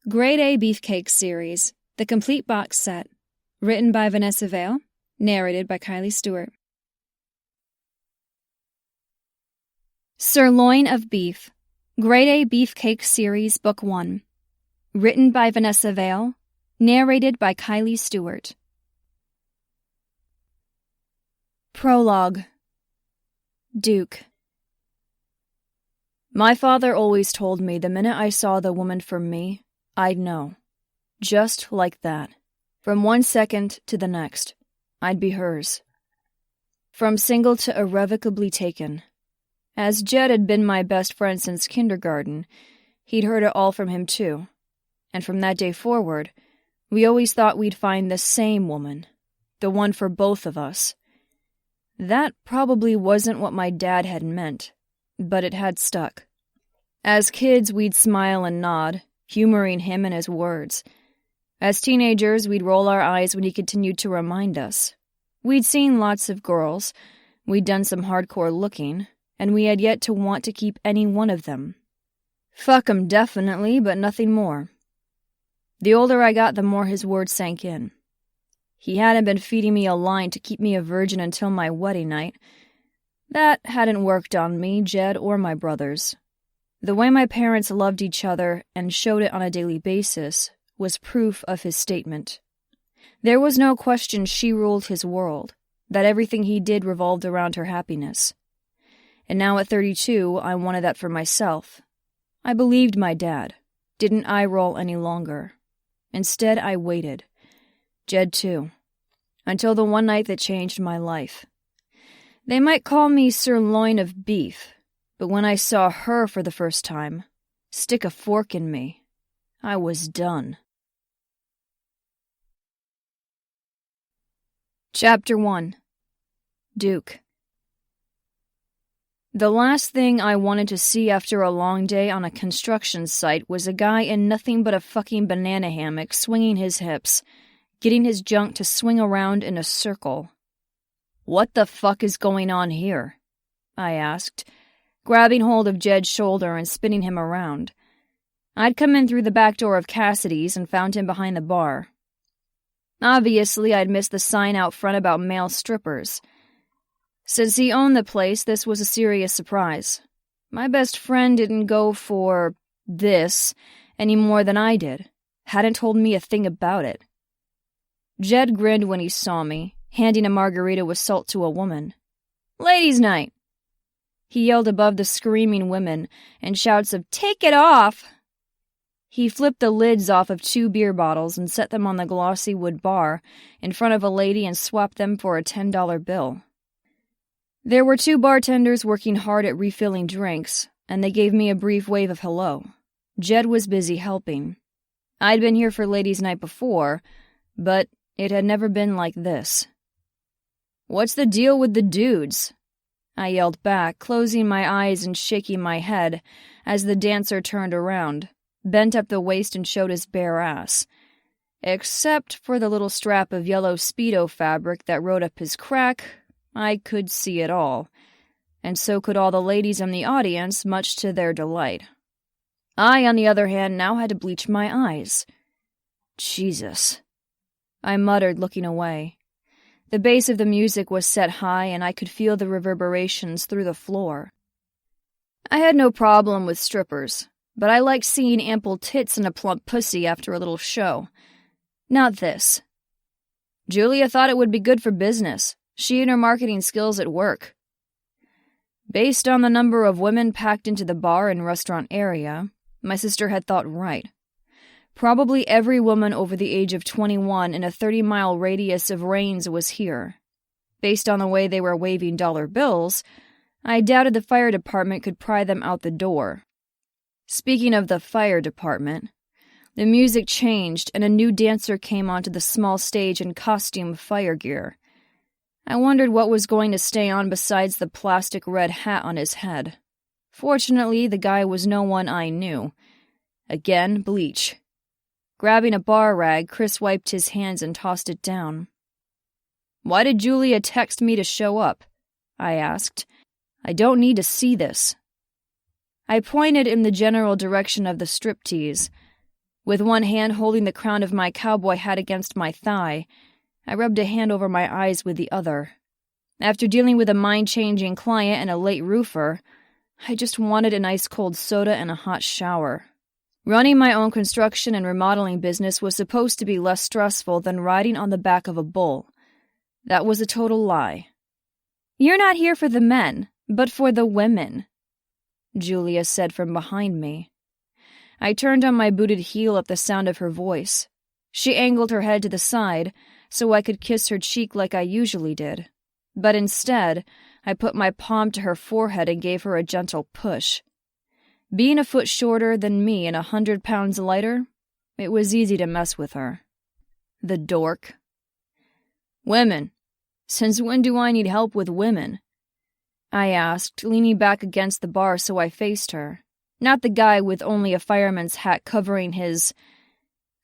Grade A Beefcake Series, the complete box set. Written by Vanessa Vale, narrated by Kylie Stewart. Sirloin of Beef, Grade A Beefcake Series, Book 1. Written by Vanessa Vale, narrated by Kylie Stewart. Prologue. Duke. My father always told me the minute I saw the woman for me, I'd know. Just like that. From 1 second to the next, I'd be hers. From single to irrevocably taken. As Jed had been my best friend since kindergarten, he'd heard it all from him too. And from that day forward, we always thought we'd find the same woman. The one for both of us. That probably wasn't what my dad had meant, but it had stuck. As kids, we'd smile and nod, humoring him and his words. As teenagers, we'd roll our eyes when he continued to remind us. We'd seen lots of girls, we'd done some hardcore looking, and we had yet to want to keep any one of them. Fuck 'em definitely, but nothing more. The older I got, the more his words sank in. He hadn't been feeding me a line to keep me a virgin until my wedding night. That hadn't worked on me, Jed, or my brothers. The way my parents loved each other and showed it on a daily basis was proof of his statement. There was no question she ruled his world, that everything he did revolved around her happiness. And now at 32, I wanted that for myself. I believed my dad, didn't eye roll any longer. Instead, I waited. Jed too. Until the one night that changed my life. They might call me Sirloin of Beef, but when I saw her for the first time, stick a fork in me, I was done. Chapter 1. Duke. The last thing I wanted to see after a long day on a construction site was a guy in nothing but a fucking banana hammock swinging his hips, getting his junk to swing around in a circle. "What the fuck is going on here?" I asked, grabbing hold of Jed's shoulder and spinning him around. I'd come in through the back door of Cassidy's and found him behind the bar. Obviously, I'd missed the sign out front about male strippers. Since he owned the place, this was a serious surprise. My best friend didn't go for this any more than I did. Hadn't told me a thing about it. Jed grinned when he saw me, handing a margarita with salt to a woman. "Ladies' night!" He yelled above the screaming women and shouts of, "Take it off!" He flipped the lids off of 2 beer bottles and set them on the glossy wood bar in front of a lady and swapped them for a $10 bill. There were 2 bartenders working hard at refilling drinks, and they gave me a brief wave of hello. Jed was busy helping. I'd been here for ladies' night before, but it had never been like this. "What's the deal with the dudes?" I yelled back, closing my eyes and shaking my head as the dancer turned around, bent up the waist and showed his bare ass. Except for the little strap of yellow Speedo fabric that rode up his crack, I could see it all, and so could all the ladies in the audience, much to their delight. I, on the other hand, now had to bleach my eyes. Jesus. I muttered, looking away. The bass of the music was set high, and I could feel the reverberations through the floor. I had no problem with strippers, but I liked seeing ample tits and a plump pussy after a little show. Not this. Julia thought it would be good for business. She and her marketing skills at work. Based on the number of women packed into the bar and restaurant area, my sister had thought right. Probably every woman over the age of 21 in a 30-mile radius of Rains was here. Based on the way they were waving dollar bills, I doubted the fire department could pry them out the door. Speaking of the fire department, the music changed and a new dancer came onto the small stage in costume fire gear. I wondered what was going to stay on besides the plastic red hat on his head. Fortunately, the guy was no one I knew. Again, bleach. Grabbing a bar rag, Chris wiped his hands and tossed it down. "Why did Julia text me to show up?" I asked. "I don't need to see this." I pointed in the general direction of the striptease. With one hand holding the crown of my cowboy hat against my thigh, I rubbed a hand over my eyes with the other. After dealing with a mind-changing client and a late roofer, I just wanted an ice-cold soda and a hot shower. Running my own construction and remodeling business was supposed to be less stressful than riding on the back of a bull. That was a total lie. "You're not here for the men, but for the women," Julia said from behind me. I turned on my booted heel at the sound of her voice. She angled her head to the side so I could kiss her cheek like I usually did. But instead, I put my palm to her forehead and gave her a gentle push. Being a foot shorter than me and 100 pounds lighter, it was easy to mess with her. The dork. "Women. Since when do I need help with women?" I asked, leaning back against the bar so I faced her. Not the guy with only a fireman's hat covering his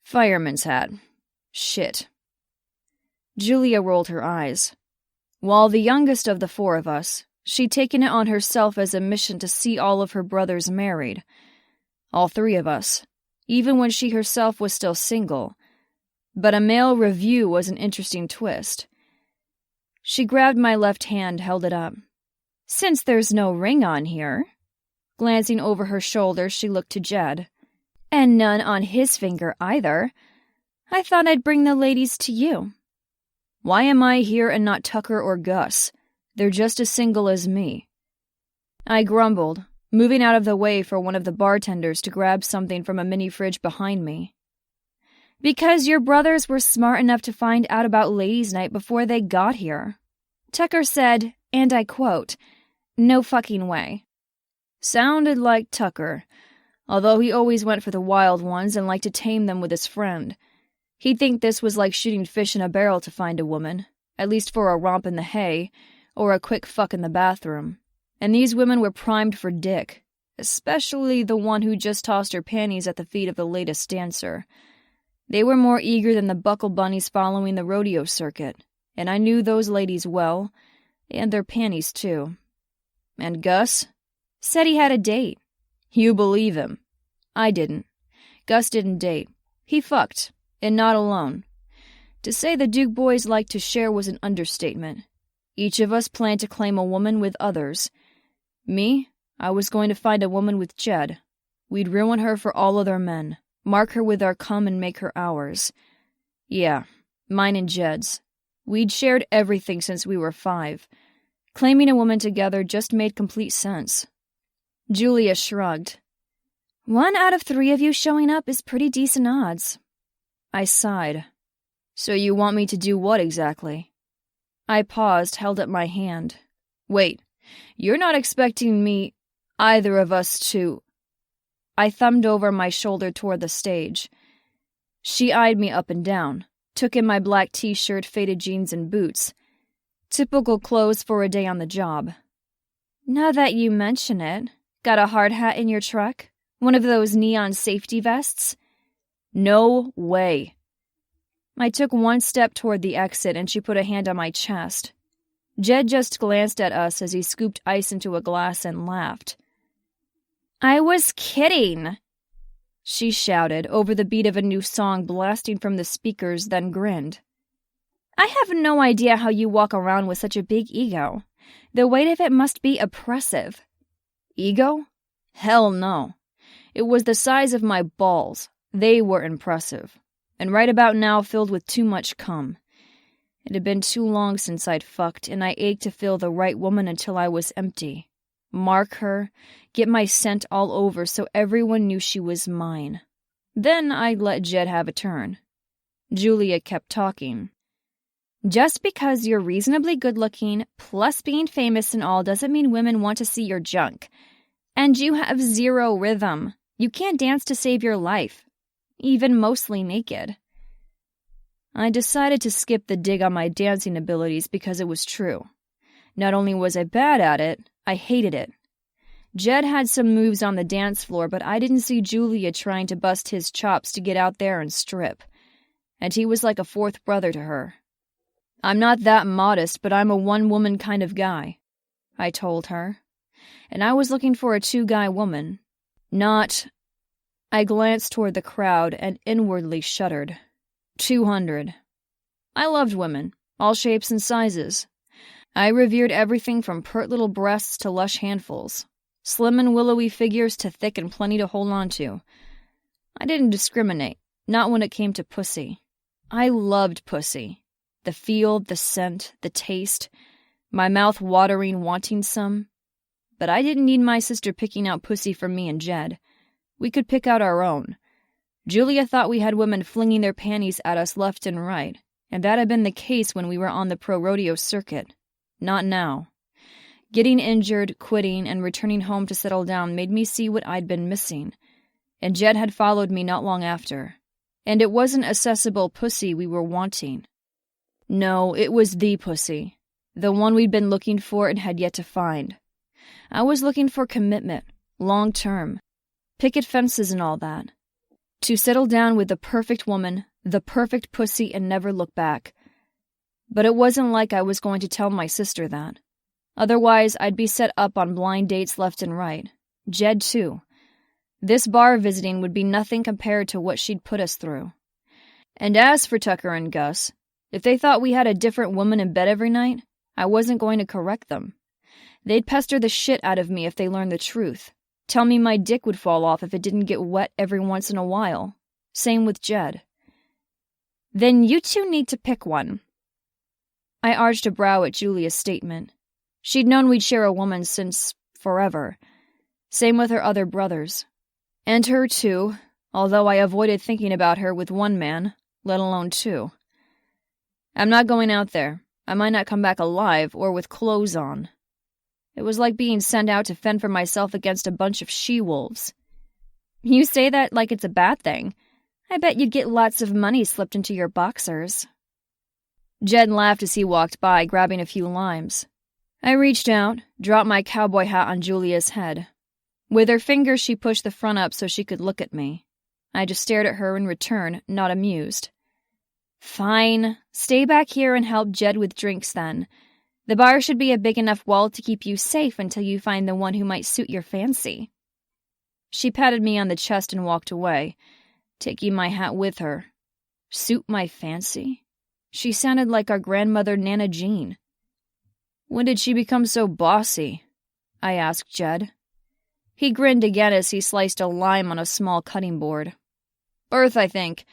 fireman's hat. Shit. Julia rolled her eyes. While the youngest of the four of us, she'd taken it on herself as a mission to see all of her brothers married. All three of us, even when she herself was still single. But a male review was an interesting twist. She grabbed my left hand, held it up. "Since there's no ring on here." Glancing over her shoulder, she looked to Jed. "And none on his finger either. I thought I'd bring the ladies to you." "Why am I here and not Tucker or Gus? They're just as single as me." I grumbled, moving out of the way for one of the bartenders to grab something from a mini fridge behind me. "Because your brothers were smart enough to find out about ladies' night before they got here." Tucker said, and I quote, "No fucking way." Sounded like Tucker, although he always went for the wild ones and liked to tame them with his friend. He'd think this was like shooting fish in a barrel to find a woman, at least for a romp in the hay, or a quick fuck in the bathroom. And these women were primed for dick, especially the one who just tossed her panties at the feet of the latest dancer. They were more eager than the buckle bunnies following the rodeo circuit, and I knew those ladies well, and their panties too. And Gus? Said he had a date. You believe him. I didn't. Gus didn't date. He fucked, and not alone. To say the Duke boys liked to share was an understatement. Each of us planned to claim a woman with others. Me, I was going to find a woman with Jed. We'd ruin her for all other men, mark her with our cum and make her ours. Yeah, mine and Jed's. We'd shared everything since we were 5. Claiming a woman together just made complete sense. Julia shrugged. 1 out of 3 of you showing up is pretty decent odds. I sighed. So you want me to do what exactly? I paused, held up my hand. Wait, you're not expecting me, either of us, to... I thumbed over my shoulder toward the stage. She eyed me up and down, took in my black t-shirt, faded jeans, and boots. Typical clothes for a day on the job. Now that you mention it, got a hard hat in your truck? One of those neon safety vests? No way. I took 1 step toward the exit and she put a hand on my chest. Jed just glanced at us as he scooped ice into a glass and laughed. I was kidding, she shouted over the beat of a new song blasting from the speakers, then grinned. I have no idea how you walk around with such a big ego. The weight of it must be oppressive. Ego? Hell no. It was the size of my balls. They were impressive. And right about now filled with too much cum. It had been too long since I'd fucked, and I ached to feel the right woman until I was empty. Mark her, get my scent all over so everyone knew she was mine. Then I'd let Jed have a turn. Julia kept talking. Just because you're reasonably good-looking, plus being famous and all, doesn't mean women want to see your junk. And you have 0 rhythm. You can't dance to save your life. Even mostly naked. I decided to skip the dig on my dancing abilities because it was true. Not only was I bad at it, I hated it. Jed had some moves on the dance floor, but I didn't see Julia trying to bust his chops to get out there and strip. And he was like a 4th brother to her. I'm not that modest, but I'm a one-woman kind of guy, I told her. And I was looking for a 2-guy woman. Not... I glanced toward the crowd and inwardly shuddered. 200. I loved women, all shapes and sizes. I revered everything from pert little breasts to lush handfuls, slim and willowy figures to thick and plenty to hold on to. I didn't discriminate, not when it came to pussy. I loved pussy. The feel, the scent, the taste, my mouth watering, wanting some. But I didn't need my sister picking out pussy for me and Jed. We could pick out our own. Julia thought we had women flinging their panties at us left and right, and that had been the case when we were on the pro-rodeo circuit. Not now. Getting injured, quitting, and returning home to settle down made me see what I'd been missing, and Jed had followed me not long after. And it wasn't accessible pussy we were wanting. No, it was the pussy, the one we'd been looking for and had yet to find. I was looking for commitment, long-term, picket fences and all that. To settle down with the perfect woman, the perfect pussy, and never look back. But it wasn't like I was going to tell my sister that. Otherwise, I'd be set up on blind dates left and right. Jed, too. This bar visiting would be nothing compared to what she'd put us through. And as for Tucker and Gus, if they thought we had a different woman in bed every night, I wasn't going to correct them. They'd pester the shit out of me if they learned the truth. Tell me my dick would fall off if it didn't get wet every once in a while. Same with Jed. Then you two need to pick one. I arched a brow at Julia's statement. She'd known we'd share a woman since forever. Same with her other brothers. And her too, although I avoided thinking about her with one man, let alone two. I'm not going out there. I might not come back alive or with clothes on. It was like being sent out to fend for myself against a bunch of she-wolves. You say that like it's a bad thing. I bet you'd get lots of money slipped into your boxers. Jed laughed as he walked by, grabbing a few limes. I reached out, dropped my cowboy hat on Julia's head. With her fingers, she pushed the front up so she could look at me. I just stared at her in return, not amused. Fine. Stay back here and help Jed with drinks then. The bar should be a big enough wall to keep you safe until you find the one who might suit your fancy. She patted me on the chest and walked away, taking my hat with her. Suit my fancy? She sounded like our grandmother Nana Jean. When did she become so bossy? I asked Jed. He grinned again as he sliced a lime on a small cutting board. Birth, I think.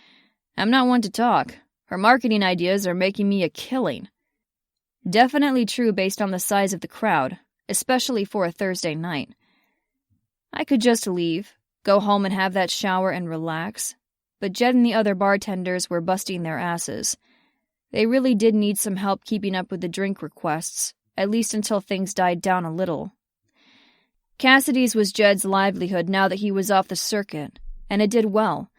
I'm not one to talk. Her marketing ideas are making me a killing. Definitely true based on the size of the crowd, especially for a Thursday night. I could just leave, go home and have that shower and relax, but Jed and the other bartenders were busting their asses. They really did need some help keeping up with the drink requests, at least until things died down a little. Cassidy's was Jed's livelihood now that he was off the circuit, and it did well.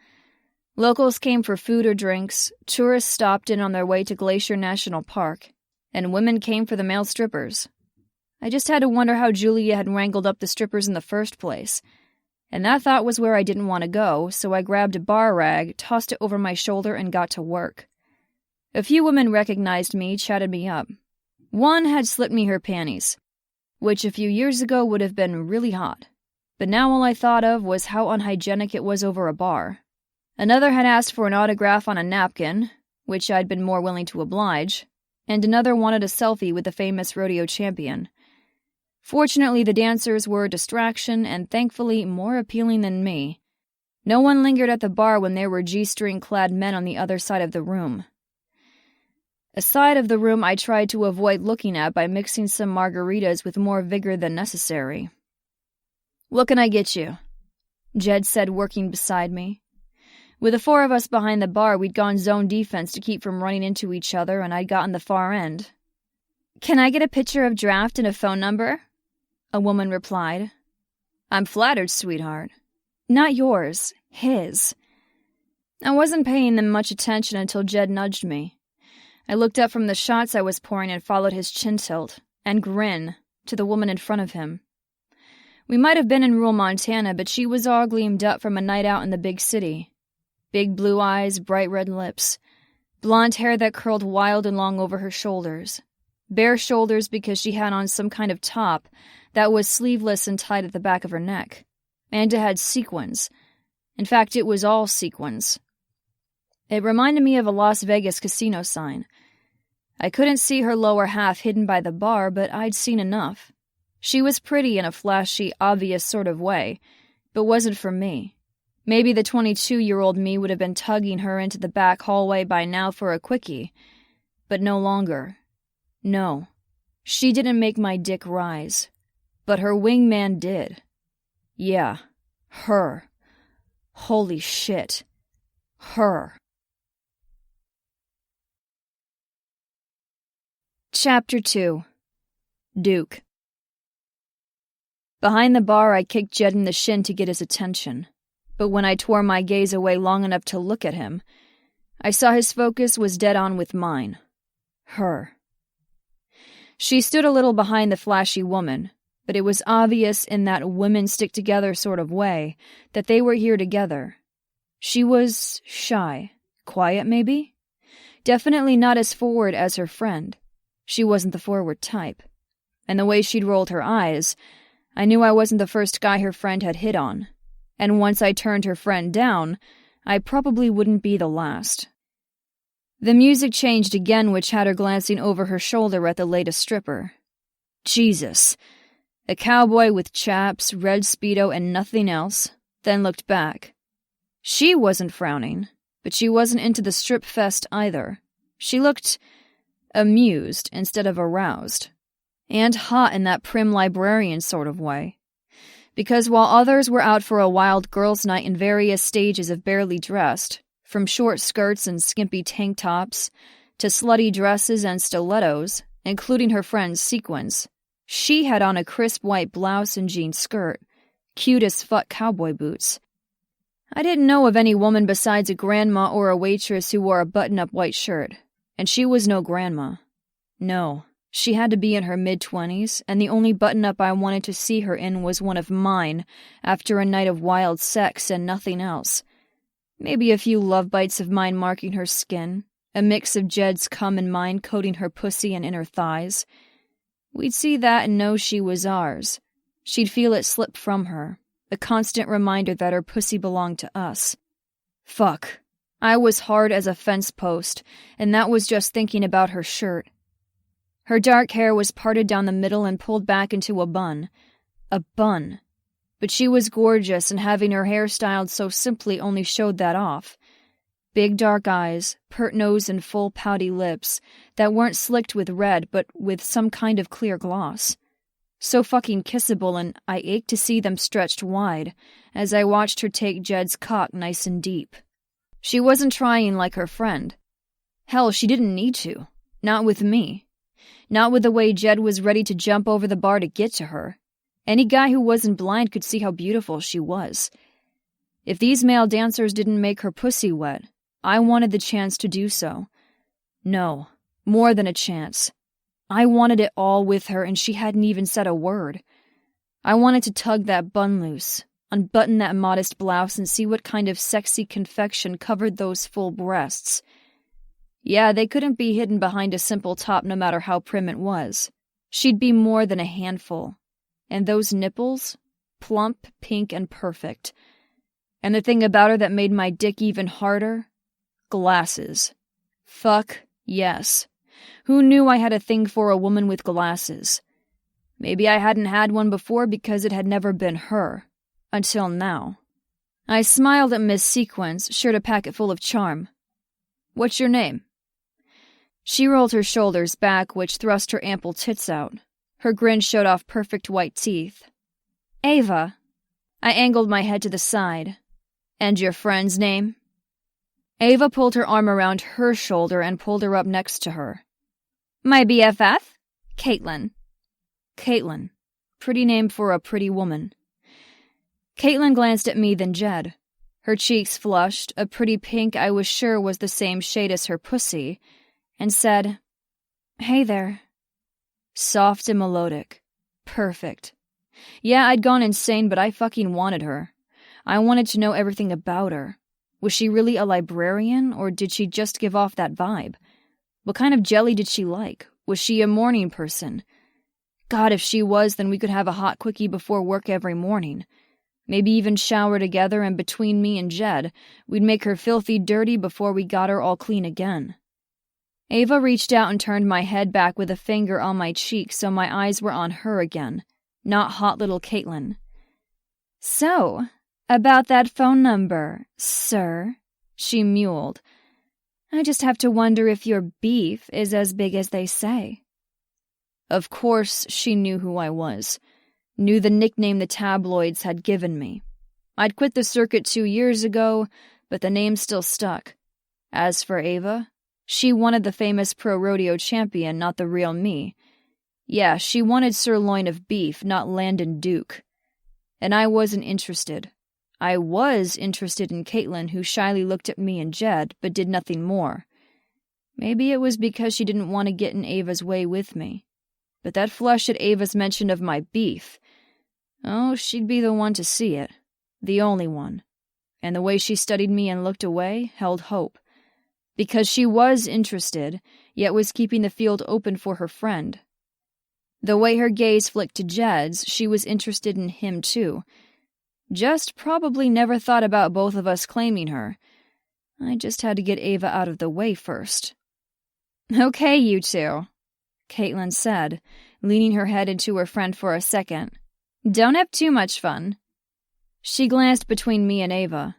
Locals came for food or drinks, tourists stopped in on their way to Glacier National Park, and women came for the male strippers. I just had to wonder how Julia had wrangled up the strippers in the first place, and that thought was where I didn't want to go, so I grabbed a bar rag, tossed it over my shoulder, and got to work. A few women recognized me, chatted me up. One had slipped me her panties, which a few years ago would have been really hot, but now all I thought of was how unhygienic it was over a bar. Another had asked for an autograph on a napkin, which I'd been more willing to oblige, and another wanted a selfie with the famous rodeo champion. Fortunately, the dancers were a distraction and thankfully more appealing than me. No one lingered at the bar when there were G-string-clad men on the other side of the room. A side of the room I tried to avoid looking at by mixing some margaritas with more vigor than necessary. "What can I get you?" Jed said, working beside me. With the four of us behind the bar, we'd gone zone defense to keep from running into each other, and I'd gotten the far end. "Can I get a picture of draft and a phone number?" A woman replied. "I'm flattered, sweetheart." "Not yours. His." I wasn't paying them much attention until Jed nudged me. I looked up from the shots I was pouring and followed his chin tilt and grin to the woman in front of him. We might have been in rural Montana, but she was all gleamed up from a night out in the big city. Big blue eyes, bright red lips, blonde hair that curled wild and long over her shoulders. Bare shoulders because she had on some kind of top that was sleeveless and tied at the back of her neck. And it had sequins. In fact, it was all sequins. It reminded me of a Las Vegas casino sign. I couldn't see her lower half hidden by the bar, but I'd seen enough. She was pretty in a flashy, obvious sort of way, but wasn't for me. Maybe the 22-year-old me would have been tugging her into the back hallway by now for a quickie, but no longer. No, she didn't make my dick rise, but her wingman did. Yeah, her. Holy shit. Her. Chapter 2. Duke. Behind the bar, I kicked Jed in the shin to get his attention, but when I tore my gaze away long enough to look at him, I saw his focus was dead on with mine. Her. She stood a little behind the flashy woman, but it was obvious in that women stick together sort of way that they were here together. She was shy, quiet maybe? Definitely not as forward as her friend. She wasn't the forward type. And the way she'd rolled her eyes, I knew I wasn't the first guy her friend had hit on. And once I turned her friend down, I probably wouldn't be the last. The music changed again, which had her glancing over her shoulder at the latest stripper. Jesus. A cowboy with chaps, red Speedo, and nothing else, then looked back. She wasn't frowning, but she wasn't into the strip fest either. She looked amused instead of aroused, and hot in that prim librarian sort of way. Because while others were out for a wild girls' night in various stages of barely dressed, from short skirts and skimpy tank tops to slutty dresses and stilettos, including her friend's sequins, she had on a crisp white blouse and jean skirt, cute as fuck cowboy boots. I didn't know of any woman besides a grandma or a waitress who wore a button-up white shirt, and she was no grandma. No, she had to be in her mid-20s, and the only button-up I wanted to see her in was one of mine after a night of wild sex and nothing else. Maybe a few love bites of mine marking her skin, a mix of Jed's cum and mine coating her pussy and inner thighs. We'd see that and know she was ours. She'd feel it slip from her, a constant reminder that her pussy belonged to us. Fuck. I was hard as a fence post, and that was just thinking about her shirt. Her dark hair was parted down the middle and pulled back into a bun. A bun. But she was gorgeous, and having her hair styled so simply only showed that off. Big dark eyes, pert nose, and full pouty lips that weren't slicked with red but with some kind of clear gloss. So fucking kissable, and I ached to see them stretched wide as I watched her take Jed's cock nice and deep. She wasn't trying like her friend. Hell, she didn't need to. Not with me. Not with the way Jed was ready to jump over the bar to get to her. Any guy who wasn't blind could see how beautiful she was. If these male dancers didn't make her pussy wet, I wanted the chance to do so. No, more than a chance. I wanted it all with her, and she hadn't even said a word. I wanted to tug that bun loose, unbutton that modest blouse, and see what kind of sexy confection covered those full breasts. Yeah, they couldn't be hidden behind a simple top no matter how prim it was. She'd be more than a handful. And those nipples? Plump, pink, and perfect. And the thing about her that made my dick even harder? Glasses. Fuck yes. Who knew I had a thing for a woman with glasses? Maybe I hadn't had one before because it had never been her. Until now. I smiled at Miss Sequins, sure to pack it full of charm. What's your name? She rolled her shoulders back, which thrust her ample tits out. Her grin showed off perfect white teeth. Ava. I angled my head to the side. And your friend's name? Ava pulled her arm around her shoulder and pulled her up next to her. My BFF? Caitlin. Caitlin. Pretty name for a pretty woman. Caitlin glanced at me, then Jed. Her cheeks flushed, a pretty pink I was sure was the same shade as her pussy, and said, Hey there. Soft and melodic. Perfect. Yeah, I'd gone insane, but I fucking wanted her. I wanted to know everything about her. Was she really a librarian, or did she just give off that vibe? What kind of jelly did she like? Was she a morning person? God, if she was, then we could have a hot quickie before work every morning. Maybe even shower together, and between me and Jed, we'd make her filthy dirty before we got her all clean again. Ava reached out and turned my head back with a finger on my cheek so my eyes were on her again, not hot little Caitlin. "So, about that phone number, sir," she mewled. "I just have to wonder if your beef is as big as they say." Of course she knew who I was, knew the nickname the tabloids had given me. I'd quit the circuit 2 years ago, but the name still stuck. As for Ava, she wanted the famous pro-rodeo champion, not the real me. Yeah, she wanted sirloin of beef, not Landon Duke. And I wasn't interested. I was interested in Caitlin, who shyly looked at me and Jed, but did nothing more. Maybe it was because she didn't want to get in Ava's way with me. But that flush at Ava's mention of my beef, oh, she'd be the one to see it. The only one. And the way she studied me and looked away held hope. Because she was interested, yet was keeping the field open for her friend. The way her gaze flicked to Jed's, she was interested in him too. Just probably never thought about both of us claiming her. I just had to get Ava out of the way first. "Okay, you two," Caitlin said, leaning her head into her friend for a second. "Don't have too much fun." She glanced between me and Ava.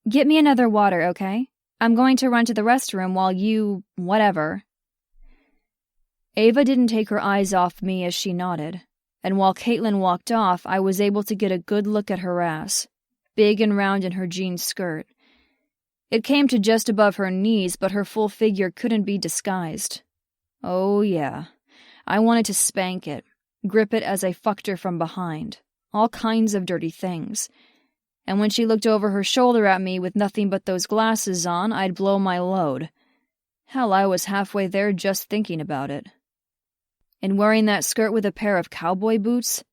"Get me another water, okay? I'm going to run to the restroom while you... whatever." Ava didn't take her eyes off me as she nodded, and while Caitlin walked off, I was able to get a good look at her ass, big and round in her jean skirt. It came to just above her knees, but her full figure couldn't be disguised. Oh yeah, I wanted to spank it, grip it as I fucked her from behind, all kinds of dirty things. And when she looked over her shoulder at me with nothing but those glasses on, I'd blow my load. Hell, I was halfway there just thinking about it. And wearing that skirt with a pair of cowboy boots?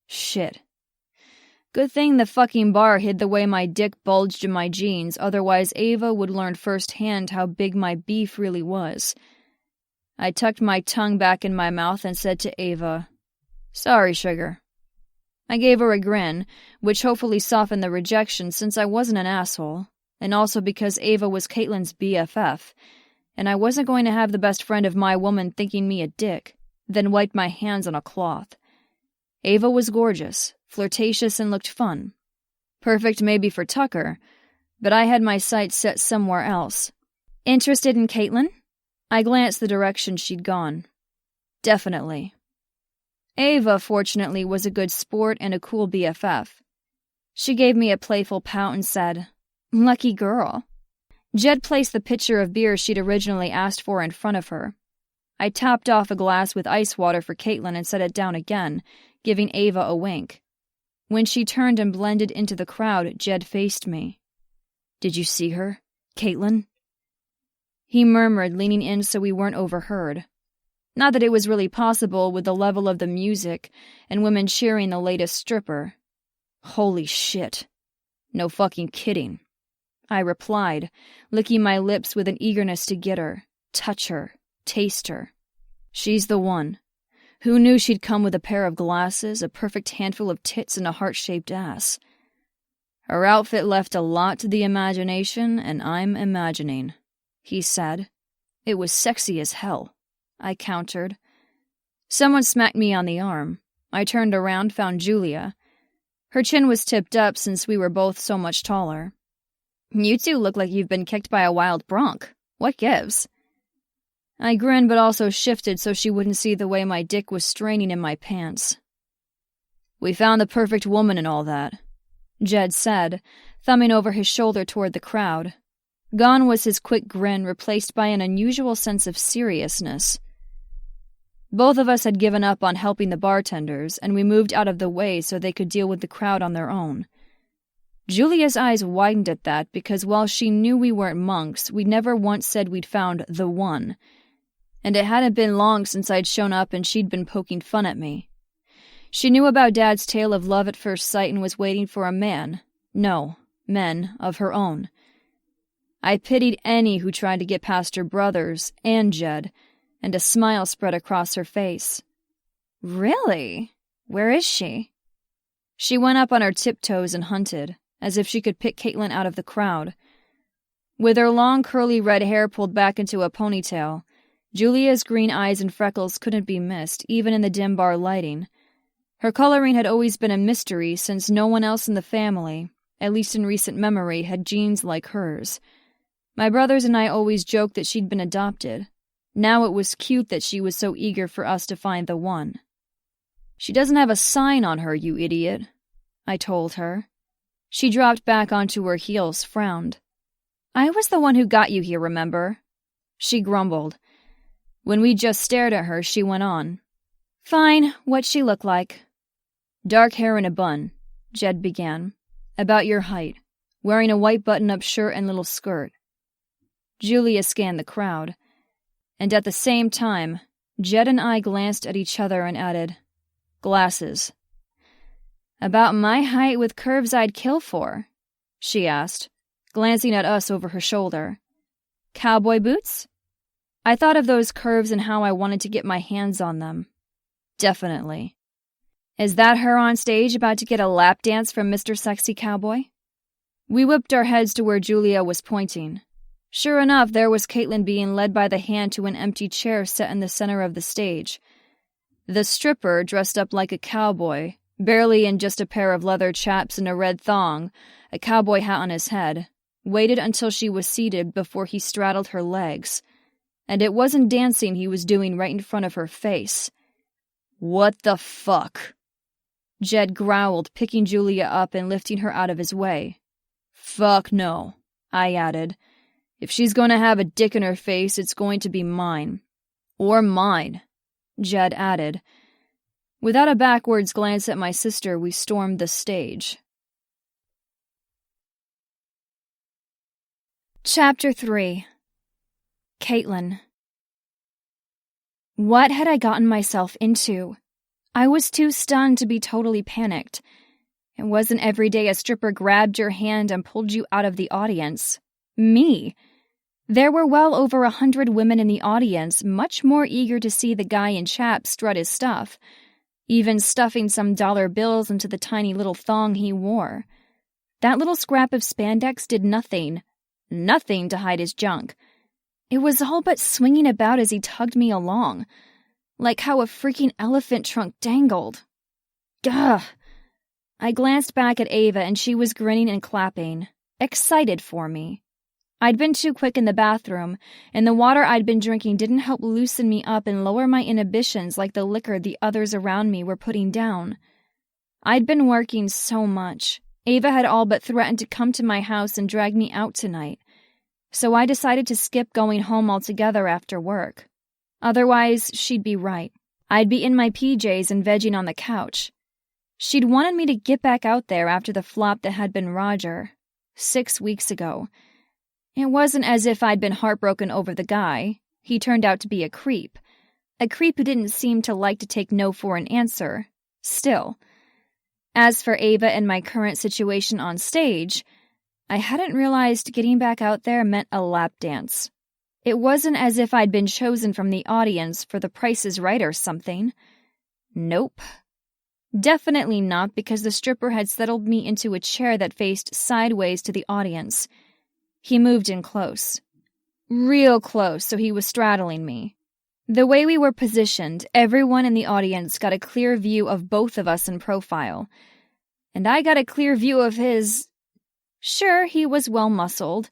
Shit. Good thing the fucking bar hid the way my dick bulged in my jeans, otherwise Ava would learn firsthand how big my beef really was. I tucked my tongue back in my mouth and said to Ava, "Sorry, sugar." I gave her a grin, which hopefully softened the rejection since I wasn't an asshole, and also because Ava was Caitlin's BFF, and I wasn't going to have the best friend of my woman thinking me a dick, then wiped my hands on a cloth. Ava was gorgeous, flirtatious, and looked fun. Perfect maybe for Tucker, but I had my sights set somewhere else. "Interested in Caitlin?" I glanced the direction she'd gone. Definitely. Ava, fortunately, was a good sport and a cool BFF. She gave me a playful pout and said, "Lucky girl." Jed placed the pitcher of beer she'd originally asked for in front of her. I topped off a glass with ice water for Caitlin and set it down again, giving Ava a wink. When she turned and blended into the crowd, Jed faced me. "Did you see her, Caitlin?" He murmured, leaning in so we weren't overheard. Not that it was really possible with the level of the music and women cheering the latest stripper. Holy shit. No fucking kidding. I replied, licking my lips with an eagerness to get her, touch her, taste her. She's the one. Who knew she'd come with a pair of glasses, a perfect handful of tits, and a heart-shaped ass? Her outfit left a lot to the imagination, and I'm imagining, he said. It was sexy as hell, I countered. Someone smacked me on the arm. I turned around, found Julia. Her chin was tipped up since we were both so much taller. "You two look like you've been kicked by a wild bronc. What gives?" I grinned but also shifted so she wouldn't see the way my dick was straining in my pants. "We found the perfect woman and all that," Jed said, thumbing over his shoulder toward the crowd. Gone was his quick grin, replaced by an unusual sense of seriousness. Both of us had given up on helping the bartenders, and we moved out of the way so they could deal with the crowd on their own. Julia's eyes widened at that because while she knew we weren't monks, we'd never once said we'd found the one. And it hadn't been long since I'd shown up and she'd been poking fun at me. She knew about Dad's tale of love at first sight and was waiting for a man. No, men of her own. I pitied any who tried to get past her brothers and Jed, and a smile spread across her face. "Really? Where is she?" She went up on her tiptoes and hunted, as if she could pick Caitlin out of the crowd. With her long curly red hair pulled back into a ponytail, Julia's green eyes and freckles couldn't be missed, even in the dim bar lighting. Her coloring had always been a mystery since no one else in the family, at least in recent memory, had genes like hers. My brothers and I always joked that she'd been adopted. Now it was cute that she was so eager for us to find the one. "She doesn't have a sign on her, you idiot," I told her. She dropped back onto her heels, frowned. "I was the one who got you here, remember?" She grumbled. When we just stared at her, she went on. "Fine, what'd she look like?" "Dark hair in a bun," Jed began. "About your height. Wearing a white button-up shirt and little skirt." Julia scanned the crowd. And at the same time, Jed and I glanced at each other and added, "Glasses." "About my height with curves I'd kill for?" she asked, glancing at us over her shoulder. "Cowboy boots?" I thought of those curves and how I wanted to get my hands on them. "Definitely." "Is that her on stage about to get a lap dance from Mr. Sexy Cowboy?" We whipped our heads to where Julia was pointing. Sure enough, there was Caitlin being led by the hand to an empty chair set in the center of the stage. The stripper, dressed up like a cowboy, barely in just a pair of leather chaps and a red thong, a cowboy hat on his head, waited until she was seated before he straddled her legs. And it wasn't dancing he was doing right in front of her face. "What the fuck?" Jed growled, picking Julia up and lifting her out of his way. "Fuck no," I added. "If she's going to have a dick in her face, it's going to be mine." "Or mine," Jed added. Without a backwards glance at my sister, we stormed the stage. Chapter 3. Caitlin. What had I gotten myself into? I was too stunned to be totally panicked. It wasn't every day a stripper grabbed your hand and pulled you out of the audience. Me. There were well over 100 women in the audience, much more eager to see the guy in chaps strut his stuff, even stuffing some dollar bills into the tiny little thong he wore. That little scrap of spandex did nothing to hide his junk. It was all but swinging about as he tugged me along, like how a freaking elephant trunk dangled. Gah! I glanced back at Ava and she was grinning and clapping, excited for me. I'd been too quick in the bathroom, and the water I'd been drinking didn't help loosen me up and lower my inhibitions like the liquor the others around me were putting down. I'd been working so much. Ava had all but threatened to come to my house and drag me out tonight. So I decided to skip going home altogether after work. Otherwise, she'd be right. I'd be in my PJs and vegging on the couch. She'd wanted me to get back out there after the flop that had been Roger, 6 weeks ago. It wasn't as if I'd been heartbroken over the guy. He turned out to be a creep who didn't seem to like to take no for an answer. Still. As for Ava and my current situation on stage, I hadn't realized getting back out there meant a lap dance. It wasn't as if I'd been chosen from the audience for The Price is Right or something. Nope. Definitely not, because the stripper had settled me into a chair that faced sideways to the audience. He moved in close. Real close, so he was straddling me. The way we were positioned, everyone in the audience got a clear view of both of us in profile. And I got a clear view of his... Sure, he was well-muscled.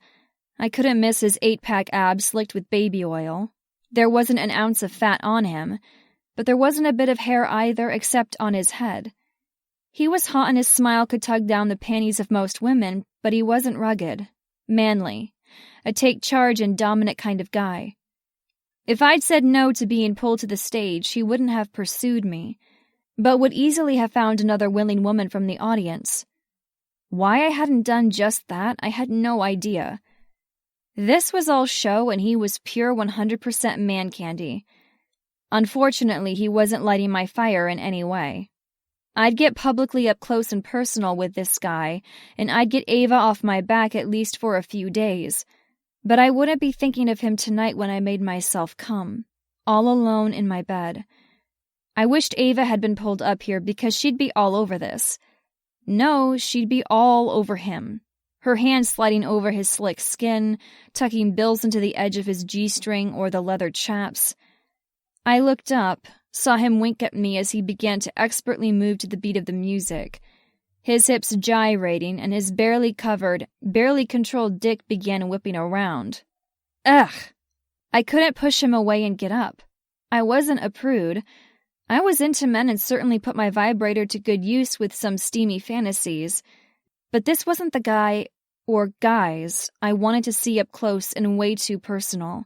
I couldn't miss his 8-pack abs slicked with baby oil. There wasn't an ounce of fat on him, but there wasn't a bit of hair either except on his head. He was hot and his smile could tug down the panties of most women, but he wasn't rugged. Manly. A take-charge and dominant kind of guy. If I'd said no to being pulled to the stage, he wouldn't have pursued me, but would easily have found another willing woman from the audience. Why I hadn't done just that, I had no idea. This was all show, and he was pure 100% man candy. Unfortunately, he wasn't lighting my fire in any way. I'd get publicly up close and personal with this guy, and I'd get Ava off my back at least for a few days. But I wouldn't be thinking of him tonight when I made myself come, all alone in my bed. I wished Ava had been pulled up here because she'd be all over this. No, she'd be all over him, her hand sliding over his slick skin, tucking bills into the edge of his G-string or the leather chaps. I looked up, saw him wink at me as he began to expertly move to the beat of the music, his hips gyrating and his barely covered, barely controlled dick began whipping around. Ugh! I couldn't push him away and get up. I wasn't a prude. I was into men and certainly put my vibrator to good use with some steamy fantasies. But this wasn't the guy, or guys, I wanted to see up close and way too personal.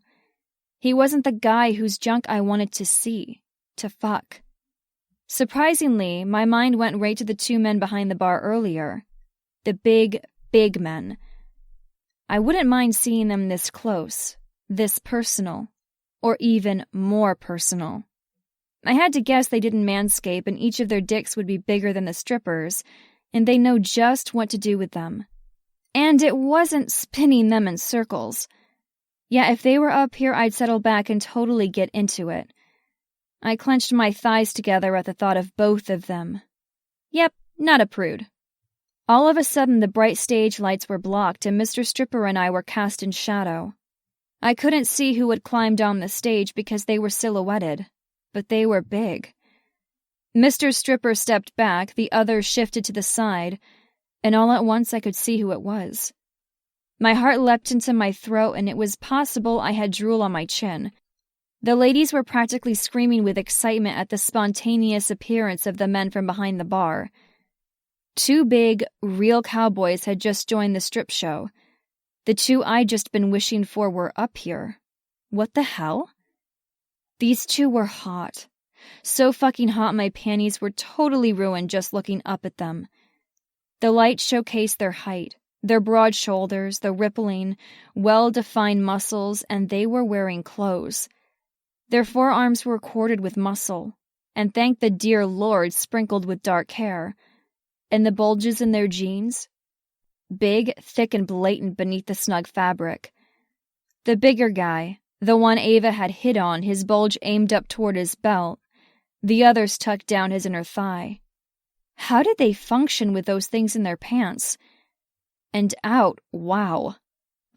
He wasn't the guy whose junk I wanted to see, to fuck. Surprisingly, my mind went right to the two men behind the bar earlier. The big, big men. I wouldn't mind seeing them this close, this personal, or even more personal. I had to guess they didn't manscape and each of their dicks would be bigger than the strippers, and they know just what to do with them. And it wasn't spinning them in circles. Yeah, if they were up here, I'd settle back and totally get into it. I clenched my thighs together at the thought of both of them. Yep, not a prude. All of a sudden, the bright stage lights were blocked and Mr. Stripper and I were cast in shadow. I couldn't see who had climbed on the stage because they were silhouetted, but they were big. Mr. Stripper stepped back, the others shifted to the side, and all at once I could see who it was. My heart leapt into my throat, and it was possible I had drool on my chin. The ladies were practically screaming with excitement at the spontaneous appearance of the men from behind the bar. Two big, real cowboys had just joined the strip show. The two I'd just been wishing for were up here. What the hell? These two were hot. So fucking hot my panties were totally ruined just looking up at them. The light showcased their height, their broad shoulders, the rippling, well-defined muscles, and they were wearing clothes. Their forearms were corded with muscle, and thank the dear Lord sprinkled with dark hair. And the bulges in their jeans? Big, thick, and blatant beneath the snug fabric. The bigger guy, the one Ava had hit on, his bulge aimed up toward his belt, the others tucked down his inner thigh. How did they function with those things in their pants? And out, wow.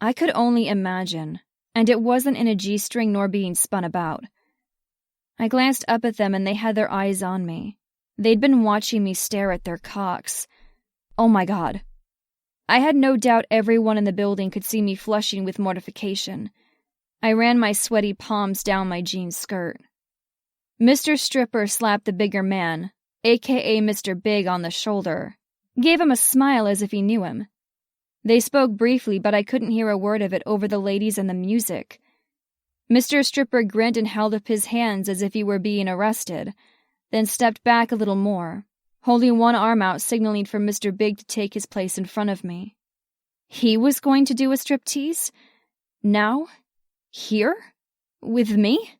I could only imagine, and it wasn't in a G-string nor being spun about. I glanced up at them and they had their eyes on me. They'd been watching me stare at their cocks. Oh my God. I had no doubt everyone in the building could see me flushing with mortification. I ran my sweaty palms down my jean skirt. Mr. Stripper slapped the bigger man, a.k.a. Mr. Big, on the shoulder, gave him a smile as if he knew him. They spoke briefly, but I couldn't hear a word of it over the ladies and the music. Mr. Stripper grinned and held up his hands as if he were being arrested, then stepped back a little more, holding one arm out signaling for Mr. Big to take his place in front of me. He was going to do a striptease? Now? Here? With me?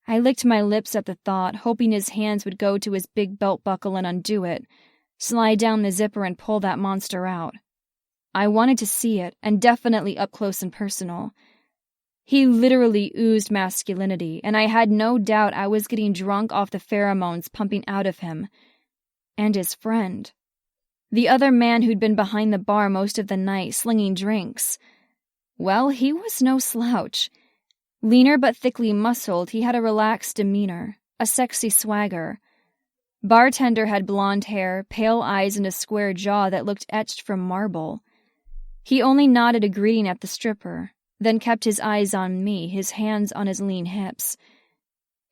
I licked my lips at the thought, hoping his hands would go to his big belt buckle and undo it, slide down the zipper and pull that monster out. I wanted to see it, and definitely up close and personal. He literally oozed masculinity, and I had no doubt I was getting drunk off the pheromones pumping out of him. And his friend. The other man who'd been behind the bar most of the night, slinging drinks. Well, he was no slouch. Leaner but thickly muscled, he had a relaxed demeanor, a sexy swagger. Bartender had blonde hair, pale eyes, and a square jaw that looked etched from marble. He only nodded a greeting at the stripper, then kept his eyes on me, his hands on his lean hips.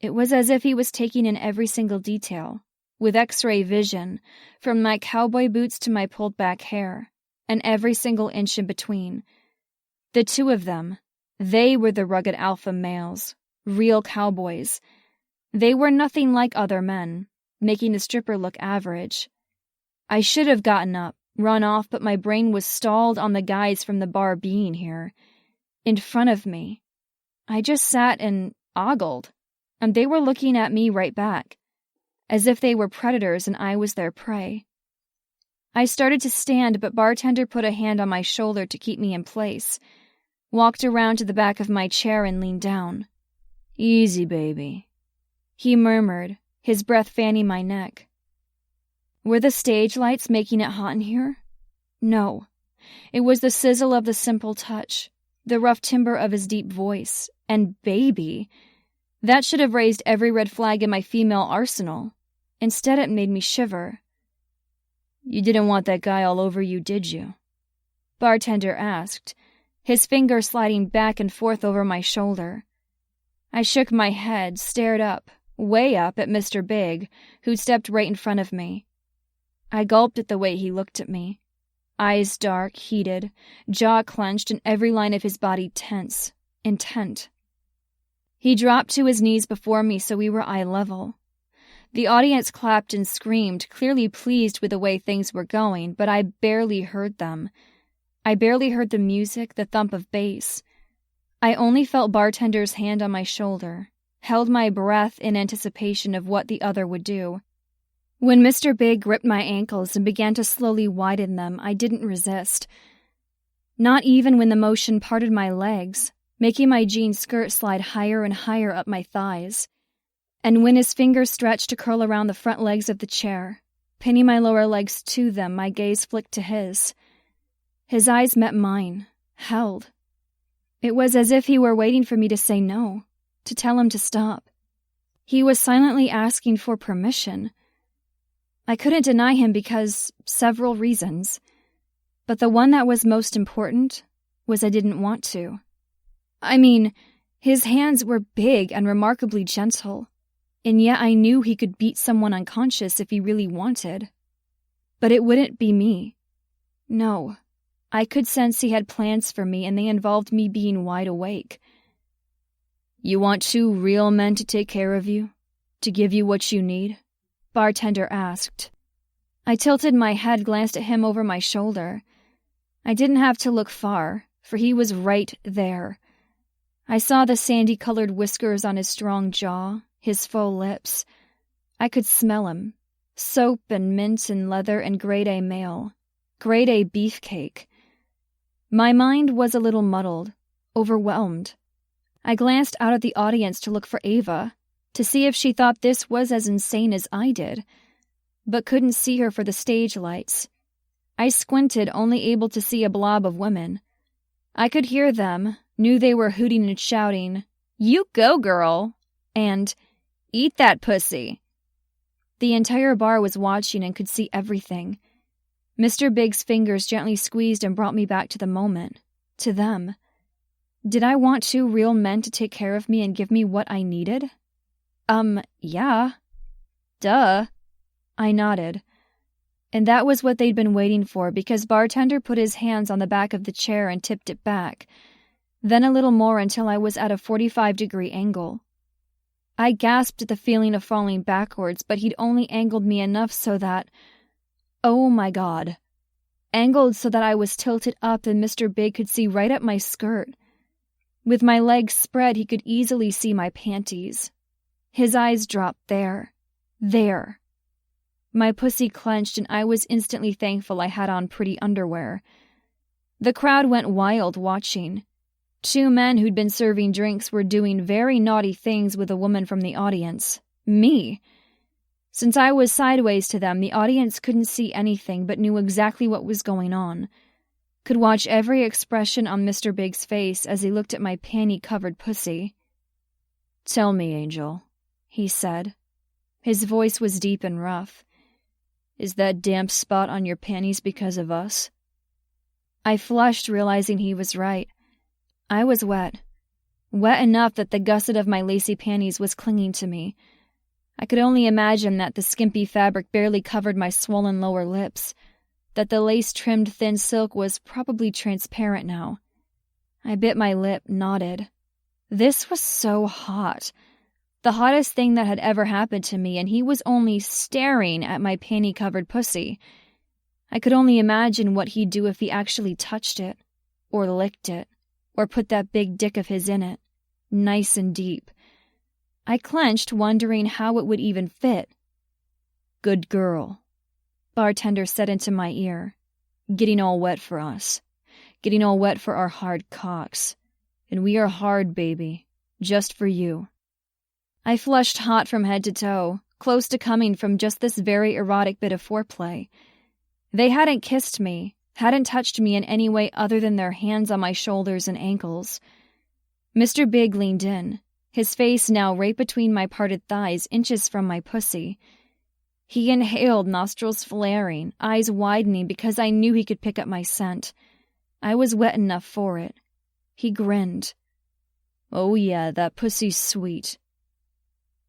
It was as if he was taking in every single detail, with X-ray vision, from my cowboy boots to my pulled-back hair, and every single inch in between. The two of them, they were the rugged alpha males, real cowboys. They were nothing like other men, making the stripper look average. I should have gotten up, run off, but my brain was stalled on the guys from the bar being here. In front of me. I just sat and ogled, and they were looking at me right back, as if they were predators and I was their prey. I started to stand, but bartender put a hand on my shoulder to keep me in place, walked around to the back of my chair and leaned down. "Easy, baby," he murmured, his breath fanning my neck. Were the stage lights making it hot in here? No. It was the sizzle of the simple touch, the rough timbre of his deep voice, and baby. That should have raised every red flag in my female arsenal. Instead, it made me shiver. You didn't want that guy all over you, did you? Bartender asked, his finger sliding back and forth over my shoulder. I shook my head, stared up, way up at Mr. Big, who stepped right in front of me. I gulped at the way he looked at me. Eyes dark, heated, jaw clenched, and every line of his body tense, intent. He dropped to his knees before me so we were eye level. The audience clapped and screamed, clearly pleased with the way things were going, but I barely heard them. I barely heard the music, the thump of bass. I only felt Bartender's hand on my shoulder, held my breath in anticipation of what the other would do. When Mr. Big gripped my ankles and began to slowly widen them, I didn't resist. Not even when the motion parted my legs, making my jean skirt slide higher and higher up my thighs. And when his fingers stretched to curl around the front legs of the chair, pinning my lower legs to them, my gaze flicked to his. His eyes met mine, held. It was as if he were waiting for me to say no, to tell him to stop. He was silently asking for permission. I couldn't deny him because several reasons, but the one that was most important was I didn't want to. I mean, his hands were big and remarkably gentle, and yet I knew he could beat someone unconscious if he really wanted. But it wouldn't be me. No, I could sense he had plans for me, and they involved me being wide awake. You want 2 real men to take care of you? To give you what you need? Bartender asked. I tilted my head, glanced at him over my shoulder. I didn't have to look far, for he was right there. I saw the sandy-colored whiskers on his strong jaw, his full lips. I could smell him. Soap and mint and leather and grade-A mail. Grade-A beefcake. My mind was a little muddled, overwhelmed. I glanced out at the audience to look for Ava, to see if she thought this was as insane as I did, but couldn't see her for the stage lights. I squinted, only able to see a blob of women. I could hear them, knew they were hooting and shouting, "You go, girl!" and "Eat that pussy!" The entire bar was watching and could see everything. Mr. Big's fingers gently squeezed and brought me back to the moment, to them. Did I want 2 real men to take care of me and give me what I needed? Yeah. Duh. I nodded. And that was what they'd been waiting for, because Bartender put his hands on the back of the chair and tipped it back, then a little more until I was at a 45-degree angle. I gasped at the feeling of falling backwards, but he'd only angled me enough so that... Oh my God. Angled so that I was tilted up and Mr. Big could see right up my skirt. With my legs spread, he could easily see my panties. His eyes dropped there. There. My pussy clenched, and I was instantly thankful I had on pretty underwear. The crowd went wild watching. 2 men who'd been serving drinks were doing very naughty things with a woman from the audience. Me. Since I was sideways to them, the audience couldn't see anything but knew exactly what was going on. Could watch every expression on Mr. Big's face as he looked at my panty-covered pussy. "Tell me, Angel," he said. His voice was deep and rough. "Is that damp spot on your panties because of us?" I flushed, realizing he was right. I was wet. Wet enough that the gusset of my lacy panties was clinging to me. I could only imagine that the skimpy fabric barely covered my swollen lower lips, that the lace-trimmed thin silk was probably transparent now. I bit my lip, nodded. This was so hot. The hottest thing that had ever happened to me, and he was only staring at my panty-covered pussy. I could only imagine what he'd do if he actually touched it, or licked it, or put that big dick of his in it, nice and deep. I clenched, wondering how it would even fit. "Good girl," Bartender said into my ear. "Getting all wet for us. Getting all wet for our hard cocks. And we are hard, baby. Just for you." I flushed hot from head to toe, close to coming from just this very erotic bit of foreplay. They hadn't kissed me, hadn't touched me in any way other than their hands on my shoulders and ankles. Mr. Big leaned in, his face now right between my parted thighs, inches from my pussy. He inhaled, nostrils flaring, eyes widening because I knew he could pick up my scent. I was wet enough for it. He grinned. "Oh yeah, that pussy's sweet."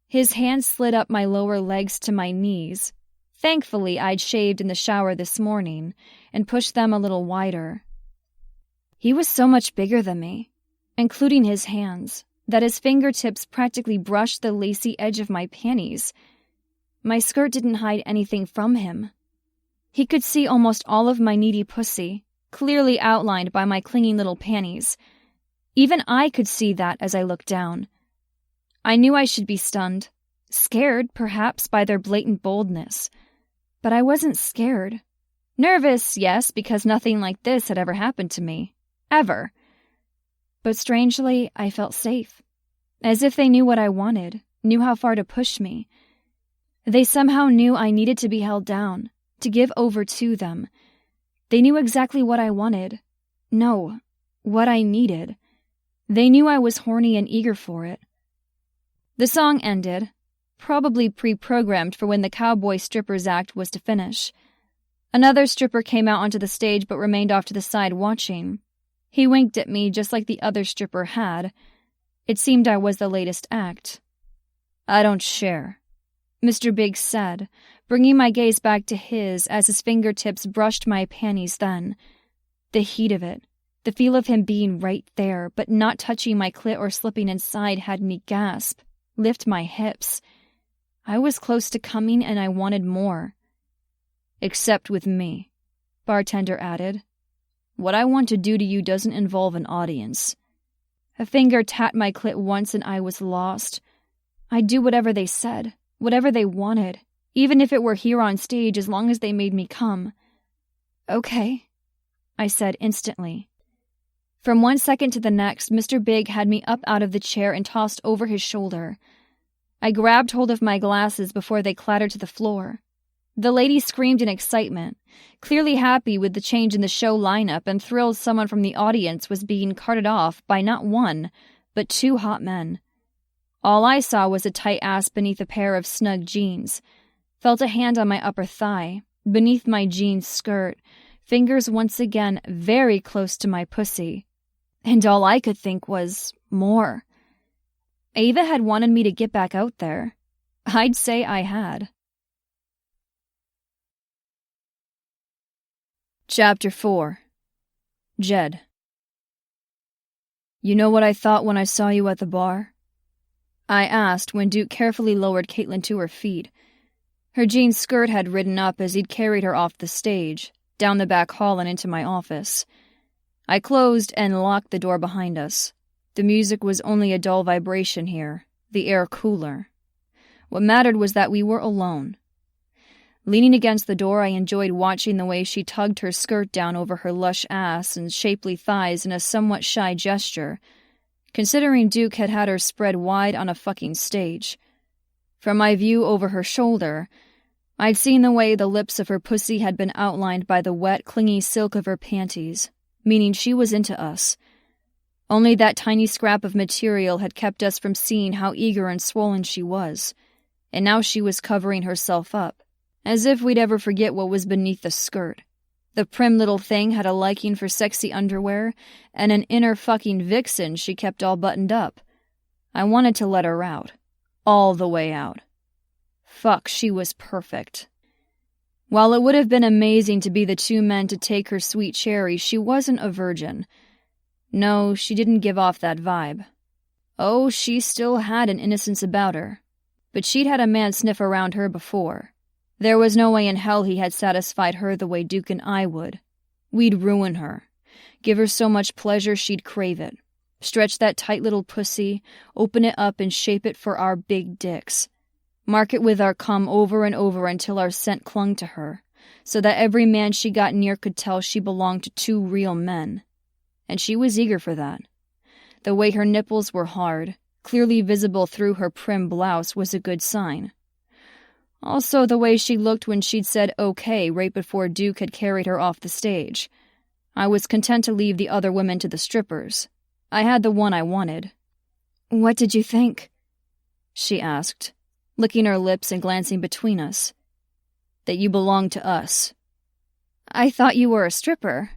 His hand slid up my lower legs to my knees. Thankfully, I'd shaved in the shower this morning and pushed them a little wider. He was so much bigger than me, including his hands, that his fingertips practically brushed the lacy edge of my panties. My skirt didn't hide anything from him. He could see almost all of my needy pussy, clearly outlined by my clinging little panties. Even I could see that as I looked down. I knew I should be stunned, scared, perhaps, by their blatant boldness. But I wasn't scared. Nervous, yes, because nothing like this had ever happened to me. Ever. But strangely, I felt safe. As if they knew what I wanted, knew how far to push me. They somehow knew I needed to be held down, to give over to them. They knew exactly what I wanted. No, what I needed. They knew I was horny and eager for it. The song ended, probably pre-programmed for when the Cowboy strippers act was to finish. Another stripper came out onto the stage but remained off to the side watching. He winked at me just like the other stripper had. It seemed I was the latest act. "I don't share," Mr. Big said, bringing my gaze back to his as his fingertips brushed my panties then. The heat of it, the feel of him being right there, but not touching my clit or slipping inside had me gasp, lift my hips. I was close to coming and I wanted more. "Except with me," bartender added. "What I want to do to you doesn't involve an audience." A finger tapped my clit once and I was lost. I'd do whatever they said, whatever they wanted, even if it were here on stage as long as they made me come. "Okay," I said instantly. From 1 second to the next, Mr. Big had me up out of the chair and tossed over his shoulder. I grabbed hold of my glasses before they clattered to the floor. The lady screamed in excitement, clearly happy with the change in the show lineup and thrilled someone from the audience was being carted off by not one, but 2 hot men. All I saw was a tight ass beneath a pair of snug jeans. Felt a hand on my upper thigh, beneath my jeans skirt, fingers once again very close to my pussy. And all I could think was, more. Ava had wanted me to get back out there. I'd say I had. Chapter 4. Jed. "You know what I thought when I saw you at the bar?" I asked when Duke carefully lowered Caitlin to her feet. Her jean skirt had ridden up as he'd carried her off the stage, down the back hall and into my office. I closed and locked the door behind us. The music was only a dull vibration here, the air cooler. What mattered was that we were alone. Leaning against the door, I enjoyed watching the way she tugged her skirt down over her lush ass and shapely thighs in a somewhat shy gesture, considering Duke had had her spread wide on a fucking stage. From my view over her shoulder, I'd seen the way the lips of her pussy had been outlined by the wet, clingy silk of her panties, meaning she was into us. Only that tiny scrap of material had kept us from seeing how eager and swollen she was, and now she was covering herself up, as if we'd ever forget what was beneath the skirt. The prim little thing had a liking for sexy underwear, and an inner fucking vixen she kept all buttoned up. I wanted to let her out. All the way out. Fuck, she was perfect. While it would have been amazing to be the 2 men to take her sweet cherry, she wasn't a virgin. No, she didn't give off that vibe. Oh, she still had an innocence about her. But she'd had a man sniff around her before. There was no way in hell he had satisfied her the way Duke and I would. We'd ruin her. Give her so much pleasure she'd crave it. Stretch that tight little pussy, open it up and shape it for our big dicks. Mark it with our cum over and over until our scent clung to her, so that every man she got near could tell she belonged to 2 real men. And she was eager for that. The way her nipples were hard, clearly visible through her prim blouse, was a good sign. Also the way she looked when she'd said okay right before Duke had carried her off the stage. I was content to leave the other women to the strippers. I had the one I wanted. "What did you think?" she asked, licking her lips and glancing between us. "That you belonged to us." "I thought you were a stripper,"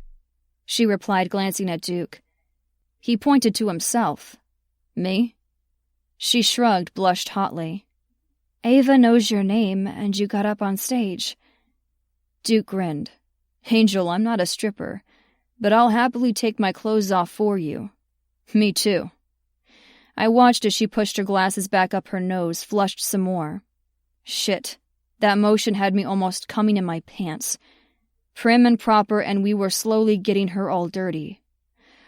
she replied, glancing at Duke. He pointed to himself. "Me?" She shrugged, blushed hotly. "Ava knows your name, and you got up on stage." Duke grinned. "Angel, I'm not a stripper, but I'll happily take my clothes off for you." "Me too." I watched as she pushed her glasses back up her nose, flushed some more. Shit, that motion had me almost coming in my pants. Prim and proper, and we were slowly getting her all dirty.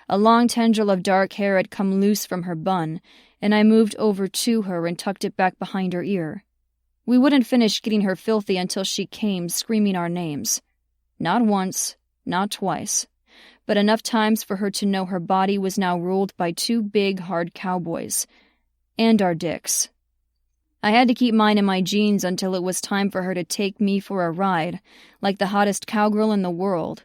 A long tendril of dark hair had come loose from her bun, and I moved over to her and tucked it back behind her ear. We wouldn't finish getting her filthy until she came, screaming our names. Not once, not twice, but enough times for her to know her body was now ruled by two big, hard cowboys. And our dicks. I had to keep mine in my jeans until it was time for her to take me for a ride, like the hottest cowgirl in the world.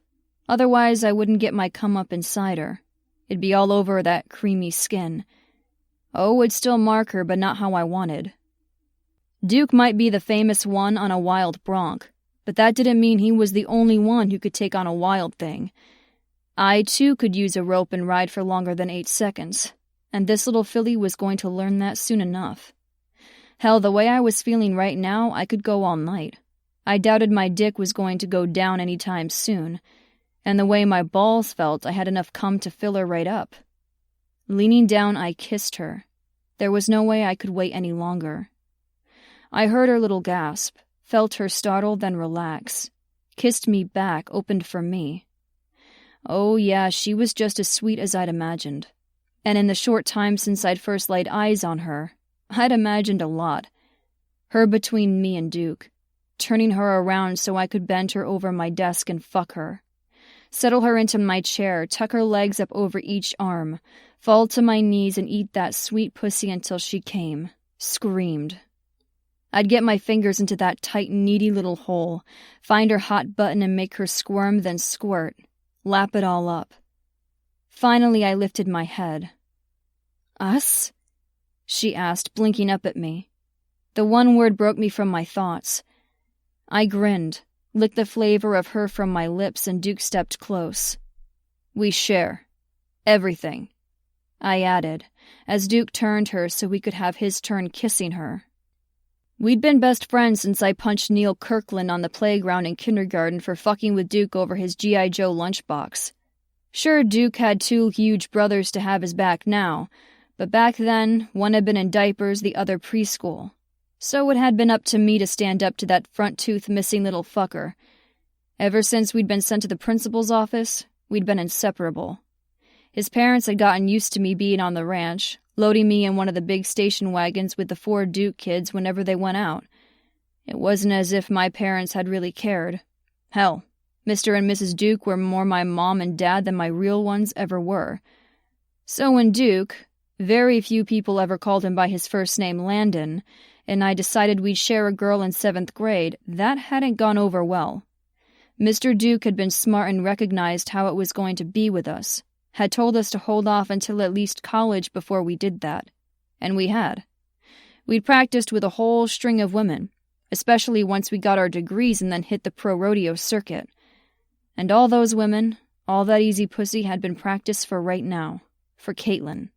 Otherwise, I wouldn't get my come up inside her. It'd be all over that creamy skin. Oh, it'd still mark her, but not how I wanted. Duke might be the famous one on a wild bronc, but that didn't mean he was the only one who could take on a wild thing. I, too, could use a rope and ride for longer than 8 seconds, and this little filly was going to learn that soon enough. Hell, the way I was feeling right now, I could go all night. I doubted my dick was going to go down any time soon, and the way my balls felt, I had enough cum to fill her right up. Leaning down, I kissed her. There was no way I could wait any longer. I heard her little gasp, felt her startle, then relax, kissed me back, opened for me. Oh yeah, she was just as sweet as I'd imagined. And in the short time since I'd first laid eyes on her, I'd imagined a lot. Her between me and Duke, turning her around so I could bend her over my desk and fuck her. Settle her into my chair, tuck her legs up over each arm, fall to my knees and eat that sweet pussy until she came, screamed. I'd get my fingers into that tight, needy little hole, find her hot button and make her squirm, then squirt, lap it all up. Finally, I lifted my head. "Us?" she asked, blinking up at me. The one word broke me from my thoughts. I grinned, licked the flavor of her from my lips, and Duke stepped close. "We share. Everything," I added, as Duke turned her so we could have his turn kissing her. We'd been best friends since I punched Neil Kirkland on the playground in kindergarten for fucking with Duke over his G.I. Joe lunchbox. Sure, Duke had 2 huge brothers to have his back now, but back then, one had been in diapers, the other preschool. So it had been up to me to stand up to that front tooth missing little fucker. Ever since we'd been sent to the principal's office, we'd been inseparable. His parents had gotten used to me being on the ranch, loading me in one of the big station wagons with the 4 Duke kids whenever they went out. It wasn't as if my parents had really cared. Hell, Mr. and Mrs. Duke were more my mom and dad than my real ones ever were. So when Duke, very few people ever called him by his first name, Landon, and I decided we'd share a girl in 7th grade, that hadn't gone over well. Mr. Duke had been smart and recognized how it was going to be with us, had told us to hold off until at least college before we did that. And we had. We'd practiced with a whole string of women, especially once we got our degrees and then hit the pro rodeo circuit. And all those women, all that easy pussy had been practiced for right now, for Caitlin.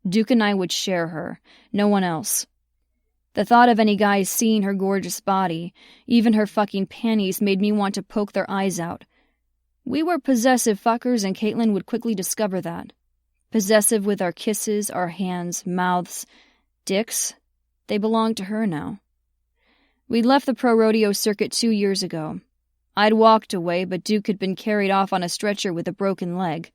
Duke and I would share her, no one else. The thought of any guys seeing her gorgeous body, even her fucking panties, made me want to poke their eyes out. We were possessive fuckers, and Caitlin would quickly discover that. Possessive with our kisses, our hands, mouths, dicks. They belonged to her now. We'd left the pro rodeo circuit 2 years ago. I'd walked away, but Duke had been carried off on a stretcher with a broken leg.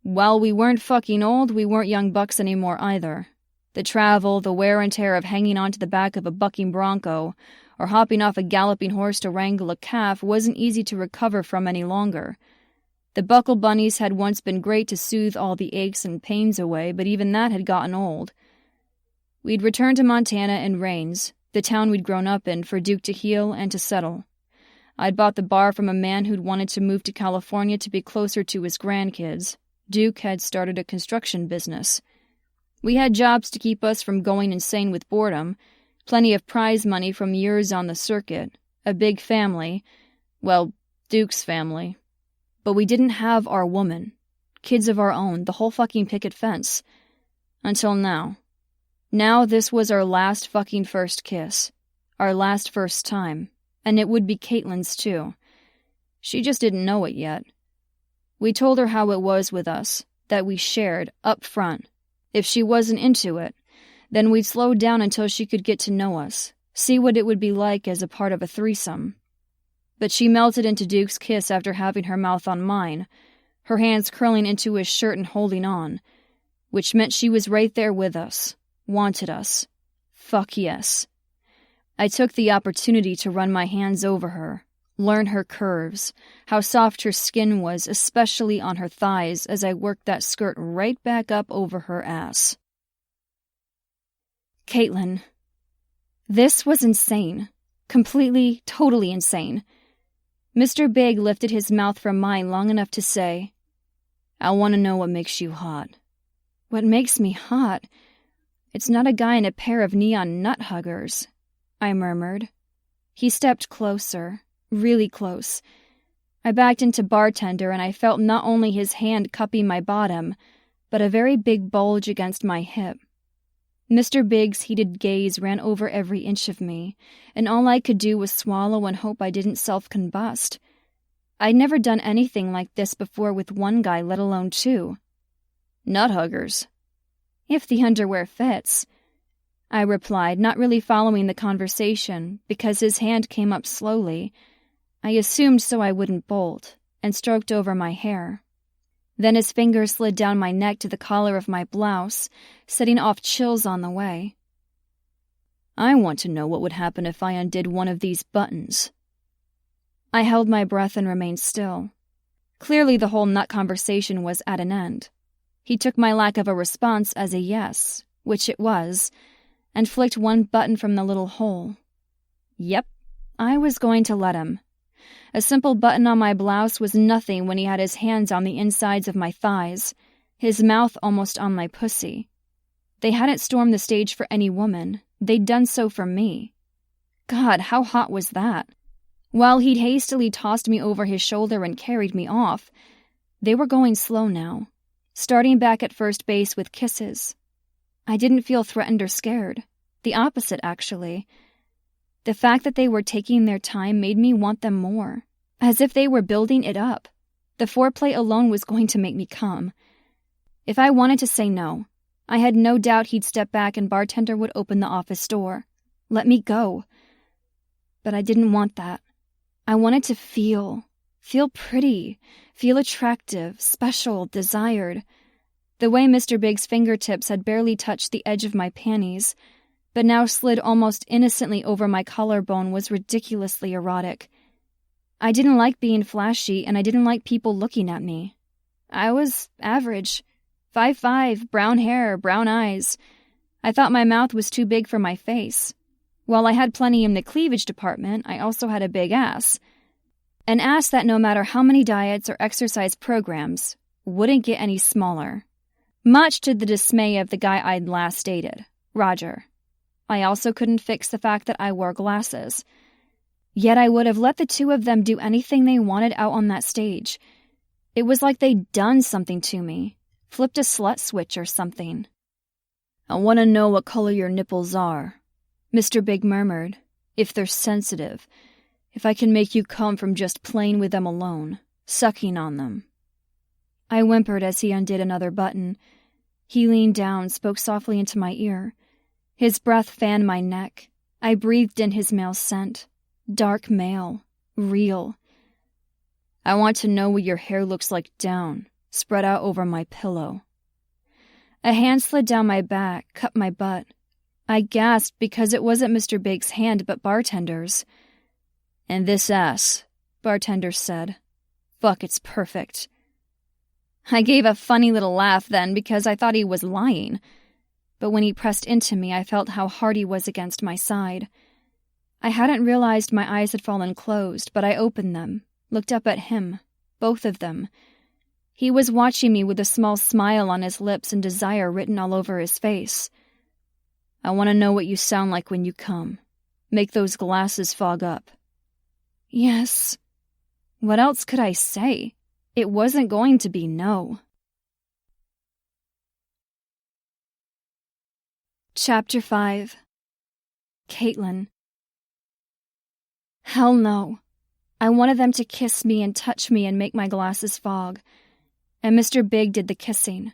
While we weren't fucking old, we weren't young bucks anymore either. The travel, the wear and tear of hanging onto the back of a bucking bronco, or hopping off a galloping horse to wrangle a calf wasn't easy to recover from any longer. The buckle bunnies had once been great to soothe all the aches and pains away, but even that had gotten old. We'd returned to Montana and Rains, the town we'd grown up in, for Duke to heal and to settle. I'd bought the bar from a man who'd wanted to move to California to be closer to his grandkids. Duke had started a construction business. We had jobs to keep us from going insane with boredom, plenty of prize money from years on the circuit, a big family, well, Duke's family. But we didn't have our woman, kids of our own, the whole fucking picket fence. Until now. Now this was our last fucking first kiss. Our last first time. And it would be Caitlin's too. She just didn't know it yet. We told her how it was with us, that we shared, up front. If she wasn't into it, then we'd slow down until she could get to know us, see what it would be like as a part of a threesome. But she melted into Duke's kiss after having her mouth on mine, her hands curling into his shirt and holding on, which meant she was right there with us, wanted us. Fuck yes. I took the opportunity to run my hands over her, learn her curves, how soft her skin was, especially on her thighs, as I worked that skirt right back up over her ass. Caitlin. This was insane. Completely, totally insane. Mr. Big lifted his mouth from mine long enough to say, I want to know what makes you hot. What makes me hot? It's not a guy in a pair of neon nut huggers, I murmured. He stepped closer, really close. I backed into bartender and I felt not only his hand cupping my bottom, but a very big bulge against my hip. Mr. Big's heated gaze ran over every inch of me, and all I could do was swallow and hope I didn't self-combust. I'd never done anything like this before with one guy, let alone two. Nut huggers. If the underwear fits, I replied, not really following the conversation, because his hand came up slowly. I assumed so I wouldn't bolt, and stroked over my hair. Then his fingers slid down my neck to the collar of my blouse, setting off chills on the way. I want to know what would happen if I undid one of these buttons. I held my breath and remained still. Clearly the whole nut conversation was at an end. He took my lack of a response as a yes, which it was, and flicked one button from the little hole. Yep, I was going to let him. A simple button on my blouse was nothing when he had his hands on the insides of my thighs, his mouth almost on my pussy. They hadn't stormed the stage for any woman. They'd done so for me. God, how hot was that? While he'd hastily tossed me over his shoulder and carried me off, they were going slow now, starting back at first base with kisses. I didn't feel threatened or scared. The opposite, actually. The fact that they were taking their time made me want them more, as if they were building it up. The foreplay alone was going to make me come. If I wanted to say no, I had no doubt he'd step back and bartender would open the office door. Let me go. But I didn't want that. I wanted to feel pretty, feel attractive, special, desired. The way Mr. Big's fingertips had barely touched the edge of my panties, but now slid almost innocently over my collarbone, was ridiculously erotic. I didn't like being flashy, and I didn't like people looking at me. I was average. 5'5", brown hair, brown eyes. I thought my mouth was too big for my face. While I had plenty in the cleavage department, I also had a big ass. An ass that, no matter how many diets or exercise programs, wouldn't get any smaller. Much to the dismay of the guy I'd last dated, Roger. I also couldn't fix the fact that I wore glasses. Yet I would have let the two of them do anything they wanted out on that stage. It was like they'd done something to me, flipped a slut switch or something. I want to know what color your nipples are, Mr. Big murmured. If they're sensitive, if I can make you come from just playing with them alone, sucking on them. I whimpered as he undid another button. He leaned down, spoke softly into my ear. His breath fanned my neck. I breathed in his male scent. Dark male. Real. I want to know what your hair looks like down, spread out over my pillow. A hand slid down my back, cupped my butt. I gasped because it wasn't Mr. Big's hand, but bartender's. And this ass, bartender said. Fuck, it's perfect. I gave a funny little laugh then because I thought he was lying. But when he pressed into me, I felt how hard he was against my side. I hadn't realized my eyes had fallen closed, but I opened them, looked up at him, both of them. He was watching me with a small smile on his lips and desire written all over his face. I want to know what you sound like when you come. Make those glasses fog up. Yes. What else could I say? It wasn't going to be no. Chapter 5. Caitlin. Hell no. I wanted them to kiss me and touch me and make my glasses fog. And Mr. Big did the kissing.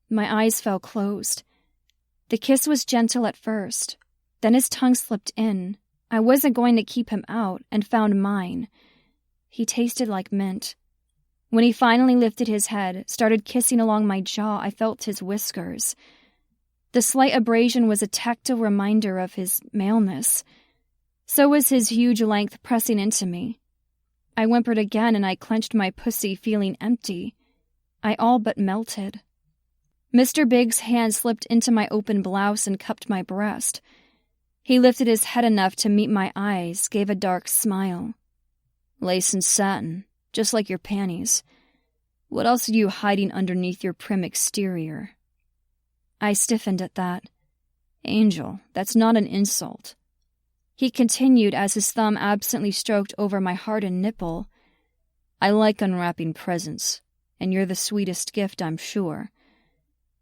My eyes fell closed. The kiss was gentle at first. Then his tongue slipped in. I wasn't going to keep him out and found mine. He tasted like mint. When he finally lifted his head, started kissing along my jaw, I felt his whiskers. The slight abrasion was a tactile reminder of his maleness. So was his huge length pressing into me. I whimpered again and I clenched my pussy, feeling empty. I all but melted. Mr. Big's hand slipped into my open blouse and cupped my breast. He lifted his head enough to meet my eyes, gave a dark smile. Lace and satin, just like your panties. What else are you hiding underneath your prim exterior? I stiffened at that. Angel, that's not an insult. He continued as his thumb absently stroked over my hardened nipple. I like unwrapping presents, and you're the sweetest gift, I'm sure.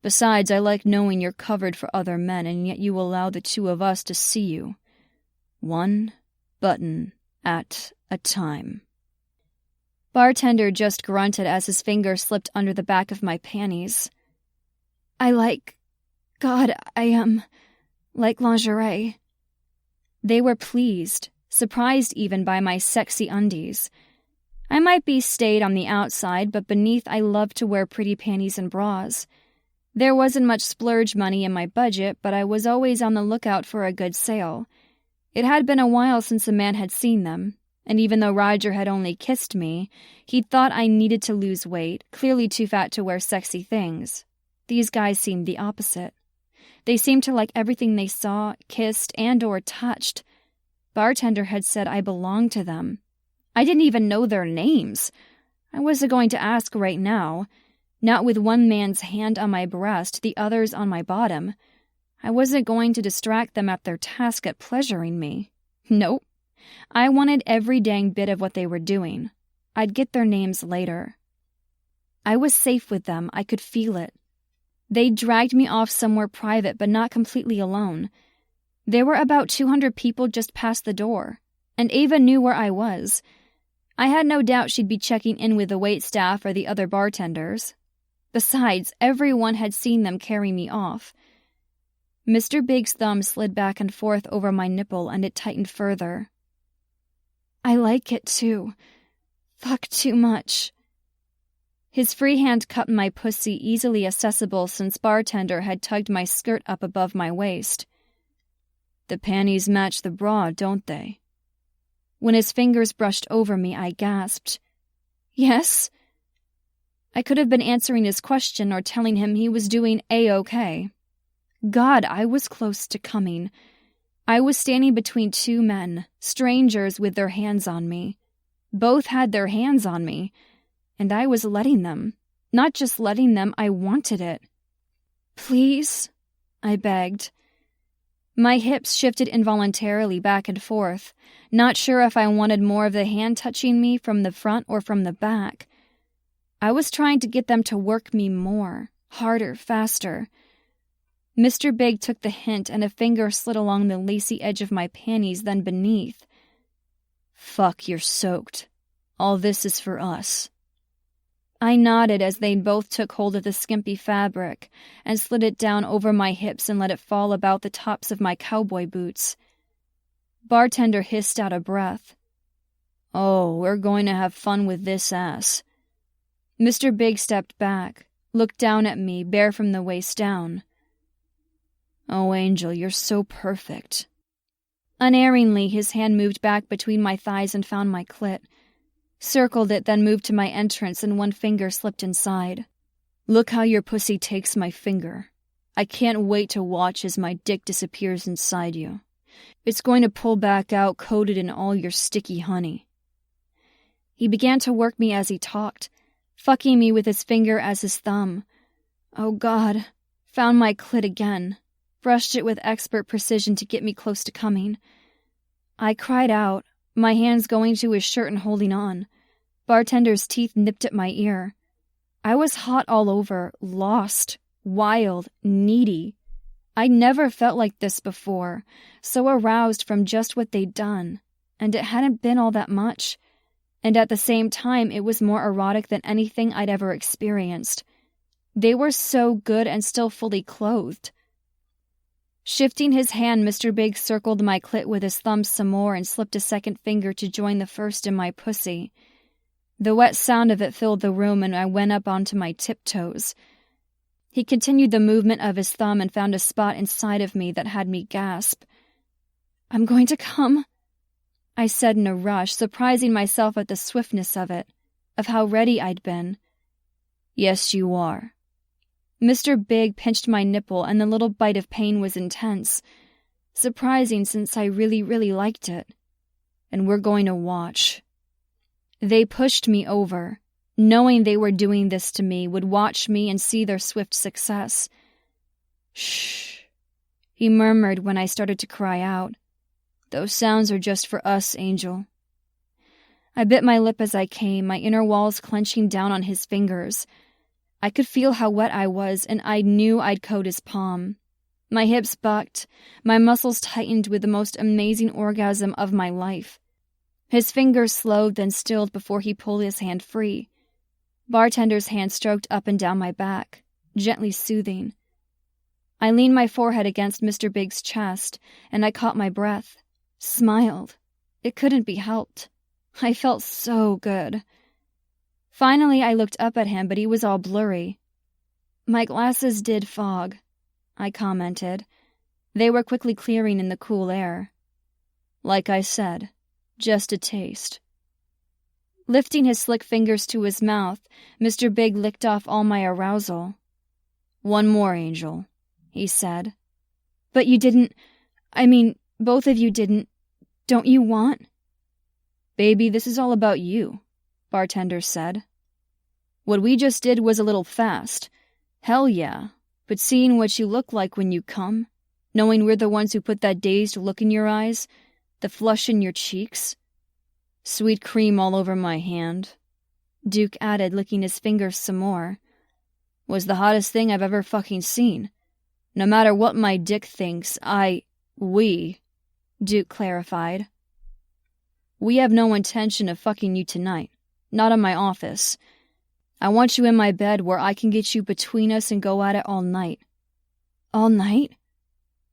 Besides, I like knowing you're covered for other men, and yet you allow the two of us to see you. One button at a time. Bartender just grunted as his finger slipped under the back of my panties. I like lingerie. They were pleased, surprised even by my sexy undies. I might be staid on the outside, but beneath I loved to wear pretty panties and bras. There wasn't much splurge money in my budget, but I was always on the lookout for a good sale. It had been a while since a man had seen them, and even though Roger had only kissed me, he'd thought I needed to lose weight, clearly too fat to wear sexy things. These guys seemed the opposite. They seemed to like everything they saw, kissed, and/or touched. Bartender had said I belonged to them. I didn't even know their names. I wasn't going to ask right now. Not with one man's hand on my breast, the other's on my bottom. I wasn't going to distract them at their task at pleasuring me. Nope. I wanted every dang bit of what they were doing. I'd get their names later. I was safe with them. I could feel it. They dragged me off somewhere private, but not completely alone. There were about 200 people just past the door, and Ava knew where I was. I had no doubt she'd be checking in with the waitstaff or the other bartenders. Besides, everyone had seen them carry me off. Mr. Big's thumb slid back and forth over my nipple, and it tightened further. I like it, too. Fuck too much. His free hand cupped my pussy, easily accessible since bartender had tugged my skirt up above my waist. The panties match the bra, don't they? When his fingers brushed over me, I gasped. Yes? I could have been answering his question or telling him he was doing A-okay. God, I was close to coming. I was standing between two men, strangers with their hands on me. Both had their hands on me, and I was letting them. Not just letting them, I wanted it. Please, I begged. My hips shifted involuntarily back and forth, not sure if I wanted more of the hand touching me from the front or from the back. I was trying to get them to work me more, harder, faster. Mr. Big took the hint and a finger slid along the lacy edge of my panties, then beneath. Fuck, you're soaked. All this is for us. I nodded as they both took hold of the skimpy fabric and slid it down over my hips and let it fall about the tops of my cowboy boots. Bartender hissed out a breath. Oh, we're going to have fun with this ass. Mr. Big stepped back, looked down at me, bare from the waist down. Oh, Angel, you're so perfect. Unerringly, his hand moved back between my thighs and found my clit. Circled it, then moved to my entrance, and one finger slipped inside. Look how your pussy takes my finger. I can't wait to watch as my dick disappears inside you. It's going to pull back out coated in all your sticky honey. He began to work me as he talked, fucking me with his finger as his thumb. Oh God, found my clit again, brushed it with expert precision to get me close to coming. I cried out, my hands going to his shirt and holding on. Bartender's teeth nipped at my ear. I was hot all over, lost, wild, needy. I'd never felt like this before, so aroused from just what they'd done, and it hadn't been all that much. And at the same time, it was more erotic than anything I'd ever experienced. They were so good and still fully clothed. Shifting his hand, Mr. Big circled my clit with his thumb some more and slipped a second finger to join the first in my pussy. The wet sound of it filled the room, and I went up onto my tiptoes. He continued the movement of his thumb and found a spot inside of me that had me gasp. "I'm going to come," I said in a rush, surprising myself at the swiftness of it, of how ready I'd been. "Yes, you are." Mr. Big pinched my nipple, and the little bite of pain was intense. Surprising, since I really, really liked it. "And we're going to watch." They pushed me over, knowing they were doing this to me, would watch me and see their swift success. "Shh," he murmured when I started to cry out. "Those sounds are just for us, Angel." I bit my lip as I came, my inner walls clenching down on his fingers. I could feel how wet I was, and I knew I'd coat his palm. My hips bucked, my muscles tightened with the most amazing orgasm of my life. His fingers slowed, then stilled before he pulled his hand free. Bartender's hand stroked up and down my back, gently soothing. I leaned my forehead against Mr. Big's chest, and I caught my breath, smiled. It couldn't be helped. I felt so good. Finally, I looked up at him, but he was all blurry. "My glasses did fog," I commented. They were quickly clearing in the cool air. "Like I said, just a taste." Lifting his slick fingers to his mouth, Mr. Big licked off all my arousal. "One more, Angel," he said. "But you didn't... both of you didn't... Don't you want..." "Baby, this is all about you," Bartender said. "What we just did was a little fast. Hell yeah. But seeing what you look like when you come, knowing we're the ones who put that dazed look in your eyes, the flush in your cheeks, sweet cream all over my hand," Duke added, licking his fingers some more, "was the hottest thing I've ever fucking seen. No matter what my dick thinks, we, Duke clarified. "We have no intention of fucking you tonight. Not in my office. I want you in my bed where I can get you between us and go at it all night." "All night?"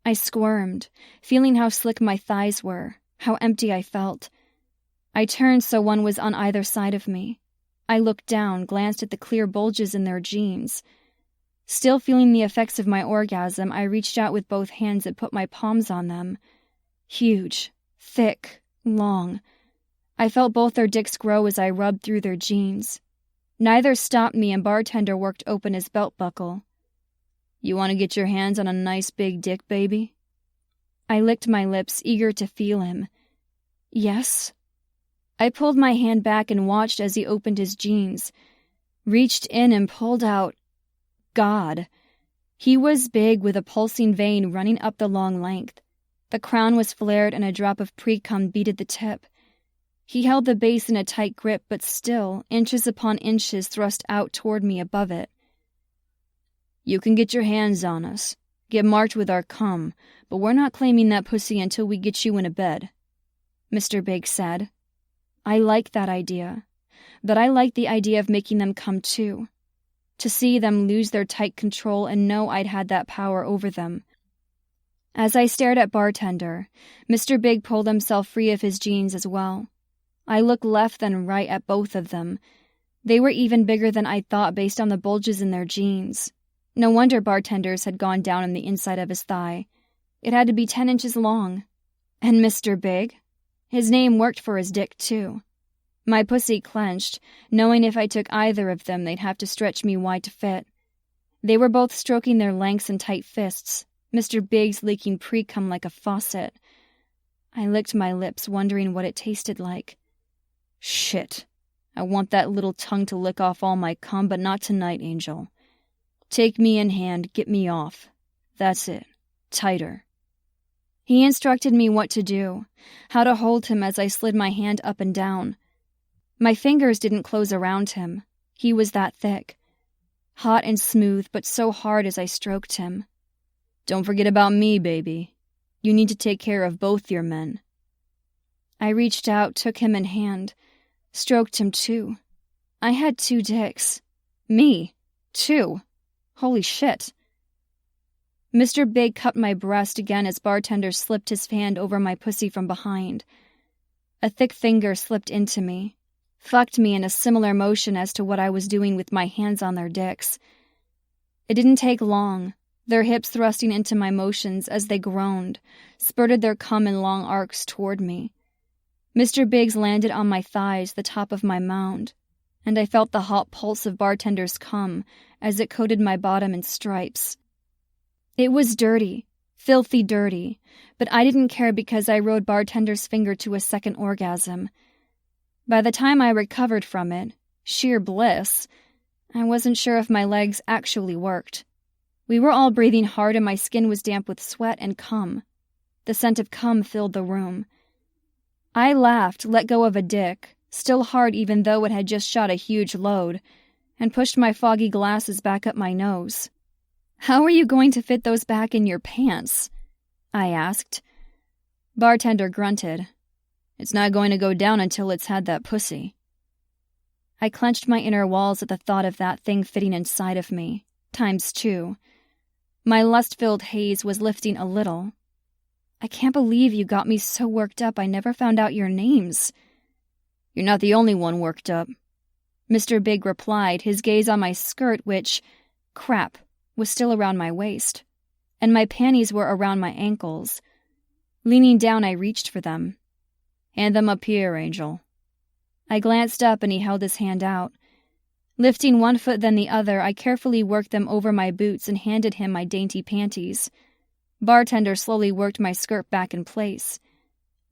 I squirmed, feeling how slick my thighs were, how empty I felt. I turned so one was on either side of me. I looked down, glanced at the clear bulges in their jeans. Still feeling the effects of my orgasm, I reached out with both hands and put my palms on them. Huge, thick, long. I felt both their dicks grow as I rubbed through their jeans. Neither stopped me, and Bartender worked open his belt buckle. "You want to get your hands on a nice big dick, baby?" I licked my lips, eager to feel him. "Yes." I pulled my hand back and watched as he opened his jeans, reached in and pulled out... God. He was big, with a pulsing vein running up the long length. The crown was flared and a drop of pre-cum beaded the tip. He held the base in a tight grip, but still, inches upon inches thrust out toward me above it. "You can get your hands on us, get marked with our cum, but we're not claiming that pussy until we get you in a bed," Mr. Big said. I like that idea, but I like the idea of making them come too. To see them lose their tight control and know I'd had that power over them. As I stared at Bartender, Mr. Big pulled himself free of his jeans as well. I looked left then right at both of them. They were even bigger than I'd thought based on the bulges in their jeans. No wonder Bartender's had gone down in the inside of his thigh. It had to be 10 inches long. And Mr. Big? His name worked for his dick, too. My pussy clenched, knowing if I took either of them, they'd have to stretch me wide to fit. They were both stroking their lengths in tight fists, Mr. Big's leaking pre-cum like a faucet. I licked my lips, wondering what it tasted like. Shit. I want that little tongue to lick off all my cum, but not tonight, Angel. Take me in hand, get me off. That's it. Tighter. He instructed me what to do, how to hold him as I slid my hand up and down. My fingers didn't close around him. He was that thick. Hot and smooth, but so hard as I stroked him. Don't forget about me, baby. You need to take care of both your men. I reached out, took him in hand, stroked him too. I had 2 dicks. Me. 2. Holy shit. Mr. Big cupped my breast again as bartender slipped his hand over my pussy from behind. A thick finger slipped into me, fucked me in a similar motion as to what I was doing with my hands on their dicks. It didn't take long, their hips thrusting into my motions as they groaned, spurted their cum in long arcs toward me. Mr. Biggs landed on my thighs, the top of my mound, and I felt the hot pulse of bartender's cum as it coated my bottom in stripes. It was dirty, filthy dirty, but I didn't care because I rode bartender's finger to a second orgasm. By the time I recovered from it, sheer bliss, I wasn't sure if my legs actually worked. We were all breathing hard and my skin was damp with sweat and cum. The scent of cum filled the room. I laughed, let go of a dick, still hard even though it had just shot a huge load, and pushed my foggy glasses back up my nose. How are you going to fit those back in your pants? I asked. Bartender grunted. It's not going to go down until it's had that pussy. I clenched my inner walls at the thought of that thing fitting inside of me, ×2. My lust-filled haze was lifting a little. I can't believe you got me so worked up I never found out your names. You're not the only one worked up. Mr. Big replied, his gaze on my skirt, which, crap, was still around my waist, and my panties were around my ankles. Leaning down, I reached for them. Hand them up here, Angel. I glanced up and he held his hand out. Lifting one foot then the other, I carefully worked them over my boots and handed him my dainty panties. Bartender slowly worked my skirt back in place.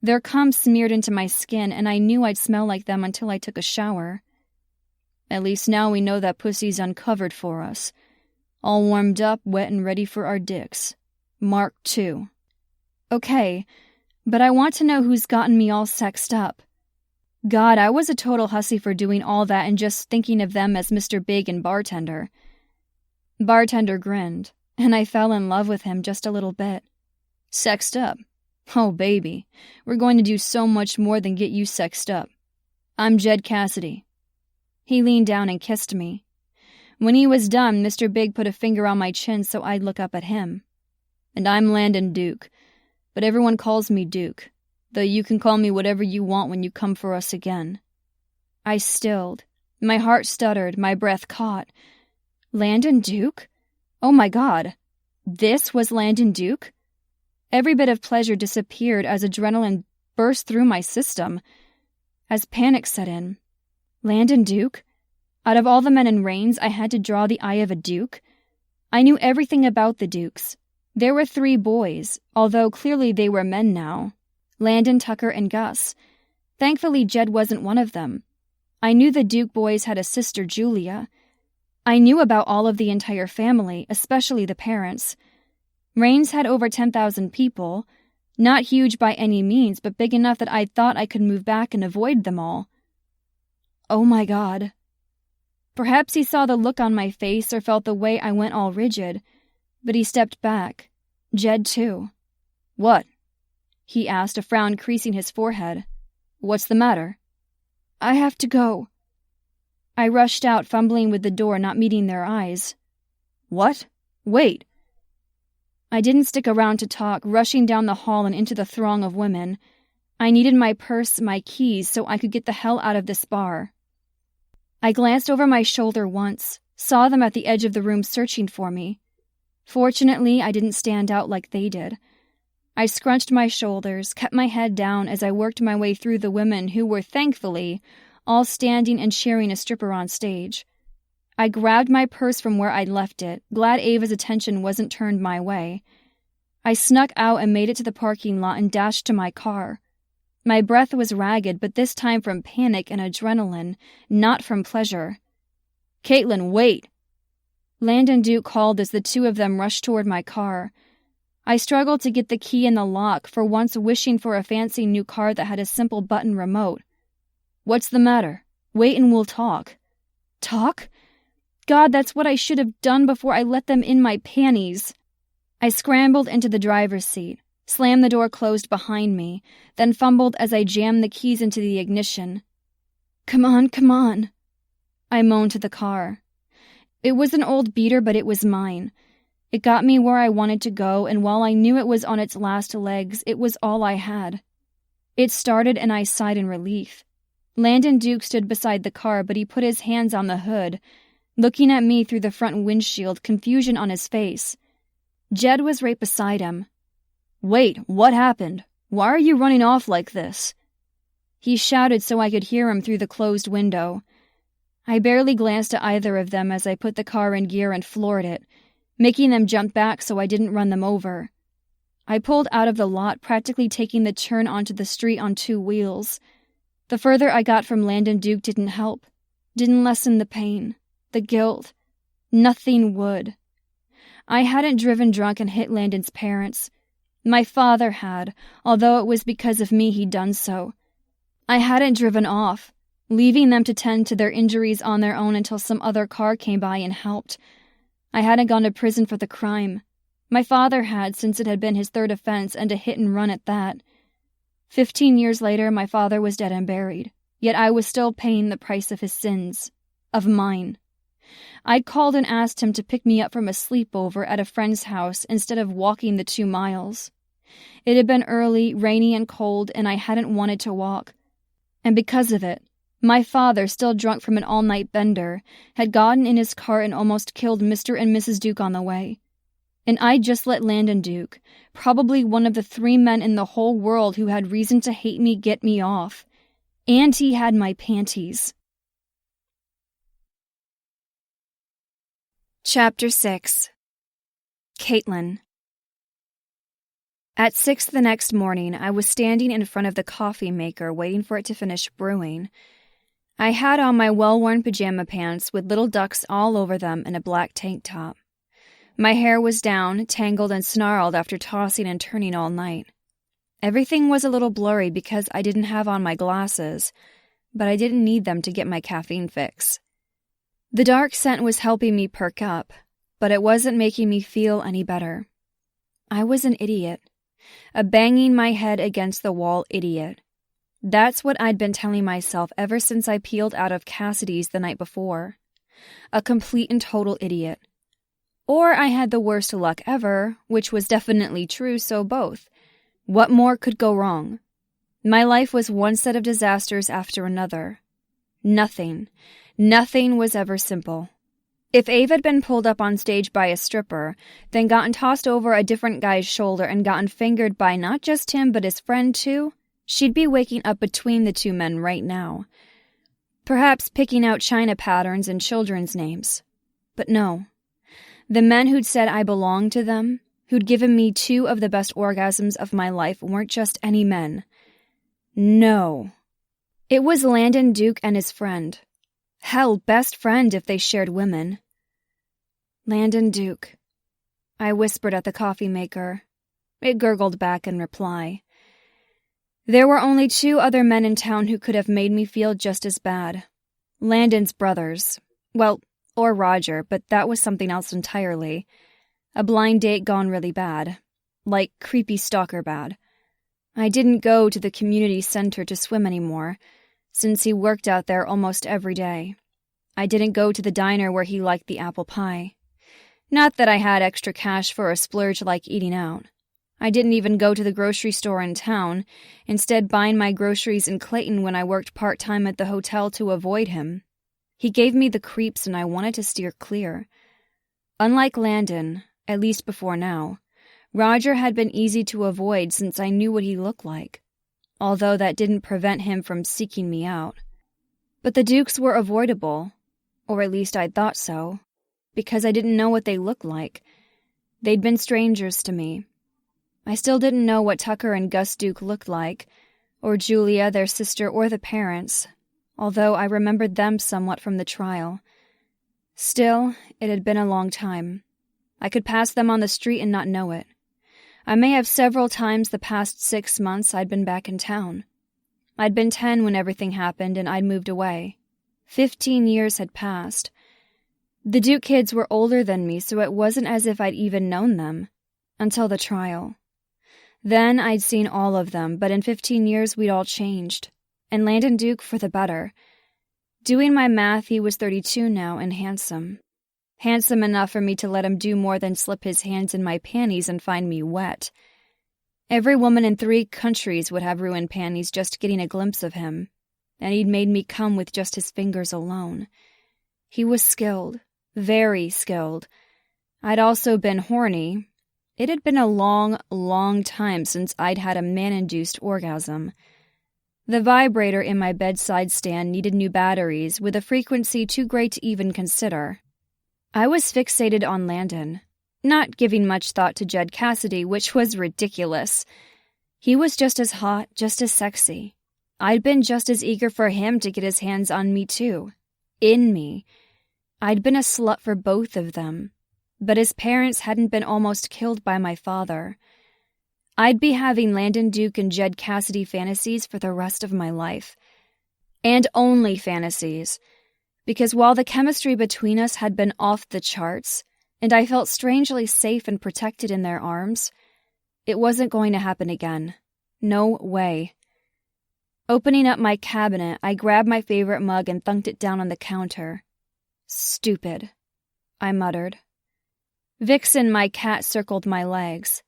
Their cum smeared into my skin, and I knew I'd smell like them until I took a shower. At least now we know that pussy's uncovered for us. All warmed up, wet and ready for our dicks. Mark 2. Okay, but I want to know who's gotten me all sexed up. God, I was a total hussy for doing all that and just thinking of them as Mr. Big and Bartender. Bartender grinned, and I fell in love with him just a little bit. Sexed up? Oh, baby, we're going to do so much more than get you sexed up. I'm Jed Cassidy. He leaned down and kissed me. When he was done, Mr. Big put a finger on my chin so I'd look up at him. And I'm Landon Duke, but everyone calls me Duke, though you can call me whatever you want when you come for us again. I stilled. My heart stuttered, my breath caught. Landon Duke? Oh my God. This was Landon Duke? Every bit of pleasure disappeared as adrenaline burst through my system, as panic set in. Landon Duke? Out of all the men in Rains, I had to draw the eye of a Duke? I knew everything about the Dukes. There were 3 boys, although clearly they were men now. Landon, Tucker, and Gus. Thankfully, Jed wasn't one of them. I knew the Duke boys had a sister, Julia. I knew about all of the entire family, especially the parents. Rains had over 10,000 people, not huge by any means, but big enough that I thought I could move back and avoid them all. Oh my God. Perhaps he saw the look on my face or felt the way I went all rigid, but he stepped back. Jed, too. What? He asked, a frown creasing his forehead. What's the matter? I have to go. I rushed out, fumbling with the door, not meeting their eyes. What? Wait. I didn't stick around to talk, rushing down the hall and into the throng of women. I needed my purse, my keys, so I could get the hell out of this bar. I glanced over my shoulder once, saw them at the edge of the room searching for me. Fortunately, I didn't stand out like they did. I scrunched my shoulders, kept my head down as I worked my way through the women who were, thankfully, all standing and cheering a stripper on stage. I grabbed my purse from where I'd left it, glad Ava's attention wasn't turned my way. I snuck out and made it to the parking lot and dashed to my car. My breath was ragged, but this time from panic and adrenaline, not from pleasure. "Caitlin, wait!" Landon Duke called as the two of them rushed toward my car. I struggled to get the key in the lock, for once wishing for a fancy new car that had a simple button remote. "What's the matter? Wait and we'll talk." Talk? God, that's what I should have done before I let them in my panties. I scrambled into the driver's seat, slammed the door closed behind me, then fumbled as I jammed the keys into the ignition. Come on. I moaned to the car. It was an old beater, but it was mine. It got me where I wanted to go, and while I knew it was on its last legs, it was all I had. It started, and I sighed in relief. Landon Duke stood beside the car, but he put his hands on the hood, looking at me through the front windshield, confusion on his face. Jed was right beside him. "Wait, what happened? Why are you running off like this?" He shouted so I could hear him through the closed window. I barely glanced at either of them as I put the car in gear and floored it, making them jump back so I didn't run them over. I pulled out of the lot, practically taking the turn onto the street on two wheels. The further I got from Landon Duke didn't help, didn't lessen the pain, the guilt. Nothing would. I hadn't driven drunk and hit Landon's parents. My father had, although it was because of me he'd done so. I hadn't driven off, leaving them to tend to their injuries on their own until some other car came by and helped. I hadn't gone to prison for the crime. My father had, since it had been his third offense, and a hit and run at that. 15 years later, my father was dead and buried, yet I was still paying the price of his sins. Of mine. I'd called and asked him to pick me up from a sleepover at a friend's house instead of walking the 2 miles. It had been early, rainy and cold, and I hadn't wanted to walk. And because of it, my father, still drunk from an all-night bender, had gotten in his car and almost killed Mr. and Mrs. Duke on the way. And I'd just let Landon Duke, probably one of the 3 men in the whole world who had reason to hate me, get me off. And he had my panties. Chapter 6. Caitlin. At 6 the next morning, I was standing in front of the coffee maker waiting for it to finish brewing. I had on my well-worn pajama pants with little ducks all over them and a black tank top. My hair was down, tangled and snarled after tossing and turning all night. Everything was a little blurry because I didn't have on my glasses, but I didn't need them to get my caffeine fix. The dark scent was helping me perk up, but it wasn't making me feel any better. I was an idiot. A banging my head against the wall idiot. That's what I'd been telling myself ever since I peeled out of Cassidy's the night before. A complete and total idiot. Or I had the worst luck ever, which was definitely true, so both. What more could go wrong? My life was one set of disasters after another. Nothing was ever simple. If Ave had been pulled up on stage by a stripper, then gotten tossed over a different guy's shoulder and gotten fingered by not just him but his friend too, she'd be waking up between the 2 men right now. Perhaps picking out china patterns and children's names. But no. The men who'd said I belonged to them, who'd given me 2 of the best orgasms of my life, weren't just any men. No. It was Landon Duke and his friend. Hell, best friend if they shared women. Landon Duke. I whispered at the coffee maker. It gurgled back in reply. There were only 2 other men in town who could have made me feel just as bad. Landon's brothers. Well, or Roger, but that was something else entirely. A blind date gone really bad. Like creepy stalker bad. I didn't go to the community center to swim anymore, since he worked out there almost every day. I didn't go to the diner where he liked the apple pie. Not that I had extra cash for a splurge like eating out. I didn't even go to the grocery store in town, instead buying my groceries in Clayton when I worked part-time at the hotel to avoid him. He gave me the creeps and I wanted to steer clear. Unlike Landon, at least before now, Roger had been easy to avoid since I knew what he looked like, although that didn't prevent him from seeking me out. But the Dukes were avoidable, or at least I thought so, because I didn't know what they looked like. They'd been strangers to me. I still didn't know what Tucker and Gus Duke looked like, or Julia, their sister, or the parents, although I remembered them somewhat from the trial. Still, it had been a long time. I could pass them on the street and not know it. I may have several times the past 6 months I'd been back in town. I'd been 10 when everything happened, and I'd moved away. 15 years had passed. The Duke kids were older than me, so it wasn't as if I'd even known them. Until the trial. Then I'd seen all of them, but in 15 years we'd all changed. And Landon Duke for the better. Doing my math, he was 32 now and handsome. Handsome enough for me to let him do more than slip his hands in my panties and find me wet. Every woman in 3 countries would have ruined panties just getting a glimpse of him, and he'd made me come with just his fingers alone. He was skilled, very skilled. I'd also been horny. It had been a long, long time since I'd had a man-induced orgasm. The vibrator in my bedside stand needed new batteries, with a frequency too great to even consider. I was fixated on Landon, not giving much thought to Jed Cassidy, which was ridiculous. He was just as hot, just as sexy. I'd been just as eager for him to get his hands on me, too. In me. I'd been a slut for both of them. But his parents hadn't been almost killed by my father. I'd be having Landon Duke and Jed Cassidy fantasies for the rest of my life. And only fantasies. Because while the chemistry between us had been off the charts, and I felt strangely safe and protected in their arms, it wasn't going to happen again. No way. Opening up my cabinet, I grabbed my favorite mug and thunked it down on the counter. Stupid, I muttered. Vixen, my cat, circled my legs.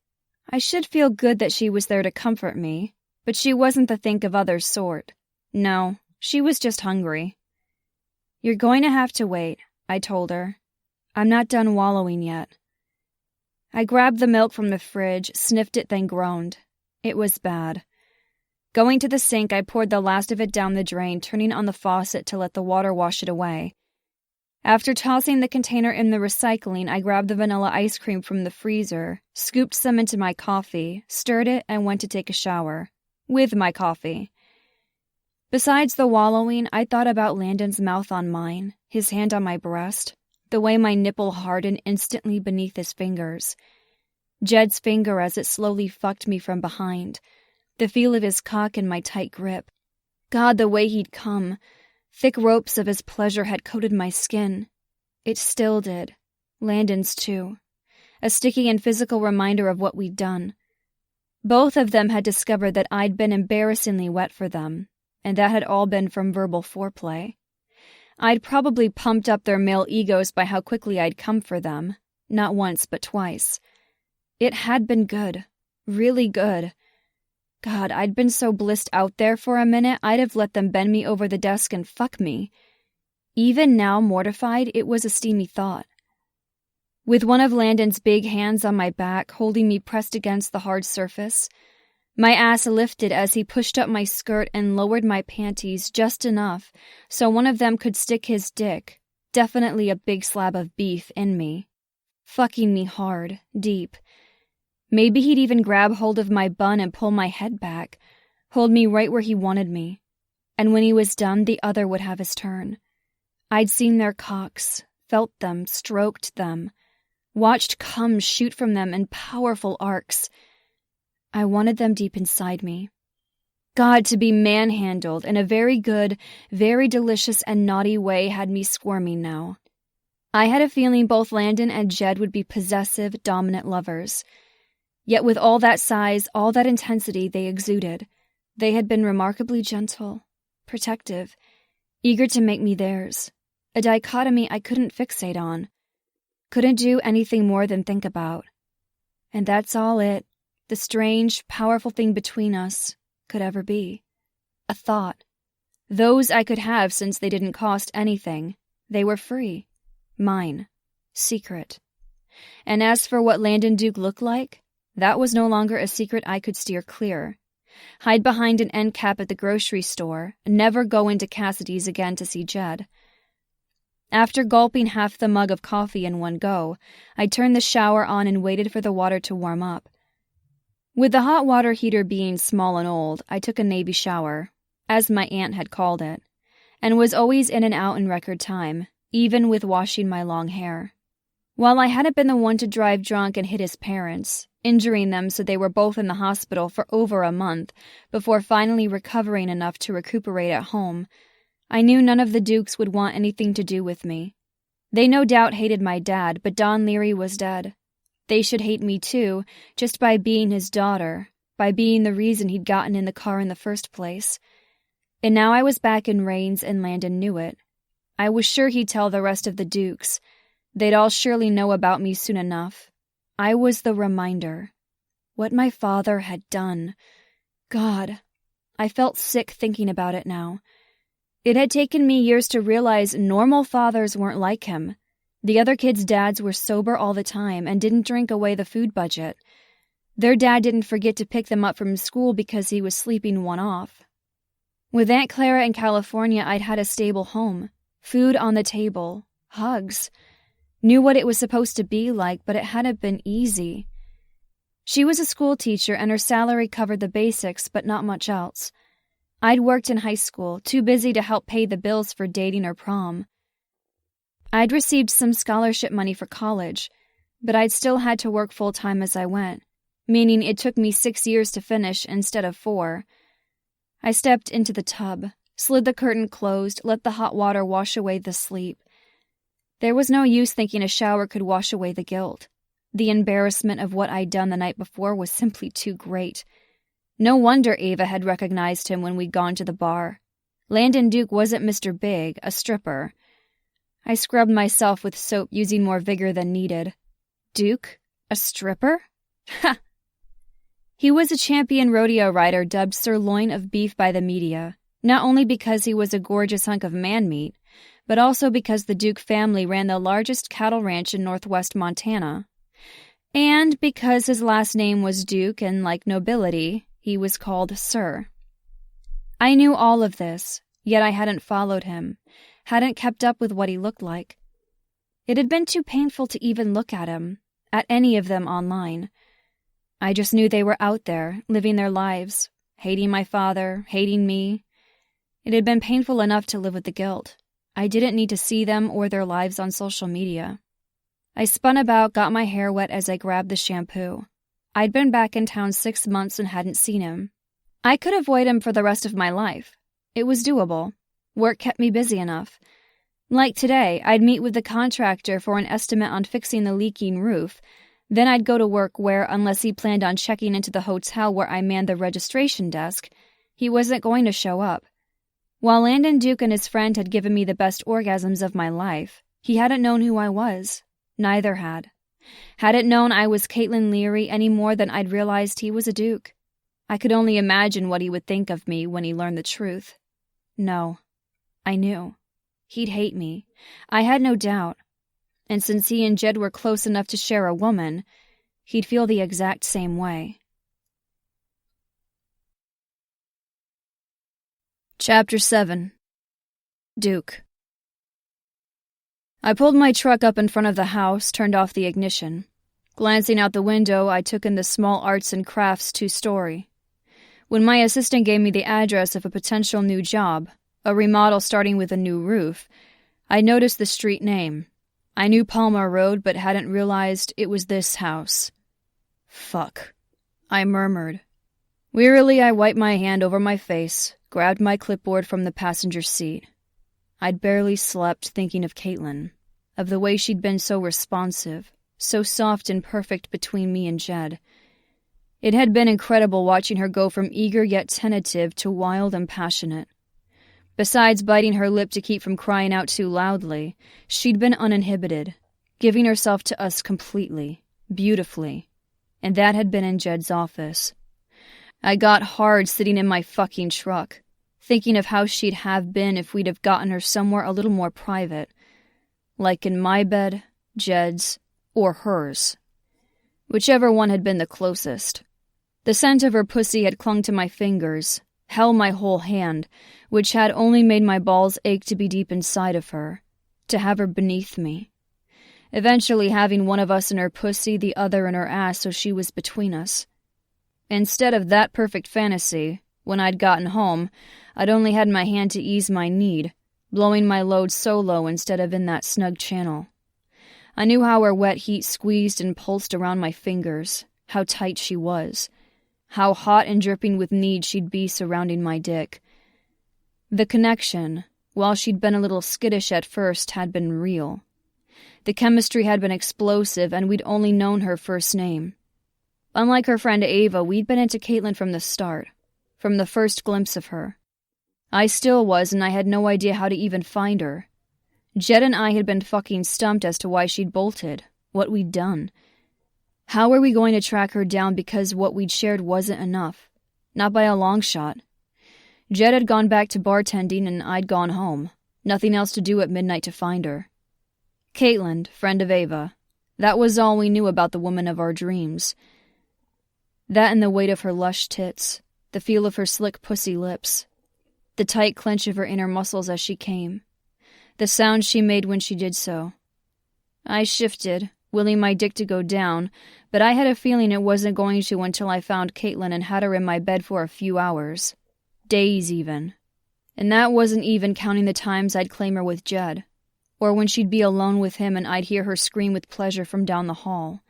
I should feel good that she was there to comfort me, but she wasn't the think-of-others sort. No, she was just hungry. You're going to have to wait, I told her. I'm not done wallowing yet. I grabbed the milk from the fridge, sniffed it, then groaned. It was bad. Going to the sink, I poured the last of it down the drain, turning on the faucet to let the water wash it away. After tossing the container in the recycling, I grabbed the vanilla ice cream from the freezer, scooped some into my coffee, stirred it, and went to take a shower. With my coffee. Besides the wallowing, I thought about Landon's mouth on mine, his hand on my breast, the way my nipple hardened instantly beneath his fingers. Jed's finger as it slowly fucked me from behind, the feel of his cock in my tight grip. God, the way he'd come. Thick ropes of his pleasure had coated my skin. It still did. Landon's too. A sticky and physical reminder of what we'd done. Both of them had discovered that I'd been embarrassingly wet for them, and that had all been from verbal foreplay. I'd probably pumped up their male egos by how quickly I'd come for them, not once but twice. It had been good. Really good. God, I'd been so blissed out there for a minute, I'd have let them bend me over the desk and fuck me. Even now, mortified, it was a steamy thought. With one of Landon's big hands on my back, holding me pressed against the hard surface, my ass lifted as he pushed up my skirt and lowered my panties just enough so one of them could stick his dick, definitely a big slab of beef, in me. Fucking me hard, deep. Maybe he'd even grab hold of my bun and pull my head back, hold me right where he wanted me. And when he was done, the other would have his turn. I'd seen their cocks, felt them, stroked them, watched cum shoot from them in powerful arcs. I wanted them deep inside me. God, to be manhandled in a very good, very delicious and naughty way had me squirming now. I had a feeling both Landon and Jed would be possessive, dominant lovers. Yet with all that size, all that intensity they exuded, they had been remarkably gentle, protective, eager to make me theirs, a dichotomy I couldn't fixate on, couldn't do anything more than think about. And that's all it, the strange, powerful thing between us, could ever be. A thought. Those I could have since they didn't cost anything. They were free. Mine. Secret. And as for what Landon Duke looked like, that was no longer a secret I could steer clear. Hide behind an end cap at the grocery store, and never go into Cassidy's again to see Jed. After gulping half the mug of coffee in one go, I turned the shower on and waited for the water to warm up. With the hot water heater being small and old, I took a Navy shower, as my aunt had called it, and was always in and out in record time, even with washing my long hair. While I hadn't been the one to drive drunk and hit his parents, injuring them so they were both in the hospital for over a month before finally recovering enough to recuperate at home, I knew none of the Dukes would want anything to do with me. They no doubt hated my dad, but Don Leary was dead. They should hate me too, just by being his daughter, by being the reason he'd gotten in the car in the first place. And now I was back in Rains and Landon knew it. I was sure he'd tell the rest of the Dukes. They'd all surely know about me soon enough. I was the reminder. What my father had done. God, I felt sick thinking about it now. It had taken me years to realize normal fathers weren't like him. The other kids' dads were sober all the time and didn't drink away the food budget. Their dad didn't forget to pick them up from school because he was sleeping one off. With Aunt Clara in California, I'd had a stable home, food on the table, hugs. Knew what it was supposed to be like, but it hadn't been easy. She was a school teacher and her salary covered the basics, but not much else. I'd worked in high school, too busy to help pay the bills for dating or prom. I'd received some scholarship money for college, but I'd still had to work full-time as I went, meaning it took me 6 years to finish instead of 4. I stepped into the tub, slid the curtain closed, let the hot water wash away the sleep. There was no use thinking a shower could wash away the guilt. The embarrassment of what I'd done the night before was simply too great. No wonder Ava had recognized him when we'd gone to the bar. Landon Duke wasn't Mr. Big, a stripper. I scrubbed myself with soap using more vigor than needed. Duke? A stripper? Ha! He was a champion rodeo rider dubbed Sirloin of Beef by the media, not only because he was a gorgeous hunk of man-meat, but also because the Duke family ran the largest cattle ranch in northwest Montana. And because his last name was Duke and, like nobility, he was called Sir. I knew all of this, yet I hadn't followed him, hadn't kept up with what he looked like. It had been too painful to even look at him, at any of them online. I just knew they were out there, living their lives, hating my father, hating me. It had been painful enough to live with the guilt. I didn't need to see them or their lives on social media. I spun about, got my hair wet as I grabbed the shampoo. I'd been back in town 6 months and hadn't seen him. I could avoid him for the rest of my life. It was doable. Work kept me busy enough. Like today, I'd meet with the contractor for an estimate on fixing the leaking roof. Then I'd go to work where, unless he planned on checking into the hotel where I manned the registration desk, he wasn't going to show up. While Landon Duke and his friend had given me the best orgasms of my life, he hadn't known who I was. Neither had. Hadn't known I was Caitlin Leary any more than I'd realized he was a Duke. I could only imagine what he would think of me when he learned the truth. No. I knew. He'd hate me. I had no doubt. And since he and Jed were close enough to share a woman, he'd feel the exact same way. Chapter 7. Duke. I pulled my truck up in front of the house, turned off the ignition. Glancing out the window, I took in the small arts and crafts 2-story. When my assistant gave me the address of a potential new job, a remodel starting with a new roof, I noticed the street name. I knew Palmer Road, but hadn't realized it was this house. Fuck, I murmured. Wearily, I wiped my hand over my face, grabbed my clipboard from the passenger seat. I'd barely slept thinking of Caitlin, of the way she'd been so responsive, so soft and perfect between me and Jed. It had been incredible watching her go from eager yet tentative to wild and passionate. Besides biting her lip to keep from crying out too loudly, she'd been uninhibited, giving herself to us completely, beautifully, and that had been in Jed's office. I got hard sitting in my fucking truck, thinking of how she'd have been if we'd have gotten her somewhere a little more private, like in my bed, Jed's, or hers. Whichever one had been the closest. The scent of her pussy had clung to my fingers, held my whole hand, which had only made my balls ache to be deep inside of her, to have her beneath me. Eventually having one of us in her pussy, the other in her ass, so she was between us. Instead of that perfect fantasy, when I'd gotten home, I'd only had my hand to ease my need, blowing my load solo instead of in that snug channel. I knew how her wet heat squeezed and pulsed around my fingers, how tight she was, how hot and dripping with need she'd be surrounding my dick. The connection, while she'd been a little skittish at first, had been real. The chemistry had been explosive, and we'd only known her first name. Unlike her friend Ava, we'd been into Caitlin from the start, from the first glimpse of her. I still was, and I had no idea how to even find her. Jed and I had been fucking stumped as to why she'd bolted, what we'd done. How were we going to track her down because what we'd shared wasn't enough? Not by a long shot. Jed had gone back to bartending and I'd gone home. Nothing else to do at midnight to find her. Caitlin, friend of Ava. That was all we knew about the woman of our dreams. That and the weight of her lush tits, the feel of her slick pussy lips, the tight clench of her inner muscles as she came, the sound she made when she did so. I shifted, willing my dick to go down, but I had a feeling it wasn't going to until I found Caitlin and had her in my bed for a few hours. Days, even. And that wasn't even counting the times I'd claim her with Jed, or when she'd be alone with him and I'd hear her scream with pleasure from down the hall.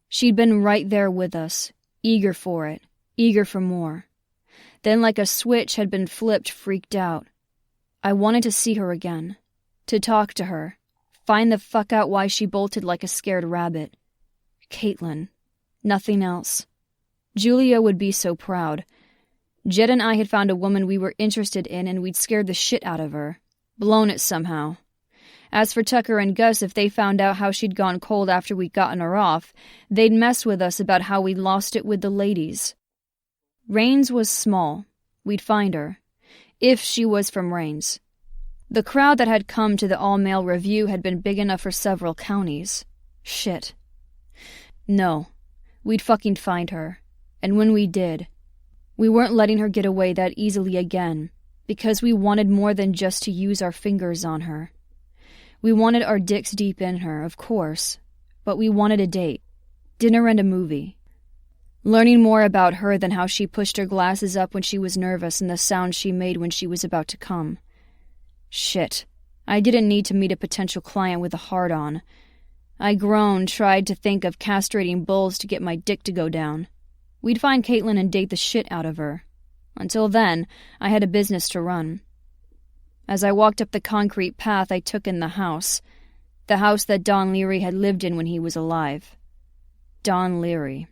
She'd been right there with us, eager for it, eager for more. Then, like a switch had been flipped, freaked out. I wanted to see her again, to talk to her, find the fuck out why she bolted like a scared rabbit. Caitlin. Nothing else. Julia would be so proud. Jed and I had found a woman we were interested in and we'd scared the shit out of her. Blown it somehow. As for Tucker and Gus, if they found out how she'd gone cold after we'd gotten her off, they'd mess with us about how we'd lost it with the ladies. Rains was small. We'd find her. If she was from Rains. The crowd that had come to the all-male review had been big enough for several counties. Shit. No. We'd fucking find her. And when we did, we weren't letting her get away that easily again, because we wanted more than just to use our fingers on her. We wanted our dicks deep in her, of course, but we wanted a date, dinner and a movie. Learning more about her than how she pushed her glasses up when she was nervous and the sound she made when she was about to come. Shit. I didn't need to meet a potential client with a hard-on. I groaned, tried to think of castrating bulls to get my dick to go down. We'd find Caitlin and date the shit out of her. Until then, I had a business to run. As I walked up the concrete path, I took in the house that Don Leary had lived in when he was alive. Don Leary.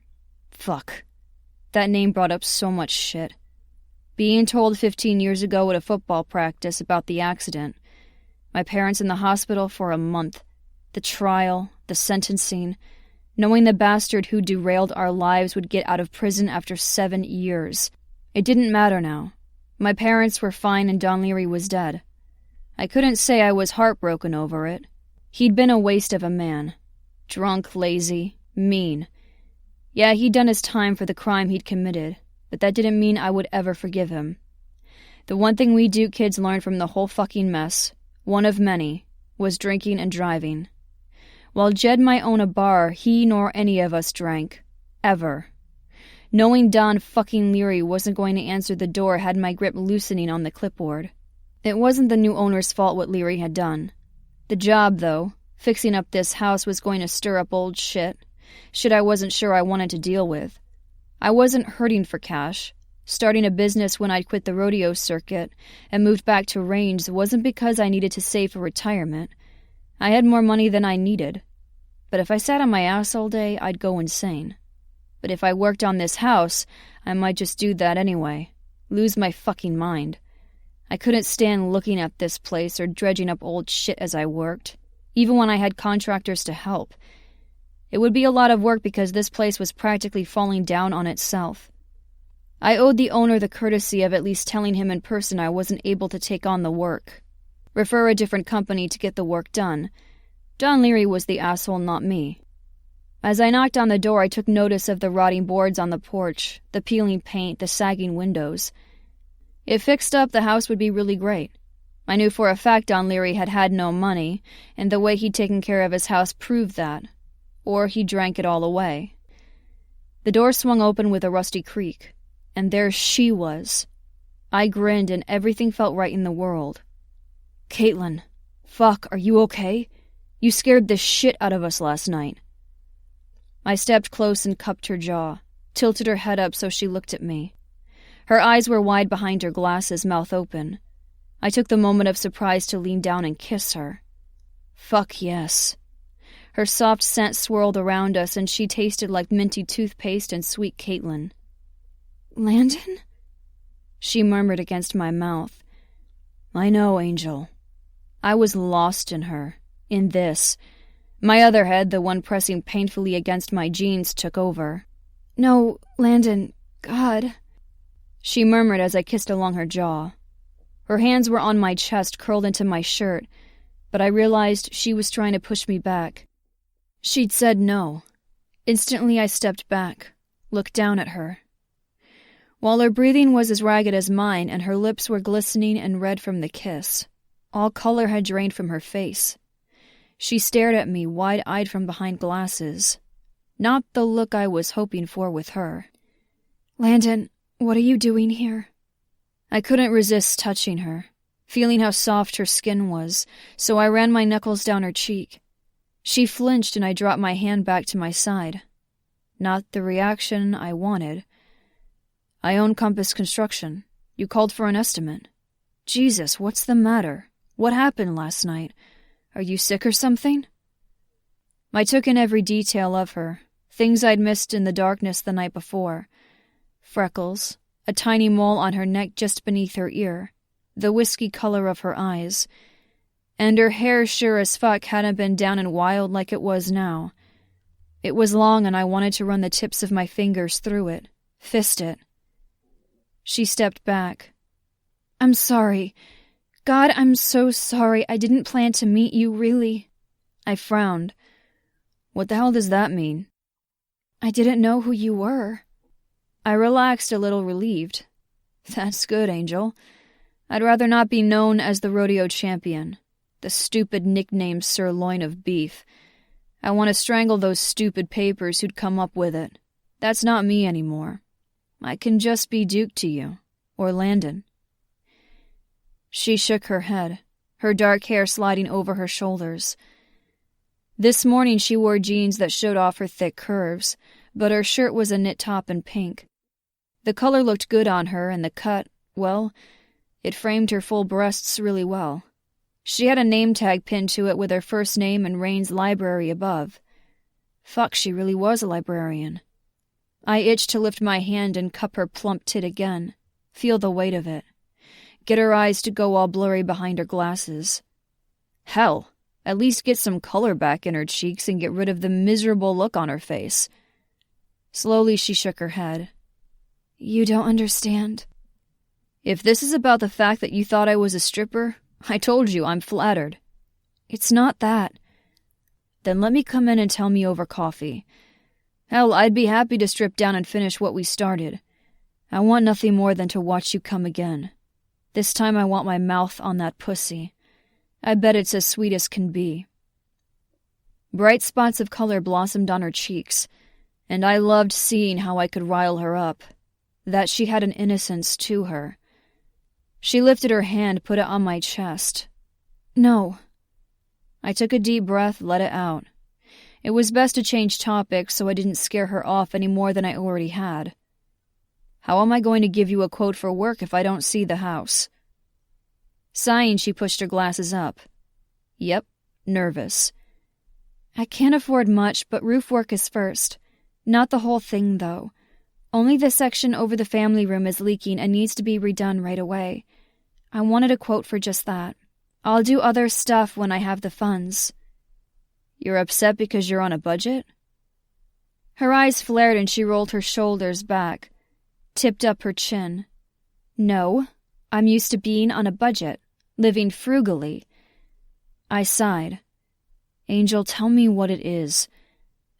Fuck. That name brought up so much shit. Being told 15 years ago at a football practice about the accident. My parents in the hospital for a month. The trial, the sentencing. Knowing the bastard who derailed our lives would get out of prison after 7 years. It didn't matter now. My parents were fine and Don Leary was dead. I couldn't say I was heartbroken over it. He'd been a waste of a man. Drunk, lazy, mean. Yeah, he'd done his time for the crime he'd committed, but that didn't mean I would ever forgive him. The one thing we Duke kids learned from the whole fucking mess, one of many, was drinking and driving. While Jed might own a bar, he nor any of us drank. Ever. Knowing Don fucking Leary wasn't going to answer the door had my grip loosening on the clipboard. It wasn't the new owner's fault what Leary had done. The job, though, fixing up this house, was going to stir up old shit. Shit I wasn't sure I wanted to deal with. I wasn't hurting for cash. Starting a business when I'd quit the rodeo circuit and moved back to Range wasn't because I needed to save for retirement. I had more money than I needed. But if I sat on my ass all day, I'd go insane. But if I worked on this house, I might just do that anyway. Lose my fucking mind. I couldn't stand looking at this place or dredging up old shit as I worked, even when I had contractors to help. It would be a lot of work because this place was practically falling down on itself. I owed the owner the courtesy of at least telling him in person I wasn't able to take on the work. Refer a different company to get the work done. Don Leary was the asshole, not me. As I knocked on the door, I took notice of the rotting boards on the porch, the peeling paint, the sagging windows. If fixed up, the house would be really great. I knew for a fact Don Leary had had no money, and the way he'd taken care of his house proved that. Or he drank it all away. The door swung open with a rusty creak, and there she was. I grinned and everything felt right in the world. "Caitlin, fuck, are you okay? You scared the shit out of us last night." I stepped close and cupped her jaw, tilted her head up so she looked at me. Her eyes were wide behind her glasses, mouth open. I took the moment of surprise to lean down and kiss her. Fuck yes. Her soft scent swirled around us, and she tasted like minty toothpaste and sweet Caitlin. "Landon?" She murmured against my mouth. "I know, Angel." I was lost in her, in this. My other head, the one pressing painfully against my jeans, took over. "No, Landon, God," she murmured as I kissed along her jaw. Her hands were on my chest, curled into my shirt, but I realized she was trying to push me back. She'd said no. Instantly I stepped back, looked down at her. While her breathing was as ragged as mine and her lips were glistening and red from the kiss, all color had drained from her face. She stared at me, wide-eyed from behind glasses. Not the look I was hoping for with her. "Landon, what are you doing here?" I couldn't resist touching her, feeling how soft her skin was, so I ran my knuckles down her cheek. She flinched and I dropped my hand back to my side. Not the reaction I wanted. "I own Compass Construction. You called for an estimate." "Jesus, what's the matter? What happened last night? Are you sick or something?" I took in every detail of her, things I'd missed in the darkness the night before. Freckles, a tiny mole on her neck just beneath her ear, the whiskey color of her eyes, and her hair sure as fuck hadn't been down and wild like it was now. It was long and I wanted to run the tips of my fingers through it, fist it. She stepped back. "I'm sorry. God, I'm so sorry. I didn't plan to meet you, really." I frowned. "What the hell does that mean?" "I didn't know who you were." I relaxed, a little relieved. "That's good, Angel. I'd rather not be known as the rodeo champion. The stupid nickname Sirloin of Beef. I want to strangle those stupid papers who'd come up with it. That's not me anymore. I can just be Duke to you. Or Landon." She shook her head, her dark hair sliding over her shoulders. This morning she wore jeans that showed off her thick curves, but her shirt was a knit top in pink. The color looked good on her, and the cut, well, it framed her full breasts really well. She had a name tag pinned to it with her first name and Rain's library above. Fuck, she really was a librarian. I itched to lift my hand and cup her plump tit again, feel the weight of it. Get her eyes to go all blurry behind her glasses. Hell, at least get some color back in her cheeks and get rid of the miserable look on her face. Slowly she shook her head. "You don't understand." "If this is about the fact that you thought I was a stripper, I told you I'm flattered." "It's not that." "Then let me come in and tell me over coffee. Hell, I'd be happy to strip down and finish what we started. I want nothing more than to watch you come again. This time I want my mouth on that pussy. I bet it's as sweet as can be." Bright spots of color blossomed on her cheeks, and I loved seeing how I could rile her up, that she had an innocence to her. She lifted her hand, put it on my chest. "No." I took a deep breath, let it out. It was best to change topics so I didn't scare her off any more than I already had. "How am I going to give you a quote for work if I don't see the house?" Sighing, she pushed her glasses up. "Yep, nervous." "I can't afford much, but roof work is first. Not the whole thing, though. Only the section over the family room is leaking and needs to be redone right away. I wanted a quote for just that. I'll do other stuff when I have the funds." "You're upset because you're on a budget?" Her eyes flared and she rolled her shoulders back, tipped up her chin. "No, I'm used to being on a budget, living frugally." I sighed. "Angel, tell me what it is.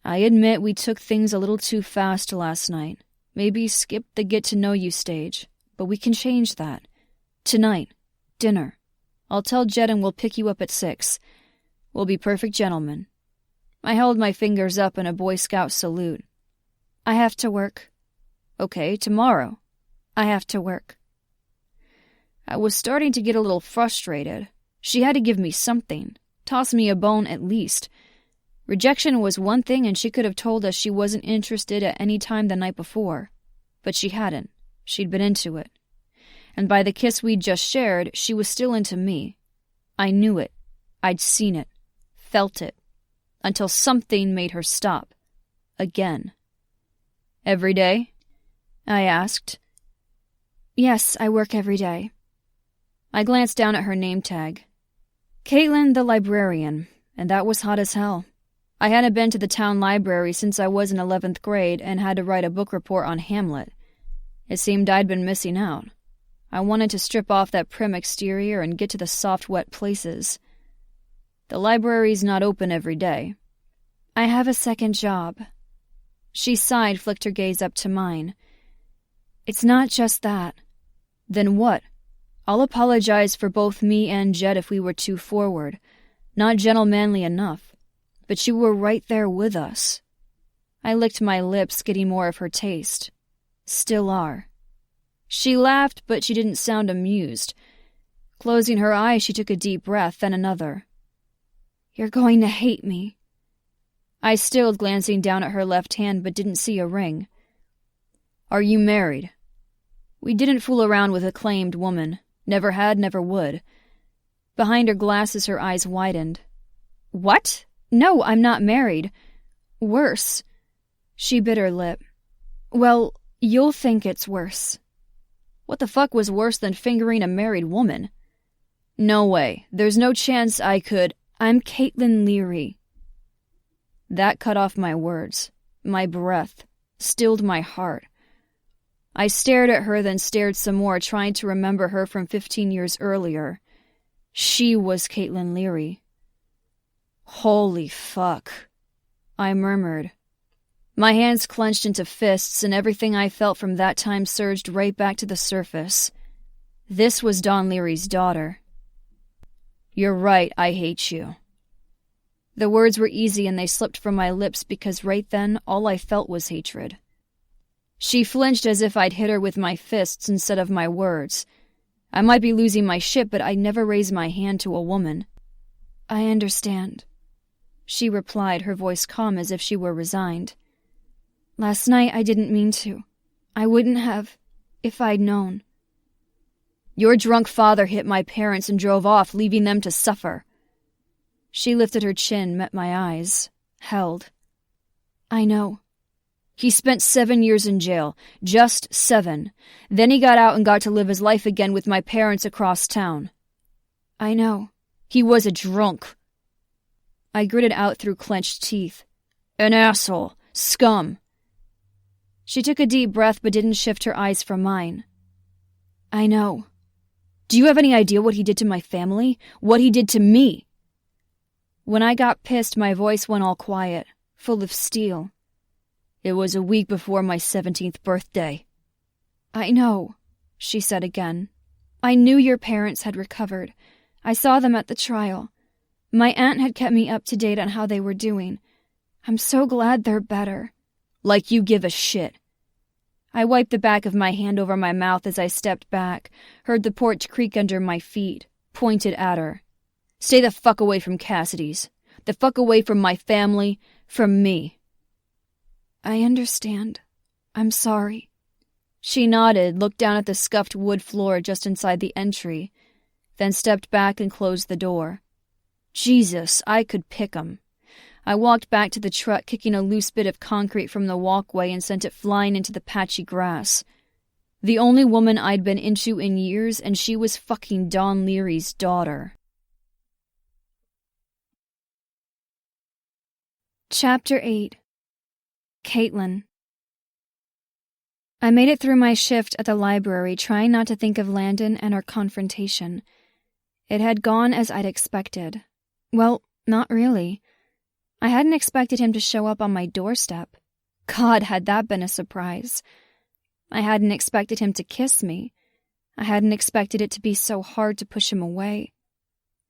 I admit we took things a little too fast last night. Maybe skip the get-to-know-you stage, but we can change that. Tonight, dinner. I'll tell Jed and we'll pick you up at 6. We'll be perfect gentlemen." I held my fingers up in a Boy Scout salute. I have to work. Okay, tomorrow. I have to work. I was starting to get a little frustrated. She had to give me something. Toss me a bone at least. Rejection was one thing, and she could have told us she wasn't interested at any time the night before. But she hadn't. She'd been into it. And by the kiss we'd just shared, she was still into me. I knew it. I'd seen it. Felt it. Until something made her stop. Again. Every day? I asked. Yes, I work every day. I glanced down at her name tag. Caitlin the librarian, and that was hot as hell. I hadn't been to the town library since I was in 11th grade and had to write a book report on Hamlet. It seemed I'd been missing out. I wanted to strip off that prim exterior and get to the soft, wet places. The library's not open every day. I have a second job. She sighed, flicked her gaze up to mine. It's not just that. Then what? I'll apologize for both me and Jed if we were too forward. Not gentlemanly enough. But you were right there with us. I licked my lips, getting more of her taste. Still are. She laughed, but she didn't sound amused. Closing her eyes, she took a deep breath, then another. You're going to hate me. I stilled, glancing down at her left hand, but didn't see a ring. Are you married? We didn't fool around with a claimed woman. Never had, never would. Behind her glasses, her eyes widened. What? No, I'm not married. Worse. She bit her lip. Well, you'll think it's worse. What the fuck was worse than fingering a married woman? No way. There's no chance I could. I'm Caitlin Leary. That cut off my words, my breath, stilled my heart. I stared at her, then stared some more, trying to remember her from 15 years earlier. She was Caitlin Leary. Holy fuck, I murmured. My hands clenched into fists, and everything I felt from that time surged right back to the surface. This was Don Leary's daughter. You're right, I hate you. The words were easy, and they slipped from my lips because right then all I felt was hatred. She flinched as if I'd hit her with my fists instead of my words. I might be losing my shit, but I'd never raise my hand to a woman. I understand, she replied, her voice calm as if she were resigned. Last night I didn't mean to. I wouldn't have, if I'd known. Your drunk father hit my parents and drove off, leaving them to suffer. She lifted her chin, met my eyes, held. I know. He spent 7 years in jail, just 7. Then he got out and got to live his life again with my parents across town. I know. He was a drunk. I gritted out through clenched teeth. An asshole. Scum. She took a deep breath but didn't shift her eyes from mine. I know. Do you have any idea what he did to my family? What he did to me? When I got pissed, my voice went all quiet, full of steel. It was a week before my 17th birthday. I know, she said again. I knew your parents had recovered. I saw them at the trial. My aunt had kept me up to date on how they were doing. I'm so glad they're better. Like you give a shit. I wiped the back of my hand over my mouth as I stepped back, heard the porch creak under my feet, pointed at her. Stay the fuck away from Cassidy's. The fuck away from my family, from me. I understand. I'm sorry. She nodded, looked down at the scuffed wood floor just inside the entry, then stepped back and closed the door. Jesus, I could pick 'em. I walked back to the truck, kicking a loose bit of concrete from the walkway and sent it flying into the patchy grass. The only woman I'd been into in years, and she was fucking Don Leary's daughter. Chapter 8. Caitlin. I made it through my shift at the library, trying not to think of Landon and our confrontation. It had gone as I'd expected. Well, not really. I hadn't expected him to show up on my doorstep. God, had that been a surprise. I hadn't expected him to kiss me. I hadn't expected it to be so hard to push him away.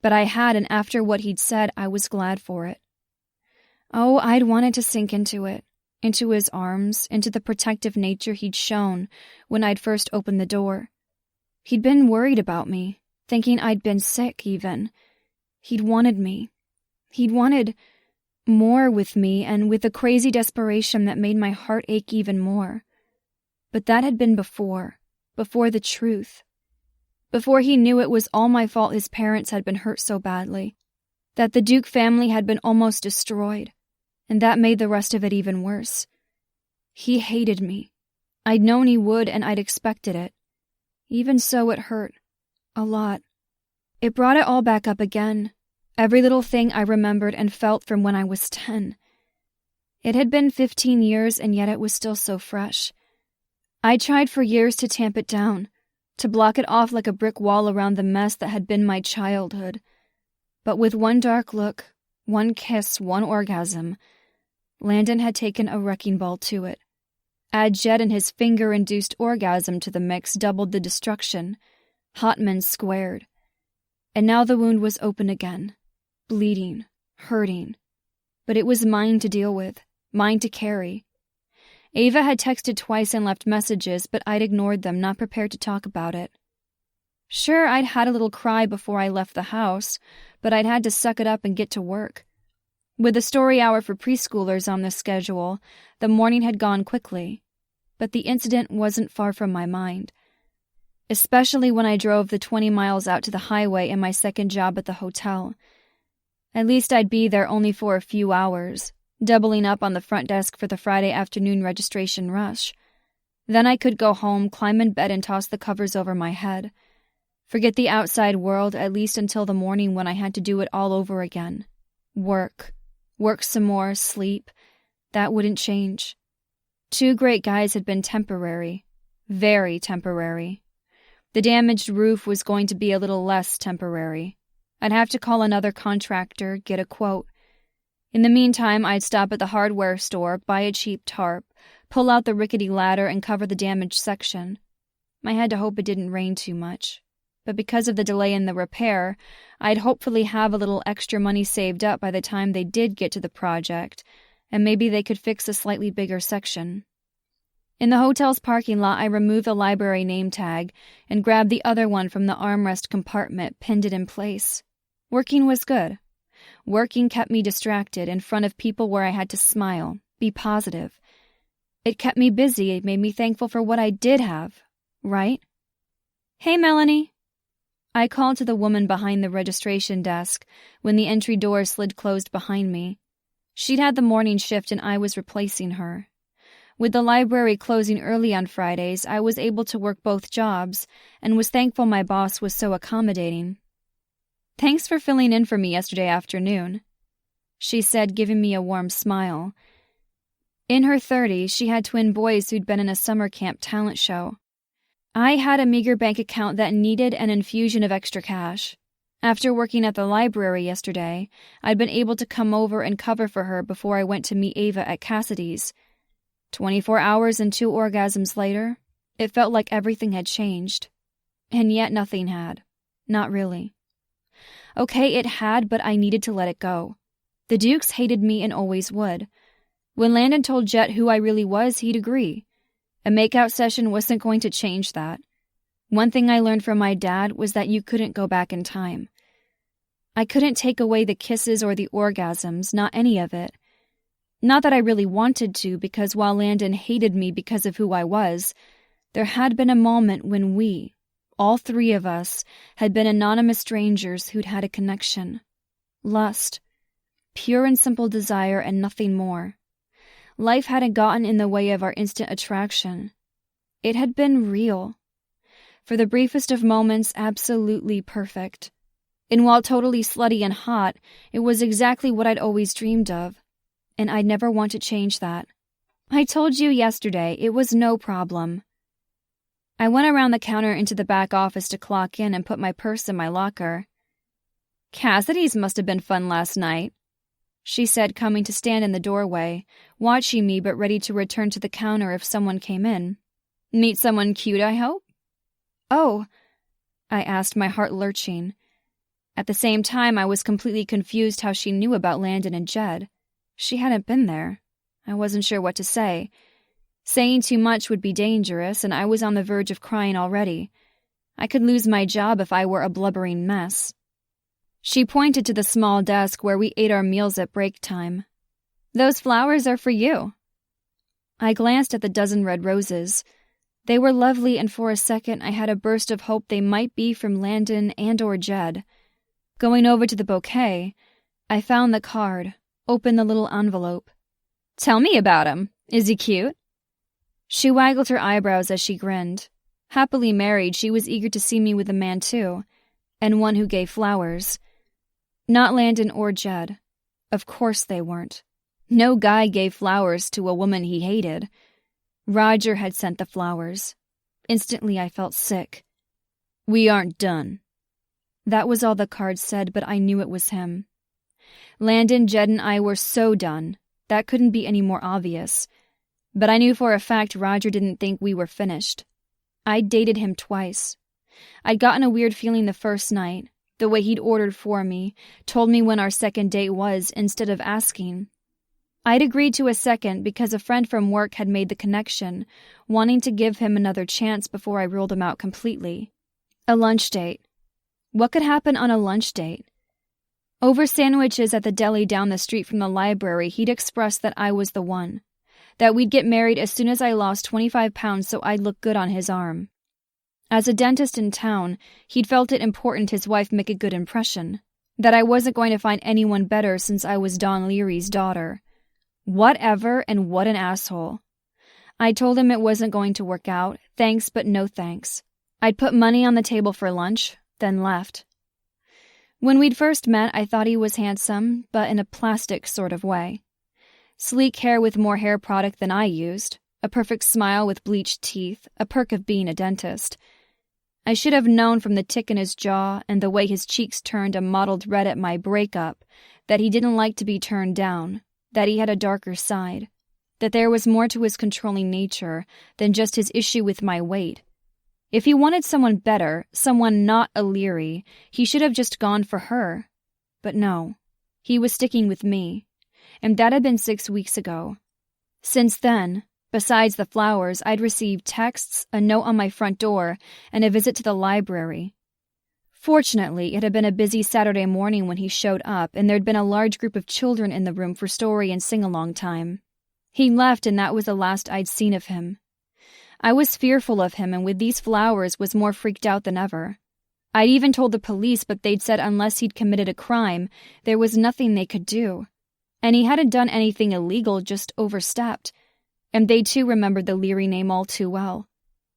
But I had, and after what he'd said, I was glad for it. Oh, I'd wanted to sink into it. into his arms, into the protective nature he'd shown when I'd first opened the door. He'd been worried about me, thinking I'd been sick even. He'd wanted me. He'd wanted more with me, and with a crazy desperation that made my heart ache even more. But that had been before the truth. Before he knew it was all my fault his parents had been hurt so badly, that the Duke family had been almost destroyed, and that made the rest of it even worse. He hated me. I'd known he would, and I'd expected it. Even so, it hurt. A lot. It brought it all back up again. Every little thing I remembered and felt from when I was 10. It had been 15 years, and yet it was still so fresh. I tried for years to tamp it down, to block it off like a brick wall around the mess that had been my childhood. But with one dark look, one kiss, one orgasm, Landon had taken a wrecking ball to it. Add Jed and his finger-induced orgasm to the mix doubled the destruction. Hotman squared. And now the wound was open again, bleeding, hurting. But it was mine to deal with, mine to carry. Ava had texted twice and left messages, but I'd ignored them, not prepared to talk about it. Sure, I'd had a little cry before I left the house, but I'd had to suck it up and get to work. With the story hour for preschoolers on the schedule, the morning had gone quickly. But the incident wasn't far from my mind. Especially when I drove the 20 miles out to the highway in my second job at the hotel. At least I'd be there only for a few hours, doubling up on the front desk for the Friday afternoon registration rush. Then I could go home, climb in bed, and toss the covers over my head. Forget the outside world, at least until the morning when I had to do it all over again. Work some more, sleep. That wouldn't change. 2 great guys had been temporary. Very temporary. The damaged roof was going to be a little less temporary. I'd have to call another contractor, get a quote. In the meantime, I'd stop at the hardware store, buy a cheap tarp, pull out the rickety ladder, and cover the damaged section. I had to hope it didn't rain too much. But because of the delay in the repair, I'd hopefully have a little extra money saved up by the time they did get to the project, and maybe they could fix a slightly bigger section. In the hotel's parking lot, I removed the library name tag and grabbed the other one from the armrest compartment, pinned it in place. Working was good. Working kept me distracted in front of people where I had to smile, be positive. It kept me busy. It made me thankful for what I did have, right? Hey, Melanie. I called to the woman behind the registration desk when the entry door slid closed behind me. She'd had the morning shift and I was replacing her. With the library closing early on Fridays, I was able to work both jobs and was thankful my boss was so accommodating. Thanks for filling in for me yesterday afternoon, she said, giving me a warm smile. In her 30s, she had twin boys who'd been in a summer camp talent show. I had a meager bank account that needed an infusion of extra cash. After working at the library yesterday, I'd been able to come over and cover for her before I went to meet Ava at Cassidy's. 24 hours and 2 orgasms later, it felt like everything had changed. And yet nothing had. Not really. Okay, it had, but I needed to let it go. The Dukes hated me and always would. When Landon told Jet who I really was, he'd agree. A makeout session wasn't going to change that. One thing I learned from my dad was that you couldn't go back in time. I couldn't take away the kisses or the orgasms, not any of it. Not that I really wanted to, because while Landon hated me because of who I was, there had been a moment when we, all 3 of us, had been anonymous strangers who'd had a connection. Lust. Pure and simple desire and nothing more. Life hadn't gotten in the way of our instant attraction. It had been real. For the briefest of moments, absolutely perfect. And while totally slutty and hot, it was exactly what I'd always dreamed of. And I'd never want to change that. I told you yesterday, it was no problem. I went around the counter into the back office to clock in and put my purse in my locker. Cassidy's must have been fun last night, she said, coming to stand in the doorway, watching me but ready to return to the counter if someone came in. Meet someone cute, I hope? Oh, I asked, my heart lurching. At the same time, I was completely confused how she knew about Landon and Jed. She hadn't been there. I wasn't sure what to say. Saying too much would be dangerous, and I was on the verge of crying already. I could lose my job if I were a blubbering mess. She pointed to the small desk where we ate our meals at break time. "Those flowers are for you." I glanced at the dozen red roses. They were lovely, and for a second I had a burst of hope they might be from Landon and or Jed. Going over to the bouquet, I found the card, opened the little envelope. "Tell me about him. Is he cute?" She waggled her eyebrows as she grinned. Happily married, she was eager to see me with a man too, and one who gave flowers. Not Landon or Jed. Of course they weren't. No guy gave flowers to a woman he hated. Roger had sent the flowers. Instantly I felt sick. "We aren't done." That was all the card said, but I knew it was him. Landon, Jed, and I were so done. That couldn't be any more obvious. But I knew for a fact Roger didn't think we were finished. I'd dated him twice. I'd gotten a weird feeling the first night, the way he'd ordered for me, told me when our second date was instead of asking. I'd agreed to a second because a friend from work had made the connection, wanting to give him another chance before I ruled him out completely. A lunch date. What could happen on a lunch date? Over sandwiches at the deli down the street from the library, he'd expressed that I was the one. That we'd get married as soon as I lost 25 pounds so I'd look good on his arm. As a dentist in town, he'd felt it important his wife make a good impression. That I wasn't going to find anyone better since I was Don Leary's daughter. Whatever, and what an asshole. I told him it wasn't going to work out, thanks but no thanks. I'd put money on the table for lunch, then left. When we'd first met, I thought he was handsome, but in a plastic sort of way. Sleek hair with more hair product than I used, a perfect smile with bleached teeth, a perk of being a dentist. I should have known from the tick in his jaw and the way his cheeks turned a mottled red at my breakup that he didn't like to be turned down, that he had a darker side, that there was more to his controlling nature than just his issue with my weight. If he wanted someone better, someone not a Leary, he should have just gone for her. But no, he was sticking with me, and that had been 6 weeks ago. Since then, besides the flowers, I'd received texts, a note on my front door, and a visit to the library. Fortunately, it had been a busy Saturday morning when he showed up, and there'd been a large group of children in the room for story and sing-along time. He left, and that was the last I'd seen of him. I was fearful of him, and with these flowers was more freaked out than ever. I'd even told the police, but they'd said unless he'd committed a crime, there was nothing they could do. And he hadn't done anything illegal, just overstepped. And they too remembered the Leary name all too well.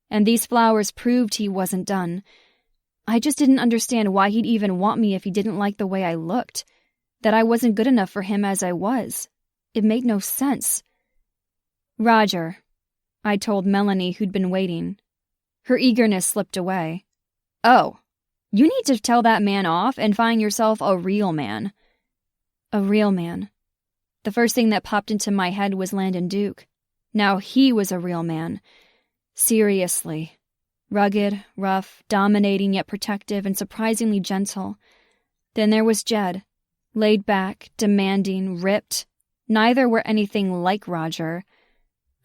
And these flowers proved he wasn't done. I just didn't understand why he'd even want me if he didn't like the way I looked. That I wasn't good enough for him as I was. It made no sense. "Roger," I told Melanie, who'd been waiting. Her eagerness slipped away. "Oh, you need to tell that man off and find yourself a real man." A real man. The first thing that popped into my head was Landon Duke. Now he was a real man. Seriously. Rugged, rough, dominating yet protective and surprisingly gentle. Then there was Jed. Laid back, demanding, ripped. Neither were anything like Roger.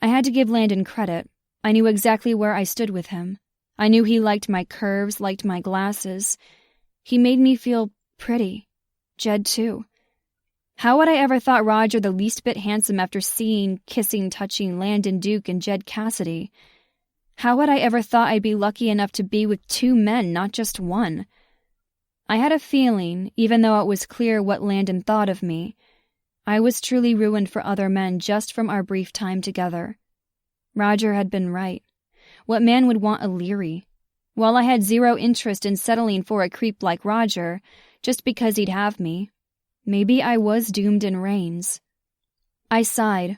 I had to give Landon credit. I knew exactly where I stood with him. I knew he liked my curves, liked my glasses. He made me feel pretty. Jed, too. How would I ever thought Roger the least bit handsome after seeing, kissing, touching Landon Duke and Jed Cassidy? How had I ever thought I'd be lucky enough to be with 2 men, not just one? I had a feeling, even though it was clear what Landon thought of me, I was truly ruined for other men just from our brief time together. Roger had been right. What man would want a Leary? While I had zero interest in settling for a creep like Roger, just because he'd have me, maybe I was doomed in reins. I sighed.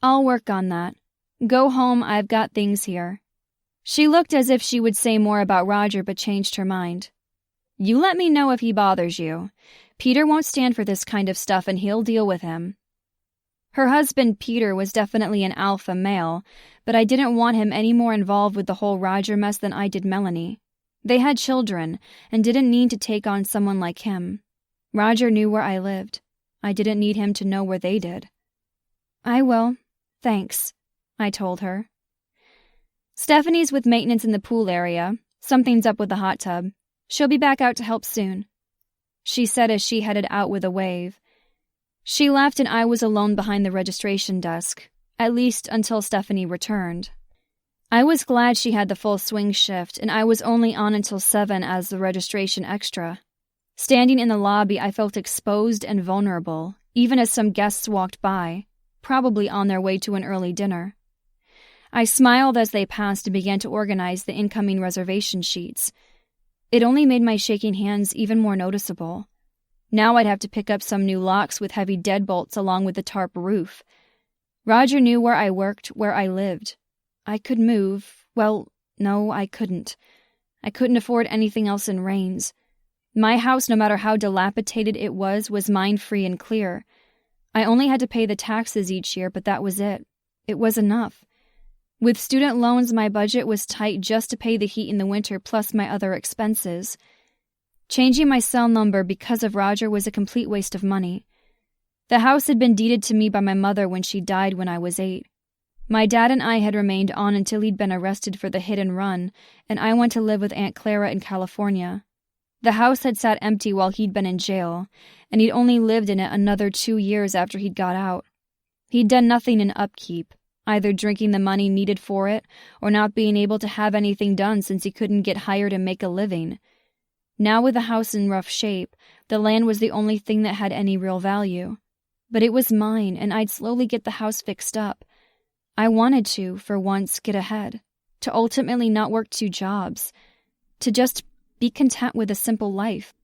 "I'll work on that. Go home, I've got things here." She looked as if she would say more about Roger but changed her mind. "You let me know if he bothers you. Peter won't stand for this kind of stuff and he'll deal with him." Her husband, Peter, was definitely an alpha male, but I didn't want him any more involved with the whole Roger mess than I did Melanie. They had children and didn't need to take on someone like him. Roger knew where I lived. I didn't need him to know where they did. I will. Thanks, I told her. Stephanie's with maintenance in the pool area. Something's up with the hot tub. She'll be back out to help soon, she said as she headed out with a wave. She left and I was alone behind the registration desk, at least until Stephanie returned. I was glad she had the full swing shift, and I was only on until 7 as the registration extra. Standing in the lobby, I felt exposed and vulnerable, even as some guests walked by, probably on their way to an early dinner. I smiled as they passed and began to organize the incoming reservation sheets. It only made my shaking hands even more noticeable. Now I'd have to pick up some new locks with heavy deadbolts along with the tarp roof. Roger knew where I worked, where I lived. I could move. Well, no, I couldn't. I couldn't afford anything else in Rains. My house, no matter how dilapidated it was mine free and clear. I only had to pay the taxes each year, but that was it. It was enough. With student loans, my budget was tight just to pay the heat in the winter plus my other expenses. Changing my cell number because of Roger was a complete waste of money. The house had been deeded to me by my mother when she died when I was 8. My dad and I had remained on until he'd been arrested for the hit and run, and I went to live with Aunt Clara in California. The house had sat empty while he'd been in jail, and he'd only lived in it another 2 years after he'd got out. He'd done nothing in upkeep, either drinking the money needed for it or not being able to have anything done since he couldn't get hired and make a living. Now with the house in rough shape, the land was the only thing that had any real value. But it was mine, and I'd slowly get the house fixed up. I wanted to, for once, get ahead, to ultimately not work 2 jobs, to just be content with a simple life.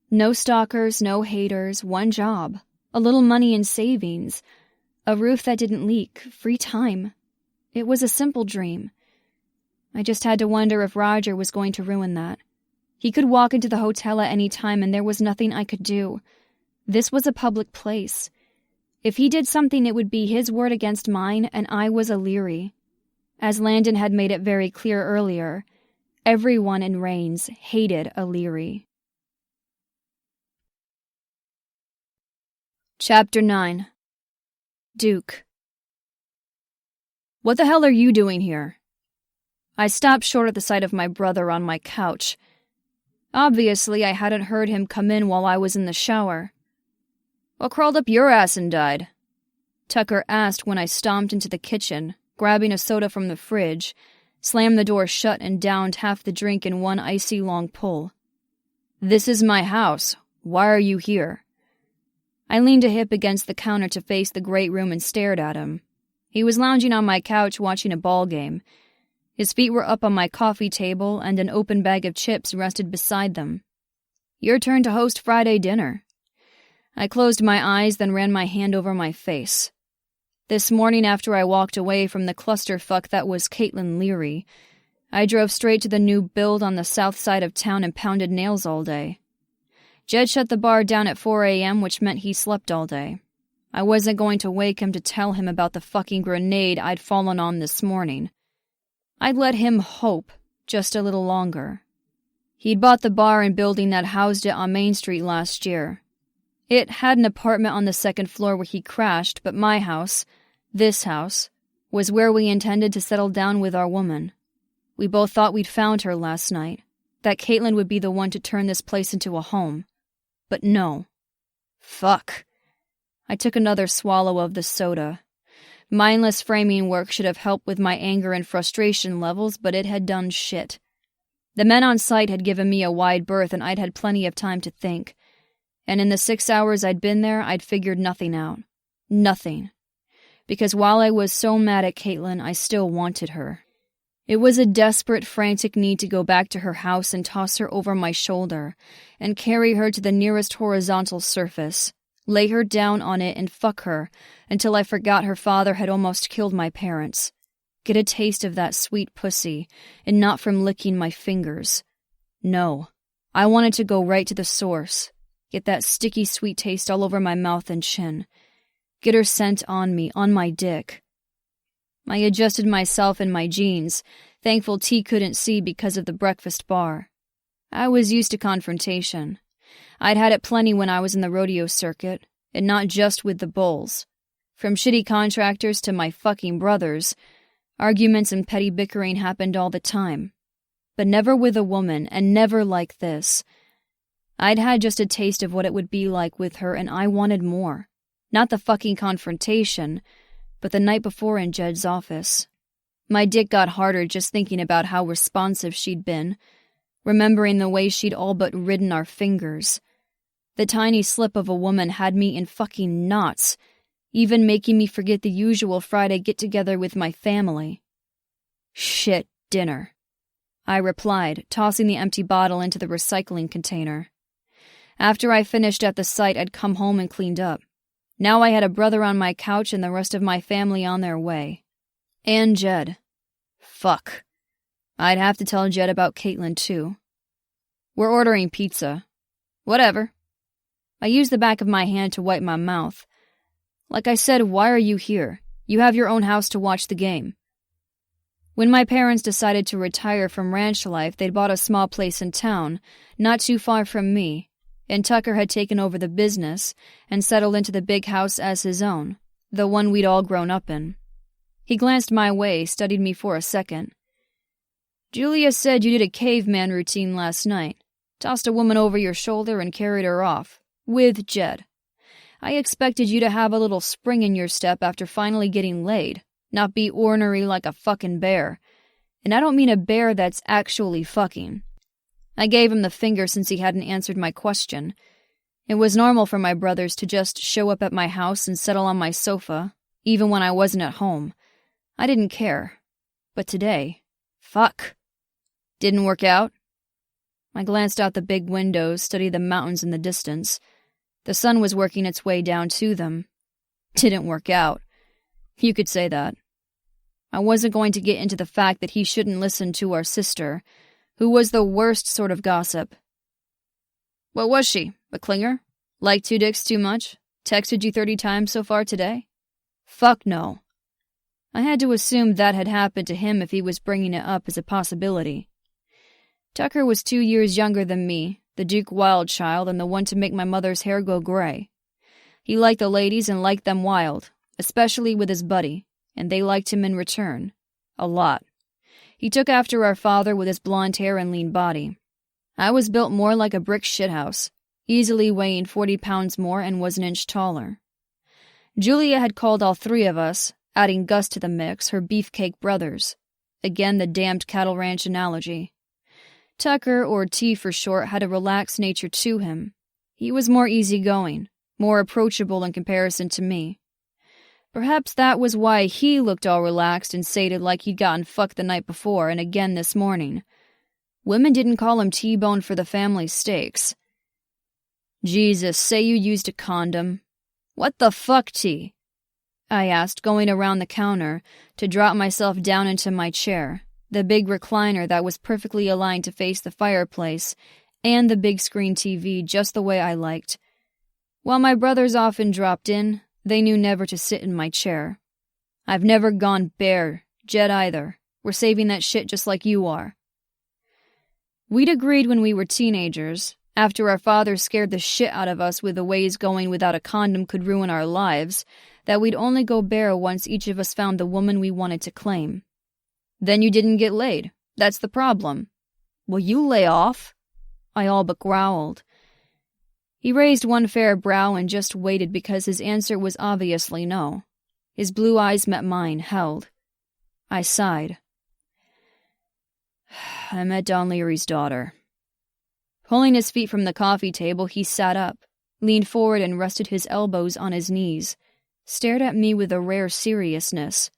No stalkers, no haters, 1 job, a little money in savings, a roof that didn't leak, free time. It was a simple dream. I just had to wonder if Roger was going to ruin that. He could walk into the hotel at any time and there was nothing I could do. This was a public place. If he did something, it would be his word against mine, and I was a Leary. As Landon had made it very clear earlier, everyone in Rains hated a Leary. Chapter 9. Duke. What the hell are you doing here? I stopped short at the sight of my brother on my couch. Obviously, I hadn't heard him come in while I was in the shower. What crawled up your ass and died? Tucker asked when I stomped into the kitchen, grabbing a soda from the fridge, slammed the door shut and downed half the drink in one icy long pull. This is my house. Why are you here? I leaned a hip against the counter to face the great room and stared at him. He was lounging on my couch watching a ball game. His feet were up on my coffee table and an open bag of chips rested beside them. Your turn to host Friday dinner. I closed my eyes, then ran my hand over my face. This morning after I walked away from the clusterfuck that was Caitlin Leary, I drove straight to the new build on the south side of town and pounded nails all day. Jed shut the bar down at 4 a.m., which meant he slept all day. I wasn't going to wake him to tell him about the fucking grenade I'd fallen on this morning. I'd let him hope just a little longer. He'd bought the bar and building that housed it on Main Street last year. It had an apartment on the 2nd floor where he crashed, but my house, this house, was where we intended to settle down with our woman. We both thought we'd found her last night, that Caitlin would be the one to turn this place into a home. But no. Fuck. I took another swallow of the soda. Mindless framing work should have helped with my anger and frustration levels, but it had done shit. The men on site had given me a wide berth and I'd had plenty of time to think. And in the 6 hours I'd been there, I'd figured nothing out. Nothing. Because while I was so mad at Caitlin, I still wanted her. It was a desperate, frantic need to go back to her house and toss her over my shoulder and carry her to the nearest horizontal surface, lay her down on it and fuck her until I forgot her father had almost killed my parents. Get a taste of that sweet pussy, and not from licking my fingers. No, I wanted to go right to the source. Get that sticky sweet taste all over my mouth and chin. Get her scent on me, on my dick. I adjusted myself in my jeans, thankful T couldn't see because of the breakfast bar. I was used to confrontation. I'd had it plenty when I was in the rodeo circuit, and not just with the bulls. From shitty contractors to my fucking brothers, arguments and petty bickering happened all the time. But never with a woman, and never like this. I'd had just a taste of what it would be like with her, and I wanted more. Not the fucking confrontation, but the night before in Jed's office. My dick got harder just thinking about how responsive she'd been, remembering the way she'd all but ridden our fingers. The tiny slip of a woman had me in fucking knots, even making me forget the usual Friday get-together with my family. Shit, dinner, I replied, tossing the empty bottle into the recycling container. After I finished at the site, I'd come home and cleaned up. Now I had a brother on my couch and the rest of my family on their way. And Jed. Fuck. I'd have to tell Jed about Caitlin, too. We're ordering pizza. Whatever. I used the back of my hand to wipe my mouth. Like I said, why are you here? You have your own house to watch the game. When my parents decided to retire from ranch life, they'd bought a small place in town, not too far from me, and Tucker had taken over the business and settled into the big house as his own, the one we'd all grown up in. He glanced my way, studied me for a second. Julia said you did a caveman routine last night. Tossed a woman over your shoulder and carried her off. With Jed. I expected you to have a little spring in your step after finally getting laid, not be ornery like a fucking bear. And I don't mean a bear that's actually fucking. I gave him the finger since he hadn't answered my question. It was normal for my brothers to just show up at my house and settle on my sofa, even when I wasn't at home. I didn't care. But today, fuck. Didn't work out? I glanced out the big windows, studied the mountains in the distance. The sun was working its way down to them. Didn't work out. You could say that. I wasn't going to get into the fact that he shouldn't listen to our sister, who was the worst sort of gossip. What was she? A clinger? Liked two dicks too much? Texted you 30 times so far today? Fuck no. I had to assume that had happened to him if he was bringing it up as a possibility. Tucker was 2 years younger than me, the Duke wild child and the one to make my mother's hair go gray. He liked the ladies and liked them wild, especially with his buddy, and they liked him in return. A lot. He took after our father with his blonde hair and lean body. I was built more like a brick shithouse, easily weighing 40 pounds more and was an inch taller. Julia had called all three of us, adding Gus to the mix, her beefcake brothers. Again the damned cattle ranch analogy. Tucker, or T for short, had a relaxed nature to him. He was more easygoing, more approachable in comparison to me. Perhaps that was why he looked all relaxed and sated like he'd gotten fucked the night before and again this morning. Women didn't call him T-bone for the family steaks. Jesus, say you used a condom. What the fuck, T? I asked, going around the counter to drop myself down into my chair, the big recliner that was perfectly aligned to face the fireplace, and the big screen TV just the way I liked. While my brothers often dropped in, they knew never to sit in my chair. I've never gone bare, Jed either. We're saving that shit just like you are. We'd agreed when we were teenagers, after our father scared the shit out of us with the ways going without a condom could ruin our lives, that we'd only go bare once each of us found the woman we wanted to claim. Then you didn't get laid. That's the problem. Will you lay off? I all but growled. He raised one fair brow and just waited because his answer was obviously no. His blue eyes met mine, held. I sighed. I met Don Leary's daughter. Pulling his feet from the coffee table, he sat up, leaned forward and rested his elbows on his knees, stared at me with a rare seriousness.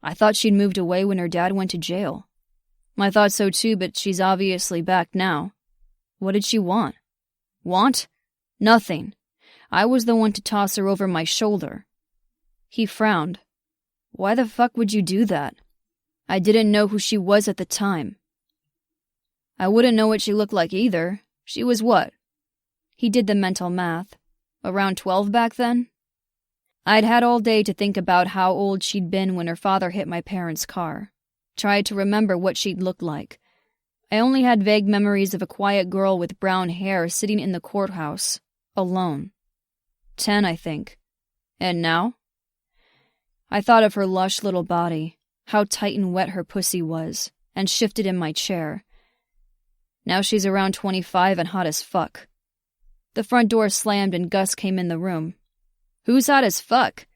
I thought she'd moved away when her dad went to jail. I thought so too, but she's obviously back now. What did she want? Want? Nothing. I was the one to toss her over my shoulder. He frowned. Why the fuck would you do that? I didn't know who she was at the time. I wouldn't know what she looked like either. She was what? He did the mental math. Around 12 back then? I'd had all day to think about how old she'd been when her father hit my parents' car. Tried to remember what she'd looked like. I only had vague memories of a quiet girl with brown hair sitting in the courthouse, alone. 10, I think. And now? I thought of her lush little body, how tight and wet her pussy was, and shifted in my chair. Now she's around 25 and hot as fuck. The front door slammed and Gus came in the room. "Who's hot as fuck?"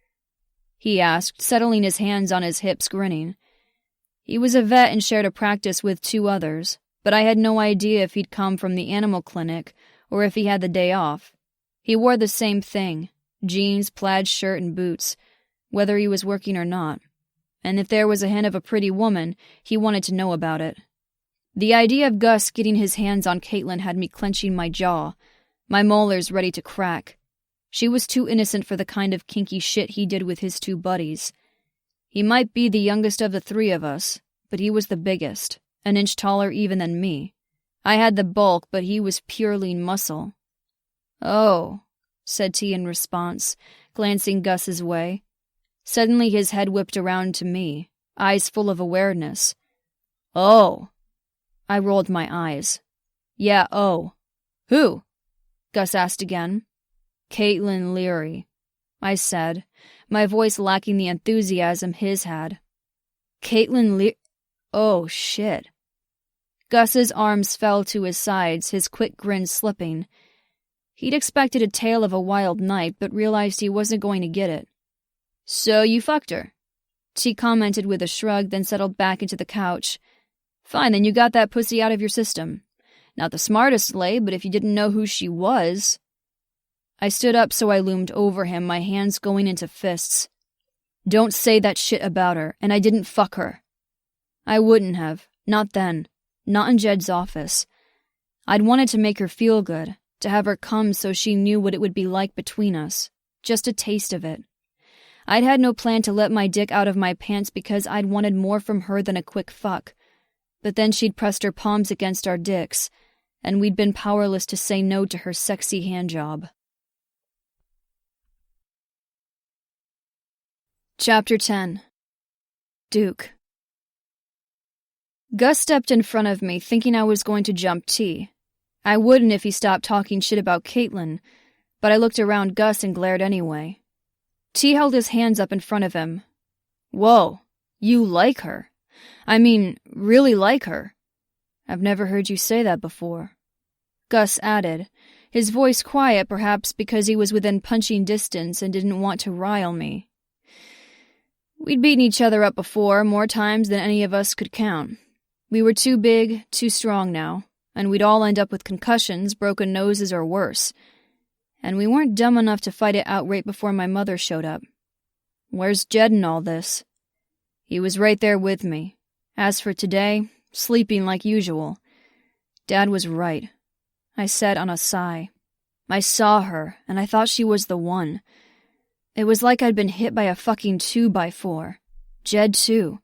he asked, settling his hands on his hips, grinning. He was a vet and shared a practice with 2 others, but I had no idea if he'd come from the animal clinic or if he had the day off. He wore the same thing, jeans, plaid shirt, and boots, whether he was working or not. And if there was a hint of a pretty woman, he wanted to know about it. The idea of Gus getting his hands on Caitlin had me clenching my jaw, my molars ready to crack. She was too innocent for the kind of kinky shit he did with his 2 buddies. He might be the youngest of the 3 of us, but he was the biggest, an inch taller even than me. I had the bulk, but he was pure lean muscle. "Oh," said T in response, glancing Gus's way. Suddenly his head whipped around to me, eyes full of awareness. "Oh." I rolled my eyes. "Yeah, oh." "Who?" Gus asked again. "Caitlin Leary," I said, my voice lacking the enthusiasm his had. "Caitlin Leary? Oh, shit." Gus's arms fell to his sides, his quick grin slipping. He'd expected a tale of a wild night, but realized he wasn't going to get it. "So you fucked her?" She commented with a shrug, then settled back into the couch. "Fine, then you got that pussy out of your system. Not the smartest lay, but if you didn't know who she was..." I stood up so I loomed over him, my hands going into fists. "Don't say that shit about her, and I didn't fuck her." I wouldn't have. Not then. Not in Jed's office. I'd wanted to make her feel good, to have her come so she knew what it would be like between us. Just a taste of it. I'd had no plan to let my dick out of my pants because I'd wanted more from her than a quick fuck. But then she'd pressed her palms against our dicks, and we'd been powerless to say no to her sexy handjob. Chapter 10. Duke. Gus stepped in front of me, thinking I was going to jump T. I wouldn't if he stopped talking shit about Caitlin, but I looked around Gus and glared anyway. T held his hands up in front of him. "Whoa, you like her? I mean, really like her?" "I've never heard you say that before," Gus added, his voice quiet perhaps because he was within punching distance and didn't want to rile me. "We'd beaten each other up before, more times than any of us could count. We were too big, too strong now, and we'd all end up with concussions, broken noses, or worse. And we weren't dumb enough to fight it out right before my mother showed up. Where's Jed in all this?" "He was right there with me. As for today, sleeping like usual. Dad was right," I said on a sigh. "I saw her, and I thought she was the one. It was like I'd been hit by a fucking 2x4. Jed, too."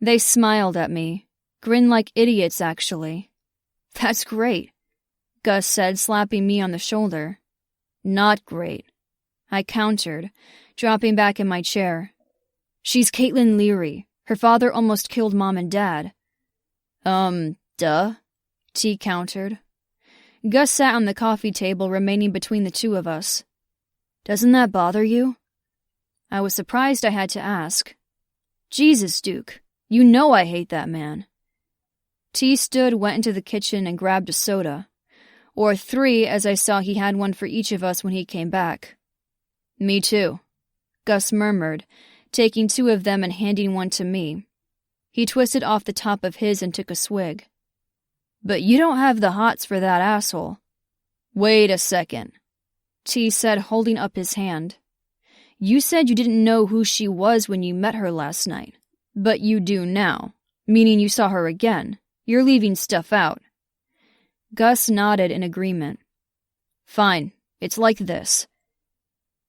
They smiled at me. Grinned like idiots, actually. "That's great," Gus said, slapping me on the shoulder. "Not great," I countered, dropping back in my chair. "She's Caitlin Leary. Her father almost killed Mom and Dad." Duh," T countered. Gus sat on the coffee table, remaining between the 2 of us. "Doesn't that bother you?" I was surprised I had to ask. "Jesus, Duke, you know I hate that man." T stood, went into the kitchen, and grabbed a soda. Or 3, as I saw he had one for each of us when he came back. "Me too," Gus murmured, taking 2 of them and handing one to me. He twisted off the top of his and took a swig. "But you don't have the hots for that asshole." "Wait a second," T said, holding up his hand. "You said you didn't know who she was when you met her last night. But you do now, meaning you saw her again. You're leaving stuff out." Gus nodded in agreement. "Fine, it's like this."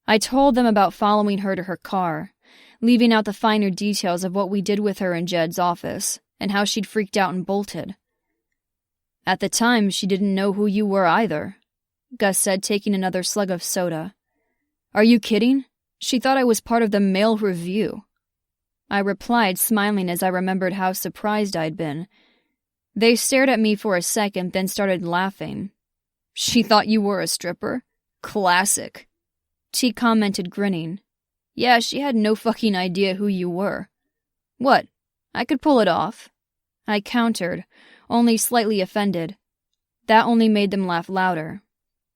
I told them about following her to her car, leaving out the finer details of what we did with her in Jed's office, and how she'd freaked out and bolted. "At the time, she didn't know who you were either," Gus said, taking another slug of soda. "Are you kidding? She thought I was part of the Mail Review." I replied, smiling as I remembered how surprised I'd been. They stared at me for a second, then started laughing. "She thought you were a stripper? Classic," T commented, grinning. Yeah, she had no fucking idea who you were. What? I could pull it off. I countered, only slightly offended. That only made them laugh louder.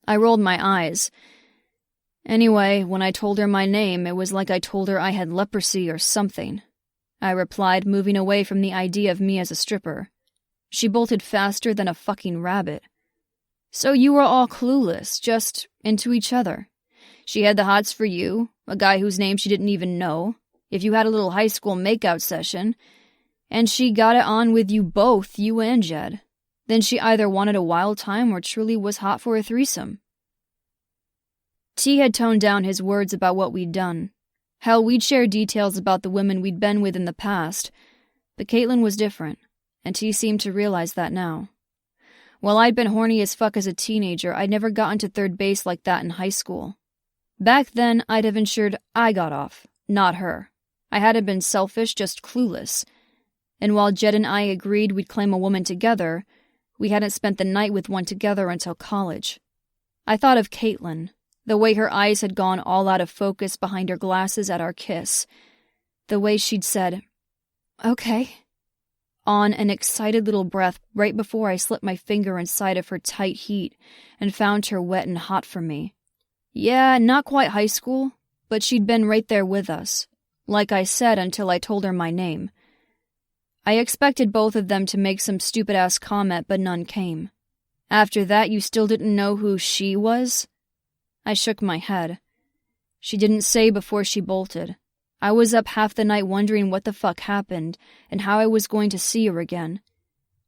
I rolled my eyes. Anyway, when I told her my name, it was like I told her I had leprosy or something. I replied, moving away from the idea of me as a stripper. She bolted faster than a fucking rabbit. So you were all clueless, just into each other. She had the hots for you, a guy whose name she didn't even know, if you had a little high school makeout session, and she got it on with you both, you and Jed. Then she either wanted a wild time or truly was hot for a threesome. T had toned down his words about what we'd done. Hell, we'd share details about the women we'd been with in the past, but Caitlin was different, and T seemed to realize that now. While I'd been horny as fuck as a teenager, I'd never gotten to third base like that in high school. Back then, I'd have ensured I got off, not her. I hadn't been selfish, just clueless. And while Jed and I agreed we'd claim a woman together, we hadn't spent the night with one together until college. I thought of Caitlin, the way her eyes had gone all out of focus behind her glasses at our kiss, the way she'd said, "Okay," on an excited little breath right before I slipped my finger inside of her tight heat and found her wet and hot for me. Yeah, not quite high school, but she'd been right there with us, like I said, until I told her my name. I expected both of them to make some stupid-ass comment, but none came. After that, you still didn't know who she was? I shook my head. She didn't say before she bolted. I was up half the night wondering what the fuck happened and how I was going to see her again.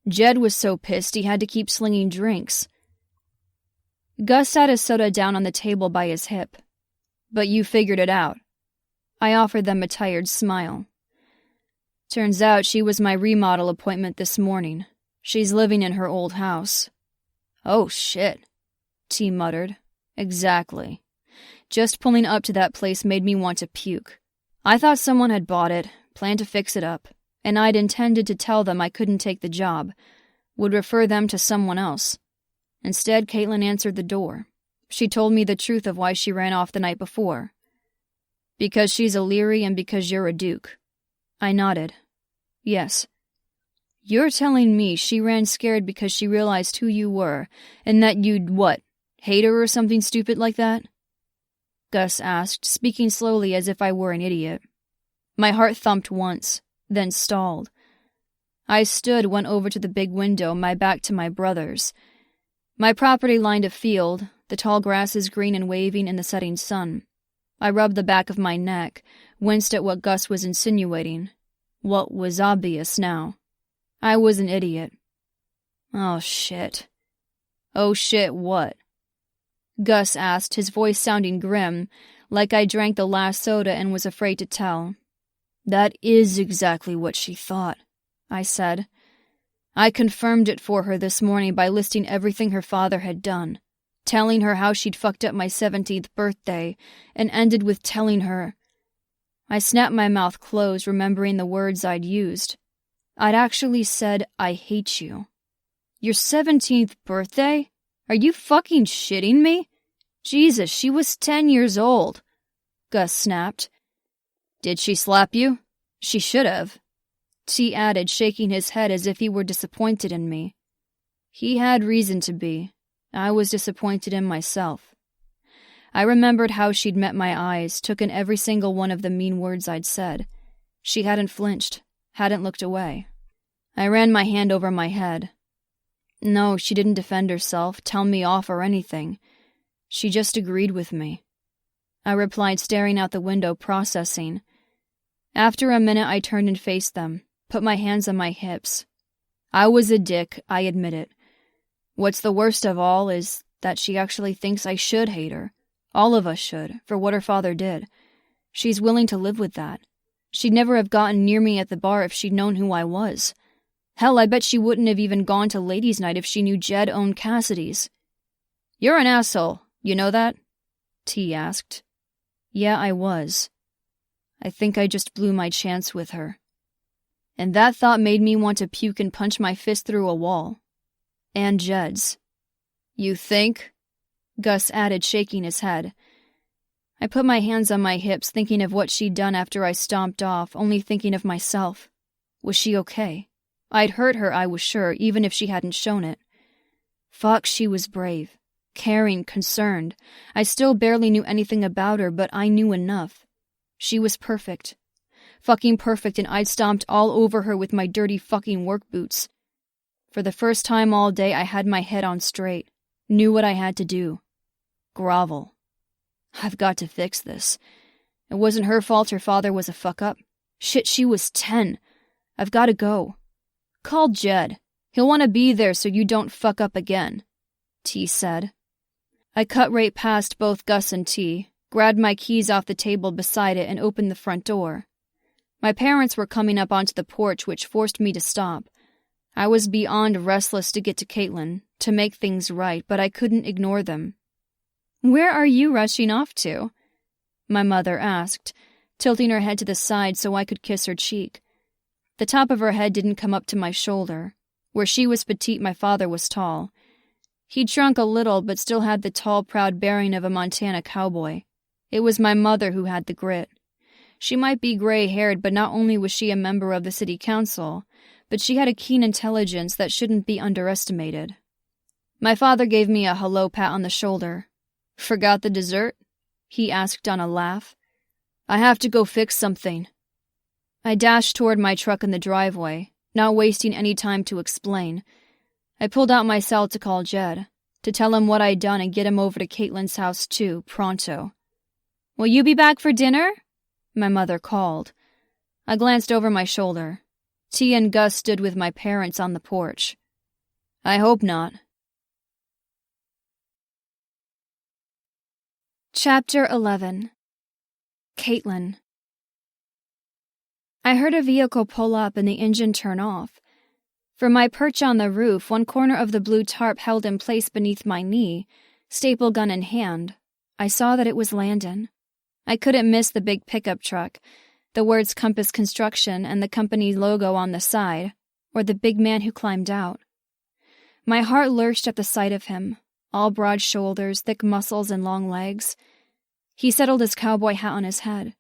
Jed was so pissed he had to keep slinging drinks. Gus sat his soda down on the table by his hip. But you figured it out. I offered them a tired smile. Turns out she was my remodel appointment this morning. She's living in her old house. Oh shit, T muttered. Exactly. Just pulling up to that place made me want to puke. I thought someone had bought it, planned to fix it up, and I'd intended to tell them I couldn't take the job, would refer them to someone else. Instead, Caitlin answered the door. She told me the truth of why she ran off the night before. Because she's a Leary and because you're a Duke. I nodded. Yes. You're telling me she ran scared because she realized who you were, and that you'd, what, hate her or something stupid like that? Gus asked, speaking slowly as if I were an idiot. My heart thumped once, then stalled. I stood, went over to the big window, my back to my brother's. My property lined a field, the tall grasses green and waving in the setting sun. I rubbed the back of my neck, winced at what Gus was insinuating. What was obvious now. I was an idiot. Oh, shit. Oh, shit, what? Gus asked, his voice sounding grim, like I drank the last soda and was afraid to tell. That is exactly what she thought, I said. I confirmed it for her this morning by listing everything her father had done, telling her how she'd fucked up my 17th birthday, and ended with telling her. I snapped my mouth closed, remembering the words I'd used. I'd actually said, I hate you. Your 17th birthday? Are you fucking shitting me? Jesus, she was 10 years old. Gus snapped. Did she slap you? She should have. T added, shaking his head as if he were disappointed in me. He had reason to be. I was disappointed in myself. I remembered how she'd met my eyes, took in every single one of the mean words I'd said. She hadn't flinched, hadn't looked away. I ran my hand over my head. No, she didn't defend herself, tell me off or anything. She just agreed with me. I replied, staring out the window, processing. After a minute, I turned and faced them, put my hands on my hips. I was a dick, I admit it. What's the worst of all is that she actually thinks I should hate her. All of us should, for what her father did. She's willing to live with that. She'd never have gotten near me at the bar if she'd known who I was. Hell, I bet she wouldn't have even gone to ladies' night if she knew Jed owned Cassidy's. You're an asshole, you know that? T asked. Yeah, I was. I think I just blew my chance with her. And that thought made me want to puke and punch my fist through a wall. And Jed's. You think? Gus added, shaking his head. I put my hands on my hips, thinking of what she'd done after I stomped off, only thinking of myself. Was she okay? I'd hurt her, I was sure, even if she hadn't shown it. Fuck, she was brave. Caring, concerned. I still barely knew anything about her, but I knew enough. She was perfect. Fucking perfect, and I'd stomped all over her with my dirty fucking work boots. For the first time all day, I had my head on straight. Knew what I had to do. Grovel. I've got to fix this. It wasn't her fault her father was a fuck-up. Shit, she was 10. I've got to go. Call Jed. He'll want to be there so you don't fuck up again, T said. I cut right past both Gus and T, grabbed my keys off the table beside it, and opened the front door. My parents were coming up onto the porch, which forced me to stop. I was beyond restless to get to Caitlin, to make things right, but I couldn't ignore them. Where are you rushing off to? My mother asked, tilting her head to the side so I could kiss her cheek. The top of her head didn't come up to my shoulder. Where she was petite, my father was tall. He'd shrunk a little, but still had the tall, proud bearing of a Montana cowboy. It was my mother who had the grit. She might be gray-haired, but not only was she a member of the city council, but she had a keen intelligence that shouldn't be underestimated. My father gave me a hello pat on the shoulder. Forgot the dessert? He asked on a laugh. I have to go fix something. I dashed toward my truck in the driveway, not wasting any time to explain. I pulled out my cell to call Jed, to tell him what I'd done and get him over to Caitlin's house too, pronto. Will you be back for dinner? My mother called. I glanced over my shoulder. T and Gus stood with my parents on the porch. I hope not. Chapter 11. Caitlin. I heard a vehicle pull up and the engine turn off. From my perch on the roof, one corner of the blue tarp held in place beneath my knee, staple gun in hand, I saw that it was Landon. I couldn't miss the big pickup truck, the words Compass Construction and the company logo on the side, or the big man who climbed out. My heart lurched at the sight of him, all broad shoulders, thick muscles, and long legs. He settled his cowboy hat on his head.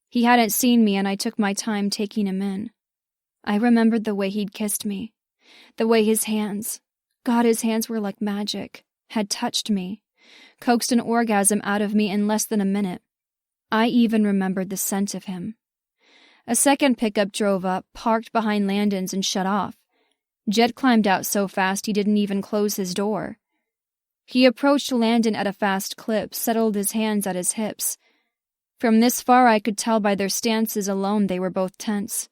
He hadn't seen me, and I took my time taking him in. I remembered the way he'd kissed me, the way his hands, God, his hands were like magic, had touched me, coaxed an orgasm out of me in less than a minute. I even remembered the scent of him. A second pickup drove up, parked behind Landon's, and shut off. Jed climbed out so fast he didn't even close his door. He approached Landon at a fast clip, settled his hands at his hips. From this far I could tell by their stances alone they were both tense.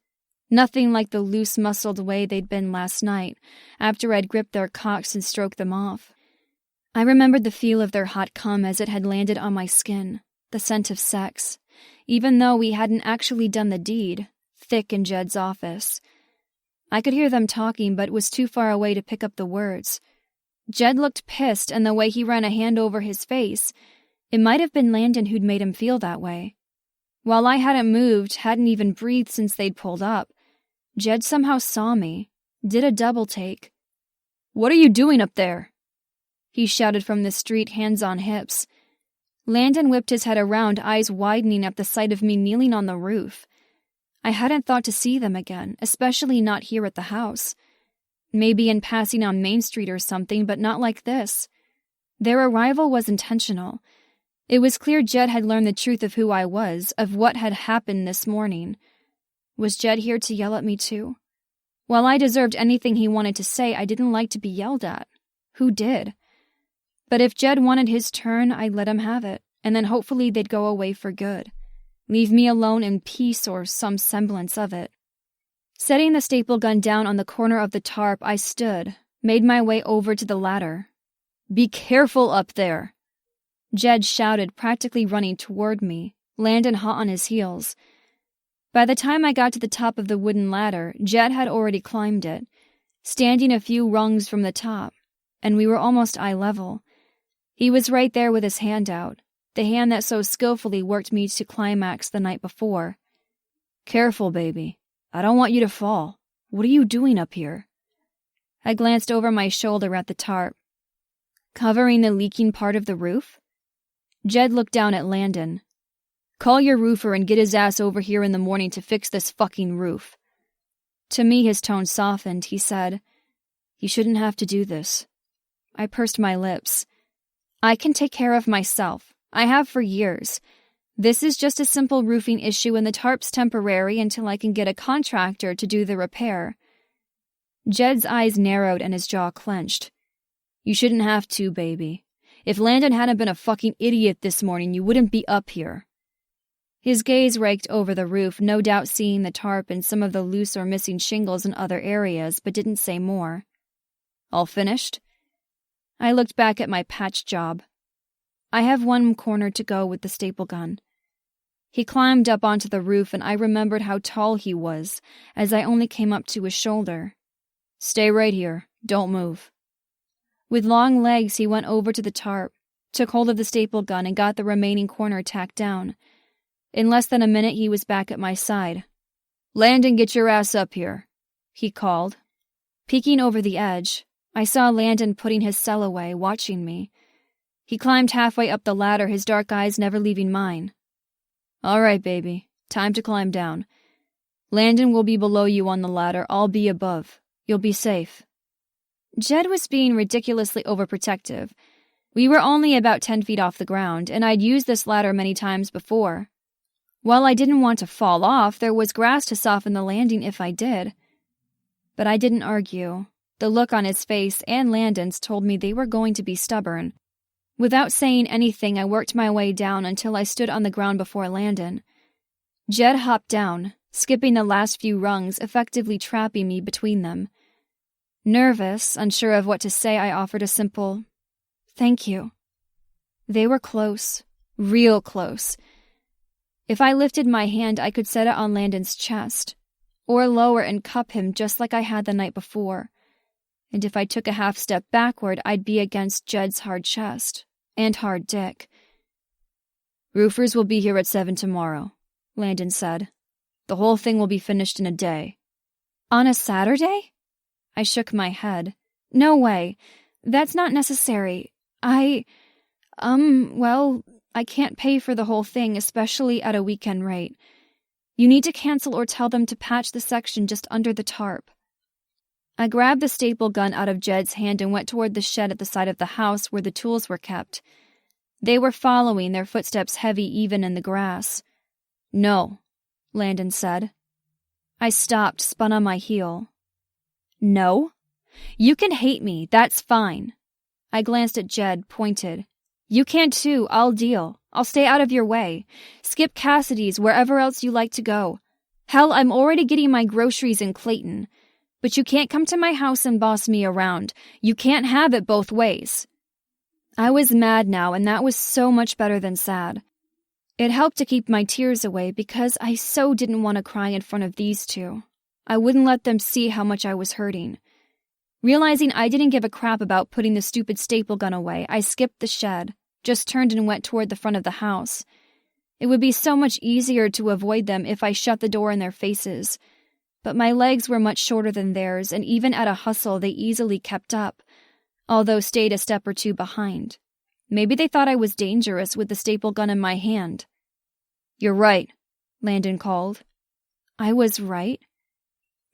Nothing like the loose, muscled way they'd been last night, after I'd gripped their cocks and stroked them off. I remembered the feel of their hot cum as it had landed on my skin, the scent of sex, even though we hadn't actually done the deed, thick in Jed's office. I could hear them talking, but was too far away to pick up the words. Jed looked pissed, and the way he ran a hand over his face, it might have been Landon who'd made him feel that way. While I hadn't moved, hadn't even breathed since they'd pulled up, Jed somehow saw me, did a double take. "What are you doing up there?" He shouted from the street, hands on hips. Landon whipped his head around, eyes widening at the sight of me kneeling on the roof. I hadn't thought to see them again, especially not here at the house. Maybe in passing on Main Street or something, but not like this. Their arrival was intentional. It was clear Jed had learned the truth of who I was, of what had happened this morning. Was Jed here to yell at me too? While I deserved anything he wanted to say, I didn't like to be yelled at. Who did? But if Jed wanted his turn, I'd let him have it, and then hopefully they'd go away for good. Leave me alone in peace or some semblance of it. Setting the staple gun down on the corner of the tarp, I stood, made my way over to the ladder. "Be careful up there!" Jed shouted, practically running toward me, Landon hot on his heels. By the time I got to the top of the wooden ladder, Jed had already climbed it, standing a few rungs from the top, and we were almost eye level. He was right there with his hand out, the hand that so skillfully worked me to climax the night before. "Careful, baby. I don't want you to fall. What are you doing up here?" I glanced over my shoulder at the tarp. "Covering the leaking part of the roof?" Jed looked down at Landon, Call your roofer and get his ass over here in the morning to fix this fucking roof." To me, his tone softened. He said, "You shouldn't have to do this." I pursed my lips. "I can take care of myself. I have for years. This is just a simple roofing issue and the tarp's temporary until I can get a contractor to do the repair." Jed's eyes narrowed and his jaw clenched. "You shouldn't have to, baby. If Landon hadn't been a fucking idiot this morning, you wouldn't be up here." His gaze raked over the roof, no doubt seeing the tarp and some of the loose or missing shingles in other areas, but didn't say more. "All finished?" I looked back at my patch job. "I have one corner to go with the staple gun." He climbed up onto the roof, and I remembered how tall he was, as I only came up to his shoulder. "Stay right here. Don't move." With long legs, he went over to the tarp, took hold of the staple gun, and got the remaining corner tacked down. In less than a minute, he was back at my side. "Landon, get your ass up here," he called. Peeking over the edge, I saw Landon putting his cell away, watching me. He climbed halfway up the ladder, his dark eyes never leaving mine. "All right, baby. Time to climb down. Landon will be below you on the ladder. I'll be above. You'll be safe." Jed was being ridiculously overprotective. We were only about 10 feet off the ground, and I'd used this ladder many times before. While I didn't want to fall off, there was grass to soften the landing if I did. But I didn't argue. The look on his face and Landon's told me they were going to be stubborn. Without saying anything, I worked my way down until I stood on the ground before Landon. Jed hopped down, skipping the last few rungs, effectively trapping me between them. Nervous, unsure of what to say, I offered a simple, "Thank you." They were close, real close. If I lifted my hand, I could set it on Landon's chest, or lower and cup him just like I had the night before. And if I took a half step backward, I'd be against Jed's hard chest and hard dick. "Roofers will be here at 7 tomorrow, Landon said. "The whole thing will be finished in a day." "On a Saturday?" I shook my head. "No way. That's not necessary. Well, I can't pay for the whole thing, especially at a weekend rate. You need to cancel or tell them to patch the section just under the tarp." I grabbed the staple gun out of Jed's hand and went toward the shed at the side of the house where the tools were kept. They were following, their footsteps heavy even in the grass. "No," Landon said. I stopped, spun on my heel. "No? You can hate me, that's fine." I glanced at Jed, pointed. "You can too, I'll deal. I'll stay out of your way. Skip Cassidy's, wherever else you like to go. Hell, I'm already getting my groceries in Clayton. But you can't come to my house and boss me around. You can't have it both ways." I was mad now, and that was so much better than sad. It helped to keep my tears away because I so didn't want to cry in front of these two. I wouldn't let them see how much I was hurting. Realizing I didn't give a crap about putting the stupid staple gun away, I skipped the shed, just turned and went toward the front of the house. It would be so much easier to avoid them if I shut the door in their faces. But my legs were much shorter than theirs, and even at a hustle they easily kept up, although stayed a step or two behind. Maybe they thought I was dangerous with the staple gun in my hand. "You're right," Landon called. I was right?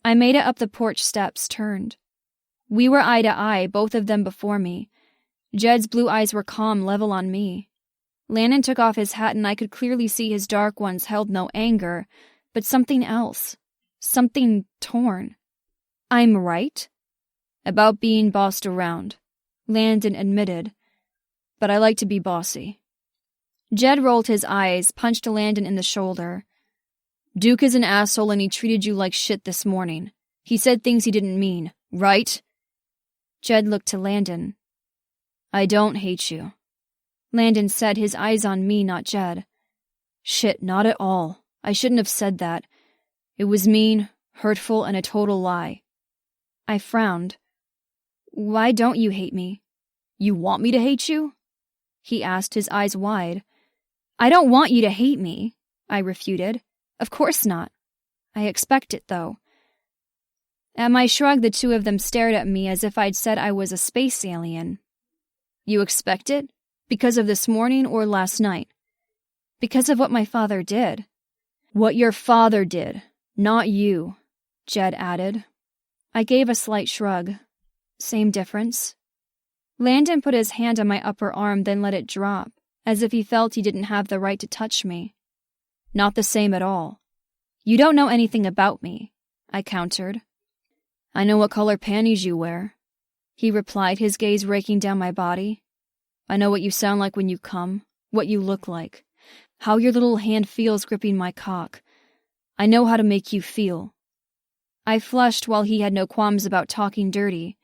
I made it up the porch steps, turned. We were eye to eye, both of them before me. Jed's blue eyes were calm, level on me. Landon took off his hat and I could clearly see his dark ones held no anger, but something else. Something torn. "I'm right?" "About being bossed around," Landon admitted. "But I like to be bossy." Jed rolled his eyes, punched Landon in the shoulder. "Duke is an asshole and he treated you like shit this morning. He said things he didn't mean, right?" Jed looked to Landon. "I don't hate you," Landon said, his eyes on me, not Jed. "Shit, not at all. I shouldn't have said that. It was mean, hurtful, and a total lie." I frowned. "Why don't you hate me?" "You want me to hate you?" he asked, his eyes wide. "I don't want you to hate me," I refuted. "Of course not. I expect it, though." At my shrug, the two of them stared at me as if I'd said I was a space alien. "You expect it? Because of this morning or last night?" Because of what my father did. What your father did, not you, Jed added. I gave a slight shrug. Same difference. Landon put his hand on my upper arm, then let it drop, as if he felt he didn't have the right to touch me. Not the same at all. You don't know anything about me, I countered. I know what color panties you wear, he replied, his gaze raking down my body. I know what you sound like when you come, what you look like, how your little hand feels gripping my cock. I know how to make you feel. I flushed while he had no qualms about talking dirty.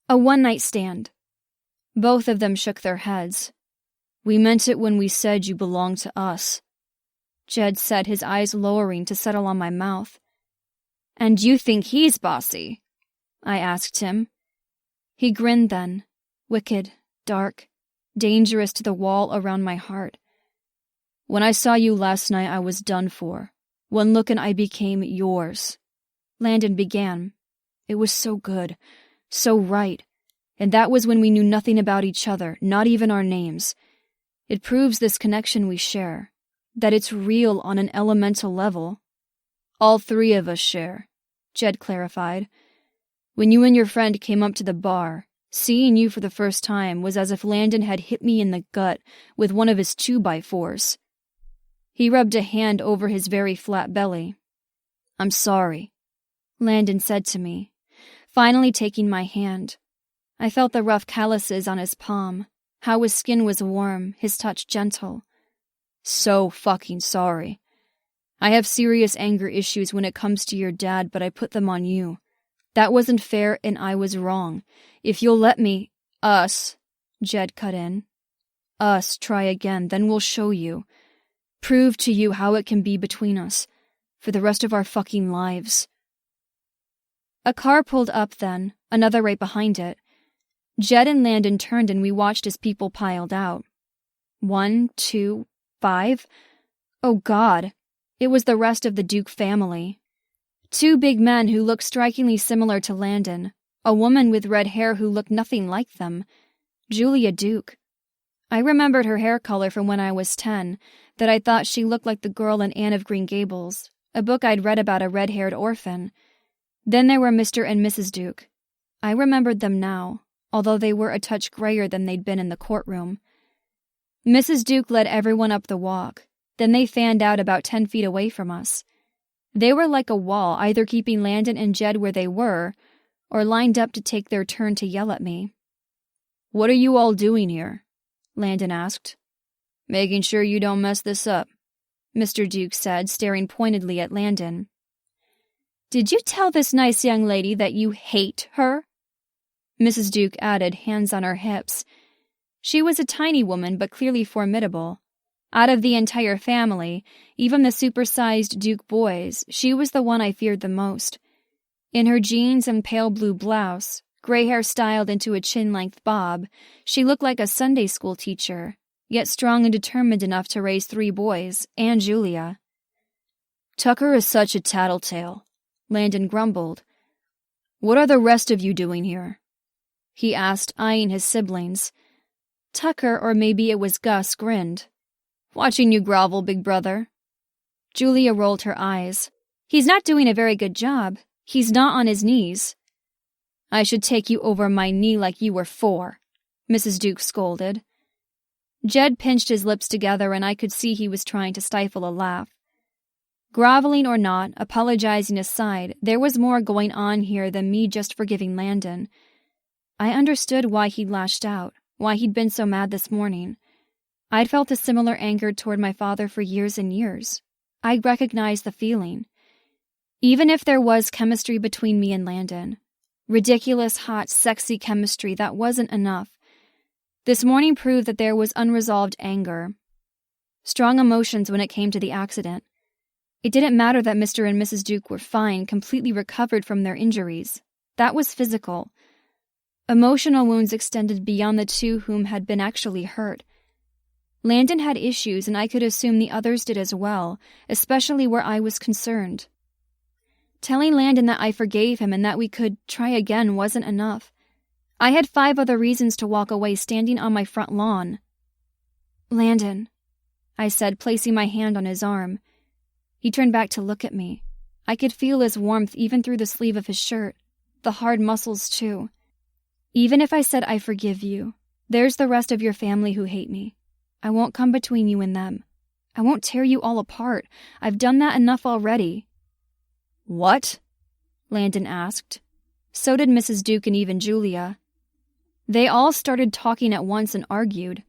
A one-night stand. Both of them shook their heads. We meant it when we said you belonged to us, Jed said, his eyes lowering to settle on my mouth. And you think he's bossy? I asked him. He grinned then, wicked, dark, dangerous to the wall around my heart. When I saw you last night, I was done for. One look and I became yours. Landon began. It was so good, so right. And that was when we knew nothing about each other, not even our names. It proves this connection we share, that it's real on an elemental level. All three of us share, Jed clarified. When you and your friend came up to the bar, seeing you for the first time was as if Landon had hit me in the gut with one of his 2x4s. He rubbed a hand over his very flat belly. I'm sorry, Landon said to me, finally taking my hand. I felt the rough calluses on his palm, how his skin was warm, his touch gentle. So fucking sorry. I have serious anger issues when it comes to your dad, but I put them on you. That wasn't fair and I was wrong. If you'll let me, us, Jed cut in. Us try again, then we'll show you. Prove to you how it can be between us, for the rest of our fucking lives. A car pulled up then, another right behind it. Jed and Landon turned and we watched as people piled out. 1, 2, 5. Oh God, it was the rest of the Duke family. 2 big men who looked strikingly similar to Landon, a woman with red hair who looked nothing like them, Julia Duke. I remembered her hair color from when I was 10, that I thought she looked like the girl in Anne of Green Gables, a book I'd read about a red-haired orphan. Then there were Mr. and Mrs. Duke. I remembered them now, although they were a touch grayer than they'd been in the courtroom. Mrs. Duke led everyone up the walk. Then they fanned out about 10 feet away from us. They were like a wall, either keeping Landon and Jed where they were, or lined up to take their turn to yell at me. What are you all doing here? Landon asked. Making sure you don't mess this up, Mr. Duke said, staring pointedly at Landon. Did you tell this nice young lady that you hate her? Mrs. Duke added, hands on her hips. She was a tiny woman, but clearly formidable. Out of the entire family, even the supersized Duke boys, she was the one I feared the most. In her jeans and pale blue blouse, gray hair styled into a chin-length bob, she looked like a Sunday school teacher, yet strong and determined enough to raise 3 boys, and Julia. Tucker is such a tattletale, Landon grumbled. What are the rest of you doing here? He asked, eyeing his siblings. Tucker, or maybe it was Gus, grinned. Watching you grovel, big brother. Julia rolled her eyes. He's not doing a very good job. He's not on his knees. I should take you over my knee like you were 4, Mrs. Duke scolded. Jed pinched his lips together and I could see he was trying to stifle a laugh. Groveling or not, apologizing aside, there was more going on here than me just forgiving Landon. I understood why he'd lashed out, why he'd been so mad this morning. I'd felt a similar anger toward my father for years and years. I'd recognized the feeling. Even if there was chemistry between me and Landon, ridiculous, hot, sexy chemistry, that wasn't enough. This morning proved that there was unresolved anger. Strong emotions when it came to the accident. It didn't matter that Mr. and Mrs. Duke were fine, completely recovered from their injuries. That was physical. Emotional wounds extended beyond the 2 whom had been actually hurt. Landon had issues, and I could assume the others did as well, especially where I was concerned. Telling Landon that I forgave him and that we could try again wasn't enough. I had 5 other reasons to walk away standing on my front lawn. Landon, I said, placing my hand on his arm. He turned back to look at me. I could feel his warmth even through the sleeve of his shirt, the hard muscles too. Even if I said I forgive you, there's the rest of your family who hate me. I won't come between you and them. I won't tear you all apart. I've done that enough already. What? Landon asked. So did Mrs. Duke and even Julia. They all started talking at once and argued.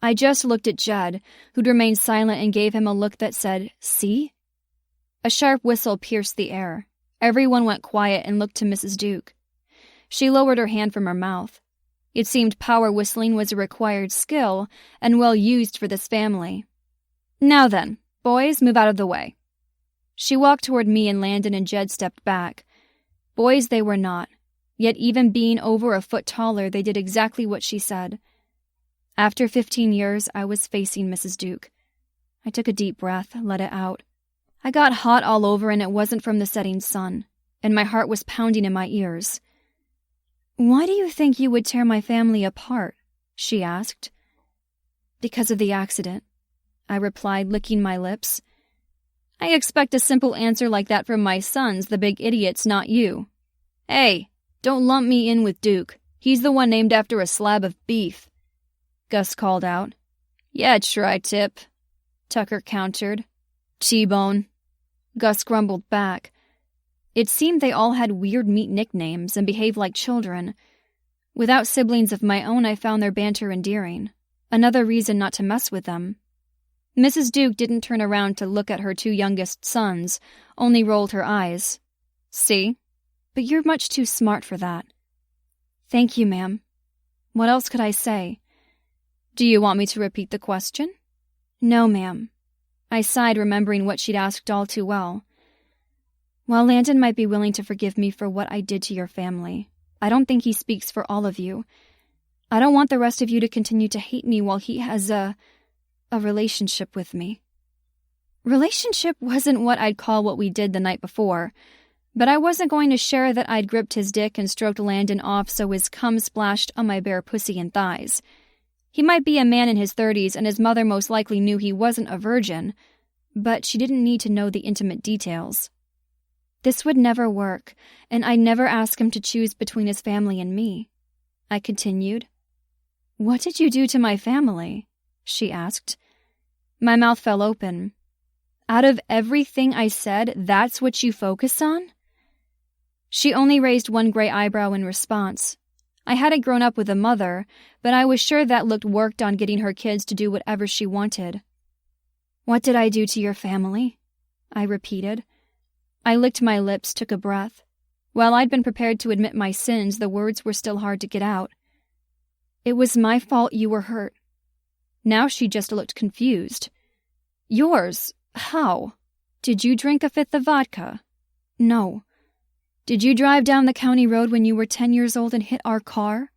I just looked at Jed, who'd remained silent, and gave him a look that said, "See?" A sharp whistle pierced the air. Everyone went quiet and looked to Mrs. Duke. She lowered her hand from her mouth. It seemed power whistling was a required skill and well used for this family. "Now then, boys, move out of the way." She walked toward me, and Landon and Jed stepped back. Boys they were not, yet even being over a foot taller, they did exactly what she said. After 15 years, I was facing Mrs. Duke. I took a deep breath, let it out. I got hot all over, and it wasn't from the setting sun, and my heart was pounding in my ears. "Why do you think you would tear my family apart?" she asked. "Because of the accident," I replied, licking my lips. "I expect a simple answer like that from my sons, the big idiots, not you." "Hey, don't lump me in with Duke. He's the one named after a slab of beef," Gus called out. "Yeah, tri-tip," Tucker countered. "T-bone," Gus grumbled back. It seemed they all had weird meat nicknames and behaved like children. Without siblings of my own, I found their banter endearing. Another reason not to mess with them. Mrs. Duke didn't turn around to look at her two youngest sons, only rolled her eyes. "See? But you're much too smart for that." "Thank you, ma'am." What else could I say? "Do you want me to repeat the question?" "No, ma'am." I sighed, remembering what she'd asked all too well. "While Landon might be willing to forgive me for what I did to your family, I don't think he speaks for all of you. I don't want the rest of you to continue to hate me while he has a relationship with me." Relationship wasn't what I'd call what we did the night before, but I wasn't going to share that I'd gripped his dick and stroked Landon off so his cum splashed on my bare pussy and thighs. He might be a man in his 30s, and his mother most likely knew he wasn't a virgin, but she didn't need to know the intimate details. This would never work, and I'd never ask him to choose between his family and me. I continued. "What did you do to my family?" she asked. My mouth fell open. "Out of everything I said, that's what you focus on?" She only raised one gray eyebrow in response. I hadn't grown up with a mother, but I was sure that looked worked on getting her kids to do whatever she wanted. "What did I do to your family?" I repeated. I licked my lips, took a breath. While I'd been prepared to admit my sins, the words were still hard to get out. "It was my fault you were hurt." Now she just looked confused. "Yours? How? Did you drink a fifth of vodka?" "No." "Did you drive down the county road when you were 10 years old and hit our car?"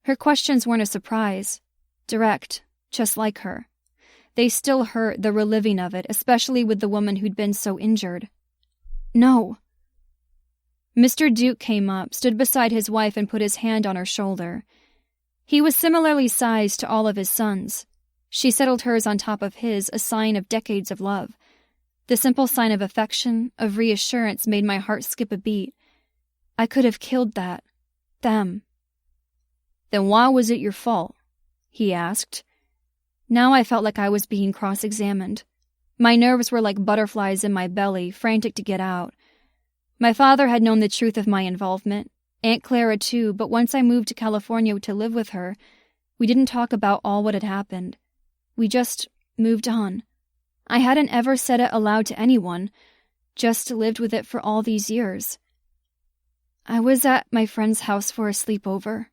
Her questions weren't a surprise. Direct, just like her. They still hurt, the reliving of it, especially with the woman who'd been so injured. "No." Mr. Duke came up, stood beside his wife, and put his hand on her shoulder. He was similarly sized to all of his sons. She settled hers on top of his, a sign of decades of love. The simple sign of affection, of reassurance, made my heart skip a beat. I could have killed that. Them. "Then why was it your fault?" he asked. Now I felt like I was being cross-examined. My nerves were like butterflies in my belly, frantic to get out. My father had known the truth of my involvement, Aunt Clara too, but once I moved to California to live with her, we didn't talk about all what had happened. We just moved on. I hadn't ever said it aloud to anyone, just lived with it for all these years. I was at my friend's house for a sleepover.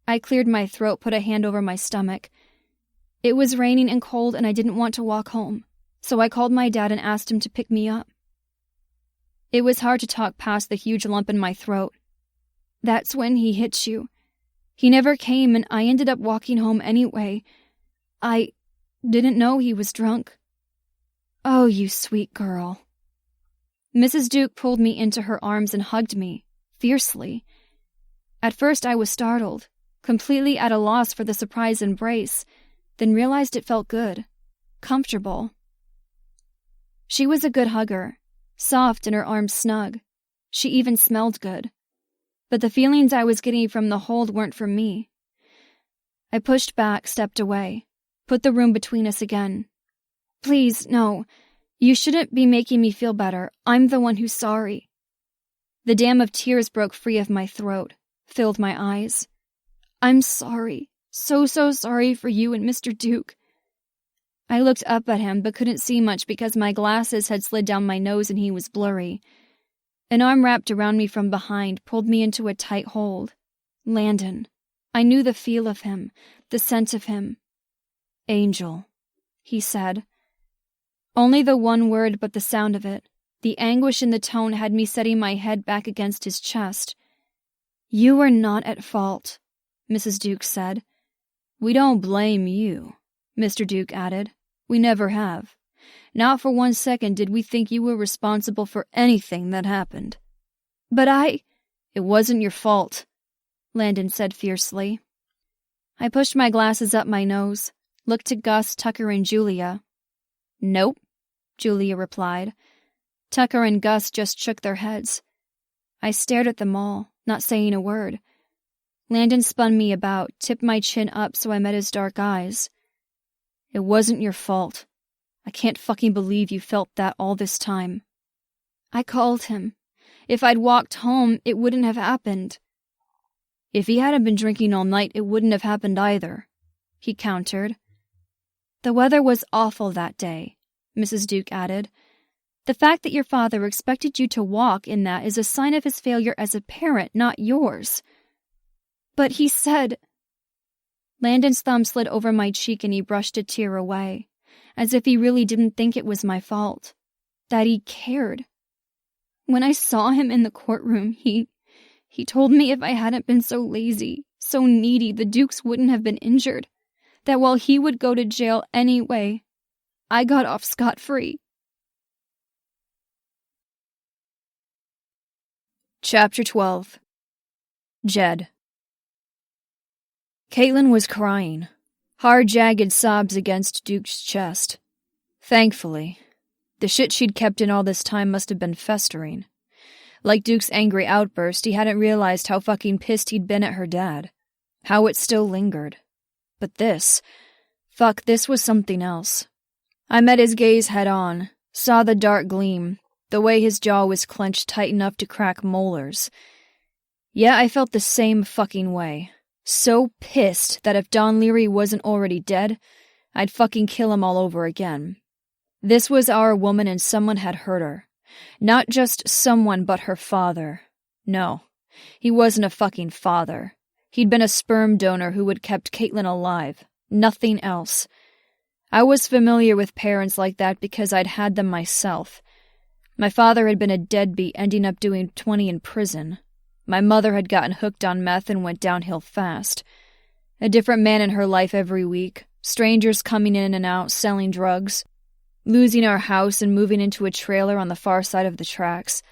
I cleared my throat, put a hand over my stomach. It was raining and cold, and I didn't want to walk home, so I called my dad and asked him to pick me up. It was hard to talk past the huge lump in my throat. "That's when he hit you. He never came, and I ended up walking home anyway. I didn't know he was drunk." "Oh, you sweet girl." Mrs. Duke pulled me into her arms and hugged me, fiercely. At first I was startled, completely at a loss for the surprise embrace, then realized it felt good. comfortable. She was a good hugger, soft and her arms snug. She even smelled good. But the feelings I was getting from the hold weren't for me. I pushed back, stepped away, put the room between us again. Please, no. You shouldn't be making me feel better. I'm the one who's sorry. The dam of tears broke free of my throat, filled my eyes. I'm sorry. So sorry for you and Mr. Duke. I looked up at him but couldn't see much because my glasses had slid down my nose and he was blurry. An arm wrapped around me from behind pulled me into a tight hold. Landon. I knew the feel of him, the scent of him. Angel, he said. Only the one word, but the sound of it. The anguish in the tone had me setting my head back against his chest. You were not at fault, Mrs. Duke said. We don't blame you, Mr. Duke added. We never have. Not for 1 second did we think you were responsible for anything that happened. But It wasn't your fault, Landon said fiercely. I pushed my glasses up my nose, looked to Gus, Tucker, and Julia. Nope, Julia replied. Tucker and Gus just shook their heads. I stared at them all, not saying a word. Landon spun me about, tipped my chin up so I met his dark eyes. It wasn't your fault. I can't fucking believe you felt that all this time. I called him. If I'd walked home, it wouldn't have happened. If he hadn't been drinking all night, it wouldn't have happened either, he countered. The weather was awful that day, Mrs. Duke added. The fact that your father expected you to walk in that is a sign of his failure as a parent, not yours. But he said... Landon's thumb slid over my cheek and he brushed a tear away, as if he really didn't think it was my fault, that he cared. When I saw him in the courtroom, he told me if I hadn't been so lazy, so needy, the Dukes wouldn't have been injured, that while he would go to jail anyway, I got off scot-free. Chapter 12. Jed. Caitlin was crying, hard, jagged sobs against Duke's chest. Thankfully, the shit she'd kept in all this time must have been festering. Like Duke's angry outburst, he hadn't realized how fucking pissed he'd been at her dad. How it still lingered. But this was something else. I met his gaze head on, saw the dark gleam, the way his jaw was clenched tight enough to crack molars. Yeah, I felt the same fucking way. So pissed that if Don Leary wasn't already dead, I'd fucking kill him all over again. This was our woman and someone had hurt her. Not just someone, but her father. No, he wasn't a fucking father. He'd been a sperm donor who had kept Caitlin alive. Nothing else. I was familiar with parents like that because I'd had them myself. My father had been a deadbeat, ending up doing 20 in prison. My mother had gotten hooked on meth and went downhill fast. A different man in her life every week, strangers coming in and out, selling drugs, losing our house and moving into a trailer on the far side of the tracks.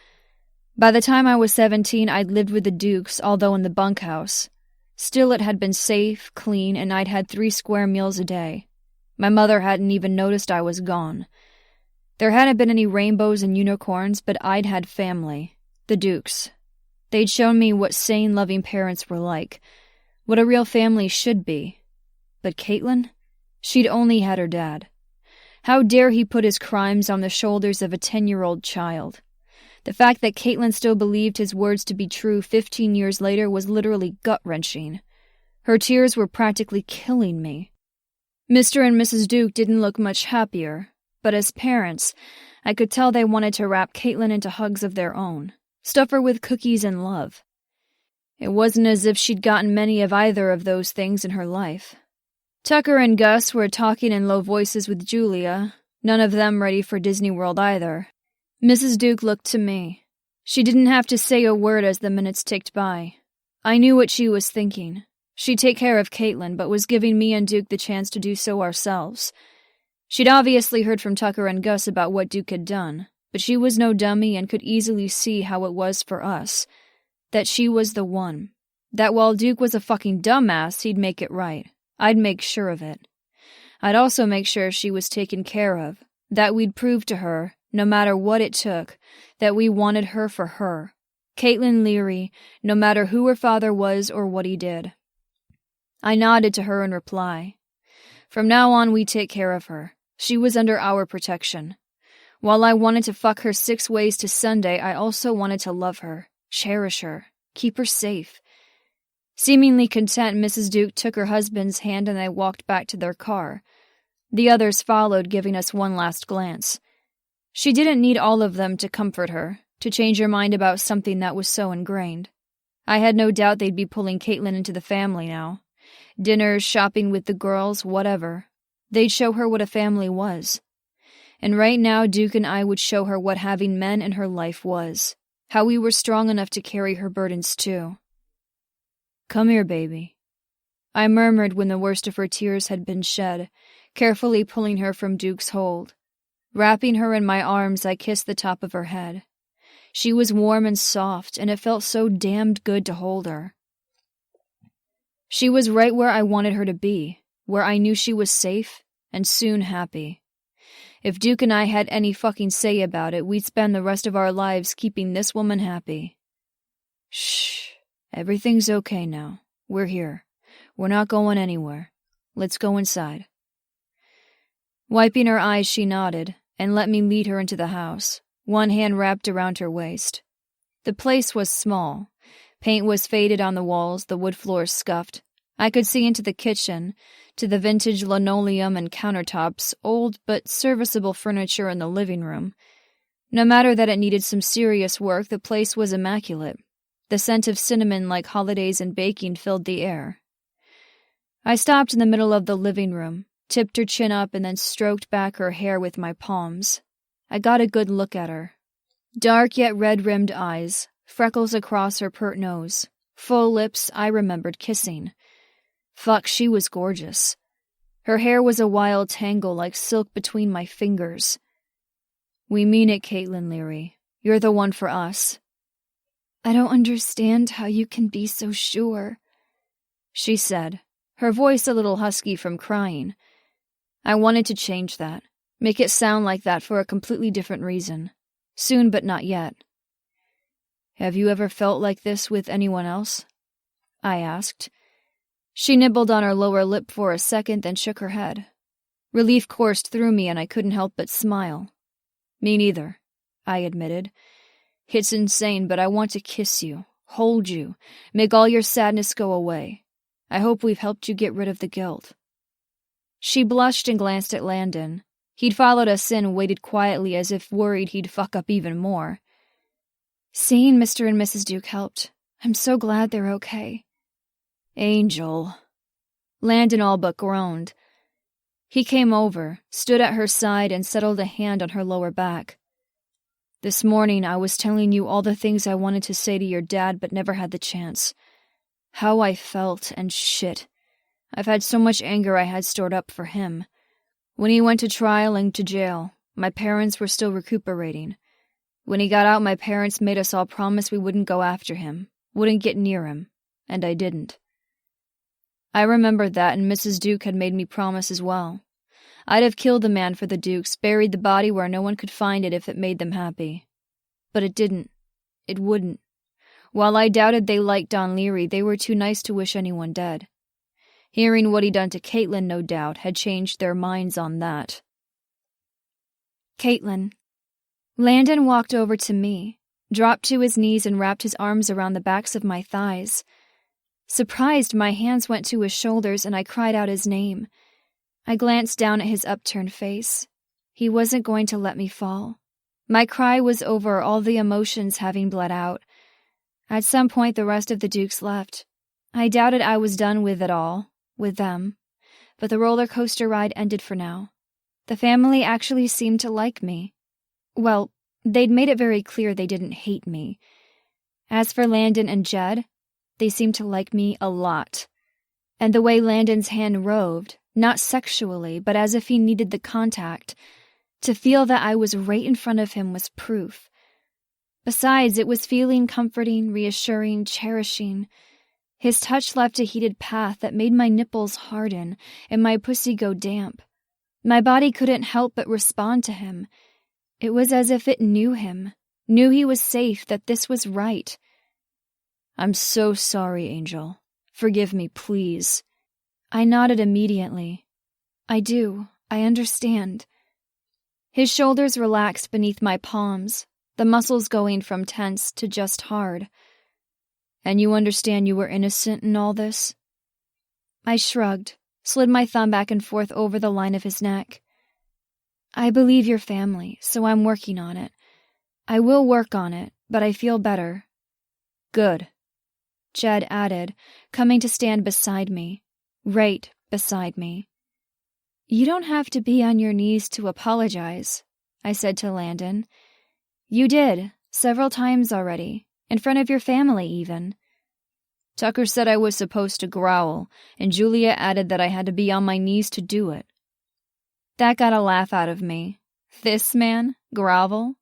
By the time I was 17, I'd lived with the Dukes, although in the bunkhouse. Still, it had been safe, clean, and I'd had 3 square meals a day. My mother hadn't even noticed I was gone. There hadn't been any rainbows and unicorns, but I'd had family. The Dukes. They'd shown me what sane, loving parents were like, what a real family should be. But Caitlin? She'd only had her dad. How dare he put his crimes on the shoulders of a 10-year-old child? The fact that Caitlin still believed his words to be true 15 years later was literally gut-wrenching. Her tears were practically killing me. Mr. and Mrs. Duke didn't look much happier, but as parents, I could tell they wanted to wrap Caitlin into hugs of their own. Stuff her with cookies and love. It wasn't as if she'd gotten many of either of those things in her life. Tucker and Gus were talking in low voices with Julia, none of them ready for Disney World either. Mrs. Duke looked to me. She didn't have to say a word as the minutes ticked by. I knew what she was thinking. She'd take care of Caitlin, but was giving me and Duke the chance to do so ourselves. She'd obviously heard from Tucker and Gus about what Duke had done, but she was no dummy and could easily see how it was for us. That she was the one. That while Duke was a fucking dumbass, he'd make it right. I'd make sure of it. I'd also make sure she was taken care of, that we'd prove to her, no matter what it took, that we wanted her for her. Caitlin Leary, no matter who her father was or what he did. I nodded to her in reply. From now on, we take care of her. She was under our protection. While I wanted to fuck her 6 ways to Sunday, I also wanted to love her, cherish her, keep her safe. Seemingly content, Mrs. Duke took her husband's hand and they walked back to their car. The others followed, giving us one last glance. She didn't need all of them to comfort her, to change her mind about something that was so ingrained. I had no doubt they'd be pulling Caitlin into the family now. Dinners, shopping with the girls, whatever. They'd show her what a family was. And right now, Duke and I would show her what having men in her life was. How we were strong enough to carry her burdens too. "Come here, baby," I murmured when the worst of her tears had been shed, carefully pulling her from Duke's hold. Wrapping her in my arms, I kissed the top of her head. She was warm and soft, and it felt so damned good to hold her. She was right where I wanted her to be, where I knew she was safe and soon happy. If Duke and I had any fucking say about it, we'd spend the rest of our lives keeping this woman happy. Shh. Everything's okay now. We're here. We're not going anywhere. Let's go inside. Wiping her eyes, she nodded and let me lead her into the house, one hand wrapped around her waist. The place was small. Paint was faded on the walls, the wood floors scuffed. I could see into the kitchen, to the vintage linoleum and countertops, old but serviceable furniture in the living room. No matter that it needed some serious work, the place was immaculate. The scent of cinnamon like holidays and baking filled the air. I stopped in the middle of the living room, tipped her chin up, and then stroked back her hair with my palms. I got a good look at her. Dark yet red-rimmed eyes, freckles across her pert nose, full lips I remembered kissing. Fuck, she was gorgeous. Her hair was a wild tangle like silk between my fingers. "We mean it, Caitlin Leary. You're the one for us." "I don't understand how you can be so sure," she said, her voice a little husky from crying. I wanted to change that, make it sound like that for a completely different reason. Soon, but not yet. "Have you ever felt like this with anyone else?" I asked. She nibbled on her lower lip for a second, then shook her head. Relief coursed through me, and I couldn't help but smile. "Me neither," I admitted. "It's insane, but I want to kiss you, hold you, make all your sadness go away. I hope we've helped you get rid of the guilt." She blushed and glanced at Landon. He'd followed us in, waited quietly as if worried he'd fuck up even more. "Seeing Mr. and Mrs. Duke helped. I'm so glad they're okay." "Angel." Landon all but groaned. He came over, stood at her side, and settled a hand on her lower back. "This morning I was telling you all the things I wanted to say to your dad but never had the chance. How I felt and shit. I've had so much anger I had stored up for him. When he went to trial and to jail, my parents were still recuperating. When he got out, my parents made us all promise we wouldn't go after him, wouldn't get near him, and I didn't. I remembered that, and Mrs. Duke had made me promise as well. I'd have killed the man for the Dukes, buried the body where no one could find it if it made them happy. But it didn't. It wouldn't. While I doubted they liked Don Leary, they were too nice to wish anyone dead. Hearing what he'd done to Caitlin, no doubt, had changed their minds on that. "Caitlin." Landon walked over to me, dropped to his knees and wrapped his arms around the backs of my thighs. Surprised, my hands went to his shoulders and I cried out his name. I glanced down at his upturned face. He wasn't going to let me fall. My cry was over, all the emotions having bled out. At some point, the rest of the Dukes left. I doubted I was done with it all, with them. But the roller coaster ride ended for now. The family actually seemed to like me. Well, they'd made it very clear they didn't hate me. As for Landon and Jed, they seemed to like me a lot. And the way Landon's hand roved, not sexually, but as if he needed the contact, to feel that I was right in front of him was proof. Besides, it was feeling comforting, reassuring, cherishing. His touch left a heated path that made my nipples harden and my pussy go damp, My body couldn't help but respond to him. It was as if it knew him, knew he was safe, that this was right. I'm so sorry, Angel. Forgive me, please. I nodded immediately. I do. I understand. His shoulders relaxed beneath my palms, the muscles going from tense to just hard. And you understand you were innocent in all this? I shrugged, slid my thumb back and forth over the line of his neck. I believe your family, so I'm working on it. I will work on it, but I feel better. Good. Jed added, coming to stand beside me, right beside me. You don't have to be on your knees to apologize, I said to Landon. You did, several times already, in front of your family even. Tucker said I was supposed to growl, and Julia added that I had to be on my knees to do it. That got a laugh out of me. This man, grovel?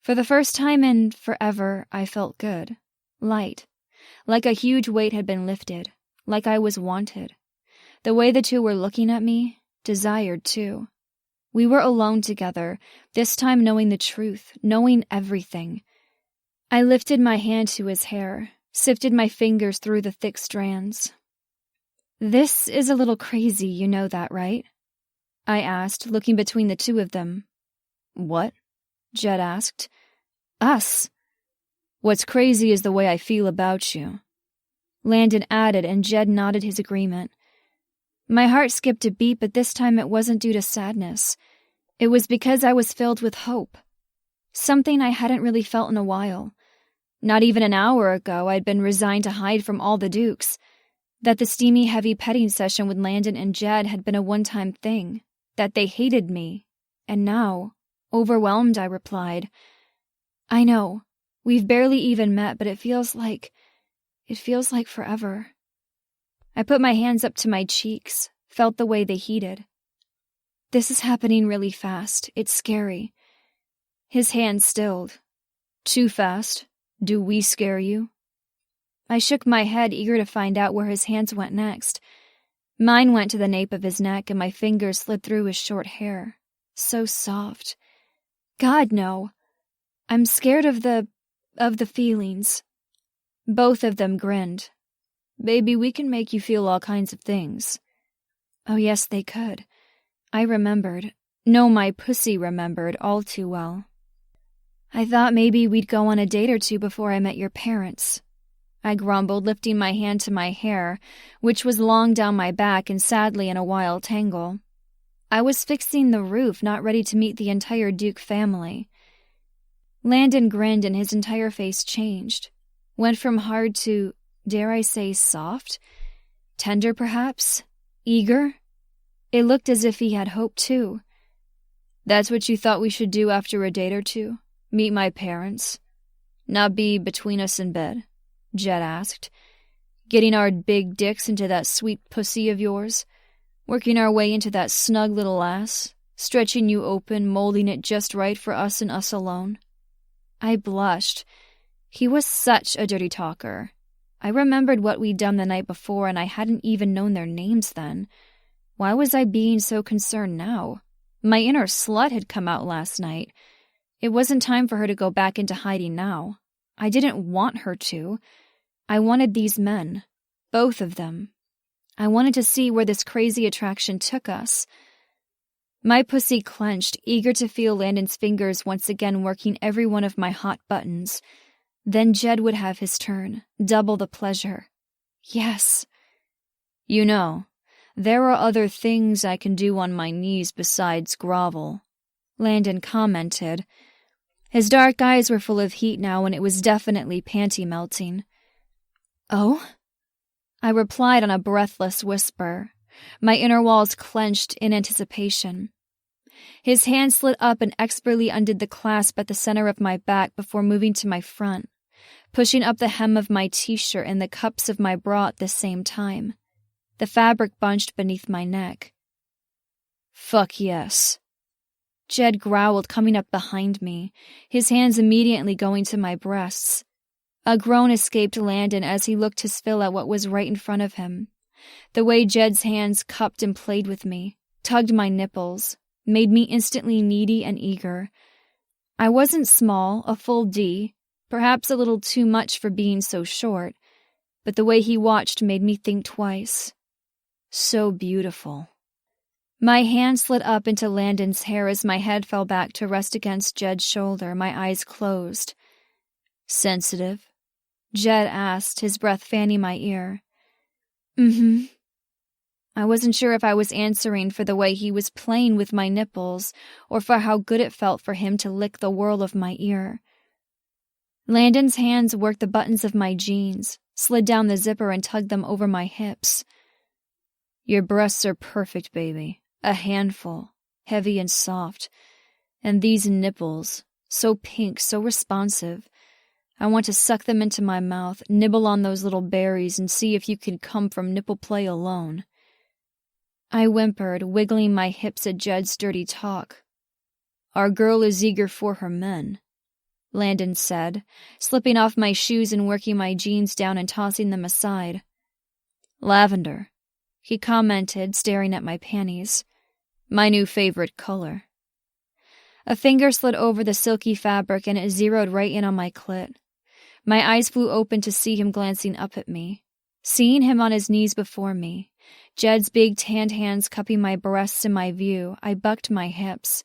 For the first time in forever, I felt good, light, like a huge weight had been lifted, like I was wanted. The way the two were looking at me, desired too. We were alone together, this time knowing the truth, knowing everything. I lifted my hand to his hair, sifted my fingers through the thick strands. This is a little crazy, you know that, right? I asked, looking between the two of them. What? Jed asked. Us. What's crazy is the way I feel about you. Landon added, and Jed nodded his agreement. My heart skipped a beat, but this time it wasn't due to sadness. It was because I was filled with hope. Something I hadn't really felt in a while. Not even an hour ago, I'd been resigned to hide from all the Dukes. That the steamy, heavy petting session with Landon and Jed had been a one-time thing. That they hated me. And now, overwhelmed, I replied, I know. We've barely even met, but it feels like forever. I put my hands up to my cheeks, felt the way they heated. This is happening really fast. It's scary. His hand stilled. Too fast? Do we scare you? I shook my head, eager to find out where his hands went next. Mine went to the nape of his neck, and my fingers slid through his short hair. So soft. God, no. I'm scared of the feelings. Both of them grinned. Baby, we can make you feel all kinds of things. Oh, yes, they could. I remembered. No, my pussy remembered all too well. I thought maybe we'd go on a date or two before I met your parents. I grumbled, lifting my hand to my hair, which was long down my back and sadly in a wild tangle. I was fixing the roof, not ready to meet the entire Duke family. Landon grinned and his entire face changed. Went from hard to, dare I say, soft? Tender, perhaps? Eager? It looked as if he had hope, too. That's what you thought we should do after a date or two? Meet my parents? Not be between us in bed? Jed asked. Getting our big dicks into that sweet pussy of yours? Working our way into that snug little ass? Stretching you open, molding it just right for us and us alone? I blushed. He was such a dirty talker. I remembered what we'd done the night before, and I hadn't even known their names then. Why was I being so concerned now? My inner slut had come out last night. It wasn't time for her to go back into hiding now. I didn't want her to. I wanted these men. Both of them. I wanted to see where this crazy attraction took us. My pussy clenched, eager to feel Landon's fingers once again working every one of my hot buttons. Then Jed would have his turn, double the pleasure. Yes. You know, there are other things I can do on my knees besides grovel, Landon commented. His dark eyes were full of heat now, and it was definitely panty-melting. Oh? I replied on a breathless whisper. My inner walls clenched in anticipation. His hand slid up and expertly undid the clasp at the center of my back before moving to my front, pushing up the hem of my t-shirt and the cups of my bra at the same time. The fabric bunched beneath my neck. Fuck yes. Jed growled, coming up behind me, his hands immediately going to my breasts. A groan escaped Landon as he looked his fill at what was right in front of him. The way Jed's hands cupped and played with me, tugged my nipples, made me instantly needy and eager. I wasn't small, a full D, perhaps a little too much for being so short, but the way he watched made me think twice. So beautiful. My hand slid up into Landon's hair as my head fell back to rest against Jed's shoulder, my eyes closed. Sensitive? Jed asked, his breath fanning my ear. Mm-hmm. I wasn't sure if I was answering for the way he was playing with my nipples or for how good it felt for him to lick the whirl of my ear. Landon's hands worked the buttons of my jeans, slid down the zipper and tugged them over my hips. Your breasts are perfect, baby. A handful, heavy and soft. And these nipples, so pink, so responsive. I want to suck them into my mouth, nibble on those little berries, and see if you can come from nipple play alone. I whimpered, wiggling my hips at Jed's dirty talk. Our girl is eager for her men, Landon said, slipping off my shoes and working my jeans down and tossing them aside. Lavender, he commented, staring at my panties. My new favorite color. A finger slid over the silky fabric and it zeroed right in on my clit. My eyes flew open to see him glancing up at me. Seeing him on his knees before me, Jed's big tanned hands cupping my breasts in my view, I bucked my hips,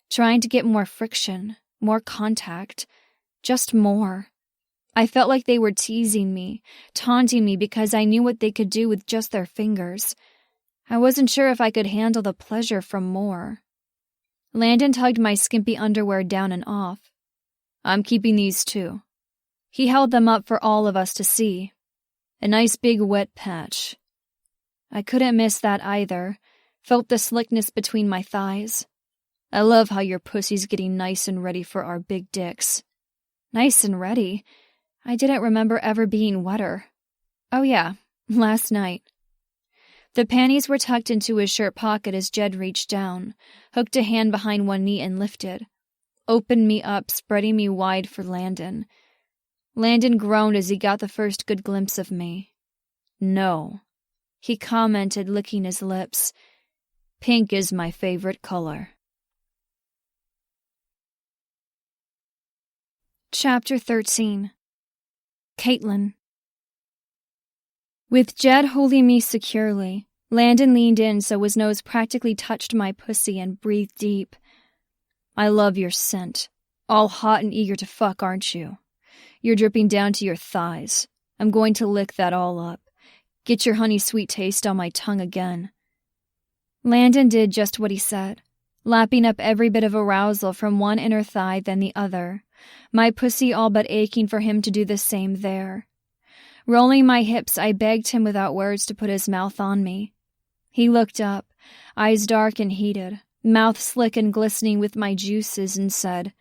trying to get more friction, more contact, just more. I felt like they were teasing me, taunting me because I knew what they could do with just their fingers. I wasn't sure if I could handle the pleasure from more. Landon tugged my skimpy underwear down and off. I'm keeping these too. He held them up for all of us to see. A nice big wet patch. I couldn't miss that either, felt the slickness between my thighs. I love how your pussy's getting nice and ready for our big dicks. Nice and ready? I didn't remember ever being wetter. Oh yeah, last night. The panties were tucked into his shirt pocket as Jed reached down, hooked a hand behind one knee and lifted. Opened me up, spreading me wide for Landon. Landon groaned as he got the first good glimpse of me. No, he commented, licking his lips. Pink is my favorite color. Chapter 13. Caitlin. With Jed holding me securely, Landon leaned in so his nose practically touched my pussy and breathed deep. I love your scent. All hot and eager to fuck, aren't you? You're dripping down to your thighs. I'm going to lick that all up. Get your honey-sweet taste on my tongue again. Landon did just what he said, lapping up every bit of arousal from one inner thigh then the other, my pussy all but aching for him to do the same there. Rolling my hips, I begged him without words to put his mouth on me. He looked up, eyes dark and heated, mouth slick and glistening with my juices, and said,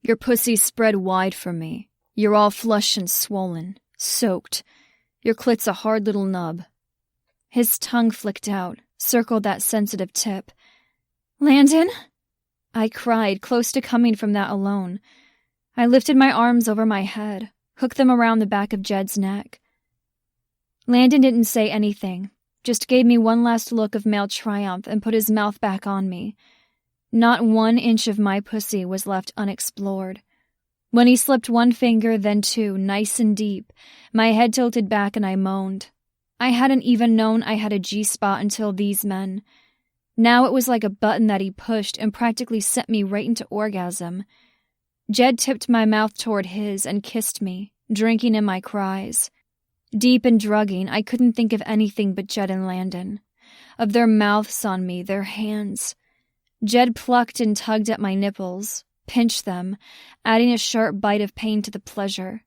Your pussy's spread wide for me. You're all flush and swollen, soaked. Your clit's a hard little nub. His tongue flicked out, circled that sensitive tip. Landon? I cried, close to coming from that alone. I lifted my arms over my head, hooked them around the back of Jed's neck. Landon didn't say anything, just gave me one last look of male triumph and put his mouth back on me. Not 1 inch of my pussy was left unexplored. When he slipped one finger, then two, nice and deep, my head tilted back and I moaned. I hadn't even known I had a G-spot until these men. Now it was like a button that he pushed and practically sent me right into orgasm. Jed tipped my mouth toward his and kissed me, drinking in my cries. Deep and drugging, I couldn't think of anything but Jed and Landon. Of their mouths on me, their hands. Jed plucked and tugged at my nipples, pinched them, adding a sharp bite of pain to the pleasure.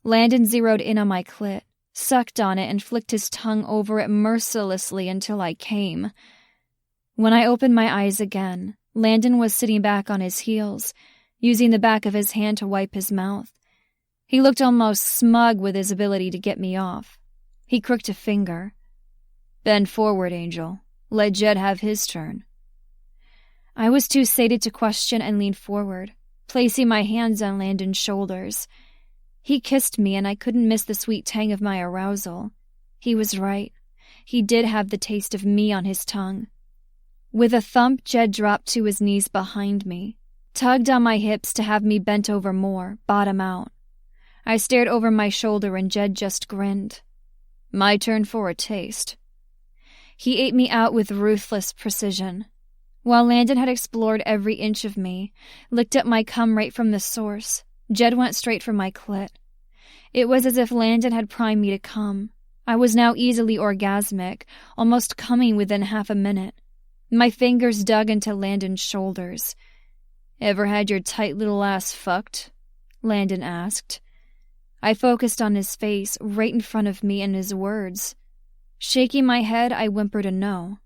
Landon zeroed in on my clit, sucked on it and flicked his tongue over it mercilessly until I came. When I opened my eyes again, Landon was sitting back on his heels, using the back of his hand to wipe his mouth. He looked almost smug with his ability to get me off. He crooked a finger. Bend forward, Angel. Let Jed have his turn. I was too sated to question and leaned forward, placing my hands on Landon's shoulders. He kissed me and I couldn't miss the sweet tang of my arousal. He was right. He did have the taste of me on his tongue. With a thump, Jed dropped to his knees behind me, tugged on my hips to have me bent over more, bottom out. I stared over my shoulder and Jed just grinned. My turn for a taste. He ate me out with ruthless precision. While Landon had explored every inch of me, licked up my cum right from the source, Jed went straight for my clit. It was as if Landon had primed me to come. I was now easily orgasmic, almost coming within half a minute. My fingers dug into Landon's shoulders. "Ever had your tight little ass fucked?" Landon asked. I focused on his face, right in front of me, and his words. Shaking my head, I whimpered a no.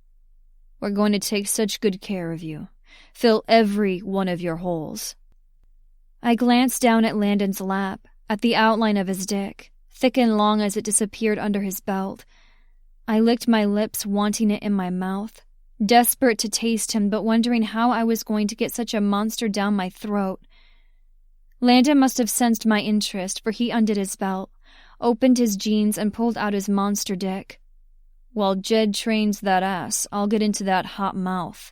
"We're going to take such good care of you. Fill every one of your holes." I glanced down at Landon's lap, at the outline of his dick, thick and long as it disappeared under his belt. I licked my lips, wanting it in my mouth, desperate to taste him, but wondering how I was going to get such a monster down my throat. Landon must have sensed my interest, for he undid his belt, opened his jeans, and pulled out his monster dick. "While Jed trains that ass, I'll get into that hot mouth."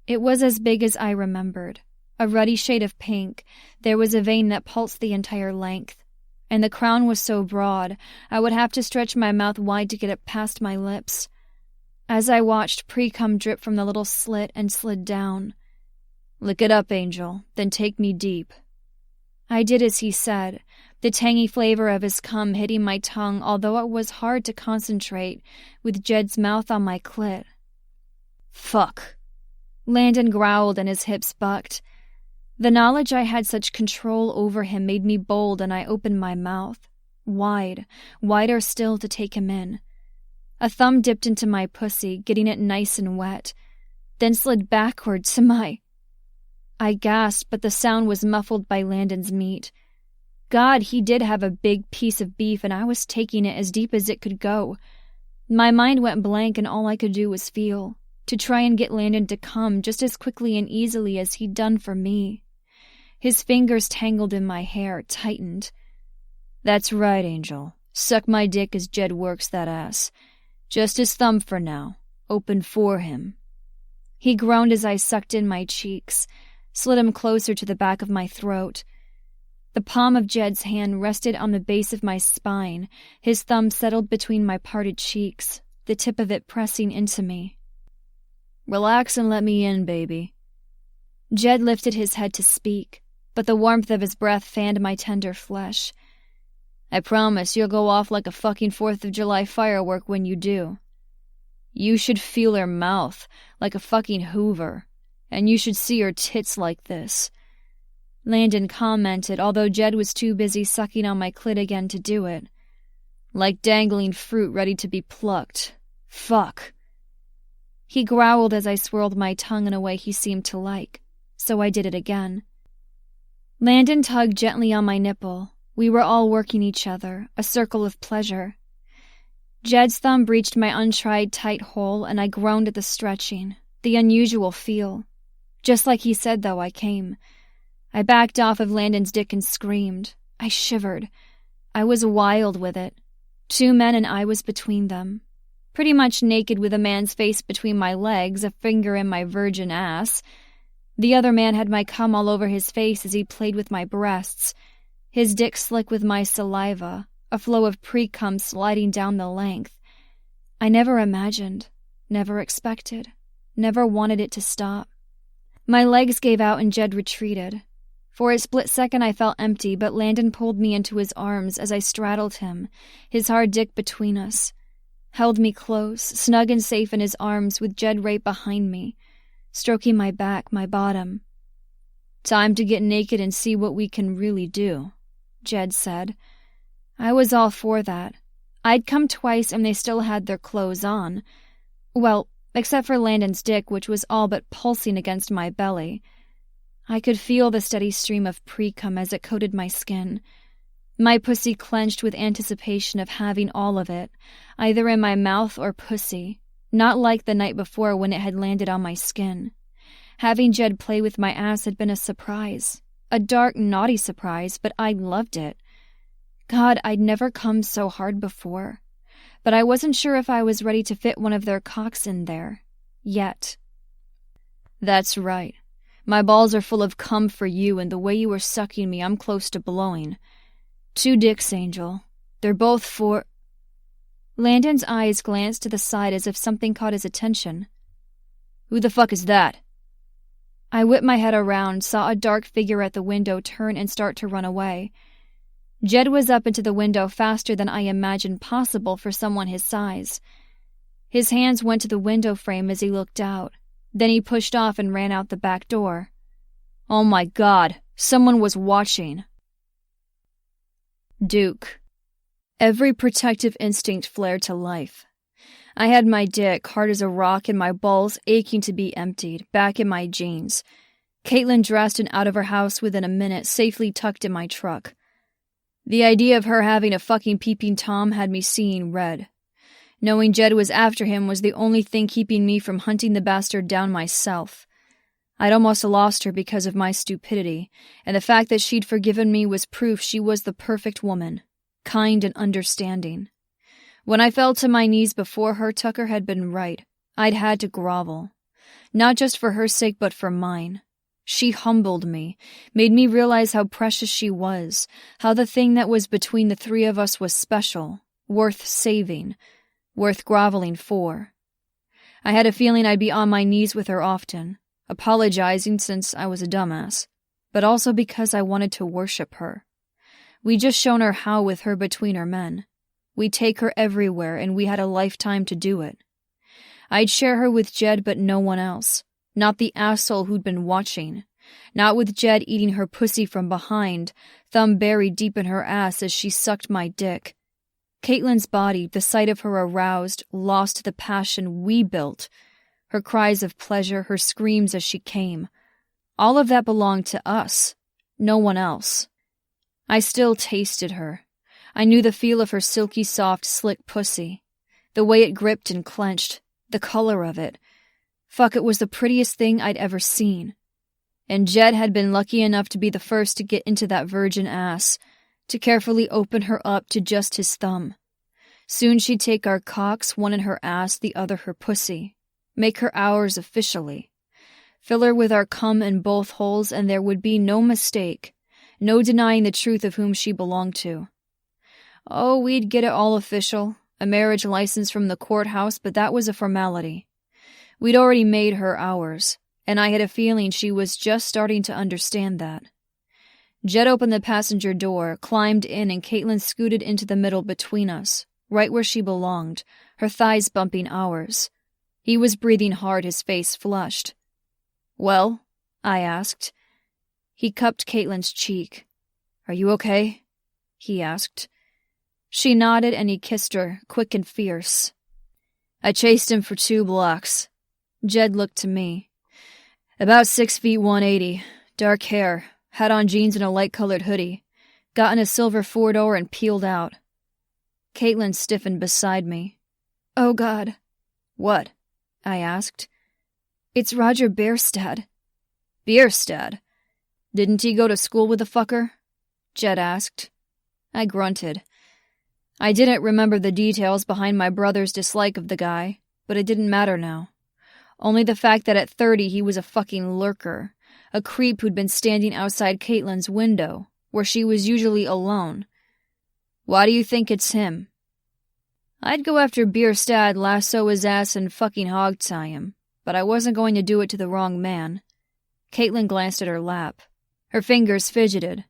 It was as big as I remembered. A ruddy shade of pink, there was a vein that pulsed the entire length, and the crown was so broad, I would have to stretch my mouth wide to get it past my lips. As I watched pre-cum drip from the little slit and slid down. "Lick it up, Angel, then take me deep." I did as he said, the tangy flavor of his cum hitting my tongue, although it was hard to concentrate with Jed's mouth on my clit. "Fuck." Landon growled and his hips bucked. The knowledge I had such control over him made me bold, and I opened my mouth, wide, wider still, to take him in. A thumb dipped into my pussy, getting it nice and wet, then slid backward to my... I gasped, but the sound was muffled by Landon's meat. God, he did have a big piece of beef, and I was taking it as deep as it could go. My mind went blank, and all I could do was feel, to try and get Landon to come just as quickly and easily as he'd done for me. His fingers tangled in my hair, tightened. "That's right, Angel. Suck my dick as Jed works that ass. Just his thumb for now. Open for him." He groaned as I sucked in my cheeks, slid him closer to the back of my throat. The palm of Jed's hand rested on the base of my spine, his thumb settled between my parted cheeks, the tip of it pressing into me. "Relax and let me in, baby." Jed lifted his head to speak, but the warmth of his breath fanned my tender flesh. "I promise you'll go off like a fucking 4th of July firework when you do. You should feel her mouth like a fucking Hoover. And you should see her tits like this," Landon commented, although Jed was too busy sucking on my clit again to do it. "Like dangling fruit ready to be plucked. Fuck." He growled as I swirled my tongue in a way he seemed to like, so I did it again. Landon tugged gently on my nipple. We were all working each other, a circle of pleasure. Jed's thumb breached my untried tight hole, and I groaned at the stretching, the unusual feel. Just like he said, though, I came. I backed off of Landon's dick and screamed. I shivered. I was wild with it. 2 men and I was between them. Pretty much naked with a man's face between my legs, a finger in my virgin ass. The other man had my cum all over his face as he played with my breasts, his dick slick with my saliva, a flow of pre-cum sliding down the length. I never imagined, never expected, never wanted it to stop. My legs gave out and Jed retreated. For a split second I felt empty, but Landon pulled me into his arms as I straddled him, his hard dick between us. Held me close, snug and safe in his arms with Jed right behind me, stroking my back, my bottom. "Time to get naked and see what we can really do," Jed said. I was all for that. I'd come twice and they still had their clothes on. Well, except for Landon's dick, which was all but pulsing against my belly. I could feel the steady stream of pre-cum as it coated my skin. My pussy clenched with anticipation of having all of it, either in my mouth or pussy, not like the night before when it had landed on my skin. Having Jed play with my ass had been a surprise, a dark, naughty surprise, but I loved it. God, I'd never come so hard before. But I wasn't sure if I was ready to fit one of their cocks in there. Yet. That's right. My balls are full of cum for you, and the way you were sucking me, I'm close to blowing. 2 dicks, Angel. They're both for... Landon's eyes glanced to the side as if something caught his attention. Who the fuck is that? I whipped my head around, saw a dark figure at the window turn and start to run away. Jed was up into the window faster than I imagined possible for someone his size. His hands went to the window frame as he looked out. Then he pushed off and ran out the back door. Oh my God, someone was watching. Duke. Every protective instinct flared to life. I had my dick, hard as a rock, and my balls aching to be emptied, back in my jeans. Caitlin dressed and out of her house within a minute, safely tucked in my truck. The idea of her having a fucking peeping Tom had me seeing red. Knowing Jed was after him was the only thing keeping me from hunting the bastard down myself. I'd almost lost her because of my stupidity, and the fact that she'd forgiven me was proof she was the perfect woman, kind and understanding. When I fell to my knees before her, Tucker had been right. I'd had to grovel. Not just for her sake, but for mine. She humbled me, made me realize how precious she was, how the thing that was between the 3 of us was special, worth saving, worth groveling for. I had a feeling I'd be on my knees with her often, apologizing since I was a dumbass, but also because I wanted to worship her. We'd just shown her how with her between her men. We'd take her everywhere, and we had a lifetime to do it. I'd share her with Jed, but no one else. Not the asshole who'd been watching. Not with Jed eating her pussy from behind, thumb buried deep in her ass as she sucked my dick. Caitlin's body, the sight of her aroused, lost the passion we built. Her cries of pleasure, her screams as she came. All of that belonged to us. No one else. I still tasted her. I knew the feel of her silky soft, slick pussy. The way it gripped and clenched. The color of it. Fuck, it was the prettiest thing I'd ever seen. And Jed had been lucky enough to be the first to get into that virgin ass, to carefully open her up to just his thumb. Soon she'd take our cocks, one in her ass, the other her pussy. Make her ours officially. Fill her with our cum in both holes, and there would be no mistake, no denying the truth of whom she belonged to. Oh, we'd get it all official, a marriage license from the courthouse, but that was a formality. We'd already made her ours, and I had a feeling she was just starting to understand that. Jed opened the passenger door, climbed in, and Caitlin scooted into the middle between us, right where she belonged, her thighs bumping ours. He was breathing hard, his face flushed. Well? I asked. He cupped Caitlin's cheek. Are you okay? He asked. She nodded, and he kissed her, quick and fierce. I chased him for 2 blocks. Jed looked to me. About 6 feet 180, dark hair, had on jeans and a light-colored hoodie, got in a silver 4-door and peeled out. Caitlin stiffened beside me. Oh, God. What? I asked. It's Roger Bierstadt. Bierstadt? Didn't he go to school with the fucker? Jed asked. I grunted. I didn't remember the details behind my brother's dislike of the guy, but it didn't matter now. Only the fact that at 30 he was a fucking lurker, a creep who'd been standing outside Caitlin's window, where she was usually alone. Why do you think it's him? I'd go after Bierstadt, lasso his ass, and fucking hog-tie him, but I wasn't going to do it to the wrong man. Caitlin glanced at her lap. Her fingers fidgeted.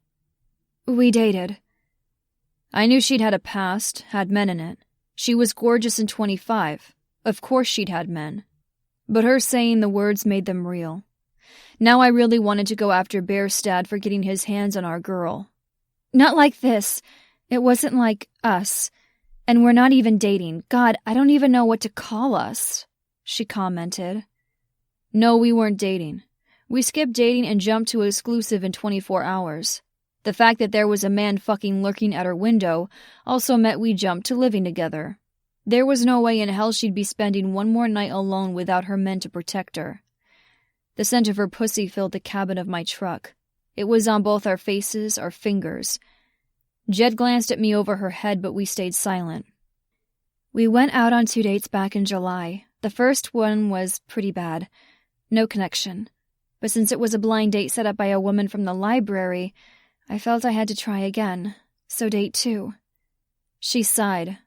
We dated. I knew she'd had a past, had men in it. She was gorgeous and 25. Of course she'd had men. But her saying the words made them real. Now I really wanted to go after Bierstadt for getting his hands on our girl. Not like this. It wasn't like us. And we're not even dating. God, I don't even know what to call us, she commented. No, we weren't dating. We skipped dating and jumped to exclusive in 24 hours. The fact that there was a man fucking lurking at her window also meant we jumped to living together. There was no way in hell she'd be spending one more night alone without her men to protect her. The scent of her pussy filled the cabin of my truck. It was on both our faces, our fingers. Jed glanced at me over her head, but we stayed silent. We went out on 2 dates back in July. The first one was pretty bad. No connection. But since it was a blind date set up by a woman from the library, I felt I had to try again. So date 2. She sighed.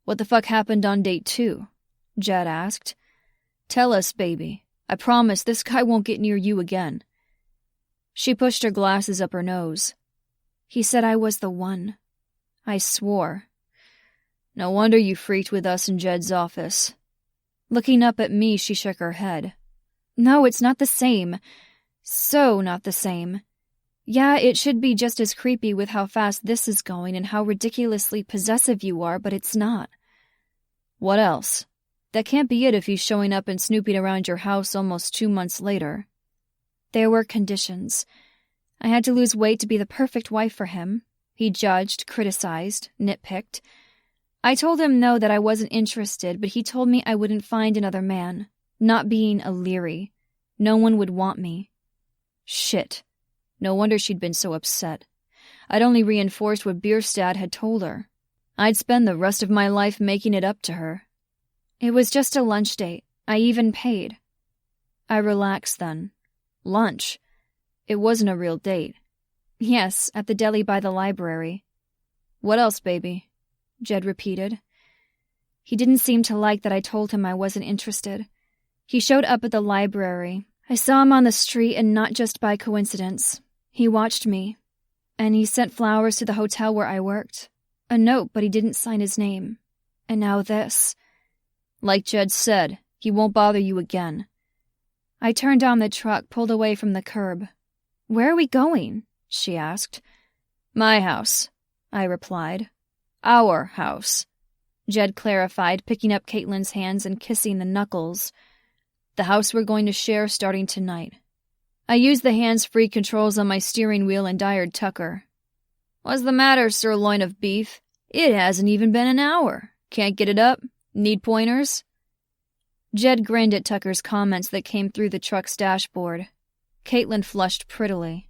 What the fuck happened on date 2? Jed asked. Tell us, baby. I promise this guy won't get near you again. She pushed her glasses up her nose. He said I was the one. I swore. No wonder you freaked with us in Jed's office. Looking up at me, she shook her head. No, it's not the same. So not the same. Yeah, it should be just as creepy with how fast this is going and how ridiculously possessive you are, but it's not. What else? That can't be it if he's showing up and snooping around your house almost 2 months later. There were conditions. I had to lose weight to be the perfect wife for him. He judged, criticized, nitpicked. I told him no, that I wasn't interested, but he told me I wouldn't find another man. Not being a Leary. No one would want me. Shit. No wonder she'd been so upset. I'd only reinforced what Bierstadt had told her. I'd spend the rest of my life making it up to her. It was just a lunch date. I even paid. I relaxed then. Lunch? It wasn't a real date. Yes, at the deli by the library. What else, baby? Jed repeated. He didn't seem to like that I told him I wasn't interested. He showed up at the library. I saw him on the street, and not just by coincidence. He watched me. And he sent flowers to the hotel where I worked. A note, but he didn't sign his name. And now this. Like Jed said, he won't bother you again. I turned on the truck, pulled away from the curb. Where are we going? She asked. My house, I replied. Our house, Jed clarified, picking up Caitlin's hands and kissing the knuckles. The house we're going to share starting tonight. I used the hands-free controls on my steering wheel and dialed Tucker. What's the matter, sirloin of beef? It hasn't even been an hour. Can't get it up? Need pointers? Jed grinned at Tucker's comments that came through the truck's dashboard. Caitlin flushed prettily.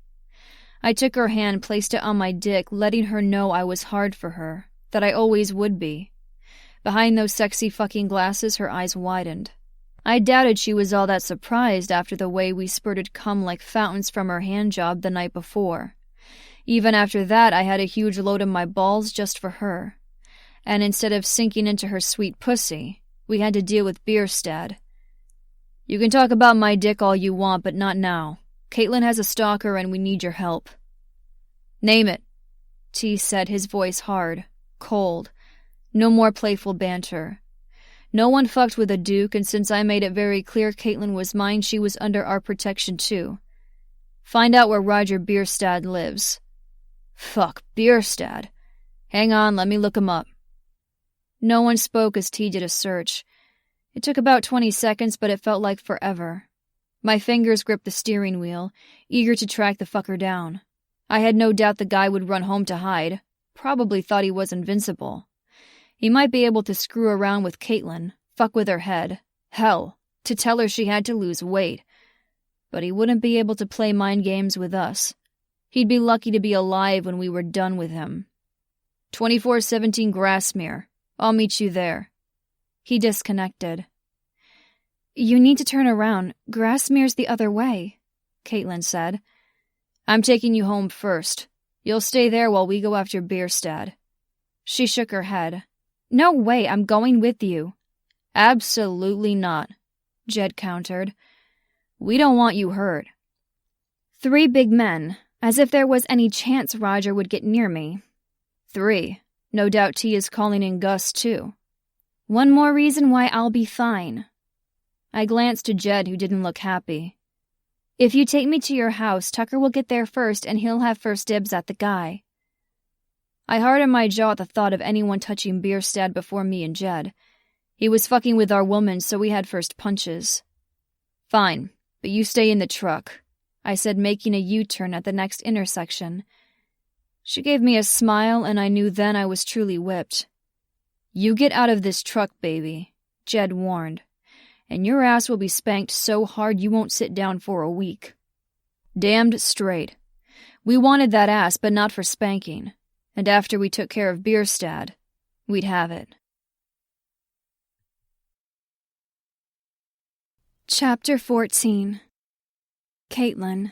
I took her hand, placed it on my dick, letting her know I was hard for her, that I always would be. Behind those sexy fucking glasses, her eyes widened. I doubted she was all that surprised after the way we spurted cum like fountains from her handjob the night before. Even after that, I had a huge load in my balls just for her. And instead of sinking into her sweet pussy, we had to deal with Bierstadt. You can talk about my dick all you want, but not now. Caitlin has a stalker and we need your help. Name it, T said, his voice hard, cold. No more playful banter. No one fucked with a duke, and since I made it very clear Caitlin was mine, she was under our protection too. Find out where Roger Bierstadt lives. Fuck, Bierstadt. Hang on, let me look him up. No one spoke as T did a search. It took about 20 seconds, but it felt like forever. My fingers gripped the steering wheel, eager to track the fucker down. I had no doubt the guy would run home to hide. Probably thought he was invincible. He might be able to screw around with Caitlin, fuck with her head. Hell, to tell her she had to lose weight. But he wouldn't be able to play mind games with us. He'd be lucky to be alive when we were done with him. 2417 Grassmere. I'll meet you there. He disconnected. You need to turn around. Grassmere's the other way, Caitlin said. I'm taking you home first. You'll stay there while we go after Bierstadt. She shook her head. No way, I'm going with you. Absolutely not, Jed countered. We don't want you hurt. 3 big men, as if there was any chance Roger would get near me. 3. No doubt T is calling in Gus, too. One more reason why I'll be fine. I glanced to Jed, who didn't look happy. If you take me to your house, Tucker will get there first and he'll have first dibs at the guy. I hardened my jaw at the thought of anyone touching Bierstadt before me and Jed. He was fucking with our woman, so we had first punches. Fine, but you stay in the truck, I said, making a U-turn at the next intersection. She gave me a smile, and I knew then I was truly whipped. You get out of this truck, baby, Jed warned, and your ass will be spanked so hard you won't sit down for a week. Damned straight. We wanted that ass, but not for spanking. And after we took care of Bierstadt, we'd have it. Chapter 14. Caitlin.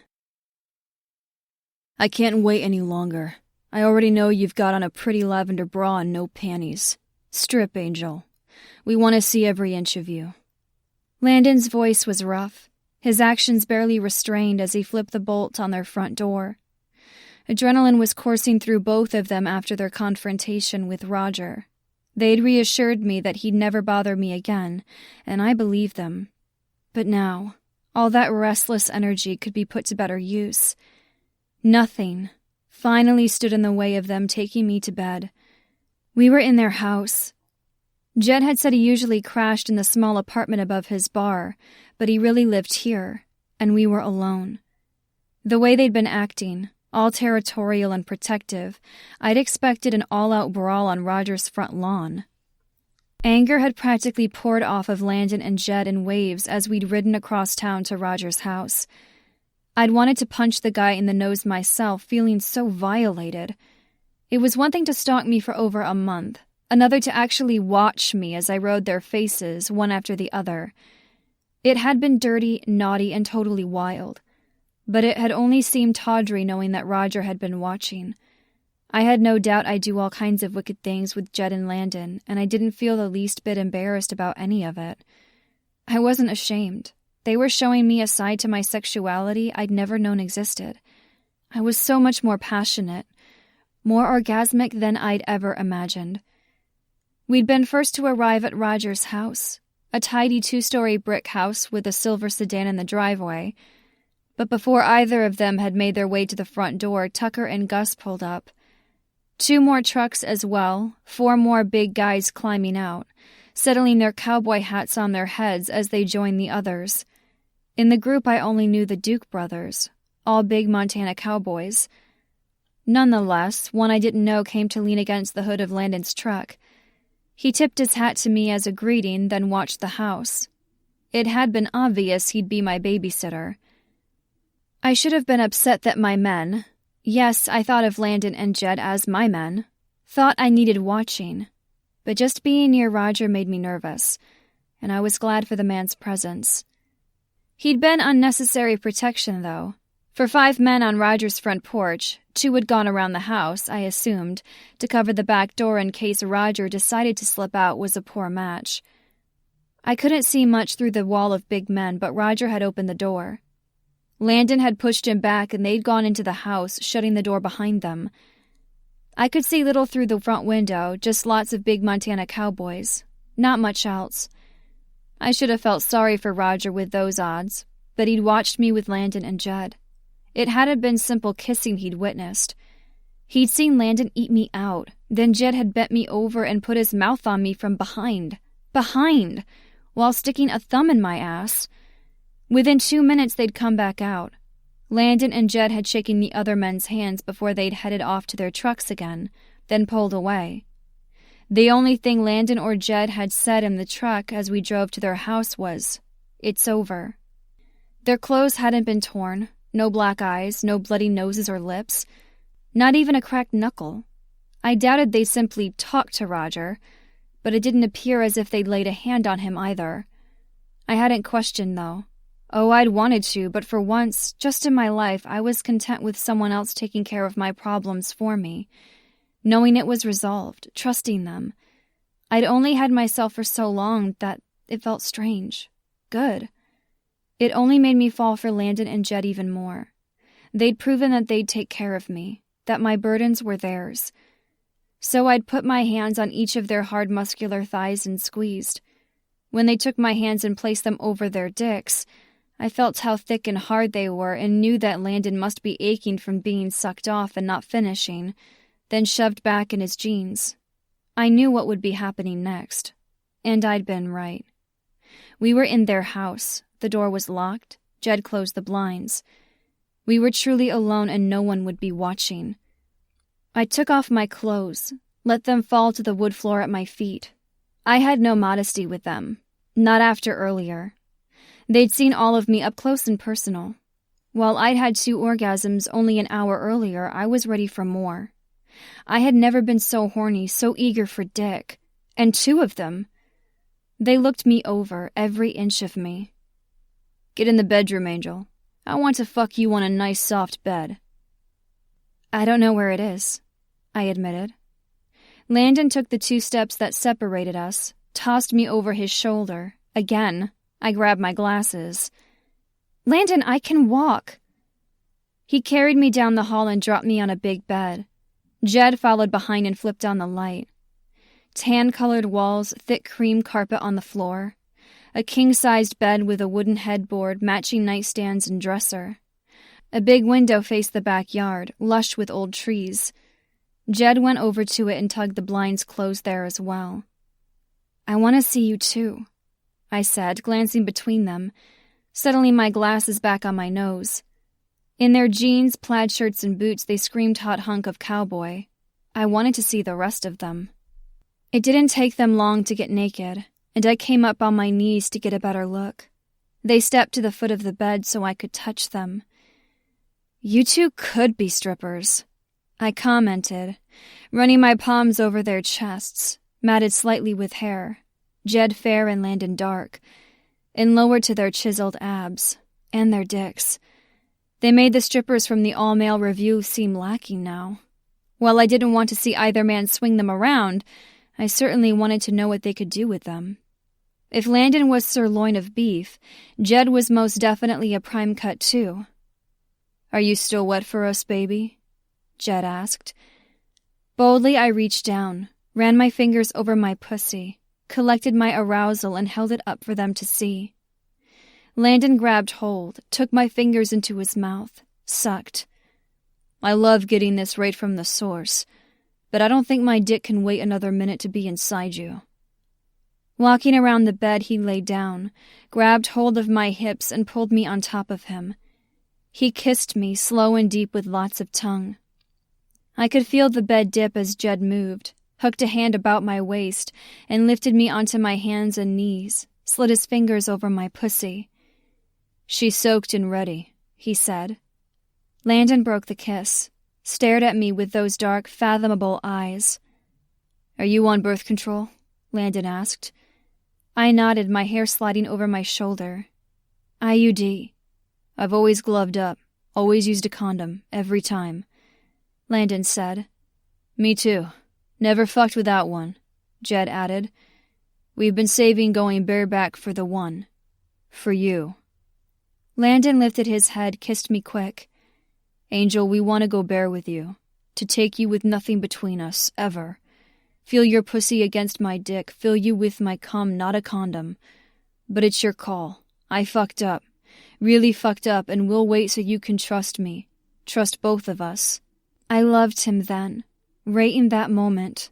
I can't wait any longer. I already know you've got on a pretty lavender bra and no panties. Strip, Angel. We want to see every inch of you. Landon's voice was rough, his actions barely restrained as he flipped the bolt on their front door. Adrenaline was coursing through both of them after their confrontation with Roger. They'd reassured me that he'd never bother me again, and I believed them. But now, all that restless energy could be put to better use. Nothing finally stood in the way of them taking me to bed. We were in their house. Jed had said he usually crashed in the small apartment above his bar, but he really lived here, and we were alone. The way they'd been acting, all territorial and protective, I'd expected an all-out brawl on Roger's front lawn. Anger had practically poured off of Landon and Jed in waves as we'd ridden across town to Roger's house. I'd wanted to punch the guy in the nose myself, feeling so violated. It was one thing to stalk me for over a month, another to actually watch me as I rode their faces, one after the other. It had been dirty, naughty, and totally wild, but it had only seemed tawdry knowing that Roger had been watching. I had no doubt I'd do all kinds of wicked things with Jed and Landon, and I didn't feel the least bit embarrassed about any of it. I wasn't ashamed. They were showing me a side to my sexuality I'd never known existed. I was so much more passionate, more orgasmic than I'd ever imagined. We'd been first to arrive at Roger's house, a tidy 2-story brick house with a silver sedan in the driveway. But before either of them had made their way to the front door, Tucker and Gus pulled up. 2 more trucks as well, 4 more big guys climbing out, settling their cowboy hats on their heads as they joined the others. In the group I only knew the Duke brothers, all big Montana cowboys. Nonetheless, one I didn't know came to lean against the hood of Landon's truck. He tipped his hat to me as a greeting, then watched the house. It had been obvious he'd be my babysitter. I should have been upset that my men— yes, I thought of Landon and Jed as my men— thought I needed watching. But just being near Roger made me nervous, and I was glad for the man's presence. He'd been unnecessary protection, though. For 5 men on Roger's front porch, 2 had gone around the house, I assumed, to cover the back door in case Roger decided to slip out was a poor match. I couldn't see much through the wall of big men, but Roger had opened the door. Landon had pushed him back and they'd gone into the house, shutting the door behind them. I could see little through the front window, just lots of big Montana cowboys. Not much else. I should have felt sorry for Roger with those odds, but he'd watched me with Landon and Jed. It hadn't been simple kissing he'd witnessed. He'd seen Landon eat me out, then Jed had bent me over and put his mouth on me from behind, while sticking a thumb in my ass. Within 2 minutes they'd come back out. Landon and Jed had shaken the other men's hands before they'd headed off to their trucks again, then pulled away. The only thing Landon or Jed had said in the truck as we drove to their house was, "It's over." Their clothes hadn't been torn, no black eyes, no bloody noses or lips, not even a cracked knuckle. I doubted they simply talked to Roger, but it didn't appear as if they'd laid a hand on him either. I hadn't questioned, though. Oh, I'd wanted to, but for once, just in my life, I was content with someone else taking care of my problems for me, knowing it was resolved, trusting them. I'd only had myself for so long that it felt strange. Good. It only made me fall for Landon and Jed even more. They'd proven that they'd take care of me, that my burdens were theirs. So I'd put my hands on each of their hard muscular thighs and squeezed. When they took my hands and placed them over their dicks, I felt how thick and hard they were and knew that Landon must be aching from being sucked off and not finishing, then shoved back in his jeans. I knew what would be happening next, and I'd been right. We were in their house. The door was locked. Jed closed the blinds. We were truly alone and no one would be watching. I took off my clothes, let them fall to the wood floor at my feet. I had no modesty with them, not after earlier. They'd seen all of me up close and personal. While I'd had 2 orgasms only an hour earlier, I was ready for more. I had never been so horny, so eager for dick. And 2 of them. They looked me over, every inch of me. Get in the bedroom, Angel. I want to fuck you on a nice soft bed. I don't know where it is, I admitted. Landon took the 2 steps that separated us, tossed me over his shoulder. Again, I grabbed my glasses. Landon, I can walk. He carried me down the hall and dropped me on a big bed. Jed followed behind and flipped on the light. Tan-colored walls, thick cream carpet on the floor. A king-sized bed with a wooden headboard, matching nightstands and dresser. A big window faced the backyard, lush with old trees. Jed went over to it and tugged the blinds closed there as well. I want to see you too, I said, glancing between them, settling my glasses back on my nose. In their jeans, plaid shirts, and boots, they screamed hot hunk of cowboy. I wanted to see the rest of them. It didn't take them long to get naked, and I came up on my knees to get a better look. They stepped to the foot of the bed so I could touch them. You two could be strippers, I commented, running my palms over their chests, matted slightly with hair, Jed fair and Landon dark, and lowered to their chiseled abs, and their dicks. They made the strippers from the all-male review seem lacking now. While I didn't want to see either man swing them around, I certainly wanted to know what they could do with them. If Landon was sirloin of beef, Jed was most definitely a prime cut too. Are you still wet for us, baby? Jed asked. Boldly, I reached down, ran my fingers over my pussy, collected my arousal and held it up for them to see. Landon grabbed hold, took my fingers into his mouth, sucked. I love getting this right from the source, but I don't think my dick can wait another minute to be inside you. Walking around the bed, he lay down, grabbed hold of my hips and pulled me on top of him. He kissed me, slow and deep with lots of tongue. I could feel the bed dip as Jed moved, hooked a hand about my waist, and lifted me onto my hands and knees, slid his fingers over my pussy. She's soaked and ready, he said. Landon broke the kiss, stared at me with those dark, fathomable eyes. Are you on birth control? Landon asked. I nodded, my hair sliding over my shoulder. IUD. I've always gloved up, always used a condom, every time. Landon said. Me too. Never fucked without one, Jed added. We've been saving going bareback for the one. For you. Landon lifted his head, kissed me quick. Angel, we want to go bare with you. To take you with nothing between us, ever. Feel your pussy against my dick, fill you with my cum, not a condom. But it's your call. I fucked up. Really fucked up, and we'll wait so you can trust me. Trust both of us. I loved him then, right in that moment.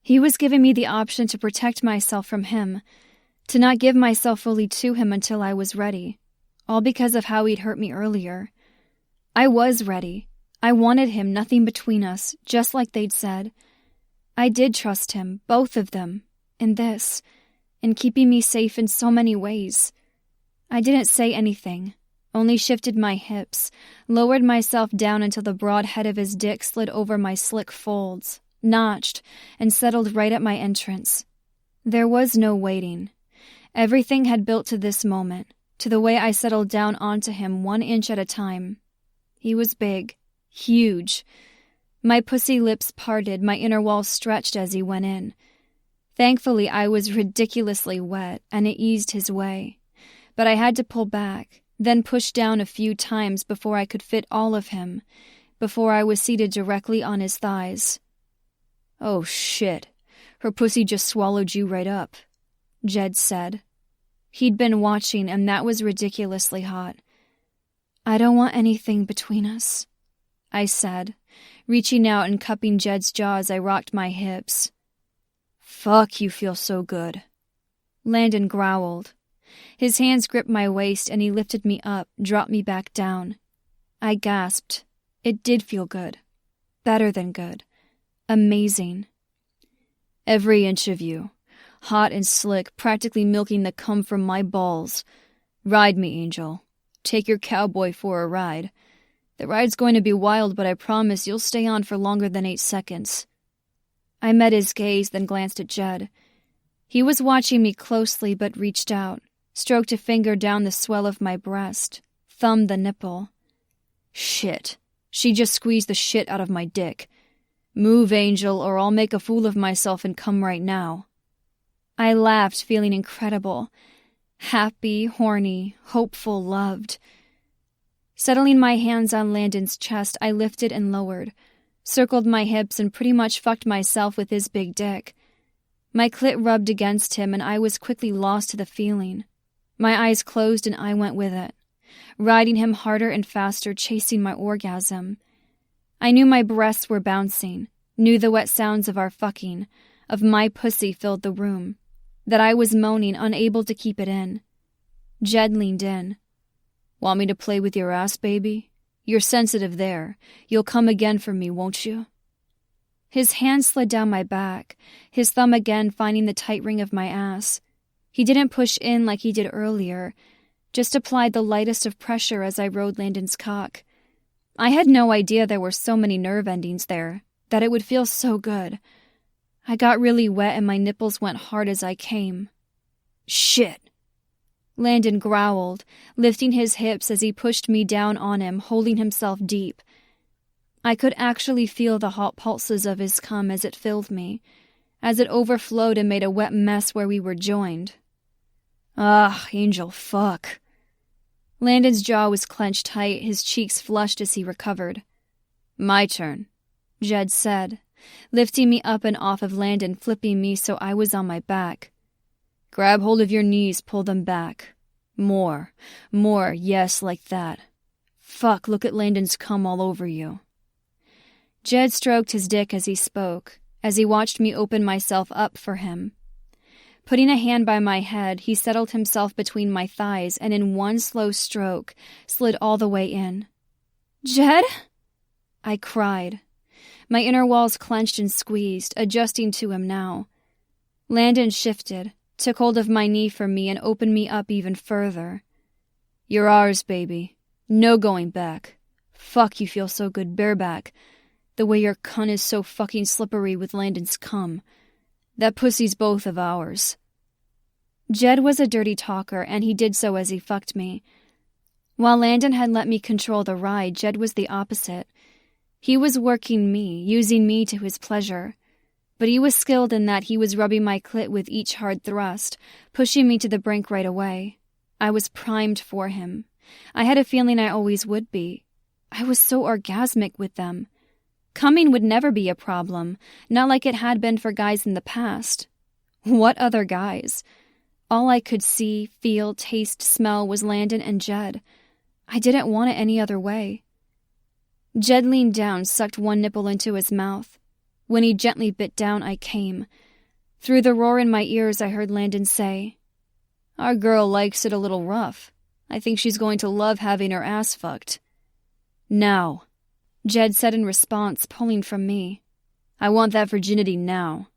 He was giving me the option to protect myself from him, to not give myself fully to him until I was ready. All because of how he'd hurt me earlier. I was ready. I wanted him, nothing between us, just like they'd said. I did trust him, both of them, in this, in keeping me safe in so many ways. I didn't say anything, only shifted my hips, lowered myself down until the broad head of his dick slid over my slick folds, notched, and settled right at my entrance. There was no waiting. Everything had built to this moment, to the way I settled down onto him 1 inch at a time. He was big, huge. My pussy lips parted, my inner wall stretched as he went in. Thankfully, I was ridiculously wet, and it eased his way. But I had to pull back, then push down a few times before I could fit all of him, before I was seated directly on his thighs. Oh, shit. Her pussy just swallowed you right up, Jed said. He'd been watching, and that was ridiculously hot. I don't want anything between us, I said, reaching out and cupping Jed's jaw as I rocked my hips. Fuck, you feel so good. Landon growled. His hands gripped my waist, and he lifted me up, dropped me back down. I gasped. It did feel good. Better than good. Amazing. Every inch of you. Hot and slick, practically milking the cum from my balls. Ride me, Angel. Take your cowboy for a ride. The ride's going to be wild, but I promise you'll stay on for longer than 8 seconds. I met his gaze, then glanced at Jed. He was watching me closely, but reached out, stroked a finger down the swell of my breast, thumbed the nipple. Shit. She just squeezed the shit out of my dick. Move, Angel, or I'll make a fool of myself and come right now. I laughed, feeling incredible. Happy, horny, hopeful, loved. Settling my hands on Landon's chest, I lifted and lowered, circled my hips, and pretty much fucked myself with his big dick. My clit rubbed against him, and I was quickly lost to the feeling. My eyes closed, and I went with it, riding him harder and faster, chasing my orgasm. I knew my breasts were bouncing, knew the wet sounds of our fucking, of my pussy filled the room, that I was moaning, unable to keep it in. Jed leaned in. Want me to play with your ass, baby? You're sensitive there. You'll come again for me, won't you? His hand slid down my back, his thumb again finding the tight ring of my ass. He didn't push in like he did earlier, just applied the lightest of pressure as I rode Landon's cock. I had no idea there were so many nerve endings there, that it would feel so good. I got really wet and my nipples went hard as I came. Shit! Landon growled, lifting his hips as he pushed me down on him, holding himself deep. I could actually feel the hot pulses of his cum as it filled me, as it overflowed and made a wet mess where we were joined. Ah, Angel, fuck. Landon's jaw was clenched tight, his cheeks flushed as he recovered. My turn, Jed said, lifting me up and off of Landon, flipping me so I was on my back. Grab hold of your knees, pull them back. More, yes, like that. Fuck, look at Landon's cum all over you. Jed stroked his dick as he spoke, as he watched me open myself up for him. Putting a hand by my head, he settled himself between my thighs and in one slow stroke slid all the way in. Jed? I cried. My inner walls clenched and squeezed, adjusting to him now. Landon shifted, took hold of my knee for me and opened me up even further. You're ours, baby. No going back. Fuck, you feel so good bareback. The way your cunt is so fucking slippery with Landon's cum. That pussy's both of ours. Jed was a dirty talker, and he did so as he fucked me. While Landon had let me control the ride, Jed was the opposite. He was working me, using me to his pleasure. But he was skilled in that he was rubbing my clit with each hard thrust, pushing me to the brink right away. I was primed for him. I had a feeling I always would be. I was so orgasmic with them. Coming would never be a problem, not like it had been for guys in the past. What other guys? All I could see, feel, taste, smell was Landon and Jed. I didn't want it any other way. Jed leaned down, sucked one nipple into his mouth. When he gently bit down, I came. Through the roar in my ears, I heard Landon say, Our girl likes it a little rough. I think she's going to love having her ass fucked. Now, Jed said in response, pulling from me. I want that virginity now.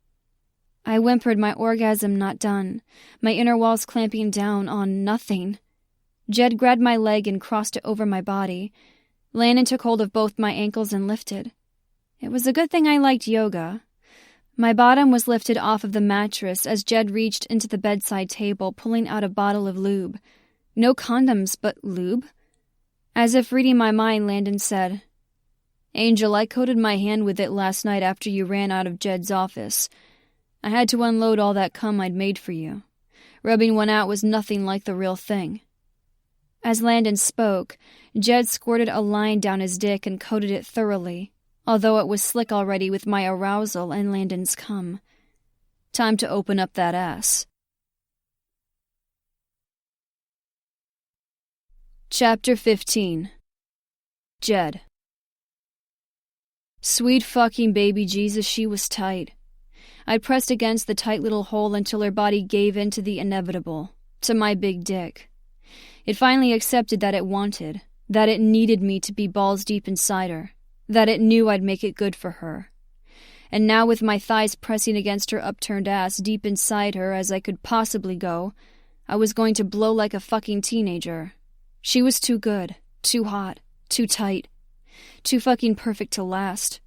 I whimpered, my orgasm not done, my inner walls clamping down on nothing. Jed grabbed my leg and crossed it over my body. Landon took hold of both my ankles and lifted. It was a good thing I liked yoga. My bottom was lifted off of the mattress as Jed reached into the bedside table, pulling out a bottle of lube. No condoms, but lube? As if reading my mind, Landon said, Angel, I coated my hand with it last night after you ran out of Jed's office. I had to unload all that cum I'd made for you. Rubbing one out was nothing like the real thing. As Landon spoke, Jed squirted a line down his dick and coated it thoroughly, although it was slick already with my arousal and Landon's cum. Time to open up that ass. Chapter 15. Jed. Sweet fucking baby Jesus, she was tight. I pressed against the tight little hole until her body gave in to the inevitable, to my big dick. It finally accepted that it wanted, that it needed me to be balls deep inside her, that it knew I'd make it good for her. And now with my thighs pressing against her upturned ass deep inside her as I could possibly go, I was going to blow like a fucking teenager. She was too good, too hot, too tight, too fucking perfect to last.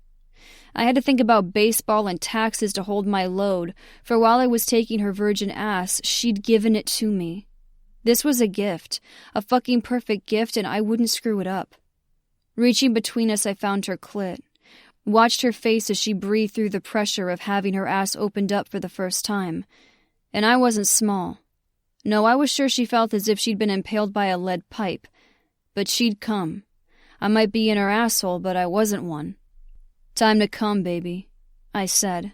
I had to think about baseball and taxes to hold my load, for while I was taking her virgin ass, she'd given it to me. This was a gift, a fucking perfect gift, and I wouldn't screw it up. Reaching between us, I found her clit, watched her face as she breathed through the pressure of having her ass opened up for the first time. And I wasn't small. No, I was sure she felt as if she'd been impaled by a lead pipe. But she'd come. I might be in her asshole, but I wasn't one. "Time to come, baby," I said.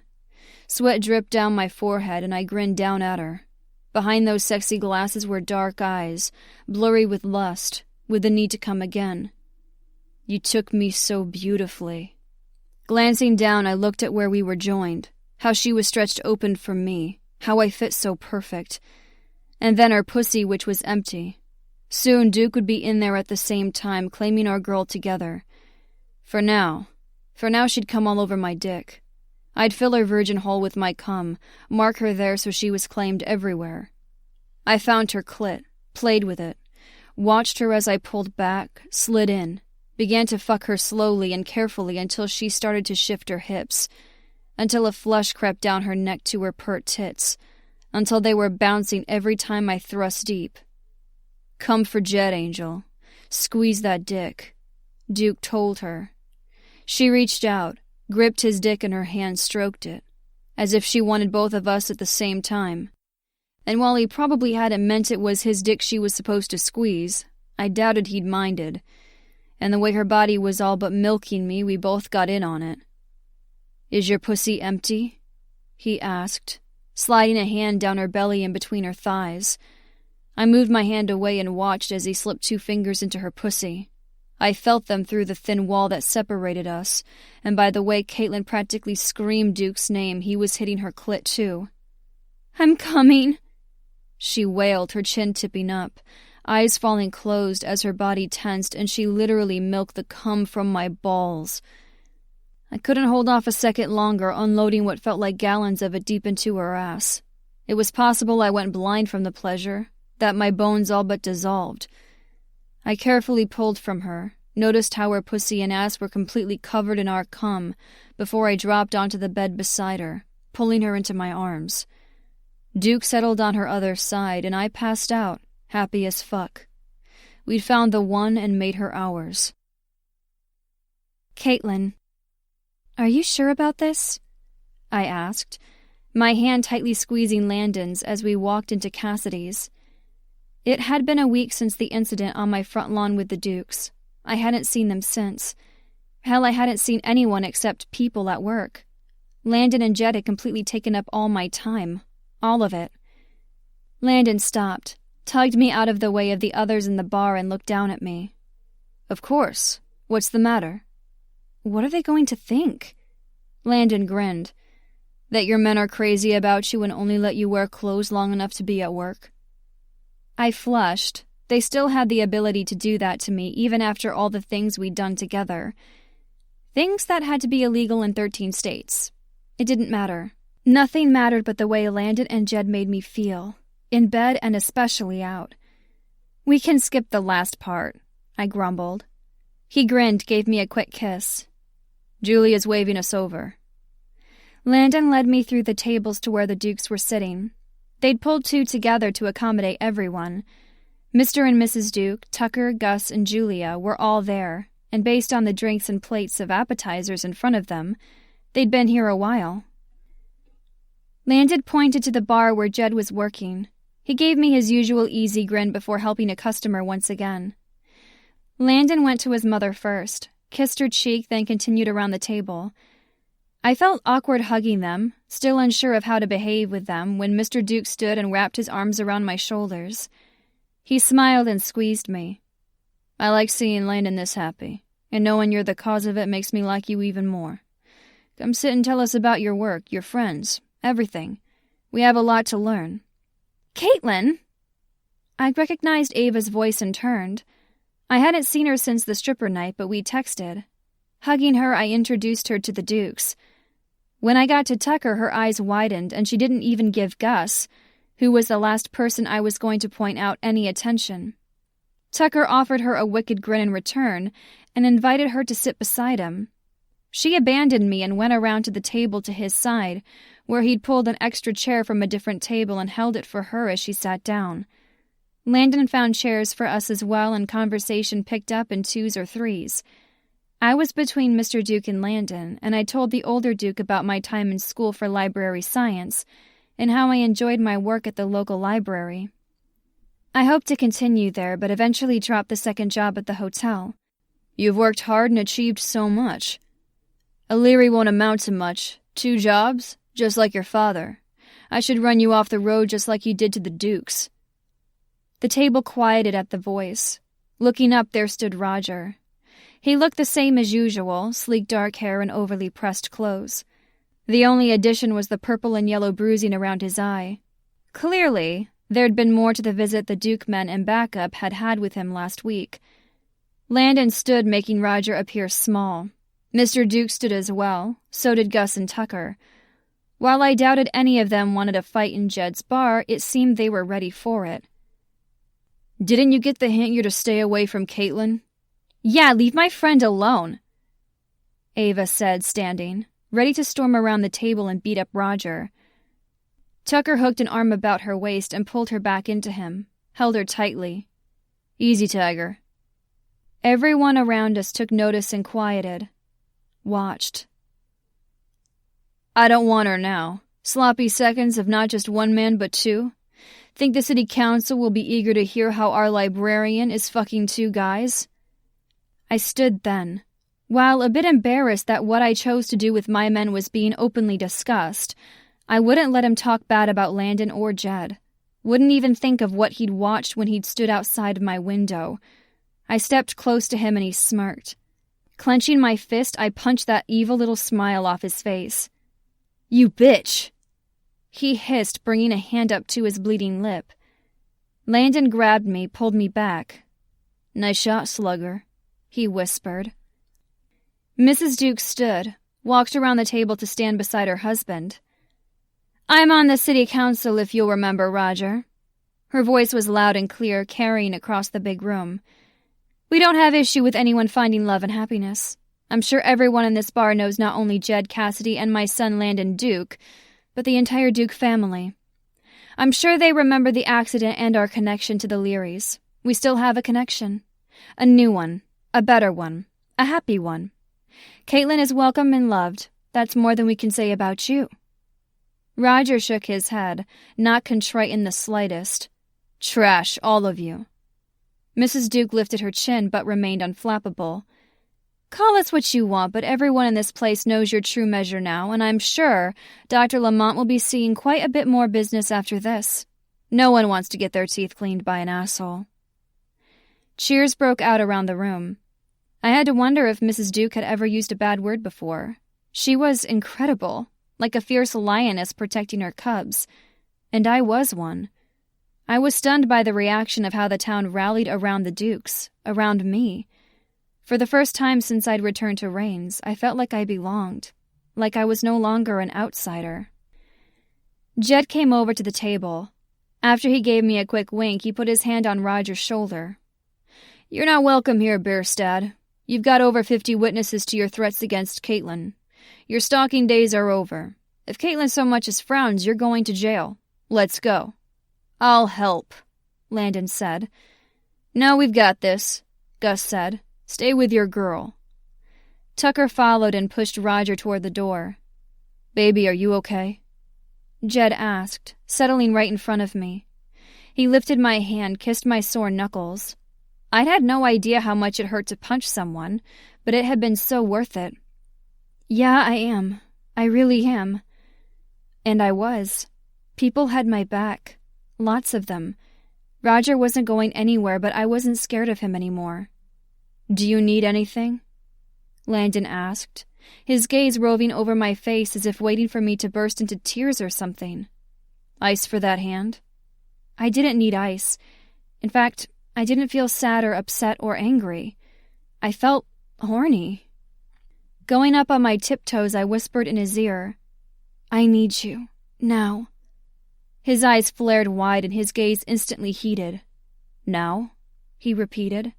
Sweat dripped down my forehead, and I grinned down at her. Behind those sexy glasses were dark eyes, blurry with lust, with the need to come again. "You took me so beautifully." Glancing down, I looked at where we were joined, how she was stretched open for me, how I fit so perfect. And then her pussy, which was empty. Soon Duke would be in there at the same time, claiming our girl together. For now she'd come all over my dick. I'd fill her virgin hole with my cum, mark her there so she was claimed everywhere. I found her clit, played with it, watched her as I pulled back, slid in, began to fuck her slowly and carefully until she started to shift her hips, until a flush crept down her neck to her pert tits, until they were bouncing every time I thrust deep. "Come for Jet, Angel. Squeeze that dick," Duke told her. She reached out, gripped his dick in her hand, stroked it, as if she wanted both of us at the same time. And while he probably hadn't meant it was his dick she was supposed to squeeze, I doubted he'd minded. And the way her body was all but milking me, we both got in on it. "Is your pussy empty?" he asked, sliding a hand down her belly and between her thighs. I moved my hand away and watched as he slipped 2 fingers into her pussy. I felt them through the thin wall that separated us, and by the way Caitlin practically screamed Duke's name, he was hitting her clit too. "I'm coming," she wailed, her chin tipping up, eyes falling closed as her body tensed, and she literally milked the cum from my balls. I couldn't hold off a second longer, unloading what felt like gallons of it deep into her ass. It was possible I went blind from the pleasure, that my bones all but dissolved. I carefully pulled from her, noticed how her pussy and ass were completely covered in our cum before I dropped onto the bed beside her, pulling her into my arms. Duke settled on her other side, and I passed out, happy as fuck. We'd found the one and made her ours. "Caitlin, are you sure about this?" I asked, my hand tightly squeezing Landon's as we walked into Cassidy's. It had been a week since the incident on my front lawn with the Dukes. I hadn't seen them since. Hell, I hadn't seen anyone except people at work. Landon and Jed had completely taken up all my time. All of it. Landon stopped, tugged me out of the way of the others in the bar and looked down at me. "Of course. What's the matter?" "What are they going to think?" Landon grinned. "That your men are crazy about you and only let you wear clothes long enough to be at work." I flushed. They still had the ability to do that to me, even after all the things we'd done together. Things that had to be illegal in 13 states. It didn't matter. Nothing mattered but the way Landon and Jed made me feel, in bed and especially out. "We can skip the last part," I grumbled. He grinned, gave me a quick kiss. "Julia's waving us over." Landon led me through the tables to where the Dukes were sitting. They'd pulled 2 together to accommodate everyone. Mr. and Mrs. Duke, Tucker, Gus, and Julia were all there, and based on the drinks and plates of appetizers in front of them, they'd been here a while. Landon pointed to the bar where Jed was working. He gave me his usual easy grin before helping a customer once again. Landon went to his mother first, kissed her cheek, then continued around the table. I felt awkward hugging them, still unsure of how to behave with them, when Mr. Duke stood and wrapped his arms around my shoulders. He smiled and squeezed me. "I like seeing Landon this happy, and knowing you're the cause of it makes me like you even more. Come sit and tell us about your work, your friends, everything. We have a lot to learn." "Caitlin!" I recognized Ava's voice and turned. I hadn't seen her since the stripper night, but we texted. Hugging her, I introduced her to the Dukes. When I got to Tucker, her eyes widened, and she didn't even give Gus, who was the last person I was going to point out, any attention. Tucker offered her a wicked grin in return and invited her to sit beside him. She abandoned me and went around to the table to his side, where he'd pulled an extra chair from a different table and held it for her as she sat down. Landon found chairs for us as well, and conversation picked up in 2s or 3s. I was between Mr. Duke and Landon, and I told the older Duke about my time in school for library science and how I enjoyed my work at the local library. I hoped to continue there, but eventually dropped the second job at the hotel. You've worked hard and achieved so much. O'Leary won't amount to much. 2 jobs, just like your father. I should run you off the road just like you did to the Dukes. The table quieted at the voice. Looking up, there stood Roger. He looked the same as usual, sleek dark hair and overly pressed clothes. The only addition was the purple and yellow bruising around his eye. Clearly, there'd been more to the visit the Duke men and backup had had with him last week. Landon stood, making Roger appear small. Mr. Duke stood as well, so did Gus and Tucker. While I doubted any of them wanted a fight in Jed's bar, it seemed they were ready for it. Didn't you get the hint you're to stay away from Caitlin? Yeah, leave my friend alone, Ava said, standing, ready to storm around the table and beat up Roger. Tucker hooked an arm about her waist and pulled her back into him, held her tightly. Easy, Tiger. Everyone around us took notice and quieted. Watched. I don't want her now. Sloppy seconds of not just one man but 2. Think the city council will be eager to hear how our librarian is fucking 2 guys? I stood then. While a bit embarrassed that what I chose to do with my men was being openly discussed, I wouldn't let him talk bad about Landon or Jed. Wouldn't even think of what he'd watched when he'd stood outside my window. I stepped close to him and he smirked. Clenching my fist, I punched that evil little smile off his face. You bitch! He hissed, bringing a hand up to his bleeding lip. Landon grabbed me, pulled me back. Nice shot, slugger, he whispered. Mrs. Duke stood, walked around the table to stand beside her husband. I'm on the city council, if you'll remember, Roger. Her voice was loud and clear, carrying across the big room. We don't have issue with anyone finding love and happiness. I'm sure everyone in this bar knows not only Jed Cassidy and my son Landon Duke, but the entire Duke family. I'm sure they remember the accident and our connection to the Learys. We still have a connection. A new one. A better one. A happy one. Caitlin is welcome and loved. That's more than we can say about you. Roger shook his head, not contrite in the slightest. Trash, all of you. Mrs. Duke lifted her chin but remained unflappable. Call us what you want, but everyone in this place knows your true measure now, and I'm sure Dr. Lamont will be seeing quite a bit more business after this. No one wants to get their teeth cleaned by an asshole. Cheers broke out around the room. I had to wonder if Mrs. Duke had ever used a bad word before. She was incredible, like a fierce lioness protecting her cubs. And I was one. I was stunned by the reaction of how the town rallied around the Dukes, around me. For the first time since I'd returned to Rains, I felt like I belonged, like I was no longer an outsider. Jed came over to the table. After he gave me a quick wink, he put his hand on Roger's shoulder. You're not welcome here, Bierstadt. You've got over 50 witnesses to your threats against Caitlin. Your stalking days are over. If Caitlin so much as frowns, you're going to jail. Let's go. I'll help, Landon said. No, we've got this, Gus said. Stay with your girl. Tucker followed and pushed Roger toward the door. Baby, are you okay? Jed asked, settling right in front of me. He lifted my hand, kissed my sore knuckles. I'd had no idea how much it hurt to punch someone, but it had been so worth it. Yeah, I am. I really am. And I was. People had my back. Lots of them. Roger wasn't going anywhere, but I wasn't scared of him anymore. Do you need anything? Landon asked, his gaze roving over my face as if waiting for me to burst into tears or something. Ice for that hand? I didn't need ice. In fact, I didn't feel sad or upset or angry. I felt horny. Going up on my tiptoes, I whispered in his ear, I need you. Now. His eyes flared wide and his gaze instantly heated. Now? He repeated.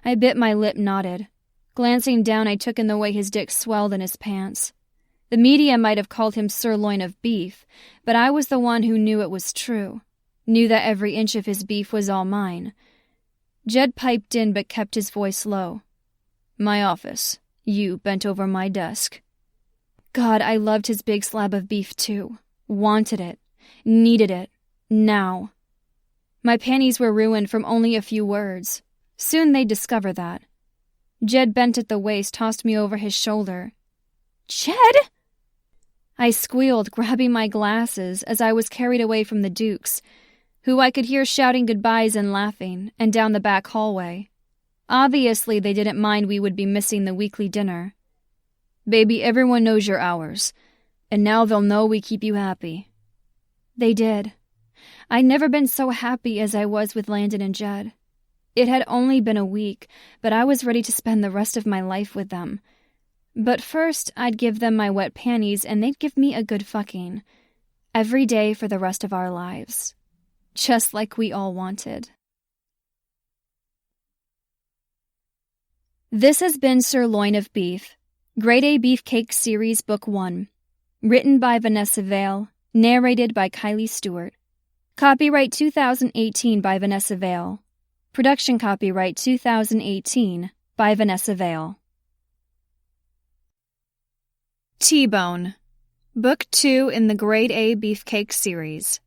I bit my lip, nodded. Glancing down, I took in the way his dick swelled in his pants. The media might have called him sirloin of beef, but I was the one who knew it was true. knew that every inch of his beef was all mine. Jed piped in but kept his voice low. My office. You bent over my desk. God, I loved his big slab of beef too. Wanted it. Needed it. Now. My panties were ruined from only a few words. Soon they'd discover that. Jed bent at the waist, tossed me over his shoulder. Jed! I squealed, grabbing my glasses as I was carried away from the Dukes, who I could hear shouting goodbyes and laughing, and down the back hallway. Obviously, they didn't mind we would be missing the weekly dinner. Baby, everyone knows your hours, and now they'll know we keep you happy. They did. I'd never been so happy as I was with Landon and Jed. It had only been a week, but I was ready to spend the rest of my life with them. But first, I'd give them my wet panties, and they'd give me a good fucking. Every day for the rest of our lives. Just like we all wanted. This has been Sirloin of Beef, Grade A Beefcake Series Book 1. Written by Vanessa Vale, narrated by Kylie Stewart. Copyright 2018 by Vanessa Vale. Production copyright 2018 by Vanessa Vale. T-Bone, Book 2 in the Grade A Beefcake series.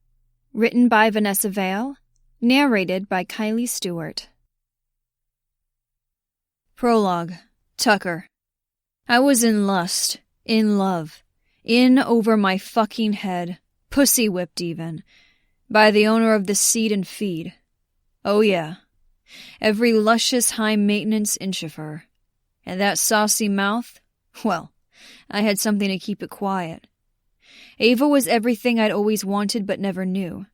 Written by Vanessa Vale, narrated by Kylie Stewart. Prologue. Tucker. I was in lust, in love, in over my fucking head, pussy-whipped even, by the owner of the Seed and Feed. Oh yeah. Every luscious high-maintenance inch of her. And that saucy mouth? Well, I had something to keep it quiet. Ava was everything I'd always wanted but never knew.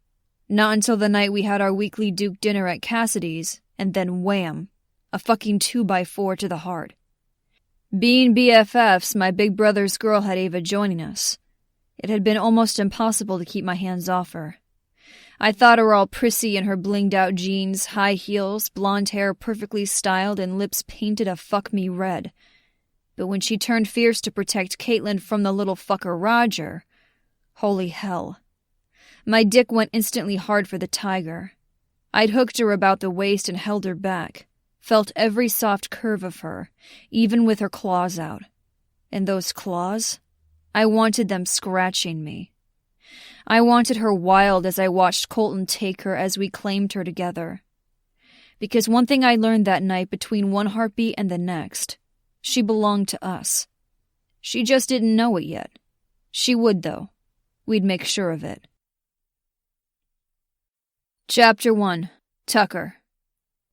Not until the night we had our weekly Duke dinner at Cassidy's, and then wham! A fucking 2x4 to the heart. Being BFFs, my big brother's girl had Ava joining us. It had been almost impossible to keep my hands off her. I thought her all prissy in her blinged-out jeans, high heels, blonde hair perfectly styled, and lips painted a fuck-me red. But when she turned fierce to protect Caitlin from the little fucker Roger, holy hell. My dick went instantly hard for the tiger. I'd hooked her about the waist and held her back, felt every soft curve of her, even with her claws out. And those claws? I wanted them scratching me. I wanted her wild as I watched Colton take her as we claimed her together. Because one thing I learned that night between one heartbeat and the next, she belonged to us. She just didn't know it yet. She would, though. We'd make sure of it. Chapter 1. Tucker.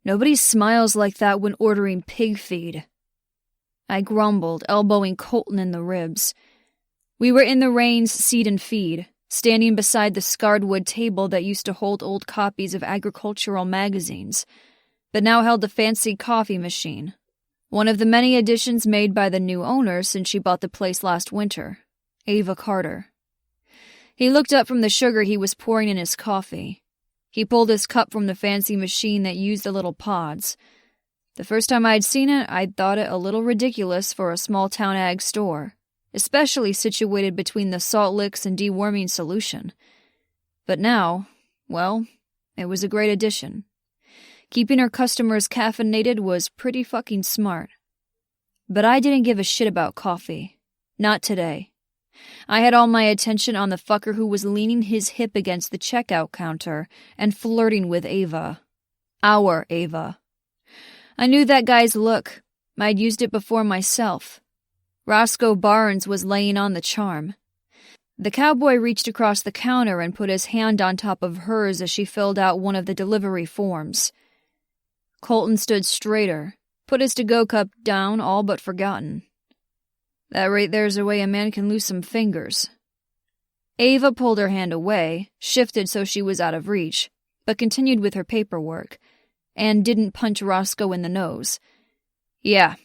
Nobody smiles like that when ordering pig feed. I grumbled, elbowing Colton in the ribs. We were in the Rains' Seed and Feed, standing beside the scarred wood table that used to hold old copies of agricultural magazines, but now held a fancy coffee machine, one of the many additions made by the new owner since she bought the place last winter, Ava Carter. He looked up from the sugar he was pouring in his coffee. He pulled his cup from the fancy machine that used the little pods. The first time I'd seen it, I'd thought it a little ridiculous for a small-town ag store, especially situated between the salt licks and deworming solution. But now, well, it was a great addition. Keeping her customers caffeinated was pretty fucking smart. But I didn't give a shit about coffee. Not today. I had all my attention on the fucker who was leaning his hip against the checkout counter and flirting with Ava. Our Ava. I knew that guy's look. I'd used it before myself. Roscoe Barnes was laying on the charm. The cowboy reached across the counter and put his hand on top of hers as she filled out one of the delivery forms. Colton stood straighter, put his to-go cup down, all but forgotten. That right there's a way a man can lose some fingers. Ava pulled her hand away, shifted so she was out of reach, but continued with her paperwork, and didn't punch Roscoe in the nose. Yeah.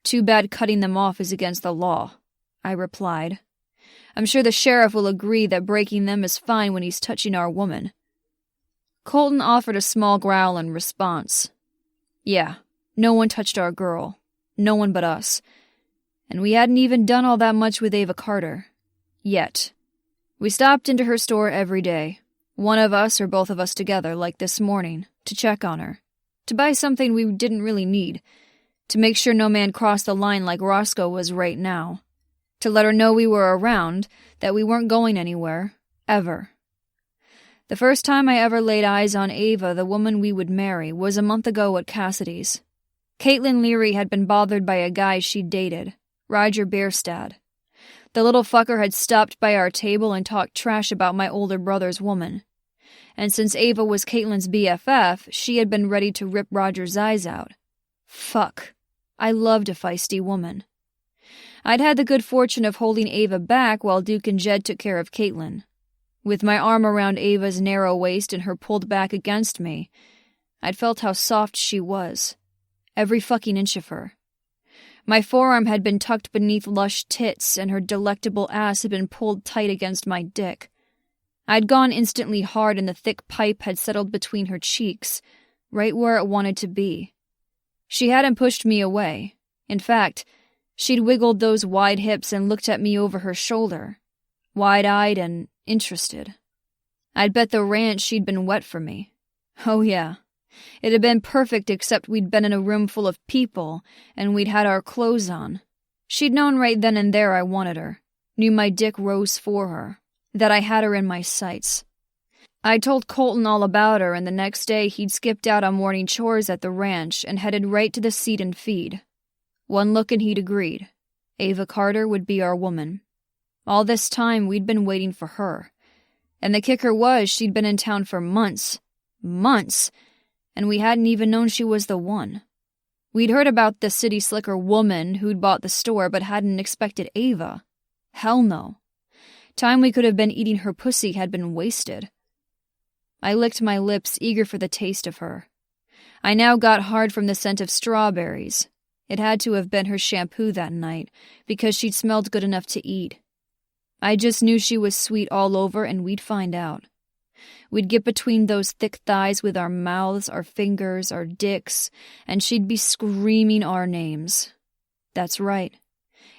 Too bad cutting them off is against the law, I replied. I'm sure the sheriff will agree that breaking them is fine when he's touching our woman. Colton offered a small growl in response. Yeah, no one touched our girl. No one but us. And we hadn't even done all that much with Ava Carter. Yet. We stopped into her store every day. One of us or both of us together, like this morning, to check on her. To buy something we didn't really need. To make sure no man crossed the line like Roscoe was right now. To let her know we were around, that we weren't going anywhere. Ever. The first time I ever laid eyes on Ava, the woman we would marry, was a month ago at Cassidy's. Caitlin Leary had been bothered by a guy she'd dated, Roger Bierstad. The little fucker had stopped by our table and talked trash about my older brother's woman. And since Ava was Caitlin's BFF, she had been ready to rip Roger's eyes out. Fuck. I loved a feisty woman. I'd had the good fortune of holding Ava back while Duke and Jed took care of Caitlin. With my arm around Ava's narrow waist and her pulled back against me, I'd felt how soft she was. Every fucking inch of her. My forearm had been tucked beneath lush tits, and her delectable ass had been pulled tight against my dick. I'd gone instantly hard, and the thick pipe had settled between her cheeks, right where it wanted to be. She hadn't pushed me away. In fact, she'd wiggled those wide hips and looked at me over her shoulder, wide-eyed and interested. I'd bet the ranch she'd been wet for me. Oh yeah. It had been perfect except we'd been in a room full of people, and we'd had our clothes on. She'd known right then and there I wanted her, knew my dick rose for her, that I had her in my sights. I told Colton all about her, and the next day he'd skipped out on morning chores at the ranch and headed right to the seed and feed. One look and he'd agreed. Ava Carter would be our woman. All this time we'd been waiting for her. And the kicker was she'd been in town for months. Months! And we hadn't even known she was the one. We'd heard about the city slicker woman who'd bought the store but hadn't expected Ava. Hell no. Time we could have been eating her pussy had been wasted. I licked my lips, eager for the taste of her. I now got hard from the scent of strawberries. It had to have been her shampoo that night, because she'd smelled good enough to eat. I just knew she was sweet all over, and we'd find out. We'd get between those thick thighs with our mouths, our fingers, our dicks, and she'd be screaming our names. That's right.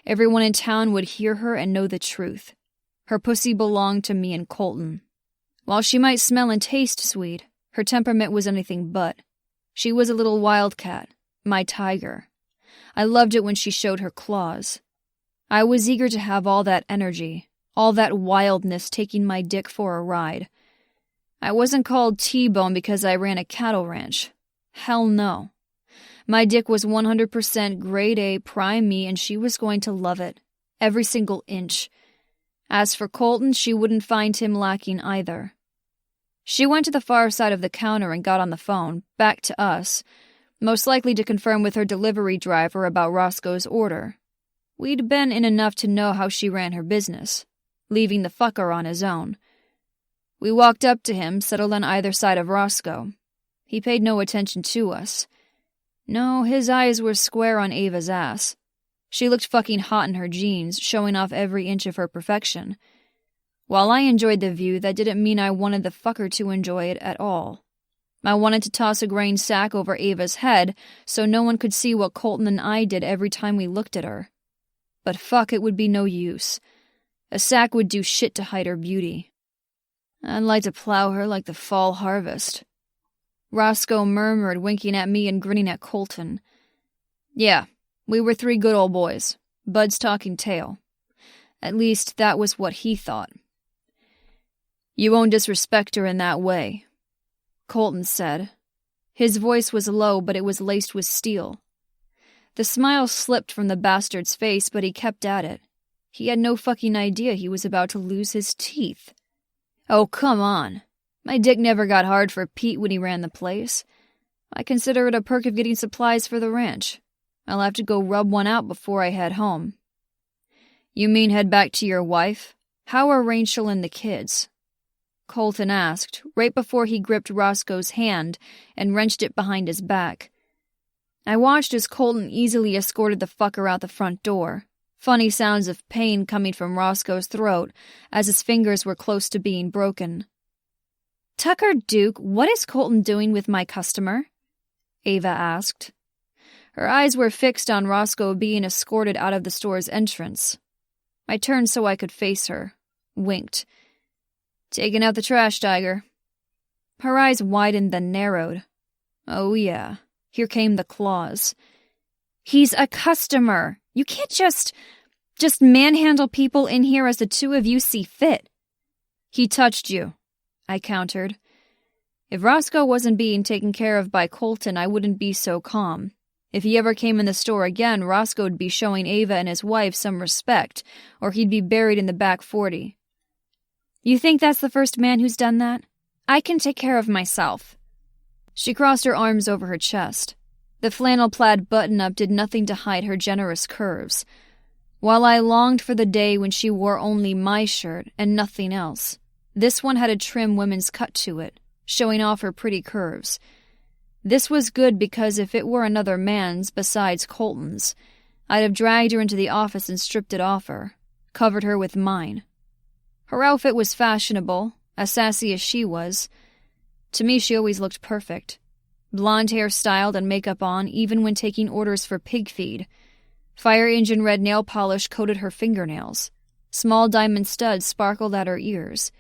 Everyone in town would hear her and know the truth. Her pussy belonged to me and Colton. While she might smell and taste sweet, her temperament was anything but. She was a little wildcat, my tiger. I loved it when she showed her claws. I was eager to have all that energy, all that wildness taking my dick for a ride. I wasn't called T-Bone because I ran a cattle ranch. Hell no. My dick was 100% grade A prime me, and she was going to love it. Every single inch. As for Colton, she wouldn't find him lacking either. She went to the far side of the counter and got on the phone, back to us, most likely to confirm with her delivery driver about Roscoe's order. We'd been in enough to know how she ran her business, leaving the fucker on his own. We walked up to him, settled on either side of Roscoe. He paid no attention to us. No, his eyes were square on Ava's ass. She looked fucking hot in her jeans, showing off every inch of her perfection. While I enjoyed the view, that didn't mean I wanted the fucker to enjoy it at all. I wanted to toss a grain sack over Ava's head so no one could see what Colton and I did every time we looked at her. But fuck, it would be no use. A sack would do shit to hide her beauty. I'd like to plow her like the fall harvest. Roscoe murmured, winking at me and grinning at Colton. Yeah, we were 3 good old boys. Bud's talking tale. At least, that was what he thought. You won't disrespect her in that way, Colton said. His voice was low, but it was laced with steel. The smile slipped from the bastard's face, but he kept at it. He had no fucking idea he was about to lose his teeth. Oh, come on. My dick never got hard for Pete when he ran the place. I consider it a perk of getting supplies for the ranch. I'll have to go rub one out before I head home. You mean head back to your wife? How are Rachel and the kids? Colton asked, right before he gripped Roscoe's hand and wrenched it behind his back. I watched as Colton easily escorted the fucker out the front door, funny sounds of pain coming from Roscoe's throat as his fingers were close to being broken. Tucker Duke, what is Colton doing with my customer? Ava asked. Her eyes were fixed on Roscoe being escorted out of the store's entrance. I turned so I could face her, winked. Taking out the trash, Tiger. Her eyes widened then narrowed. Oh yeah, here came the claws. He's a customer. You can't just manhandle people in here as the two of you see fit. He touched you, I countered. If Roscoe wasn't being taken care of by Colton, I wouldn't be so calm. If he ever came in the store again, Roscoe would be showing Ava and his wife some respect, or he'd be buried in the back 40. You think that's the first man who's done that? I can take care of myself. She crossed her arms over her chest. The flannel-plaid button-up did nothing to hide her generous curves. While I longed for the day when she wore only my shirt and nothing else, this one had a trim women's cut to it, showing off her pretty curves. This was good because if it were another man's besides Colton's, I'd have dragged her into the office and stripped it off her, covered her with mine. Her outfit was fashionable, as sassy as she was. To me, she always looked perfect. Blonde hair styled and makeup on, even when taking orders for pig feed. Fire engine red nail polish coated her fingernails. Small diamond studs sparkled at her ears.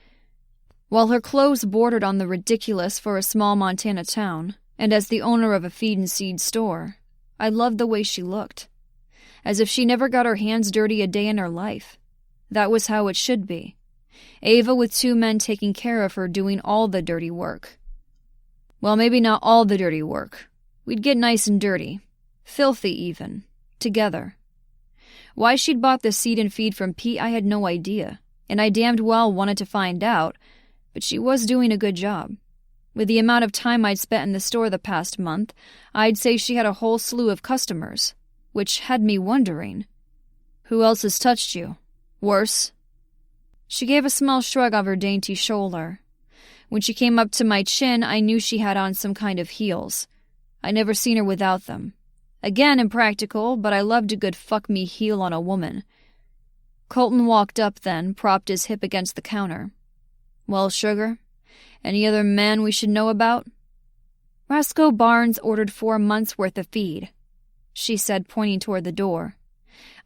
While her clothes bordered on the ridiculous for a small Montana town, and as the owner of a feed and seed store, I loved the way she looked. As if she never got her hands dirty a day in her life. That was how it should be. Ava with two men taking care of her doing all the dirty work. Well, maybe not all the dirty work. We'd get nice and dirty. Filthy, even. Together. Why she'd bought the seed and feed from Pete, I had no idea, and I damned well wanted to find out, but she was doing a good job. With the amount of time I'd spent in the store the past month, I'd say she had a whole slew of customers, which had me wondering. Who else has touched you? Worse? She gave a small shrug of her dainty shoulder. When she came up to my chin, I knew she had on some kind of heels. I'd never seen her without them. Again, impractical, but I loved a good fuck-me heel on a woman. Colton walked up then, propped his hip against the counter. Well, sugar, any other man we should know about? Roscoe Barnes ordered 4 months' worth of feed, she said, pointing toward the door.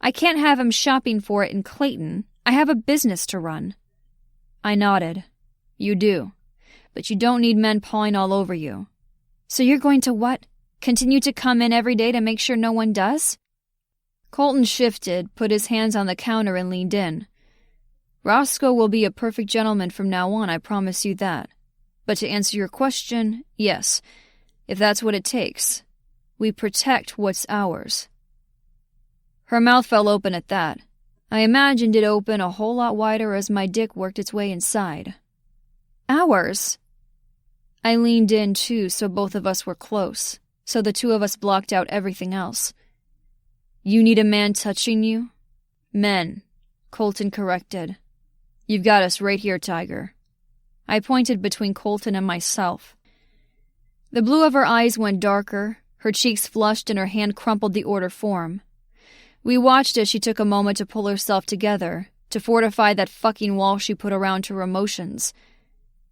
I can't have him shopping for it in Clayton. I have a business to run. I nodded. You do, but you don't need men pawing all over you. So you're going to what? Continue to come in every day to make sure no one does? Colton shifted, put his hands on the counter and leaned in. Roscoe will be a perfect gentleman from now on, I promise you that. But to answer your question, yes, if that's what it takes. We protect what's ours. Her mouth fell open at that. I imagined it open a whole lot wider as my dick worked its way inside. Ours? I leaned in, too, so both of us were close, so the two of us blocked out everything else. You need a man touching you? Men, Colton corrected. You've got us right here, Tiger. I pointed between Colton and myself. The blue of her eyes went darker, her cheeks flushed, and her hand crumpled the order form. We watched as she took a moment to pull herself together, to fortify that fucking wall she put around her emotions.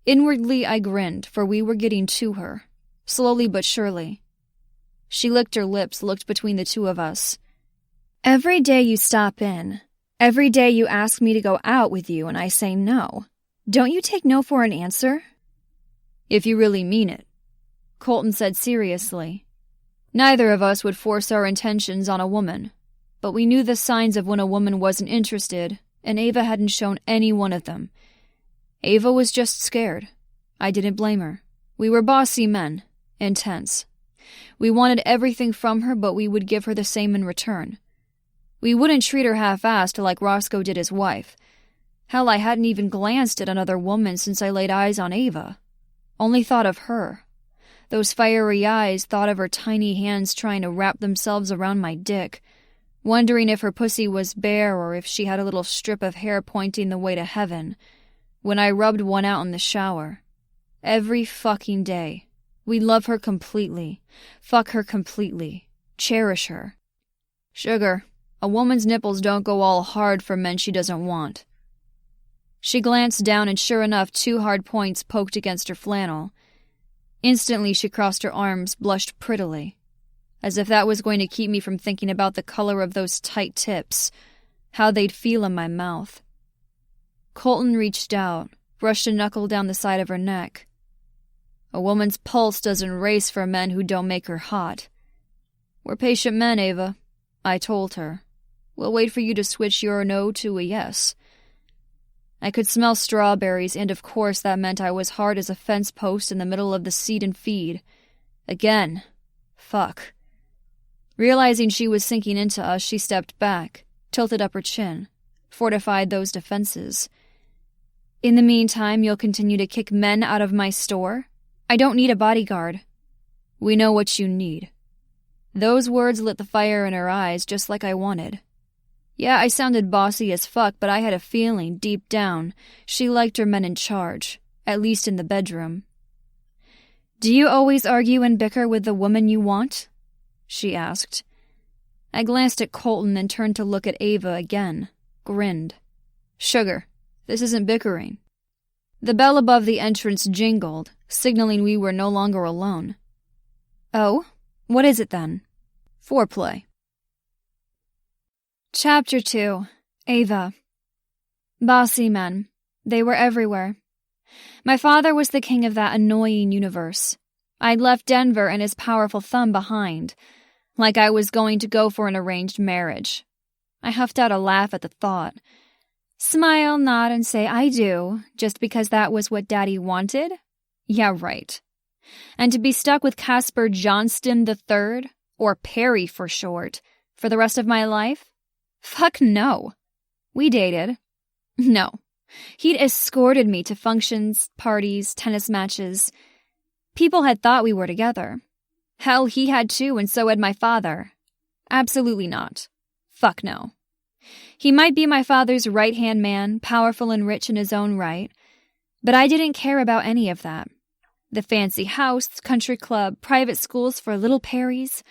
Inwardly, I grinned, for we were getting to her, slowly but surely. She licked her lips, looked between the two of us. Every day you stop in, every day you ask me to go out with you and I say no. Don't you take no for an answer? If you really mean it, Colton said seriously. Neither of us would force our intentions on a woman, but we knew the signs of when a woman wasn't interested, and Ava hadn't shown any one of them. Ava was just scared. I didn't blame her. We were bossy men, intense. We wanted everything from her, but we would give her the same in return. We wouldn't treat her half-assed like Roscoe did his wife. Hell, I hadn't even glanced at another woman since I laid eyes on Ava. Only thought of her. Those fiery eyes, thought of her tiny hands trying to wrap themselves around my dick, wondering if her pussy was bare or if she had a little strip of hair pointing the way to heaven. When I rubbed one out in the shower. Every fucking day. We love her completely. Fuck her completely. Cherish her. Sugar, a woman's nipples don't go all hard for men she doesn't want. She glanced down and sure enough 2 hard points poked against her flannel. Instantly she crossed her arms, blushed prettily. As if that was going to keep me from thinking about the color of those tight tips, how they'd feel in my mouth. Colton reached out, brushed a knuckle down the side of her neck. A woman's pulse doesn't race for men who don't make her hot. We're patient men, Ava, I told her. We'll wait for you to switch your no to a yes. I could smell strawberries, and of course that meant I was hard as a fence post in the middle of the seed and feed. Again. Fuck. Realizing she was sinking into us, she stepped back, tilted up her chin, fortified those defenses. In the meantime, you'll continue to kick men out of my store? I don't need a bodyguard. We know what you need. Those words lit the fire in her eyes just like I wanted. Yeah, I sounded bossy as fuck, but I had a feeling, deep down, she liked her men in charge, at least in the bedroom. Do you always argue and bicker with the woman you want? She asked. I glanced at Colton and turned to look at Ava again, grinned. Sugar, this isn't bickering. The bell above the entrance jingled, signaling we were no longer alone. Oh? What is it then? Foreplay. Chapter 2. Ava. Bossy men. They were everywhere. My father was the king of that annoying universe. I'd left Denver and his powerful thumb behind, like I was going to go for an arranged marriage. I huffed out a laugh at the thought. Smile, nod, and say I do, just because that was what Daddy wanted? Yeah, right. And to be stuck with Casper Johnston III, or Perry for short, for the rest of my life? Fuck no. We dated. No. He'd escorted me to functions, parties, tennis matches. People had thought we were together. Hell, he had too, and so had my father. Absolutely not. Fuck no. He might be my father's right-hand man, powerful and rich in his own right, but I didn't care about any of that. The fancy house, country club, private schools for little Perrys.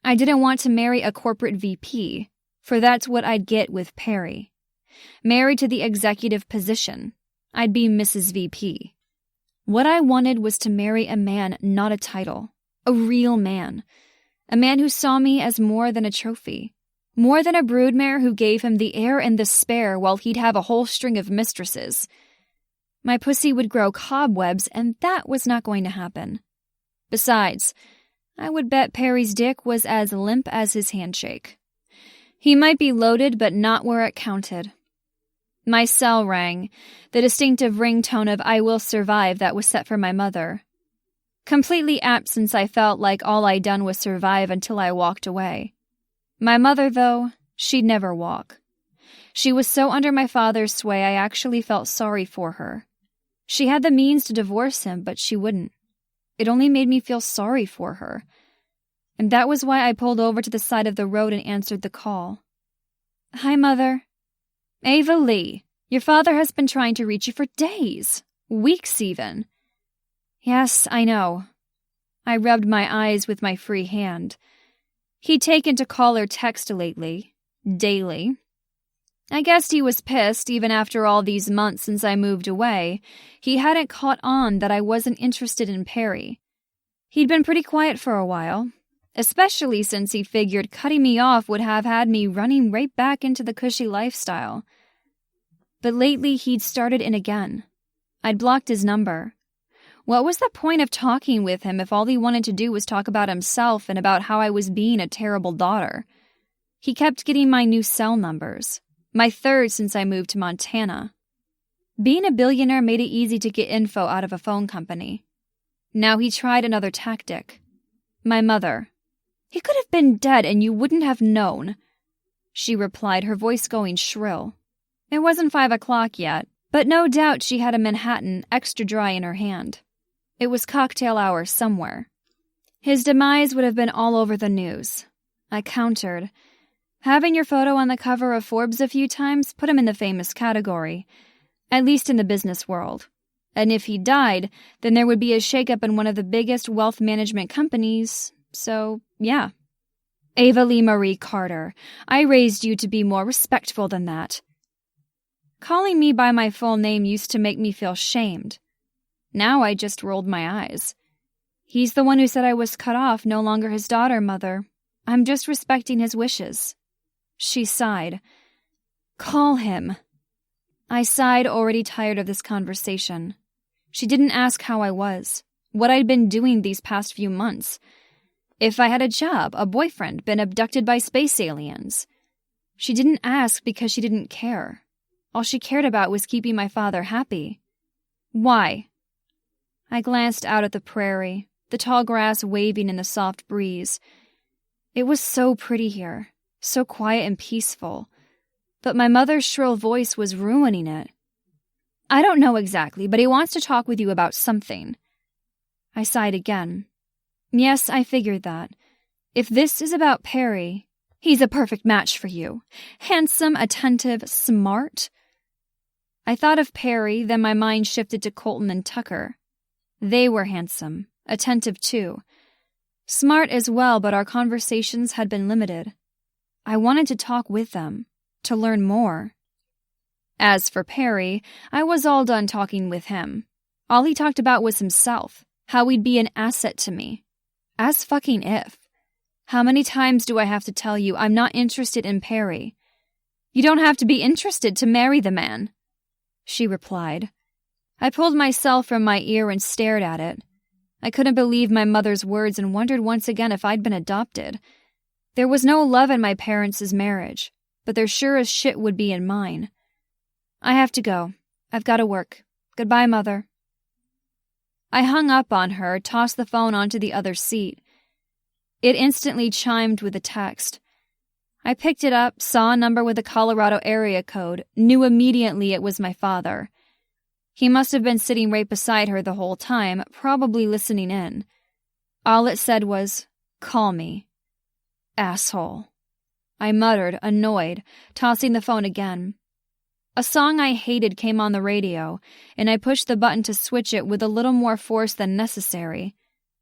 I didn't want to marry a corporate VP, for that's what I'd get with Perry. Married to the executive position, I'd be Mrs. VP. What I wanted was to marry a man, not a title. A real man. A man who saw me as more than a trophy. More than a broodmare who gave him the heir and the spare while he'd have a whole string of mistresses. My pussy would grow cobwebs, and that was not going to happen. Besides, I would bet Perry's dick was as limp as his handshake. He might be loaded, but not where it counted. My cell rang, the distinctive ringtone of I Will Survive that was set for my mother. Completely apt since I felt like all I'd done was survive until I walked away. My mother, though, she'd never walk. She was so under my father's sway I actually felt sorry for her. She had the means to divorce him, but she wouldn't. It only made me feel sorry for her. And that was why I pulled over to the side of the road and answered the call. Hi, Mother. Ava Lee, your father has been trying to reach you for days. Weeks, even. Yes, I know. I rubbed my eyes with my free hand. He'd taken to call or text lately. Daily. I guessed he was pissed even after all these months since I moved away. He hadn't caught on that I wasn't interested in Perry. He'd been pretty quiet for a while, especially since he figured cutting me off would have had me running right back into the cushy lifestyle. But lately he'd started in again. I'd blocked his number. What was the point of talking with him if all he wanted to do was talk about himself and about how I was being a terrible daughter? He kept getting my new cell numbers. My third since I moved to Montana. Being a billionaire made it easy to get info out of a phone company. Now he tried another tactic. My mother. He could have been dead and you wouldn't have known. She replied, her voice going shrill. It wasn't 5 o'clock yet, but no doubt she had a Manhattan extra dry in her hand. It was cocktail hour somewhere. His demise would have been all over the news. I countered. Having your photo on the cover of Forbes a few times put him in the famous category, at least in the business world. And if he died, then there would be a shakeup in one of the biggest wealth management companies, so yeah. Ava Lee Marie Carter, I raised you to be more respectful than that. Calling me by my full name used to make me feel shamed. Now I just rolled my eyes. He's the one who said I was cut off, no longer his daughter, Mother. I'm just respecting his wishes. She sighed. Call him. I sighed, already tired of this conversation. She didn't ask how I was. what I'd been doing these past few months. If I had a job, a boyfriend, been abducted by space aliens. She didn't ask because she didn't care. All she cared about was keeping my father happy. Why? I glanced out at the prairie, the tall grass waving in the soft breeze. It was so pretty here, so quiet and peaceful, but my mother's shrill voice was ruining it. I don't know exactly, but he wants to talk with you about something. I sighed again. Yes, I figured that. If this is about Perry, he's a perfect match for you. Handsome, attentive, smart. I thought of Perry, then my mind shifted to Colton and Tucker. They were handsome, attentive too. Smart as well, but our conversations had been limited. I wanted to talk with them, to learn more. As for Perry, I was all done talking with him. All he talked about was himself, how he'd be an asset to me. As fucking if. How many times do I have to tell you I'm not interested in Perry? You don't have to be interested to marry the man, she replied. I pulled myself from my ear and stared at it. I couldn't believe my mother's words and wondered once again if I'd been adopted. There was no love in my parents' marriage, but there sure as shit would be in mine. I have to go. I've got to work. Goodbye, Mother. I hung up on her, tossed the phone onto the other seat. It instantly chimed with a text. I picked it up, saw a number with a Colorado area code, knew immediately it was my father. He must have been sitting right beside her the whole time, probably listening in. All it said was, "Call me." Asshole. I muttered, annoyed, tossing the phone again. A song I hated came on the radio, and I pushed the button to switch it with a little more force than necessary,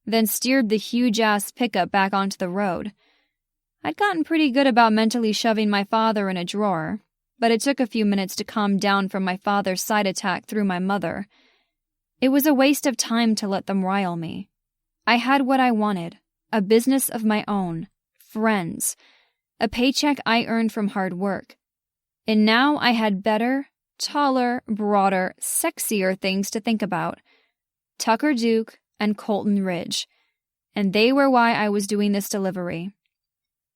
then steered the huge-ass pickup back onto the road. I'd gotten pretty good about mentally shoving my father in a drawer, but it took a few minutes to calm down from my father's side attack through my mother. It was a waste of time to let them rile me. I had what I wanted, a business of my own, friends, a paycheck I earned from hard work. And now I had better, taller, broader, sexier things to think about. Tucker Duke and Colton Ridge. And they were why I was doing this delivery.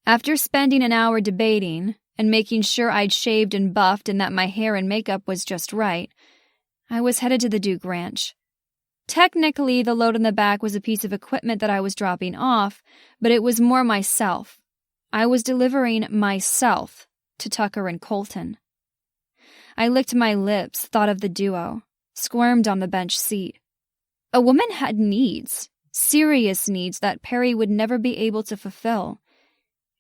After spending an hour debating and making sure I'd shaved and buffed and that my hair and makeup was just right, I was headed to the Duke Ranch. Technically, the load in the back was a piece of equipment that I was dropping off, but it was more myself. I was delivering myself to Tucker and Colton. I licked my lips, thought of the duo, squirmed on the bench seat. A woman had needs, serious needs that Perry would never be able to fulfill.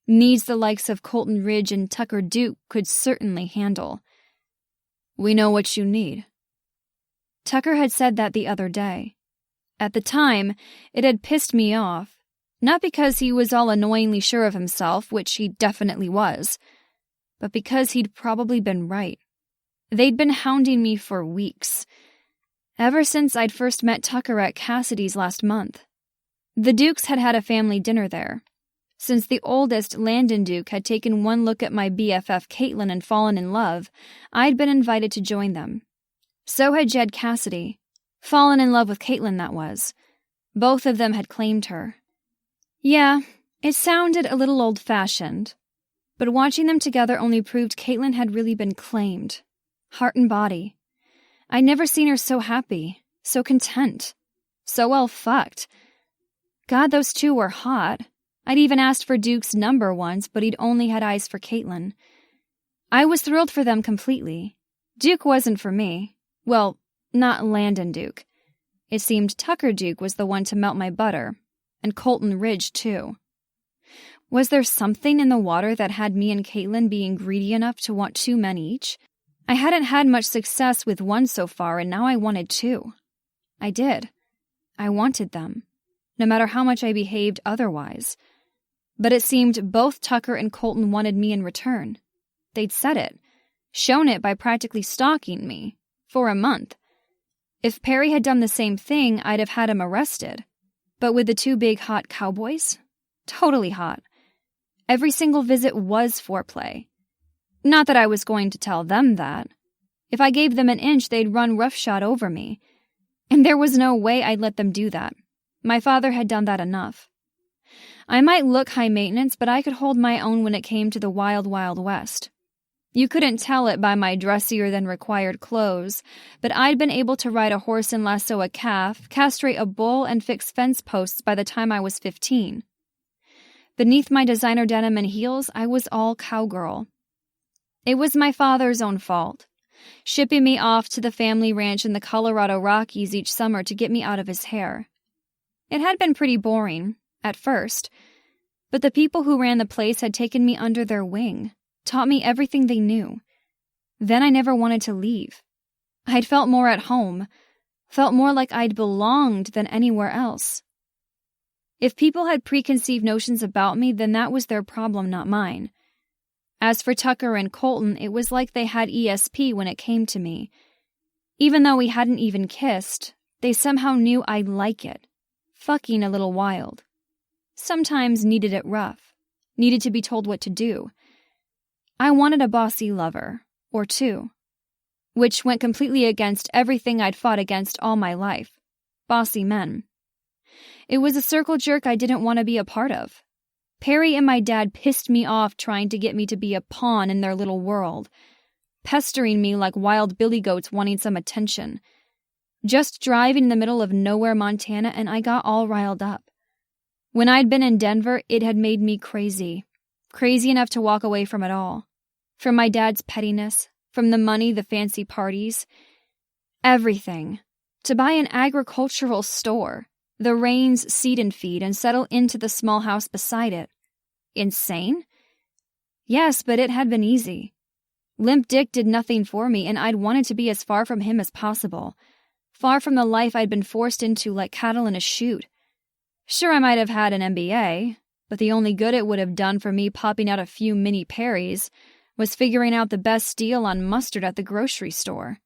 Needs the likes of Colton Ridge and Tucker Duke could certainly handle. We know what you need. Tucker had said that the other day. At the time, it had pissed me off, not because he was all annoyingly sure of himself, which he definitely was, but because he'd probably been right. They'd been hounding me for weeks, ever since I'd first met Tucker at Cassidy's last month. The Dukes had had a family dinner there. Since the oldest, Landon Duke, had taken one look at my BFF Caitlin and fallen in love, I'd been invited to join them. So had Jed Cassidy. Fallen in love with Caitlin, that was. Both of them had claimed her. Yeah, it sounded a little old-fashioned, but watching them together only proved Caitlin had really been claimed. Heart and body. I'd never seen her so happy, so content, so well fucked. God, those two were hot. I'd even asked for Duke's number once, but he'd only had eyes for Caitlin. I was thrilled for them completely. Duke wasn't for me. Well, not Landon Duke. It seemed Tucker Duke was the one to melt my butter, and Colton Ridge, too. Was there something in the water that had me and Caitlin being greedy enough to want two men each? I hadn't had much success with one so far, and now I wanted two. I did. I wanted them, no matter how much I behaved otherwise. But it seemed both Tucker and Colton wanted me in return. They'd said it, shown it by practically stalking me, for a month. If Perry had done the same thing, I'd have had him arrested. But with the two big hot cowboys? Totally hot. Every single visit was foreplay. Not that I was going to tell them that. If I gave them an inch, they'd run roughshod over me. And there was no way I'd let them do that, My father had done that enough. I might look high maintenance, but I could hold my own when it came to the wild, wild west. You couldn't tell it by my dressier-than-required clothes, but I'd been able to ride a horse and lasso a calf, castrate a bull, and fix fence posts by the time I was 15. Beneath my designer denim and heels, I was all cowgirl. It was my father's own fault, shipping me off to the family ranch in the Colorado Rockies each summer to get me out of his hair. It had been pretty boring, at first, but the people who ran the place had taken me under their wing, taught me everything they knew. Then I never wanted to leave. I'd felt more at home, felt more like I'd belonged than anywhere else. If people had preconceived notions about me, then that was their problem, not mine. As for Tucker and Colton, it was like they had ESP when it came to me. Even though we hadn't even kissed, they somehow knew I'd like it. Fucking a little wild. Sometimes needed it rough. Needed to be told what to do. I wanted a bossy lover, or two. Which went completely against everything I'd fought against all my life. Bossy men. It was a circle jerk I didn't want to be a part of. Perry and my dad pissed me off trying to get me to be a pawn in their little world, pestering me like wild billy goats wanting some attention. Just driving in the middle of nowhere, Montana, and I got all riled up. When I'd been in Denver, it had made me crazy. Crazy enough to walk away from it all. From my dad's pettiness, from the money, the fancy parties. Everything. To buy an agricultural store, the Rains seed and feed, and settle into the small house beside it. Insane? Yes, but it had been easy. Limp Dick did nothing for me, and I'd wanted to be as far from him as possible. Far from the life I'd been forced into like cattle in a chute. Sure, I might have had an MBA, but the only good it would have done for me popping out a few mini Perrys was figuring out the best deal on mustard at the grocery store.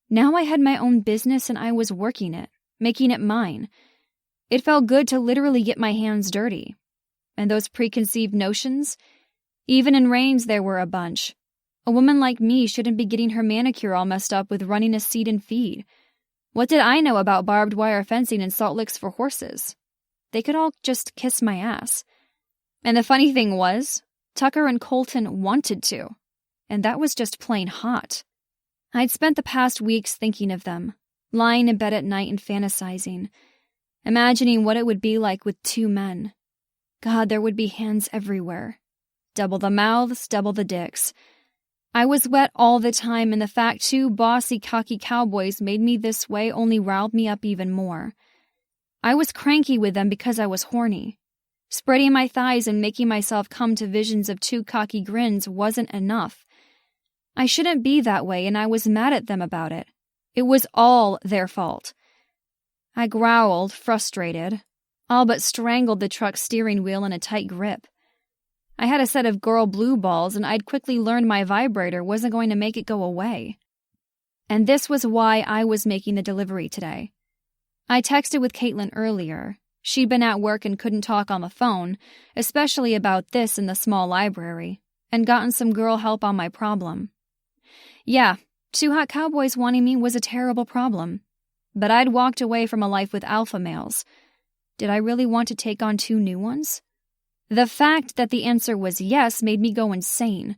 Now I had my own business and I was working it, making it mine. It felt good to literally get my hands dirty. And those preconceived notions? Even in Rains there were a bunch. A woman like me shouldn't be getting her manicure all messed up with running a seed and feed. What did I know about barbed wire fencing and salt licks for horses? They could all just kiss my ass. And the funny thing was, Tucker and Colton wanted to. And that was just plain hot. I'd spent the past weeks thinking of them, lying in bed at night and fantasizing, imagining what it would be like with two men. God, there would be hands everywhere. Double the mouths, double the dicks. I was wet all the time, and the fact two bossy, cocky cowboys made me this way only riled me up even more. I was cranky with them because I was horny. Spreading my thighs and making myself come to visions of two cocky grins wasn't enough. I shouldn't be that way, and I was mad at them about it. It was all their fault. I growled, frustrated, all but strangled the truck's steering wheel in a tight grip. I had a set of girl blue balls, and I'd quickly learned my vibrator wasn't going to make it go away. And this was why I was making the delivery today. I texted with Caitlin earlier. She'd been at work and couldn't talk on the phone, especially about this in the small library, and gotten some girl help on my problem. Yeah, two hot cowboys wanting me was a terrible problem. But I'd walked away from a life with alpha males. Did I really want to take on two new ones? The fact that the answer was yes made me go insane.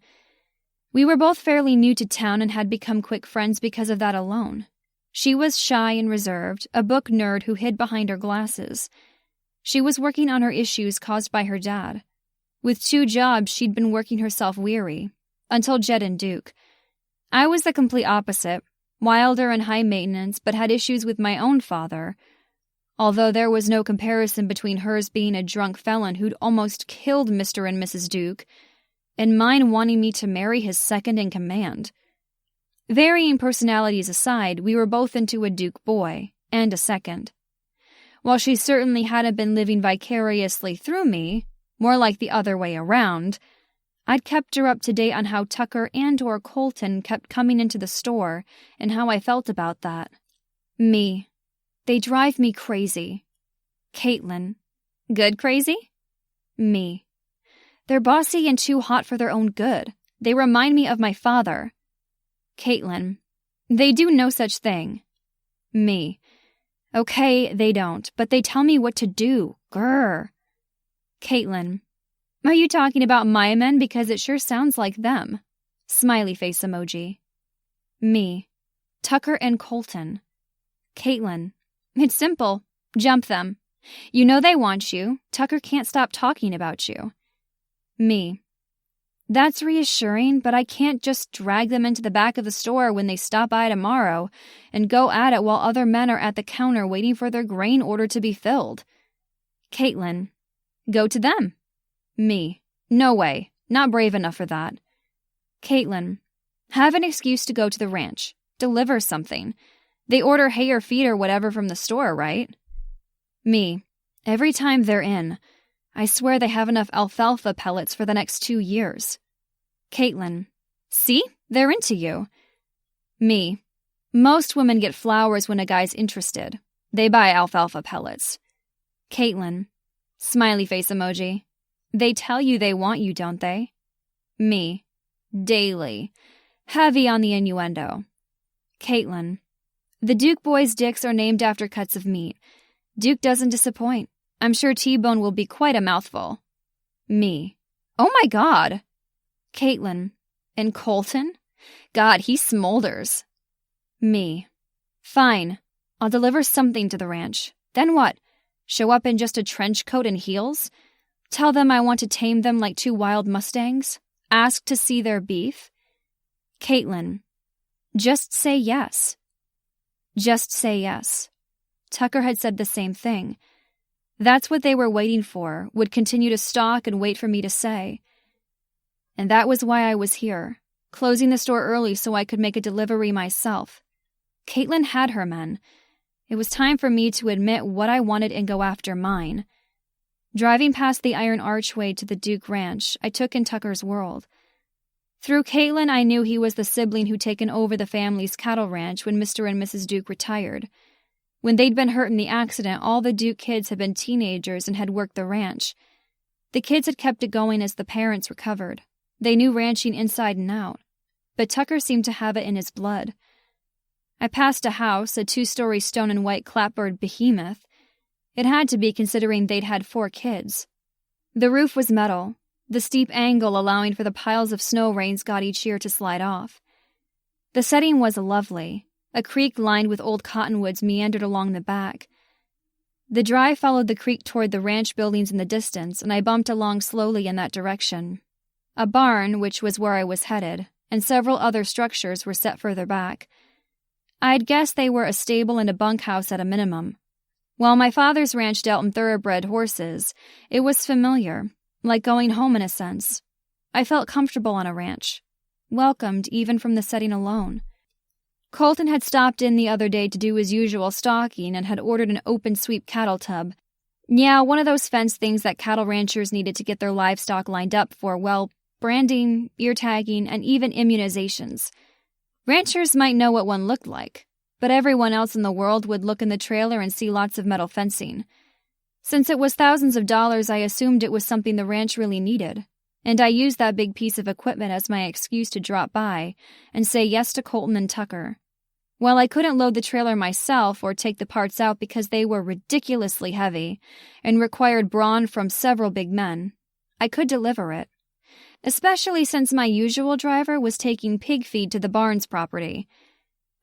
We were both fairly new to town and had become quick friends because of that alone. She was shy and reserved, a book nerd who hid behind her glasses. She was working on her issues caused by her dad. With 2 jobs, she'd been working herself weary, until Jed and Duke. I was the complete opposite, wilder and high maintenance, but had issues with my own father, although there was no comparison between hers being a drunk felon who'd almost killed Mr. and Mrs. Duke, and mine wanting me to marry his second-in-command. Varying personalities aside, we were both into a Duke boy, and a second. While she certainly hadn't been living vicariously through me, more like the other way around, I'd kept her up to date on how Tucker and/or Colton kept coming into the store and how I felt about that. Me. They drive me crazy. Caitlin. Good crazy? Me. They're bossy and too hot for their own good. They remind me of my father. Caitlin. They do no such thing. Me. Okay, they don't, but they tell me what to do. Grr. Caitlin. Are you talking about my men? Because it sure sounds like them. Smiley face emoji. Me. Tucker and Colton. Caitlin. It's simple. Jump them. You know they want you. Tucker can't stop talking about you. Me. That's reassuring, but I can't just drag them into the back of the store when they stop by tomorrow and go at it while other men are at the counter waiting for their grain order to be filled. Caitlin. Go to them. Me. No way. Not brave enough for that. Caitlin. Have an excuse to go to the ranch. Deliver something. They order hay or feed or whatever from the store, right? Me. Every time they're in, I swear they have enough alfalfa pellets for the next 2 years. Caitlin. See? They're into you. Me. Most women get flowers when a guy's interested. They buy alfalfa pellets. Caitlin. Smiley face emoji. They tell you they want you, don't they? Me. Daily. Heavy on the innuendo. Caitlin. The Duke boys' dicks are named after cuts of meat. Duke doesn't disappoint. I'm sure T-bone will be quite a mouthful. Me. Oh my God. Caitlin. And Colton? God, he smolders. Me. Fine. I'll deliver something to the ranch. Then what? Show up in just a trench coat and heels? Tell them I want to tame them like 2 wild mustangs? Ask to see their beef? Caitlin. Just say yes. Just say yes. Tucker had said the same thing. That's what they were waiting for, would continue to stalk and wait for me to say. And that was why I was here, closing the store early so I could make a delivery myself. Caitlin had her men. It was time for me to admit what I wanted and go after mine. Driving past the iron archway to the Duke Ranch, I took in Tucker's world. Through Caitlin, I knew he was the sibling who'd taken over the family's cattle ranch when Mr. and Mrs. Duke retired. When they'd been hurt in the accident, all the Duke kids had been teenagers and had worked the ranch. The kids had kept it going as the parents recovered. They knew ranching inside and out. But Tucker seemed to have it in his blood. I passed a house, a 2-story stone and white clapboard behemoth. It had to be, considering they'd had 4 kids. The roof was metal, the steep angle allowing for the piles of snow rains got each year to slide off. The setting was lovely. A creek lined with old cottonwoods meandered along the back. The drive followed the creek toward the ranch buildings in the distance, and I bumped along slowly in that direction. A barn, which was where I was headed, and several other structures were set further back. I'd guessed they were a stable and a bunkhouse at a minimum. While my father's ranch dealt in thoroughbred horses, it was familiar, like going home in a sense. I felt comfortable on a ranch, welcomed even from the setting alone. Colton had stopped in the other day to do his usual stalking and had ordered an open-sweep cattle tub. Yeah, one of those fence things that cattle ranchers needed to get their livestock lined up for, well, branding, ear tagging, and even immunizations. Ranchers might know what one looked like, but everyone else in the world would look in the trailer and see lots of metal fencing. Since it was thousands of dollars, I assumed it was something the ranch really needed, and I used that big piece of equipment as my excuse to drop by and say yes to Colton and Tucker. While I couldn't load the trailer myself or take the parts out because they were ridiculously heavy and required brawn from several big men, I could deliver it. Especially since my usual driver was taking pig feed to the Barnes property.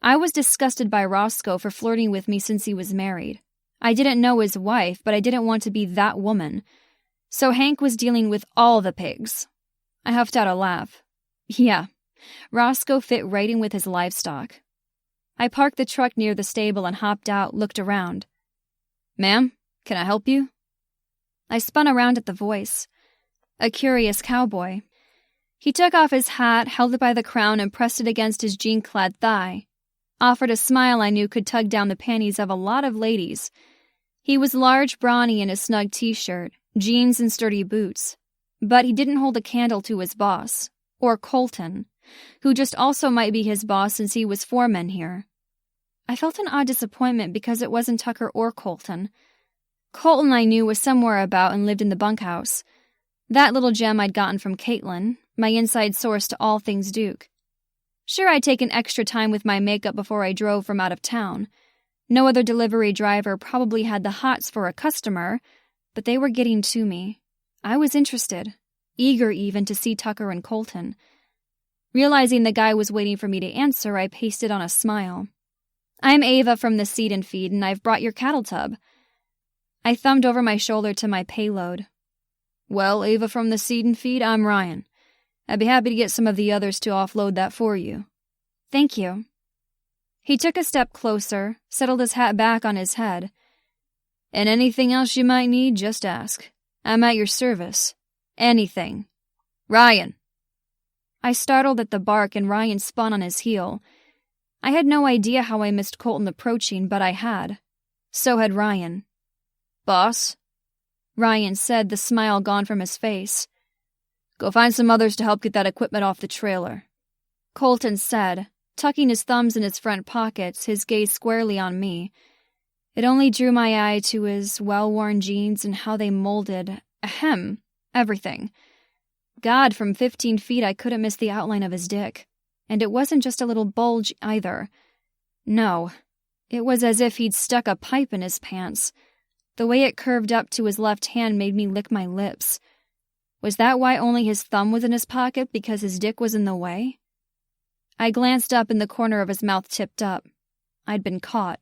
I was disgusted by Roscoe for flirting with me since he was married. I didn't know his wife, but I didn't want to be that woman. So Hank was dealing with all the pigs. I huffed out a laugh. Yeah, Roscoe fit right in with his livestock. I parked the truck near the stable and hopped out, looked around. Ma'am, can I help you? I spun around at the voice. A curious cowboy. He took off his hat, held it by the crown, and pressed it against his jean-clad thigh. Offered a smile I knew could tug down the panties of a lot of ladies. He was large, brawny in a snug t-shirt, jeans and sturdy boots. But he didn't hold a candle to his boss, or Colton, who just also might be his boss since he was foreman here. I felt an odd disappointment because it wasn't Tucker or Colton. Colton I knew was somewhere about and lived in the bunkhouse. That little gem I'd gotten from Caitlin, my inside source to all things Duke. Sure, I'd taken extra time with my makeup before I drove from out of town. No other delivery driver probably had the hots for a customer, but they were getting to me. I was interested, eager even to see Tucker and Colton. Realizing the guy was waiting for me to answer, I pasted on a smile. "I'm Ava from the Seed and Feed, and I've brought your cattle tub." I thumbed over my shoulder to my payload. "Well, Ava from the Seed and Feed, I'm Ryan. I'd be happy to get some of the others to offload that for you." "Thank you." He took a step closer, settled his hat back on his head. "And anything else you might need, just ask. I'm at your service. Anything. Ryan." I startled at the bark, and Ryan spun on his heel. I had no idea how I missed Colton approaching, but I had. So had Ryan. "Boss," Ryan said, the smile gone from his face. "Go find some others to help get that equipment off the trailer," Colton said, tucking his thumbs in his front pockets, his gaze squarely on me. It only drew my eye to his well-worn jeans and how they molded, everything. God, from 15 feet I couldn't miss the outline of his dick. And it wasn't just a little bulge either. No, it was as if he'd stuck a pipe in his pants. The way it curved up to his left hand made me lick my lips. Was that why only his thumb was in his pocket, because his dick was in the way? I glanced up, and the corner of his mouth tipped up. I'd been caught.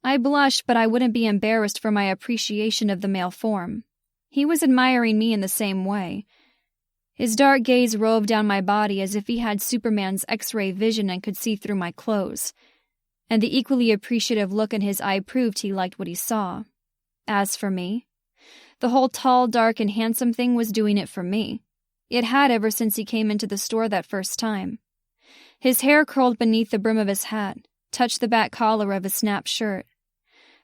I blushed, but I wouldn't be embarrassed for my appreciation of the male form. He was admiring me in the same way. His dark gaze roved down my body as if he had Superman's X-ray vision and could see through my clothes. And the equally appreciative look in his eye proved he liked what he saw. As for me, the whole tall, dark, and handsome thing was doing it for me. It had ever since he came into the store that first time. His hair curled beneath the brim of his hat, touched the back collar of his snap shirt.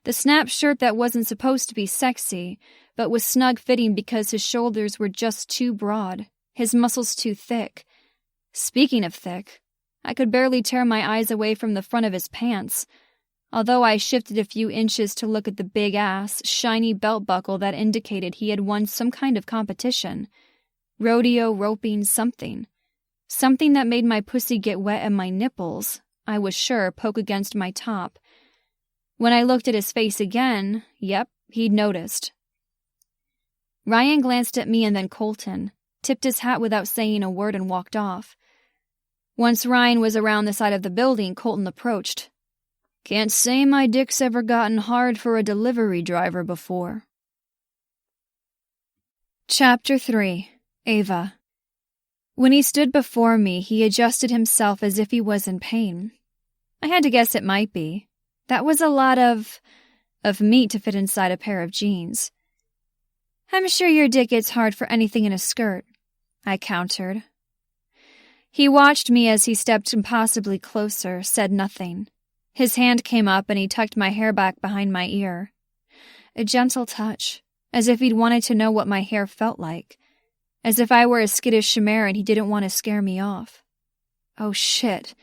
The snap shirt that wasn't supposed to be sexy, but was snug-fitting because his shoulders were just too broad, his muscles too thick. Speaking of thick, I could barely tear my eyes away from the front of his pants, although I shifted a few inches to look at the big-ass, shiny belt buckle that indicated he had won some kind of competition. Rodeo, roping, something. Something that made my pussy get wet and my nipples, I was sure, poke against my top. When I looked at his face again, yep, he'd noticed. Ryan glanced at me and then Colton, tipped his hat without saying a word, and walked off. Once Ryan was around the side of the building, Colton approached. "Can't say my dick's ever gotten hard for a delivery driver before." Chapter 3. Ava. When he stood before me, he adjusted himself as if he was in pain. I had to guess it might be. That was a lot of meat to fit inside a pair of jeans. "I'm sure your dick gets hard for anything in a skirt," I countered. He watched me as he stepped impossibly closer, said nothing. His hand came up and he tucked my hair back behind my ear. A gentle touch, as if he'd wanted to know what my hair felt like. As if I were a skittish chimera and he didn't want to scare me off. Oh shit.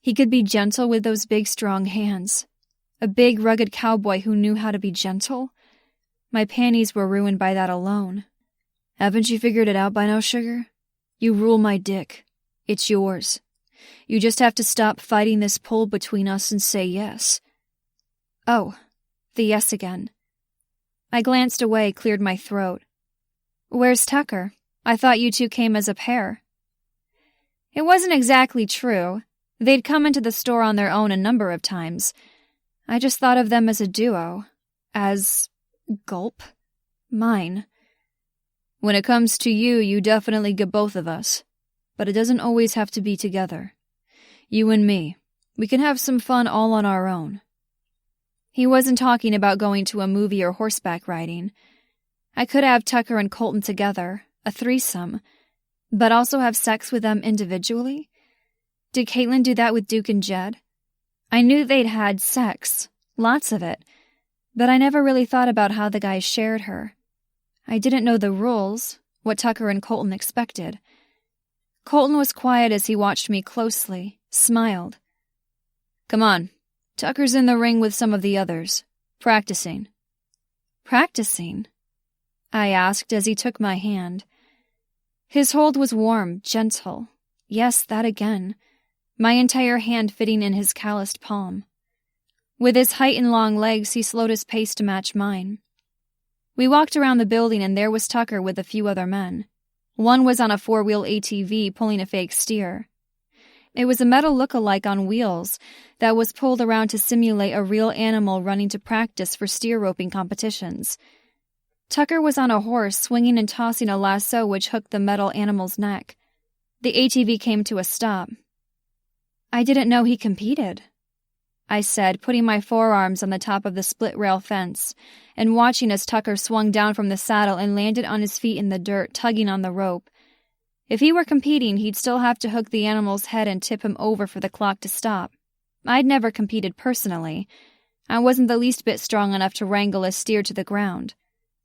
He could be gentle with those big, strong hands. A big, rugged cowboy who knew how to be gentle? My panties were ruined by that alone. "Haven't you figured it out by now, sugar? You rule my dick. It's yours. You just have to stop fighting this pull between us and say yes." Oh, the yes again. I glanced away, cleared my throat. "Where's Tucker? I thought you two came as a pair." It wasn't exactly true. They'd come into the store on their own a number of times. I just thought of them as a duo. As... gulp. Mine. "When it comes to you, you definitely get both of us. But it doesn't always have to be together. You and me. We can have some fun all on our own." He wasn't talking about going to a movie or horseback riding. I could have Tucker and Colton together, a threesome, but also have sex with them individually? Did Caitlin do that with Duke and Jed? I knew they'd had sex, lots of it, but I never really thought about how the guys shared her. I didn't know the rules, what Tucker and Colton expected. Colton was quiet as he watched me closely, smiled. "Come on, Tucker's in the ring with some of the others, practicing." "Practicing?" I asked as he took my hand. His hold was warm, gentle. Yes, that again. My entire hand fitting in his calloused palm. With his height and long legs, he slowed his pace to match mine. We walked around the building, and there was Tucker with a few other men. One was on a 4-wheel ATV pulling a fake steer. It was a metal look-alike on wheels that was pulled around to simulate a real animal running to practice for steer roping competitions. Tucker was on a horse swinging and tossing a lasso which hooked the metal animal's neck. The ATV came to a stop. "I didn't know he competed," I said, putting my forearms on the top of the split-rail fence and watching as Tucker swung down from the saddle and landed on his feet in the dirt, tugging on the rope. If he were competing, he'd still have to hook the animal's head and tip him over for the clock to stop. I'd never competed personally. I wasn't the least bit strong enough to wrangle a steer to the ground,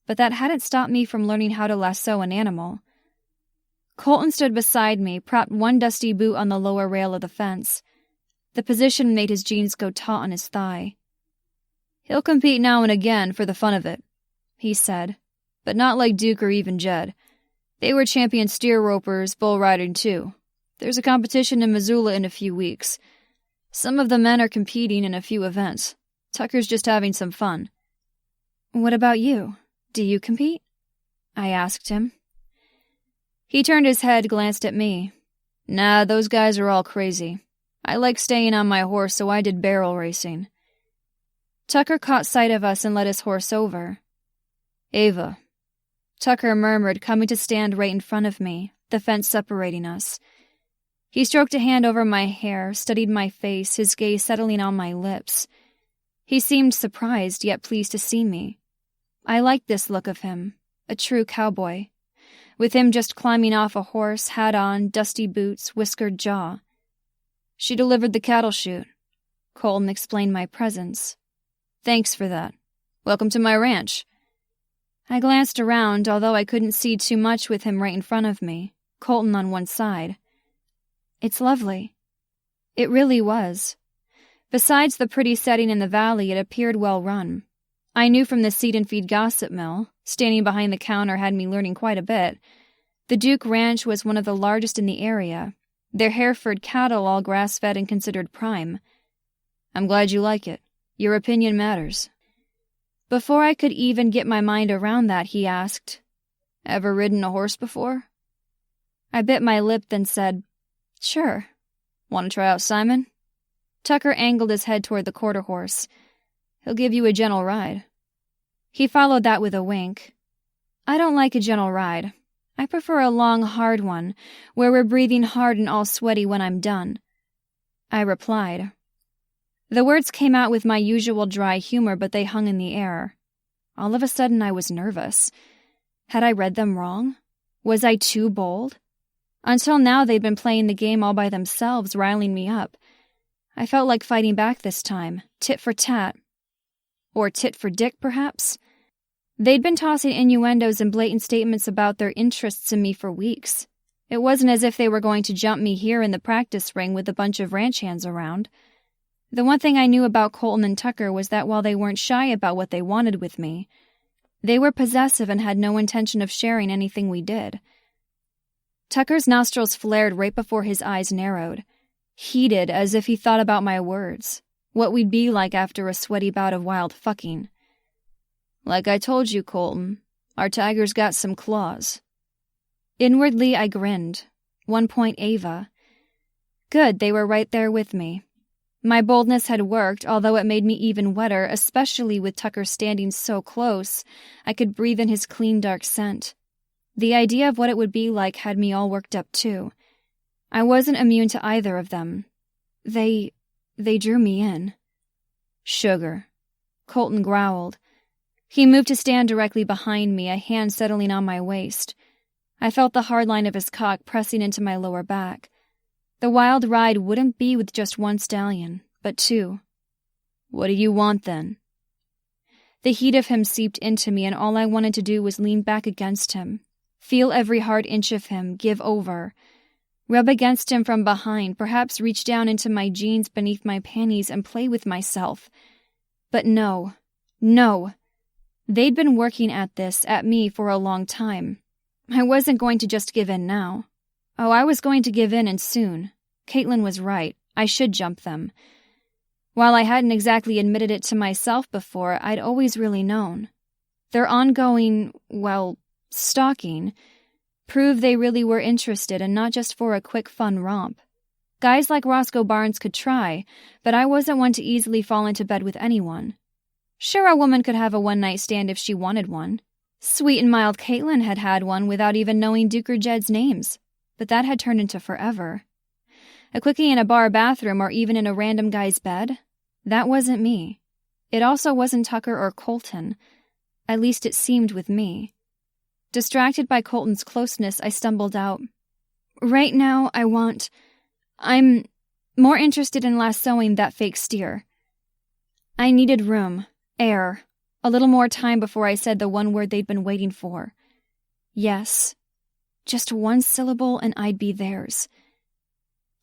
but that hadn't stopped me from learning how to lasso an animal. Colton stood beside me, propped one dusty boot on the lower rail of the fence. The position made his jeans go taut on his thigh. "He'll compete now and again for the fun of it," he said, "but not like Duke or even Jed. They were champion steer ropers, bull riding too. There's a competition in Missoula in a few weeks. Some of the men are competing in a few events. Tucker's just having some fun." "What about you? Do you compete?" I asked him. He turned his head, glanced at me. "Nah, those guys are all crazy. I like staying on my horse, so I did barrel racing." Tucker caught sight of us and led his horse over. "Ava," Tucker murmured, coming to stand right in front of me, the fence separating us. He stroked a hand over my hair, studied my face, his gaze settling on my lips. He seemed surprised, yet pleased to see me. I liked this look of him, a true cowboy. With him just climbing off a horse, hat on, dusty boots, whiskered jaw. "She delivered the cattle chute." Colton explained my presence. "Thanks for that. Welcome to my ranch." I glanced around, although I couldn't see too much with him right in front of me, Colton on one side. It's lovely. It really was. Besides the pretty setting in the valley, it appeared well run. I knew from the seed and feed gossip mill, standing behind the counter had me learning quite a bit. The Duke Ranch was one of the largest in the area, their Hereford cattle all grass-fed and considered prime. "I'm glad you like it. Your opinion matters." Before I could even get my mind around that, he asked, "Ever ridden a horse before?" I bit my lip, then said, "Sure." "Want to try out Simon?" Tucker angled his head toward the quarter horse. "He'll give you a gentle ride." He followed that with a wink. "I don't like a gentle ride. I prefer a long, hard one, where we're breathing hard and all sweaty when I'm done," I replied. The words came out with my usual dry humor, but they hung in the air. All of a sudden, I was nervous. Had I read them wrong? Was I too bold? Until now, they'd been playing the game all by themselves, riling me up. I felt like fighting back this time, tit for tat. Or tit for dick, perhaps? They'd been tossing innuendos and blatant statements about their interests in me for weeks. It wasn't as if they were going to jump me here in the practice ring with a bunch of ranch hands around. The one thing I knew about Colton and Tucker was that while they weren't shy about what they wanted with me, they were possessive and had no intention of sharing anything we did. Tucker's nostrils flared right before his eyes narrowed, heated as if he thought about my words, what we'd be like after a sweaty bout of wild fucking. "Like I told you, Colton, our tiger's got some claws." Inwardly, I grinned. 1 point Ava. Good, they were right there with me. My boldness had worked, although it made me even wetter, especially with Tucker standing so close I could breathe in his clean, dark scent. The idea of what it would be like had me all worked up, too. I wasn't immune to either of them. They drew me in. "Sugar," Colton growled. He moved to stand directly behind me, a hand settling on my waist. I felt the hard line of his cock pressing into my lower back. The wild ride wouldn't be with just one stallion, but two. "What do you want, then?" The heat of him seeped into me, and all I wanted to do was lean back against him, feel every hard inch of him, give over, rub against him from behind, perhaps reach down into my jeans beneath my panties and play with myself. But no. They'd been working at this, at me, for a long time. I wasn't going to just give in now. Oh, I was going to give in, and soon. Caitlin was right. I should jump them. While I hadn't exactly admitted it to myself before, I'd always really known. Their ongoing, stalking, proved they really were interested and not just for a quick fun romp. Guys like Roscoe Barnes could try, but I wasn't one to easily fall into bed with anyone. Sure, a woman could have a one-night stand if she wanted one. Sweet and mild Caitlin had had one without even knowing Duke or Jed's names, but that had turned into forever. A quickie in a bar bathroom or even in a random guy's bed? That wasn't me. It also wasn't Tucker or Colton. At least it seemed with me. Distracted by Colton's closeness, I stumbled out. Right now, I'm more interested in lassoing that fake steer. I needed room, air, a little more time before I said the one word they'd been waiting for. Yes. Just one syllable and I'd be theirs.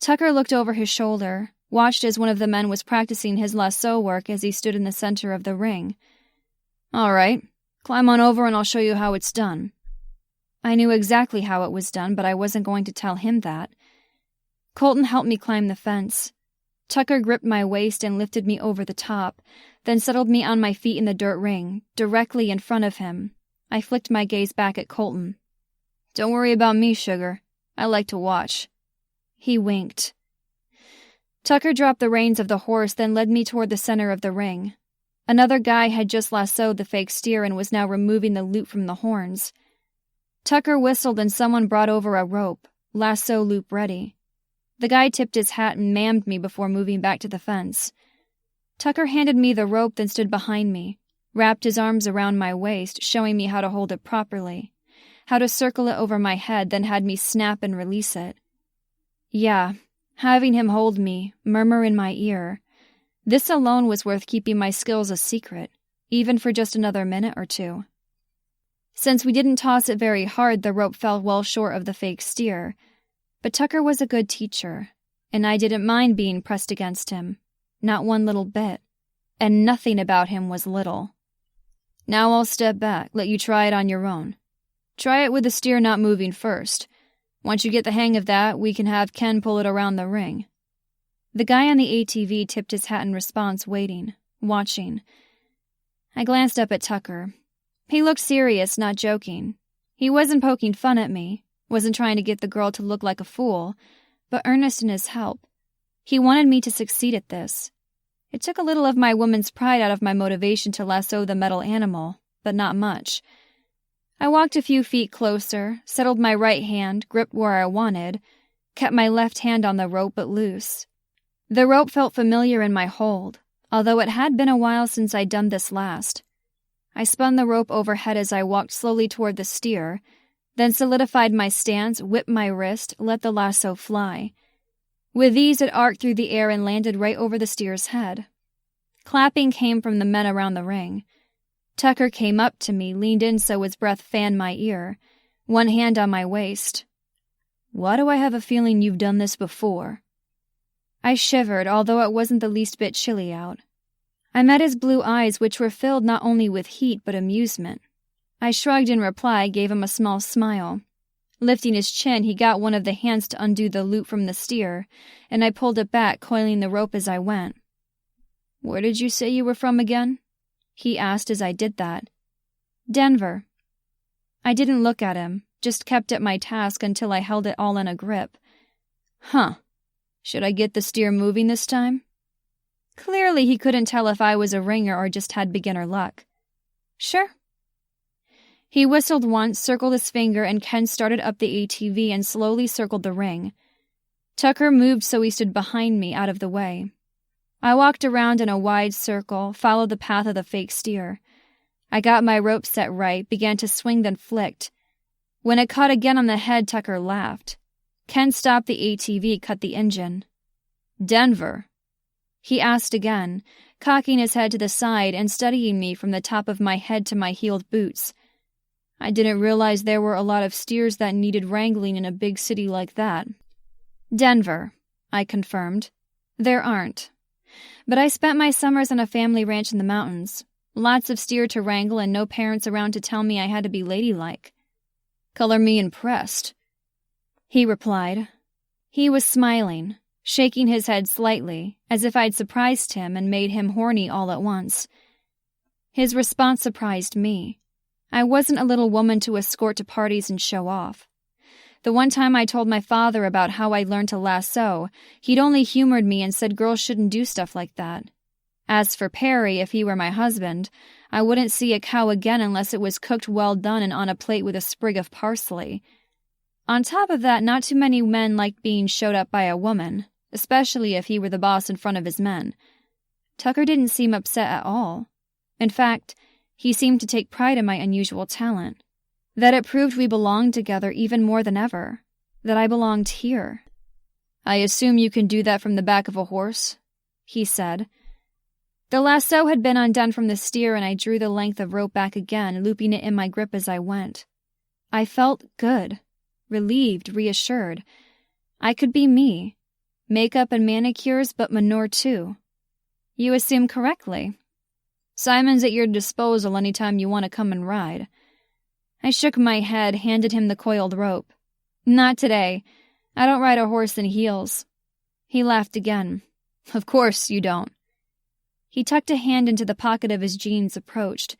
Tucker looked over his shoulder, watched as one of the men was practicing his lasso work as he stood in the center of the ring. All right, climb on over and I'll show you how it's done. I knew exactly how it was done, but I wasn't going to tell him that. Colton helped me climb the fence. Tucker gripped my waist and lifted me over the top, then settled me on my feet in the dirt ring, directly in front of him. I flicked my gaze back at Colton. Don't worry about me, sugar. I like to watch. He winked. Tucker dropped the reins of the horse, then led me toward the center of the ring. Another guy had just lassoed the fake steer and was now removing the loop from the horns. Tucker whistled and someone brought over a rope, lasso loop ready. The guy tipped his hat and mammed me before moving back to the fence. Tucker handed me the rope, then stood behind me, wrapped his arms around my waist, showing me how to hold it properly, how to circle it over my head, then had me snap and release it. Yeah, having him hold me, murmur in my ear. This alone was worth keeping my skills a secret, even for just another minute or two. Since we didn't toss it very hard, the rope fell well short of the fake steer. But Tucker was a good teacher, and I didn't mind being pressed against him. Not one little bit. And nothing about him was little. Now I'll step back, let you try it on your own. Try it with the steer not moving first. Once you get the hang of that, we can have Ken pull it around the ring. The guy on the ATV tipped his hat in response, waiting, watching. I glanced up at Tucker. He looked serious, not joking. He wasn't poking fun at me, wasn't trying to get the girl to look like a fool, but earnest in his help. He wanted me to succeed at this. It took a little of my woman's pride out of my motivation to lasso the metal animal, but not much. I walked a few feet closer, settled my right hand, gripped where I wanted, kept my left hand on the rope but loose. The rope felt familiar in my hold, although it had been a while since I'd done this last. I spun the rope overhead as I walked slowly toward the steer, then solidified my stance, whipped my wrist, let the lasso fly. With ease it arced through the air and landed right over the steer's head. Clapping came from the men around the ring. Tucker came up to me, leaned in so his breath fanned my ear, one hand on my waist. Why do I have a feeling you've done this before? I shivered, although it wasn't the least bit chilly out. I met his blue eyes, which were filled not only with heat but amusement. I shrugged in reply, gave him a small smile. Lifting his chin, he got one of the hands to undo the loop from the steer, and I pulled it back, coiling the rope as I went. Where did you say you were from again? He asked as I did that. Denver. I didn't look at him, just kept at my task until I held it all in a grip. Huh. Should I get the steer moving this time? Clearly he couldn't tell if I was a ringer or just had beginner luck. Sure. He whistled once, circled his finger, and Ken started up the ATV and slowly circled the ring. Tucker moved so he stood behind me, out of the way. I walked around in a wide circle, followed the path of the fake steer. I got my rope set right, began to swing, then flicked. When it caught again on the head, Tucker laughed. Ken stopped the ATV, cut the engine. Denver. He asked again, cocking his head to the side and studying me from the top of my head to my heeled boots. I didn't realize there were a lot of steers that needed wrangling in a big city like that. Denver, I confirmed. There aren't. But I spent my summers on a family ranch in the mountains. Lots of steer to wrangle and no parents around to tell me I had to be ladylike. Color me impressed, he replied. He was smiling, shaking his head slightly, as if I'd surprised him and made him horny all at once. His response surprised me. I wasn't a little woman to escort to parties and show off. The one time I told my father about how I learned to lasso, he'd only humored me and said girls shouldn't do stuff like that. As for Perry, if he were my husband, I wouldn't see a cow again unless it was cooked well done and on a plate with a sprig of parsley. On top of that, not too many men liked being showed up by a woman, especially if he were the boss in front of his men. Tucker didn't seem upset at all. In fact, he seemed to take pride in my unusual talent. That it proved we belonged together even more than ever. That I belonged here. "I assume you can do that from the back of a horse?" he said. The lasso had been undone from the steer and I drew the length of rope back again, looping it in my grip as I went. I felt good, relieved, reassured. I could be me. Makeup and manicures, but manure too. You assume correctly. Simon's at your disposal anytime you want to come and ride. I shook my head, handed him the coiled rope. Not today. I don't ride a horse in heels. He laughed again. Of course you don't. He tucked a hand into the pocket of his jeans, approached.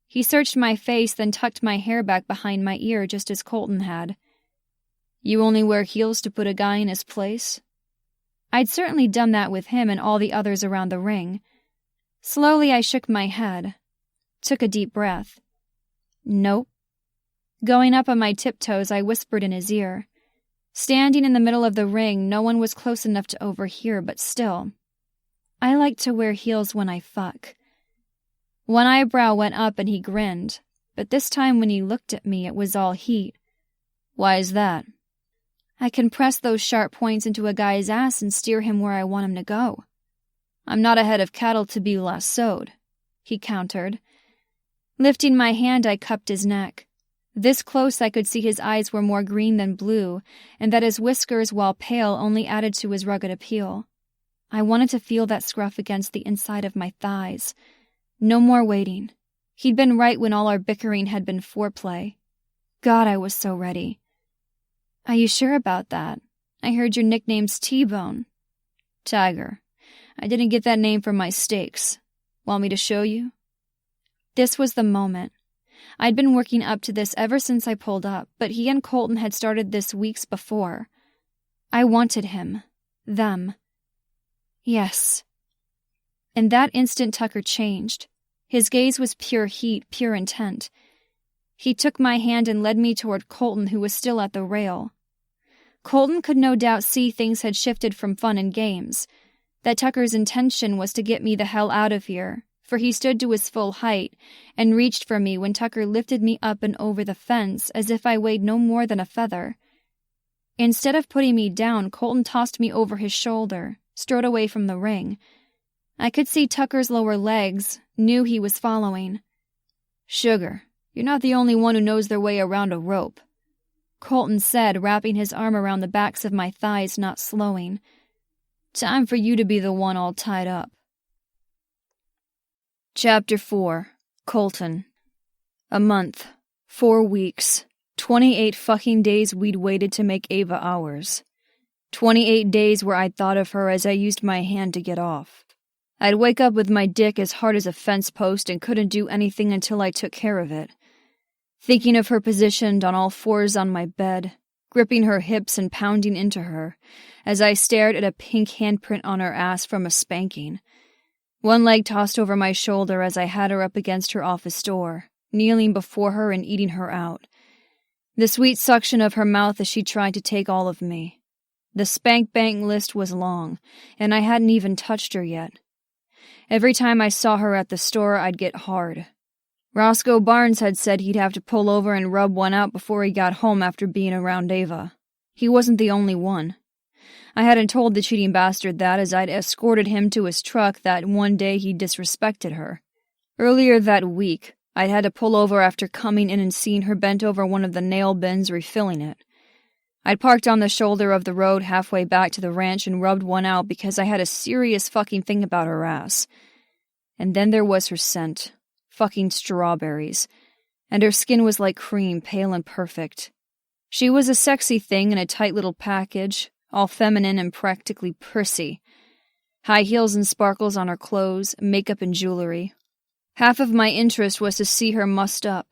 He searched my face, then tucked my hair back behind my ear just as Colton had. You only wear heels to put a guy in his place? I'd certainly done that with him and all the others around the ring. Slowly I shook my head. Took a deep breath. Nope. Going up on my tiptoes, I whispered in his ear. Standing in the middle of the ring, no one was close enough to overhear, but still. I like to wear heels when I fuck. One eyebrow went up and he grinned, but this time when he looked at me, it was all heat. Why is that? I can press those sharp points into a guy's ass and steer him where I want him to go. I'm not a head of cattle to be lassoed, he countered. Lifting my hand, I cupped his neck. This close I could see his eyes were more green than blue, and that his whiskers, while pale, only added to his rugged appeal. I wanted to feel that scruff against the inside of my thighs. No more waiting. He'd been right when all our bickering had been foreplay. God, I was so ready. Are you sure about that? I heard your nickname's T-Bone. Tiger. I didn't get that name from my steaks. Want me to show you? This was the moment. I'd been working up to this ever since I pulled up, but he and Colton had started this weeks before. I wanted him. Them. Yes. In that instant, Tucker changed. His gaze was pure heat, pure intent. He took my hand and led me toward Colton, who was still at the rail. Colton could no doubt see things had shifted from fun and games, that Tucker's intention was to get me the hell out of here, for he stood to his full height and reached for me when Tucker lifted me up and over the fence as if I weighed no more than a feather. Instead of putting me down, Colton tossed me over his shoulder, strode away from the ring. I could see Tucker's lower legs, knew he was following. Sugar, you're not the only one who knows their way around a rope, Colton said, wrapping his arm around the backs of my thighs, not slowing. Time for you to be the one all tied up. Chapter 4. Colton. A month. 4 weeks. 28 fucking days we'd waited to make Ava ours. 28 days where I'd thought of her as I used my hand to get off. I'd wake up with my dick as hard as a fence post and couldn't do anything until I took care of it. Thinking of her positioned on all fours on my bed, gripping her hips and pounding into her, as I stared at a pink handprint on her ass from a spanking. One leg tossed over my shoulder as I had her up against her office door, kneeling before her and eating her out. The sweet suction of her mouth as she tried to take all of me. The spank-bank list was long, and I hadn't even touched her yet. Every time I saw her at the store, I'd get hard. Roscoe Barnes had said he'd have to pull over and rub one out before he got home after being around Ava. He wasn't the only one. I hadn't told the cheating bastard that as I'd escorted him to his truck that one day he disrespected her. Earlier that week, I'd had to pull over after coming in and seeing her bent over one of the nail bins refilling it. I'd parked on the shoulder of the road halfway back to the ranch and rubbed one out because I had a serious fucking thing about her ass. And then there was her scent. Fucking strawberries. And her skin was like cream, pale and perfect. She was a sexy thing in a tight little package, all feminine and practically prissy. High heels and sparkles on her clothes, makeup and jewelry. Half of my interest was to see her mussed up,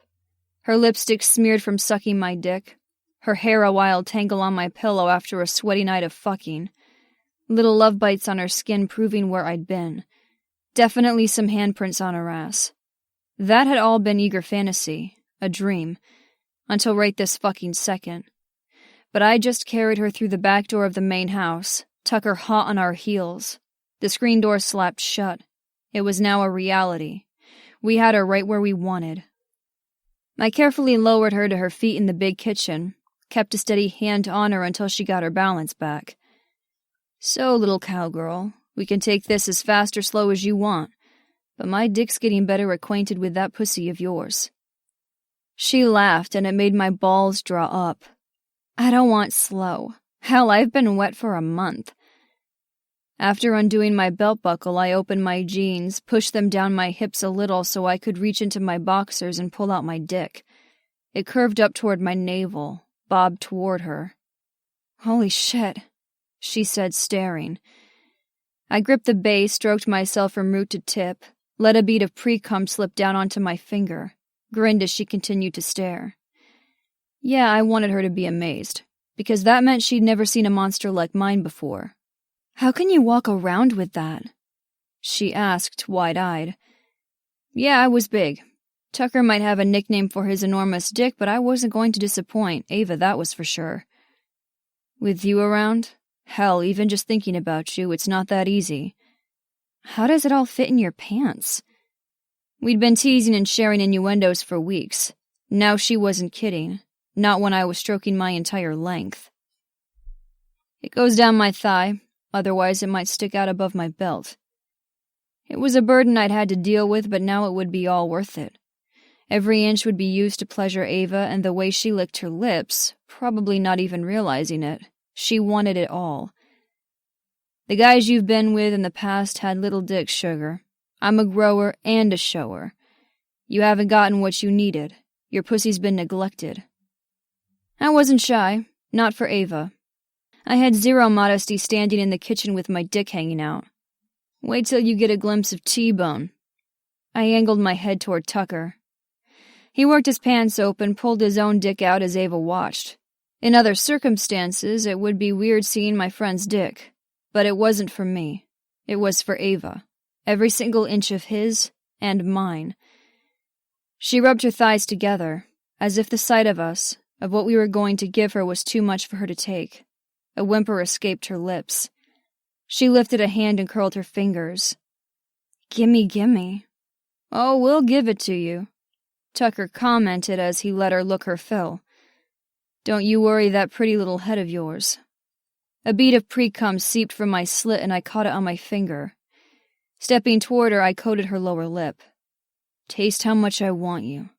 her lipstick smeared from sucking my dick, her hair a wild tangle on my pillow after a sweaty night of fucking, little love bites on her skin proving where I'd been, definitely some handprints on her ass. That had all been eager fantasy, a dream, until right this fucking second. But I just carried her through the back door of the main house, Tucker hot on our heels. The screen door slapped shut. It was now a reality. We had her right where we wanted. I carefully lowered her to her feet in the big kitchen, kept a steady hand on her until she got her balance back. So, little cowgirl, we can take this as fast or slow as you want, but my dick's getting better acquainted with that pussy of yours. She laughed, and it made my balls draw up. I don't want slow. Hell, I've been wet for a month. After undoing my belt buckle, I opened my jeans, pushed them down my hips a little so I could reach into my boxers and pull out my dick. It curved up toward my navel, bobbed toward her. Holy shit, she said, staring. I gripped the base, stroked myself from root to tip, let a bead of pre-cum slip down onto my finger, grinned as she continued to stare. Yeah, I wanted her to be amazed, because that meant she'd never seen a monster like mine before. How can you walk around with that? She asked, wide-eyed. Yeah, I was big. Tucker might have a nickname for his enormous dick, but I wasn't going to disappoint, Ava, that was for sure. With you around? Hell, even just thinking about you, it's not that easy. How does it all fit in your pants? We'd been teasing and sharing innuendos for weeks. Now she wasn't kidding, not when I was stroking my entire length. It goes down my thigh. Otherwise it might stick out above my belt. It was a burden I'd had to deal with, but now it would be all worth it. Every inch would be used to pleasure Ava, and the way she licked her lips, probably not even realizing it, she wanted it all. The guys you've been with in the past had little dicks, sugar. I'm a grower and a shower. You haven't gotten what you needed. Your pussy's been neglected. I wasn't shy, not for Ava. I had zero modesty standing in the kitchen with my dick hanging out. Wait till you get a glimpse of T-Bone. I angled my head toward Tucker. He worked his pants open, pulled his own dick out as Ava watched. In other circumstances, it would be weird seeing my friend's dick. But it wasn't for me. It was for Ava. Every single inch of his and mine. She rubbed her thighs together, as if the sight of us, of what we were going to give her, was too much for her to take. A whimper escaped her lips. She lifted a hand and curled her fingers. Gimme, gimme. Oh, we'll give it to you, Tucker commented as he let her look her fill. Don't you worry that pretty little head of yours. A bead of pre-cum seeped from my slit and I caught it on my finger. Stepping toward her, I coated her lower lip. Taste how much I want you.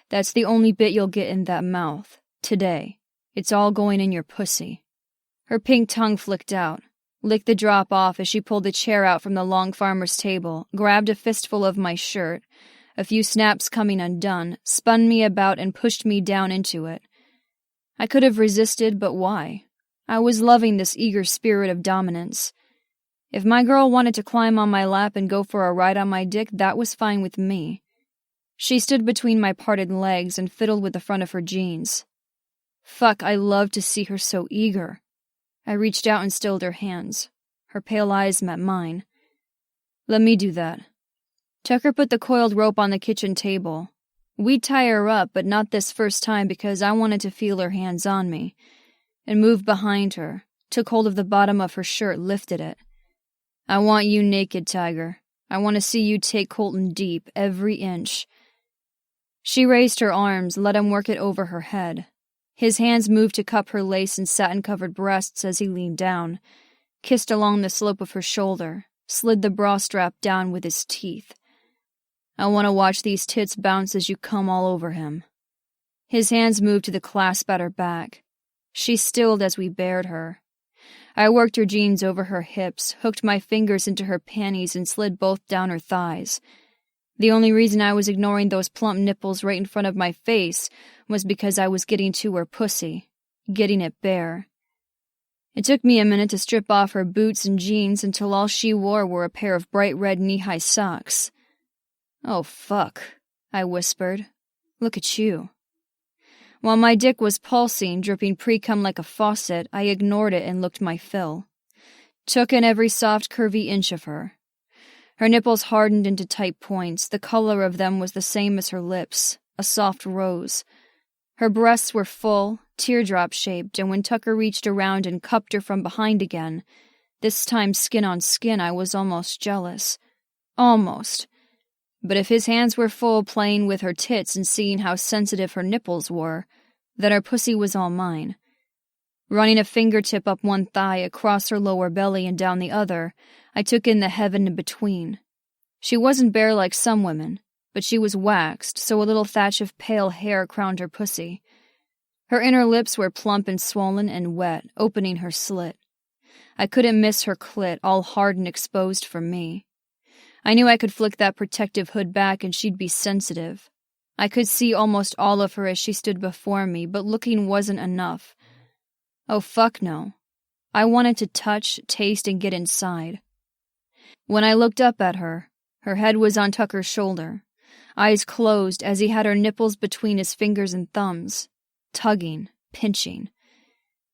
That's the only bit you'll get in that mouth. Today. It's all going in your pussy. Her pink tongue flicked out, licked the drop off as she pulled the chair out from the long farmer's table, grabbed a fistful of my shirt, a few snaps coming undone, spun me about and pushed me down into it. I could have resisted, but why? I was loving this eager spirit of dominance. If my girl wanted to climb on my lap and go for a ride on my dick, that was fine with me. She stood between my parted legs and fiddled with the front of her jeans. Fuck, I loved to see her so eager. I reached out and stilled her hands. Her pale eyes met mine. Let me do that. Tucker put the coiled rope on the kitchen table. We'd tie her up, but not this first time because I wanted to feel her hands on me. And moved behind her, took hold of the bottom of her shirt, lifted it. I want you naked, Tiger. I want to see you take Colton deep, every inch. She raised her arms, let him work it over her head. His hands moved to cup her lace and satin-covered breasts as he leaned down, kissed along the slope of her shoulder, slid the bra strap down with his teeth. I want to watch these tits bounce as you come all over him. His hands moved to the clasp at her back. She stilled as we bared her. I worked her jeans over her hips, hooked my fingers into her panties and slid both down her thighs. The only reason I was ignoring those plump nipples right in front of my face was because I was getting to her pussy, getting it bare. It took me a minute to strip off her boots and jeans until all she wore were a pair of bright red knee-high socks. "Oh, fuck," I whispered. "Look at you." While my dick was pulsing, dripping pre-cum like a faucet, I ignored it and looked my fill. Took in every soft, curvy inch of her. Her nipples hardened into tight points. The color of them was the same as her lips, a soft rose. Her breasts were full, teardrop-shaped, and when Tucker reached around and cupped her from behind again, this time skin on skin, I was almost jealous. Almost. But if his hands were full playing with her tits and seeing how sensitive her nipples were, then her pussy was all mine. Running a fingertip up one thigh, across her lower belly and down the other, I took in the heaven in between. She wasn't bare like some women, but she was waxed, so a little thatch of pale hair crowned her pussy. Her inner lips were plump and swollen and wet, opening her slit. I couldn't miss her clit, all hard and exposed for me. I knew I could flick that protective hood back and she'd be sensitive. I could see almost all of her as she stood before me, but looking wasn't enough. Oh, fuck no. I wanted to touch, taste, and get inside. When I looked up at her, her head was on Tucker's shoulder, eyes closed as he had her nipples between his fingers and thumbs, tugging, pinching.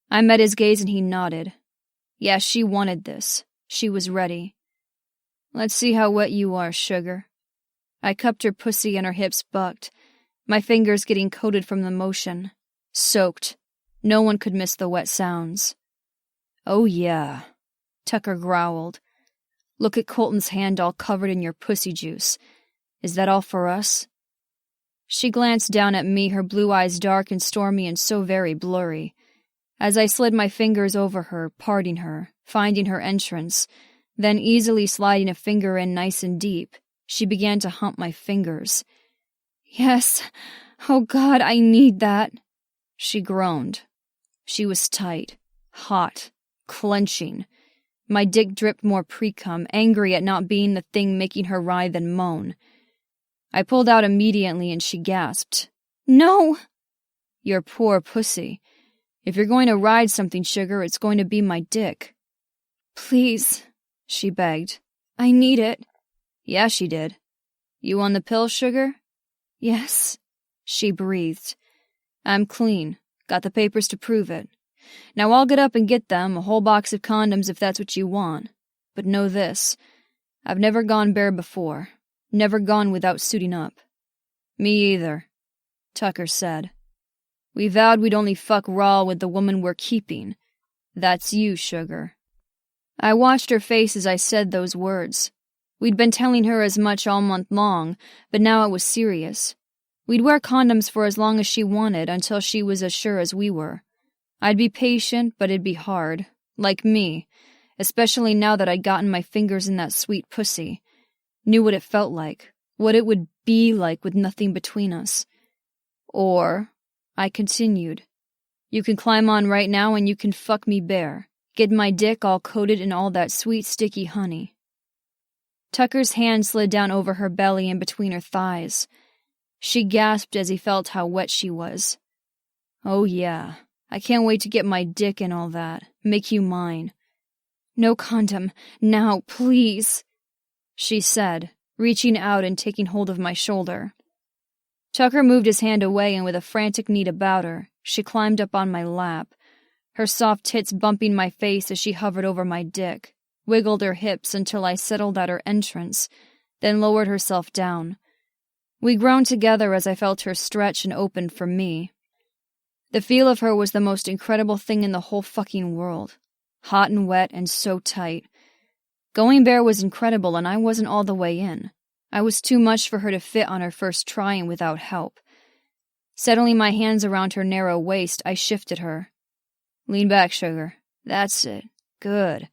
I met his gaze and he nodded. Yeah, she wanted this. She was ready. "Let's see how wet you are, sugar." I cupped her pussy and her hips bucked, my fingers getting coated from the motion. Soaked. No one could miss the wet sounds. "Oh yeah," Tucker growled. "Look at Colton's hand all covered in your pussy juice. Is that all for us?" She glanced down at me, her blue eyes dark and stormy and so very blurry. As I slid my fingers over her, parting her, finding her entrance, then easily sliding a finger in nice and deep, she began to hump my fingers. "Yes, oh God, I need that," she groaned. She was tight, hot, clenching. My dick dripped more pre-cum, angry at not being the thing making her writhe and moan. I pulled out immediately and she gasped. "No!" "Your poor pussy. If you're going to ride something, sugar, it's going to be my dick." "Please," she begged. "I need it." Yeah, she did. "You on the pill, sugar?" "Yes," she breathed. "I'm clean. Got the papers to prove it. Now I'll get up and get them, a whole box of condoms if that's what you want. But know this. I've never gone bare before. Never gone without suiting up." "Me either," Tucker said. "We vowed we'd only fuck raw with the woman we're keeping. That's you, sugar." I watched her face as I said those words. We'd been telling her as much all month long, but now it was serious. We'd wear condoms for as long as she wanted, until she was as sure as we were. I'd be patient, but it'd be hard. Like me, especially now that I'd gotten my fingers in that sweet pussy. Knew what it felt like, what it would be like with nothing between us. "Or," I continued, "you can climb on right now and you can fuck me bare. Get my dick all coated in all that sweet, sticky honey." Tucker's hand slid down over her belly and between her thighs. She gasped as he felt how wet she was. "Oh yeah, I can't wait to get my dick in all that. Make you mine." "No condom. Now, please," she said, reaching out and taking hold of my shoulder. Tucker moved his hand away, and with a frantic need about her, she climbed up on my lap, her soft tits bumping my face as she hovered over my dick, wiggled her hips until I settled at her entrance, then lowered herself down. We groaned together as I felt her stretch and open for me. The feel of her was the most incredible thing in the whole fucking world. Hot and wet and so tight. Going bare was incredible, and I wasn't all the way in. I was too much for her to fit on her first trying without help. Settling my hands around her narrow waist, I shifted her. "Lean back, sugar. That's it. Good.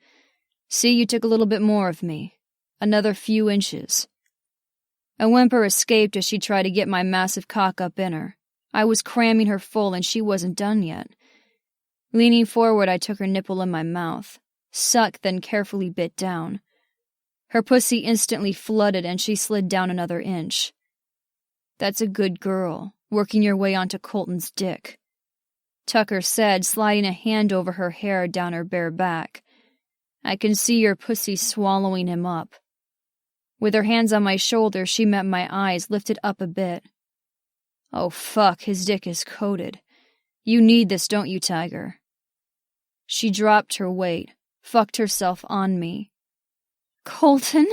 See, you took a little bit more of me. Another few inches." A whimper escaped as she tried to get my massive cock up in her. I was cramming her full, and she wasn't done yet. Leaning forward, I took her nipple in my mouth, sucked, then carefully bit down. Her pussy instantly flooded, and she slid down another inch. "That's a good girl, working your way onto Colton's dick." Tucker said, sliding a hand over her hair down her bare back. I can see your pussy swallowing him up. With her hands on my shoulder, she met my eyes, lifted up a bit. Oh, fuck, his dick is coated. You need this, don't you, Tiger? She dropped her weight, fucked herself on me. Colton?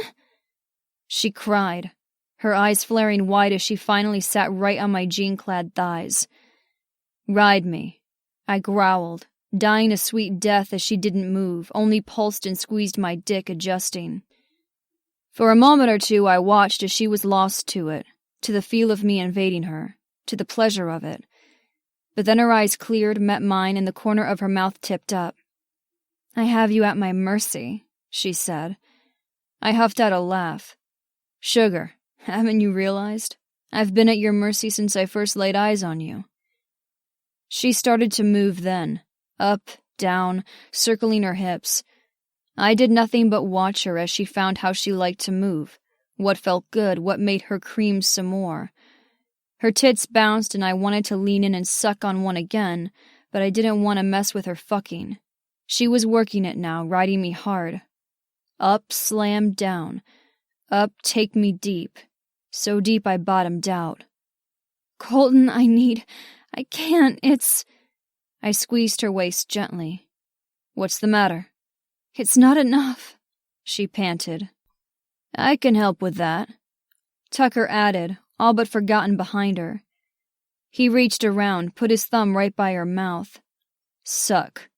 She cried, her eyes flaring wide as she finally sat right on my jean-clad thighs. Ride me, I growled, dying a sweet death as she didn't move, only pulsed and squeezed my dick, adjusting. For a moment or two I watched as she was lost to it, to the feel of me invading her, to the pleasure of it. But then her eyes cleared, met mine, and the corner of her mouth tipped up. I have you at my mercy, she said. I huffed out a laugh. Sugar, haven't you realized? I've been at your mercy since I first laid eyes on you. She started to move then, up, down, circling her hips. I did nothing but watch her as she found how she liked to move, what felt good, what made her cream some more. Her tits bounced and I wanted to lean in and suck on one again, but I didn't want to mess with her fucking. She was working it now, riding me hard. Up, slam, down. Up, take me deep. So deep I bottomed out. Colton, I can't, it's... I squeezed her waist gently. What's the matter? It's not enough, she panted. I can help with that, Tucker added, all but forgotten behind her. He reached around, put his thumb right by her mouth. Suck.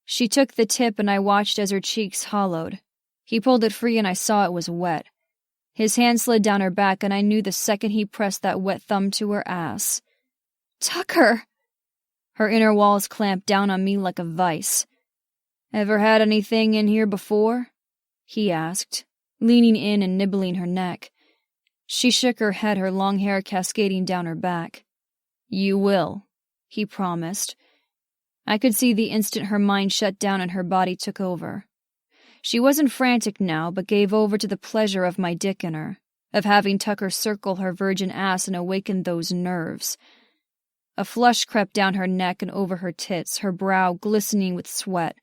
She took the tip and I watched as her cheeks hollowed. He pulled it free and I saw it was wet. His hand slid down her back and I knew the second he pressed that wet thumb to her ass. Tucker! Her inner walls clamped down on me like a vice. Ever had anything in here before? He asked, leaning in and nibbling her neck. She shook her head, her long hair cascading down her back. You will, he promised. I could see the instant her mind shut down and her body took over. She wasn't frantic now, but gave over to the pleasure of my dick in her, of having Tucker circle her virgin ass and awaken those nerves. A flush crept down her neck and over her tits, her brow glistening with sweat.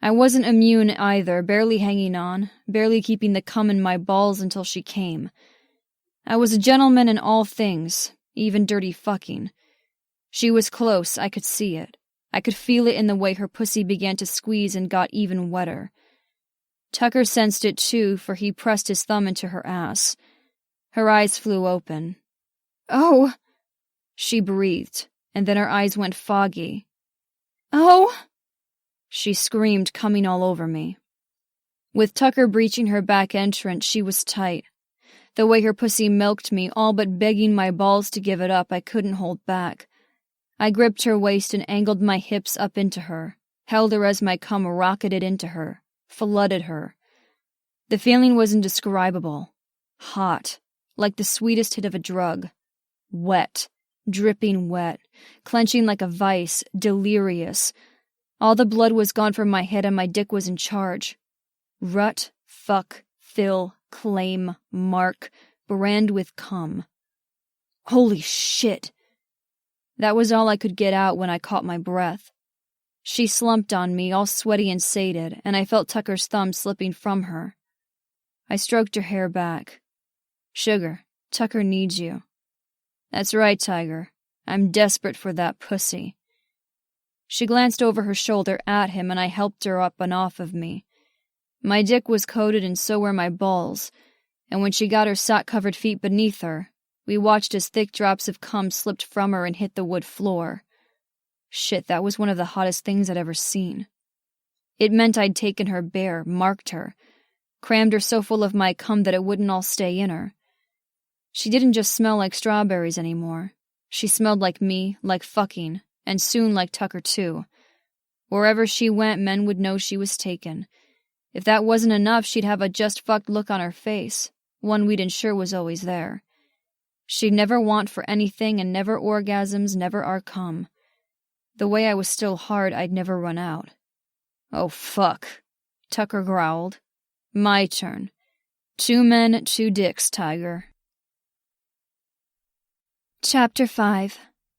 I wasn't immune either, barely hanging on, barely keeping the cum in my balls until she came. I was a gentleman in all things, even dirty fucking. She was close, I could see it. I could feel it in the way her pussy began to squeeze and got even wetter. Tucker sensed it too, for he pressed his thumb into her ass. Her eyes flew open. Oh! She breathed, and then her eyes went foggy. Oh! She screamed, coming all over me. With Tucker breaching her back entrance, she was tight. The way her pussy milked me, all but begging my balls to give it up, I couldn't hold back. I gripped her waist and angled my hips up into her, held her as my cum rocketed into her, flooded her. The feeling was indescribable. Hot, like the sweetest hit of a drug. Wet, dripping wet, clenching like a vice, delirious. All the blood was gone from my head and my dick was in charge. Rut, fuck, fill, claim, mark, brand with cum. Holy shit! That was all I could get out when I caught my breath. She slumped on me, all sweaty and sated, and I felt Tucker's thumb slipping from her. I stroked her hair back. Sugar, Tucker needs you. That's right, Tiger. I'm desperate for that pussy. She glanced over her shoulder at him, and I helped her up and off of me. My dick was coated and so were my balls, and when she got her sock-covered feet beneath her, we watched as thick drops of cum slipped from her and hit the wood floor. Shit, that was one of the hottest things I'd ever seen. It meant I'd taken her bare, marked her, crammed her so full of my cum that it wouldn't all stay in her. She didn't just smell like strawberries anymore. She smelled like me, like fucking, and soon like Tucker too. Wherever she went, men would know she was taken. If that wasn't enough, she'd have a just-fucked look on her face, one we'd ensure was always there. She'd never want for anything and never orgasms, never our cum. The way I was still hard, I'd never run out. Oh, fuck, Tucker growled. My turn. 2 men, 2 dicks, Tiger. Chapter 5.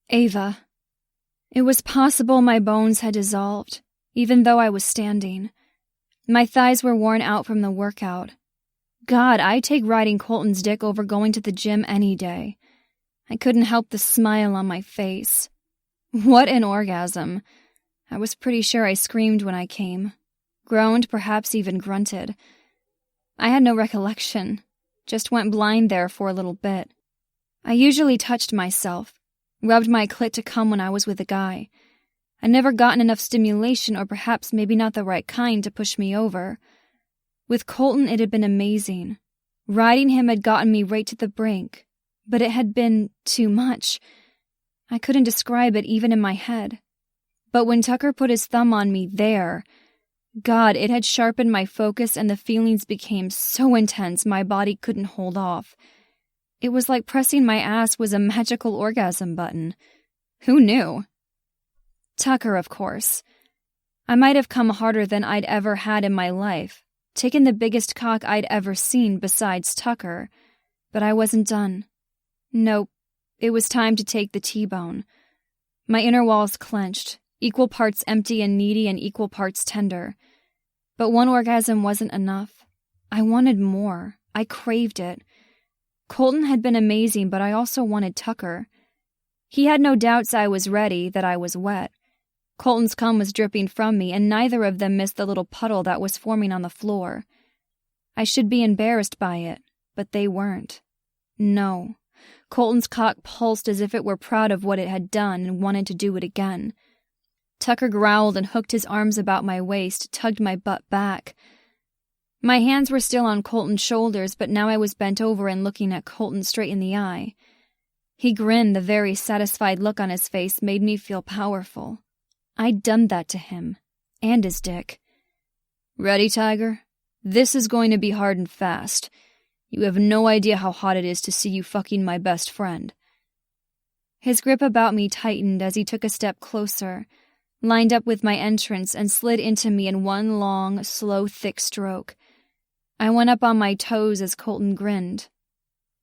Ava. It was possible my bones had dissolved, even though I was standing. My thighs were worn out from the workout. God, I'd take riding Colton's dick over going to the gym any day. I couldn't help the smile on my face. What an orgasm. I was pretty sure I screamed when I came. Groaned, perhaps even grunted. I had no recollection. Just went blind there for a little bit. I usually touched myself, rubbed my clit to come when I was with a guy. I'd never gotten enough stimulation, or perhaps maybe not the right kind, to push me over. With Colton, it had been amazing. Riding him had gotten me right to the brink, but it had been too much. I couldn't describe it even in my head. But when Tucker put his thumb on me there, God, it had sharpened my focus, and the feelings became so intense my body couldn't hold off. It was like pressing my ass was a magical orgasm button. Who knew? Tucker, of course. I might have come harder than I'd ever had in my life, taken the biggest cock I'd ever seen besides Tucker, but I wasn't done. Nope, it was time to take the T-bone. My inner walls clenched, equal parts empty and needy and equal parts tender. But one orgasm wasn't enough. I wanted more. I craved it. Colton had been amazing, but I also wanted Tucker. He had no doubts I was ready, that I was wet. Colton's cum was dripping from me, and neither of them missed the little puddle that was forming on the floor. I should be embarrassed by it, but they weren't. No. Colton's cock pulsed as if it were proud of what it had done and wanted to do it again. Tucker growled and hooked his arms about my waist, tugged my butt back. My hands were still on Colton's shoulders, but now I was bent over and looking at Colton straight in the eye. He grinned. The very satisfied look on his face made me feel powerful. I'd done that to him, and his dick. Ready, Tiger? This is going to be hard and fast. You have no idea how hot it is to see you fucking my best friend. His grip about me tightened as he took a step closer, lined up with my entrance, and slid into me in one long, slow, thick stroke. I went up on my toes as Colton grinned.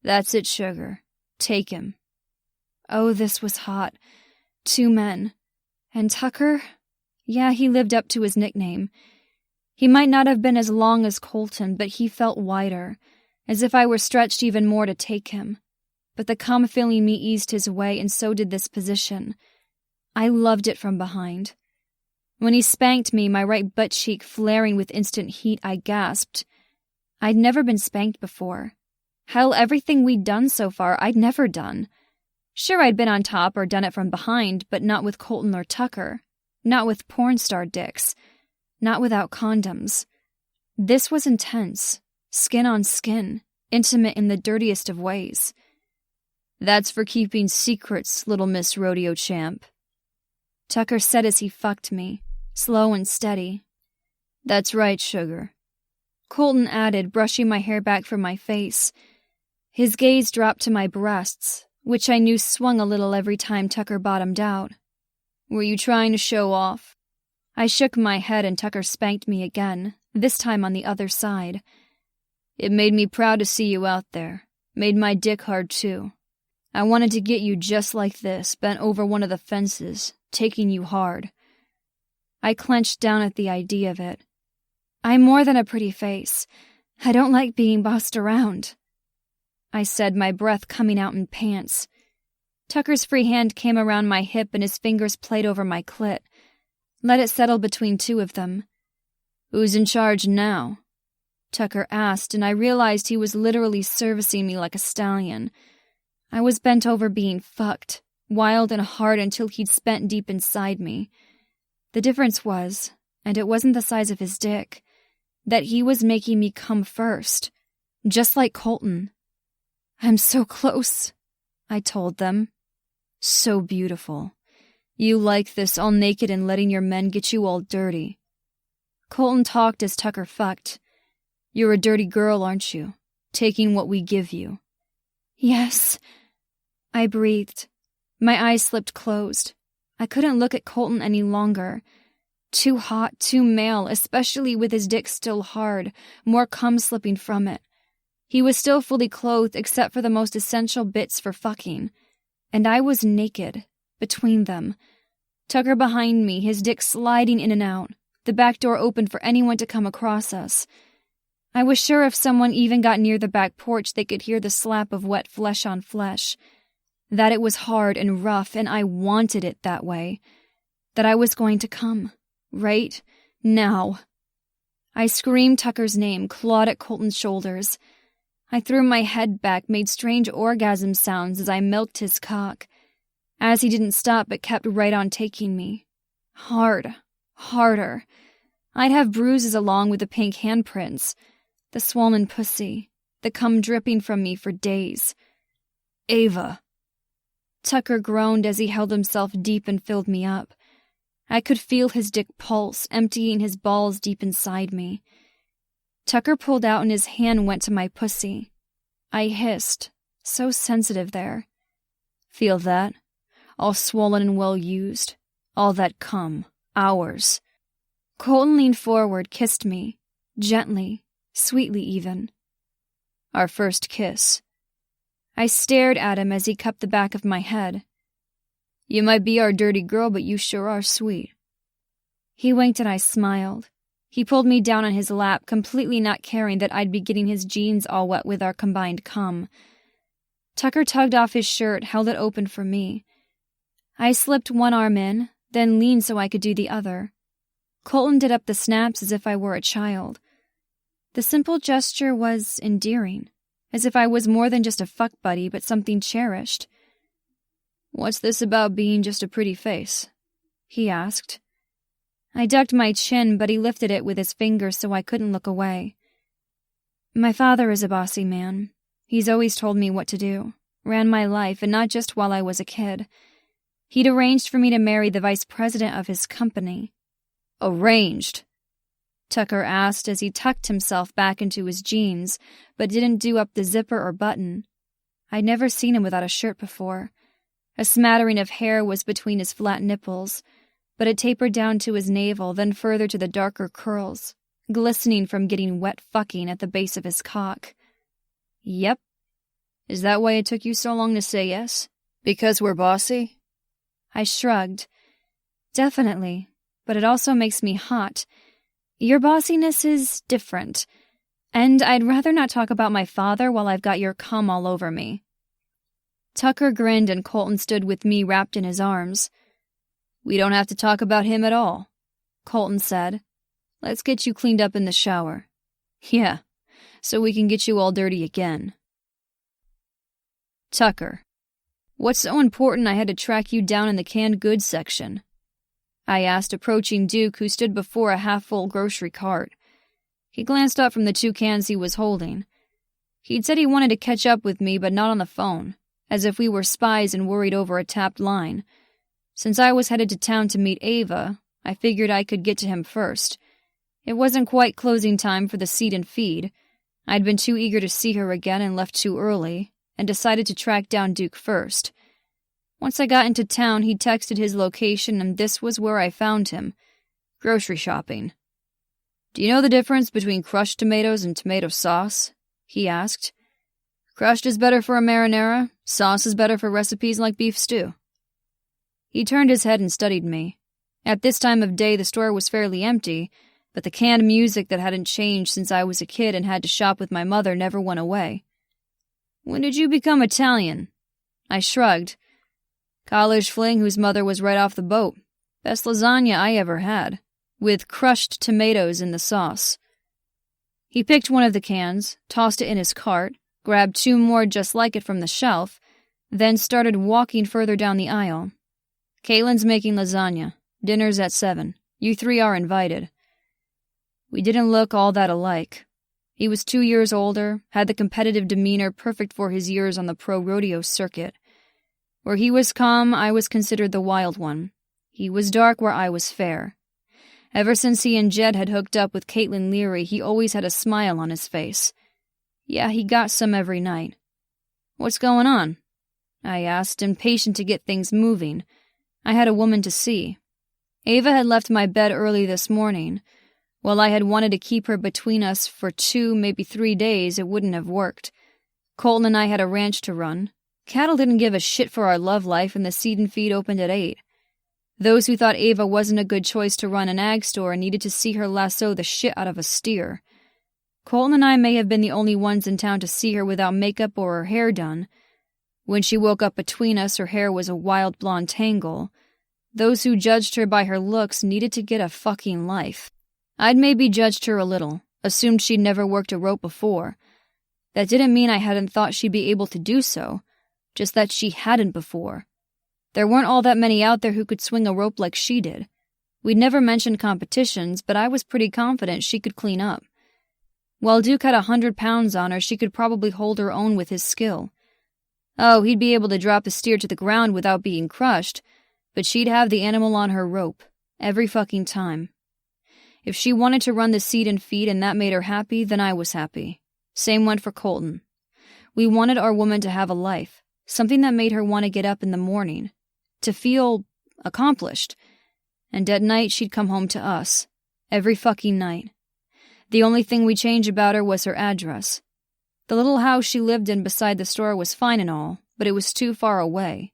That's it, sugar. Take him. Oh, this was hot. 2 men. And Tucker? Yeah, he lived up to his nickname. He might not have been as long as Colton, but he felt wider, as if I were stretched even more to take him. But the cum filling me eased his way, and so did this position. I loved it from behind. When he spanked me, my right butt cheek flaring with instant heat, I gasped. I'd never been spanked before. Hell, everything we'd done so far, I'd never done. Sure, I'd been on top or done it from behind, but not with Colton or Tucker. Not with porn star dicks. Not without condoms. This was intense. Skin on skin. Intimate in the dirtiest of ways. That's for keeping secrets, little Miss Rodeo Champ. Tucker said as he fucked me, slow and steady. That's right, sugar. Colton added, brushing my hair back from my face. His gaze dropped to my breasts, which I knew swung a little every time Tucker bottomed out. Were you trying to show off? I shook my head and Tucker spanked me again, this time on the other side. It made me proud to see you out there. Made my dick hard, too. I wanted to get you just like this, bent over one of the fences, taking you hard. I clenched down at the idea of it. I'm more than a pretty face. I don't like being bossed around, I said, my breath coming out in pants. Tucker's free hand came around my hip and his fingers played over my clit. Let it settle between 2 of them. Who's in charge now? Tucker asked, and I realized he was literally servicing me like a stallion. I was bent over being fucked, wild and hard until he'd spent deep inside me. The difference was, and it wasn't the size of his dick, that he was making me come first, just like Colton. I'm so close, I told them. So beautiful. You like this, all naked and letting your men get you all dirty. Colton talked as Tucker fucked. You're a dirty girl, aren't you? Taking what we give you. Yes. I breathed. My eyes slipped closed. I couldn't look at Colton any longer. Too hot, too male, especially with his dick still hard, more cum slipping from it. He was still fully clothed except for the most essential bits for fucking. And I was naked, between them. Tucker behind me, his dick sliding in and out, the back door open for anyone to come across us. I was sure if someone even got near the back porch, they could hear the slap of wet flesh on flesh. That it was hard and rough, and I wanted it that way. That I was going to come. Right now. I screamed Tucker's name, clawed at Colton's shoulders. I threw my head back, made strange orgasm sounds as I milked his cock. As he didn't stop but kept right on taking me. Hard. Harder. I'd have bruises along with the pink handprints. The swollen pussy, the cum dripping from me for days. Ava. Tucker groaned as he held himself deep and filled me up. I could feel his dick pulse, emptying his balls deep inside me. Tucker pulled out and his hand went to my pussy. I hissed, so sensitive there. Feel that? All swollen and well used. All that cum. Ours. Colton leaned forward, kissed me. Gently. Sweetly even. Our first kiss. I stared at him as he cupped the back of my head. You might be our dirty girl, but you sure are sweet. He winked and I smiled. He pulled me down on his lap, completely not caring that I'd be getting his jeans all wet with our combined cum. Tucker tugged off his shirt, held it open for me. I slipped one arm in, then leaned so I could do the other. Colton did up the snaps as if I were a child. The simple gesture was endearing, as if I was more than just a fuck buddy, but something cherished. What's this about being just a pretty face? He asked. I ducked my chin, but he lifted it with his finger so I couldn't look away. My father is a bossy man. He's always told me what to do, ran my life, and not just while I was a kid. He'd arranged for me to marry the vice president of his company. Arranged? Tucker asked as he tucked himself back into his jeans, but didn't do up the zipper or button. I'd never seen him without a shirt before. A smattering of hair was between his flat nipples, but it tapered down to his navel, then further to the darker curls, glistening from getting wet fucking at the base of his cock. Yep. Is that why it took you so long to say yes? Because we're bossy? I shrugged. Definitely, but it also makes me hot. Your bossiness is different, and I'd rather not talk about my father while I've got your cum all over me. Tucker grinned and Colton stood with me wrapped in his arms. We don't have to talk about him at all, Colton said. Let's get you cleaned up in the shower. Yeah, so we can get you all dirty again. Tucker, what's so important I had to track you down in the canned goods section? I asked, approaching Duke, who stood before a half-full grocery cart. He glanced up from the 2 cans he was holding. He'd said he wanted to catch up with me, but not on the phone, as if we were spies and worried over a tapped line. Since I was headed to town to meet Ava, I figured I could get to him first. It wasn't quite closing time for the seed and feed. I'd been too eager to see her again and left too early, and decided to track down Duke first. Once I got into town, he texted his location, and this was where I found him. Grocery shopping. Do you know the difference between crushed tomatoes and tomato sauce? He asked. Crushed is better for a marinara, sauce is better for recipes like beef stew. He turned his head and studied me. At this time of day, the store was fairly empty, but the canned music that hadn't changed since I was a kid and had to shop with my mother never went away. When did you become Italian? I shrugged. College fling whose mother was right off the boat. Best lasagna I ever had, with crushed tomatoes in the sauce. He picked one of the cans, tossed it in his cart, grabbed 2 more just like it from the shelf, then started walking further down the aisle. Caitlin's making lasagna. Dinner's at 7. You 3 are invited. We didn't look all that alike. He was 2 years older, had the competitive demeanor perfect for his years on the pro rodeo circuit. Where he was calm, I was considered the wild one. He was dark where I was fair. Ever since he and Jed had hooked up with Caitlin Leary, he always had a smile on his face. Yeah, he got some every night. What's going on? I asked, impatient to get things moving. I had a woman to see. Ava had left my bed early this morning. While I had wanted to keep her between us for 2, maybe 3 days, it wouldn't have worked. Colton and I had a ranch to run. Cattle didn't give a shit for our love life, and the seed and feed opened at 8. Those who thought Ava wasn't a good choice to run an ag store needed to see her lasso the shit out of a steer. Colton and I may have been the only ones in town to see her without makeup or her hair done. When she woke up between us, her hair was a wild blonde tangle. Those who judged her by her looks needed to get a fucking life. I'd maybe judged her a little, assumed she'd never worked a rope before. That didn't mean I hadn't thought she'd be able to do so, just that she hadn't before. There weren't all that many out there who could swing a rope like she did. We'd never mentioned competitions, but I was pretty confident she could clean up. While Duke had 100 pounds on her, she could probably hold her own with his skill. Oh, he'd be able to drop the steer to the ground without being crushed, but she'd have the animal on her rope, every fucking time. If she wanted to run the seed and feed and that made her happy, then I was happy. Same went for Colton. We wanted our woman to have a life, something that made her want to get up in the morning, to feel accomplished. And at night she'd come home to us, every fucking night. The only thing we changed about her was her address. The little house she lived in beside the store was fine and all, but it was too far away.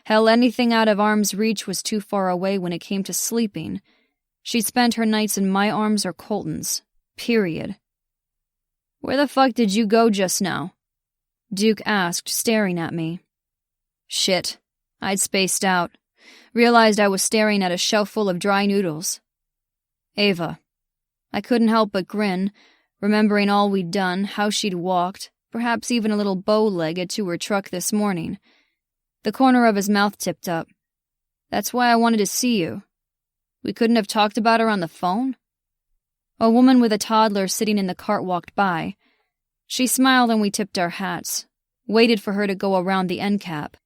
Hell, anything out of arm's reach was too far away when it came to sleeping. She spent her nights in my arms or Colton's. Period. "Where the fuck did you go just now?" Duke asked, staring at me. Shit. I'd spaced out. Realized I was staring at a shelf full of dry noodles. Ava. I couldn't help but grin, remembering all we'd done, how she'd walked, perhaps even a little bow-legged to her truck this morning. The corner of his mouth tipped up. "That's why I wanted to see you. We couldn't have talked about her on the phone?" A woman with a toddler sitting in the cart walked by. She smiled and we tipped our hats, waited for her to go around the end cap.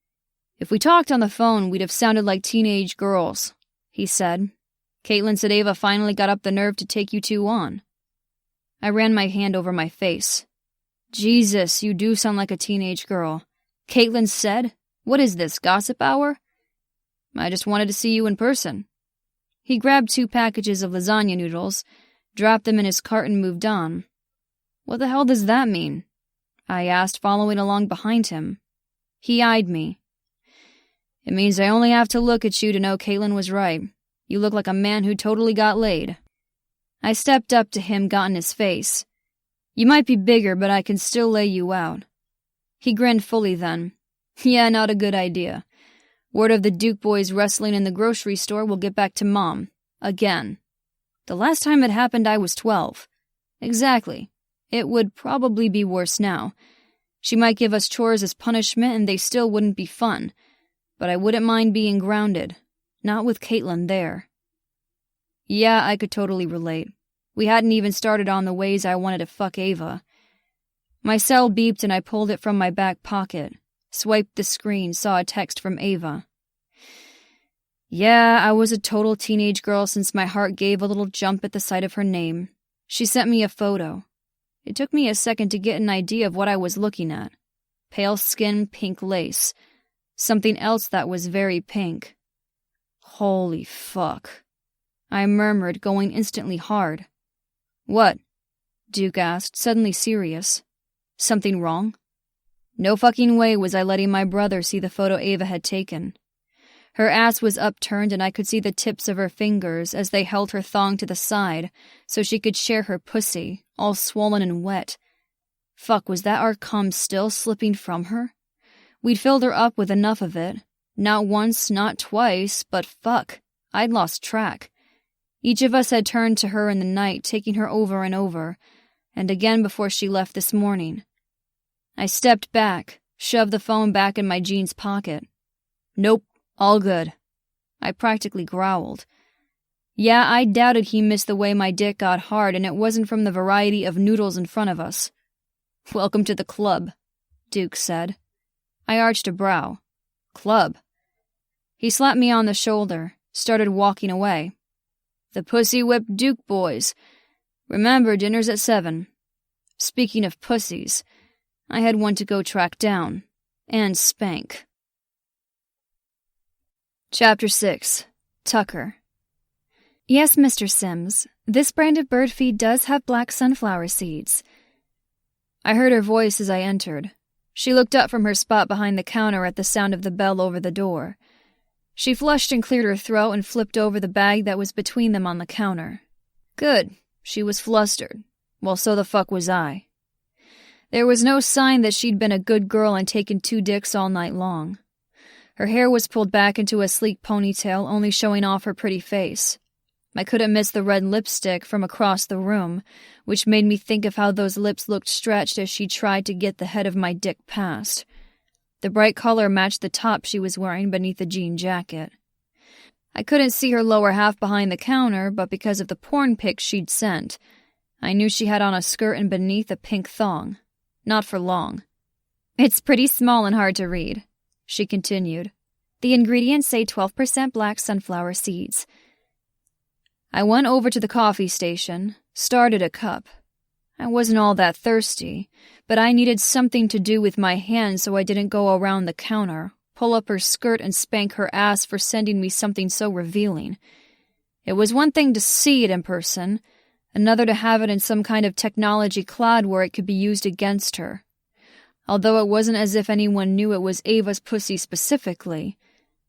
"If we talked on the phone, we'd have sounded like teenage girls," he said. "Caitlin said Ava finally got up the nerve to take you two on." I ran my hand over my face. "Jesus, you do sound like a teenage girl. Caitlin said? What is this, gossip hour?" "I just wanted to see you in person." He grabbed 2 packages of lasagna noodles, dropped them in his cart and moved on. "What the hell does that mean?" I asked, following along behind him. He eyed me. "It means I only have to look at you to know Caitlin was right. You look like a man who totally got laid." I stepped up to him, got in his face. "You might be bigger, but I can still lay you out." He grinned fully then. "Yeah, not a good idea. Word of the Duke boys wrestling in the grocery store will get back to Mom. Again. The last time it happened I was 12. Exactly. It would probably be worse now. She might give us chores as punishment and they still wouldn't be fun. But I wouldn't mind being grounded. Not with Caitlin there." Yeah, I could totally relate. We hadn't even started on the ways I wanted to fuck Ava. My cell beeped and I pulled it from my back pocket. Swiped the screen, saw a text from Ava. Yeah, I was a total teenage girl since my heart gave a little jump at the sight of her name. She sent me a photo. It took me a second to get an idea of what I was looking at. Pale skin, pink lace. Something else that was very pink. Holy fuck. I murmured, going instantly hard. "What?" Duke asked, suddenly serious. "Something wrong?" No fucking way was I letting my brother see the photo Ava had taken. Her ass was upturned and I could see the tips of her fingers as they held her thong to the side so she could share her pussy, all swollen and wet. Fuck, was that our cum still slipping from her? We'd filled her up with enough of it. Not once, not twice, but fuck, I'd lost track. Each of us had turned to her in the night, taking her over and over, and again before she left this morning. I stepped back, shoved the phone back in my jeans pocket. "Nope, all good." I practically growled. Yeah, I doubted he missed the way my dick got hard, and it wasn't from the variety of noodles in front of us. "Welcome to the club," Duke said. I arched a brow. "Club?" He slapped me on the shoulder, started walking away. "The Pussy Whipped Duke boys. Remember, dinner's at 7. Speaking of pussies, I had one to go track down. And spank. Chapter 6. Tucker. Yes, Mr. Sims, this brand of bird feed does have black sunflower seeds. I heard her voice as I entered. She looked up from her spot behind the counter at the sound of the bell over the door. She flushed and cleared her throat and flipped over the bag that was between them on the counter. Good. She was flustered. Well, so the fuck was I. There was no sign that she'd been a good girl and taken 2 dicks all night long. Her hair was pulled back into a sleek ponytail, only showing off her pretty face. I couldn't miss the red lipstick from across the room, which made me think of how those lips looked stretched as she tried to get the head of my dick past. The bright color matched the top she was wearing beneath the jean jacket. I couldn't see her lower half behind the counter, but because of the porn pics she'd sent, I knew she had on a skirt and beneath a pink thong. Not for long. It's pretty small and hard to read, she continued. The ingredients say 12% black sunflower seeds. I went over to the coffee station, started a cup. I wasn't all that thirsty, but I needed something to do with my hands so I didn't go around the counter, pull up her skirt and spank her ass for sending me something so revealing. It was one thing to see it in person, another to have it in some kind of technology cloud where it could be used against her. Although it wasn't as if anyone knew it was Ava's pussy specifically,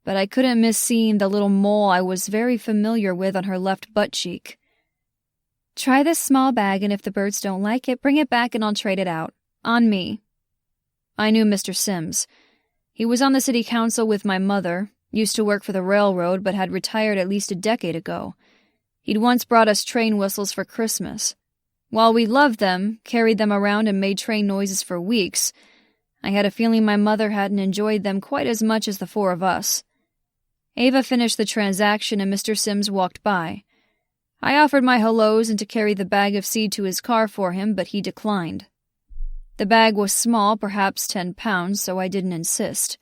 but I couldn't miss seeing the little mole I was very familiar with on her left butt cheek. Try this small bag, and if the birds don't like it, bring it back and I'll trade it out. On me. I knew Mr. Sims. He was on the city council with my mother, used to work for the railroad but had retired at least a decade ago. He'd once brought us train whistles for Christmas. While we loved them, carried them around and made train noises for weeks, I had a feeling my mother hadn't enjoyed them quite as much as the 4 of us. Ava finished the transaction and Mr. Sims walked by. I offered my hellos and to carry the bag of seed to his car for him, but he declined. The bag was small, perhaps 10 pounds, so I didn't insist.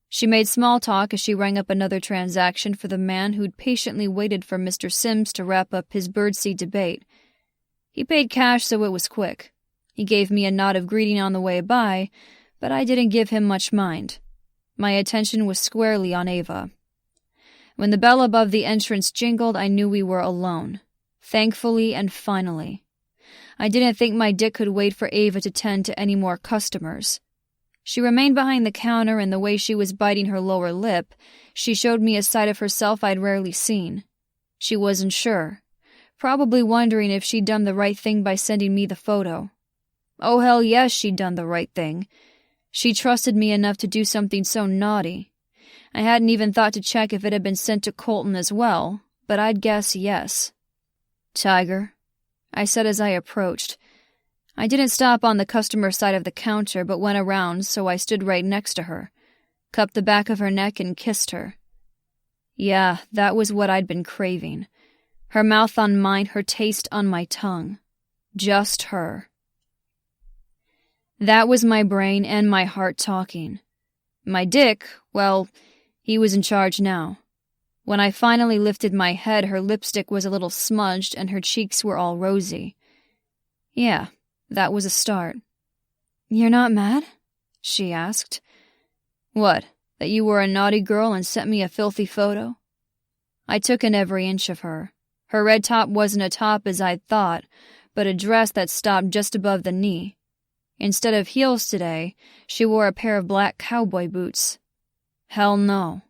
She made small talk as she rang up another transaction for the man who'd patiently waited for Mr. Sims to wrap up his birdseed debate. He paid cash, so it was quick. He gave me a nod of greeting on the way by, but I didn't give him much mind. My attention was squarely on Ava. When the bell above the entrance jingled, I knew we were alone. Thankfully and finally. I didn't think my dick could wait for Ava to tend to any more customers. She remained behind the counter, and the way she was biting her lower lip, she showed me a side of herself I'd rarely seen. She wasn't sure, probably wondering if she'd done the right thing by sending me the photo. Oh, hell yes, she'd done the right thing. She trusted me enough to do something so naughty. I hadn't even thought to check if it had been sent to Colton as well, but I'd guess yes. Tiger, I said as I approached. I didn't stop on the customer side of the counter, but went around, so I stood right next to her, cupped the back of her neck and kissed her. Yeah, that was what I'd been craving. Her mouth on mine, her taste on my tongue. Just her. That was my brain and my heart talking. My dick, well, he was in charge now. When I finally lifted my head, her lipstick was a little smudged and her cheeks were all rosy. Yeah, that was a start. You're not mad? She asked. What, that you were a naughty girl and sent me a filthy photo? I took in every inch of her. Her red top wasn't a top as I'd thought, but a dress that stopped just above the knee. Instead of heels today, she wore a pair of black cowboy boots. Hell no.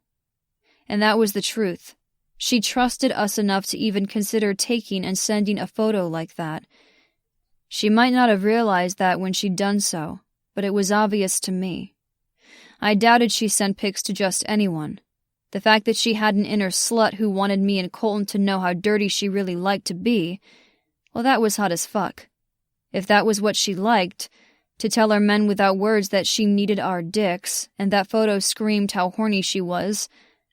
And that was the truth. She trusted us enough to even consider taking and sending a photo like that. She might not have realized that when she'd done so, but it was obvious to me. I doubted she sent pics to just anyone. The fact that she had an inner slut who wanted me and Colton to know how dirty she really liked to be, well, that was hot as fuck. If that was what she liked, to tell her men without words that she needed our dicks, and that photo screamed how horny she was,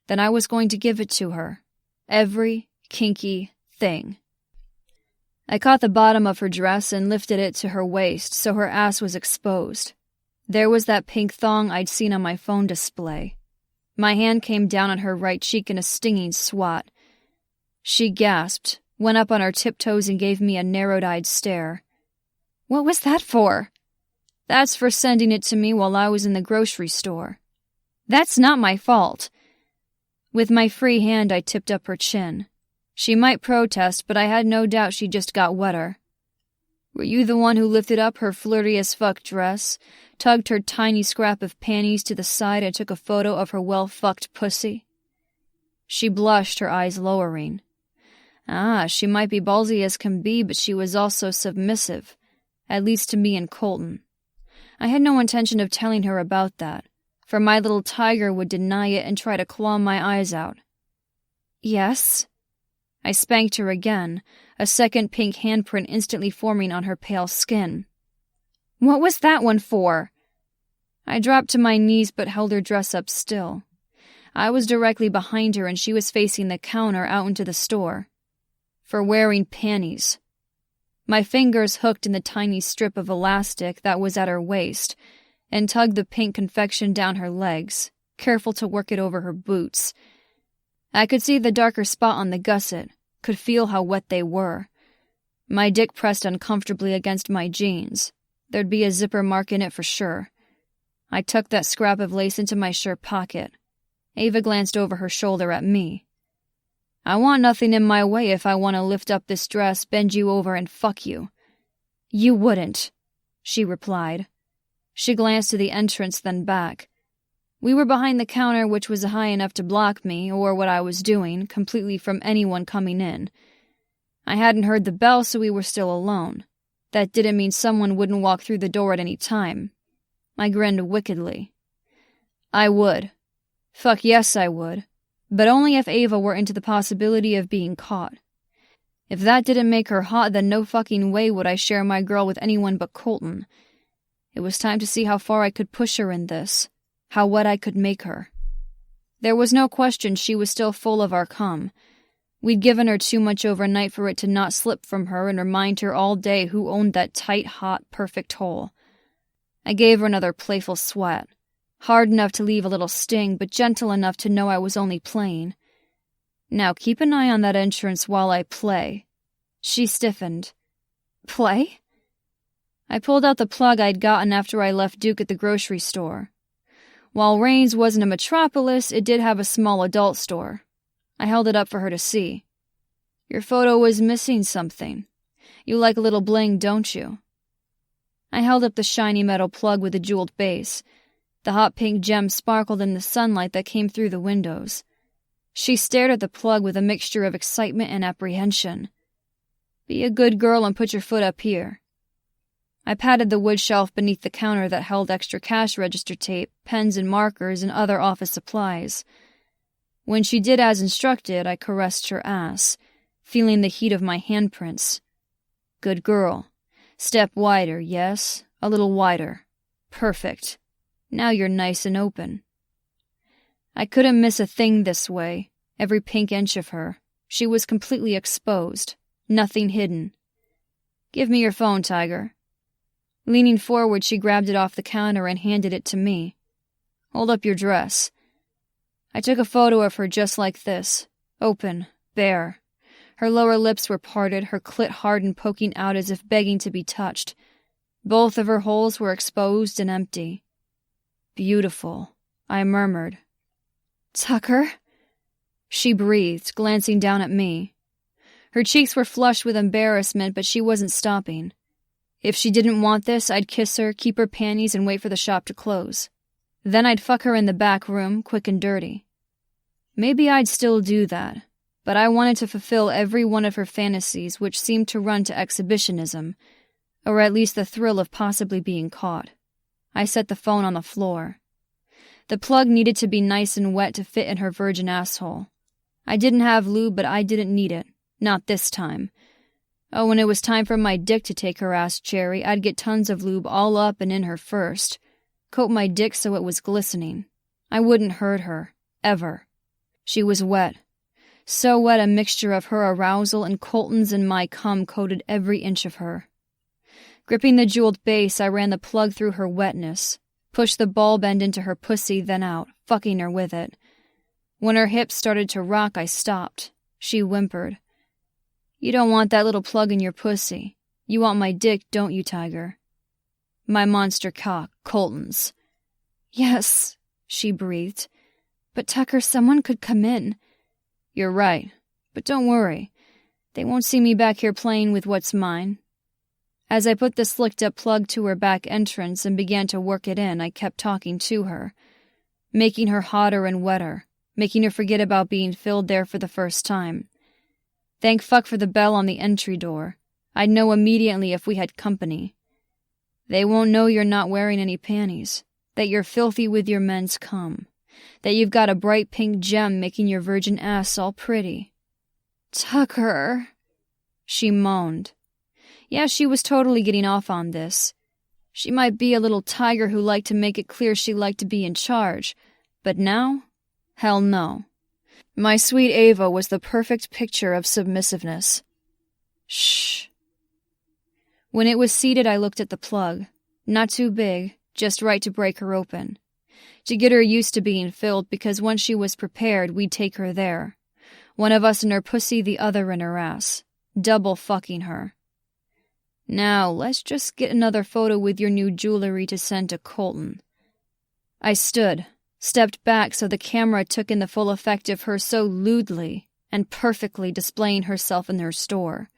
then I was going to give it to her. Every kinky thing. I caught the bottom of her dress and lifted it to her waist so her ass was exposed. There was that pink thong I'd seen on my phone display. My hand came down on her right cheek in a stinging swat. She gasped, went up on her tiptoes and gave me a narrowed-eyed stare. What was that for? That's for sending it to me while I was in the grocery store. That's not my fault. With my free hand, I tipped up her chin. She might protest, but I had no doubt she just got wetter. Were you the one who lifted up her flirty-as-fuck dress, tugged her tiny scrap of panties to the side and took a photo of her well-fucked pussy? She blushed, her eyes lowering. She might be ballsy as can be, but she was also submissive, at least to me and Colton. I had no intention of telling her about that, for my little tiger would deny it and try to claw my eyes out. Yes? I spanked her again, a second pink handprint instantly forming on her pale skin. What was that one for? I dropped to my knees but held her dress up still. I was directly behind her and she was facing the counter out into the store. For wearing panties. My fingers hooked in the tiny strip of elastic that was at her waist and tugged the pink confection down her legs, careful to work it over her boots. I could see the darker spot on the gusset, could feel how wet they were. My dick pressed uncomfortably against my jeans. There'd be a zipper mark in it for sure. I tucked that scrap of lace into my shirt pocket. Ava glanced over her shoulder at me. I want nothing in my way if I want to lift up this dress, bend you over, and fuck you. You wouldn't, she replied. She glanced to the entrance, then back. We were behind the counter, which was high enough to block me, or what I was doing, completely from anyone coming in. I hadn't heard the bell, so we were still alone. That didn't mean someone wouldn't walk through the door at any time. I grinned wickedly. I would. Fuck yes, I would. But only if Ava were into the possibility of being caught. If that didn't make her hot, then no fucking way would I share my girl with anyone but Colton. It was time to see how far I could push her in this, how wet I could make her. There was no question she was still full of our cum. We'd given her too much overnight for it to not slip from her and remind her all day who owned that tight, hot, perfect hole. I gave her another playful swat. Hard enough to leave a little sting, but gentle enough to know I was only playing. Now keep an eye on that entrance while I play. She stiffened. Play? I pulled out the plug I'd gotten after I left Duke at the grocery store. While Rains wasn't a metropolis, it did have a small adult store. I held it up for her to see. Your photo was missing something. You like a little bling, don't you? I held up the shiny metal plug with the jeweled base. The hot pink gem sparkled in the sunlight that came through the windows. She stared at the plug with a mixture of excitement and apprehension. Be a good girl and put your foot up here. I patted the wood shelf beneath the counter that held extra cash register tape, pens and markers, and other office supplies. When she did as instructed, I caressed her ass, feeling the heat of my handprints. Good girl. Step wider, yes? A little wider. Perfect. Now you're nice and open. I couldn't miss a thing this way, every pink inch of her. She was completely exposed, nothing hidden. Give me your phone, Tiger. Leaning forward, she grabbed it off the counter and handed it to me. Hold up your dress. I took a photo of her just like this, open, bare. Her lower lips were parted, her clit hard and poking out as if begging to be touched. Both of her holes were exposed and empty. Beautiful, I murmured. Tucker? She breathed, glancing down at me. Her cheeks were flushed with embarrassment, but she wasn't stopping. If she didn't want this, I'd kiss her, keep her panties, and wait for the shop to close. Then I'd fuck her in the back room, quick and dirty. Maybe I'd still do that, but I wanted to fulfill every one of her fantasies, which seemed to run to exhibitionism, or at least the thrill of possibly being caught. I set the phone on the floor. The plug needed to be nice and wet to fit in her virgin asshole. I didn't have lube, but I didn't need it. Not this time. Oh, when it was time for my dick to take her ass cherry, I'd get tons of lube all up and in her first. Coat my dick so it was glistening. I wouldn't hurt her. Ever. She was wet. So wet a mixture of her arousal and Colton's and my cum coated every inch of her. Gripping the jeweled base, I ran the plug through her wetness, pushed the ball end into her pussy, then out, fucking her with it. When her hips started to rock, I stopped. She whimpered. You don't want that little plug in your pussy. You want my dick, don't you, Tiger? My monster cock, Colton's. Yes, she breathed. But Tucker, someone could come in. You're right, but don't worry. They won't see me back here playing with what's mine. As I put the slicked-up plug to her back entrance and began to work it in, I kept talking to her, making her hotter and wetter, making her forget about being filled there for the first time. Thank fuck for the bell on the entry door. I'd know immediately if we had company. They won't know you're not wearing any panties, that you're filthy with your men's cum, that you've got a bright pink gem making your virgin ass all pretty. Tucker, she moaned. Yeah, she was totally getting off on this. She might be a little tiger who liked to make it clear she liked to be in charge, but now? Hell no. My sweet Ava was the perfect picture of submissiveness. Shh. When it was seated, I looked at the plug. Not too big, just right to break her open. To get her used to being filled, because once she was prepared, we'd take her there. One of us in her pussy, the other in her ass. Double fucking her. Now, let's just get another photo with your new jewelry to send to Colton. I stood, stepped back so the camera took in the full effect of her so lewdly and perfectly displaying herself in her store.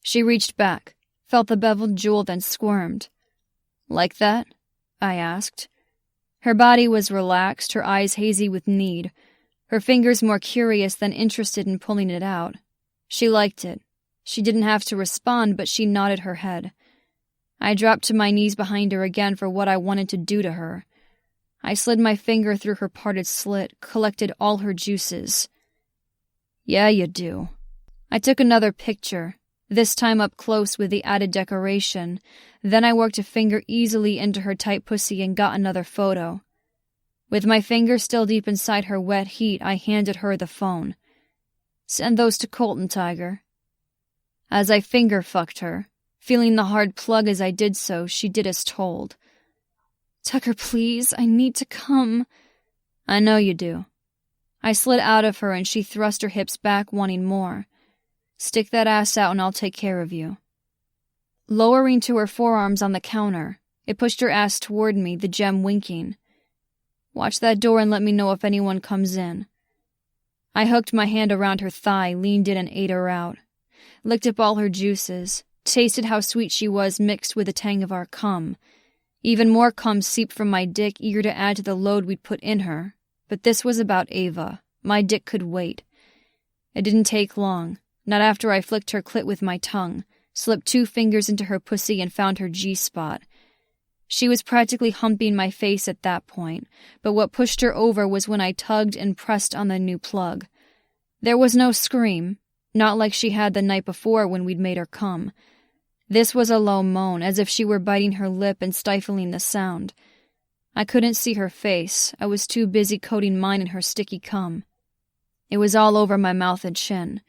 She reached back, felt the beveled jewel, then squirmed. Like that? I asked. Her body was relaxed, her eyes hazy with need, her fingers more curious than interested in pulling it out. She liked it. She didn't have to respond, but she nodded her head. I dropped to my knees behind her again for what I wanted to do to her. I slid my finger through her parted slit, collected all her juices. Yeah, you do. I took another picture, this time up close with the added decoration. Then I worked a finger easily into her tight pussy and got another photo. With my finger still deep inside her wet heat, I handed her the phone. Send those to Colton, Tiger. As I finger-fucked her, feeling the hard plug as I did so, she did as told. Tucker, please, I need to come. I know you do. I slid out of her and she thrust her hips back, wanting more. Stick that ass out and I'll take care of you. Lowering to her forearms on the counter, it pushed her ass toward me, the gem winking. Watch that door and let me know if anyone comes in. I hooked my hand around her thigh, leaned in and ate her out. Licked up all her juices, tasted how sweet she was mixed with the tang of our cum. Even more cum seeped from my dick, eager to add to the load we'd put in her. But this was about Ava. My dick could wait. It didn't take long. Not after I flicked her clit with my tongue, slipped 2 fingers into her pussy and found her G-spot. She was practically humping my face at that point, but what pushed her over was when I tugged and pressed on the new plug. There was no scream, not like she had the night before when we'd made her come. This was a low moan, as if she were biting her lip and stifling the sound. I couldn't see her face. I was too busy coating mine in her sticky cum. It was all over my mouth and chin.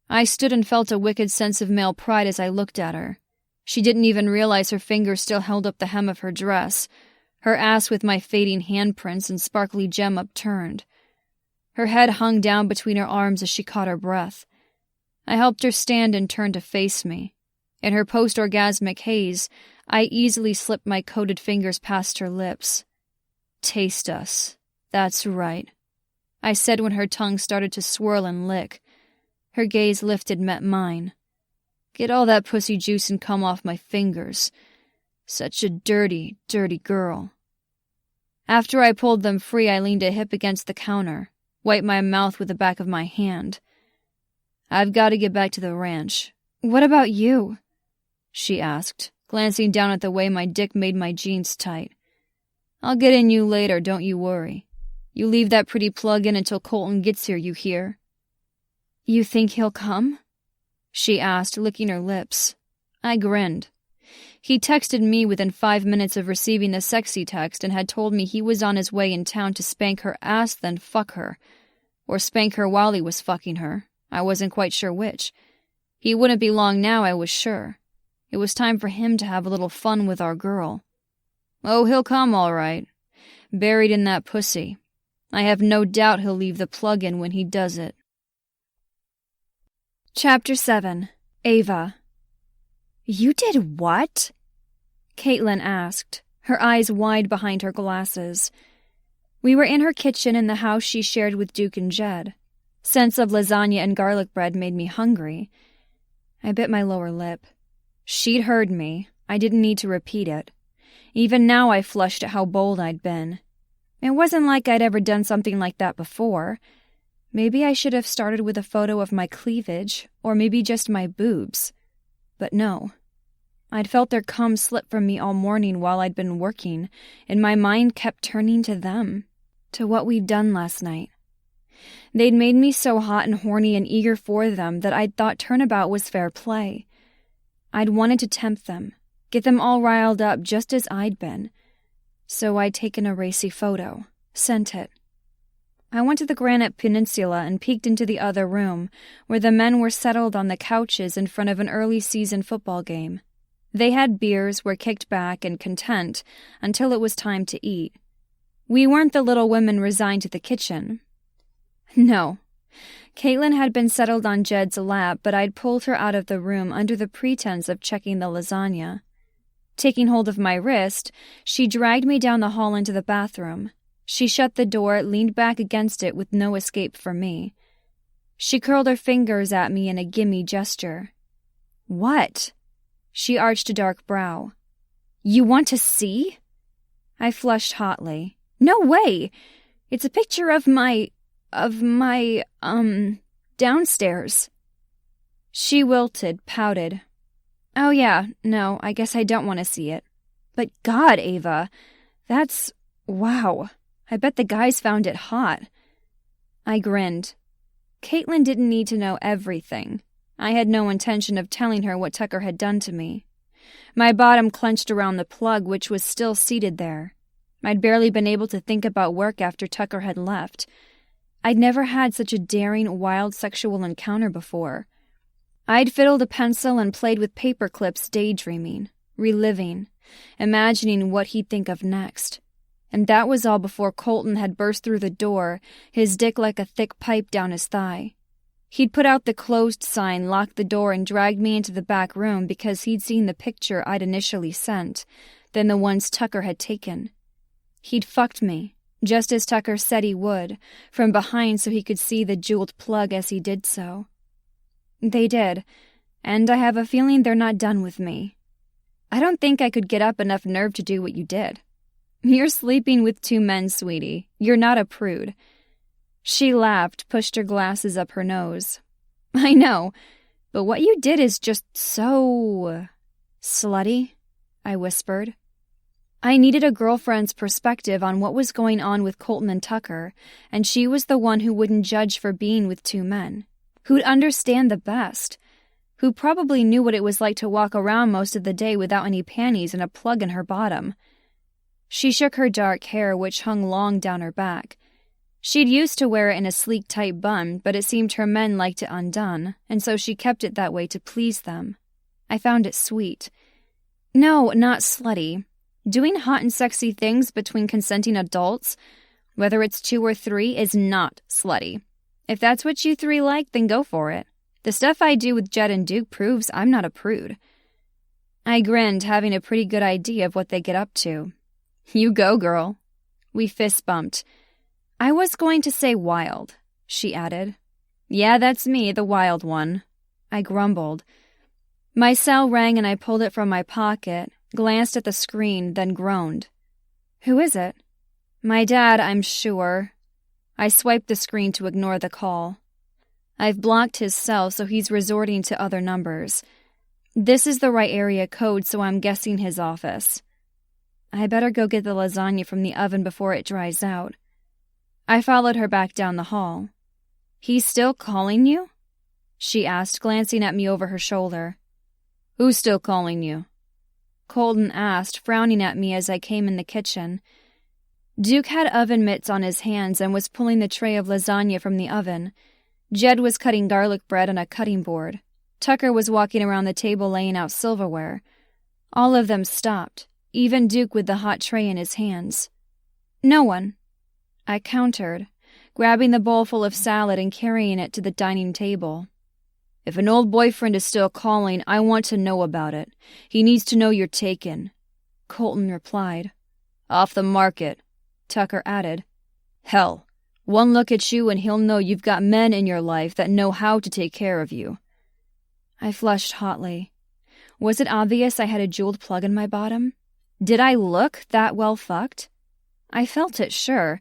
I stood and felt a wicked sense of male pride as I looked at her. She didn't even realize her fingers still held up the hem of her dress, her ass with my fading handprints and sparkly gem upturned. Her head hung down between her arms as she caught her breath. I helped her stand and turn to face me. In her post-orgasmic haze, I easily slipped my coated fingers past her lips. Taste us. That's right, I said when her tongue started to swirl and lick. Her gaze lifted, met mine. Get all that pussy juice and cum off my fingers. Such a dirty, dirty girl. After I pulled them free, I leaned a hip against the counter, wiped my mouth with the back of my hand. I've got to get back to the ranch. What about you? She asked, glancing down at the way my dick made my jeans tight. I'll get in you later, don't you worry. You leave that pretty plug in until Colton gets here, you hear? You think he'll come? She asked, licking her lips. I grinned. He texted me within 5 minutes of receiving the sexy text and had told me he was on his way in town to spank her ass, then fuck her. Or spank her while he was fucking her. I wasn't quite sure which. He wouldn't be long now, I was sure. It was time for him to have a little fun with our girl. Oh, he'll come all right. Buried in that pussy. I have no doubt he'll leave the plug in when he does it. Chapter 7. Ava. You did what? Caitlin asked, her eyes wide behind her glasses. We were in her kitchen in the house she shared with Duke and Jed. Sense of lasagna and garlic bread made me hungry. I bit my lower lip. She'd heard me. I didn't need to repeat it. Even now I flushed at how bold I'd been. It wasn't like I'd ever done something like that before. Maybe I should have started with a photo of my cleavage, or maybe just my boobs. But no. I'd felt their cum slip from me all morning while I'd been working, and my mind kept turning to them, to what we'd done last night. They'd made me so hot and horny and eager for them that I'd thought turnabout was fair play. I'd wanted to tempt them, get them all riled up just as I'd been. So I'd taken a racy photo, sent it. I went to the Granite Peninsula and peeked into the other room, where the men were settled on the couches in front of an early-season football game. They had beers, were kicked back and content until it was time to eat. We weren't the little women resigned to the kitchen. No. Caitlin had been settled on Jed's lap, but I'd pulled her out of the room under the pretense of checking the lasagna. Taking hold of my wrist, she dragged me down the hall into the bathroom. She shut the door, leaned back against it with no escape for me. She curled her fingers at me in a gimme gesture. What? She arched a dark brow. You want to see? I flushed hotly. No way! It's a picture of my downstairs. She wilted, pouted. Oh yeah, no, I guess I don't want to see it. But God, Ava, that's... wow. I bet the guys found it hot. I grinned. Caitlin didn't need to know everything. I had no intention of telling her what Tucker had done to me. My bottom clenched around the plug, which was still seated there. I'd barely been able to think about work after Tucker had left. I'd never had such a daring, wild sexual encounter before. I'd fiddled a pencil and played with paper clips, daydreaming, reliving, imagining what he'd think of next. And that was all before Colton had burst through the door, his dick like a thick pipe down his thigh. He'd put out the closed sign, locked the door, and dragged me into the back room because he'd seen the picture I'd initially sent, then the ones Tucker had taken. He'd fucked me, just as Tucker said he would, from behind so he could see the jeweled plug as he did so. They did, and I have a feeling they're not done with me. I don't think I could get up enough nerve to do what you did. You're sleeping with 2 men, sweetie. You're not a prude. She laughed, pushed her glasses up her nose. I know, but what you did is just so... slutty, I whispered. I needed a girlfriend's perspective on what was going on with Colton and Tucker, and she was the one who wouldn't judge for being with 2 men, who'd understand the best, who probably knew what it was like to walk around most of the day without any panties and a plug in her bottom. She shook her dark hair, which hung long down her back. She'd used to wear it in a sleek, tight bun, but it seemed her men liked it undone, and so she kept it that way to please them. I found it sweet. No, not slutty. Doing hot and sexy things between consenting adults, whether it's 2 or 3, is not slutty. If that's what you 3 like, then go for it. The stuff I do with Jed and Duke proves I'm not a prude. I grinned, having a pretty good idea of what they get up to. You go, girl. We fist bumped. I was going to say wild, she added. Yeah, that's me, the wild one. I grumbled. My cell rang and I pulled it from my pocket, glanced at the screen, then groaned. Who is it? My dad, I'm sure. I swiped the screen to ignore the call. I've blocked his cell, so he's resorting to other numbers. This is the right area code, so I'm guessing his office. I better go get the lasagna from the oven before it dries out. I followed her back down the hall. He's still calling you? She asked, glancing at me over her shoulder. Who's still calling you? Colton asked, frowning at me as I came in the kitchen. Duke had oven mitts on his hands and was pulling the tray of lasagna from the oven. Jed was cutting garlic bread on a cutting board. Tucker was walking around the table laying out silverware. All of them stopped, even Duke with the hot tray in his hands. No one. I countered, grabbing the bowl full of salad and carrying it to the dining table. If an old boyfriend is still calling, I want to know about it. He needs to know you're taken. Colton replied. Off the market, Tucker added. Hell, one look at you and he'll know you've got men in your life that know how to take care of you. I flushed hotly. Was it obvious I had a jeweled plug in my bottom? Did I look that well fucked? I felt it, sure,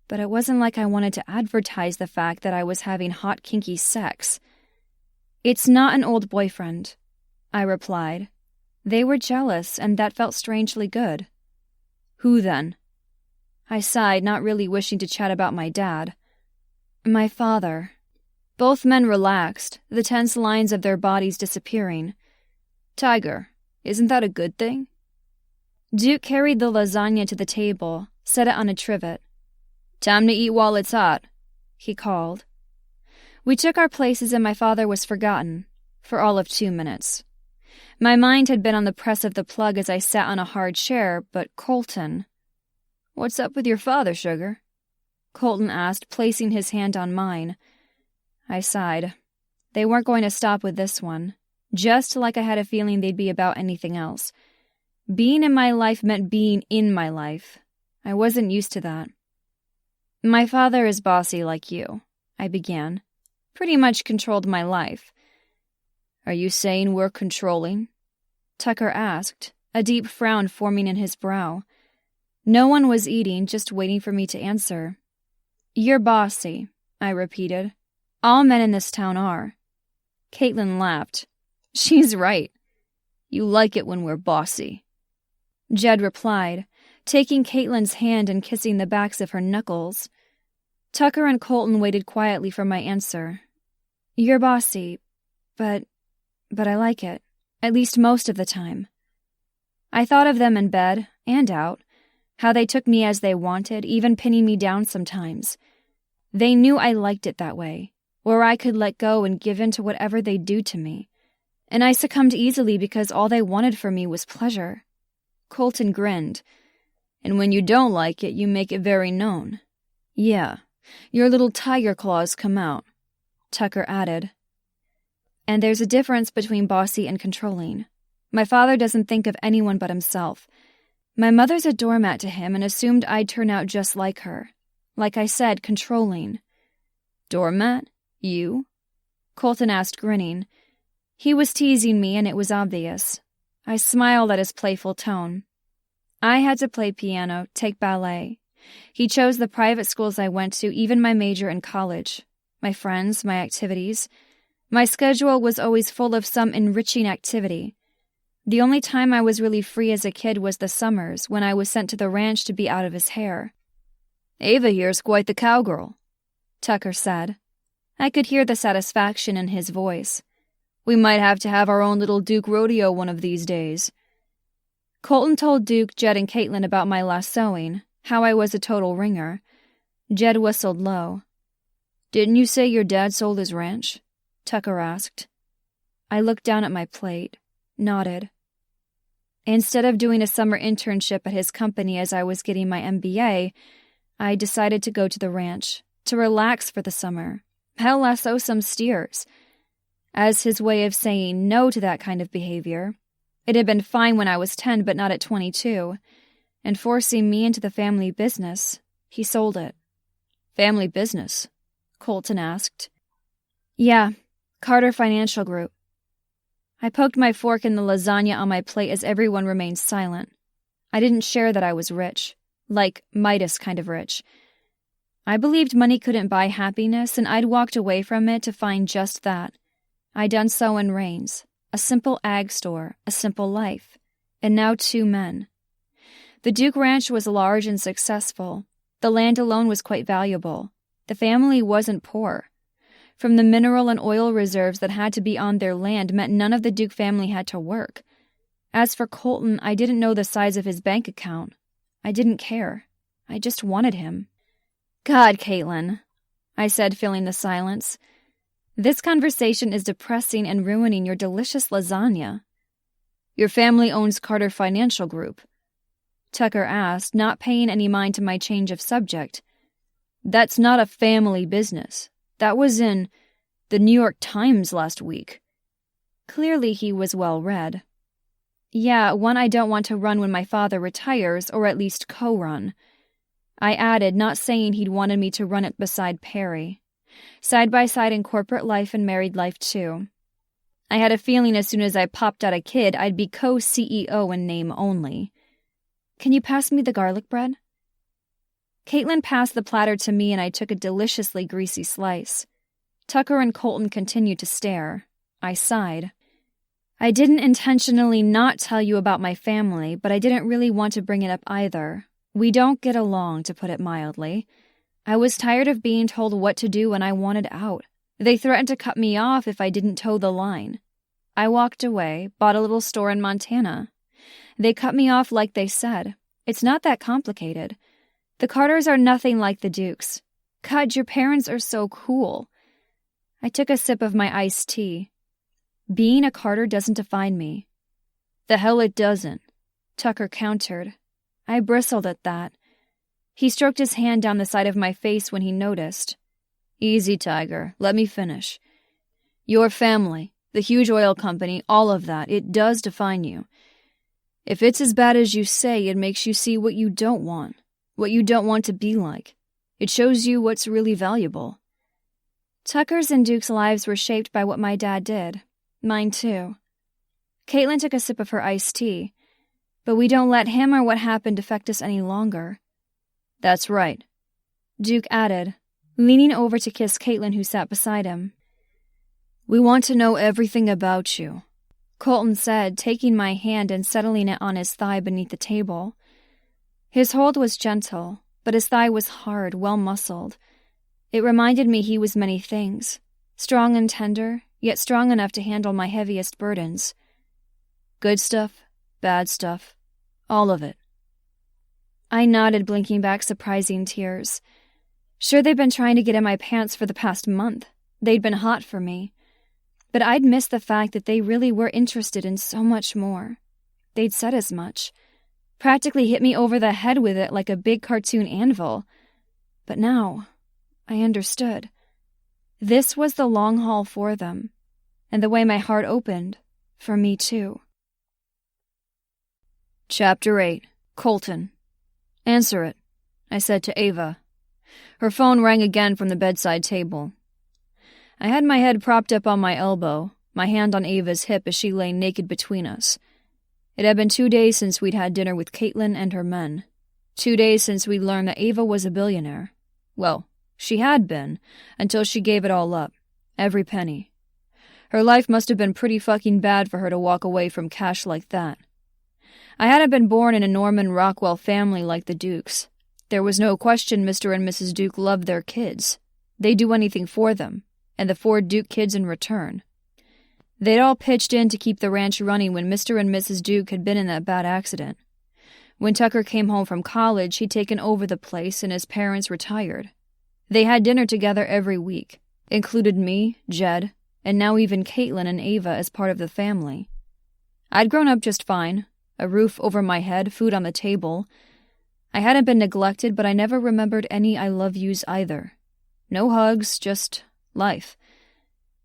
but it wasn't like I wanted to advertise the fact that I was having hot, kinky sex. It's not an old boyfriend, I replied. They were jealous, and that felt strangely good. Who then? I sighed, not really wishing to chat about my dad. My father. Both men relaxed, the tense lines of their bodies disappearing. Tiger, isn't that a good thing? Duke carried the lasagna to the table, set it on a trivet. Time to eat while it's hot, he called. We took our places and my father was forgotten, for all of 2 minutes. My mind had been on the press of the plug as I sat on a hard chair, but Colton... What's up with your father, sugar? Colton asked, placing his hand on mine. I sighed. They weren't going to stop with this one, just like I had a feeling they'd be about anything else. Being in my life meant being in my life. I wasn't used to that. My father is bossy like you, I began. Pretty much controlled my life. Are you saying we're controlling? Tucker asked, a deep frown forming in his brow. No one was eating, just waiting for me to answer. You're bossy, I repeated. All men in this town are. Caitlin laughed. She's right. You like it when we're bossy. Jed replied, taking Caitlin's hand and kissing the backs of her knuckles. Tucker and Colton waited quietly for my answer. You're bossy, but I like it, at least most of the time. I thought of them in bed and out, how they took me as they wanted, even pinning me down sometimes. They knew I liked it that way, where I could let go and give in to whatever they'd do to me. And I succumbed easily because all they wanted from me was pleasure. Colton grinned. And when you don't like it, you make it very known. Yeah, your little tiger claws come out, Tucker added. And there's a difference between bossy and controlling. My father doesn't think of anyone but himself. My mother's a doormat to him and assumed I'd turn out just like her. Like I said, controlling. Doormat? You? Colton asked, grinning. He was teasing me, and it was obvious. I smiled at his playful tone. I had to play piano, take ballet. He chose the private schools I went to, even my major in college. My friends, my activities. My schedule was always full of some enriching activity. The only time I was really free as a kid was the summers, when I was sent to the ranch to be out of his hair. Ava here's quite the cowgirl, Tucker said. I could hear the satisfaction in his voice. We might have to have our own little Duke rodeo one of these days. Colton told Duke, Jed, and Caitlin about my lassoing, how I was a total ringer. Jed whistled low. Didn't you say your dad sold his ranch? Tucker asked. I looked down at my plate, nodded. Instead of doing a summer internship at his company as I was getting my MBA, I decided to go to the ranch, to relax for the summer. Hell, lasso some steers. As his way of saying no to that kind of behavior. It had been fine when I was 10, but not at 22. And forcing me into the family business, he sold it. Family business? Colton asked. Yeah, Carter Financial Group. I poked my fork in the lasagna on my plate as everyone remained silent. I didn't share that I was rich, like Midas kind of rich. I believed money couldn't buy happiness, and I'd walked away from it to find just that. I'd done so in Rains, a simple ag store, a simple life, and now 2 men. The Duke Ranch was large and successful. The land alone was quite valuable. The family wasn't poor. From the mineral and oil reserves that had to be on their land meant none of the Duke family had to work. As for Colton, I didn't know the size of his bank account. I didn't care. I just wanted him. God, Caitlin, I said, filling the silence. This conversation is depressing and ruining your delicious lasagna. Your family owns Carter Financial Group, Tucker asked, not paying any mind to my change of subject. That's not a family business. That was in the New York Times last week. Clearly he was well read. Yeah, one I don't want to run when my father retires, or at least co-run. I added, not saying he'd wanted me to run it beside Perry. Side by side in corporate life and married life, too. I had a feeling as soon as I popped out a kid, I'd be co-CEO in name only. Can you pass me the garlic bread? Caitlin passed the platter to me and I took a deliciously greasy slice. Tucker and Colton continued to stare. I sighed. I didn't intentionally not tell you about my family, but I didn't really want to bring it up either. We don't get along, to put it mildly. I was tired of being told what to do and I wanted out. They threatened to cut me off if I didn't toe the line. I walked away, bought a little store in Montana. They cut me off like they said. It's not that complicated. The Carters are nothing like the Dukes. God, your parents are so cool. I took a sip of my iced tea. Being a Carter doesn't define me. The hell it doesn't, Tucker countered. I bristled at that. He stroked his hand down the side of my face when he noticed. Easy, Tiger. Let me finish. Your family, the huge oil company, all of that, it does define you. If it's as bad as you say, it makes you see what you don't want to be like. It shows you what's really valuable. Tucker's and Duke's lives were shaped by what my dad did. Mine too. Caitlin took a sip of her iced tea. But we don't let him or what happened affect us any longer. That's right, Duke added, leaning over to kiss Caitlin who sat beside him. We want to know everything about you, Colton said, taking my hand and settling it on his thigh beneath the table. His hold was gentle, but his thigh was hard, well-muscled. It reminded me he was many things, strong and tender, yet strong enough to handle my heaviest burdens. Good stuff, bad stuff, all of it. I nodded, blinking back surprising tears. Sure, they'd been trying to get in my pants for the past month. They'd been hot for me. But I'd missed the fact that they really were interested in so much more. They'd said as much. Practically hit me over the head with it like a big cartoon anvil. But now, I understood. This was the long haul for them, and the way my heart opened, for me too. Chapter 8. Colton. Answer it, I said to Ava. Her phone rang again from the bedside table. I had my head propped up on my elbow, my hand on Ava's hip as she lay naked between us. It had been 2 days since we'd had dinner with Caitlin and her men. 2 days since we'd learned that Ava was a billionaire. Well, she had been, until she gave it all up. Every penny. Her life must have been pretty fucking bad for her to walk away from cash like that. I hadn't been born in a Norman Rockwell family like the Dukes. There was no question Mr. and Mrs. Duke loved their kids. They'd do anything for them, and the 4 Duke kids in return. They'd all pitched in to keep the ranch running when Mr. and Mrs. Duke had been in that bad accident. When Tucker came home from college, he'd taken over the place and his parents retired. They had dinner together every week, included me, Jed, and now even Caitlin and Ava as part of the family. I'd grown up just fine. A roof over my head, food on the table. I hadn't been neglected, but I never remembered any I love yous either. No hugs, just life.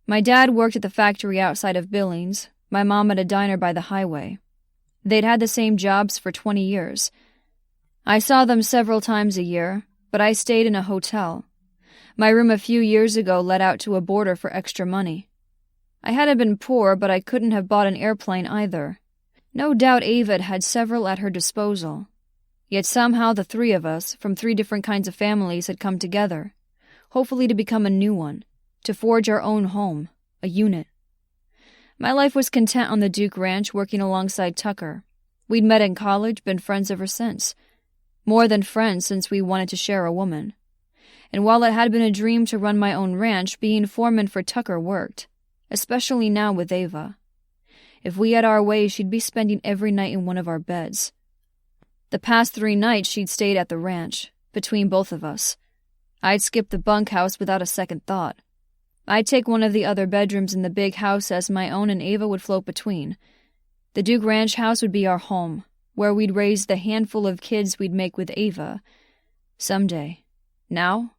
My dad worked at the factory outside of Billings, my mom at a diner by the highway. They'd had the same jobs for 20 years. I saw them several times a year, but I stayed in a hotel. My room a few years ago led out to a border for extra money. I hadn't been poor, but I couldn't have bought an airplane either. No doubt Ava had several at her disposal. Yet somehow the 3 of us, from 3 different kinds of families, had come together, hopefully to become a new one, to forge our own home, a unit. My life was content on the Duke Ranch working alongside Tucker. We'd met in college, been friends ever since. More than friends since we wanted to share a woman. And while it had been a dream to run my own ranch, being foreman for Tucker worked, especially now with Ava. If we had our way, she'd be spending every night in one of our beds. The past 3 nights she'd stayed at the ranch, between both of us. I'd skip the bunkhouse without a second thought. I'd take one of the other bedrooms in the big house as my own and Ava would float between. The Duke Ranch house would be our home, where we'd raise the handful of kids we'd make with Ava. Someday. Now,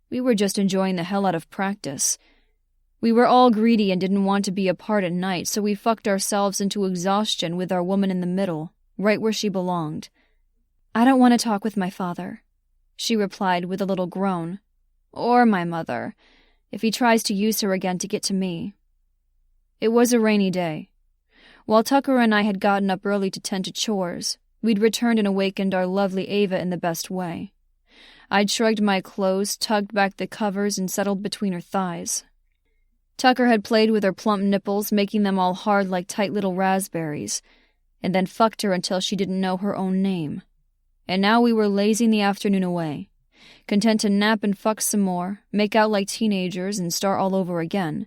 we were just enjoying the hell out of practice. We were all greedy and didn't want to be apart at night, so we fucked ourselves into exhaustion with our woman in the middle, right where she belonged. I don't want to talk with my father, she replied with a little groan. Or my mother, if he tries to use her again to get to me. It was a rainy day. While Tucker and I had gotten up early to tend to chores, we'd returned and awakened our lovely Ava in the best way. I'd shrugged my clothes, tugged back the covers, and settled between her thighs. Tucker had played with her plump nipples, making them all hard like tight little raspberries, and then fucked her until she didn't know her own name. And now we were lazing the afternoon away, content to nap and fuck some more, make out like teenagers, and start all over again.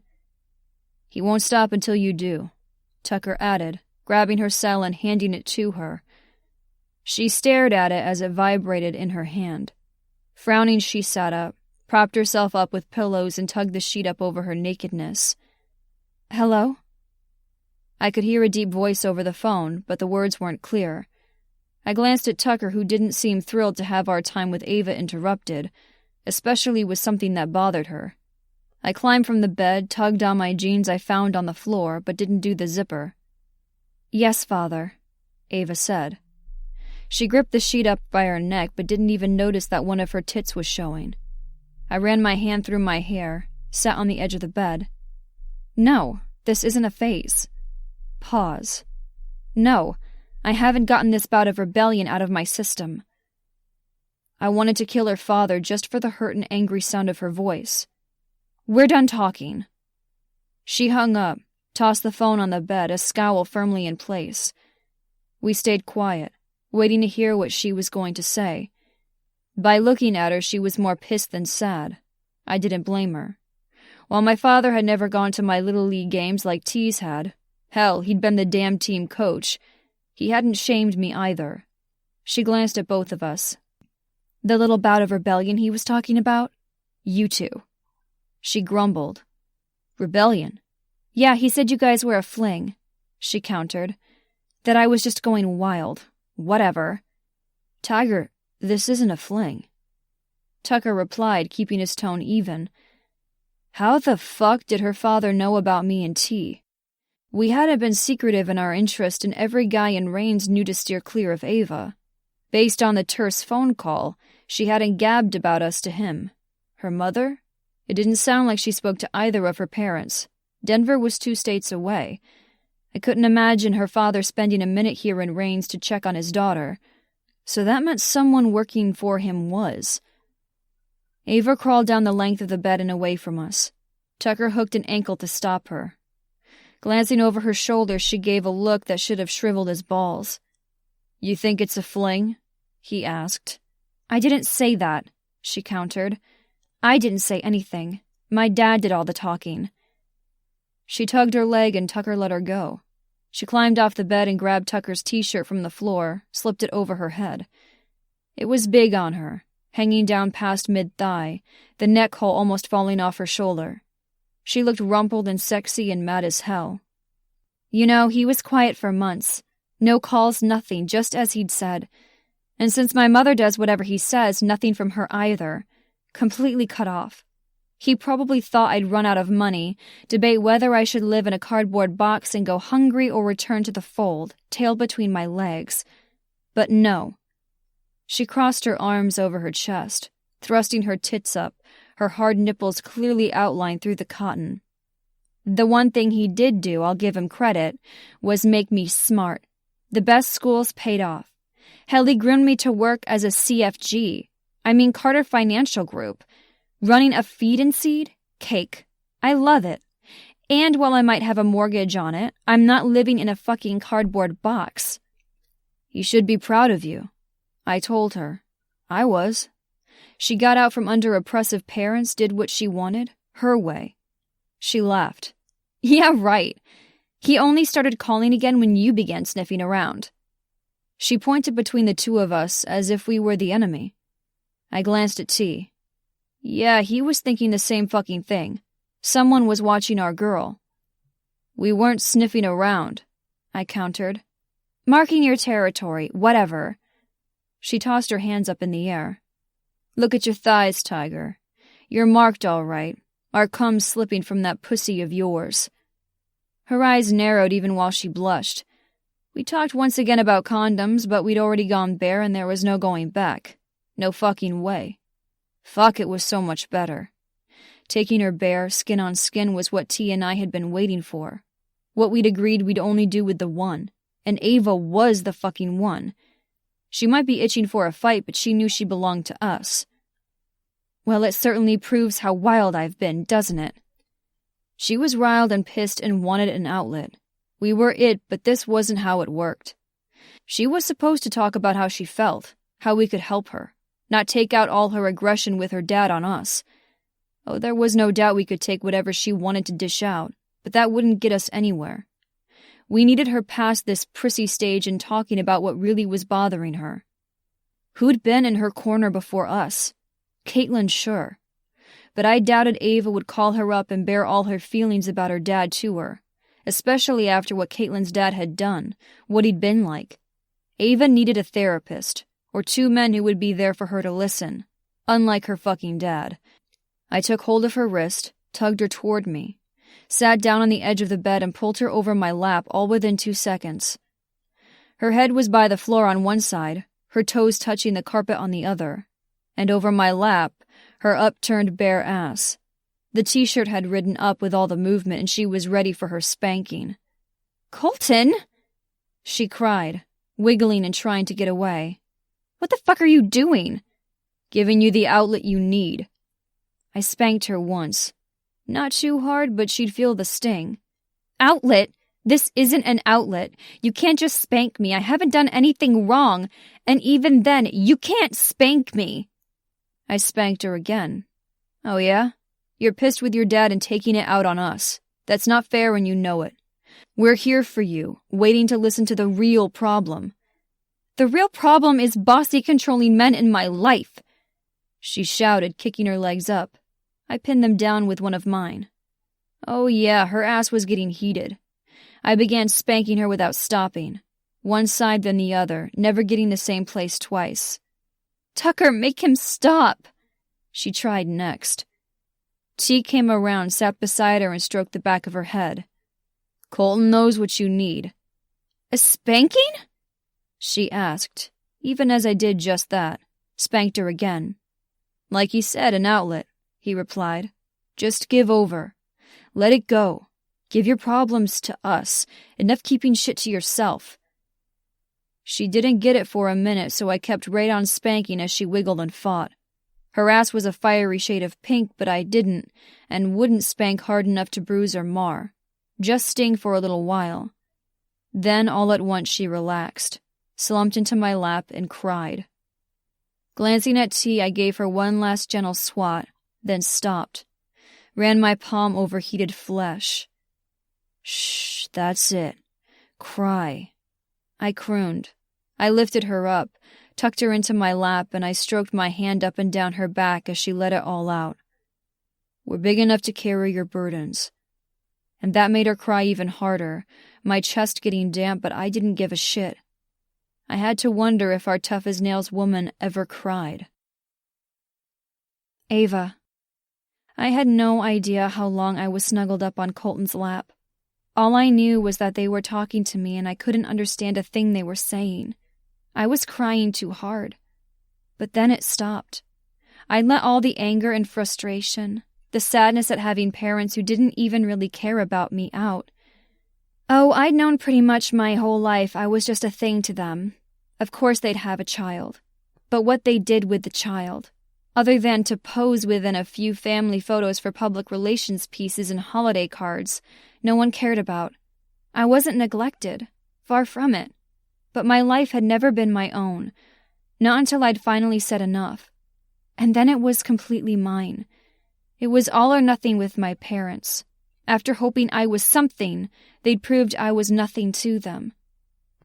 "He won't stop until you do," Tucker added, grabbing her cell and handing it to her. She stared at it as it vibrated in her hand. Frowning, she sat up, propped herself up with pillows, and tugged the sheet up over her nakedness. "Hello?" I could hear a deep voice over the phone, but the words weren't clear. I glanced at Tucker, who didn't seem thrilled to have our time with Ava interrupted, especially with something that bothered her. I climbed from the bed, tugged on my jeans I found on the floor, but didn't do the zipper. "Yes, Father," Ava said. She gripped the sheet up by her neck, but didn't even notice that one of her tits was showing. I ran my hand through my hair, sat on the edge of the bed. "No, this isn't a phase." Pause. "No, I haven't gotten this bout of rebellion out of my system." I wanted to kill her father just for the hurt and angry sound of her voice. "We're done talking." She hung up, tossed the phone on the bed, a scowl firmly in place. We stayed quiet, waiting to hear what she was going to say. By looking at her, she was more pissed than sad. I didn't blame her. While my father had never gone to my Little League games like T's had, hell, he'd been the damn team coach, he hadn't shamed me either. She glanced at both of us. "The little bout of rebellion he was talking about? You two." She grumbled. "Rebellion? Yeah, he said you guys were a fling," she countered. "That I was just going wild. Whatever." "Tiger, this isn't a fling," Tucker replied, keeping his tone even. How the fuck did her father know about me and T? We hadn't been secretive in our interest, and every guy in Rains knew to steer clear of Ava. Based on the terse phone call, she hadn't gabbed about us to him. Her mother? It didn't sound like she spoke to either of her parents. Denver was 2 states away. I couldn't imagine her father spending a minute here in Rains to check on his daughter. So that meant someone working for him was. Ava crawled down the length of the bed and away from us. Tucker hooked an ankle to stop her. Glancing over her shoulder, she gave a look that should have shriveled his balls. "You think it's a fling?" he asked. "I didn't say that," she countered. "I didn't say anything. My dad did all the talking." She tugged her leg and Tucker let her go. She climbed off the bed and grabbed Tucker's t-shirt from the floor, slipped it over her head. It was big on her, hanging down past mid-thigh, the neck hole almost falling off her shoulder. She looked rumpled and sexy and mad as hell. "You know, he was quiet for months. No calls, nothing, just as he'd said. And since my mother does whatever he says, nothing from her either. Completely cut off. He probably thought I'd run out of money, debate whether I should live in a cardboard box and go hungry or return to the fold, tail between my legs. But no." She crossed her arms over her chest, thrusting her tits up, her hard nipples clearly outlined through the cotton. "The one thing he did do, I'll give him credit, was make me smart. The best schools paid off. Hell, he groomed me to work as a CFG. Carter Financial Group. Running a feed and seed? Cake. I love it. And while I might have a mortgage on it, I'm not living in a fucking cardboard box." "He should be proud of you," I told her. I was. She got out from under oppressive parents, did what she wanted, her way. She laughed. "Yeah, right. He only started calling again when you began sniffing around." She pointed between the two of us as if we were the enemy. I glanced at T. Yeah, he was thinking the same fucking thing. Someone was watching our girl. "We weren't sniffing around," I countered. "Marking your territory, whatever." She tossed her hands up in the air. "Look at your thighs, Tiger. You're marked all right. Our cum's slipping from that pussy of yours." Her eyes narrowed even while she blushed. We talked once again about condoms, but we'd already gone bare and there was no going back. No fucking way. Fuck, it was so much better. Taking her bare, skin on skin, was what T and I had been waiting for. What we'd agreed we'd only do with the one. And Ava was the fucking one. She might be itching for a fight, but she knew she belonged to us. Well, it certainly proves how wild I've been, doesn't it? She was riled and pissed and wanted an outlet. We were it, but this wasn't how it worked. She was supposed to talk about how she felt, how we could help her, not take out all her aggression with her dad on us. Oh, there was no doubt we could take whatever she wanted to dish out, but that wouldn't get us anywhere. We needed her past this prissy stage and talking about what really was bothering her. Who'd been in her corner before us? Caitlin, sure. But I doubted Ava would call her up and bare all her feelings about her dad to her, especially after what Caitlin's dad had done, what he'd been like. Ava needed a therapist, or two men who would be there for her to listen, unlike her fucking dad. I took hold of her wrist, tugged her toward me, sat down on the edge of the bed and pulled her over my lap all within 2 seconds. Her head was by the floor on one side, her toes touching the carpet on the other, and over my lap, her upturned bare ass. The t-shirt had ridden up with all the movement and she was ready for her spanking. "Colton!" she cried, wiggling and trying to get away. "What the fuck are you doing?" "Giving you the outlet you need." I spanked her once. Not too hard, but she'd feel the sting. "Outlet? This isn't an outlet. You can't just spank me. I haven't done anything wrong. And even then, you can't spank me." I spanked her again. "Oh yeah? You're pissed with your dad and taking it out on us. That's not fair and you know it. We're here for you, waiting to listen to the real problem." "The real problem is bossy, controlling men in my life," she shouted, kicking her legs up. I pinned them down with one of mine. Oh yeah, her ass was getting heated. I began spanking her without stopping. One side then the other, never getting the same place twice. "Tucker, make him stop," she tried next. T came around, sat beside her and stroked the back of her head. "Colton knows what you need." "A spanking?" she asked, even as I did just that, spanked her again. "Like he said, an outlet," he replied. "Just give over. Let it go. Give your problems to us. Enough keeping shit to yourself." She didn't get it for a minute, so I kept right on spanking as she wiggled and fought. Her ass was a fiery shade of pink, but I didn't, and wouldn't spank hard enough to bruise or mar. Just sting for a little while. Then all at once she relaxed, slumped into my lap, and cried. Glancing at T, I gave her one last gentle swat, then stopped. Ran my palm over heated flesh. "Shh, that's it. Cry." I crooned. I lifted her up, tucked her into my lap, and I stroked my hand up and down her back as she let it all out. "We're big enough to carry your burdens." And that made her cry even harder, my chest getting damp, but I didn't give a shit. I had to wonder if our tough-as-nails woman ever cried. Ava. I had no idea how long I was snuggled up on Colton's lap. All I knew was that they were talking to me and I couldn't understand a thing they were saying. I was crying too hard. But then it stopped. I let all the anger and frustration, the sadness at having parents who didn't even really care about me out. Oh, I'd known pretty much my whole life I was just a thing to them. Of course they'd have a child. But what they did with the child, other than to pose within a few family photos for public relations pieces and holiday cards, no one cared about. I wasn't neglected, far from it. But my life had never been my own, not until I'd finally said enough. And then it was completely mine. It was all or nothing with my parents. After hoping I was something, they'd proved I was nothing to them.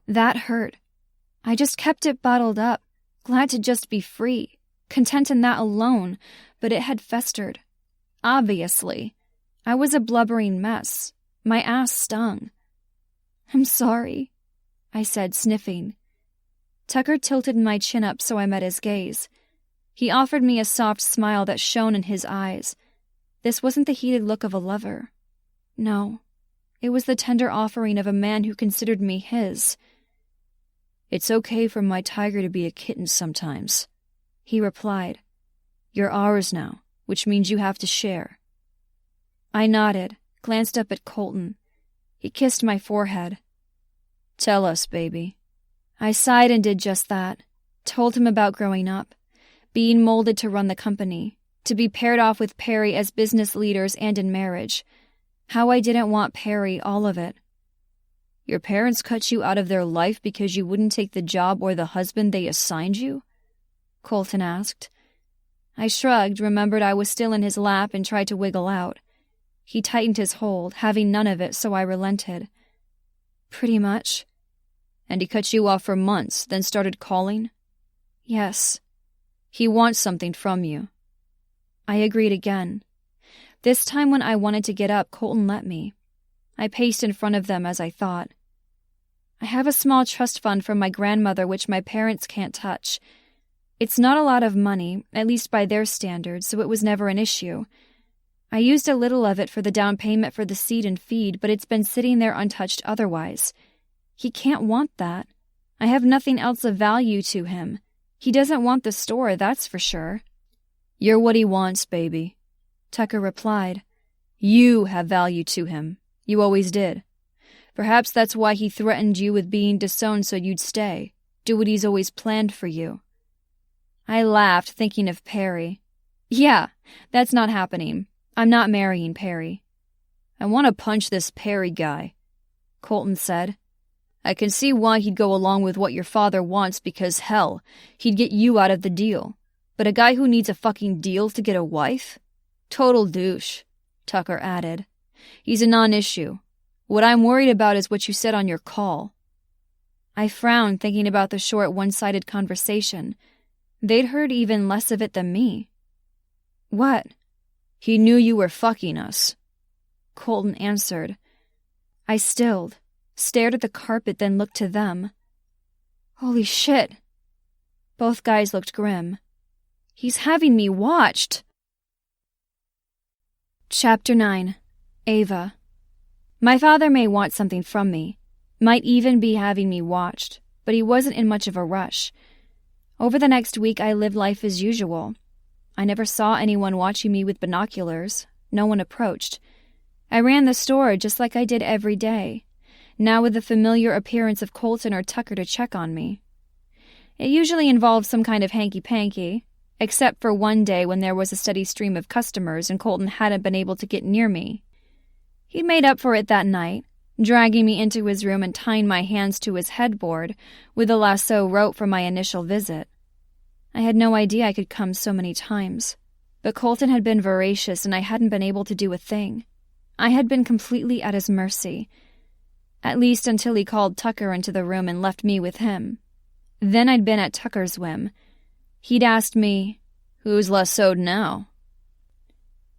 That hurt. I just kept it bottled up, glad to just be free, content in that alone, but it had festered. Obviously. I was a blubbering mess. My ass stung. "I'm sorry," I said, sniffing. Tucker tilted my chin up so I met his gaze. He offered me a soft smile that shone in his eyes. This wasn't the heated look of a lover. No, it was the tender offering of a man who considered me his. "It's okay for my tiger to be a kitten sometimes," he replied. "You're ours now, which means you have to share." I nodded, glanced up at Colton. He kissed my forehead. "Tell us, baby." I sighed and did just that. Told him about growing up, being molded to run the company, To be paired off with Perry as business leaders and in marriage. How I didn't want Perry, all of it. Your parents cut you out of their life because you wouldn't take the job or the husband they assigned you? Colton asked. I shrugged, remembered I was still in his lap, and tried to wiggle out. He tightened his hold, having none of it, so I relented. Pretty much. And he cut you off for months, then started calling? Yes. He wants something from you. I agreed again. This time when I wanted to get up, Colton let me. I paced in front of them as I thought. I have a small trust fund from my grandmother which my parents can't touch. It's not a lot of money, at least by their standards, so it was never an issue. I used a little of it for the down payment for the seed and feed, but it's been sitting there untouched otherwise. He can't want that. I have nothing else of value to him. He doesn't want the store, that's for sure. You're what he wants, baby, Tucker replied. You have value to him. You always did. Perhaps that's why he threatened you with being disowned so you'd stay, do what he's always planned for you. I laughed, thinking of Perry. Yeah, that's not happening. I'm not marrying Perry. I want to punch this Perry guy, Colton said. I can see why he'd go along with what your father wants because, hell, he'd get you out of the deal. But a guy who needs a fucking deal to get a wife? Total douche, Tucker added. He's a non-issue. What I'm worried about is what you said on your call. I frowned, thinking about the short, one-sided conversation. They'd heard even less of it than me. What? He knew you were fucking us, Colton answered. I stilled, stared at the carpet, then looked to them. Holy shit. Both guys looked grim. He's having me watched. Chapter 9. Ava. My father may want something from me, might even be having me watched, but he wasn't in much of a rush. Over the next week, I lived life as usual. I never saw anyone watching me with binoculars. No one approached. I ran the store just like I did every day, now with the familiar appearance of Colton or Tucker to check on me. It usually involved some kind of hanky-panky, except for one day when there was a steady stream of customers and Colton hadn't been able to get near me. He made up for it that night, dragging me into his room and tying my hands to his headboard with the lasso rope from my initial visit. I had no idea I could come so many times, but Colton had been voracious and I hadn't been able to do a thing. I had been completely at his mercy, at least until he called Tucker into the room and left me with him. Then I'd been at Tucker's whim. He'd asked me, "Who's lassoed now?"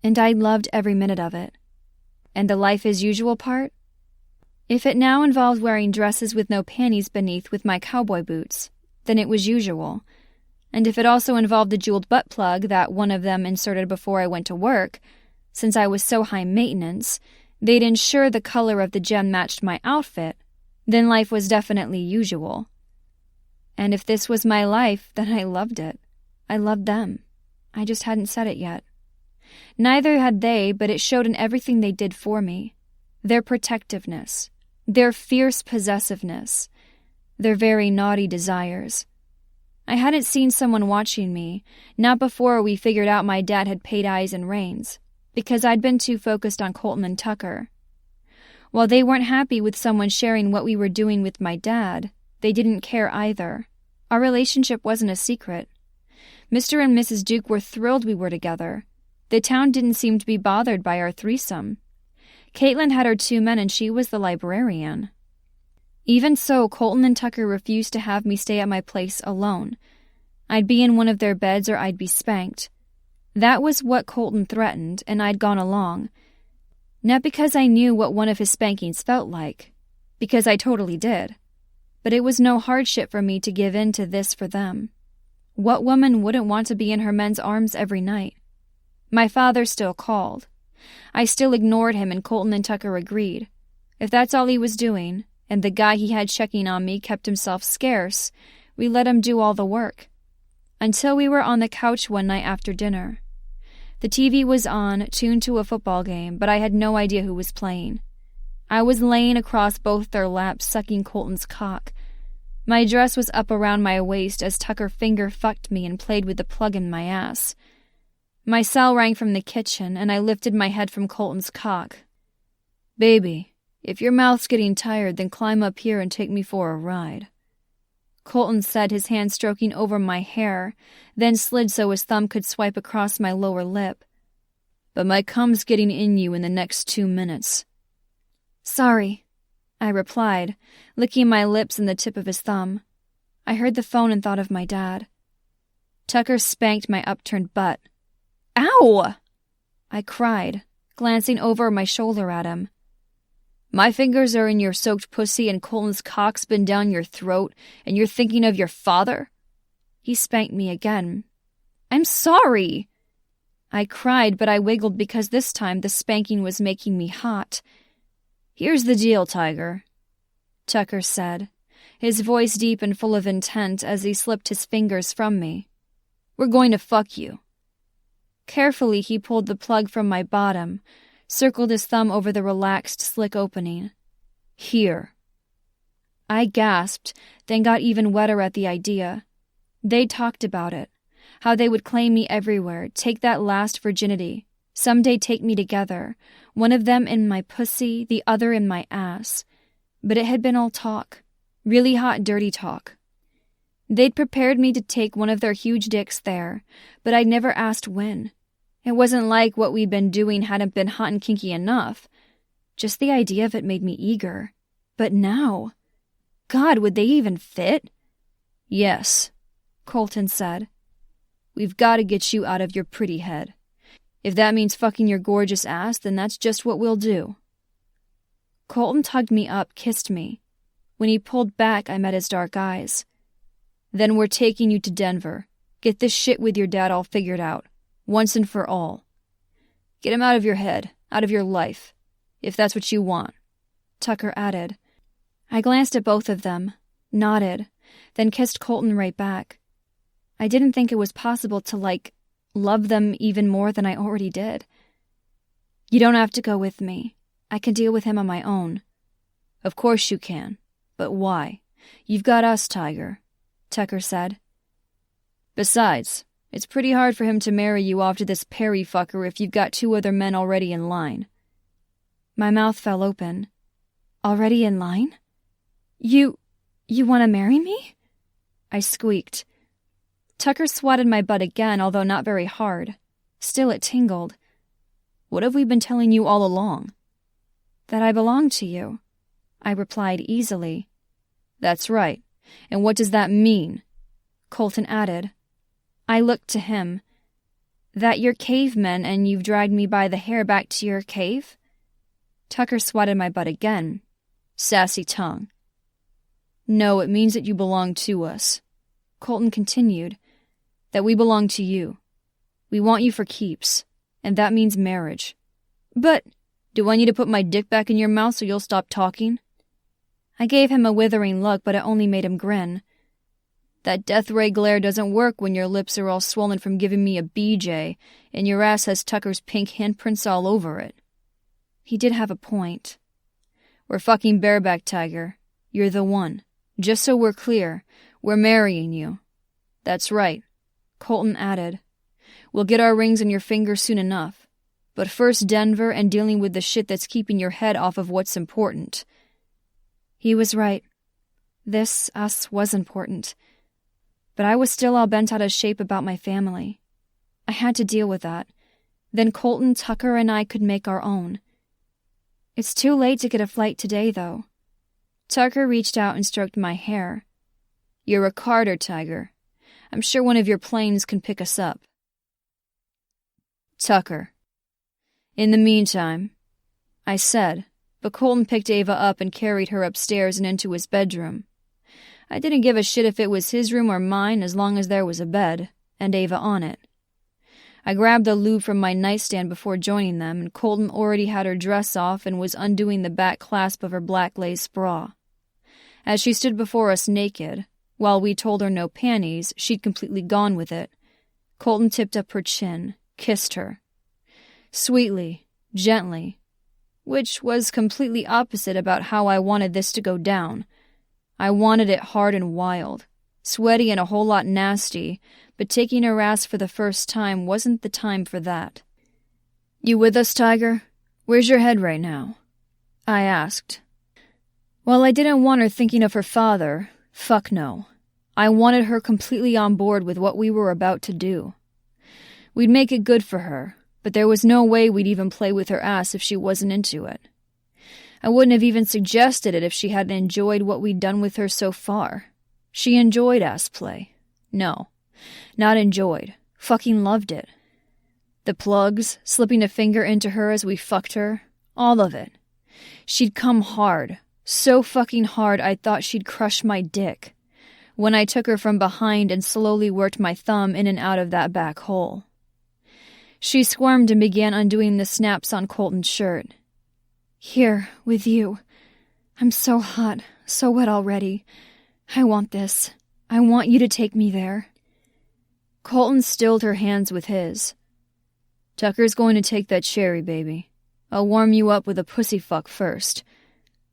And I'd loved every minute of it. And the life-as-usual part? If it now involved wearing dresses with no panties beneath with my cowboy boots, then it was usual. And if it also involved a jeweled butt plug that one of them inserted before I went to work, since I was so high maintenance, they'd ensure the color of the gem matched my outfit, then life was definitely usual. And if this was my life, then I loved it. I loved them. I just hadn't said it yet. Neither had they, but it showed in everything they did for me. Their protectiveness, their fierce possessiveness, their very naughty desires. I hadn't seen someone watching me, not before we figured out my dad had paid eyes and reins, because I'd been too focused on Colton and Tucker. While they weren't happy with someone sharing what we were doing with my dad, they didn't care either. Our relationship wasn't a secret. Mr. and Mrs. Duke were thrilled we were together. The town didn't seem to be bothered by our threesome. Caitlin had her 2 men and she was the librarian. Even so, Colton and Tucker refused to have me stay at my place alone. I'd be in one of their beds or I'd be spanked. That was what Colton threatened, and I'd gone along. Not because I knew what one of his spankings felt like, because I totally did. But it was no hardship for me to give in to this for them. What woman wouldn't want to be in her men's arms every night? My father still called. I still ignored him, and Colton and Tucker agreed. If that's all he was doing, and the guy he had checking on me kept himself scarce, we let him do all the work. Until we were on the couch one night after dinner. The TV was on, tuned to a football game, but I had no idea who was playing. I was laying across both their laps, sucking Colton's cock. My dress was up around my waist as Tucker finger-fucked me and played with the plug in my ass. My cell rang from the kitchen, and I lifted my head from Colton's cock. "Baby, if your mouth's getting tired, then climb up here and take me for a ride," Colton said, his hand stroking over my hair, then slid so his thumb could swipe across my lower lip. "But my cum's getting in you in the next 2 minutes." "Sorry," I replied, licking my lips and the tip of his thumb. I heard the phone and thought of my dad. Tucker spanked my upturned butt. "Ow!" I cried, glancing over my shoulder at him. "My fingers are in your soaked pussy and Colton's cock's been down your throat, and you're thinking of your father?" He spanked me again. "I'm sorry!" I cried, but I wiggled because this time the spanking was making me hot. "Here's the deal, Tiger," Tucker said, his voice deep and full of intent as he slipped his fingers from me. "We're going to fuck you." Carefully, he pulled the plug from my bottom, circled his thumb over the relaxed, slick opening. "Here." I gasped, then got even wetter at the idea. They talked about it, how they would claim me everywhere, take that last virginity, someday take me together, one of them in my pussy, the other in my ass. But it had been all talk, really hot, dirty talk. They'd prepared me to take one of their huge dicks there, but I'd never asked when. It wasn't like what we'd been doing hadn't been hot and kinky enough. Just the idea of it made me eager. But now, God, would they even fit? "Yes," Colton said. "We've got to get you out of your pretty head. If that means fucking your gorgeous ass, then that's just what we'll do." Colton tugged me up, kissed me. When he pulled back, I met his dark eyes. "Then we're taking you to Denver. Get this shit with your dad all figured out. Once and for all. Get him out of your head, out of your life, if that's what you want," Tucker added. I glanced at both of them, nodded, then kissed Colton right back. I didn't think it was possible to, love them even more than I already did. "You don't have to go with me. I can deal with him on my own." "Of course you can. But why? You've got us, Tiger," Tucker said. "Besides, it's pretty hard for him to marry you off to this Perry fucker if you've got 2 other men already in line." My mouth fell open. "Already in line? You want to marry me?" I squeaked. Tucker swatted my butt again, although not very hard. Still it tingled. "What have we been telling you all along?" "That I belong to you," I replied easily. "That's right. And what does that mean?" Colton added. I looked to him. "That you're cavemen and you've dragged me by the hair back to your cave?" Tucker swatted my butt again. "Sassy tongue." "No, it means that you belong to us," Colton continued. "That we belong to you. We want you for keeps, and that means marriage." "But do I need to put my dick back in your mouth so you'll stop talking?" I gave him a withering look, but it only made him grin. "That death ray glare doesn't work when your lips are all swollen from giving me a BJ, and your ass has Tucker's pink handprints all over it." He did have a point. "We're fucking bareback, Tiger. You're the one. Just so we're clear, we're marrying you." "That's right," Colton added. "We'll get our rings on your fingers soon enough. But first Denver and dealing with the shit that's keeping your head off of what's important." He was right. Us was important. But I was still all bent out of shape about my family. I had to deal with that. Then Colton, Tucker, and I could make our own. It's too late to get a flight today, though. Tucker reached out and stroked my hair. "You're a Carter, Tiger. I'm sure one of your planes can pick us up." "Tucker." "In the meantime," I said, but Colton picked Ava up and carried her upstairs and into his bedroom. I didn't give a shit if it was his room or mine as long as there was a bed, and Ava on it. I grabbed the lube from my nightstand before joining them, and Colton already had her dress off and was undoing the back clasp of her black lace bra. As she stood before us naked, while we told her no panties, she'd completely gone with it. Colton tipped up her chin, kissed her. Sweetly, gently, which was completely opposite about how I wanted this to go down. I wanted it hard and wild, Sweaty and a whole lot nasty, but taking her ass for the first time wasn't the time for that. "You with us, Tiger? Where's your head right now?" I asked. Well, I didn't want her thinking of her father. Fuck no. I wanted her completely on board with what we were about to do. We'd make it good for her, but there was no way we'd even play with her ass if she wasn't into it. I wouldn't have even suggested it if she hadn't enjoyed what we'd done with her so far. She enjoyed ass play. No, not enjoyed. Fucking loved it. The plugs, slipping a finger into her as we fucked her, all of it. She'd come hard, so fucking hard I thought she'd crush my dick, when I took her from behind and slowly worked my thumb in and out of that back hole. She squirmed and began undoing the snaps on Colton's shirt. "Here, with you. I'm so hot, so wet already. I want this. I want you to take me there." Colton stilled her hands with his. "Tucker's going to take that cherry, baby. I'll warm you up with a pussy fuck first.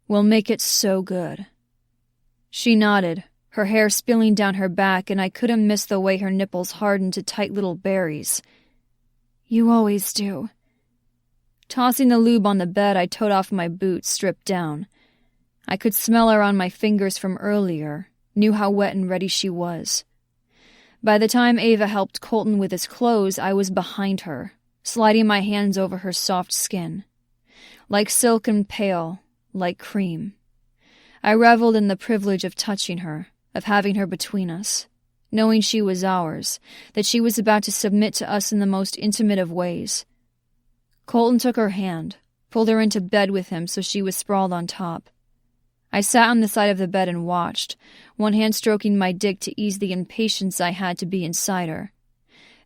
We'll make it so good." She nodded, her hair spilling down her back, and I couldn't miss the way her nipples hardened to tight little berries. "You always do." Tossing the lube on the bed, I toed off my boots, stripped down. I could smell her on my fingers from earlier, knew how wet and ready she was. By the time Ava helped Colton with his clothes, I was behind her, sliding my hands over her soft skin. Like silk and pale, like cream. I reveled in the privilege of touching her, of having her between us, knowing she was ours, that she was about to submit to us in the most intimate of ways. Colton took her hand, pulled her into bed with him so she was sprawled on top. I sat on the side of the bed and watched, one hand stroking my dick to ease the impatience I had to be inside her,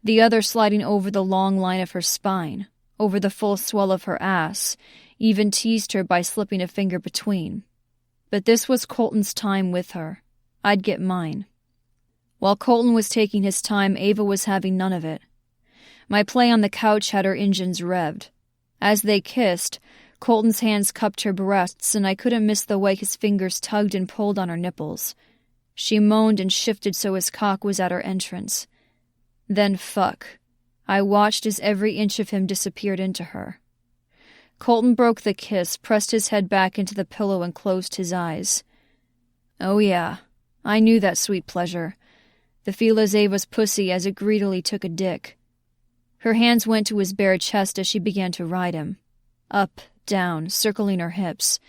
the other sliding over the long line of her spine, over the full swell of her ass, even teased her by slipping a finger between. But this was Colton's time with her. I'd get mine. While Colton was taking his time, Ava was having none of it. My play on the couch had her engines revved. As they kissed, Colton's hands cupped her breasts, and I couldn't miss the way his fingers tugged and pulled on her nipples. She moaned and shifted so his cock was at her entrance. Then fuck. I watched as every inch of him disappeared into her. Colton broke the kiss, pressed his head back into the pillow and closed his eyes. Oh yeah, I knew that sweet pleasure. The feel of Ava's pussy as it greedily took a dick. Her hands went to his bare chest as she began to ride him. Up, down, circling her hips.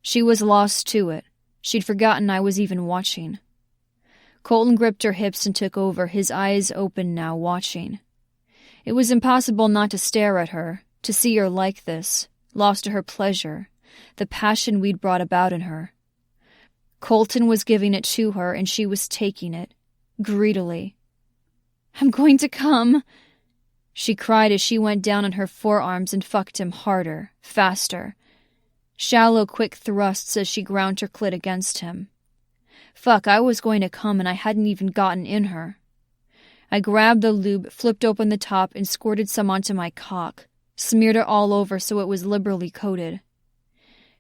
She was lost to it. She'd forgotten I was even watching. Colton gripped her hips and took over, his eyes open now, watching. It was impossible not to stare at her, to see her like this, lost to her pleasure, the passion we'd brought about in her. Colton was giving it to her, and she was taking it, greedily. "I'm going to come," she cried as she went down on her forearms and fucked him harder, faster. Shallow, quick thrusts as she ground her clit against him. Fuck, I was going to come and I hadn't even gotten in her. I grabbed the lube, flipped open the top, and squirted some onto my cock, smeared it all over so it was liberally coated.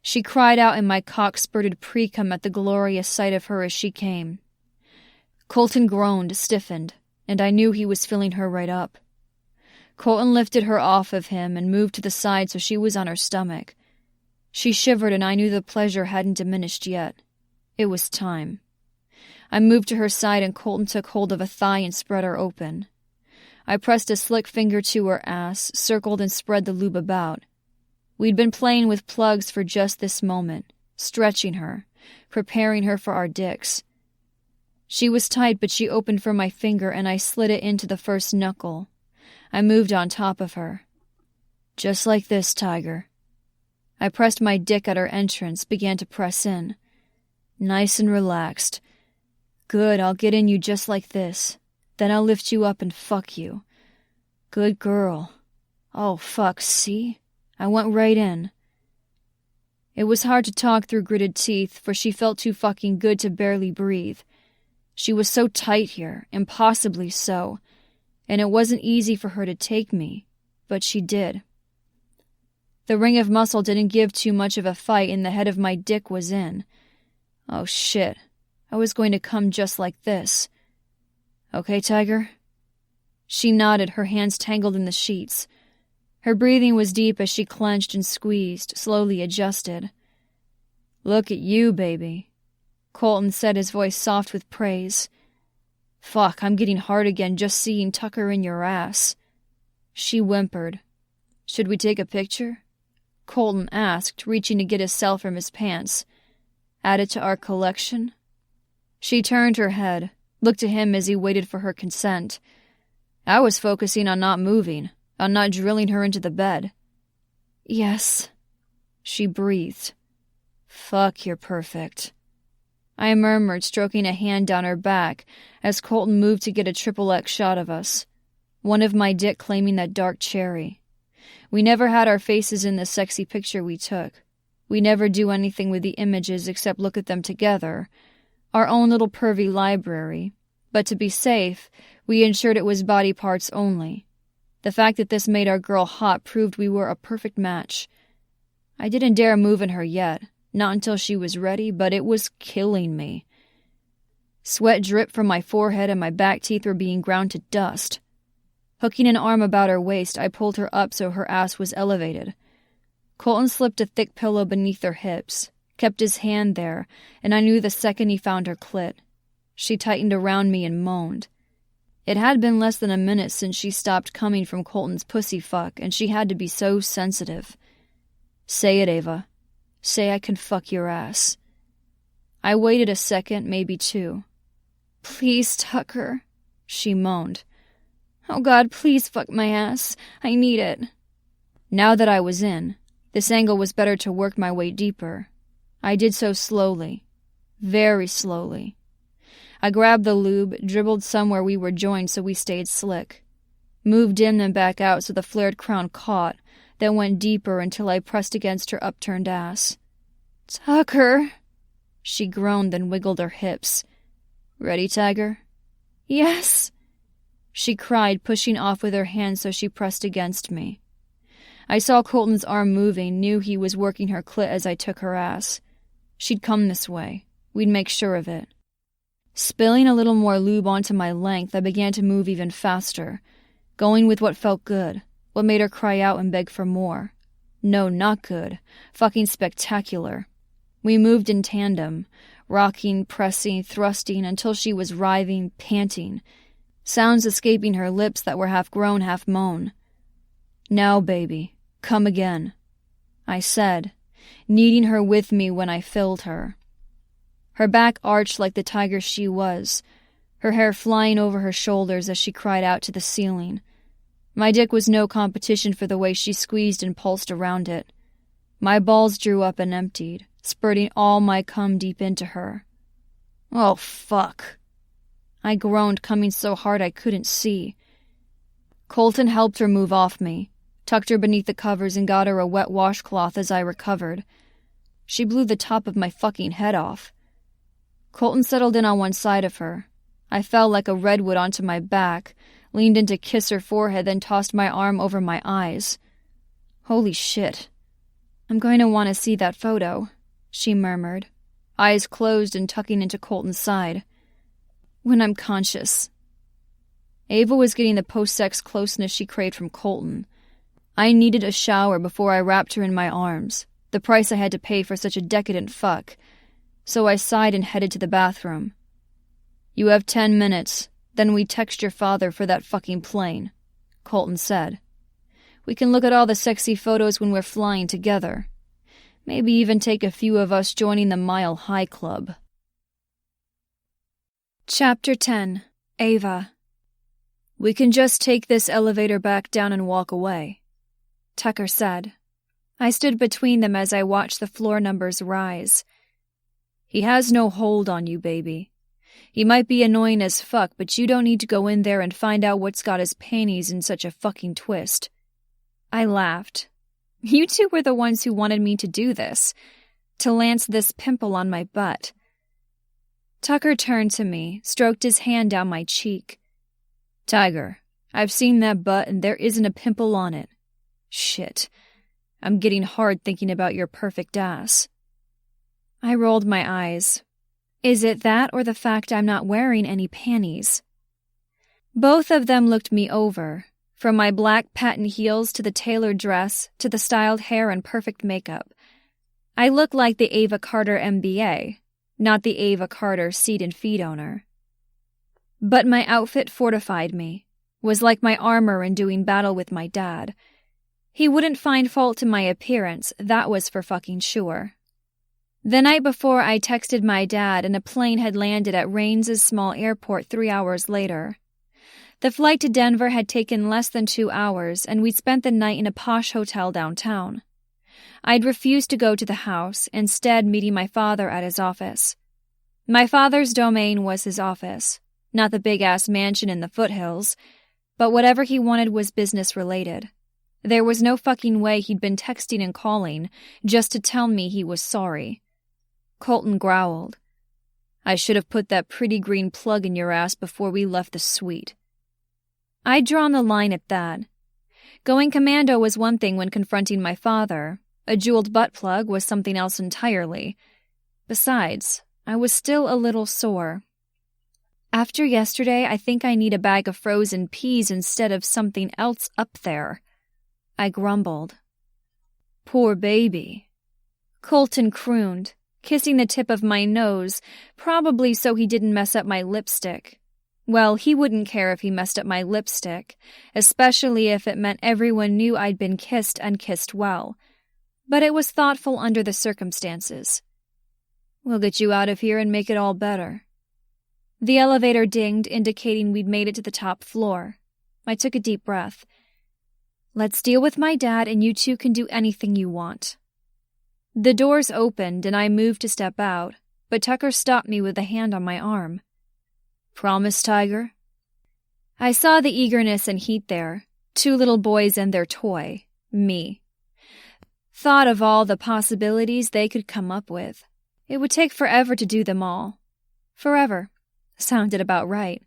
She cried out and my cock spurted pre-cum at the glorious sight of her as she came. Colton groaned, stiffened, and I knew he was filling her right up. Colton lifted her off of him and moved to the side so she was on her stomach. She shivered and I knew the pleasure hadn't diminished yet. It was time. I moved to her side and Colton took hold of a thigh and spread her open. I pressed a slick finger to her ass, circled and spread the lube about. We'd been playing with plugs for just this moment, stretching her, preparing her for our dicks. She was tight, but she opened for my finger and I slid it into the first knuckle. I moved on top of her. "Just like this, Tiger." I pressed my dick at her entrance, began to press in. Nice and relaxed. "Good, I'll get in you just like this. Then I'll lift you up and fuck you. Good girl. Oh, fuck, see? I went right in." It was hard to talk through gritted teeth, for she felt too fucking good to barely breathe. She was so tight here, impossibly so, and it wasn't easy for her to take me, but she did. The ring of muscle didn't give too much of a fight and the head of my dick was in. Oh shit, I was going to come just like this. Okay, Tiger? She nodded, her hands tangled in the sheets. Her breathing was deep as she clenched and squeezed, slowly adjusted. Look at you, baby, Colton said, his voice soft with praise. Fuck, I'm getting hard again just seeing Tucker in your ass. She whimpered. Should we take a picture? Colton asked, reaching to get his cell from his pants. Add it to our collection? She turned her head, looked at him as he waited for her consent. I was focusing on not moving, on not drilling her into the bed. Yes, she breathed. Fuck, you're perfect. I murmured, stroking a hand down her back as Colton moved to get a XXX shot of us. One of my dick claiming that dark cherry. We never had our faces in the sexy picture we took. We never do anything with the images except look at them together. Our own little pervy library. But to be safe, we ensured it was body parts only. The fact that this made our girl hot proved we were a perfect match. I didn't dare move in her yet, not until she was ready, but it was killing me. Sweat dripped from my forehead and my back teeth were being ground to dust. Hooking an arm about her waist, I pulled her up so her ass was elevated. Colton slipped a thick pillow beneath her hips, kept his hand there, and I knew the second he found her clit. She tightened around me and moaned. It had been less than a minute since she stopped coming from Colton's pussy fuck, and she had to be so sensitive. Say it, Ava. Say I can fuck your ass. I waited a second, maybe two. Please, Tucker, she moaned. Oh God, please fuck my ass. I need it. Now that I was in, this angle was better to work my way deeper. I did so slowly. Very slowly. I grabbed the lube, dribbled somewhere we were joined so we stayed slick. Moved in and back out so the flared crown caught, then went deeper until I pressed against her upturned ass. Tucker! She groaned, then wiggled her hips. Ready, Tiger? Yes! She cried, pushing off with her hand so she pressed against me. I saw Colton's arm moving, knew he was working her clit as I took her ass. She'd come this way. We'd make sure of it. Spilling a little more lube onto my length, I began to move even faster, going with what felt good, what made her cry out and beg for more. No, not good. Fucking spectacular. We moved in tandem, rocking, pressing, thrusting, until she was writhing, panting, sounds escaping her lips that were half groan, half moan. Now, baby, come again, I said, needing her with me when I filled her. Her back arched like the tiger she was, her hair flying over her shoulders as she cried out to the ceiling. My dick was no competition for the way she squeezed and pulsed around it. My balls drew up and emptied, spurting all my cum deep into her. Oh, fuck. I groaned, coming so hard I couldn't see. Colton helped her move off me, tucked her beneath the covers and got her a wet washcloth as I recovered. She blew the top of my fucking head off. Colton settled in on one side of her. I fell like a redwood onto my back, leaned in to kiss her forehead, then tossed my arm over my eyes. Holy shit. I'm going to want to see that photo, she murmured, eyes closed and tucking into Colton's side. When I'm conscious. Ava was getting the post-sex closeness she craved from Colton. I needed a shower before I wrapped her in my arms, the price I had to pay for such a decadent fuck. So I sighed and headed to the bathroom. You have 10 minutes, then we text your father for that fucking plane, Colton said. We can look at all the sexy photos when we're flying together. Maybe even take a few of us joining the Mile High Club. Chapter 10. Ava. We can just take this elevator back down and walk away, Tucker said. I stood between them as I watched the floor numbers rise. He has no hold on you, baby. He might be annoying as fuck, but you don't need to go in there and find out what's got his panties in such a fucking twist. I laughed. You two were the ones who wanted me to do this, to lance this pimple on my butt. Tucker turned to me, stroked his hand down my cheek. Tiger, I've seen that butt and there isn't a pimple on it. Shit. I'm getting hard thinking about your perfect ass. I rolled my eyes. Is it that or the fact I'm not wearing any panties? Both of them looked me over, from my black patent heels to the tailored dress to the styled hair and perfect makeup. I looked like the Ava Carter MBA, not the Ava Carter seed and feed owner. But my outfit fortified me, was like my armor in doing battle with my dad. He wouldn't find fault in my appearance, that was for fucking sure. The night before, I texted my dad and a plane had landed at Rains' small airport 3 hours later. The flight to Denver had taken less than 2 hours, and we'd spent the night in a posh hotel downtown. I'd refused to go to the house, instead meeting my father at his office. My father's domain was his office, not the big-ass mansion in the foothills, but whatever he wanted was business-related. There was no fucking way he'd been texting and calling just to tell me he was sorry. Colton growled. I should have put that pretty green plug in your ass before we left the suite. I'd drawn the line at that. Going commando was one thing when confronting my father. A jeweled butt plug was something else entirely. Besides, I was still a little sore. After yesterday, I think I need a bag of frozen peas instead of something else up there. I grumbled. Poor baby. Colton crooned, kissing the tip of my nose, probably so he didn't mess up my lipstick. Well, he wouldn't care if he messed up my lipstick, especially if it meant everyone knew I'd been kissed and kissed well. But it was thoughtful under the circumstances. We'll get you out of here and make it all better. The elevator dinged, indicating we'd made it to the top floor. I took a deep breath. Let's deal with my dad and you two can do anything you want. The doors opened and I moved to step out, but Tucker stopped me with a hand on my arm. Promise, Tiger? I saw the eagerness and heat there, 2 little boys and their toy, me. Thought of all the possibilities they could come up with. It would take forever to do them all. Forever. Sounded about right.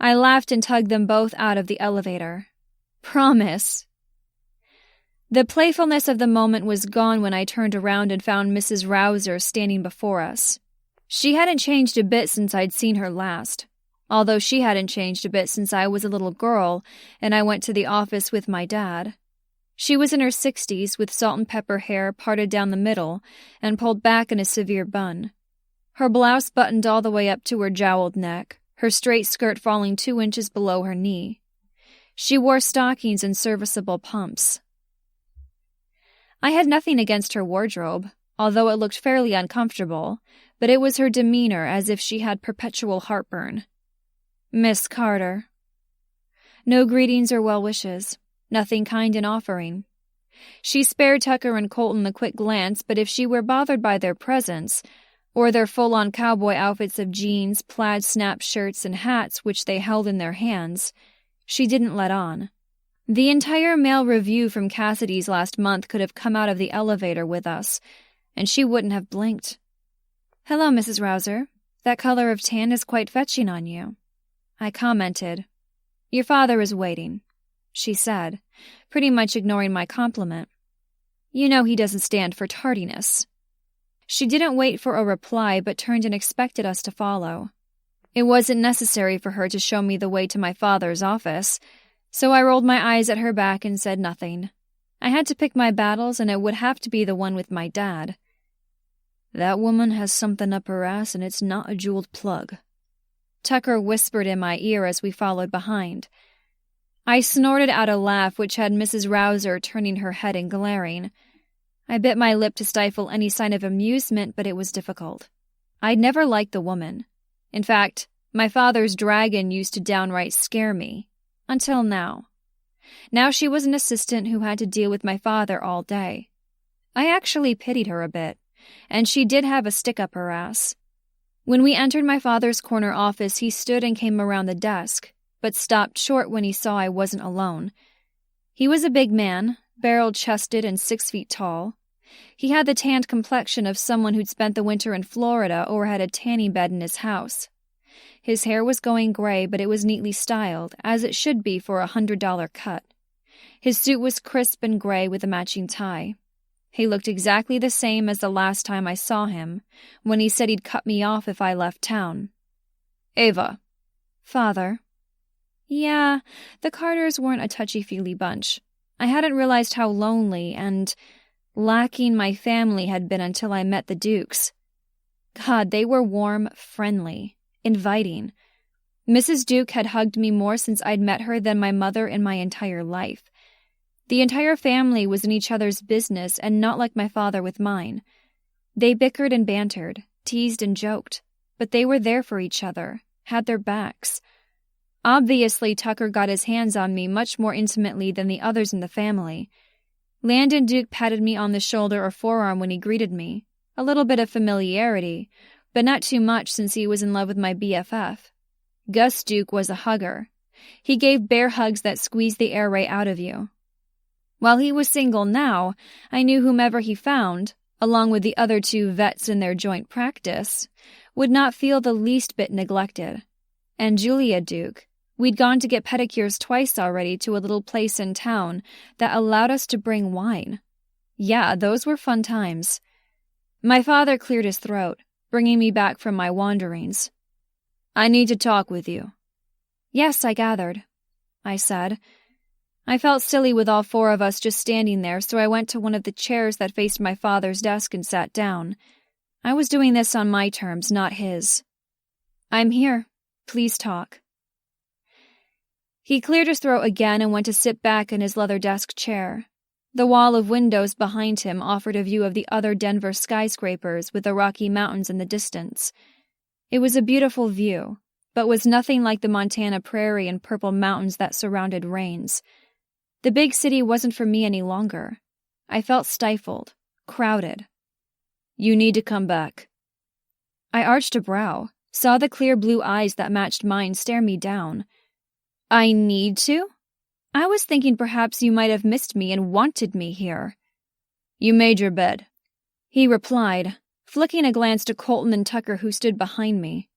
I laughed and tugged them both out of the elevator. Promise. The playfulness of the moment was gone when I turned around and found Mrs. Rouser standing before us. She hadn't changed a bit since I'd seen her last, although she hadn't changed a bit since I was a little girl and I went to the office with my dad. She was in her 60s with salt and pepper hair parted down the middle and pulled back in a severe bun. Her blouse buttoned all the way up to her jowled neck, her straight skirt falling 2 inches below her knee. She wore stockings and serviceable pumps. I had nothing against her wardrobe, although it looked fairly uncomfortable, but it was her demeanor as if she had perpetual heartburn. Miss Carter. No greetings or well wishes. Nothing kind in offering. She spared Tucker and Colton a quick glance, but if she were bothered by their presence, or their full-on cowboy outfits of jeans, plaid snap shirts, and hats which they held in their hands, she didn't let on. The entire mail review from Cassidy's last month could have come out of the elevator with us, and she wouldn't have blinked. Hello, Mrs. Rouser. That color of tan is quite fetching on you. I commented. Your father is waiting, she said, pretty much ignoring my compliment. You know he doesn't stand for tardiness. She didn't wait for a reply, but turned and expected us to follow. It wasn't necessary for her to show me the way to my father's office, so I rolled my eyes at her back and said nothing. I had to pick my battles, and it would have to be the one with my dad. That woman has something up her ass, and it's not a jeweled plug. Tucker whispered in my ear as we followed behind. I snorted out a laugh which had Mrs. Rouser turning her head and glaring. I bit my lip to stifle any sign of amusement, but it was difficult. I'd never liked the woman. In fact, my father's dragon used to downright scare me. Until now. Now she was an assistant who had to deal with my father all day. I actually pitied her a bit, and she did have a stick up her ass. When we entered my father's corner office, he stood and came around the desk, but stopped short when he saw I wasn't alone. He was a big man, barrel-chested and 6 feet tall. He had the tanned complexion of someone who'd spent the winter in Florida or had a tanning bed in his house. His hair was going gray, but it was neatly styled, as it should be for $100 cut. His suit was crisp and gray with a matching tie. He looked exactly the same as the last time I saw him, when he said he'd cut me off if I left town. Ava. Father. Yeah, the Carters weren't a touchy-feely bunch. I hadn't realized how lonely and lacking my family had been until I met the Dukes. God, they were warm, friendly, inviting. Mrs. Duke had hugged me more since I'd met her than my mother in my entire life. The entire family was in each other's business and not like my father with mine. They bickered and bantered, teased and joked, but they were there for each other, had their backs. Obviously, Tucker got his hands on me much more intimately than the others in the family. Landon Duke patted me on the shoulder or forearm when he greeted me. A little bit of familiarity, but not too much since he was in love with my BFF. Gus Duke was a hugger. He gave bear hugs that squeezed the air right out of you. While he was single now, I knew whomever he found, along with the other two vets in their joint practice, would not feel the least bit neglected. And Julia Duke, we'd gone to get pedicures twice already to a little place in town that allowed us to bring wine. Yeah, those were fun times. My father cleared his throat, bringing me back from my wanderings. I need to talk with you. Yes, I gathered, I said. I felt silly with all four of us just standing there, so I went to one of the chairs that faced my father's desk and sat down. I was doing this on my terms, not his. I'm here. Please talk. He cleared his throat again and went to sit back in his leather desk chair. The wall of windows behind him offered a view of the other Denver skyscrapers with the Rocky Mountains in the distance. It was a beautiful view, but was nothing like the Montana prairie and purple mountains that surrounded Rains. The big city wasn't for me any longer. I felt stifled, crowded. You need to come back. I arched a brow, saw the clear blue eyes that matched mine stare me down. I need to? I was thinking perhaps you might have missed me and wanted me here. You made your bed, he replied, flicking a glance to Colton and Tucker who stood behind me.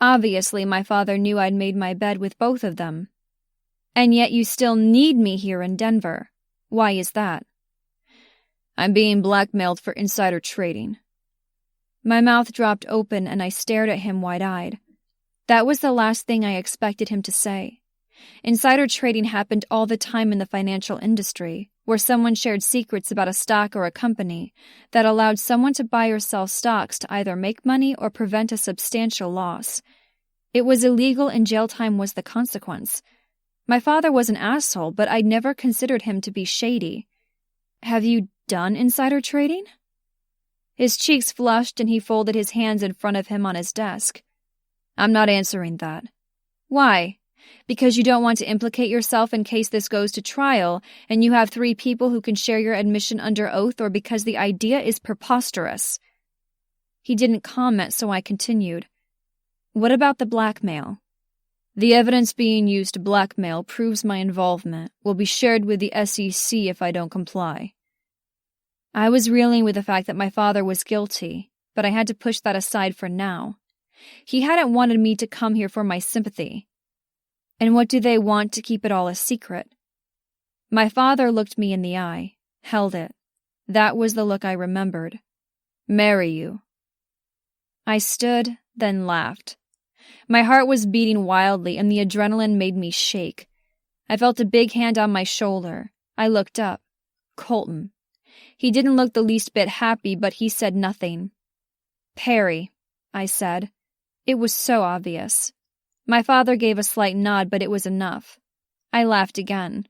Obviously, my father knew I'd made my bed with both of them. And yet you still need me here in Denver. Why is that? I'm being blackmailed for insider trading. My mouth dropped open and I stared at him wide-eyed. That was the last thing I expected him to say. Insider trading happened all the time in the financial industry, where someone shared secrets about a stock or a company that allowed someone to buy or sell stocks to either make money or prevent a substantial loss. It was illegal and jail time was the consequence. My father was an asshole, but I'd never considered him to be shady. Have you done insider trading? His cheeks flushed and he folded his hands in front of him on his desk. I'm not answering that. Why? Because you don't want to implicate yourself in case this goes to trial and you have 3 people who can share your admission under oath, or because the idea is preposterous? He didn't comment, so I continued. What about the blackmail? The evidence being used to blackmail proves my involvement will be shared with the SEC if I don't comply. I was reeling with the fact that my father was guilty, but I had to push that aside for now. He hadn't wanted me to come here for my sympathy. And what do they want to keep it all a secret? My father looked me in the eye, held it. That was the look I remembered. Marry you. I stood, then laughed. My heart was beating wildly and the adrenaline made me shake. I felt a big hand on my shoulder. I looked up. Colton. He didn't look the least bit happy, but he said nothing. Perry, I said. It was so obvious. My father gave a slight nod, but it was enough. I laughed again.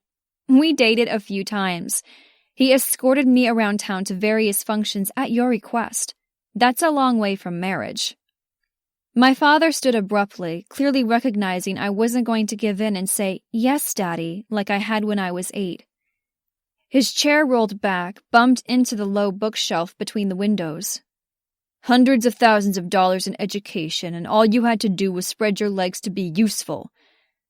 We dated a few times. He escorted me around town to various functions at your request. That's a long way from marriage. My father stood abruptly, clearly recognizing I wasn't going to give in and say, "Yes, Daddy," like I had when I was 8. His chair rolled back, bumped into the low bookshelf between the windows. Hundreds of thousands of dollars in education, and all you had to do was spread your legs to be useful.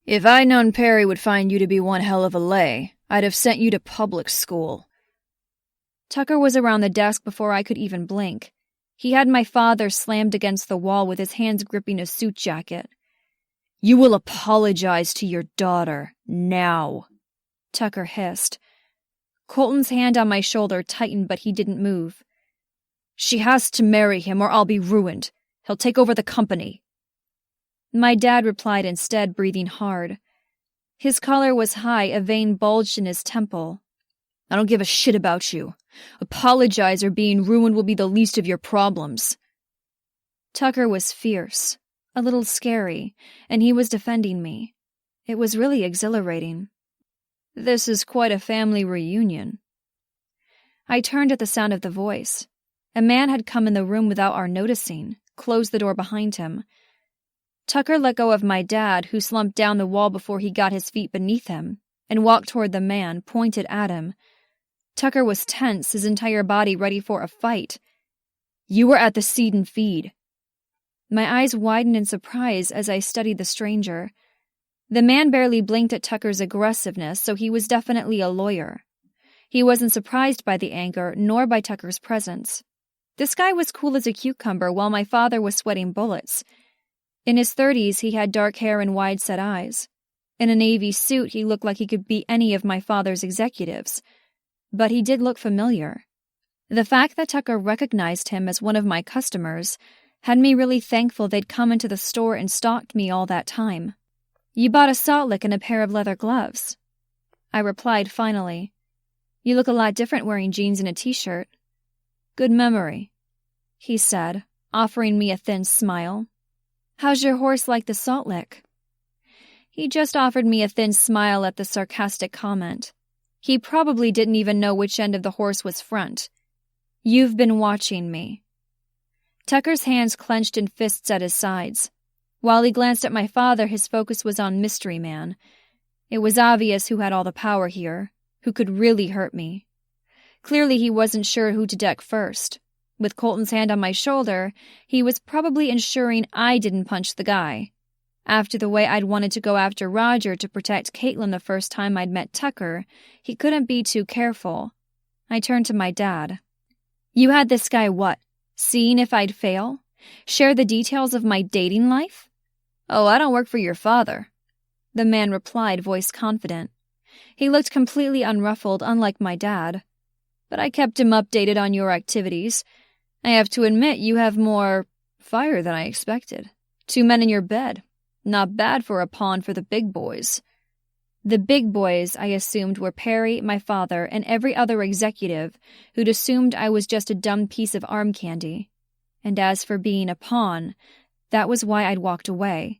If I'd known Perry would find you to be one hell of a lay, I'd have sent you to public school. Tucker was around the desk before I could even blink. He had my father slammed against the wall with his hands gripping a suit jacket. You will apologize to your daughter, now, Tucker hissed. Colton's hand on my shoulder tightened, but he didn't move. She has to marry him or I'll be ruined. He'll take over the company. My dad replied instead, breathing hard. His collar was high, a vein bulged in his temple. I don't give a shit about you. Apologize or being ruined will be the least of your problems. Tucker was fierce, a little scary, and he was defending me. It was really exhilarating. This is quite a family reunion. I turned at the sound of the voice. A man had come in the room without our noticing, closed the door behind him. Tucker let go of my dad, who slumped down the wall before he got his feet beneath him, and walked toward the man, pointed at him. Tucker was tense, his entire body ready for a fight. You were at the seed and feed. My eyes widened in surprise as I studied the stranger. The man barely blinked at Tucker's aggressiveness, so he was definitely a lawyer. He wasn't surprised by the anger, nor by Tucker's presence. This guy was cool as a cucumber, while my father was sweating bullets. In his 30s, he had dark hair and wide-set eyes. In a navy suit, he looked like he could be any of my father's executives. But he did look familiar. The fact that Tucker recognized him as one of my customers had me really thankful they'd come into the store and stalked me all that time. You bought a salt lick and a pair of leather gloves. I replied finally. You look a lot different wearing jeans and a t-shirt. Good memory, he said, offering me a thin smile. How's your horse like the salt lick? He just offered me a thin smile at the sarcastic comment. He probably didn't even know which end of the horse was front. You've been watching me. Tucker's hands clenched in fists at his sides. While he glanced at my father, his focus was on Mystery Man. It was obvious who had all the power here, who could really hurt me. Clearly he wasn't sure who to deck first. With Colton's hand on my shoulder, he was probably ensuring I didn't punch the guy. After the way I'd wanted to go after Roger to protect Caitlin the first time I'd met Tucker, he couldn't be too careful. I turned to my dad. You had this guy what? Seeing if I'd fail? Share the details of my dating life? Oh, I don't work for your father. The man replied, voice confident. He looked completely unruffled, unlike my dad. But I kept him updated on your activities. I have to admit, you have more fire than I expected. 2 men in your bed. Not bad for a pawn for the big boys. The big boys, I assumed, were Perry, my father, and every other executive who'd assumed I was just a dumb piece of arm candy. And as for being a pawn, that was why I'd walked away.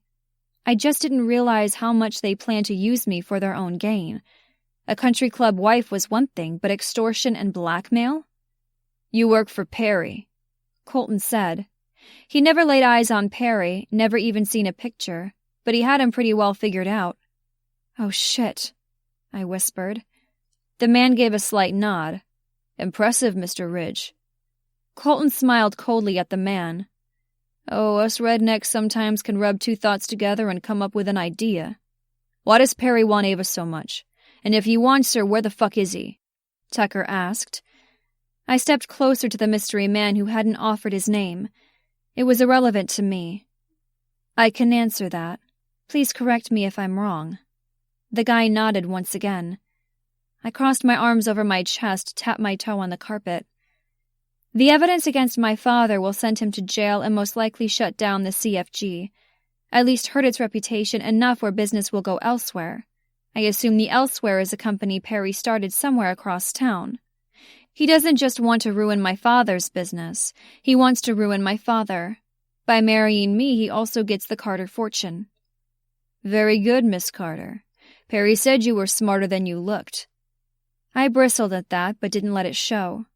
I just didn't realize how much they planned to use me for their own gain. A country club wife was one thing, but extortion and blackmail? You work for Perry, Colton said. He never laid eyes on Perry, never even seen a picture, but he had him pretty well figured out. Oh shit, I whispered. The man gave a slight nod. Impressive, Mr. Ridge. Colton smiled coldly at the man. Oh, us rednecks sometimes can rub 2 thoughts together and come up with an idea. Why does Perry want Ava so much? And if he wants her, where the fuck is he? Tucker asked. I stepped closer to the mystery man who hadn't offered his name. It was irrelevant to me. I can answer that. Please correct me if I'm wrong. The guy nodded once again. I crossed my arms over my chest, tapped my toe on the carpet. The evidence against my father will send him to jail and most likely shut down the CFG. At least hurt its reputation enough where business will go elsewhere. I assume the elsewhere is a company Perry started somewhere across town. He doesn't just want to ruin my father's business. He wants to ruin my father. By marrying me, he also gets the Carter fortune. Very good, Miss Carter. Perry said you were smarter than you looked. I bristled at that, but didn't let it show.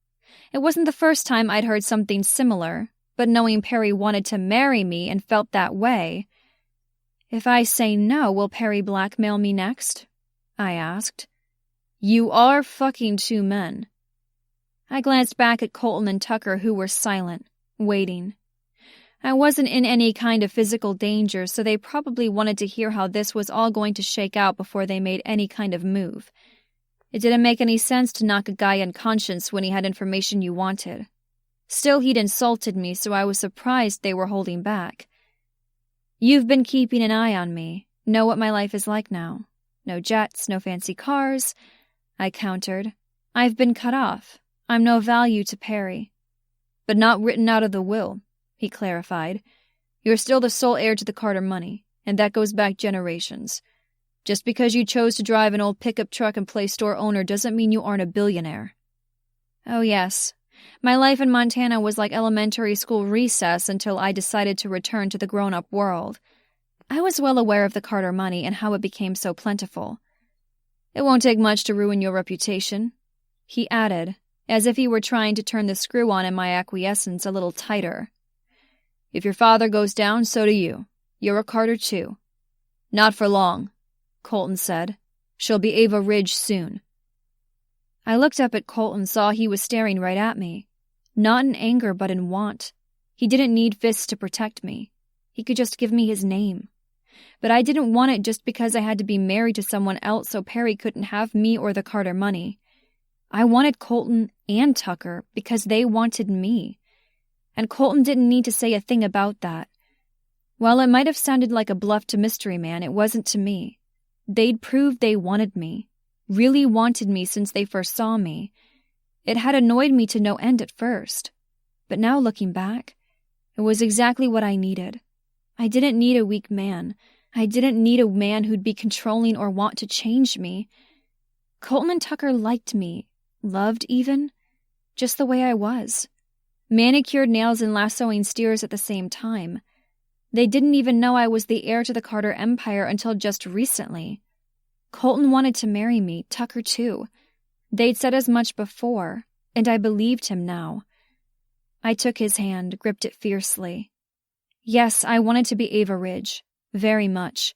It wasn't the first time I'd heard something similar, but knowing Perry wanted to marry me and felt that way. If I say no, will Perry blackmail me next? I asked. You are fucking 2 men. I glanced back at Colton and Tucker, who were silent, waiting. I wasn't in any kind of physical danger, so they probably wanted to hear how this was all going to shake out before they made any kind of move. It didn't make any sense to knock a guy unconscious when he had information you wanted. Still, he'd insulted me, so I was surprised they were holding back. You've been keeping an eye on me, know what my life is like now. No jets, no fancy cars, I countered. I've been cut off. I'm no value to Perry. But not written out of the will, he clarified. You're still the sole heir to the Carter money, and that goes back generations. Just because you chose to drive an old pickup truck and play store owner doesn't mean you aren't a billionaire. Oh yes, my life in Montana was like elementary school recess until I decided to return to the grown-up world. I was well aware of the Carter money and how it became so plentiful. It won't take much to ruin your reputation, he added, as if he were trying to turn the screw on in my acquiescence a little tighter. If your father goes down, so do you. You're a Carter too. Not for long, Colton said. She'll be Ava Ridge soon. I looked up at Colton and saw he was staring right at me. Not in anger, but in want. He didn't need fists to protect me. He could just give me his name. But I didn't want it just because I had to be married to someone else so Perry couldn't have me or the Carter money. I wanted Colton and Tucker because they wanted me. And Colton didn't need to say a thing about that. While it might have sounded like a bluff to Mystery Man, it wasn't to me. They'd proved they wanted me. Really wanted me since they first saw me. It had annoyed me to no end at first. But now looking back, it was exactly what I needed. I didn't need a weak man. I didn't need a man who'd be controlling or want to change me. Colton and Tucker liked me, loved even, just the way I was. Manicured nails and lassoing steers at the same time. They didn't even know I was the heir to the Carter Empire until just recently. Colton wanted to marry me, Tucker too. They'd said as much before, and I believed him now. I took his hand, gripped it fiercely. Yes, I wanted to be Ava Ridge. Very much.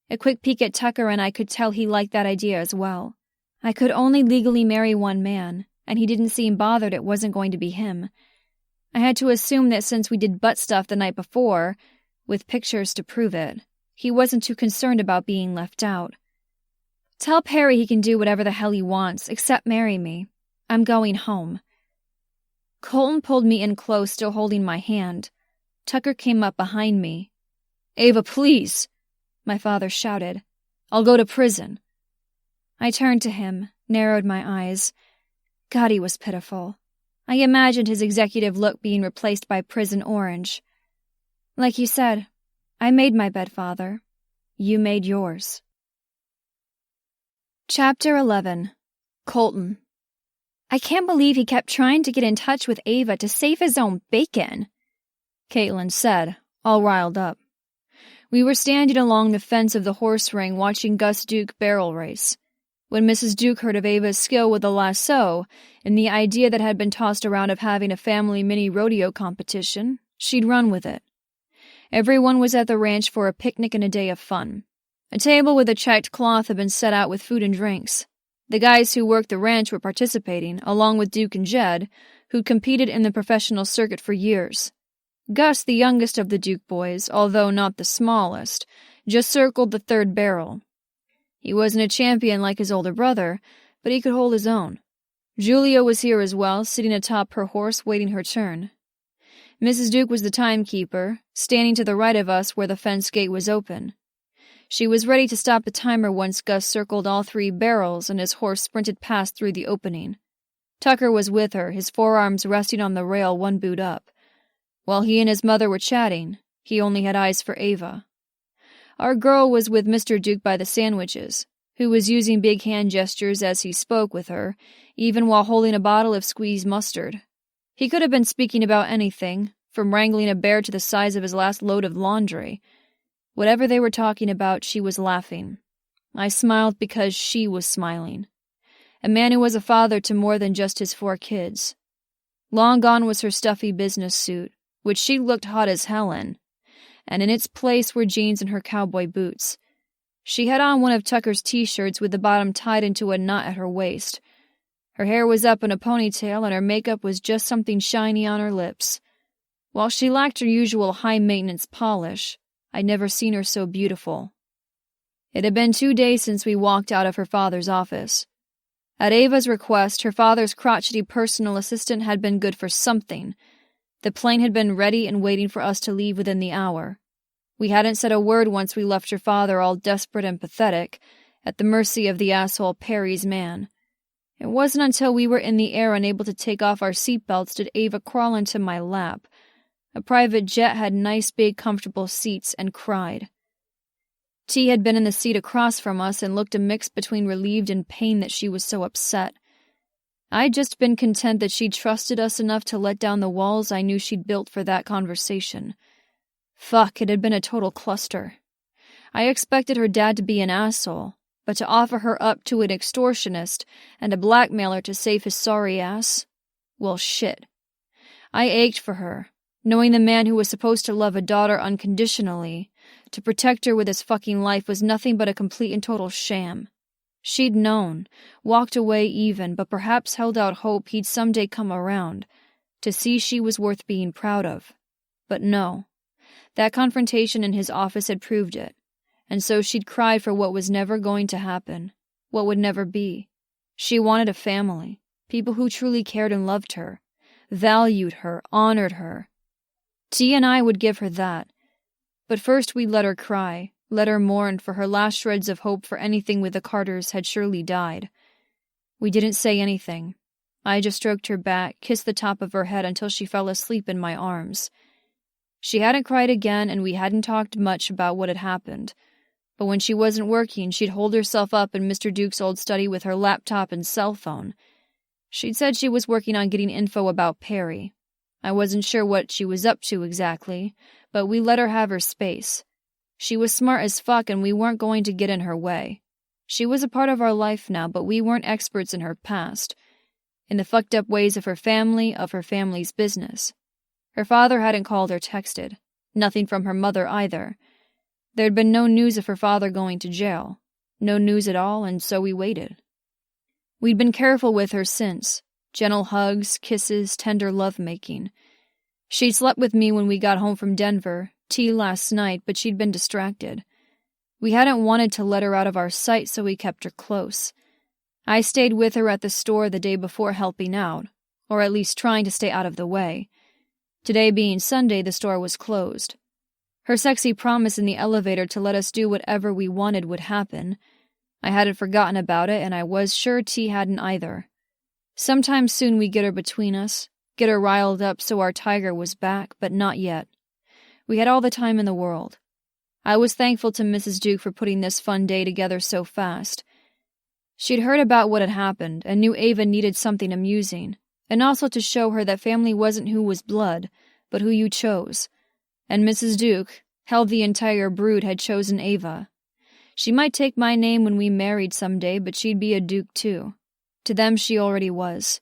A quick peek at Tucker and I could tell he liked that idea as well. I could only legally marry one man, and he didn't seem bothered it wasn't going to be him. I had to assume that since we did butt stuff the night before, with pictures to prove it, he wasn't too concerned about being left out. Tell Perry he can do whatever the hell he wants, except marry me. I'm going home. Colton pulled me in close, still holding my hand. Tucker came up behind me. Ava, please, my father shouted. I'll go to prison. I turned to him, narrowed my eyes. God, he was pitiful. I imagined his executive look being replaced by prison orange. Like you said, I made my bed, Father. You made yours. Chapter 11. Colton. I can't believe he kept trying to get in touch with Ava to save his own bacon, Caitlin said, all riled up. We were standing along the fence of the horse ring watching Gus Duke barrel race. When Mrs. Duke heard of Ava's skill with the lasso and the idea that had been tossed around of having a family mini rodeo competition, she'd run with it. Everyone was at the ranch for a picnic and a day of fun. A table with a checked cloth had been set out with food and drinks. The guys who worked the ranch were participating, along with Duke and Jed, who'd competed in the professional circuit for years. Gus, the youngest of the Duke boys, although not the smallest, just circled the third barrel. He wasn't a champion like his older brother, but he could hold his own. Julia was here as well, sitting atop her horse waiting her turn. Mrs. Duke was the timekeeper, standing to the right of us where the fence gate was open. She was ready to stop the timer once Gus circled all 3 barrels and his horse sprinted past through the opening. Tucker was with her, his forearms resting on the rail, one boot up. While he and his mother were chatting, he only had eyes for Ava. Our girl was with Mr. Duke by the sandwiches, who was using big hand gestures as he spoke with her, even while holding a bottle of squeezed mustard. He could have been speaking about anything, from wrangling a bear to the size of his last load of laundry. Whatever they were talking about, she was laughing. I smiled because she was smiling. A man who was a father to more than just his 4 kids. Long gone was her stuffy business suit, which she looked hot as hell in, and in its place were jeans and her cowboy boots. She had on one of Tucker's t-shirts with the bottom tied into a knot at her waist. Her hair was up in a ponytail and her makeup was just something shiny on her lips. While she lacked her usual high-maintenance polish, I'd never seen her so beautiful. It had been 2 days since we walked out of her father's office. At Ava's request, her father's crotchety personal assistant had been good for something. The plane had been ready and waiting for us to leave within the hour. We hadn't said a word once we left her father all desperate and pathetic, at the mercy of the asshole Perry's man. It wasn't until we were in the air and able to take off our seatbelts did Ava crawl into my lap. A private jet had nice big comfortable seats and cried. T had been in the seat across from us and looked a mix between relieved and pain that she was so upset. I'd just been content that she'd trusted us enough to let down the walls I knew she'd built for that conversation. Fuck, it had been a total cluster. I expected her dad to be an asshole, but to offer her up to an extortionist and a blackmailer to save his sorry ass? Well, shit. I ached for her, knowing the man who was supposed to love a daughter unconditionally, to protect her with his fucking life, was nothing but a complete and total sham. She'd known, walked away even, but perhaps held out hope he'd someday come around, to see she was worth being proud of. But no. That confrontation in his office had proved it, and so she'd cried for what was never going to happen, what would never be. She wanted a family, people who truly cared and loved her, valued her, honored her. T and I would give her that. But first we'd let her cry, let her mourn, for her last shreds of hope for anything with the Carters had surely died. We didn't say anything. I just stroked her back, kissed the top of her head until she fell asleep in my arms. She hadn't cried again, and we hadn't talked much about what had happened. But when she wasn't working, she'd hold herself up in Mr. Duke's old study with her laptop and cell phone. She'd said she was working on getting info about Perry. I wasn't sure what she was up to exactly, but we let her have her space. She was smart as fuck, and we weren't going to get in her way. She was a part of our life now, but we weren't experts in her past, in the fucked up ways of her family, of her family's business. Her father hadn't called or texted. Nothing from her mother either. There'd been no news of her father going to jail. No news at all, and so we waited. We'd been careful with her since. Gentle hugs, kisses, tender lovemaking. She'd slept with me when we got home from Denver, tea last night, but she'd been distracted. We hadn't wanted to let her out of our sight, so we kept her close. I stayed with her at the store the day before helping out, or at least trying to stay out of the way. Today being Sunday, the store was closed. Her sexy promise in the elevator to let us do whatever we wanted would happen. I hadn't forgotten about it, and I was sure T hadn't either. Sometime soon we'd get her between us, get her riled up so our tiger was back, but not yet. We had all the time in the world. I was thankful to Mrs. Duke for putting this fun day together so fast. She'd heard about what had happened and knew Ava needed something amusing, and also to show her that family wasn't who was blood, but who you chose. And Mrs. Duke, held the entire brood, had chosen Ava. She might take my name when we married someday, but she'd be a Duke too. To them she already was.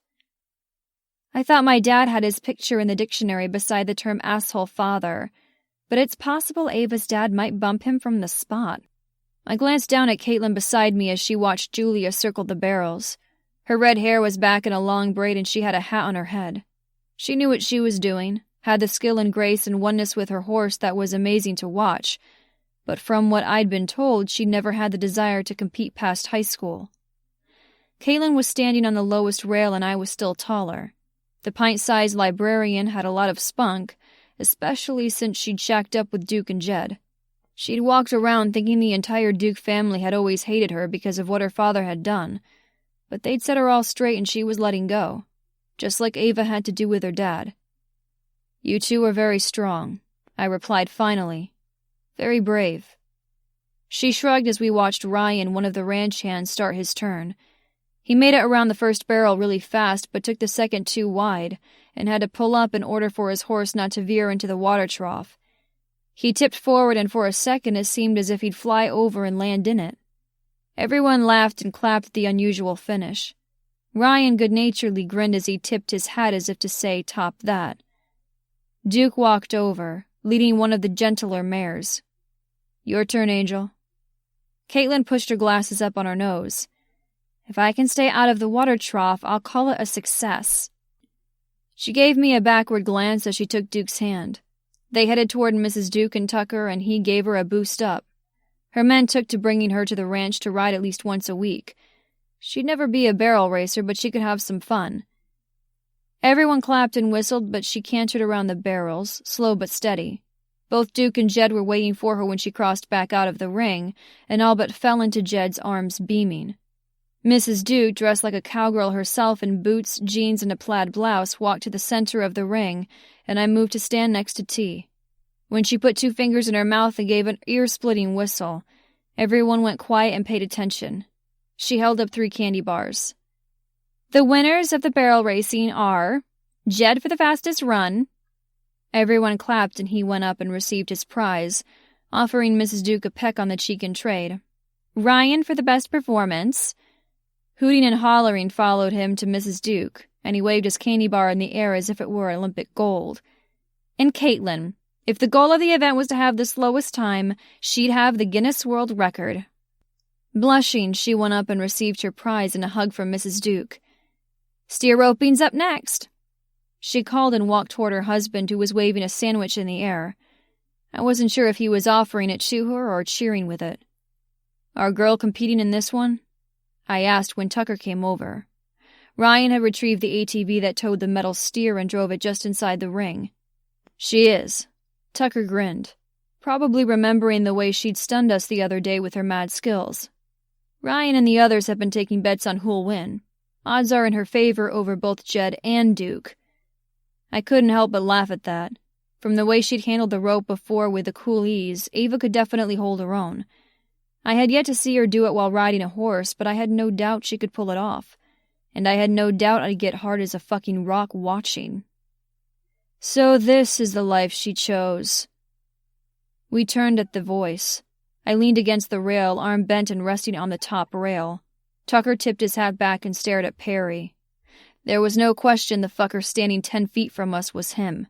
I thought my dad had his picture in the dictionary beside the term asshole father, but it's possible Ava's dad might bump him from the spot. I glanced down at Caitlin beside me as she watched Julia circle the barrels. Her red hair was back in a long braid and she had a hat on her head. She knew what she was doing, had the skill and grace and oneness with her horse that was amazing to watch, but from what I'd been told, she'd never had the desire to compete past high school. Caitlin was standing on the lowest rail and I was still taller. The pint-sized librarian had a lot of spunk, especially since she'd shacked up with Duke and Jed. She'd walked around thinking the entire Duke family had always hated her because of what her father had done, but they'd set her all straight and she was letting go, just like Ava had to do with her dad. "You two are very strong," I replied finally. "Very brave." She shrugged as we watched Ryan, one of the ranch hands, start his turn. He made it around the first barrel really fast, but took the second too wide, and had to pull up in order for his horse not to veer into the water trough. He tipped forward, and for a second it seemed as if he'd fly over and land in it. Everyone laughed and clapped at the unusual finish. Ryan good-naturedly grinned as he tipped his hat as if to say, "Top that." Duke walked over, leading one of the gentler mares. "Your turn, Angel." Caitlin pushed her glasses up on her nose. "If I can stay out of the water trough, I'll call it a success." She gave me a backward glance as she took Duke's hand. They headed toward Mrs. Duke and Tucker, and he gave her a boost up. Her men took to bringing her to the ranch to ride at least once a week. She'd never be a barrel racer, but she could have some fun. Everyone clapped and whistled, but she cantered around the barrels, slow but steady. Both Duke and Jed were waiting for her when she crossed back out of the ring, and all but fell into Jed's arms beaming. Mrs. Duke, dressed like a cowgirl herself in boots, jeans, and a plaid blouse, walked to the center of the ring, and I moved to stand next to T. When she put 2 fingers in her mouth and gave an ear-splitting whistle, everyone went quiet and paid attention. She held up 3 candy bars. The winners of the barrel racing are Jed for the fastest run. Everyone clapped and he went up and received his prize, offering Mrs. Duke a peck on the cheek in trade. Ryan for the best performance. Hooting and hollering followed him to Mrs. Duke, and he waved his candy bar in the air as if it were Olympic gold. And Caitlin, if the goal of the event was to have the slowest time, she'd have the Guinness World Record. Blushing, she went up and received her prize and a hug from Mrs. Duke. Steer roping's up next. She called and walked toward her husband, who was waving a sandwich in the air. I wasn't sure if he was offering it to her or cheering with it. Our girl competing in this one? I asked when Tucker came over. Ryan had retrieved the ATV that towed the metal steer and drove it just inside the ring. She is. Tucker grinned, probably remembering the way she'd stunned us the other day with her mad skills. Ryan and the others have been taking bets on who'll win. Odds are in her favor over both Jed and Duke. I couldn't help but laugh at that. From the way she'd handled the rope before with a cool ease, Ava could definitely hold her own. I had yet to see her do it while riding a horse, but I had no doubt she could pull it off. And I had no doubt I'd get hard as a fucking rock watching. So this is the life she chose. We turned at the voice. I leaned against the rail, arm bent and resting on the top rail. Tucker tipped his hat back and stared at Perry. There was no question the fucker standing 10 feet from us was him.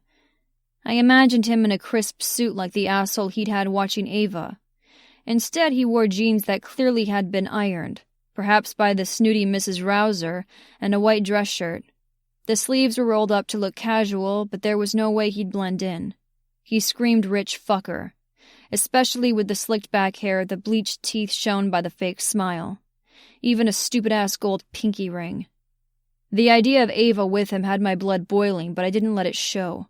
I imagined him in a crisp suit like the asshole he'd had watching Ava. Instead, he wore jeans that clearly had been ironed, perhaps by the snooty Mrs. Rouser, and a white dress shirt. The sleeves were rolled up to look casual, but there was no way he'd blend in. He screamed rich fucker, especially with the slicked back hair, the bleached teeth shown by the fake smile. Even a stupid-ass gold pinky ring. The idea of Ava with him had my blood boiling, but I didn't let it show.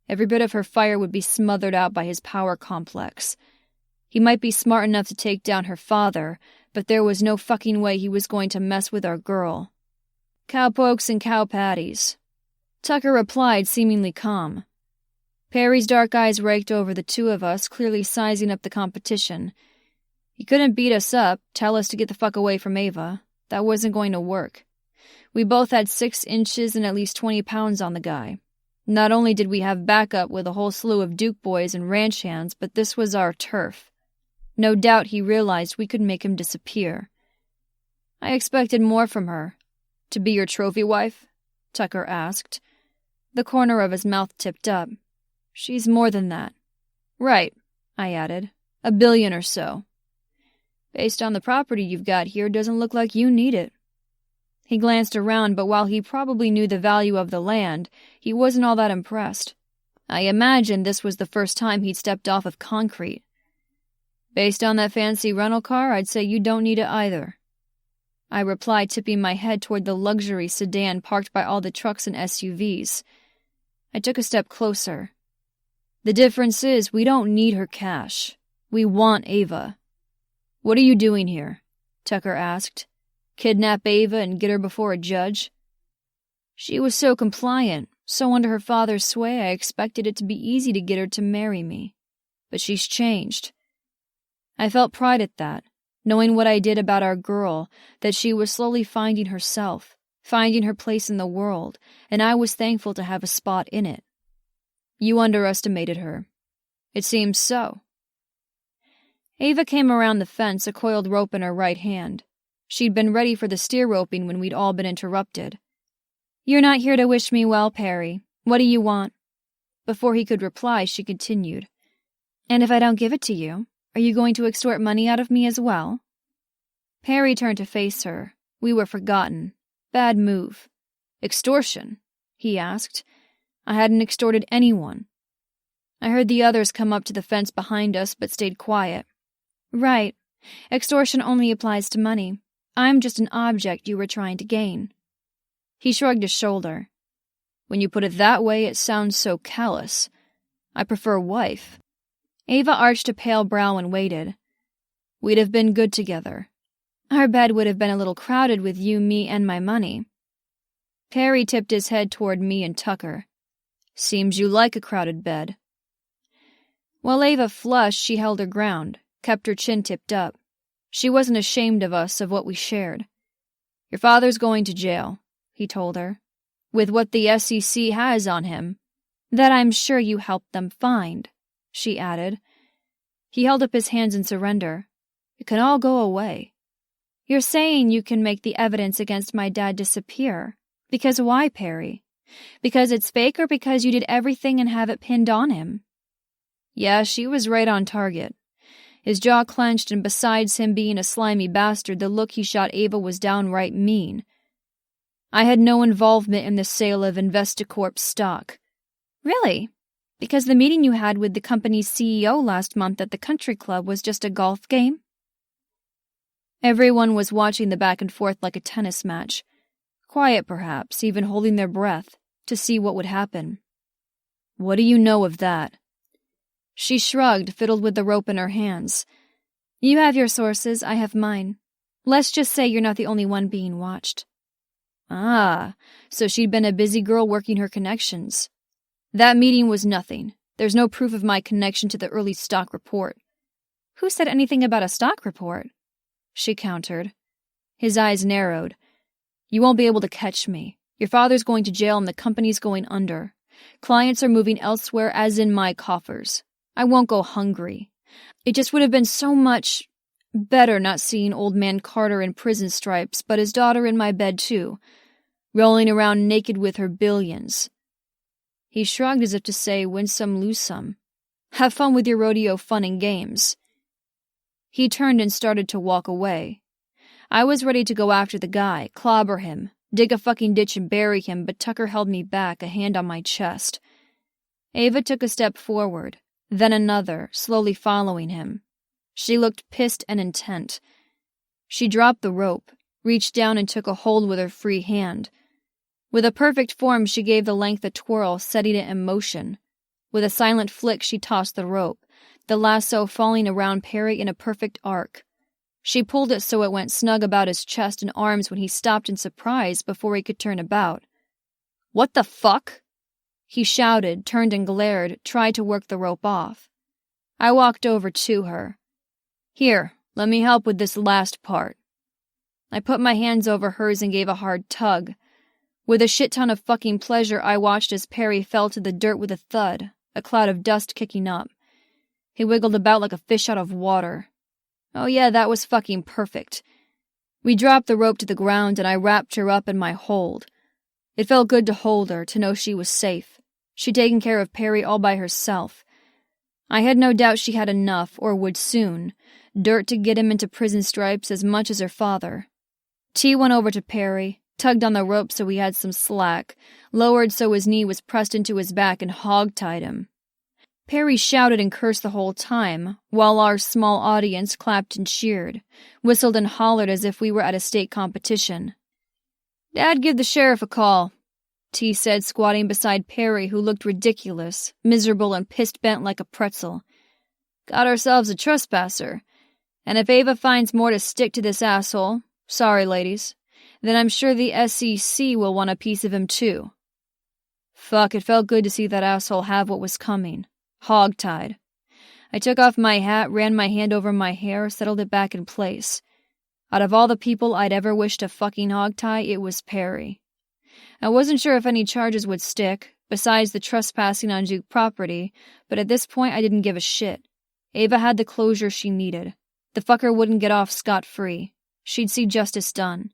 Every bit of her fire would be smothered out by his power complex. He might be smart enough to take down her father, but there was no fucking way he was going to mess with our girl. Cowpokes and cow patties. Tucker replied, seemingly calm. Perry's dark eyes raked over the 2 of us, clearly sizing up the competition. He couldn't beat us up, tell us to get the fuck away from Ava. That wasn't going to work. We both had 6 inches and at least 20 pounds on the guy. Not only did we have backup with a whole slew of Duke boys and ranch hands, but this was our turf. No doubt he realized we could make him disappear. I expected more from her. To be your trophy wife? Tucker asked. The corner of his mouth tipped up. She's more than that. Right, I added. $1 billion or so. Based on the property you've got here, doesn't look like you need it. He glanced around, but while he probably knew the value of the land, he wasn't all that impressed. I imagined this was the first time he'd stepped off of concrete. Based on that fancy rental car, I'd say you don't need it either. I replied, tipping my head toward the luxury sedan parked by all the trucks and SUVs. I took a step closer. The difference is we don't need her cash. We want Ava. What are you doing here? Tucker asked. Kidnap Ava and get her before a judge? She was so compliant, so under her father's sway I expected it to be easy to get her to marry me. But she's changed. I felt pride at that, knowing what I did about our girl, that she was slowly finding herself, finding her place in the world, and I was thankful to have a spot in it. You underestimated her. It seems so. Ava came around the fence, a coiled rope in her right hand. She'd been ready for the steer roping when we'd all been interrupted. You're not here to wish me well, Perry. What do you want? Before he could reply, she continued. And if I don't give it to you, are you going to extort money out of me as well? Perry turned to face her. We were forgotten. Bad move. Extortion? He asked. I hadn't extorted anyone. I heard the others come up to the fence behind us, but stayed quiet. Right. Extortion only applies to money. I'm just an object you were trying to gain. He shrugged his shoulder. When you put it that way, it sounds so callous. I prefer wife. Ava arched a pale brow and waited. We'd have been good together. Our bed would have been a little crowded with you, me, and my money. Perry tipped his head toward me and Tucker. Seems you like a crowded bed. While Ava flushed, she held her ground, kept her chin tipped up. She wasn't ashamed of us, of what we shared. Your father's going to jail, he told her, with what the SEC has on him. That I'm sure you helped them find, she added. He held up his hands in surrender. It can all go away. You're saying you can make the evidence against my dad disappear. Because why, Perry? Because it's fake or because you did everything and have it pinned on him? Yeah, she was right on target. His jaw clenched, and besides him being a slimy bastard, the look he shot Ava was downright mean. I had no involvement in the sale of Investicorp stock. Really? Because the meeting you had with the company's CEO last month at the country club was just a golf game? Everyone was watching the back and forth like a tennis match. Quiet, perhaps, even holding their breath, to see what would happen. What do you know of that? She shrugged, fiddled with the rope in her hands. You have your sources, I have mine. Let's just say you're not the only one being watched. Ah, so she'd been a busy girl working her connections. That meeting was nothing. There's no proof of my connection to the early stock report. Who said anything about a stock report? She countered. His eyes narrowed. You won't be able to catch me. Your father's going to jail and the company's going under. Clients are moving elsewhere, as in my coffers. I won't go hungry. It just would have been so much better not seeing old man Carter in prison stripes, but his daughter in my bed too, rolling around naked with her billions. He shrugged as if to say, win some, lose some. Have fun with your rodeo fun and games. He turned and started to walk away. I was ready to go after the guy, clobber him, dig a fucking ditch and bury him, but Tucker held me back, a hand on my chest. Ava took a step forward, then another, slowly following him. She looked pissed and intent. She dropped the rope, reached down and took a hold with her free hand. With a perfect form, she gave the length a twirl, setting it in motion. With a silent flick, she tossed the rope, the lasso falling around Perry in a perfect arc. She pulled it so it went snug about his chest and arms when he stopped in surprise before he could turn about. What the fuck? He shouted, turned and glared, tried to work the rope off. I walked over to her. Here, let me help with this last part. I put my hands over hers and gave a hard tug. With a shit ton of fucking pleasure, I watched as Perry fell to the dirt with a thud, a cloud of dust kicking up. He wiggled about like a fish out of water. Oh yeah, that was fucking perfect. We dropped the rope to the ground and I wrapped her up in my hold. It felt good to hold her, to know she was safe. She'd taken care of Perry all by herself. I had no doubt she had enough, or would soon, dirt to get him into prison stripes as much as her father. T went over to Perry, tugged on the rope so he had some slack, lowered so his knee was pressed into his back and hog-tied him. Perry shouted and cursed the whole time, while our small audience clapped and cheered, whistled and hollered as if we were at a state competition. Dad, give the sheriff a call, T said, squatting beside Perry, who looked ridiculous, miserable and pissed-bent like a pretzel. Got ourselves a trespasser, and if Ava finds more to stick to this asshole, sorry ladies, then I'm sure the SEC will want a piece of him too. Fuck, it felt good to see that asshole have what was coming. Hog-tied. I took off my hat, ran my hand over my hair, settled it back in place. Out of all the people I'd ever wished to fucking hog-tie, it was Perry. I wasn't sure if any charges would stick, besides the trespassing on Duke property, but at this point I didn't give a shit. Ava had the closure she needed. The fucker wouldn't get off scot-free. She'd see justice done.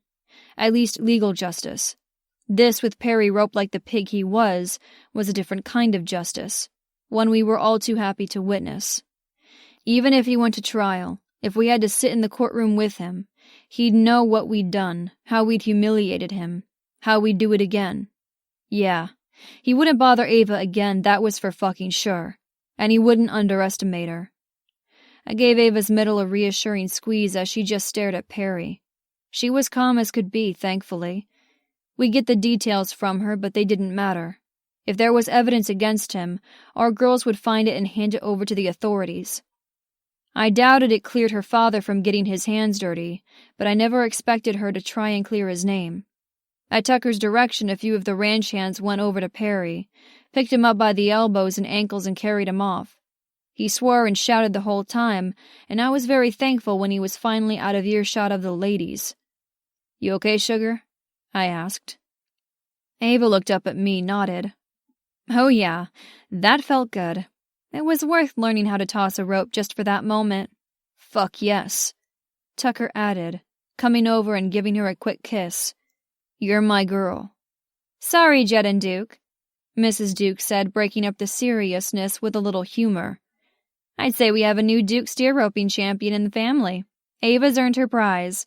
At least legal justice. This, with Perry roped like the pig he was a different kind of justice. One we were all too happy to witness. Even if he went to trial, if we had to sit in the courtroom with him, he'd know what we'd done, how we'd humiliated him, how we'd do it again. Yeah, he wouldn't bother Ava again, that was for fucking sure. And he wouldn't underestimate her. I gave Ava's middle a reassuring squeeze as she just stared at Perry. She was calm as could be, thankfully. We'd get the details from her, but they didn't matter. If there was evidence against him, our girls would find it and hand it over to the authorities. I doubted it cleared her father from getting his hands dirty, but I never expected her to try and clear his name. At Tucker's direction, a few of the ranch hands went over to Perry, picked him up by the elbows and ankles and carried him off. He swore and shouted the whole time, and I was very thankful when he was finally out of earshot of the ladies. "You okay, sugar?" I asked. Ava looked up at me, nodded. "Oh yeah, that felt good. It was worth learning how to toss a rope just for that moment." "Fuck yes," Tucker added, coming over and giving her a quick kiss. "You're my girl." "Sorry, Jed and Duke," Mrs. Duke said, breaking up the seriousness with a little humor. "I'd say we have a new Duke steer roping champion in the family. Ava's earned her prize."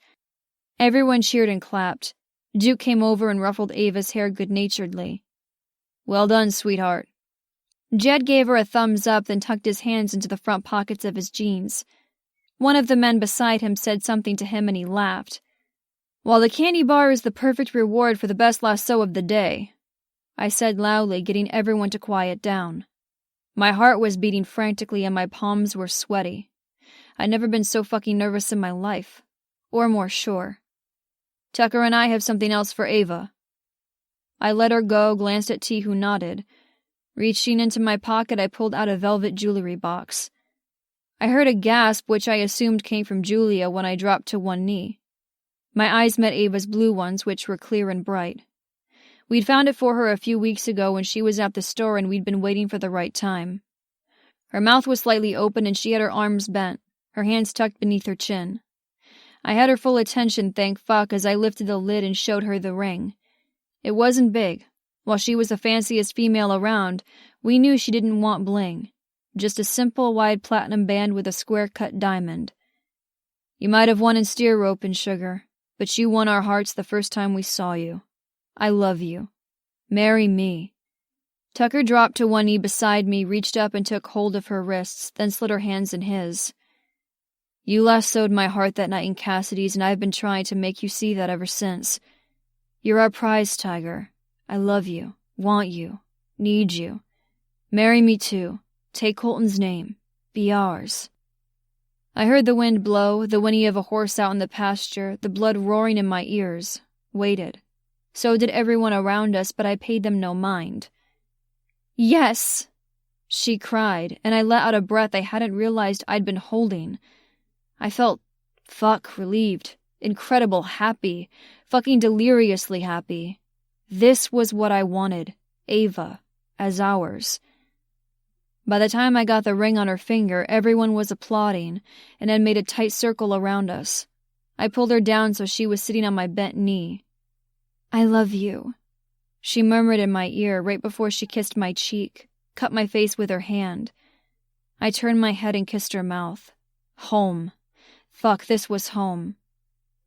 Everyone cheered and clapped. Duke came over and ruffled Ava's hair good-naturedly. "Well done, sweetheart." Jed gave her a thumbs up, then tucked his hands into the front pockets of his jeans. One of the men beside him said something to him and he laughed. "While the candy bar is the perfect reward for the best lasso of the day," I said loudly, getting everyone to quiet down. My heart was beating frantically and my palms were sweaty. I'd never been so fucking nervous in my life. Or more sure. "Tucker and I have something else for Ava." I let her go, glanced at T, who nodded. Reaching into my pocket, I pulled out a velvet jewelry box. I heard a gasp, which I assumed came from Julia, when I dropped to one knee. My eyes met Ava's blue ones, which were clear and bright. We'd found it for her a few weeks ago when she was at the store, and we'd been waiting for the right time. Her mouth was slightly open and she had her arms bent, her hands tucked beneath her chin. I had her full attention, thank fuck, as I lifted the lid and showed her the ring. It wasn't big. While she was the fanciest female around, we knew she didn't want bling. Just a simple, wide platinum band with a square-cut diamond. "You might have won in steer roping, sugar, but you won our hearts the first time we saw you. I love you. Marry me." Tucker dropped to one knee beside me, reached up and took hold of her wrists, then slid her hands in his. "You lassoed my heart that night in Cassidy's, and I've been trying to make you see that ever since. You're our prize, Tiger. I love you, want you, need you. Marry me too. Take Colton's name. Be ours." I heard the wind blow, the whinny of a horse out in the pasture, the blood roaring in my ears. Waited. So did everyone around us, but I paid them no mind. "Yes!" she cried, and I let out a breath I hadn't realized I'd been holding. I felt, relieved, incredible, happy, fucking deliriously happy. This was what I wanted, Ava, as ours. By the time I got the ring on her finger, everyone was applauding and had made a tight circle around us. I pulled her down so she was sitting on my bent knee. "I love you," she murmured in my ear right before she kissed my cheek, cut my face with her hand. I turned my head and kissed her mouth. Home. Fuck, this was home.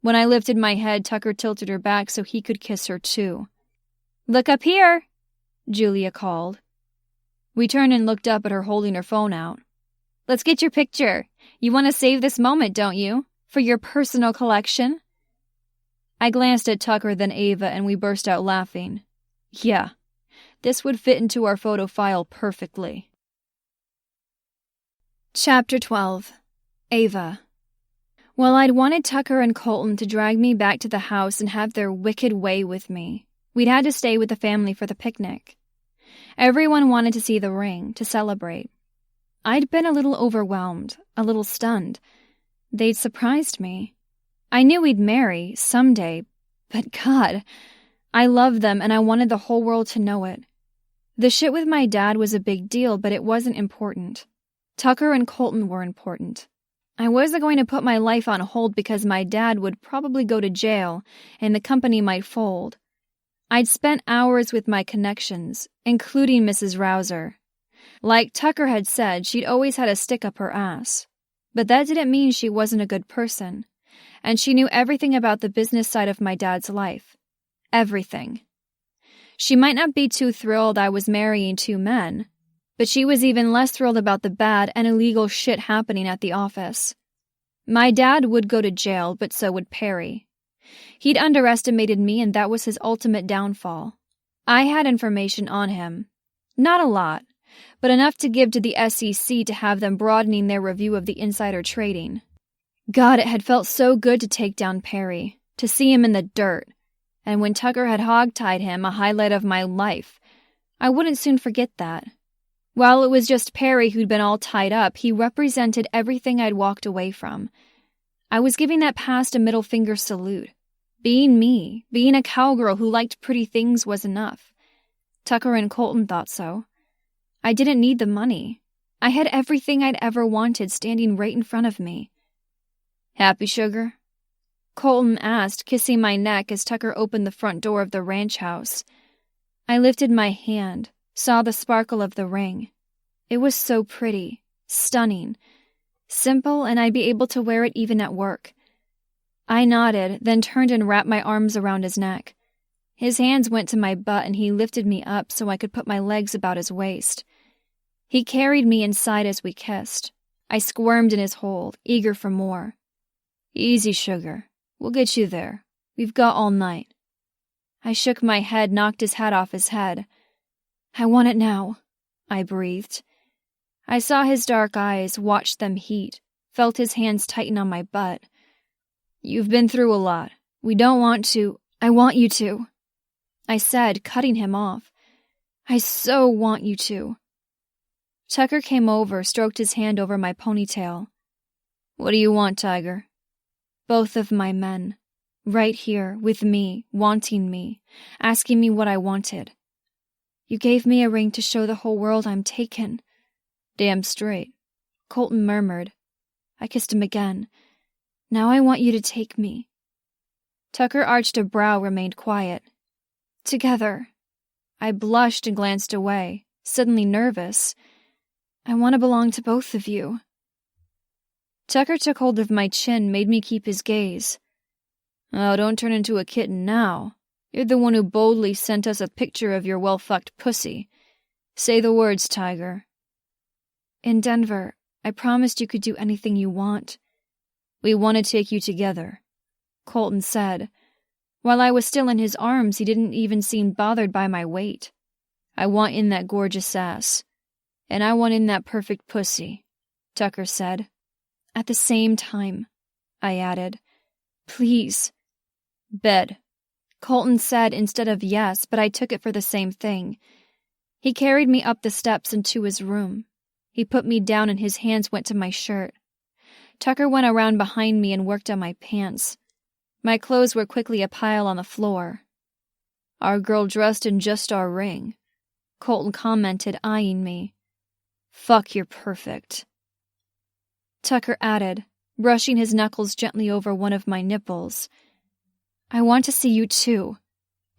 When I lifted my head, Tucker tilted her back so he could kiss her too. "Look up here," Julia called. We turned and looked up at her holding her phone out. "Let's get your picture. You want to save this moment, don't you? For your personal collection?" I glanced at Tucker, then Ava, and we burst out laughing. Yeah, this would fit into our photo file perfectly. Chapter 12. Ava. Well, I'd wanted Tucker and Colton to drag me back to the house and have their wicked way with me. We'd had to stay with the family for the picnic. Everyone wanted to see the ring, to celebrate. I'd been a little overwhelmed, a little stunned. They'd surprised me. I knew we'd marry, someday, but God, I loved them and I wanted the whole world to know it. The shit with my dad was a big deal, but it wasn't important. Tucker and Colton were important. I wasn't going to put my life on hold because my dad would probably go to jail and the company might fold. I'd spent hours with my connections, including Mrs. Rouser. Like Tucker had said, she'd always had a stick up her ass. But that didn't mean she wasn't a good person. And she knew everything about the business side of my dad's life. Everything. She might not be too thrilled I was marrying two men, but she was even less thrilled about the bad and illegal shit happening at the office. My dad would go to jail, but so would Perry. He'd underestimated me, and that was his ultimate downfall. I had information on him. Not a lot, but enough to give to the SEC to have them broadening their review of the insider trading. God, it had felt so good to take down Perry, to see him in the dirt, and when Tucker had hogtied him, a highlight of my life. I wouldn't soon forget that. While it was just Perry who'd been all tied up, he represented everything I'd walked away from. I was giving that past a middle finger salute. Being me, being a cowgirl who liked pretty things was enough. Tucker and Colton thought so. I didn't need the money. I had everything I'd ever wanted standing right in front of me. "Happy, sugar?" Colton asked, kissing my neck as Tucker opened the front door of the ranch house. I lifted my hand, saw the sparkle of the ring. It was so pretty, stunning, simple, and I'd be able to wear it even at work. I nodded, then turned and wrapped my arms around his neck. His hands went to my butt and he lifted me up so I could put my legs about his waist. He carried me inside as we kissed. I squirmed in his hold, eager for more. "Easy, sugar. We'll get you there. We've got all night." I shook my head, knocked his hat off his head. "I want it now," I breathed. I saw his dark eyes, watched them heat, felt his hands tighten on my butt. "You've been through a lot. We don't want to. I want you to," I said, cutting him off. "I so want you to." Tucker came over, stroked his hand over my ponytail. "What do you want, Tiger?" Both of my men. Right here, with me, wanting me, asking me what I wanted. "You gave me a ring to show the whole world I'm taken." "Damn straight," Colton murmured. I kissed him again. "Now I want you to take me." Tucker arched a brow, remained quiet. "Together." I blushed and glanced away, suddenly nervous. "I want to belong to both of you." Tucker took hold of my chin, made me keep his gaze. "Oh, don't turn into a kitten now. You're the one who boldly sent us a picture of your well-fucked pussy. Say the words, Tiger." "In Denver, I promised you could do anything you want." "We want to take you together," Colton said. While I was still in his arms, he didn't even seem bothered by my weight. "I want in that gorgeous ass. And I want in that perfect pussy," Tucker said. "At the same time," I added. "Please." "Bed," Colton said instead of yes, but I took it for the same thing. He carried me up the steps and to his room. He put me down and his hands went to my shirt. Tucker went around behind me and worked on my pants. My clothes were quickly a pile on the floor. "Our girl dressed in just our ring," Colton commented, eyeing me. "Fuck, you're perfect." Tucker added, brushing his knuckles gently over one of my nipples. "I want to see you too."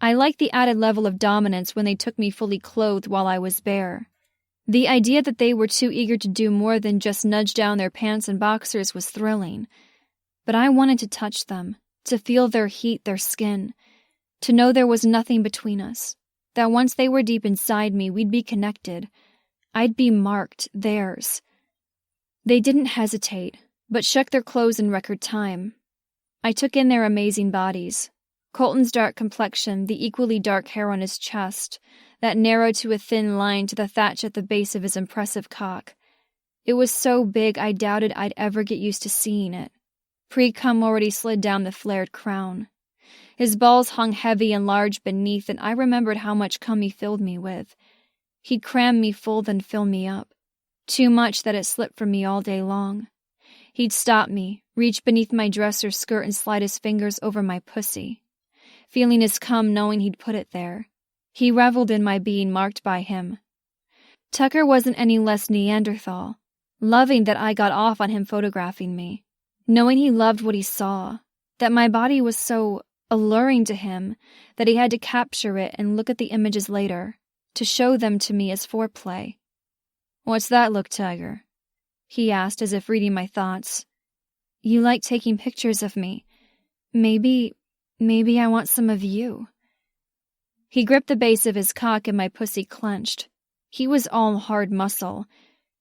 I liked the added level of dominance when they took me fully clothed while I was bare. The idea that they were too eager to do more than just nudge down their pants and boxers was thrilling. But I wanted to touch them, to feel their heat, their skin, to know there was nothing between us, that once they were deep inside me, we'd be connected. I'd be marked, theirs. They didn't hesitate, but shook their clothes in record time. I took in their amazing bodies. Colton's dark complexion, the equally dark hair on his chest, that narrowed to a thin line to the thatch at the base of his impressive cock. It was so big I doubted I'd ever get used to seeing it. Pre-cum already slid down the flared crown. His balls hung heavy and large beneath, and I remembered how much cum he filled me with. He'd cram me full, then fill me up. Too much that it slipped from me all day long. He'd stop me, reach beneath my dress or skirt and slide his fingers over my pussy. Feeling his cum, knowing he'd put it there. He reveled in my being marked by him. Tucker wasn't any less Neanderthal, loving that I got off on him photographing me, knowing he loved what he saw, that my body was so alluring to him that he had to capture it and look at the images later, to show them to me as foreplay. "What's that look, Tiger?" he asked as if reading my thoughts. "You like taking pictures of me. Maybe I want some of you." He gripped the base of his cock and my pussy clenched. He was all hard muscle.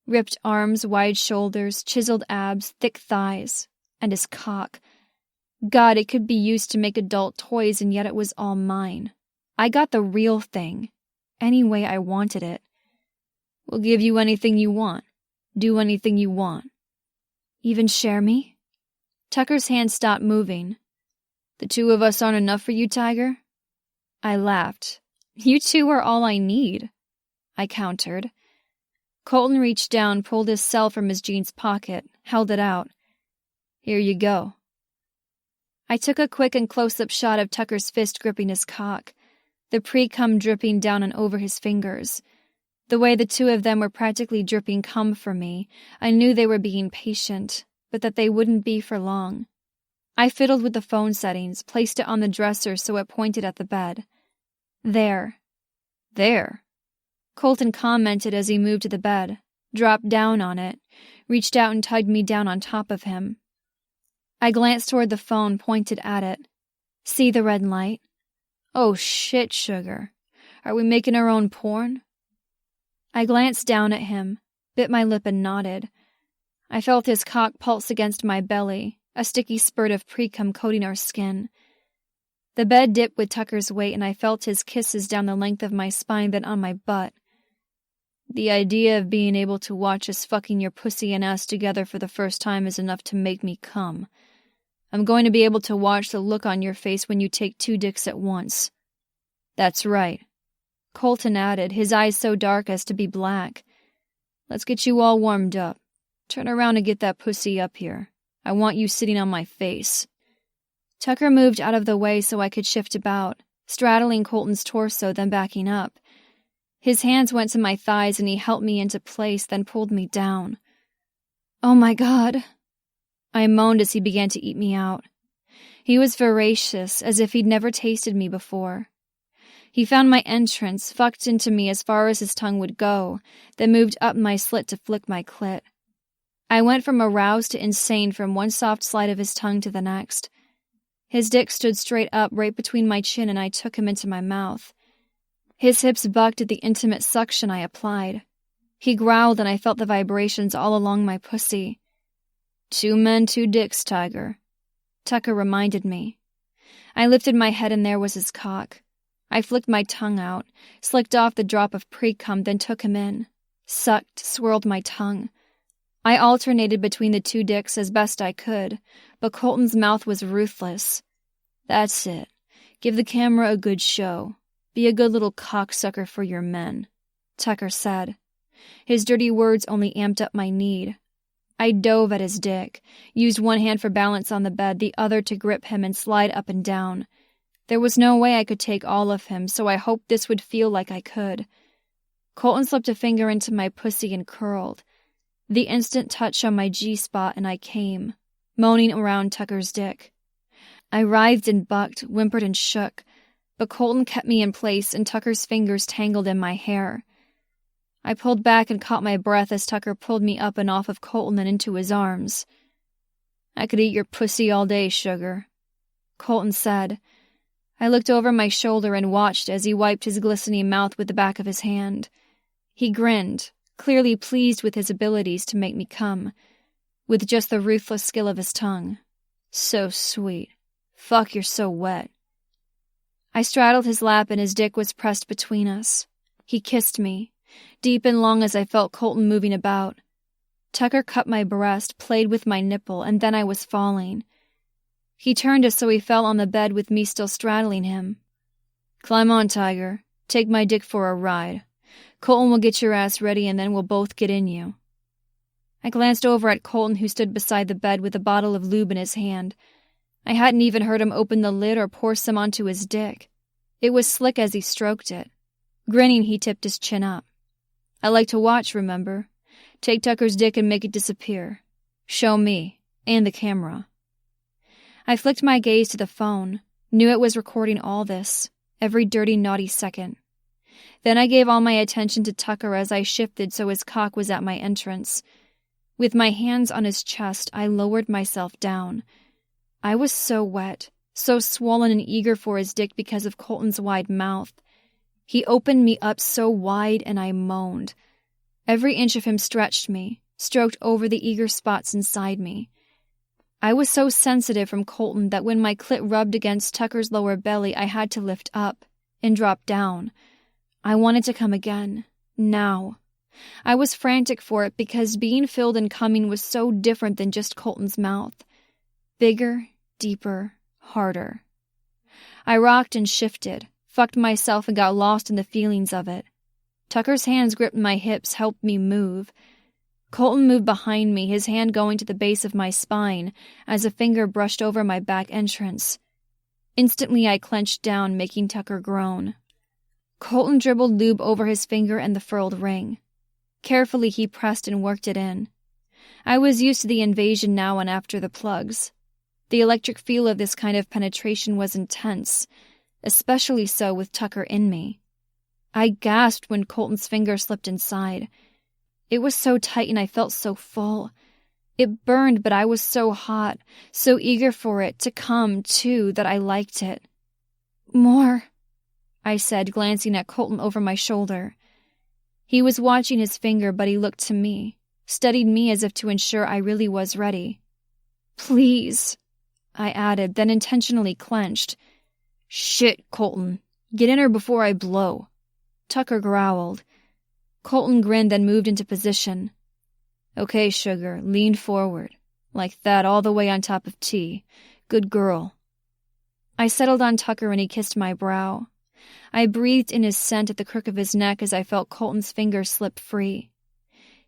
Ripped arms, wide shoulders, chiseled abs, thick thighs. And his cock. God, it could be used to make adult toys, and yet it was all mine. I got the real thing. Any way I wanted it. We'll give you anything you want. Do anything you want. Even share me? Tucker's hand stopped moving. The two of us aren't enough for you, Tiger? I laughed. You two are all I need, I countered. Colton reached down, pulled his cell from his jeans pocket, held it out. Here you go. I took a quick and close-up shot of Tucker's fist gripping his cock, the pre-cum dripping down and over his fingers. The way the two of them were practically dripping cum for me, I knew they were being patient, but that they wouldn't be for long. I fiddled with the phone settings, placed it on the dresser so it pointed at the bed. There. Colton commented as he moved to the bed, dropped down on it, reached out and tugged me down on top of him. I glanced toward the phone, pointed at it. See the red light? Oh shit, sugar. Are we making our own porn? I glanced down at him, bit my lip and nodded. I felt his cock pulse against my belly, a sticky spurt of pre-cum coating our skin. The bed dipped with Tucker's weight and I felt his kisses down the length of my spine, then on my butt. The idea of being able to watch us fucking your pussy and ass together for the first time is enough to make me cum. I'm going to be able to watch the look on your face when you take two dicks at once. That's right, Colton added, his eyes so dark as to be black. Let's get you all warmed up. Turn around and get that pussy up here. I want you sitting on my face. Tucker moved out of the way so I could shift about, straddling Colton's torso, then backing up. His hands went to my thighs and he helped me into place, then pulled me down. Oh my God. I moaned as he began to eat me out. He was voracious, as if he'd never tasted me before. He found my entrance, fucked into me as far as his tongue would go, then moved up my slit to flick my clit. I went from aroused to insane from one soft slide of his tongue to the next. His dick stood straight up right between my chin and I took him into my mouth. His hips bucked at the intimate suction I applied. He growled and I felt the vibrations all along my pussy. 2 men, 2 dicks, Tiger. Tucker reminded me. I lifted my head and there was his cock. I flicked my tongue out, slicked off the drop of pre-cum, then took him in. Sucked, swirled my tongue. I alternated between the 2 dicks as best I could, but Colton's mouth was ruthless. That's it. Give the camera a good show. Be a good little cocksucker for your men, Tucker said. His dirty words only amped up my need. I dove at his dick, used one hand for balance on the bed, the other to grip him and slide up and down. There was no way I could take all of him, so I hoped this would feel like I could. Colton slipped a finger into my pussy and curled. The instant touch on my G-spot and I came, moaning around Tucker's dick. I writhed and bucked, whimpered and shook, but Colton kept me in place and Tucker's fingers tangled in my hair. I pulled back and caught my breath as Tucker pulled me up and off of Colton and into his arms. I could eat your pussy all day, sugar, Colton said. I looked over my shoulder and watched as he wiped his glistening mouth with the back of his hand. He grinned, clearly pleased with his abilities to make me come, with just the ruthless skill of his tongue. So sweet. Fuck, you're so wet. I straddled his lap and his dick was pressed between us. He kissed me, deep and long as I felt Colton moving about. Tucker cut my breast, played with my nipple, and then I was falling. He turned us so he fell on the bed with me still straddling him. Climb on, Tiger. Take my dick for a ride. Colton will get your ass ready and then we'll both get in you. I glanced over at Colton, who stood beside the bed with a bottle of lube in his hand. I hadn't even heard him open the lid or pour some onto his dick. It was slick as he stroked it. Grinning, he tipped his chin up. I like to watch, remember? Take Tucker's dick and make it disappear. Show me, and the camera. I flicked my gaze to the phone, knew it was recording all this, every dirty, naughty second. Then I gave all my attention to Tucker as I shifted so his cock was at my entrance. With my hands on his chest, I lowered myself down. I was so wet, so swollen and eager for his dick because of Colton's wide mouth. He opened me up so wide and I moaned. Every inch of him stretched me, stroked over the eager spots inside me. I was so sensitive from Colton that when my clit rubbed against Tucker's lower belly, I had to lift up and drop down. I wanted to come again, now. I was frantic for it because being filled and coming was so different than just Colton's mouth. Bigger, deeper, harder. I rocked and shifted, fucked myself and got lost in the feelings of it. Tucker's hands gripped my hips, helped me move. Colton moved behind me, his hand going to the base of my spine as a finger brushed over my back entrance. Instantly I clenched down, making Tucker groan. Colton dribbled lube over his finger and the furled ring. Carefully he pressed and worked it in. I was used to the invasion now and after the plugs. The electric feel of this kind of penetration was intense, especially so with Tucker in me. I gasped when Colton's finger slipped inside. It was so tight and I felt so full. It burned, but I was so hot, so eager for it to come, too, that I liked it. "More," I said, glancing at Colton over my shoulder. He was watching his finger, but he looked to me, studied me as if to ensure I really was ready. "Please," I added, then intentionally clenched. "Shit, Colton. Get in her before I blow." Tucker growled. Colton grinned, then moved into position. "Okay, sugar, lean forward. Like that, all the way on top of T. Good girl." I settled on Tucker and he kissed my brow. I breathed in his scent at the crook of his neck as I felt Colton's fingers slip free.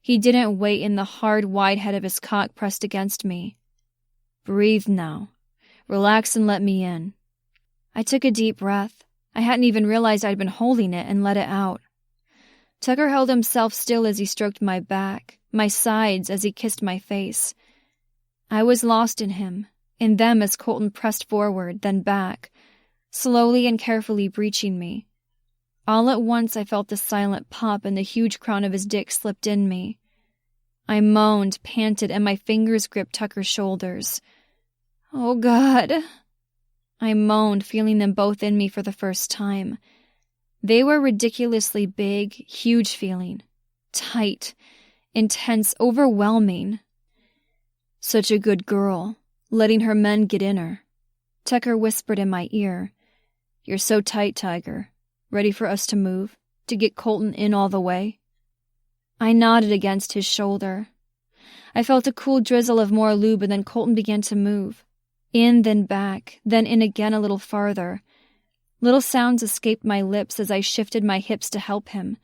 He didn't wait, and the hard, wide head of his cock pressed against me. "Breathe now. Relax and let me in." I took a deep breath. I hadn't even realized I'd been holding it, and let it out. Tucker held himself still as he stroked my back, my sides as he kissed my face. I was lost in him, in them as Colton pressed forward, then back, slowly and carefully breaching me. All at once I felt the silent pop and the huge crown of his dick slipped in me. I moaned, panted, and my fingers gripped Tucker's shoulders. "Oh, God." I moaned, feeling them both in me for the first time. They were ridiculously big, huge feeling. Tight, intense, overwhelming. "Such a good girl, letting her men get in her." Tucker whispered in my ear. "You're so tight, Tiger. Ready for us to move? To get Colton in all the way?" I nodded against his shoulder. I felt a cool drizzle of more lube, and then Colton began to move. In, then back, then in again a little farther. Little sounds escaped my lips as I shifted my hips to help him.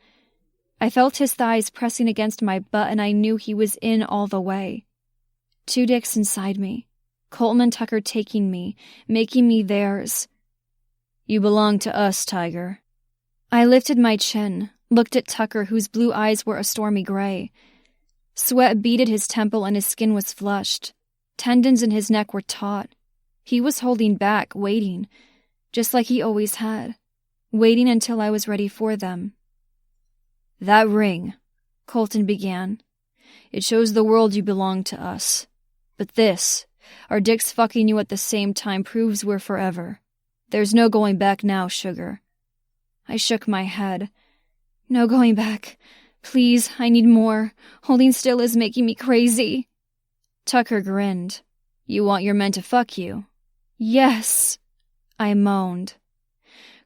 I felt his thighs pressing against my butt, and I knew he was in all the way. 2 dicks inside me. Colton and Tucker taking me, making me theirs. "You belong to us, Tiger." I lifted my chin, looked at Tucker, whose blue eyes were a stormy gray. Sweat beaded his temple and his skin was flushed. Tendons in his neck were taut. He was holding back, waiting, just like he always had, waiting until I was ready for them. "That ring," Colton began. "It shows the world you belong to us. But this, our dicks fucking you at the same time, proves we're forever. There's no going back now, sugar." I shook my head. "No going back. Please, I need more. Holding still is making me crazy." Tucker grinned. "You want your men to fuck you?" "Yes," I moaned.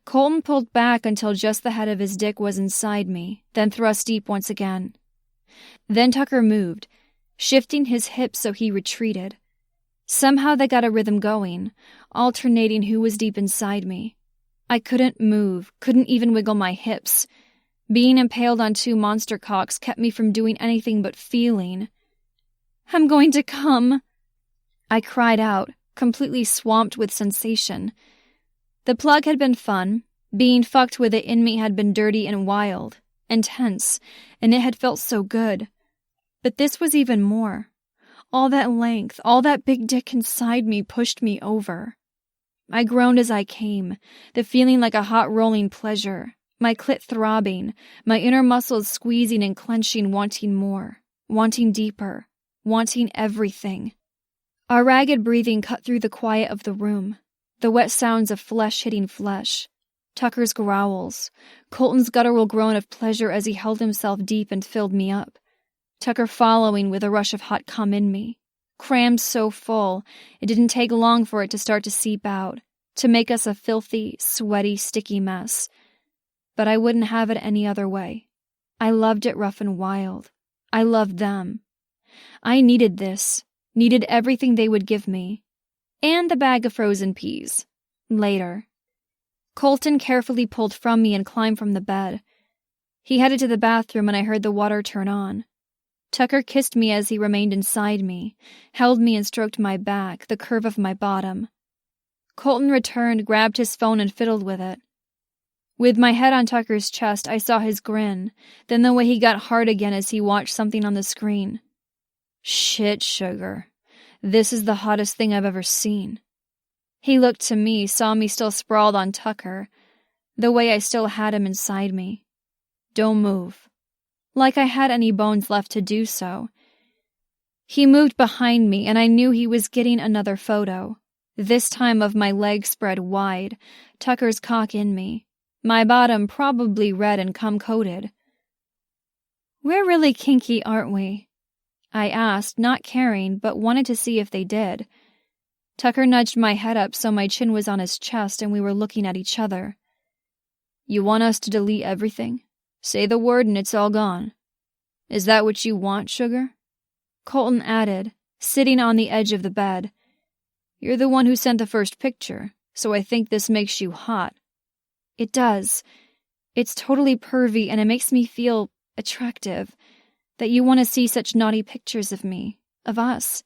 Colton pulled back until just the head of his dick was inside me, then thrust deep once again. Then Tucker moved, shifting his hips so he retreated. Somehow they got a rhythm going, alternating who was deep inside me. I couldn't move, couldn't even wiggle my hips. Being impaled on 2 monster cocks kept me from doing anything but feeling. "I'm going to come," I cried out, completely swamped with sensation. The plug had been fun. Being fucked with it in me had been dirty and wild, intense, and it had felt so good. But this was even more. All that length, all that big dick inside me pushed me over. I groaned as I came, the feeling like a hot rolling pleasure, my clit throbbing, my inner muscles squeezing and clenching, wanting more, wanting deeper, wanting everything. Our ragged breathing cut through the quiet of the room, the wet sounds of flesh hitting flesh, Tucker's growls, Colton's guttural groan of pleasure as he held himself deep and filled me up, Tucker following with a rush of hot cum in me, crammed so full it didn't take long for it to start to seep out, to make us a filthy, sweaty, sticky mess. But I wouldn't have it any other way. I loved it rough and wild. I loved them. I needed this, needed everything they would give me. And the bag of frozen peas. Later. Colton carefully pulled from me and climbed from the bed. He headed to the bathroom and I heard the water turn on. Tucker kissed me as he remained inside me, held me and stroked my back, the curve of my bottom. Colton returned, grabbed his phone and fiddled with it. With my head on Tucker's chest, I saw his grin, then the way he got hard again as he watched something on the screen. Shit, sugar. This is the hottest thing I've ever seen. He looked to me, saw me still sprawled on Tucker, the way I still had him inside me. Don't move. Like I had any bones left to do so. He moved behind me, and I knew he was getting another photo, this time of my legs spread wide, Tucker's cock in me, my bottom probably red and cum-coated. We're really kinky, aren't we? I asked, not caring, but wanted to see if they did. Tucker nudged my head up so my chin was on his chest and we were looking at each other. You want us to delete everything? Say the word and it's all gone. Is that what you want, sugar? Colton added, sitting on the edge of the bed. You're the one who sent the first picture, so I think this makes you hot. It does. It's totally pervy and it makes me feel attractive. That you want to see such naughty pictures of me, of us.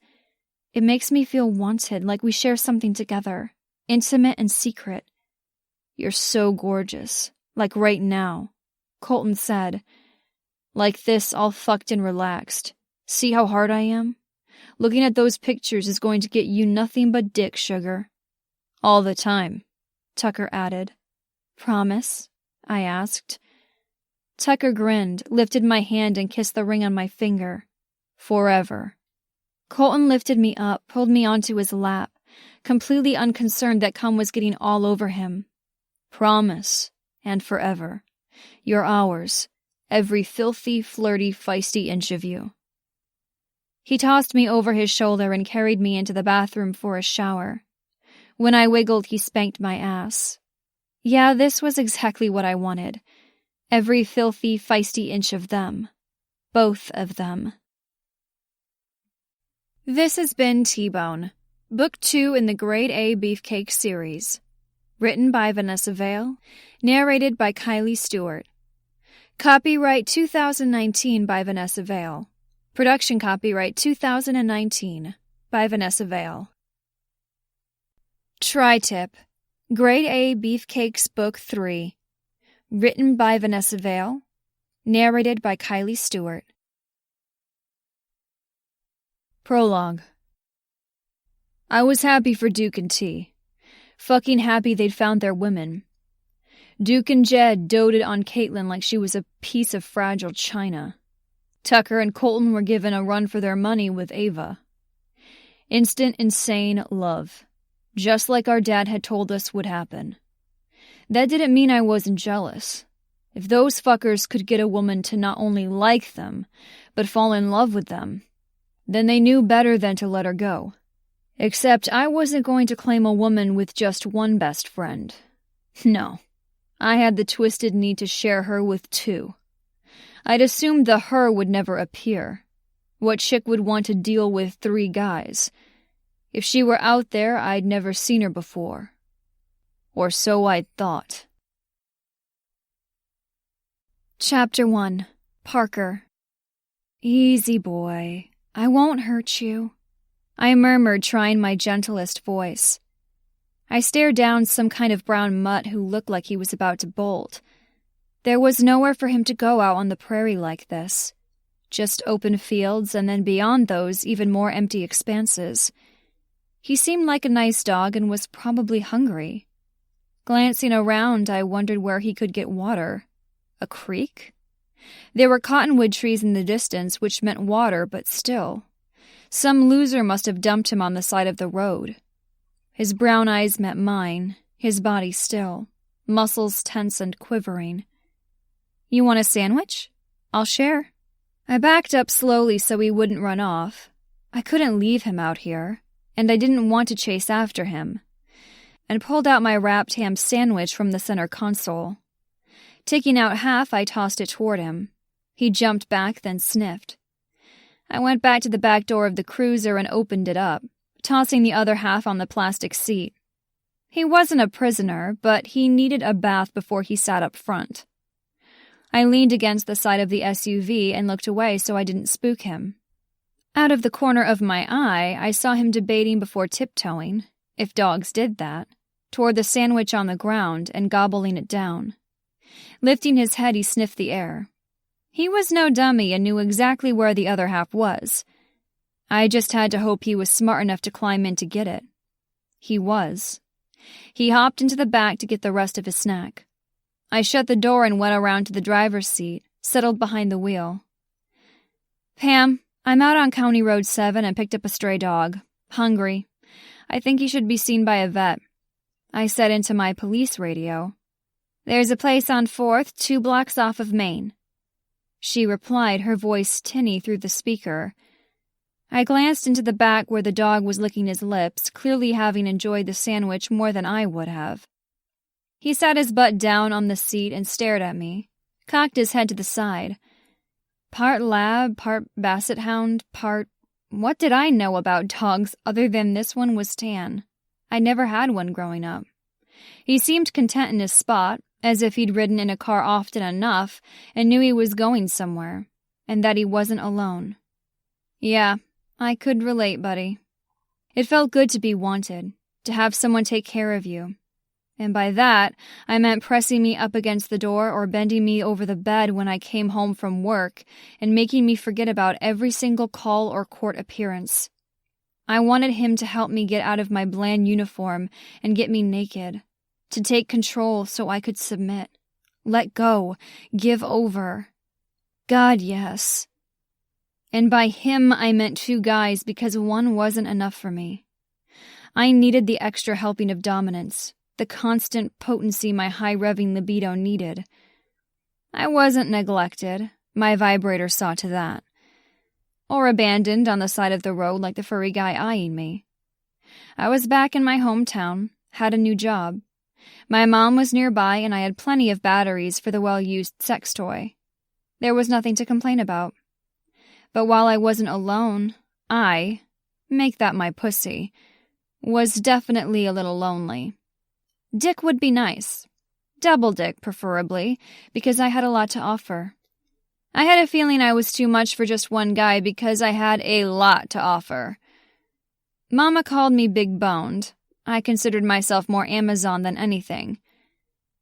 It makes me feel wanted, like we share something together, intimate and secret. You're so gorgeous, like right now, Colton said. Like this, all fucked and relaxed. See how hard I am? Looking at those pictures is going to get you nothing but dick, sugar. All the time, Tucker added. Promise? I asked. Tucker grinned, lifted my hand and kissed the ring on my finger. Forever. Colton lifted me up, pulled me onto his lap, completely unconcerned that cum was getting all over him. Promise. And forever. You're ours. Every filthy, flirty, feisty inch of you. He tossed me over his shoulder and carried me into the bathroom for a shower. When I wiggled, he spanked my ass. Yeah, this was exactly what I wanted. Every filthy, feisty inch of them. Both of them. This has been T-Bone, Book 2 in the Grade A Beefcake series. Written by Vanessa Vale, narrated by Kylie Stewart. Copyright 2019 by Vanessa Vale. Production copyright 2019 by Vanessa Vale. Tri-Tip, Grade A Beefcakes Book 3. Written by Vanessa Vale, narrated by Kylie Stewart. Prologue. I was happy for Duke and T. Fucking happy they'd found their women. Duke and Jed doted on Caitlin like she was a piece of fragile china. Tucker and Colton were given a run for their money with Ava. Instant, insane love. Just like our dad had told us would happen. That didn't mean I wasn't jealous. If those fuckers could get a woman to not only like them, but fall in love with them, then they knew better than to let her go. Except I wasn't going to claim a woman with just one best friend. No. I had the twisted need to share her with two. I'd assumed the her would never appear. What chick would want to deal with 3 guys? If she were out there, I'd never seen her before. Or so I'd thought. Chapter 1. Parker. Easy, boy. I won't hurt you, I murmured, trying my gentlest voice. I stared down some kind of brown mutt who looked like he was about to bolt. There was nowhere for him to go out on the prairie like this. Just open fields, and then beyond those, even more empty expanses. He seemed like a nice dog and was probably hungry. Glancing around, I wondered where he could get water. A creek? There were cottonwood trees in the distance, which meant water, but still. Some loser must have dumped him on the side of the road. His brown eyes met mine, his body still, muscles tense and quivering. You want a sandwich? I'll share. I backed up slowly so he wouldn't run off. I couldn't leave him out here, and I didn't want to chase after him, and pulled out my wrapped ham sandwich from the center console. Taking out half, I tossed it toward him. He jumped back, then sniffed. I went back to the back door of the cruiser and opened it up, tossing the other half on the plastic seat. He wasn't a prisoner, but he needed a bath before he sat up front. I leaned against the side of the SUV and looked away so I didn't spook him. Out of the corner of my eye, I saw him debating before tiptoeing, if dogs did that, toward the sandwich on the ground and gobbling it down. Lifting his head, he sniffed the air. He was no dummy and knew exactly where the other half was. I just had to hope he was smart enough to climb in to get it. He was. He hopped into the back to get the rest of his snack. I shut the door and went around to the driver's seat, settled behind the wheel. Pam, I'm out on County Road 7 and picked up a stray dog. Hungry. I think he should be seen by a vet. I said into my police radio. There's a place on 4th, 2 blocks off of Main. She replied, her voice tinny through the speaker. I glanced into the back where the dog was licking his lips, clearly having enjoyed the sandwich more than I would have. He sat his butt down on the seat and stared at me, cocked his head to the side. Part lab, part basset hound, part... What did I know about dogs other than this one was tan? I never had one growing up. He seemed content in his spot, as if he'd ridden in a car often enough and knew he was going somewhere, and that he wasn't alone. Yeah, I could relate, buddy. It felt good to be wanted, to have someone take care of you. And by that, I meant pressing me up against the door or bending me over the bed when I came home from work and making me forget about every single call or court appearance. I wanted him to help me get out of my bland uniform and get me naked, to take control so I could submit, let go, give over. God, yes. And by him, I meant 2 guys because one wasn't enough for me. I needed the extra helping of dominance, the constant potency my high-revving libido needed. I wasn't neglected, my vibrator saw to that. Or abandoned on the side of the road like the furry guy eyeing me. I was back in my hometown, had a new job. My mom was nearby and I had plenty of batteries for the well-used sex toy. There was nothing to complain about. But while I wasn't alone, I, make that my pussy, was definitely a little lonely. Dick would be nice. Double dick, preferably, because I had a lot to offer. I had a feeling I was too much for just one guy because I had a lot to offer. Mama called me big-boned. I considered myself more Amazon than anything.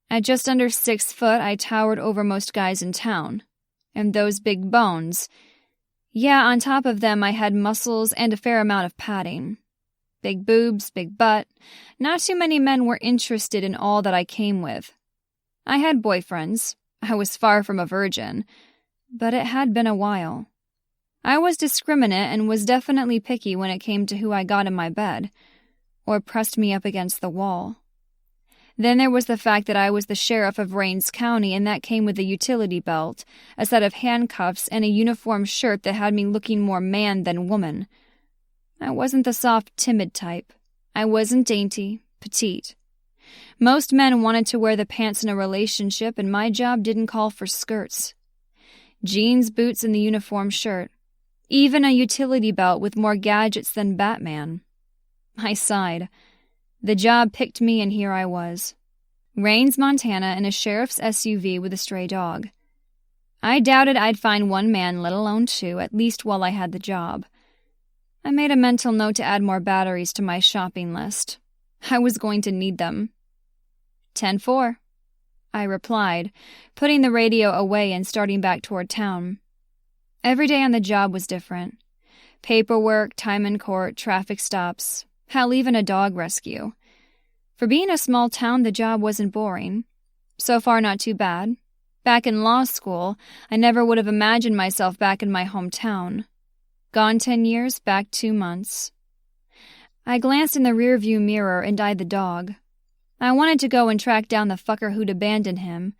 At just under 6 foot, I towered over most guys in town. And those big bones... Yeah, on top of them I had muscles and a fair amount of padding. Big boobs, big butt. Not too many men were interested in all that I came with. I had boyfriends. I was far from a virgin. But it had been a while. I was discriminate and was definitely picky when it came to who I got in my bed, or pressed me up against the wall. Then there was the fact that I was the sheriff of Rains County, and that came with a utility belt, a set of handcuffs, and a uniform shirt that had me looking more man than woman. I wasn't the soft, timid type. I wasn't dainty, petite. Most men wanted to wear the pants in a relationship, and my job didn't call for skirts. Jeans, boots, and the uniform shirt. Even a utility belt with more gadgets than Batman. I sighed. The job picked me, and here I was. Rains, Montana, in a sheriff's SUV with a stray dog. I doubted I'd find one man, let alone 2, at least while I had the job. I made a mental note to add more batteries to my shopping list. I was going to need them. 10-4, I replied, putting the radio away and starting back toward town. Every day on the job was different. Paperwork, time in court, traffic stops, hell, even a dog rescue. For being a small town, the job wasn't boring. So far, not too bad. Back in law school, I never would have imagined myself back in my hometown. Gone 10 years, back 2 months. I glanced in the rearview mirror and eyed the dog. I wanted to go and track down the fucker who'd abandoned him,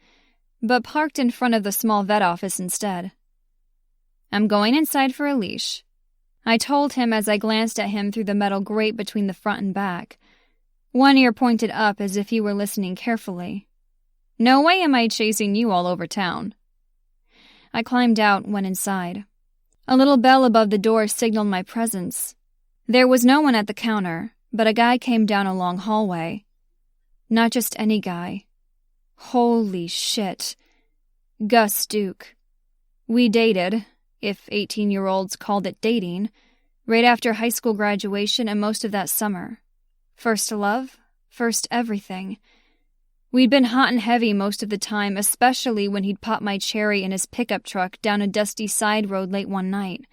but parked in front of the small vet office instead. I'm going inside for a leash, I told him as I glanced at him through the metal grate between the front and back. One ear pointed up as if he were listening carefully. No way am I chasing you all over town. I climbed out and went inside. A little bell above the door signaled my presence. There was no one at the counter, but a guy came down a long hallway. Not just any guy. Holy shit. Gus Duke. We dated, if 18-year-olds called it dating, right after high school graduation and most of that summer. First love, first everything. We'd been hot and heavy most of the time, especially when he'd popped my cherry in his pickup truck down a dusty side road late one night.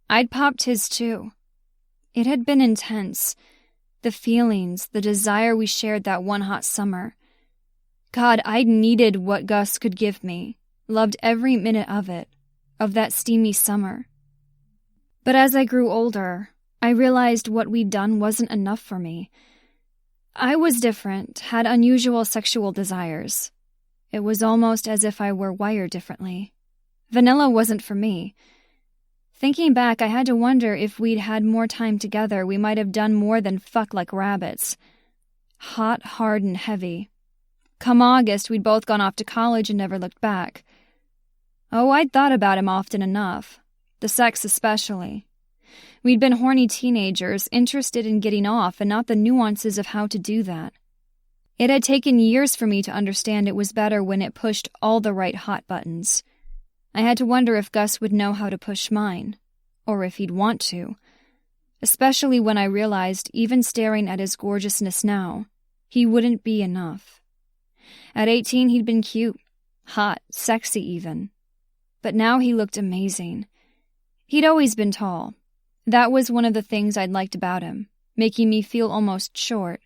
I'd popped his too. It had been intense. The feelings, the desire we shared that one hot summer. God, I'd needed what Gus could give me. Loved every minute of it, of that steamy summer. But as I grew older, I realized what we'd done wasn't enough for me. I was different, had unusual sexual desires. It was almost as if I were wired differently. Vanilla wasn't for me. Thinking back, I had to wonder if we'd had more time together, we might have done more than fuck like rabbits. Hot, hard, and heavy. Come August, we'd both gone off to college and never looked back. Oh, I'd thought about him often enough. The sex especially. We'd been horny teenagers, interested in getting off and not the nuances of how to do that. It had taken years for me to understand it was better when it pushed all the right hot buttons. I had to wonder if Gus would know how to push mine, or if he'd want to. Especially when I realized, even staring at his gorgeousness now, he wouldn't be enough. At 18, he'd been cute, hot, sexy even. But now he looked amazing. He'd always been tall. That was one of the things I'd liked about him, making me feel almost short.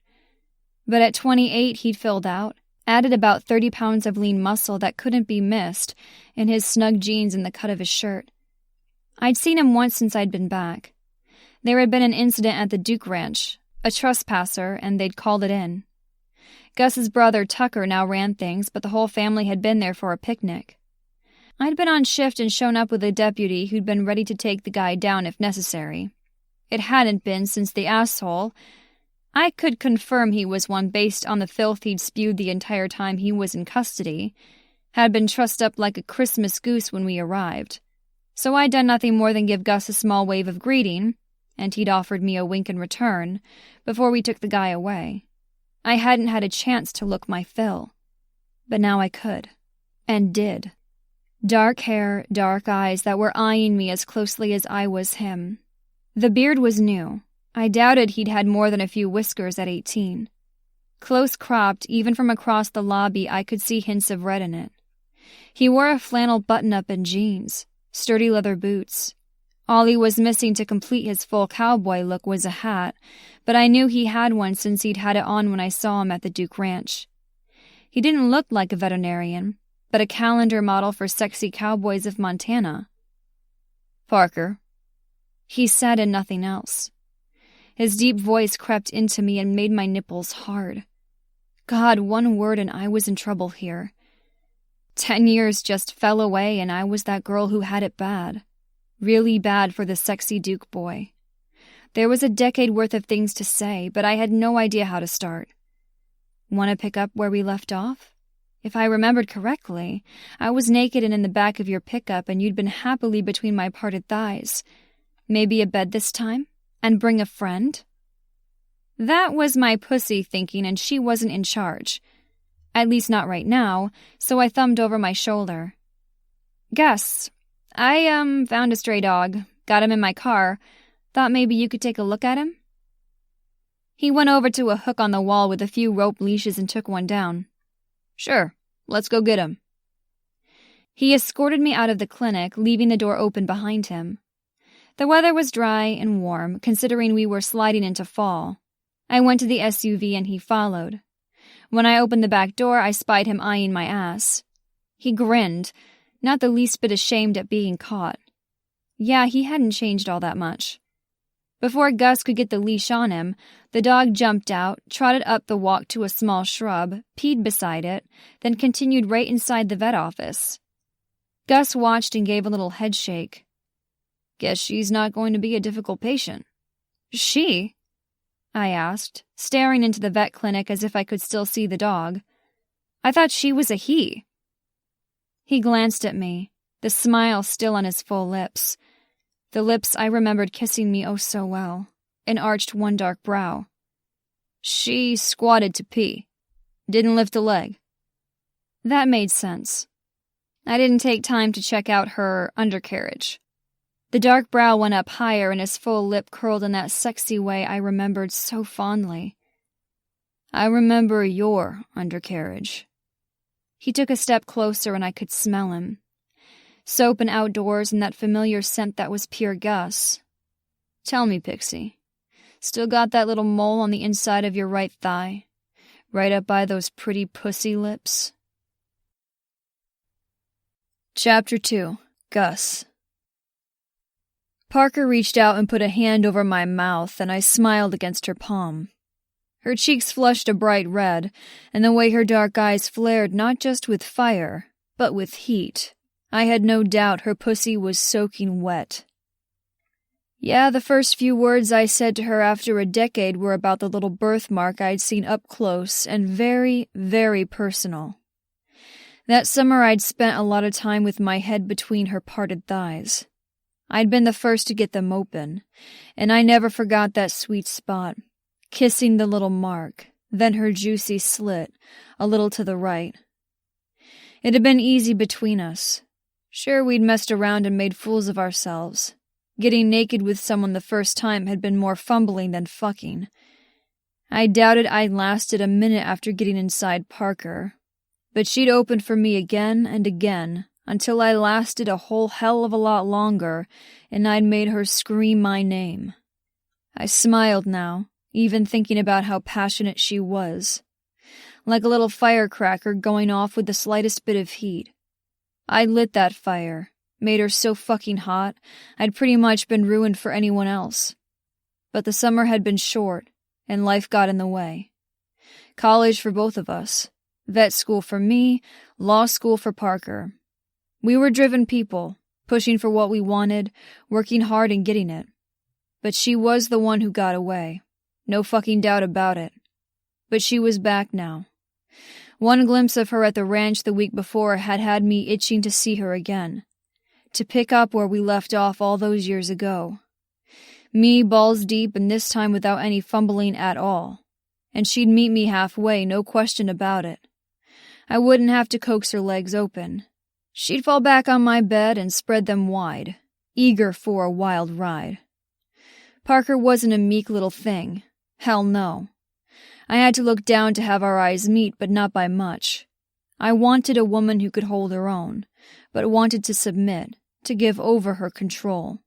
But at 28, he'd filled out, added about 30 pounds of lean muscle that couldn't be missed in his snug jeans and the cut of his shirt. I'd seen him once since I'd been back. There had been an incident at the Duke Ranch, a trespasser, and they'd called it in. Gus's brother Tucker now ran things, but the whole family had been there for a picnic. I'd been on shift and shown up with a deputy who'd been ready to take the guy down if necessary. It hadn't been since the asshole. I could confirm he was one based on the filth he'd spewed the entire time he was in custody, had been trussed up like a Christmas goose when we arrived. So I'd done nothing more than give Gus a small wave of greeting, and he'd offered me a wink in return, before we took the guy away. I hadn't had a chance to look my fill. But now I could. And did. Dark hair, dark eyes that were eyeing me as closely as I was him. The beard was new. I doubted he'd had more than a few whiskers at 18. Close-cropped, even from across the lobby, I could see hints of red in it. He wore a flannel button-up and jeans, sturdy leather boots. All he was missing to complete his full cowboy look was a hat, but I knew he had one since he'd had it on when I saw him at the Duke Ranch. He didn't look like a veterinarian, but a calendar model for sexy cowboys of Montana. "Parker," he said, and nothing else. His deep voice crept into me and made my nipples hard. God, one word and I was in trouble here. 10 years just fell away and I was that girl who had it bad. Really bad for the sexy Duke boy. There was a decade worth of things to say, but I had no idea how to start. Want to pick up where we left off? If I remembered correctly, I was naked and in the back of your pickup and you'd been happily between my parted thighs. Maybe a bed this time? And bring a friend? That was my pussy thinking, and she wasn't in charge. At least not right now, so I thumbed over my shoulder. Gus, I, found a stray dog. Got him in my car. Thought maybe you could take a look at him? He went over to a hook on the wall with a few rope leashes and took one down. Sure, let's go get him. He escorted me out of the clinic, leaving the door open behind him. The weather was dry and warm, considering we were sliding into fall. I went to the SUV and he followed. When I opened the back door, I spied him eyeing my ass. He grinned, not the least bit ashamed at being caught. Yeah, he hadn't changed all that much. Before Gus could get the leash on him, the dog jumped out, trotted up the walk to a small shrub, peed beside it, then continued right inside the vet office. Gus watched and gave a little headshake. Guess she's not going to be a difficult patient. She? I asked, staring into the vet clinic as if I could still see the dog. I thought she was a he. He glanced at me, the smile still on his full lips. The lips I remembered kissing me oh so well, and arched one dark brow. She squatted to pee. Didn't lift a leg. That made sense. I didn't take time to check out her undercarriage. The dark brow went up higher and his full lip curled in that sexy way I remembered so fondly. I remember your undercarriage. He took a step closer and I could smell him. Soap and outdoors and that familiar scent that was pure Gus. Tell me, Pixie, still got that little mole on the inside of your right thigh? Right up by those pretty pussy lips? Chapter 2. Gus. Parker reached out and put a hand over my mouth, and I smiled against her palm. Her cheeks flushed a bright red, and the way her dark eyes flared not just with fire, but with heat. I had no doubt her pussy was soaking wet. Yeah, the first few words I said to her after a decade were about the little birthmark I'd seen up close and very, very personal. That summer I'd spent a lot of time with my head between her parted thighs. I'd been the first to get them open, and I never forgot that sweet spot, kissing the little mark, then her juicy slit, a little to the right. It had been easy between us. Sure, we'd messed around and made fools of ourselves. Getting naked with someone the first time had been more fumbling than fucking. I doubted I'd lasted a minute after getting inside Parker, but she'd opened for me again and again, until I lasted a whole hell of a lot longer, and I'd made her scream my name. I smiled now, even thinking about how passionate she was. Like a little firecracker going off with the slightest bit of heat. I lit that fire, made her so fucking hot, I'd pretty much been ruined for anyone else. But the summer had been short, and life got in the way. College for both of us. Vet school for me, law school for Parker. We were driven people, pushing for what we wanted, working hard and getting it. But she was the one who got away. No fucking doubt about it. But she was back now. One glimpse of her at the ranch the week before had had me itching to see her again. To pick up where we left off all those years ago. Me balls deep and this time without any fumbling at all. And she'd meet me halfway, no question about it. I wouldn't have to coax her legs open. She'd fall back on my bed and spread them wide, eager for a wild ride. Parker wasn't a meek little thing. Hell no. I had to look down to have our eyes meet, but not by much. I wanted a woman who could hold her own, but wanted to submit, to give over her control.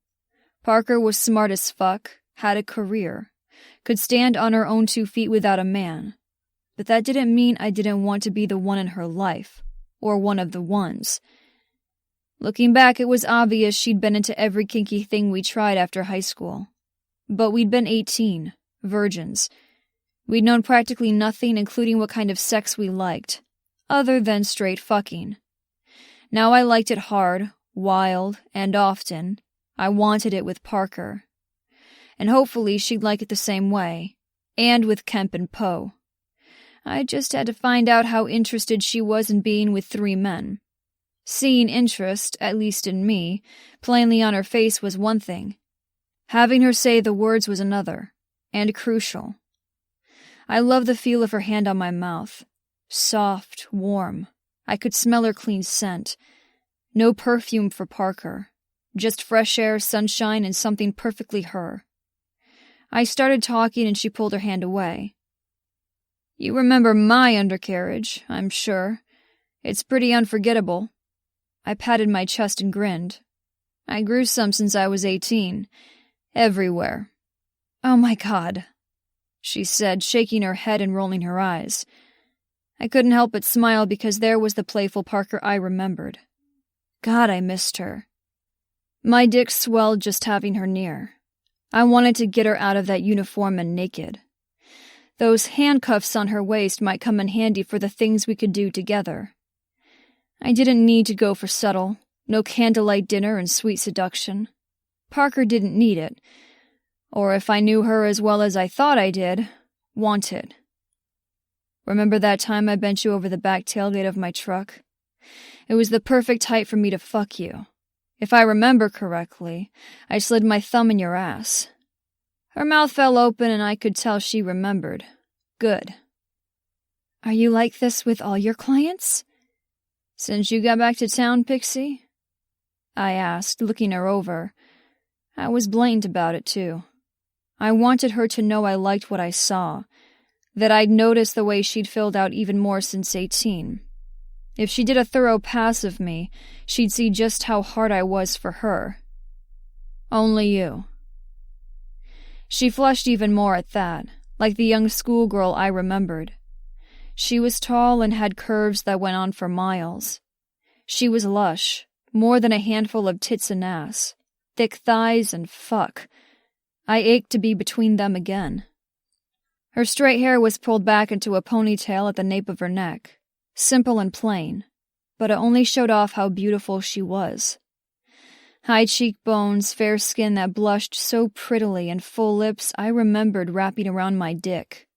Parker was smart as fuck, had a career, could stand on her own 2 feet without a man. But that didn't mean I didn't want to be the one in her life, or one of the ones. Looking back, it was obvious she'd been into every kinky thing we tried after high school. But we'd been 18, virgins. We'd known practically nothing, including what kind of sex we liked, other than straight fucking. Now I liked it hard, wild, and often. I wanted it with Parker. And hopefully she'd like it the same way, and with Kemp and Poe. I just had to find out how interested she was in being with 3 men. Seeing interest, at least in me, plainly on her face was one thing. Having her say the words was another, and crucial. I loved the feel of her hand on my mouth. Soft, warm. I could smell her clean scent. No perfume for Parker. Just fresh air, sunshine, and something perfectly her. I started talking and she pulled her hand away. You remember my undercarriage, I'm sure. It's pretty unforgettable. I patted my chest and grinned. I grew some since I was 18. Everywhere. Oh my God, she said, shaking her head and rolling her eyes. I couldn't help but smile because there was the playful Parker I remembered. God, I missed her. My dick swelled just having her near. I wanted to get her out of that uniform and naked. Those handcuffs on her waist might come in handy for the things we could do together. I didn't need to go for subtle, no candlelight dinner and sweet seduction. Parker didn't need it, or if I knew her as well as I thought I did, want it. Remember that time I bent you over the back tailgate of my truck? It was the perfect height for me to fuck you. If I remember correctly, I slid my thumb in your ass. Her mouth fell open and I could tell she remembered. Good. Are you like this with all your clients? Since you got back to town, Pixie? I asked, looking her over. I was blatant about it, too. I wanted her to know I liked what I saw, that I'd noticed the way she'd filled out even more since 18. If she did a thorough pass of me, she'd see just how hard I was for her. Only you. She flushed even more at that, like the young schoolgirl I remembered. She was tall and had curves that went on for miles. She was lush, more than a handful of tits and ass, thick thighs and fuck. I ached to be between them again. Her straight hair was pulled back into a ponytail at the nape of her neck, simple and plain, but it only showed off how beautiful she was. High cheekbones, fair skin that blushed so prettily, and full lips I remembered wrapping around my dick.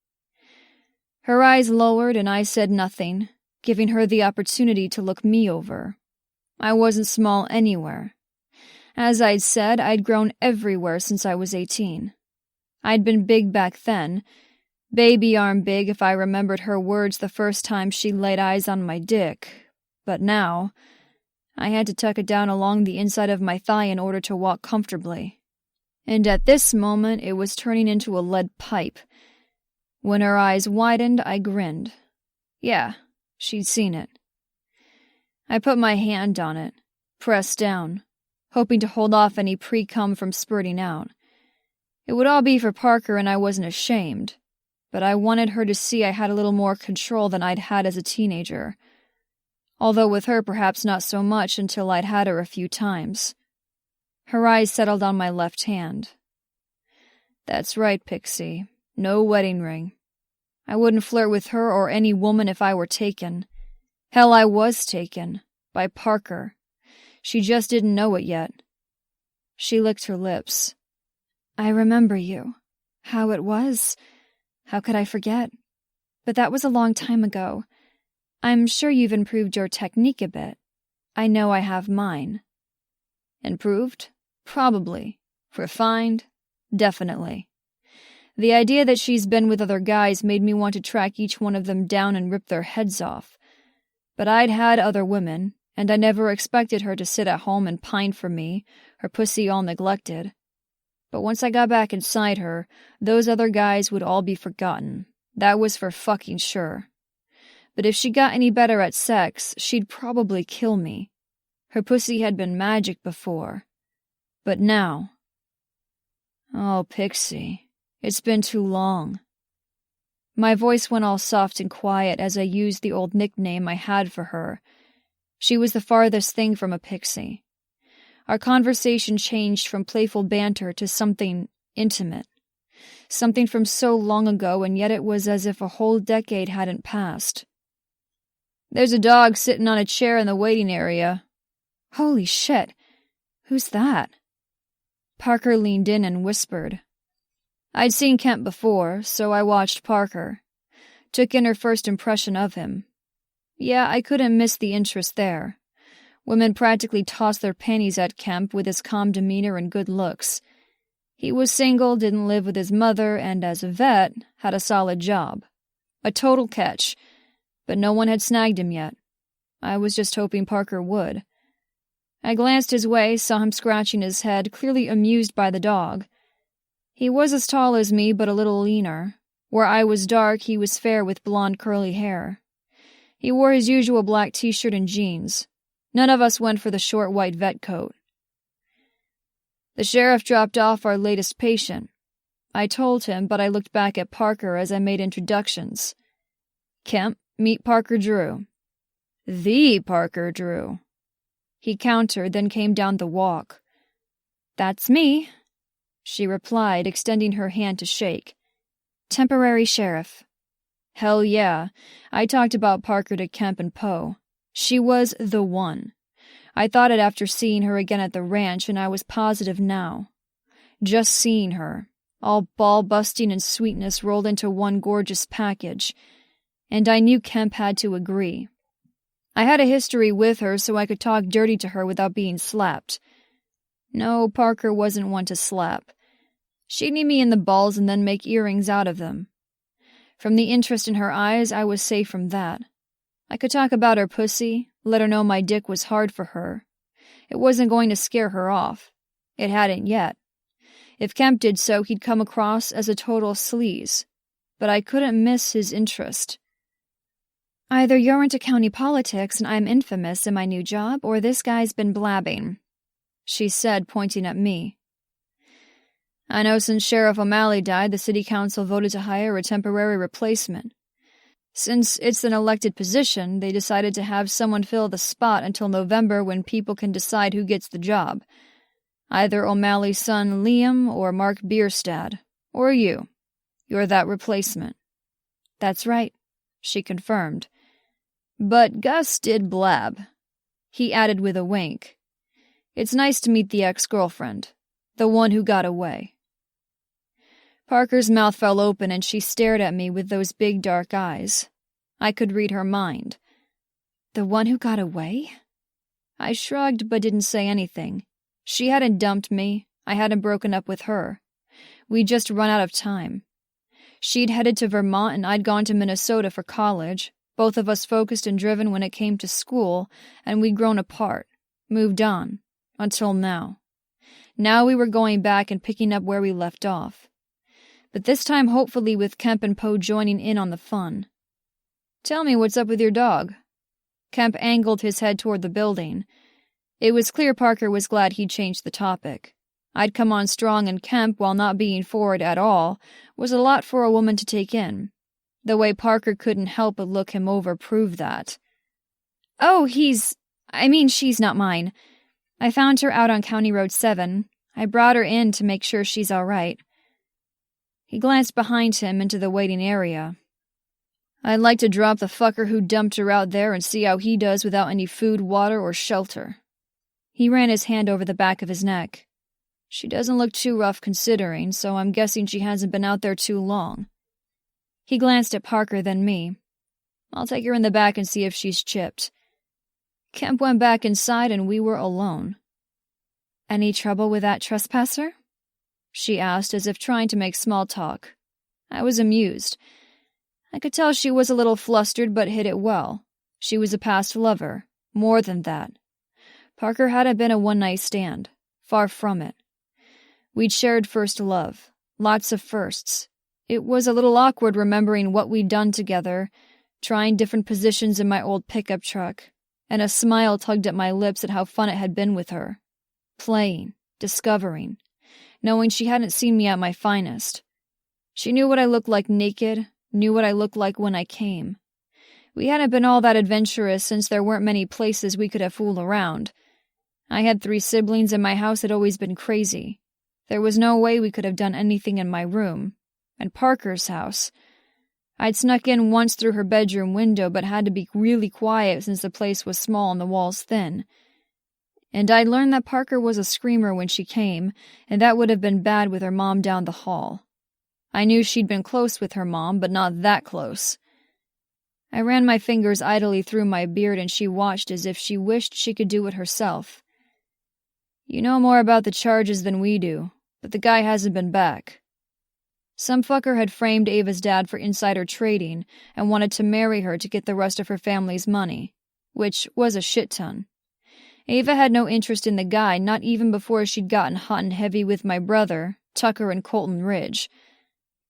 Her eyes lowered and I said nothing, giving her the opportunity to look me over. I wasn't small anywhere. As I'd said, I'd grown everywhere since I was 18. I'd been big back then, baby arm big if I remembered her words the first time she laid eyes on my dick, but now I had to tuck it down along the inside of my thigh in order to walk comfortably. And at this moment it was turning into a lead pipe. When her eyes widened, I grinned. Yeah, she'd seen it. I put my hand on it, pressed down, hoping to hold off any pre-cum from spurting out. It would all be for Parker and I wasn't ashamed, but I wanted her to see I had a little more control than I'd had as a teenager. Although with her perhaps not so much until I'd had her a few times. Her eyes settled on my left hand. That's right, Pixie. No wedding ring. I wouldn't flirt with her or any woman if I were taken. Hell, I was taken. By Parker. She just didn't know it yet. She licked her lips. I remember you. How it was. How could I forget? But that was a long time ago. I'm sure you've improved your technique a bit. I know I have mine. Improved? Probably. Refined? Definitely. The idea that she's been with other guys made me want to track each one of them down and rip their heads off. But I'd had other women, and I never expected her to sit at home and pine for me, her pussy all neglected. But once I got back inside her, those other guys would all be forgotten. That was for fucking sure. But if she got any better at sex, she'd probably kill me. Her pussy had been magic before. But now... Oh, Pixie, it's been too long. My voice went all soft and quiet as I used the old nickname I had for her. She was the farthest thing from a pixie. Our conversation changed from playful banter to something intimate. Something from so long ago, and yet it was as if a whole decade hadn't passed. There's a dog sitting on a chair in the waiting area. Holy shit. Who's that? Parker leaned in and whispered. I'd seen Kemp before, so I watched Parker. Took in her first impression of him. Yeah, I couldn't miss the interest there. Women practically tossed their panties at Kemp with his calm demeanor and good looks. He was single, didn't live with his mother, and as a vet, had a solid job. A total catch, but no one had snagged him yet. I was just hoping Parker would. I glanced his way, saw him scratching his head, clearly amused by the dog. He was as tall as me, but a little leaner. Where I was dark, he was fair with blonde curly hair. He wore his usual black t-shirt and jeans. None of us went for the short white vet coat. The sheriff dropped off our latest patient. I told him, but I looked back at Parker as I made introductions. Kemp, meet Parker Drew. The Parker Drew. He countered, then came down the walk. That's me, she replied, extending her hand to shake. Temporary sheriff. Hell yeah, I talked about Parker to Kemp and Poe. She was the one. I thought it after seeing her again at the ranch, and I was positive now. Just seeing her, all ball-busting and sweetness rolled into one gorgeous package, and I knew Kemp had to agree. I had a history with her so I could talk dirty to her without being slapped. No, Parker wasn't one to slap. She'd knee me in the balls and then make earrings out of them. From the interest in her eyes, I was safe from that. I could talk about her pussy, let her know my dick was hard for her. It wasn't going to scare her off. It hadn't yet. If Kemp did so, he'd come across as a total sleaze. But I couldn't miss his interest. Either you're into county politics and I'm infamous in my new job, or this guy's been blabbing, she said, pointing at me. I know since Sheriff O'Malley died, the city council voted to hire a temporary replacement. Since it's an elected position, they decided to have someone fill the spot until November when people can decide who gets the job. Either O'Malley's son Liam or Mark Bierstad. Or you. You're that replacement. That's right, she confirmed. But Gus did blab. He added with a wink. It's nice to meet the ex-girlfriend. The one who got away. Parker's mouth fell open and she stared at me with those big dark eyes. I could read her mind. The one who got away? I shrugged but didn't say anything. She hadn't dumped me. I hadn't broken up with her. We'd just run out of time. She'd headed to Vermont and I'd gone to Minnesota for college, both of us focused and driven when it came to school, and we'd grown apart, moved on, until now. Now we were going back and picking up where we left off. But this time hopefully with Kemp and Poe joining in on the fun. Tell me what's up with your dog. Kemp angled his head toward the building. It was clear Parker was glad he'd changed the topic. I'd come on strong, and Kemp, while not being forward at all, was a lot for a woman to take in. The way Parker couldn't help but look him over proved that. Oh, she's not mine. I found her out on County Road 7. I brought her in to make sure she's all right. He glanced behind him into the waiting area. I'd like to drop the fucker who dumped her out there and see how he does without any food, water, or shelter. He ran his hand over the back of his neck. She doesn't look too rough considering, so I'm guessing she hasn't been out there too long. He glanced at Parker, then me. I'll take her in the back and see if she's chipped. Kemp went back inside and we were alone. Any trouble with that trespasser? She asked, as if trying to make small talk. I was amused. I could tell she was a little flustered, but hid it well. She was a past lover. More than that. Parker hadn't been a one-night stand. Far from it. We'd shared first love. Lots of firsts. It was a little awkward remembering what we'd done together, trying different positions in my old pickup truck, and a smile tugged at my lips at how fun it had been with her. Playing. Discovering. Knowing she hadn't seen me at my finest. She knew what I looked like naked, knew what I looked like when I came. We hadn't been all that adventurous since there weren't many places we could have fooled around. I had 3 siblings and my house had always been crazy. There was no way we could have done anything in my room. And Parker's house. I'd snuck in once through her bedroom window but had to be really quiet since the place was small and the walls thin. And I'd learned that Parker was a screamer when she came, and that would have been bad with her mom down the hall. I knew she'd been close with her mom, but not that close. I ran my fingers idly through my beard and she watched as if she wished she could do it herself. You know more about the charges than we do, but the guy hasn't been back. Some fucker had framed Ava's dad for insider trading and wanted to marry her to get the rest of her family's money, which was a shit ton. Ava had no interest in the guy, not even before she'd gotten hot and heavy with my brother, Tucker, and Colton Ridge.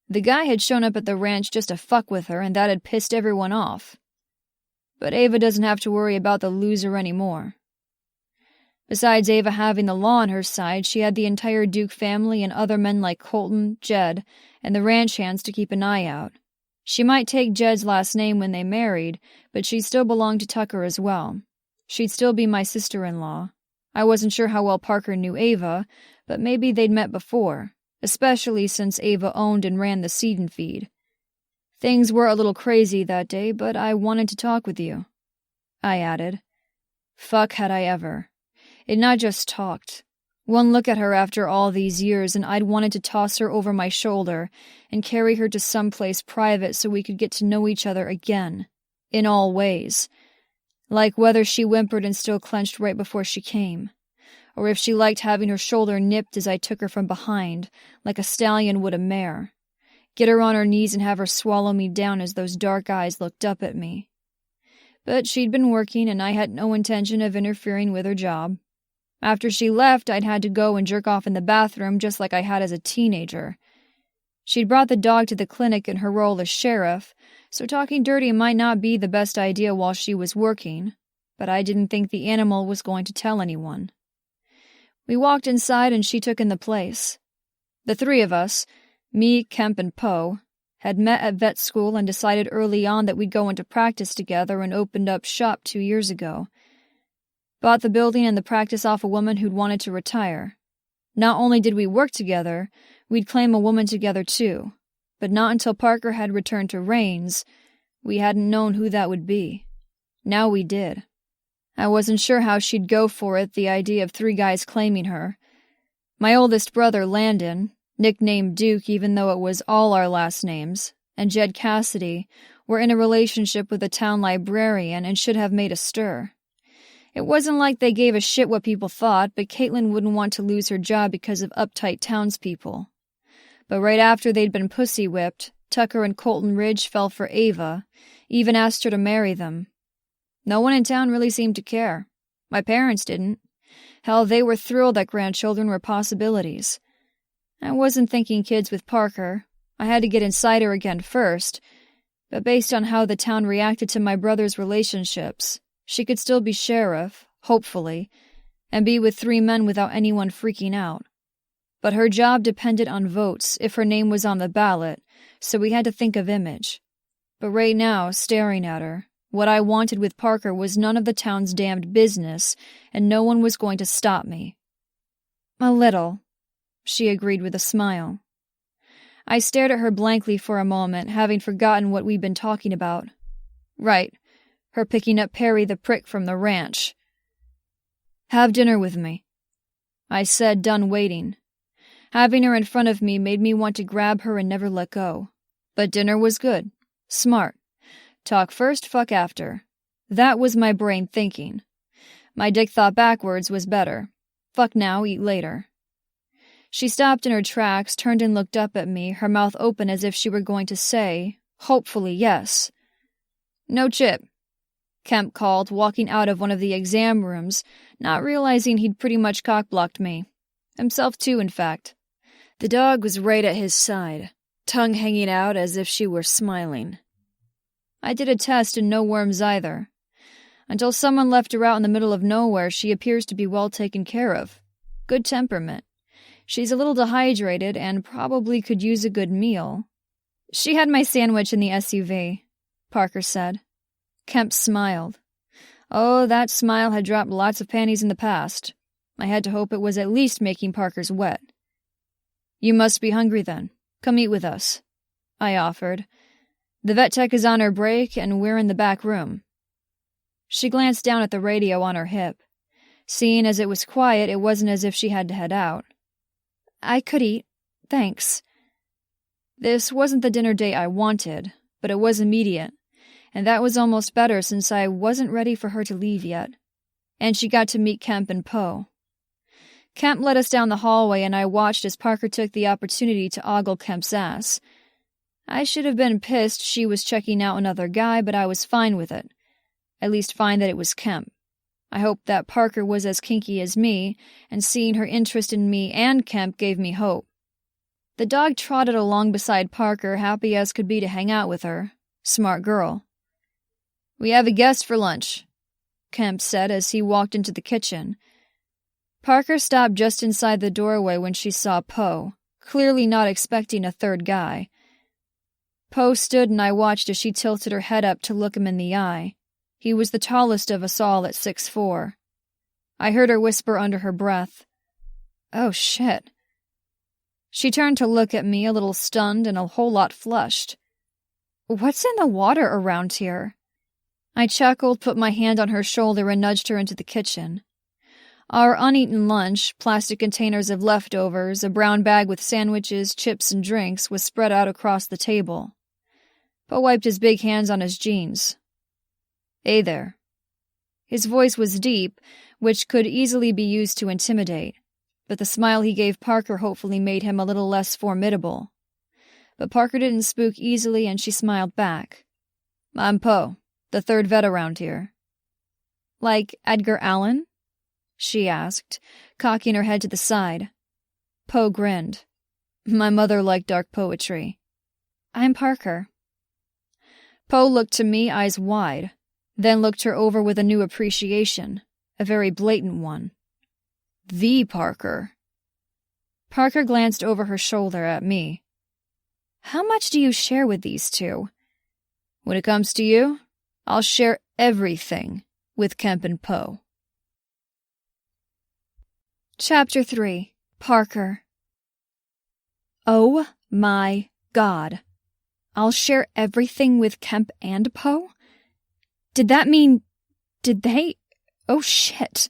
The guy had shown up at the ranch just to fuck with her, and that had pissed everyone off. But Ava doesn't have to worry about the loser anymore. Besides Ava having the law on her side, she had the entire Duke family and other men like Colton, Jed, and the ranch hands to keep an eye out. She might take Jed's last name when they married, but she still belonged to Tucker as well. She'd still be my sister-in-law. I wasn't sure how well Parker knew Ava, but maybe they'd met before, especially since Ava owned and ran the Seed and Feed. Things were a little crazy that day, but I wanted to talk with you. I added. Fuck had I ever. It not just talked. One look at her after all these years, and I'd wanted to toss her over my shoulder and carry her to someplace private so we could get to know each other again. In all ways. Like whether she whimpered and still clenched right before she came, or if she liked having her shoulder nipped as I took her from behind, like a stallion would a mare. Get her on her knees and have her swallow me down as those dark eyes looked up at me. But she'd been working, and I had no intention of interfering with her job. After she left, I'd had to go and jerk off in the bathroom just like I had as a teenager. She'd brought the dog to the clinic in her role as sheriff, so talking dirty might not be the best idea while she was working, but I didn't think the animal was going to tell anyone. We walked inside and she took in the place. The three of us, me, Kemp, and Poe, had met at vet school and decided early on that we'd go into practice together and opened up shop 2 years ago. Bought the building and the practice off a woman who'd wanted to retire. Not only did we work together, we'd claim a woman together too, but not until Parker had returned to Rains, we hadn't known who that would be. Now we did. I wasn't sure how she'd go for it, the idea of 3 guys claiming her. My oldest brother, Landon, nicknamed Duke even though it was all our last names, and Jed Cassidy were in a relationship with the town librarian and should have made a stir. It wasn't like they gave a shit what people thought, but Caitlin wouldn't want to lose her job because of uptight townspeople. But right after they'd been pussy-whipped, Tucker and Colton Ridge fell for Ava, even asked her to marry them. No one in town really seemed to care. My parents didn't. Hell, they were thrilled that grandchildren were possibilities. I wasn't thinking kids with Parker. I had to get inside her again first, but based on how the town reacted to my brother's relationships, she could still be sheriff, hopefully, and be with 3 men without anyone freaking out. But her job depended on votes if her name was on the ballot, so we had to think of image. But right now, staring at her, what I wanted with Parker was none of the town's damned business, and no one was going to stop me. A little, she agreed with a smile. I stared at her blankly for a moment, having forgotten what we'd been talking about. Right. Her picking up Perry the prick from the ranch. Have dinner with me, I said, done waiting. Having her in front of me made me want to grab her and never let go. But dinner was good. Smart. Talk first, fuck after. That was my brain thinking. My dick thought backwards was better. Fuck now, eat later. She stopped in her tracks, turned and looked up at me, her mouth open as if she were going to say, hopefully, yes. No chip, Kemp called, walking out of one of the exam rooms, not realizing he'd pretty much cock-blocked me. Himself too, in fact. The dog was right at his side, tongue hanging out as if she were smiling. I did a test and no worms either. Until someone left her out in the middle of nowhere, she appears to be well taken care of. Good temperament. She's a little dehydrated and probably could use a good meal. She had my sandwich in the SUV, Parker said. Kemp smiled. Oh, that smile had dropped lots of panties in the past. I had to hope it was at least making Parker's wet. You must be hungry then. Come eat with us, I offered. The vet tech is on her break and we're in the back room. She glanced down at the radio on her hip. Seeing as it was quiet, it wasn't as if she had to head out. I could eat. Thanks. This wasn't the dinner date I wanted, but it was immediate, and that was almost better since I wasn't ready for her to leave yet. And she got to meet Kemp and Poe. Kemp led us down the hallway, and I watched as Parker took the opportunity to ogle Kemp's ass. I should have been pissed she was checking out another guy, but I was fine with it. At least fine that it was Kemp. I hoped that Parker was as kinky as me, and seeing her interest in me and Kemp gave me hope. The dog trotted along beside Parker, happy as could be to hang out with her. Smart girl. We have a guest for lunch, Kemp said as he walked into the kitchen. Parker stopped just inside the doorway when she saw Poe, clearly not expecting a third guy. Poe stood and I watched as she tilted her head up to look him in the eye. He was the tallest of us all at 6'4". I heard her whisper under her breath, "Oh, shit." She turned to look at me, a little stunned and a whole lot flushed. "What's in the water around here?" I chuckled, put my hand on her shoulder, and nudged her into the kitchen. Our uneaten lunch, plastic containers of leftovers, a brown bag with sandwiches, chips, and drinks, was spread out across the table. Poe wiped his big hands on his jeans. "Hey there," His voice was deep, which could easily be used to intimidate, but the smile he gave Parker hopefully made him a little less formidable. But Parker didn't spook easily, and she smiled back. I'm Poe, the third vet around here. Like Edgar Allan? She asked, cocking her head to the side. Poe grinned. My mother liked dark poetry. I'm Parker. Poe looked to me, eyes wide, then looked her over with a new appreciation, a very blatant one. The Parker. Parker glanced over her shoulder at me. How much do you share with these two? When it comes to you, I'll share everything with Kemp and Poe. Chapter 3. Parker. Oh my God. I'll share everything with Kemp and Poe? Did that mean... did they... Oh shit.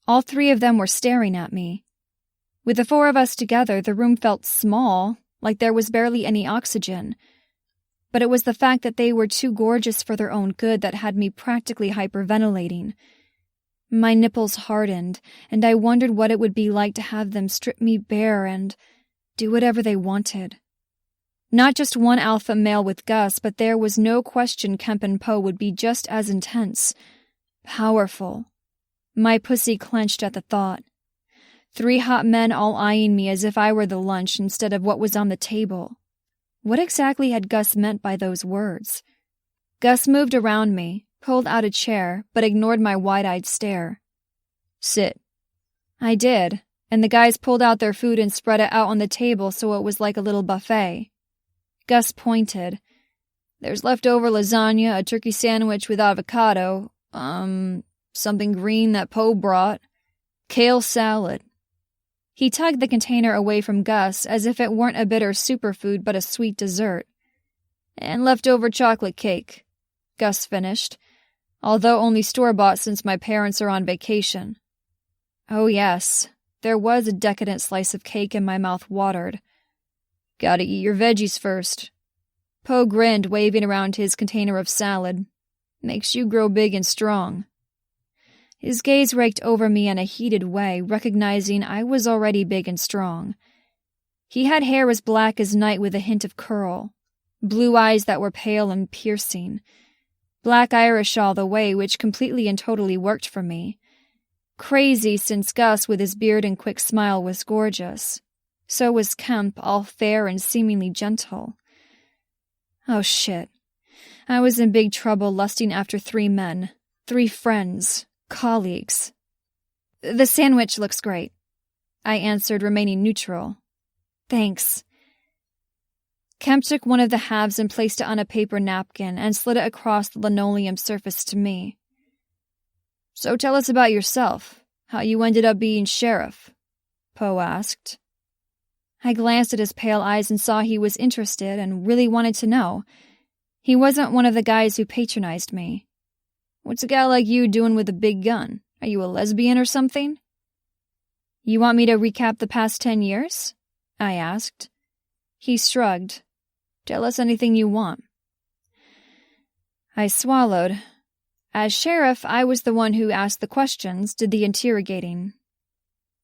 All three of them were staring at me. With the four of us together, the room felt small, like there was barely any oxygen. But it was the fact that they were too gorgeous for their own good that had me practically hyperventilating. My nipples hardened, and I wondered what it would be like to have them strip me bare and do whatever they wanted. Not just one alpha male with Gus, but there was no question Kemp and Poe would be just as intense. Powerful. My pussy clenched at the thought. 3 hot men all eyeing me as if I were the lunch instead of what was on the table. What exactly had Gus meant by those words? Gus moved around me, pulled out a chair, but ignored my wide-eyed stare. Sit. I did, and the guys pulled out their food and spread it out on the table so it was like a little buffet. Gus pointed. There's leftover lasagna, a turkey sandwich with avocado, something green that Poe brought, kale salad. He tugged the container away from Gus as if it weren't a bitter superfood but a sweet dessert. And leftover chocolate cake, Gus finished, although only store-bought since my parents are on vacation. Oh yes, there was a decadent slice of cake and my mouth watered. Gotta eat your veggies first. Poe grinned, waving around his container of salad. Makes you grow big and strong. His gaze raked over me in a heated way, recognizing I was already big and strong. He had hair as black as night with a hint of curl, blue eyes that were pale and piercing, black Irish all the way, which completely and totally worked for me. Crazy, since Gus with his beard and quick smile was gorgeous. So was Kemp, all fair and seemingly gentle. Oh shit. I was in big trouble lusting after 3 men, 3 friends, colleagues. The sandwich looks great, I answered, remaining neutral. Thanks. Kemp took one of the halves and placed it on a paper napkin and slid it across the linoleum surface to me. So tell us about yourself, how you ended up being sheriff, Poe asked. I glanced at his pale eyes and saw he was interested and really wanted to know. He wasn't one of the guys who patronized me. What's a gal like you doing with a big gun? Are you a lesbian or something? You want me to recap the past 10 years? I asked. He shrugged. Tell us anything you want. I swallowed. As sheriff, I was the one who asked the questions, did the interrogating.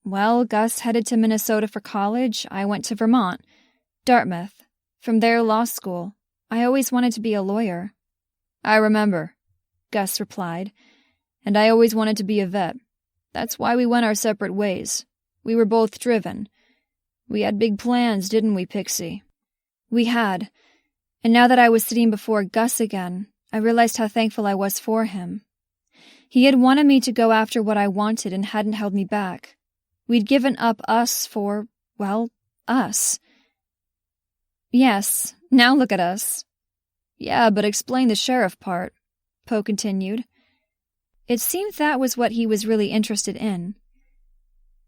Well, Gus headed to Minnesota for college. I went to Vermont, Dartmouth. From there, law school. I always wanted to be a lawyer. I remember, Gus replied. And I always wanted to be a vet. That's why we went our separate ways. We were both driven. We had big plans, didn't we, Pixie? We had. And now that I was sitting before Gus again, I realized how thankful I was for him. He had wanted me to go after what I wanted and hadn't held me back. We'd given up us for, well, us. Yes, now look at us. Yeah, but explain the sheriff part, Poe continued. It seemed that was what he was really interested in.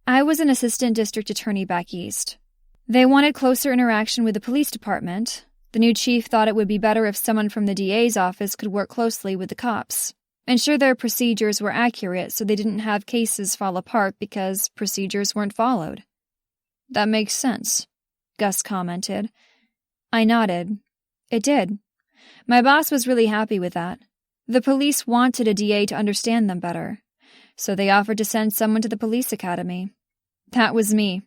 I was an assistant district attorney back east. They wanted closer interaction with the police department. The new chief thought it would be better if someone from the DA's office could work closely with the cops, ensure their procedures were accurate so they didn't have cases fall apart because procedures weren't followed. That makes sense, Gus commented. I nodded. It did. My boss was really happy with that. The police wanted a DA to understand them better, so they offered to send someone to the police academy. That was me.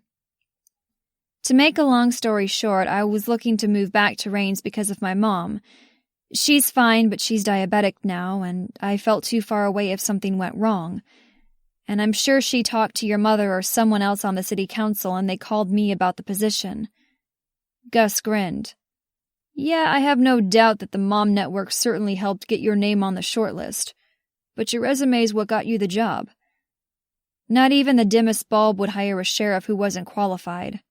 To make a long story short, I was looking to move back to Rains because of my mom. She's fine, but she's diabetic now, and I felt too far away if something went wrong. And I'm sure she talked to your mother or someone else on the city council, and they called me about the position. Gus grinned. Yeah, I have no doubt that the Mom Network certainly helped get your name on the shortlist, but your resume's what got you the job. Not even the dimmest bulb would hire a sheriff who wasn't qualified.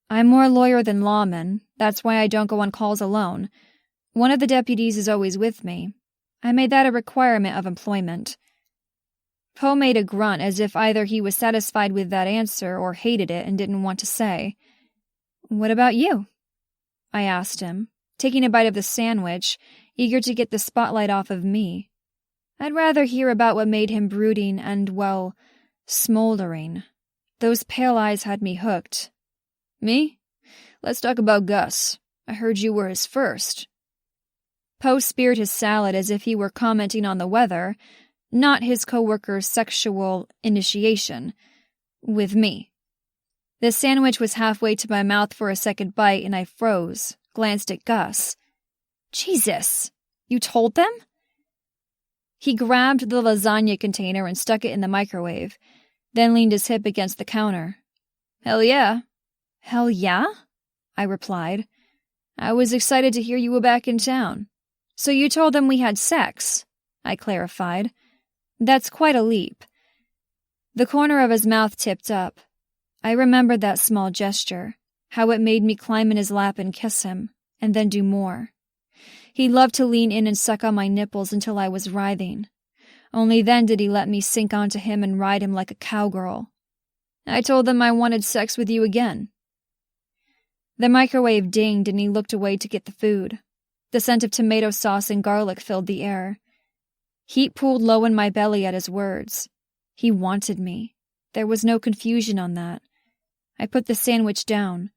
I'm more lawyer than lawman, that's why I don't go on calls alone. One of the deputies is always with me. I made that a requirement of employment. Poe made a grunt as if either he was satisfied with that answer or hated it and didn't want to say. What about you? I asked him, taking a bite of the sandwich, eager to get the spotlight off of me. I'd rather hear about what made him brooding and, well, smoldering. Those pale eyes had me hooked. Me? Let's talk about Gus. I heard you were his first. Poe speared his salad as if he were commenting on the weather, not his coworker's sexual initiation, with me. The sandwich was halfway to my mouth for a second bite, and I froze, glanced at Gus. Jesus, you told them? He grabbed the lasagna container and stuck it in the microwave, then leaned his hip against the counter. Hell yeah. Hell yeah? I replied. I was excited to hear you were back in town. So you told them we had sex, I clarified. That's quite a leap. The corner of his mouth tipped up. I remembered that small gesture, how it made me climb in his lap and kiss him, and then do more. He loved to lean in and suck on my nipples until I was writhing. Only then did he let me sink onto him and ride him like a cowgirl. I told them I wanted sex with you again. The microwave dinged and he looked away to get the food. The scent of tomato sauce and garlic filled the air. Heat pooled low in my belly at his words. He wanted me. There was no confusion on that. I put the sandwich down.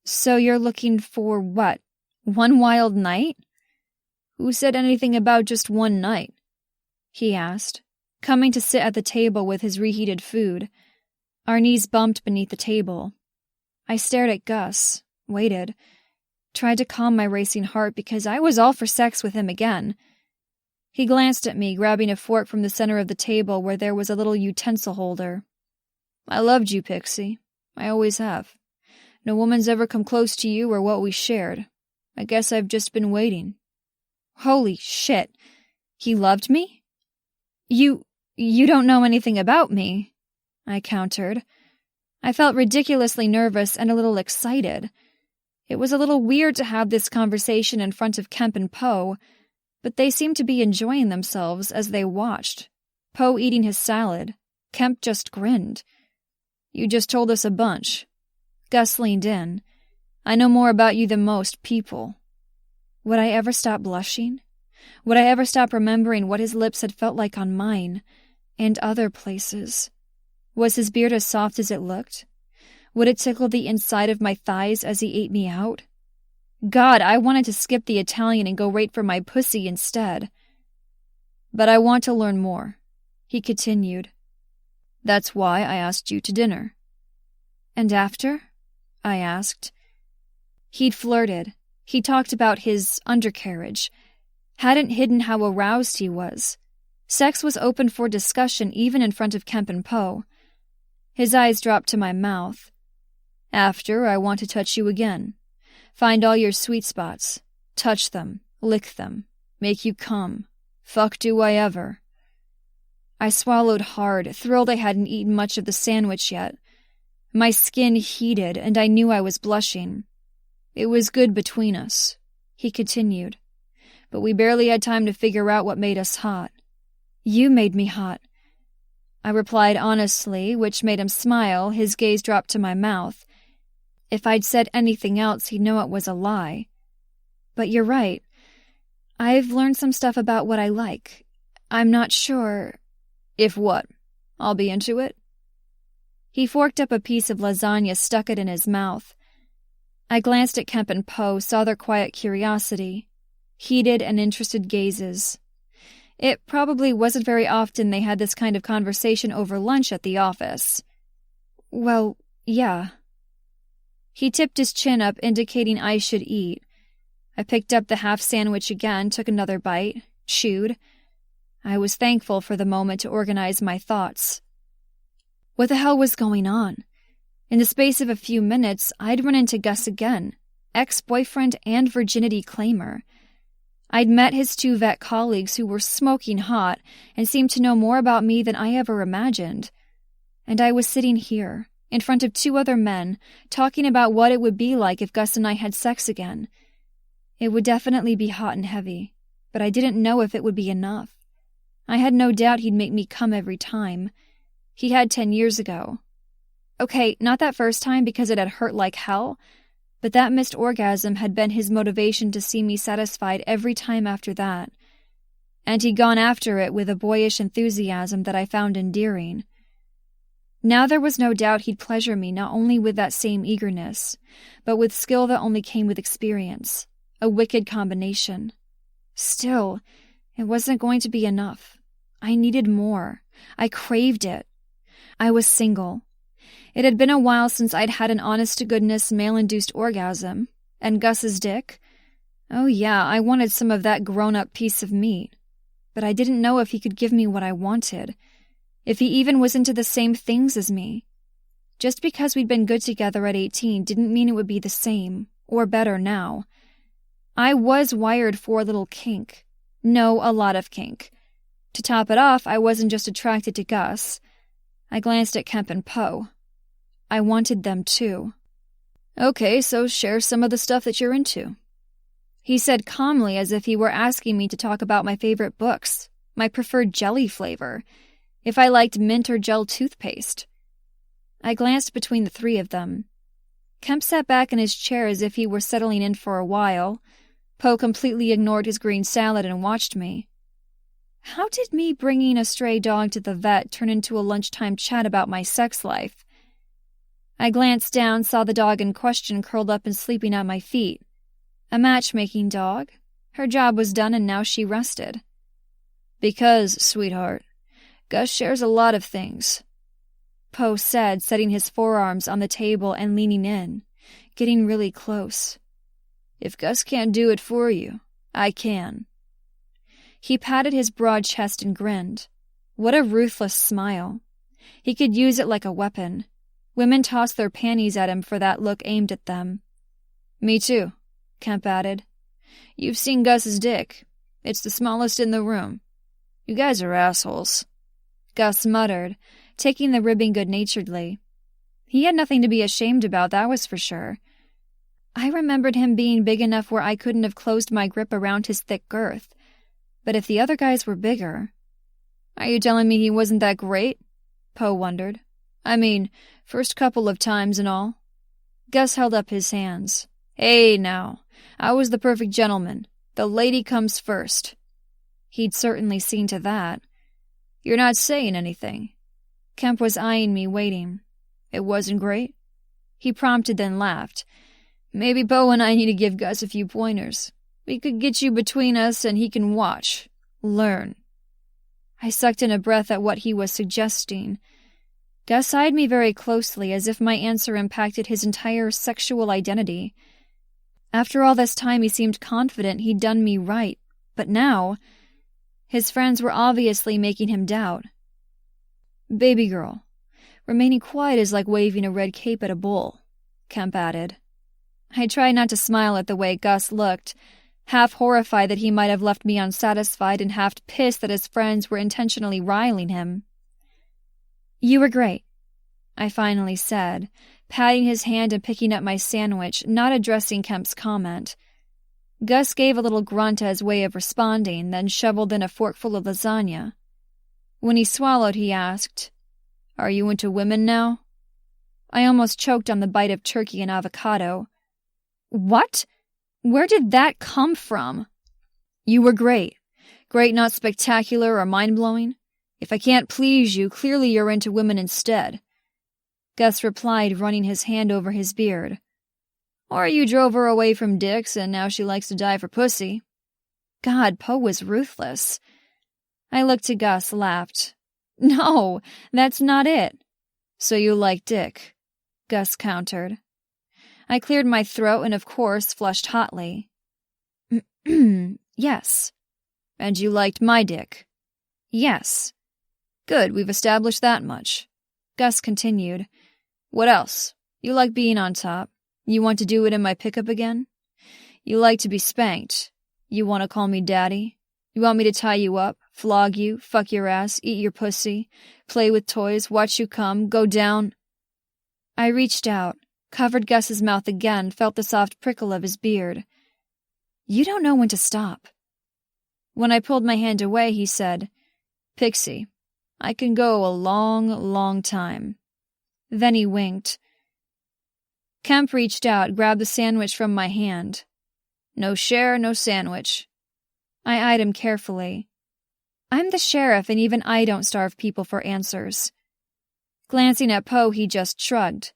So you're looking for what? One wild night? Who said anything about just one night? He asked, coming to sit at the table with his reheated food. Our knees bumped beneath the table. I stared at Gus, waited, tried to calm my racing heart because I was all for sex with him again. He glanced at me, grabbing a fork from the center of the table where there was a little utensil holder. I loved you, Pixie. I always have. No woman's ever come close to you or what we shared. I guess I've just been waiting. Holy shit. He loved me? You don't know anything about me, I countered. I felt ridiculously nervous and a little excited. It was a little weird to have this conversation in front of Kemp and Poe, but they seemed to be enjoying themselves as they watched. Poe eating his salad. Kemp just grinned. You just told us a bunch. Gus leaned in. I know more about you than most people. Would I ever stop blushing? Would I ever stop remembering what his lips had felt like on mine, and other places? Was his beard as soft as it looked? Would it tickle the inside of my thighs as he ate me out? God, I wanted to skip the Italian and go right for my pussy instead. But I want to learn more, he continued. That's why I asked you to dinner. And after? I asked. He'd flirted. He talked about his undercarriage. Hadn't hidden how aroused he was. Sex was open for discussion even in front of Kemp and Poe. His eyes dropped to my mouth. After, I want to touch you again. Find all your sweet spots. Touch them. Lick them. Make you come. Fuck do I ever. I swallowed hard, thrilled I hadn't eaten much of the sandwich yet. My skin heated, and I knew I was blushing. It was good between us, he continued. But we barely had time to figure out what made us hot. You made me hot, I replied honestly, which made him smile. His gaze dropped to my mouth. If I'd said anything else, he'd know it was a lie. But you're right. I've learned some stuff about what I like. I'm not sure... If what? I'll be into it? He forked up a piece of lasagna, stuck it in his mouth. I glanced at Kemp and Poe, saw their quiet curiosity, heated and interested gazes. It probably wasn't very often they had this kind of conversation over lunch at the office. Well, yeah. He tipped his chin up, indicating I should eat. I picked up the half sandwich again, took another bite, chewed. I was thankful for the moment to organize my thoughts. What the hell was going on? In the space of a few minutes, I'd run into Gus again, ex-boyfriend and virginity claimer. I'd met his 2 vet colleagues who were smoking hot and seemed to know more about me than I ever imagined. And I was sitting here, in front of 2 other men, talking about what it would be like if Gus and I had sex again. It would definitely be hot and heavy, but I didn't know if it would be enough. I had no doubt he'd make me come every time. He had 10 years ago. Okay, not that first time because it had hurt like hell, but that missed orgasm had been his motivation to see me satisfied every time after that. And he'd gone after it with a boyish enthusiasm that I found endearing. Now there was no doubt he'd pleasure me not only with that same eagerness, but with skill that only came with experience. A wicked combination. Still, it wasn't going to be enough. I needed more. I craved it. I was single. It had been a while since I'd had an honest-to-goodness male-induced orgasm. And Gus's dick? Oh yeah, I wanted some of that grown-up piece of meat. But I didn't know if he could give me what I wanted. If he even was into the same things as me. Just because we'd been good together at 18 didn't mean it would be the same, or better now. I was wired for a little kink. No, a lot of kink. To top it off, I wasn't just attracted to Gus. I glanced at Kemp and Poe. I wanted them too. Okay, so share some of the stuff that you're into. He said calmly as if he were asking me to talk about my favorite books, my preferred jelly flavor, if I liked mint or gel toothpaste. I glanced between the 3 of them. Kemp sat back in his chair as if he were settling in for a while. Poe completely ignored his green salad and watched me. How did me bringing a stray dog to the vet turn into a lunchtime chat about my sex life? I glanced down, saw the dog in question curled up and sleeping at my feet. A matchmaking dog. Her job was done and now she rested. Because, sweetheart, Gus shares a lot of things, Poe said, setting his forearms on the table and leaning in, getting really close. If Gus can't do it for you, I can. He patted his broad chest and grinned. What a ruthless smile. He could use it like a weapon. Women tossed their panties at him for that look aimed at them. Me too, Kemp added. You've seen Gus's dick. It's the smallest in the room. You guys are assholes. Gus muttered, taking the ribbing good-naturedly. He had nothing to be ashamed about, that was for sure. I remembered him being big enough where I couldn't have closed my grip around his thick girth. But if the other guys were bigger... Are you telling me he wasn't that great? Poe wondered. I mean, first couple of times and all. Gus held up his hands. Hey, now. I was the perfect gentleman. The lady comes first. He'd certainly seen to that. You're not saying anything. Kemp was eyeing me, waiting. It wasn't great? He prompted, then laughed. Maybe Poe and I need to give Gus a few pointers. We could get you between us and he can watch. Learn. I sucked in a breath at what he was suggesting. Gus eyed me very closely, as if my answer impacted his entire sexual identity. After all this time, he seemed confident he'd done me right, but now... His friends were obviously making him doubt. Baby girl, remaining quiet is like waving a red cape at a bull, Kemp added. I tried not to smile at the way Gus looked, half horrified that he might have left me unsatisfied and half pissed that his friends were intentionally riling him. You were great, I finally said, patting his hand and picking up my sandwich, not addressing Kemp's comment. Gus gave a little grunt as way of responding, then shoveled in a forkful of lasagna. When he swallowed, he asked, Are you into women now? I almost choked on the bite of turkey and avocado. What? Where did that come from? You were great. Great, not spectacular or mind-blowing. If I can't please you, clearly you're into women instead. Gus replied, running his hand over his beard. Or you drove her away from dicks and now she likes to die for pussy. God, Poe was ruthless. I looked to Gus, laughed. No, that's not it. So you like dick, Gus countered. I cleared my throat and, of course, flushed hotly. Yes. And you liked my dick? Yes. Good, we've established that much. Gus continued. What else? You like being on top. You want to do it in my pickup again? You like to be spanked. You want to call me daddy? You want me to tie you up, flog you, fuck your ass, eat your pussy, play with toys, watch you come, go down? I reached out, covered Gus's mouth again, felt the soft prickle of his beard. You don't know when to stop. When I pulled my hand away, he said, Pixie, I can go a long, long time. Then he winked. Kemp reached out, grabbed the sandwich from my hand. No share, no sandwich. I eyed him carefully. I'm the sheriff, and even I don't starve people for answers. Glancing at Poe, he just shrugged.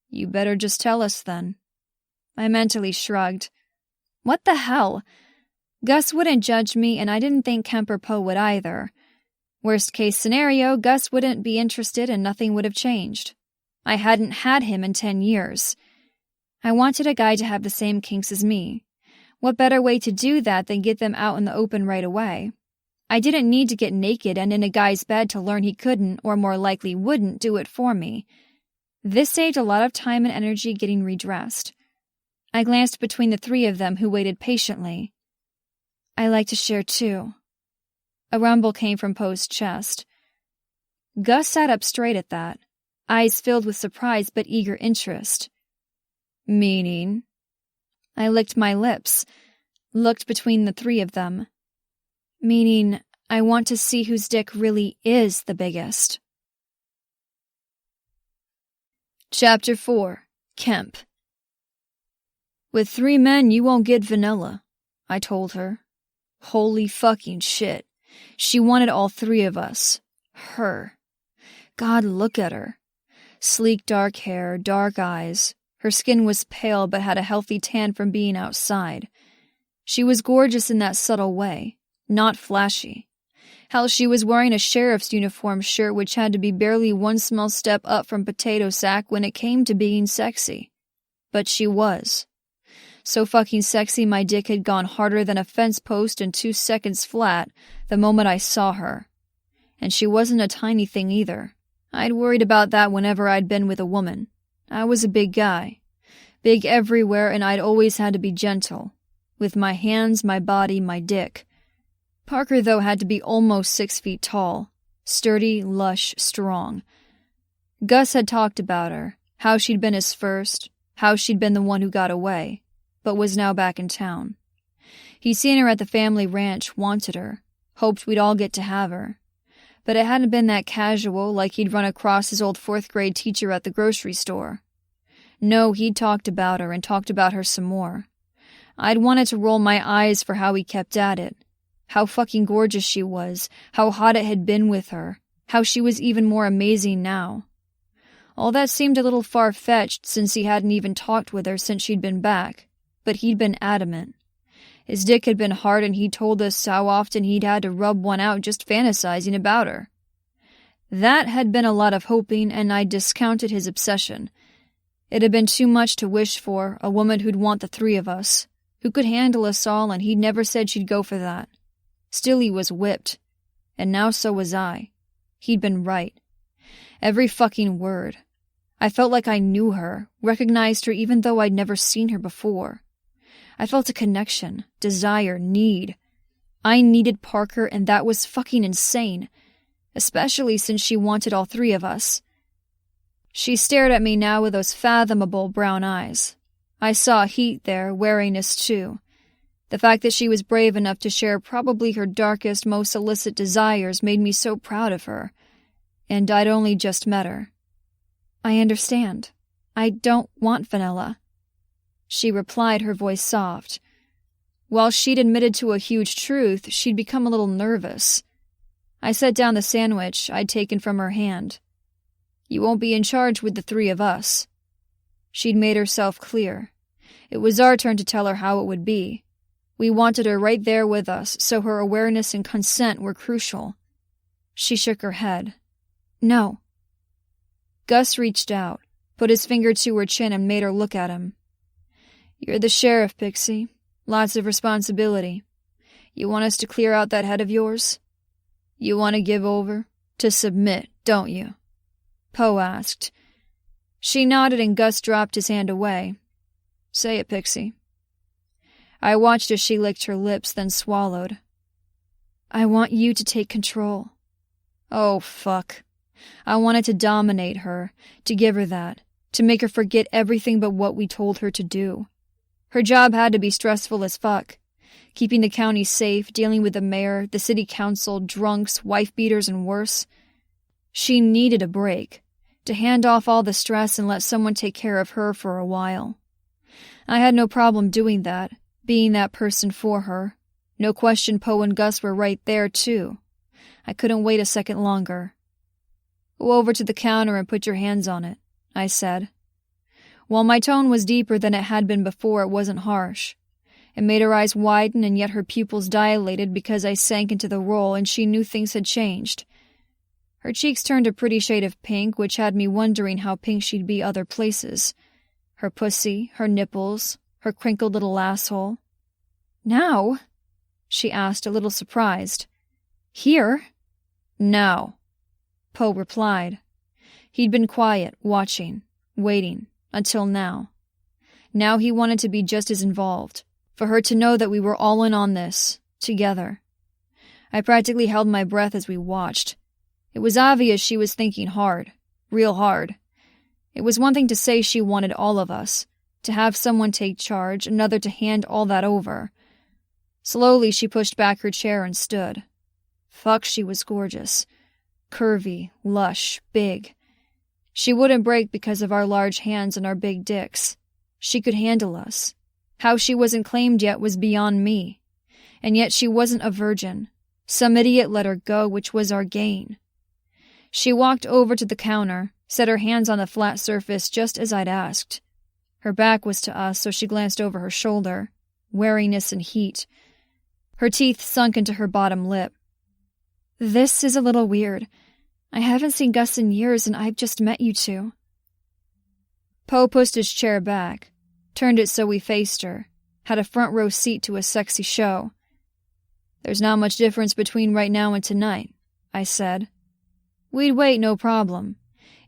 You better just tell us, then. I mentally shrugged. What the hell? Gus wouldn't judge me, and I didn't think Kemp or Poe would either. Worst case scenario, Gus wouldn't be interested and nothing would have changed. I hadn't had him in 10 years. I wanted a guy to have the same kinks as me. What better way to do that than get them out in the open right away? I didn't need to get naked and in a guy's bed to learn he couldn't, or more likely wouldn't, do it for me. This saved a lot of time and energy getting redressed. I glanced between the three of them who waited patiently. I like to share too. A rumble came from Poe's chest. Gus sat up straight at that, eyes filled with surprise but eager interest. Meaning? I licked my lips, looked between the three of them. Meaning, I want to see whose dick really is the biggest. Chapter 4. Kemp. With 3 men, you won't get vanilla, I told her. Holy fucking shit. She wanted all 3 of us. Her. God, look at her. Sleek dark hair, dark eyes. Her skin was pale but had a healthy tan from being outside. She was gorgeous in that subtle way, not flashy. Hell, she was wearing a sheriff's uniform shirt which had to be barely one small step up from potato sack when it came to being sexy. But she was. So fucking sexy my dick had gone harder than a fence post in 2 seconds flat the moment I saw her. And she wasn't a tiny thing either. I'd worried about that whenever I'd been with a woman. I was a big guy. Big everywhere, and I'd always had to be gentle. With my hands, my body, my dick. Parker, though, had to be almost 6 feet tall. Sturdy, lush, strong. Gus had talked about her, how she'd been his first, how she'd been the one who got away, but was now back in town. He'd seen her at the family ranch, wanted her, hoped we'd all get to have her. But it hadn't been that casual, like he'd run across his old 4th-grade teacher at the grocery store. No, he'd talked about her and talked about her some more. I'd wanted to roll my eyes for how he kept at it. How fucking gorgeous she was, how hot it had been with her, how she was even more amazing now. All that seemed a little far-fetched since he hadn't even talked with her since she'd been back, but he'd been adamant. His dick had been hard and he told us how often he'd had to rub one out just fantasizing about her. That had been a lot of hoping, and I discounted his obsession. It had been too much to wish for, a woman who'd want the 3 of us, who could handle us all, and he'd never said she'd go for that. Still he was whipped. And now so was I. He'd been right. Every fucking word. I felt like I knew her, recognized her even though I'd never seen her before. I felt a connection, desire, need. I needed Parker, and that was fucking insane. Especially since she wanted all 3 of us. She stared at me now with those fathomable brown eyes. I saw heat there, wariness too. The fact that she was brave enough to share probably her darkest, most illicit desires made me so proud of her. And I'd only just met her. I understand. I don't want vanilla. She replied, her voice soft. While she'd admitted to a huge truth, she'd become a little nervous. I set down the sandwich I'd taken from her hand. You won't be in charge with the 3 of us. She'd made herself clear. It was our turn to tell her how it would be. We wanted her right there with us, so her awareness and consent were crucial. She shook her head. No. Gus reached out, put his finger to her chin and made her look at him. You're the sheriff, Pixie. Lots of responsibility. You want us to clear out that head of yours? You want to give over? To submit, don't you? Poe asked. She nodded and Gus dropped his hand away. Say it, Pixie. I watched as she licked her lips, then swallowed. I want you to take control. Oh, fuck. I wanted to dominate her, to give her that, to make her forget everything but what we told her to do. Her job had to be stressful as fuck. Keeping the county safe, dealing with the mayor, the city council, drunks, wife-beaters, and worse. She needed a break, to hand off all the stress and let someone take care of her for a while. I had no problem doing that, being that person for her. No question Poe and Gus were right there, too. I couldn't wait a second longer. Go over to the counter and put your hands on it, I said. While my tone was deeper than it had been before, it wasn't harsh. It made her eyes widen and yet her pupils dilated because I sank into the role and she knew things had changed. Her cheeks turned a pretty shade of pink, which had me wondering how pink she'd be other places. Her pussy, her nipples, her crinkled little asshole. Now? She asked, a little surprised. Here? Now, Poe replied. He'd been quiet, watching, waiting, until now. Now he wanted to be just as involved, for her to know that we were all in on this, together. I practically held my breath as we watched. It was obvious she was thinking hard, real hard. It was one thing to say she wanted all of us, to have someone take charge, another to hand all that over. Slowly she pushed back her chair and stood. Fuck, she was gorgeous. Curvy, lush, big. She wouldn't break because of our large hands and our big dicks. She could handle us. How she wasn't claimed yet was beyond me. And yet she wasn't a virgin. Some idiot let her go, which was our gain. She walked over to the counter, set her hands on the flat surface just as I'd asked. Her back was to us, so she glanced over her shoulder. Wariness and heat. Her teeth sunk into her bottom lip. This is a little weird. I haven't seen Gus in years and I've just met you two. Poe pushed his chair back, turned it so we faced her, had a front row seat to a sexy show. There's not much difference between right now and tonight, I said. We'd wait, no problem.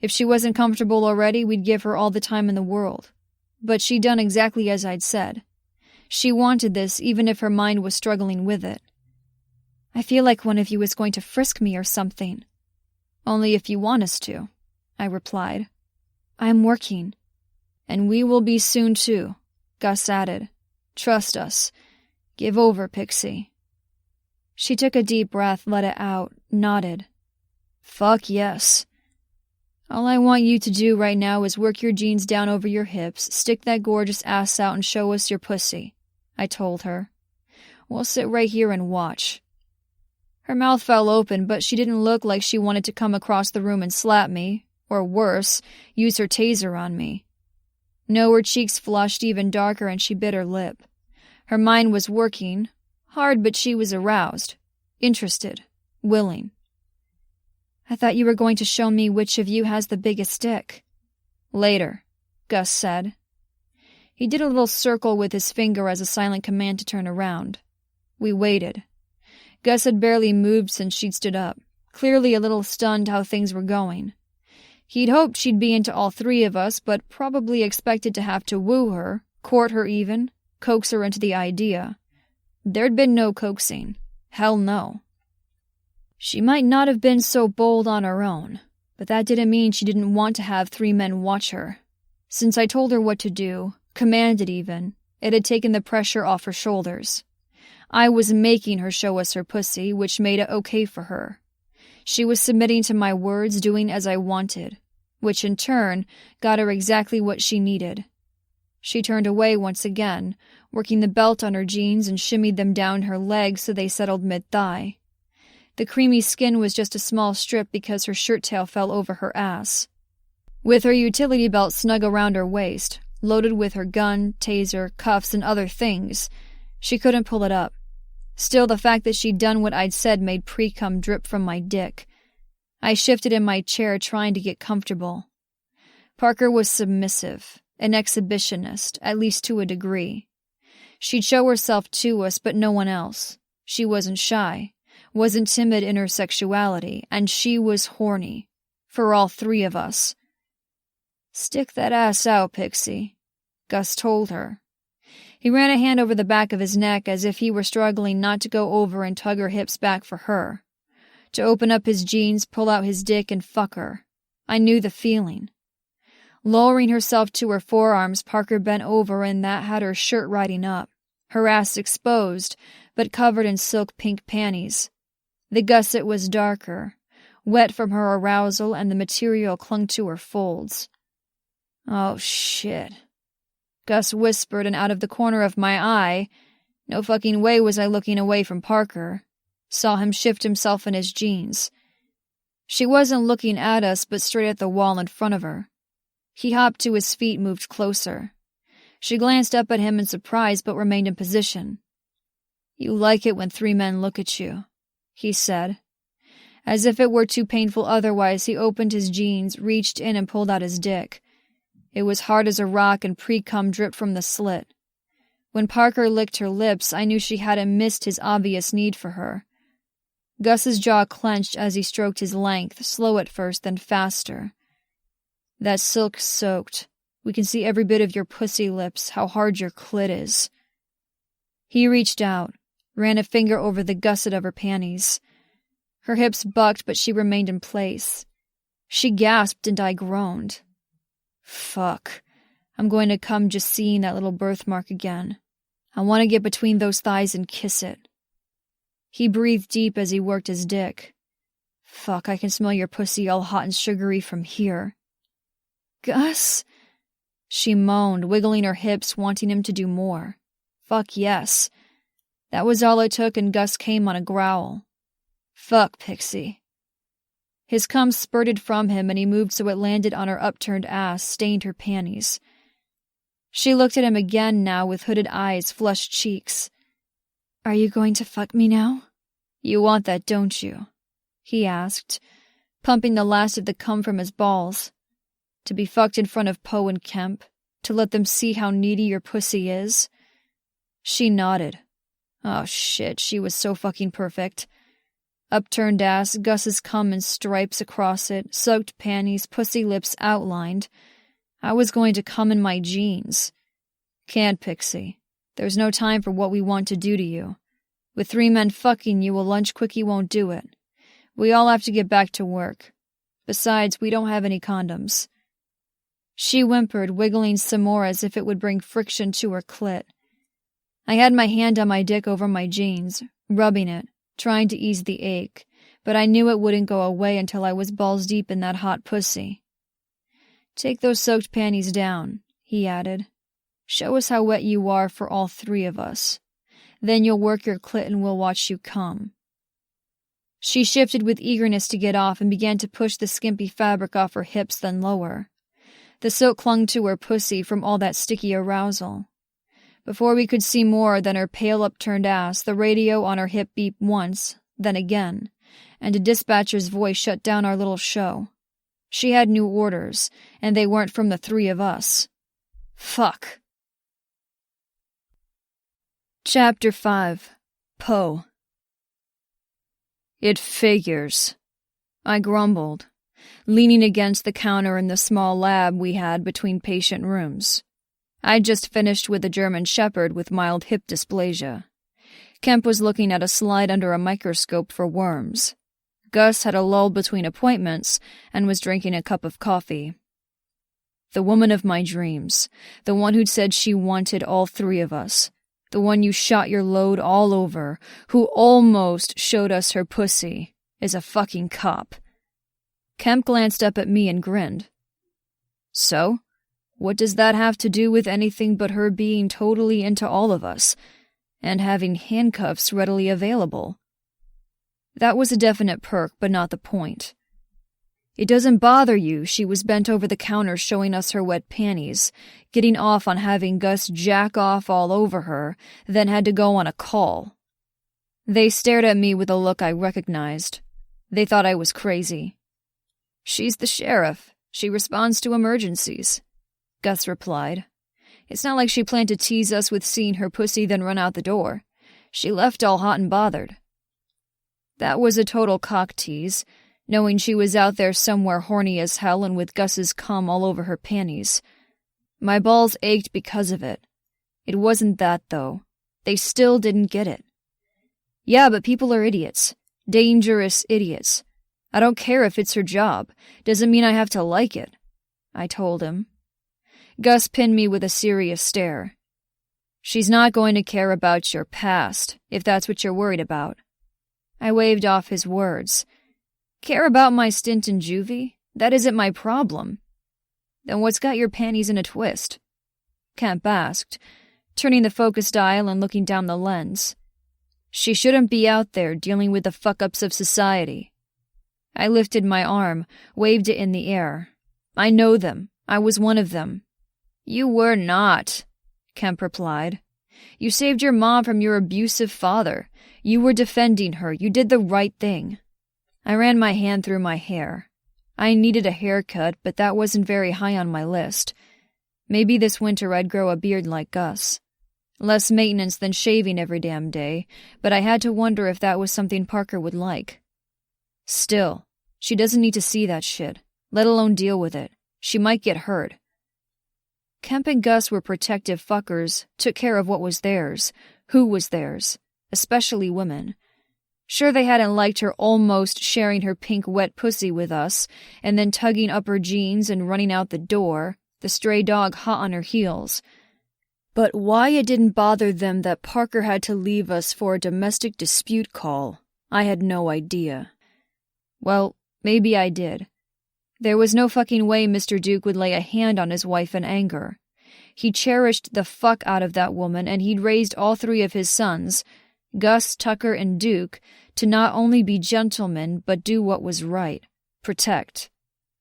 If she wasn't comfortable already, we'd give her all the time in the world. But she'd done exactly as I'd said. She wanted this even if her mind was struggling with it. I feel like one of you is going to frisk me or something. Only if you want us to, I replied. I'm working. And we will be soon too, Gus added. Trust us. Give over, Pixie. She took a deep breath, let it out, nodded. Fuck yes. All I want you to do right now is work your jeans down over your hips, stick that gorgeous ass out and show us your pussy, I told her. We'll sit right here and watch. Her mouth fell open, but she didn't look like she wanted to come across the room and slap me, or worse, use her taser on me. No, her cheeks flushed even darker and she bit her lip. Her mind was working, hard, but she was aroused, interested, willing. I thought you were going to show me which of you has the biggest dick. Later, Gus said. He did a little circle with his finger as a silent command to turn around. We waited. Gus had barely moved since she'd stood up, clearly a little stunned how things were going. He'd hoped she'd be into all three of us, but probably expected to have to woo her, court her even, coax her into the idea. There'd been no coaxing. Hell no. She might not have been so bold on her own, but that didn't mean she didn't want to have three men watch her. Since I told her what to do, commanded even, it had taken the pressure off her shoulders. I was making her show us her pussy, which made it okay for her. She was submitting to my words, doing as I wanted, which in turn got her exactly what she needed. She turned away once again, working the belt on her jeans and shimmied them down her legs so they settled mid-thigh. The creamy skin was just a small strip because her shirt tail fell over her ass. With her utility belt snug around her waist, loaded with her gun, taser, cuffs, and other things, She couldn't pull it up. Still, the fact that she'd done what I'd said made pre-cum drip from my dick. I shifted in my chair, trying to get comfortable. Parker was submissive, an exhibitionist, at least to a degree. She'd show herself to us, but no one else. She wasn't shy, wasn't timid in her sexuality, and she was horny. For all three of us. "Stick that ass out, Pixie," Gus told her. He ran a hand over the back of his neck as if he were struggling not to go over and tug her hips back for her. To open up his jeans, pull out his dick, and fuck her. I knew the feeling. Lowering herself to her forearms, Parker bent over, and that had her shirt riding up, her ass exposed, but covered in silk pink panties. The gusset was darker, wet from her arousal, and the material clung to her folds. "Oh, shit," Gus whispered, and out of the corner of my eye, no fucking way was I looking away from Parker, saw him shift himself in his jeans. She wasn't looking at us, but straight at the wall in front of her. He hopped to his feet, moved closer. She glanced up at him in surprise, but remained in position. "You like it when three men look at you," he said. As if it were too painful otherwise, he opened his jeans, reached in, and pulled out his dick. It was hard as a rock, and pre-cum dripped from the slit. When Parker licked her lips, I knew she hadn't missed his obvious need for her. Gus's jaw clenched as he stroked his length, slow at first, then faster. "That silk's soaked. We can see every bit of your pussy lips, how hard your clit is." He reached out, ran a finger over the gusset of her panties. Her hips bucked, but she remained in place. She gasped, and I groaned. Fuck. I'm going to come just seeing that little birthmark again. I want to get between those thighs and kiss it. He breathed deep as he worked his dick. Fuck, I can smell your pussy all hot and sugary from here. Gus? She moaned, wiggling her hips, wanting him to do more. Fuck yes. That was all it took, and Gus came on a growl. Fuck, Pixie. His cum spurted from him, and he moved so it landed on her upturned ass, stained her panties. She looked at him again now with hooded eyes, flushed cheeks. Are you going to fuck me now? You want that, don't you? He asked, pumping the last of the cum from his balls. To be fucked in front of Poe and Kemp, to let them see how needy your pussy is? She nodded. Oh shit, she was so fucking perfect. Upturned ass, Gus's cum in stripes across it, soaked panties, pussy lips outlined. I was going to cum in my jeans. Can't, Pixie. There's no time for what we want to do to you. With 3 men fucking you, a lunch quickie won't do it. We all have to get back to work. Besides, we don't have any condoms. She whimpered, wiggling some more as if it would bring friction to her clit. I had my hand on my dick over my jeans, rubbing it, trying to ease the ache, but I knew it wouldn't go away until I was balls deep in that hot pussy. Take those soaked panties down, he added. Show us how wet you are for all 3 of us. Then you'll work your clit and we'll watch you come. She shifted with eagerness to get off and began to push the skimpy fabric off her hips, then lower. The silk clung to her pussy from all that sticky arousal. Before we could see more than her pale upturned ass, the radio on her hip beeped once, then again, and a dispatcher's voice shut down our little show. She had new orders, and they weren't from the 3 of us. Fuck. Chapter 5. Poe. It figures, I grumbled, leaning against the counter in the small lab we had between patient rooms. I'd just finished with a German Shepherd with mild hip dysplasia. Kemp was looking at a slide under a microscope for worms. Gus had a lull between appointments and was drinking a cup of coffee. The woman of my dreams, the one who'd said she wanted all 3 of us, the one you shot your load all over, who almost showed us her pussy, is a fucking cop. Kemp glanced up at me and grinned. So? What does that have to do with anything but her being totally into all of us, and having handcuffs readily available? That was a definite perk, but not the point. It doesn't bother you she was bent over the counter showing us her wet panties, getting off on having Gus jack off all over her, then had to go on a call. They stared at me with a look I recognized. They thought I was crazy. She's the sheriff. She responds to emergencies, Gus replied. It's not like she planned to tease us with seeing her pussy then run out the door. She left all hot and bothered. That was a total cock tease, knowing she was out there somewhere horny as hell and with Gus's cum all over her panties. My balls ached because of it. It wasn't that, though. They still didn't get it. Yeah, but people are idiots. Dangerous idiots. I don't care if it's her job. Doesn't mean I have to like it, I told him. Gus pinned me with a serious stare. She's not going to care about your past, if that's what you're worried about. I waved off his words. Care about my stint in juvie? That isn't my problem. Then what's got your panties in a twist? Kemp asked, turning the focus dial and looking down the lens. She shouldn't be out there dealing with the fuck-ups of society. I lifted my arm, waved it in the air. I know them. I was one of them. You were not, Kemp replied. You saved your mom from your abusive father. You were defending her. You did the right thing. I ran my hand through my hair. I needed a haircut, but that wasn't very high on my list. Maybe this winter I'd grow a beard like Gus. Less maintenance than shaving every damn day, but I had to wonder if that was something Parker would like. Still, she doesn't need to see that shit, let alone deal with it. She might get hurt. Kemp and Gus were protective fuckers, took care of what was theirs, who was theirs, especially women. Sure, they hadn't liked her almost sharing her pink wet pussy with us, and then tugging up her jeans and running out the door, the stray dog hot on her heels. But why it didn't bother them that Parker had to leave us for a domestic dispute call, I had no idea. Well, maybe I did. There was no fucking way Mr. Duke would lay a hand on his wife in anger. He cherished the fuck out of that woman, and he'd raised all three of his sons, Gus, Tucker, and Duke, to not only be gentlemen, but do what was right. Protect.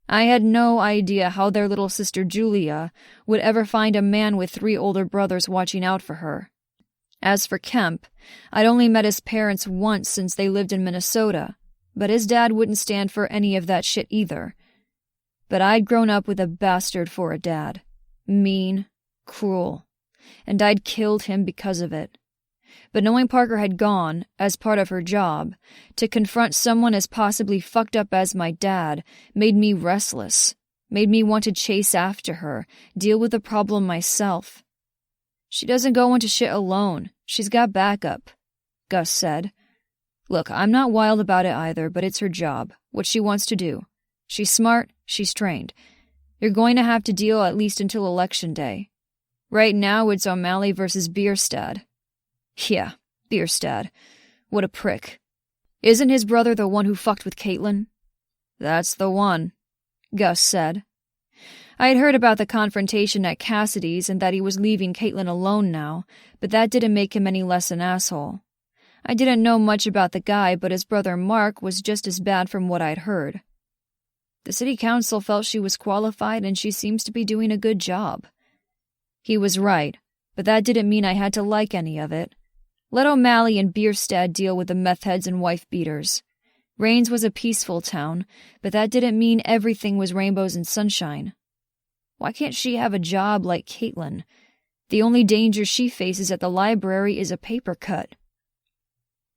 I had no idea how their little sister Julia would ever find a man with 3 older brothers watching out for her. As for Kemp, I'd only met his parents once since they lived in Minnesota, but his dad wouldn't stand for any of that shit either. But I'd grown up with a bastard for a dad. Mean, cruel, and I'd killed him because of it. But knowing Parker had gone, as part of her job, to confront someone as possibly fucked up as my dad made me restless, made me want to chase after her, deal with the problem myself. She doesn't go into shit alone. She's got backup, Gus said. Look, I'm not wild about it either, but it's her job, what she wants to do. She's smart, she's trained. You're going to have to deal at least until Election Day. Right now it's O'Malley versus Bierstadt. Yeah, Bierstadt. What a prick. Isn't his brother the one who fucked with Caitlin? That's the one, Gus said. I had heard about the confrontation at Cassidy's and that he was leaving Caitlin alone now, but that didn't make him any less an asshole. I didn't know much about the guy, but his brother Mark was just as bad from what I'd heard. The city council felt she was qualified and she seems to be doing a good job. He was right, but that didn't mean I had to like any of it. Let O'Malley and Bierstadt deal with the meth heads and wife-beaters. Rains was a peaceful town, but that didn't mean everything was rainbows and sunshine. Why can't she have a job like Caitlin? The only danger she faces at the library is a paper cut.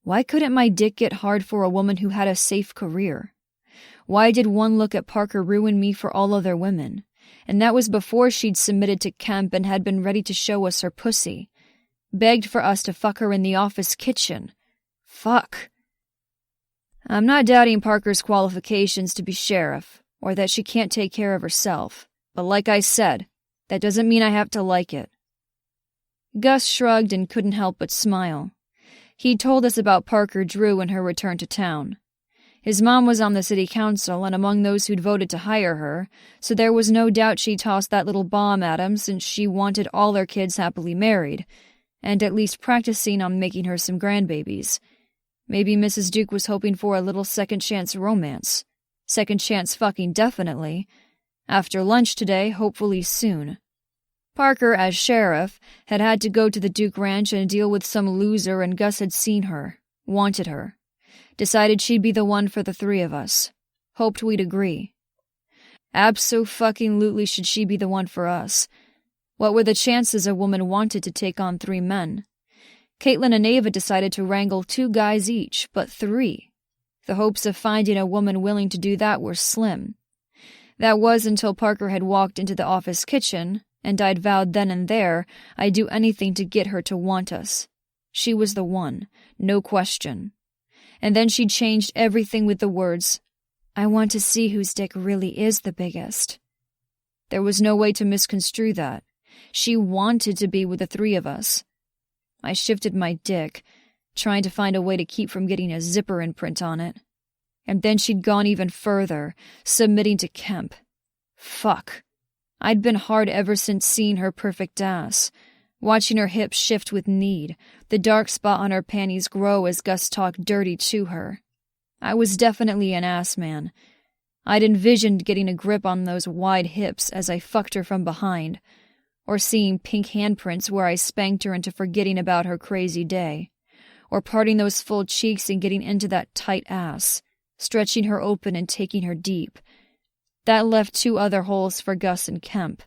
Why couldn't my dick get hard for a woman who had a safe career? Why did one look at Parker ruin me for all other women? And that was before she'd submitted to Kemp and had been ready to show us her pussy. Begged for us to fuck her in the office kitchen. Fuck. I'm not doubting Parker's qualifications to be sheriff, or that she can't take care of herself. But like I said, that doesn't mean I have to like it. Gus shrugged and couldn't help but smile. He'd told us about Parker Drew and her return to town. His mom was on the city council and among those who'd voted to hire her, so there was no doubt she tossed that little bomb at him since she wanted all her kids happily married, and at least practicing on making her some grandbabies. Maybe Mrs. Duke was hoping for a little second-chance romance. Second chance fucking definitely. After lunch today, hopefully soon. Parker, as sheriff, had to go to the Duke Ranch and deal with some loser, and Gus had seen her, wanted her. Decided she'd be the one for the three of us. Hoped we'd agree. Abso-fucking-lutely should she be the one for us. What were the chances a woman wanted to take on 3 men? Caitlin and Ava decided to wrangle 2 guys each, but 3. The hopes of finding a woman willing to do that were slim. That was until Parker had walked into the office kitchen, and I'd vowed then and there I'd do anything to get her to want us. She was the one, no question. And then she'd changed everything with the words, "I want to see whose dick really is the biggest." There was no way to misconstrue that. She wanted to be with the 3 of us. I shifted my dick, trying to find a way to keep from getting a zipper imprint on it. And then she'd gone even further, submitting to Kemp. Fuck. I'd been hard ever since seeing her perfect ass, watching her hips shift with need, the dark spot on her panties grow as Gus talked dirty to her. I was definitely an ass man. I'd envisioned getting a grip on those wide hips as I fucked her from behind, or seeing pink handprints where I spanked her into forgetting about her crazy day, or parting those full cheeks and getting into that tight ass, stretching her open and taking her deep. That left 2 other holes for Gus and Kemp.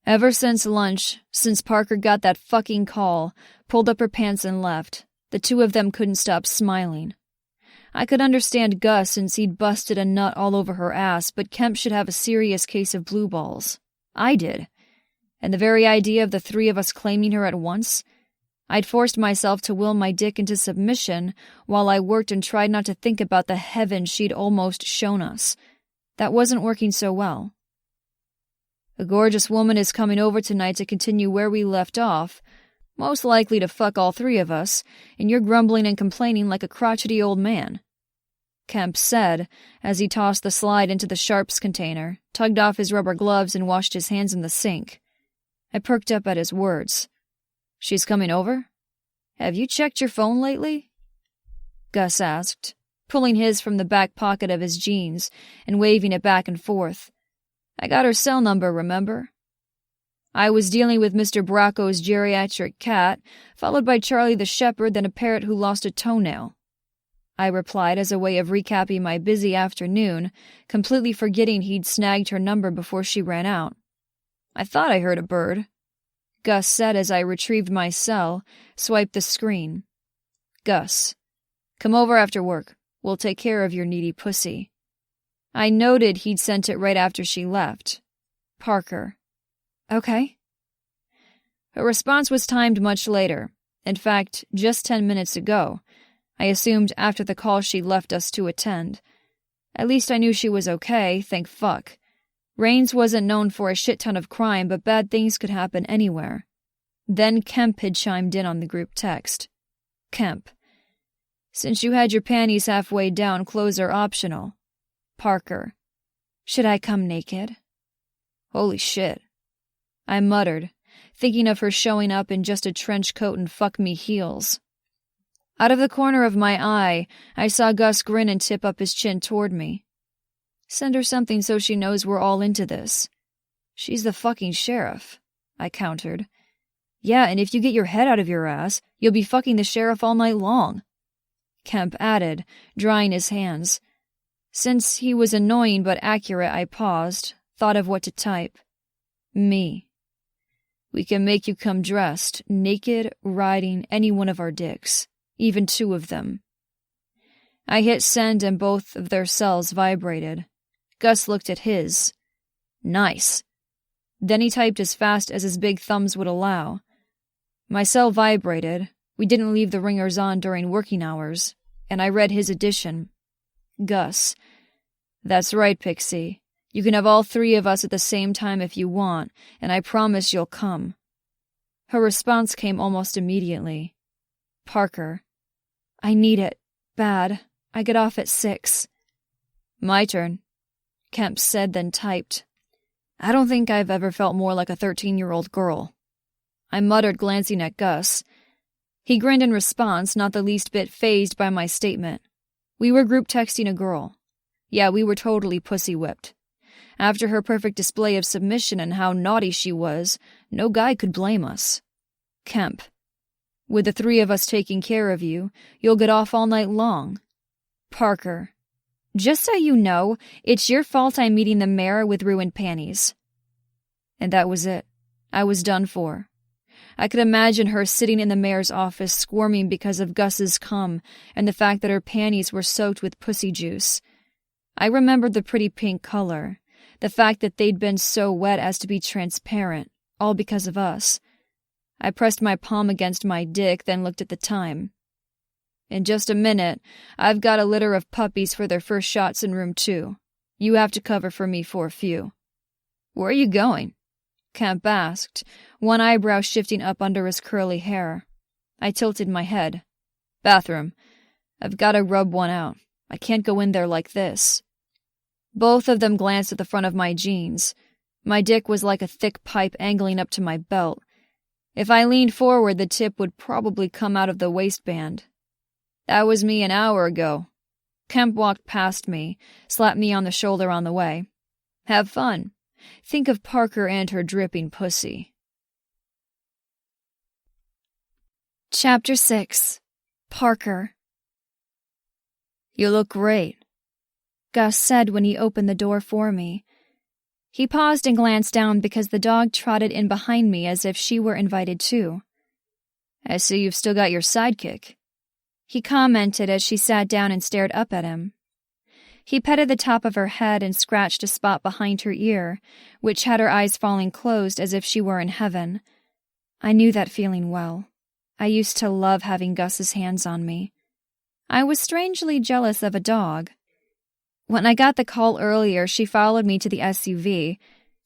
Ever since lunch, since Parker got that fucking call, pulled up her pants and left, the 2 of them couldn't stop smiling. I could understand Gus since he'd busted a nut all over her ass, but Kemp should have a serious case of blue balls. I did. And the very idea of the 3 of us claiming her at once? I'd forced myself to will my dick into submission while I worked and tried not to think about the heaven she'd almost shown us. That wasn't working so well. A gorgeous woman is coming over tonight to continue where we left off, most likely to fuck all 3 of us, and you're grumbling and complaining like a crotchety old man. Kemp said, as he tossed the slide into the sharps container, tugged off his rubber gloves and washed his hands in the sink. I perked up at his words. She's coming over? Have you checked your phone lately? Gus asked, pulling his from the back pocket of his jeans and waving it back and forth. I got her cell number, remember? I was dealing with Mr. Bracco's geriatric cat, followed by Charlie the shepherd, then a parrot who lost a toenail. I replied as a way of recapping my busy afternoon, completely forgetting he'd snagged her number before she ran out. I thought I heard a bird. Gus said as I retrieved my cell, swiped the screen. Gus, come over after work. We'll take care of your needy pussy. I noted he'd sent it right after she left. Parker. Okay. Her response was timed much later. In fact, just 10 minutes ago. I assumed after the call she'd left us to attend. At least I knew she was okay, thank fuck. Raines wasn't known for a shit ton of crime, but bad things could happen anywhere. Then Kemp had chimed in on the group text. Kemp. Since you had your panties halfway down, clothes are optional. Parker. Should I come naked? Holy shit. I muttered, thinking of her showing up in just a trench coat and fuck-me heels. Out of the corner of my eye, I saw Gus grin and tip up his chin toward me. Send her something so she knows we're all into this. She's the fucking sheriff, I countered. Yeah, and if you get your head out of your ass, you'll be fucking the sheriff all night long. Kemp added, drying his hands. Since he was annoying but accurate, I paused, thought of what to type. Me. We can make you come dressed, naked, riding any one of our dicks, even 2 of them. I hit send and both of their cells vibrated. Gus looked at his. Nice. Then he typed as fast as his big thumbs would allow. My cell vibrated. We didn't leave the ringers on during working hours, and I read his addition. Gus. That's right, Pixie. You can have all 3 of us at the same time if you want, and I promise you'll come. Her response came almost immediately. Parker. I need it. Bad. I get off at 6. My turn. Kemp said, then typed. I don't think I've ever felt more like a 13-year-old girl. I muttered, glancing at Gus. He grinned in response, not the least bit fazed by my statement. We were group texting a girl. Yeah, we were totally pussy-whipped. After her perfect display of submission and how naughty she was, no guy could blame us. Kemp, with the three of us taking care of you, you'll get off all night long. Parker, just so you know, it's your fault I'm meeting the mayor with ruined panties. And that was it. I was done for. I could imagine her sitting in the mayor's office squirming because of Gus's cum and the fact that her panties were soaked with pussy juice. I remembered the pretty pink color, the fact that they'd been so wet as to be transparent, all because of us. I pressed my palm against my dick, then looked at the time. In just a minute, I've got a litter of puppies for their first shots in room 2. You have to cover for me for a few. Where are you going? Kemp asked, one eyebrow shifting up under his curly hair. I tilted my head. Bathroom. I've got to rub one out. I can't go in there like this. Both of them glanced at the front of my jeans. My dick was like a thick pipe angling up to my belt. If I leaned forward, the tip would probably come out of the waistband. That was me an hour ago. Kemp walked past me, slapped me on the shoulder on the way. Have fun. Think of Parker and her dripping pussy. Chapter 6. Parker. You look great, Gus said when he opened the door for me. He paused and glanced down because the dog trotted in behind me as if she were invited too. I see you've still got your sidekick, he commented as she sat down and stared up at him. He petted the top of her head and scratched a spot behind her ear, which had her eyes falling closed as if she were in heaven. I knew that feeling well. I used to love having Gus's hands on me. I was strangely jealous of a dog. When I got the call earlier, she followed me to the SUV,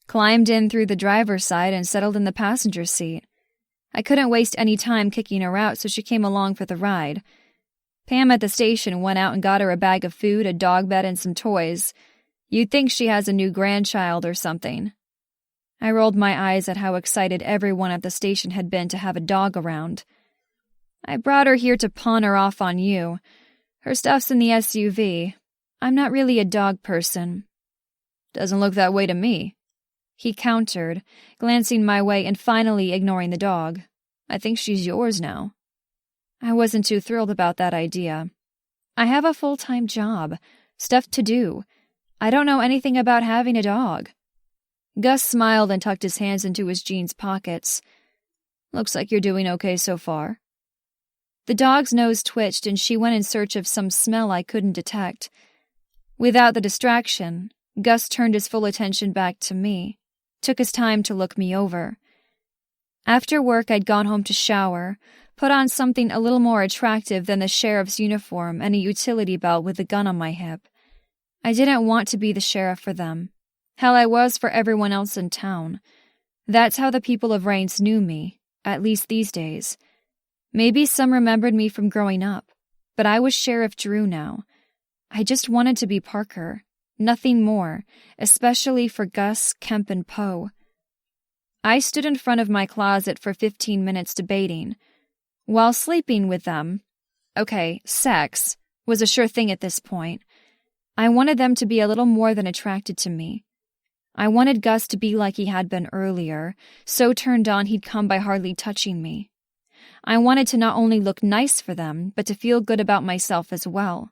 climbed in through the driver's side, and settled in the passenger seat. I couldn't waste any time kicking her out, so she came along for the ride. Pam at the station went out and got her a bag of food, a dog bed, and some toys. You'd think she has a new grandchild or something. I rolled my eyes at how excited everyone at the station had been to have a dog around. I brought her here to pawn her off on you. Her stuff's in the SUV. I'm not really a dog person. Doesn't look that way to me, he countered, glancing my way and finally ignoring the dog. I think she's yours now. I wasn't too thrilled about that idea. I have a full-time job, stuff to do. I don't know anything about having a dog. Gus smiled and tucked his hands into his jeans pockets. Looks like you're doing okay so far. The dog's nose twitched and she went in search of some smell I couldn't detect. Without the distraction, Gus turned his full attention back to me, took his time to look me over. After work, I'd gone home to shower, put on something a little more attractive than the sheriff's uniform and a utility belt with a gun on my hip. I didn't want to be the sheriff for them. Hell, I was for everyone else in town. That's how the people of Rains knew me, at least these days. Maybe some remembered me from growing up, but I was Sheriff Drew now. I just wanted to be Parker, nothing more, especially for Gus, Kemp, and Poe. I stood in front of my closet for 15 minutes debating. While sleeping with them, sex was a sure thing at this point. I wanted them to be a little more than attracted to me. I wanted Gus to be like he had been earlier, so turned on he'd come by hardly touching me. I wanted to not only look nice for them, but to feel good about myself as well.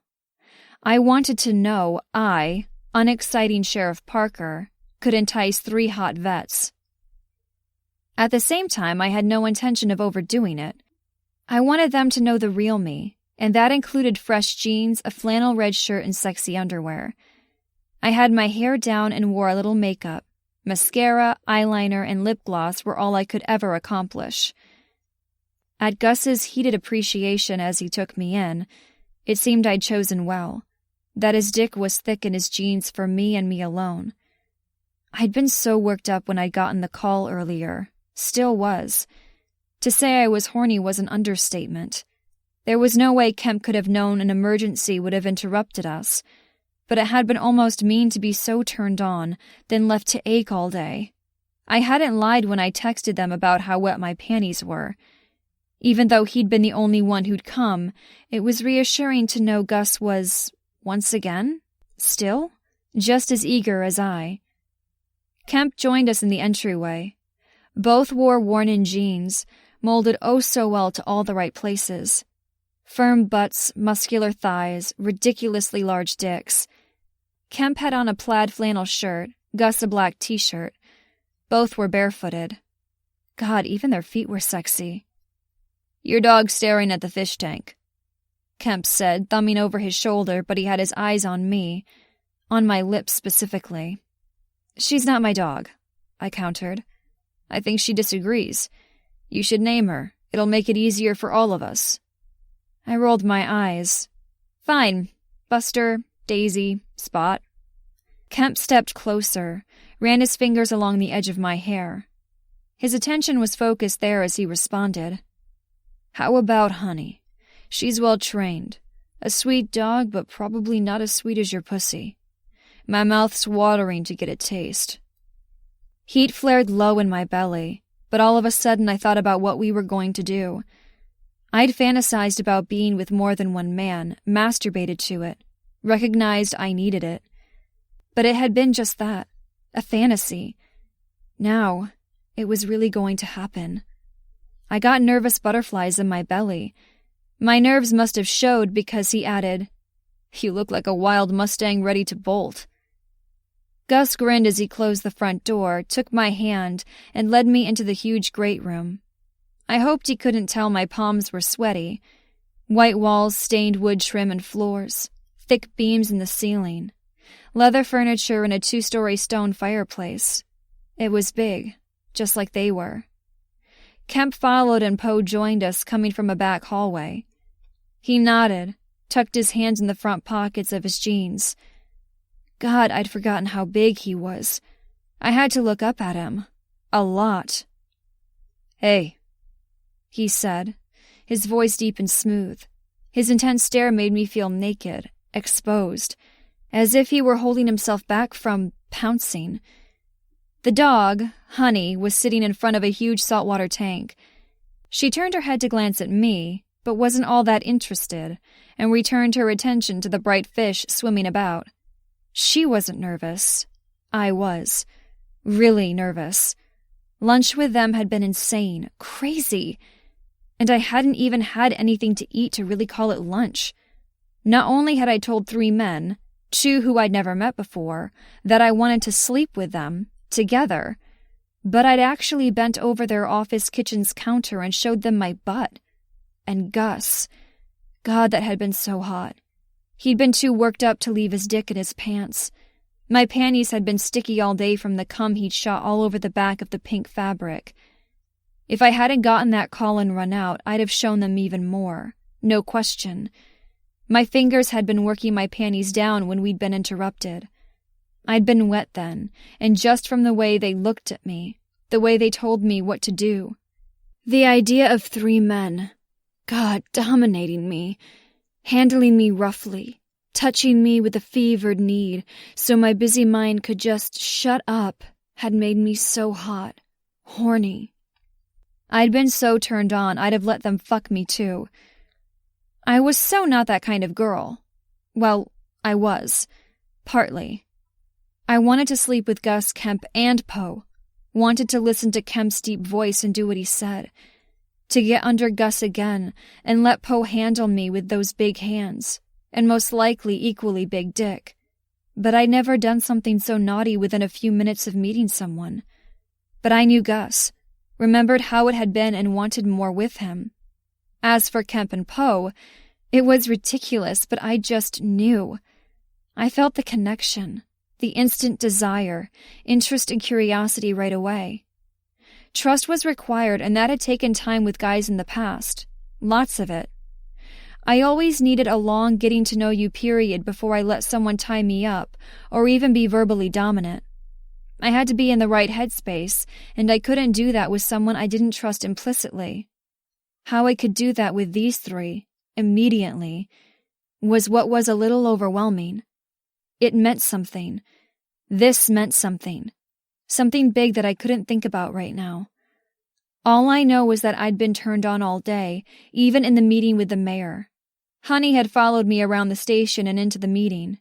I wanted to know I, unexciting Sheriff Parker, could entice 3 hot vets. At the same time, I had no intention of overdoing it. I wanted them to know the real me, and that included fresh jeans, a flannel red shirt, and sexy underwear. I had my hair down and wore a little makeup. Mascara, eyeliner, and lip gloss were all I could ever accomplish. At Gus's heated appreciation as he took me in, it seemed I'd chosen well, that his dick was thick in his jeans for me and me alone. I'd been so worked up when I'd gotten the call earlier, still was. To say I was horny was an understatement. There was no way Kemp could have known an emergency would have interrupted us, but it had been almost mean to be so turned on, then left to ache all day. I hadn't lied when I texted them about how wet my panties were. Even though he'd been the only one who'd come, it was reassuring to know Gus was, once again, Still? Just as eager as I. Kemp joined us in the entryway. Both wore worn-in jeans, molded oh so well to all the right places. Firm butts, muscular thighs, ridiculously large dicks. Kemp had on a plaid flannel shirt, Gus a black t-shirt. Both were barefooted. God, even their feet were sexy. "Your dog's staring at the fish tank," Kemp said, thumbing over his shoulder, but he had his eyes on me, on my lips specifically. "She's not my dog," I countered. "I think she disagrees. You should name her. It'll make it easier for all of us." I rolled my eyes. "Fine. Buster, Daisy, Spot." Kemp stepped closer, ran his fingers along the edge of my hair. His attention was focused there as he responded. "How about Honey? She's well trained. A sweet dog, but probably not as sweet as your pussy. My mouth's watering to get a taste." Heat flared low in my belly, but all of a sudden I thought about what we were going to do. I'd fantasized about being with more than one man, masturbated to it, recognized I needed it. But it had been just that, a fantasy. Now, it was really going to happen. I got nervous butterflies in my belly. My nerves must have showed because he added, "You look like a wild Mustang ready to bolt." Gus grinned as he closed the front door, took my hand, and led me into the huge great room. I hoped he couldn't tell my palms were sweaty. White walls, stained wood trim and floors, thick beams in the ceiling, leather furniture and a 2-story stone fireplace. It was big, just like they were. Kemp followed and Poe joined us, coming from a back hallway. He nodded, tucked his hands in the front pockets of his jeans. God, I'd forgotten how big he was. I had to look up at him. A lot. "Hey," he said, his voice deep and smooth. His intense stare made me feel naked, exposed, as if he were holding himself back from pouncing. The dog, Honey, was sitting in front of a huge saltwater tank. She turned her head to glance at me, but wasn't all that interested, and returned her attention to the bright fish swimming about. She wasn't nervous. I was. Really nervous. Lunch with them had been insane, crazy. And I hadn't even had anything to eat to really call it lunch. Not only had I told 3 men, 2 who I'd never met before, that I wanted to sleep with them, together, but I'd actually bent over their office kitchen's counter and showed them my butt. And Gus. God, that had been so hot. He'd been too worked up to leave his dick in his pants. My panties had been sticky all day from the cum he'd shot all over the back of the pink fabric. If I hadn't gotten that call and run out, I'd have shown them even more. No question. My fingers had been working my panties down when we'd been interrupted. I'd been wet then, and just from the way they looked at me, the way they told me what to do. The idea of 3 men, God, dominating me, handling me roughly, touching me with a fevered need so my busy mind could just shut up, had made me so hot, horny. I'd been so turned on I'd have let them fuck me too. I was so not that kind of girl. Well, I was. Partly. I wanted to sleep with Gus, Kemp, and Poe. Wanted to listen to Kemp's deep voice and do what he said. To get under Gus again and let Poe handle me with those big hands, and most likely equally big dick. But I'd never done something so naughty within a few minutes of meeting someone. But I knew Gus, remembered how it had been and wanted more with him. As for Kemp and Poe, it was ridiculous, but I just knew. I felt the connection, the instant desire, interest and curiosity right away. Trust was required, and that had taken time with guys in the past. Lots of it. I always needed a long getting-to-know-you period before I let someone tie me up, or even be verbally dominant. I had to be in the right headspace, and I couldn't do that with someone I didn't trust implicitly. How I could do that with these 3, immediately, was what was a little overwhelming. It meant something. This meant something. Something big that I couldn't think about right now. All I know was that I'd been turned on all day, even in the meeting with the mayor. Honey had followed me around the station and into the meeting.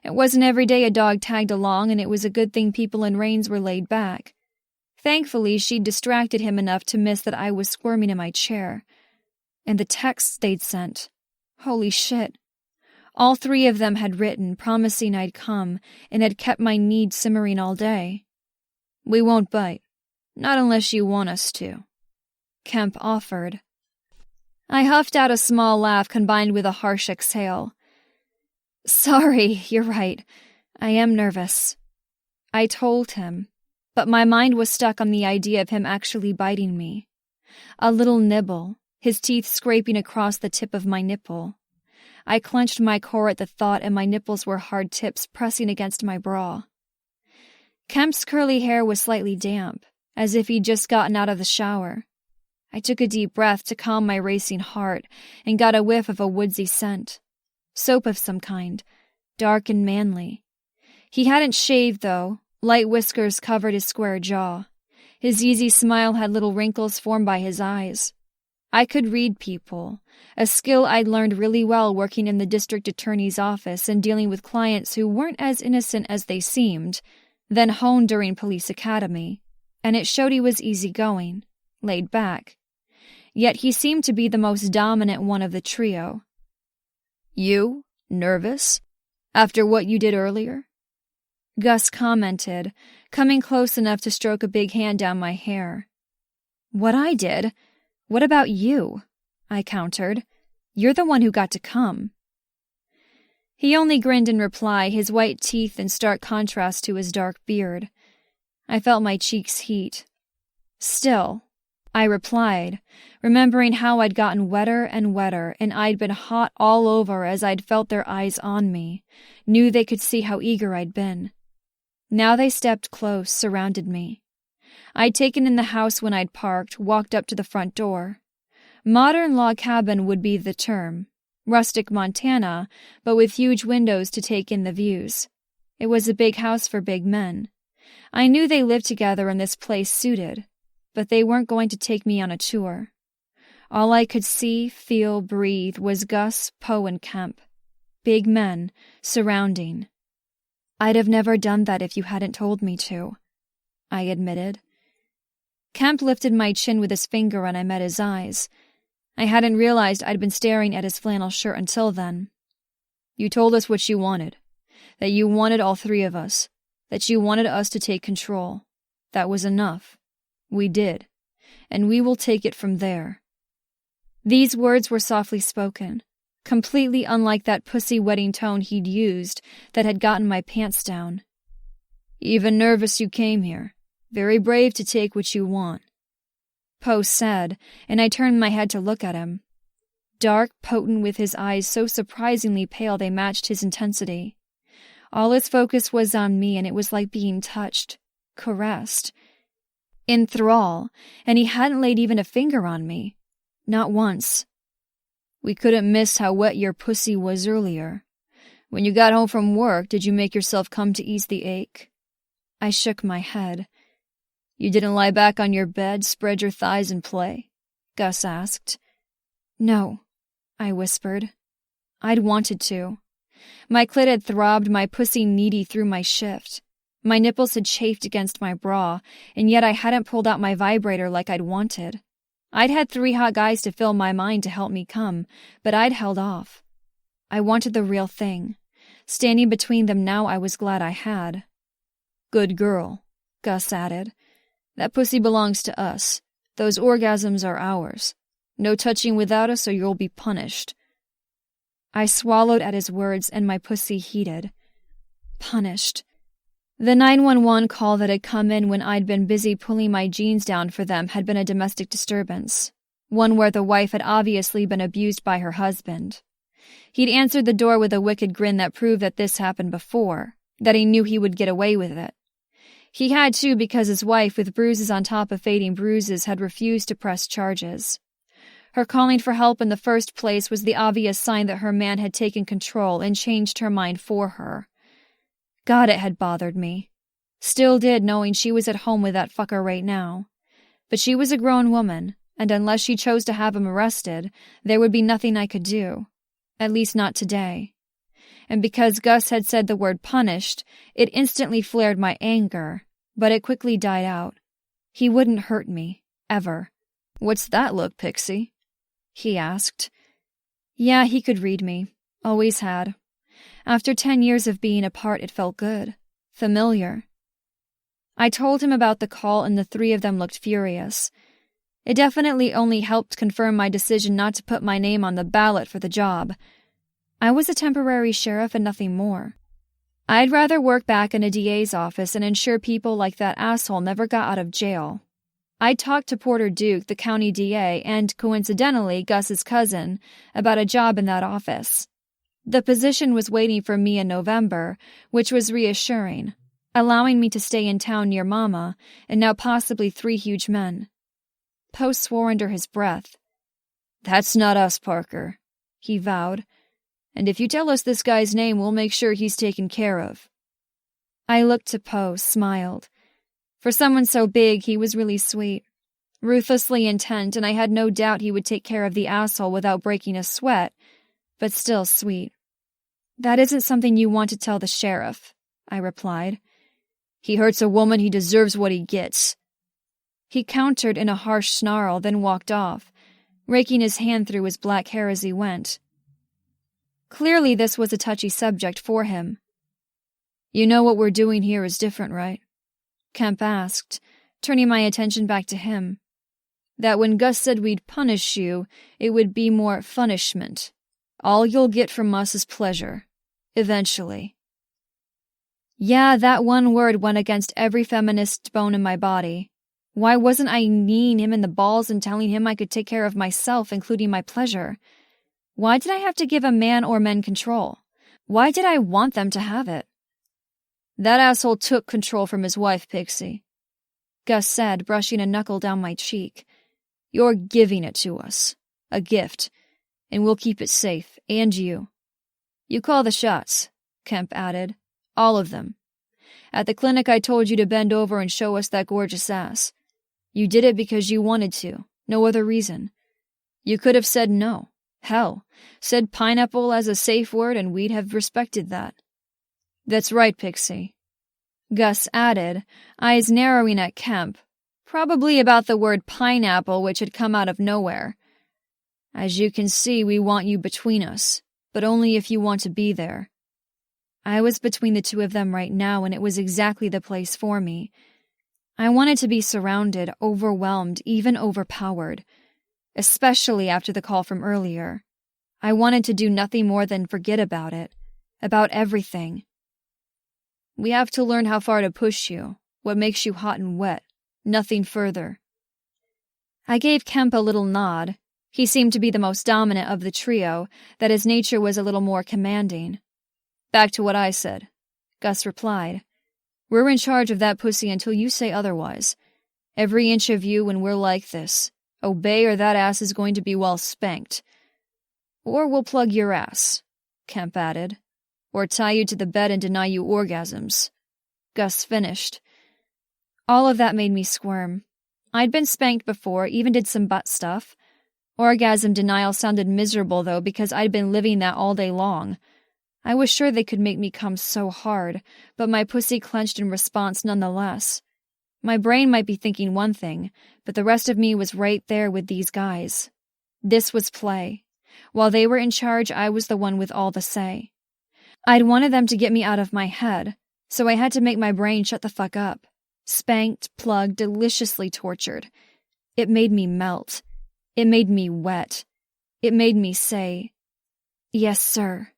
It wasn't every day a dog tagged along, and it was a good thing people in Rains were laid back. Thankfully, she'd distracted him enough to miss that I was squirming in my chair. And the texts they'd sent. Holy shit. All 3 of them had written, promising I'd come, and had kept my need simmering all day. "We won't bite. Not unless you want us to," Kemp offered. I huffed out a small laugh combined with a harsh exhale. "Sorry, you're right. I am nervous." I told him, but my mind was stuck on the idea of him actually biting me. A little nibble, his teeth scraping across the tip of my nipple. I clenched my core at the thought, and my nipples were hard tips pressing against my bra. Kemp's curly hair was slightly damp, as if he'd just gotten out of the shower. I took a deep breath to calm my racing heart and got a whiff of a woodsy scent. Soap of some kind, dark and manly. He hadn't shaved, though. Light whiskers covered his square jaw. His easy smile had little wrinkles formed by his eyes. I could read people, a skill I'd learned really well working in the district attorney's office and dealing with clients who weren't as innocent as they seemed, then honed during police academy, and it showed he was easygoing, laid back. Yet he seemed to be the most dominant one of the trio. "You? Nervous? After what you did earlier?" Gus commented, coming close enough to stroke a big hand down my hair. "What I did? What about you?" I countered. "You're the one who got to come." He only grinned in reply, his white teeth in stark contrast to his dark beard. I felt my cheeks heat. "Still," I replied, remembering how I'd gotten wetter and wetter, and I'd been hot all over as I'd felt their eyes on me, knew they could see how eager I'd been. Now they stepped close, surrounded me. I'd taken in the house when I'd parked, walked up to the front door. Modern log cabin would be the term. Rustic Montana, but with huge windows to take in the views. It was a big house for big men. I knew they lived together and this place suited, but they weren't going to take me on a tour. All I could see, feel, breathe was Gus, Poe, and Kemp. Big men, surrounding. "I'd have never done that if you hadn't told me to," I admitted. Kemp lifted my chin with his finger and I met his eyes. I hadn't realized I'd been staring at his flannel shirt until then. "You told us what you wanted. That you wanted all 3 of us. That you wanted us to take control. That was enough. We did. And we will take it from there." These words were softly spoken, completely unlike that pussy wedding tone he'd used that had gotten my pants down. "Even nervous you came here. Very brave to take what you want," Poe said, and I turned my head to look at him. Dark, potent, with his eyes so surprisingly pale they matched his intensity. All his focus was on me, and it was like being touched, caressed, in thrall, and he hadn't laid even a finger on me. Not once. "We couldn't miss how wet your pussy was earlier. When you got home from work, did you make yourself come to ease the ache?" I shook my head. "You didn't lie back on your bed, spread your thighs and play?" Gus asked. "No," I whispered. I'd wanted to. My clit had throbbed, my pussy needy through my shift. My nipples had chafed against my bra, and yet I hadn't pulled out my vibrator like I'd wanted. I'd had 3 hot guys to fill my mind to help me come, but I'd held off. I wanted the real thing. Standing between them now, I was glad I had. "Good girl," Gus added. "That pussy belongs to us. Those orgasms are ours. No touching without us or you'll be punished." I swallowed at his words and my pussy heated. Punished. The 911 call that had come in when I'd been busy pulling my jeans down for them had been a domestic disturbance, one where the wife had obviously been abused by her husband. He'd answered the door with a wicked grin that proved that this happened before, that he knew he would get away with it. He had to because his wife, with bruises on top of fading bruises, had refused to press charges. Her calling for help in the first place was the obvious sign that her man had taken control and changed her mind for her. God, it had bothered me. Still did, knowing she was at home with that fucker right now. But she was a grown woman, and unless she chose to have him arrested, there would be nothing I could do. At least not today. and because Gus had said the word punished, it instantly flared my anger, but it quickly died out. He wouldn't hurt me, ever. "What's that look, Pixie?" he asked. Yeah, he could read me. Always had. After 10 years of being apart, it felt good. Familiar. I told him about the call and the three of them looked furious. It definitely only helped confirm my decision not to put my name on the ballot for the job. I was a temporary sheriff and nothing more. I'd rather work back in a DA's office and ensure people like that asshole never got out of jail. I talked to Porter Duke, the county DA, and, coincidentally, Gus's cousin, about a job in that office. The position was waiting for me in November, which was reassuring, allowing me to stay in town near Mama, and now possibly 3 huge men. Poe swore under his breath. "That's not us, Parker," he vowed. "And if you tell us this guy's name, we'll make sure he's taken care of." I looked to Poe, smiled. For someone so big, he was really sweet. Ruthlessly intent, and I had no doubt he would take care of the asshole without breaking a sweat, but still sweet. That isn't something you want to tell the sheriff, I replied. "He hurts a woman, he deserves what he gets." He countered in a harsh snarl, then walked off, raking his hand through his black hair as he went. Clearly this was a touchy subject for him. "You know what we're doing here is different, right?" Kemp asked, turning my attention back to him. "That when Gus said we'd punish you, it would be more punishment. All you'll get from us is pleasure. Eventually." Yeah, that one word went against every feminist bone in my body. Why wasn't I kneeing him in the balls and telling him I could take care of myself, including my pleasure? Why did I have to give a man or men control? Why did I want them to have it? "That asshole took control from his wife, Pixie," Gus said, brushing a knuckle down my cheek. "You're giving it to us. A gift. And we'll keep it safe. And you. You call the shots," Kemp added. "All of them. At the clinic I told you to bend over and show us that gorgeous ass. You did it because you wanted to. No other reason. You could have said no. Hell, said pineapple as a safe word and we'd have respected that." "That's right, Pixie," Gus added, eyes narrowing at Kemp, probably about the word pineapple which had come out of nowhere. "As you can see, we want you between us, but only if you want to be there." I was between the two of them right now, and it was exactly the place for me. I wanted to be surrounded, overwhelmed, even overpowered, especially after the call from earlier. I wanted to do nothing more than forget about it, about everything. "We have to learn how far to push you, what makes you hot and wet. Nothing further." I gave Kemp a little nod. He seemed to be the most dominant of the trio, that his nature was a little more commanding. "Back to what I said," Gus replied. "We're in charge of that pussy until you say otherwise. Every inch of you when we're like this. Obey or that ass is going to be well spanked. Or we'll plug your ass," Kemp added. "Or tie you to the bed and deny you orgasms," Gus finished. All of that made me squirm. I'd been spanked before, even did some butt stuff. Orgasm denial sounded miserable, though, because I'd been living that all day long. I was sure they could make me come so hard, but my pussy clenched in response nonetheless. My brain might be thinking one thing, but the rest of me was right there with these guys. This was play. While they were in charge, I was the one with all the say. I'd wanted them to get me out of my head, so I had to make my brain shut the fuck up. Spanked, plugged, deliciously tortured. It made me melt. It made me wet. It made me say, "Yes, sir."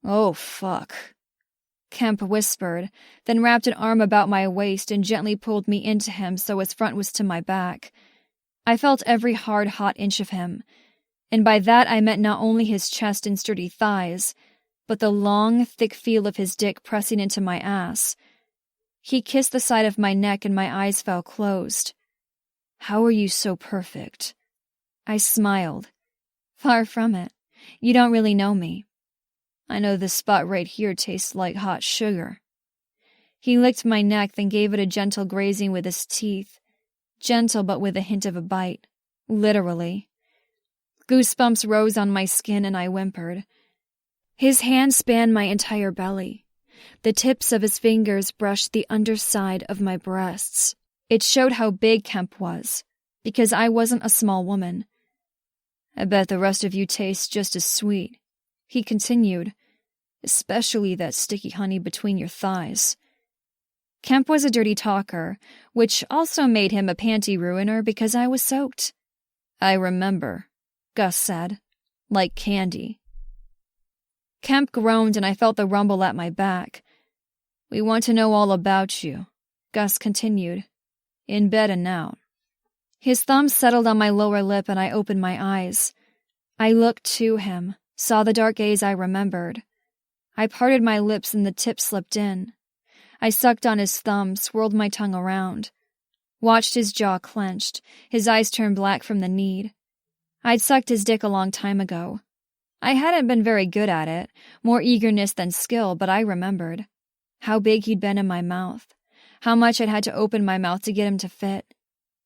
"Oh, fuck," Kemp whispered, then wrapped an arm about my waist and gently pulled me into him so his front was to my back. I felt every hard, hot inch of him, and by that I meant not only his chest and sturdy thighs, but the long, thick feel of his dick pressing into my ass. He kissed the side of my neck and my eyes fell closed. "How are you so perfect?" I smiled. Far from it. You don't really know me. "I know this spot right here tastes like hot sugar." He licked my neck, then gave it a gentle grazing with his teeth. Gentle, but with a hint of a bite. Literally. Goosebumps rose on my skin and I whimpered. His hand spanned my entire belly. The tips of his fingers brushed the underside of my breasts. It showed how big Kemp was, because I wasn't a small woman. I bet the rest of you taste just as sweet, he continued, especially that sticky honey between your thighs. Kemp was a dirty talker, which also made him a panty ruiner because I was soaked. I remember, Gus said, like candy. Kemp groaned and I felt the rumble at my back. We want to know all about you, Gus continued, in bed and out. His thumb settled on my lower lip and I opened my eyes. I looked to him, saw the dark gaze I remembered. I parted my lips and the tip slipped in. I sucked on his thumb, swirled my tongue around. Watched his jaw clenched, his eyes turn black from the need. I'd sucked his dick a long time ago. I hadn't been very good at it, more eagerness than skill, but I remembered. How big he'd been in my mouth. How much I'd had to open my mouth to get him to fit.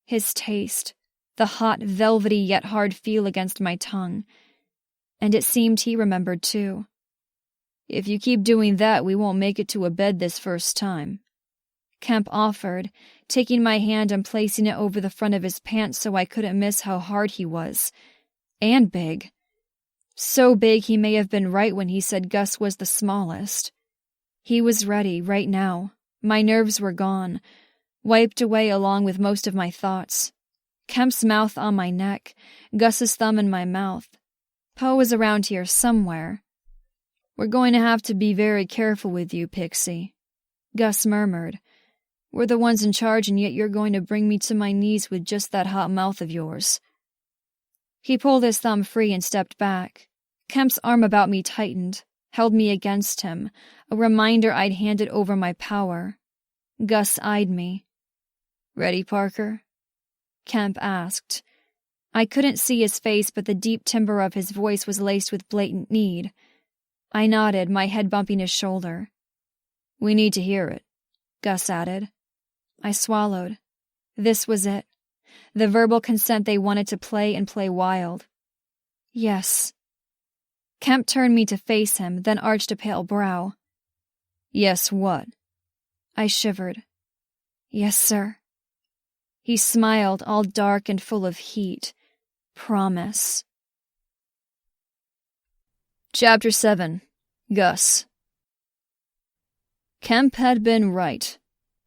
His taste. The hot, velvety yet hard feel against my tongue. And it seemed he remembered too. If you keep doing that, we won't make it to a bed this first time, Kemp offered, taking my hand and placing it over the front of his pants so I couldn't miss how hard he was. And big. So big he may have been right when he said Gus was the smallest. He was ready right now. My nerves were gone, wiped away along with most of my thoughts. Kemp's mouth on my neck, Gus's thumb in my mouth. Poe was around here somewhere. We're going to have to be very careful with you, Pixie, Gus murmured. We're the ones in charge and yet you're going to bring me to my knees with just that hot mouth of yours. He pulled his thumb free and stepped back. Kemp's arm about me tightened, held me against him, a reminder I'd handed over my power. Gus eyed me. Ready, Parker? Kemp asked. I couldn't see his face, but the deep timbre of his voice was laced with blatant need. I nodded, my head bumping his shoulder. We need to hear it, Gus added. I swallowed. This was it. The verbal consent they wanted to play and play wild. Yes. Kemp turned me to face him, then arched a pale brow. Yes, what? I shivered. Yes, sir. He smiled, all dark and full of heat. Promise. Chapter 7. Gus. Kemp had been right.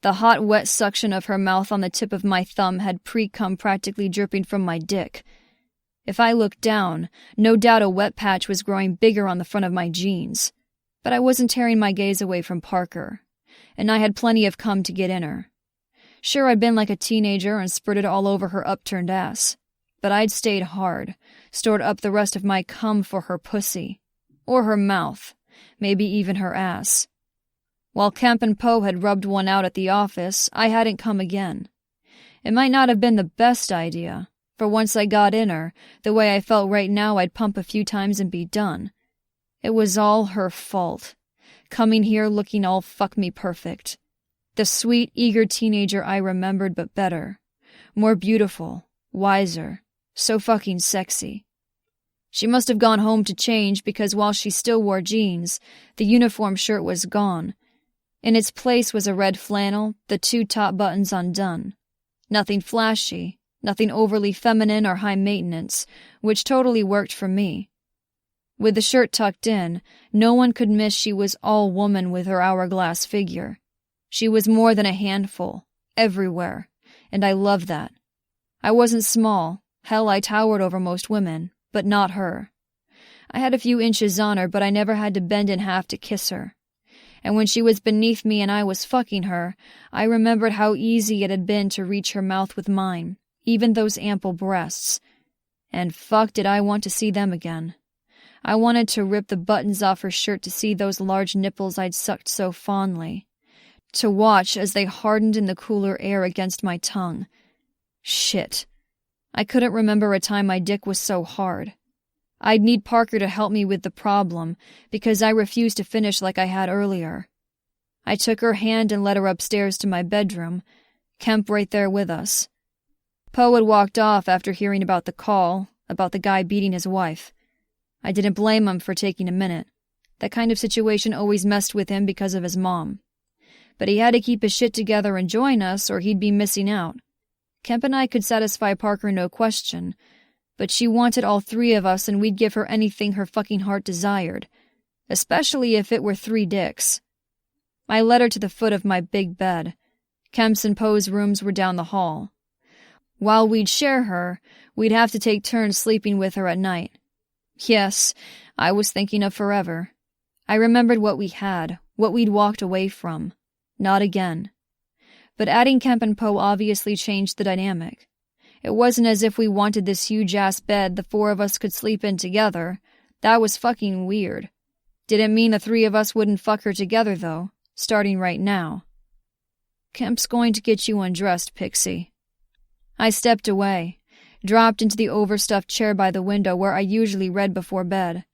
The hot, wet suction of her mouth on the tip of my thumb had pre-cum practically dripping from my dick. If I looked down, no doubt a wet patch was growing bigger on the front of my jeans. But I wasn't tearing my gaze away from Parker, and I had plenty of cum to get in her. Sure, I'd been like a teenager and spurted all over her upturned ass, but I'd stayed hard, stored up the rest of my cum for her pussy. Or her mouth, maybe even her ass. While Kemp and Poe had rubbed one out at the office, I hadn't come again. It might not have been the best idea, for once I got in her, the way I felt right now I'd pump a few times and be done. It was all her fault. Coming here looking all fuck-me perfect. The sweet, eager teenager I remembered but better. More beautiful, wiser, so fucking sexy. She must have gone home to change because while she still wore jeans, the uniform shirt was gone. In its place was a red flannel, the 2 top buttons undone. Nothing flashy, nothing overly feminine or high maintenance, which totally worked for me. With the shirt tucked in, no one could miss she was all woman with her hourglass figure. She was more than a handful, everywhere, and I loved that. I wasn't small, hell, I towered over most women. But not her. I had a few inches on her, but I never had to bend in half to kiss her. And when she was beneath me and I was fucking her, I remembered how easy it had been to reach her mouth with mine, even those ample breasts. And fuck did I want to see them again. I wanted to rip the buttons off her shirt to see those large nipples I'd sucked so fondly. To watch as they hardened in the cooler air against my tongue. Shit. I couldn't remember a time my dick was so hard. I'd need Parker to help me with the problem, because I refused to finish like I had earlier. I took her hand and led her upstairs to my bedroom, Kemp right there with us. Poe had walked off after hearing about the guy beating his wife. I didn't blame him for taking a minute. That kind of situation always messed with him because of his mom. But he had to keep his shit together and join us, or he'd be missing out. Kemp and I could satisfy Parker, no question, but she wanted all three of us, and we'd give her anything her fucking heart desired, especially if it were 3 dicks. I led her to the foot of my big bed. Kemp's and Poe's rooms were down the hall. While we'd share her, we'd have to take turns sleeping with her at night. Yes, I was thinking of forever. I remembered what we had, what we'd walked away from. Not again. But adding Kemp and Poe obviously changed the dynamic. It wasn't as if we wanted this huge-ass bed the 4 of us could sleep in together. That was fucking weird. Didn't mean the 3 of us wouldn't fuck her together, though, starting right now. Kemp's going to get you undressed, Pixie. I stepped away, dropped into the overstuffed chair by the window where I usually read before bed.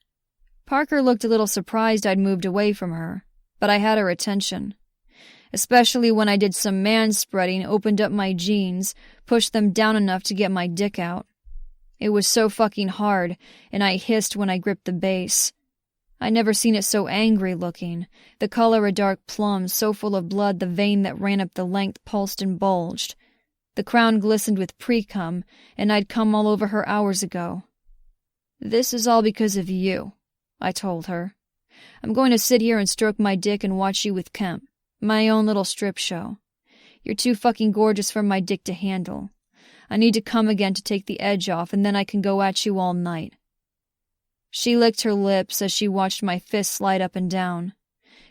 Parker looked a little surprised I'd moved away from her, but I had her attention. Especially when I did some man-spreading, opened up my jeans, pushed them down enough to get my dick out. It was so fucking hard, and I hissed when I gripped the base. I'd never seen it so angry-looking, the color a dark plum, so full of blood the vein that ran up the length pulsed and bulged. The crown glistened with pre-cum, and I'd come all over her hours ago. "This is all because of you," I told her. "I'm going to sit here and stroke my dick and watch you with Kemp. My own little strip show. You're too fucking gorgeous for my dick to handle. I need to come again to take the edge off, and then I can go at you all night." She licked her lips as she watched my fist slide up and down.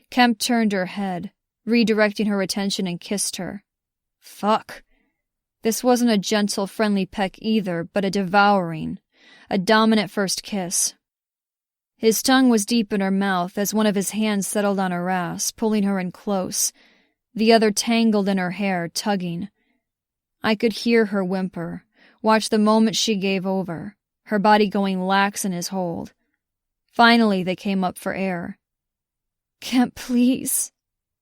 Kemp turned her head, redirecting her attention, and kissed her. Fuck. This wasn't a gentle, friendly peck either, but a devouring, a dominant first kiss. His tongue was deep in her mouth as one of his hands settled on her ass, pulling her in close, the other tangled in her hair, tugging. I could hear her whimper, watch the moment she gave over, her body going lax in his hold. Finally, they came up for air. "Kemp, please,"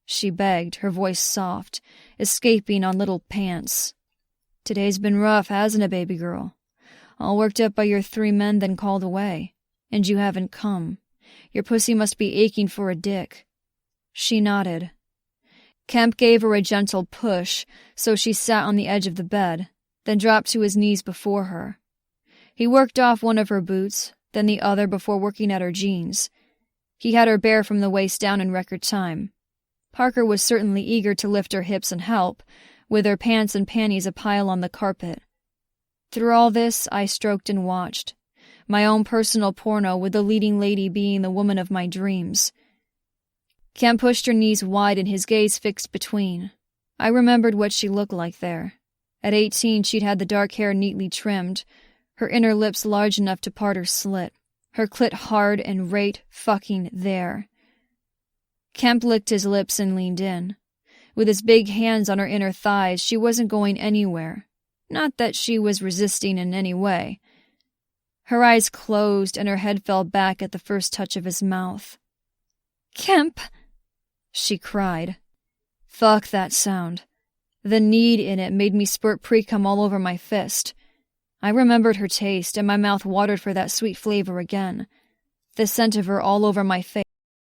she begged, her voice soft, escaping on little pants. "Today's been rough, hasn't it, baby girl? All worked up by your 3 men, then called away. And you haven't come. Your pussy must be aching for a dick." She nodded. Kemp gave her a gentle push, so she sat on the edge of the bed, then dropped to his knees before her. He worked off one of her boots, then the other before working at her jeans. He had her bare from the waist down in record time. Parker was certainly eager to lift her hips and help, with her pants and panties a pile on the carpet. Through all this, I stroked and watched. My own personal porno, with the leading lady being the woman of my dreams. Kemp pushed her knees wide and his gaze fixed between. I remembered what she looked like there. At 18, she'd had the dark hair neatly trimmed, her inner lips large enough to part her slit, her clit hard and right fucking there. Kemp licked his lips and leaned in. With his big hands on her inner thighs, she wasn't going anywhere. Not that she was resisting in any way. Her eyes closed and her head fell back at the first touch of his mouth. "Kemp!" she cried. Fuck that sound. The need in it made me spurt pre-cum all over my fist. I remembered her taste, and my mouth watered for that sweet flavor again. The scent of her all over my face.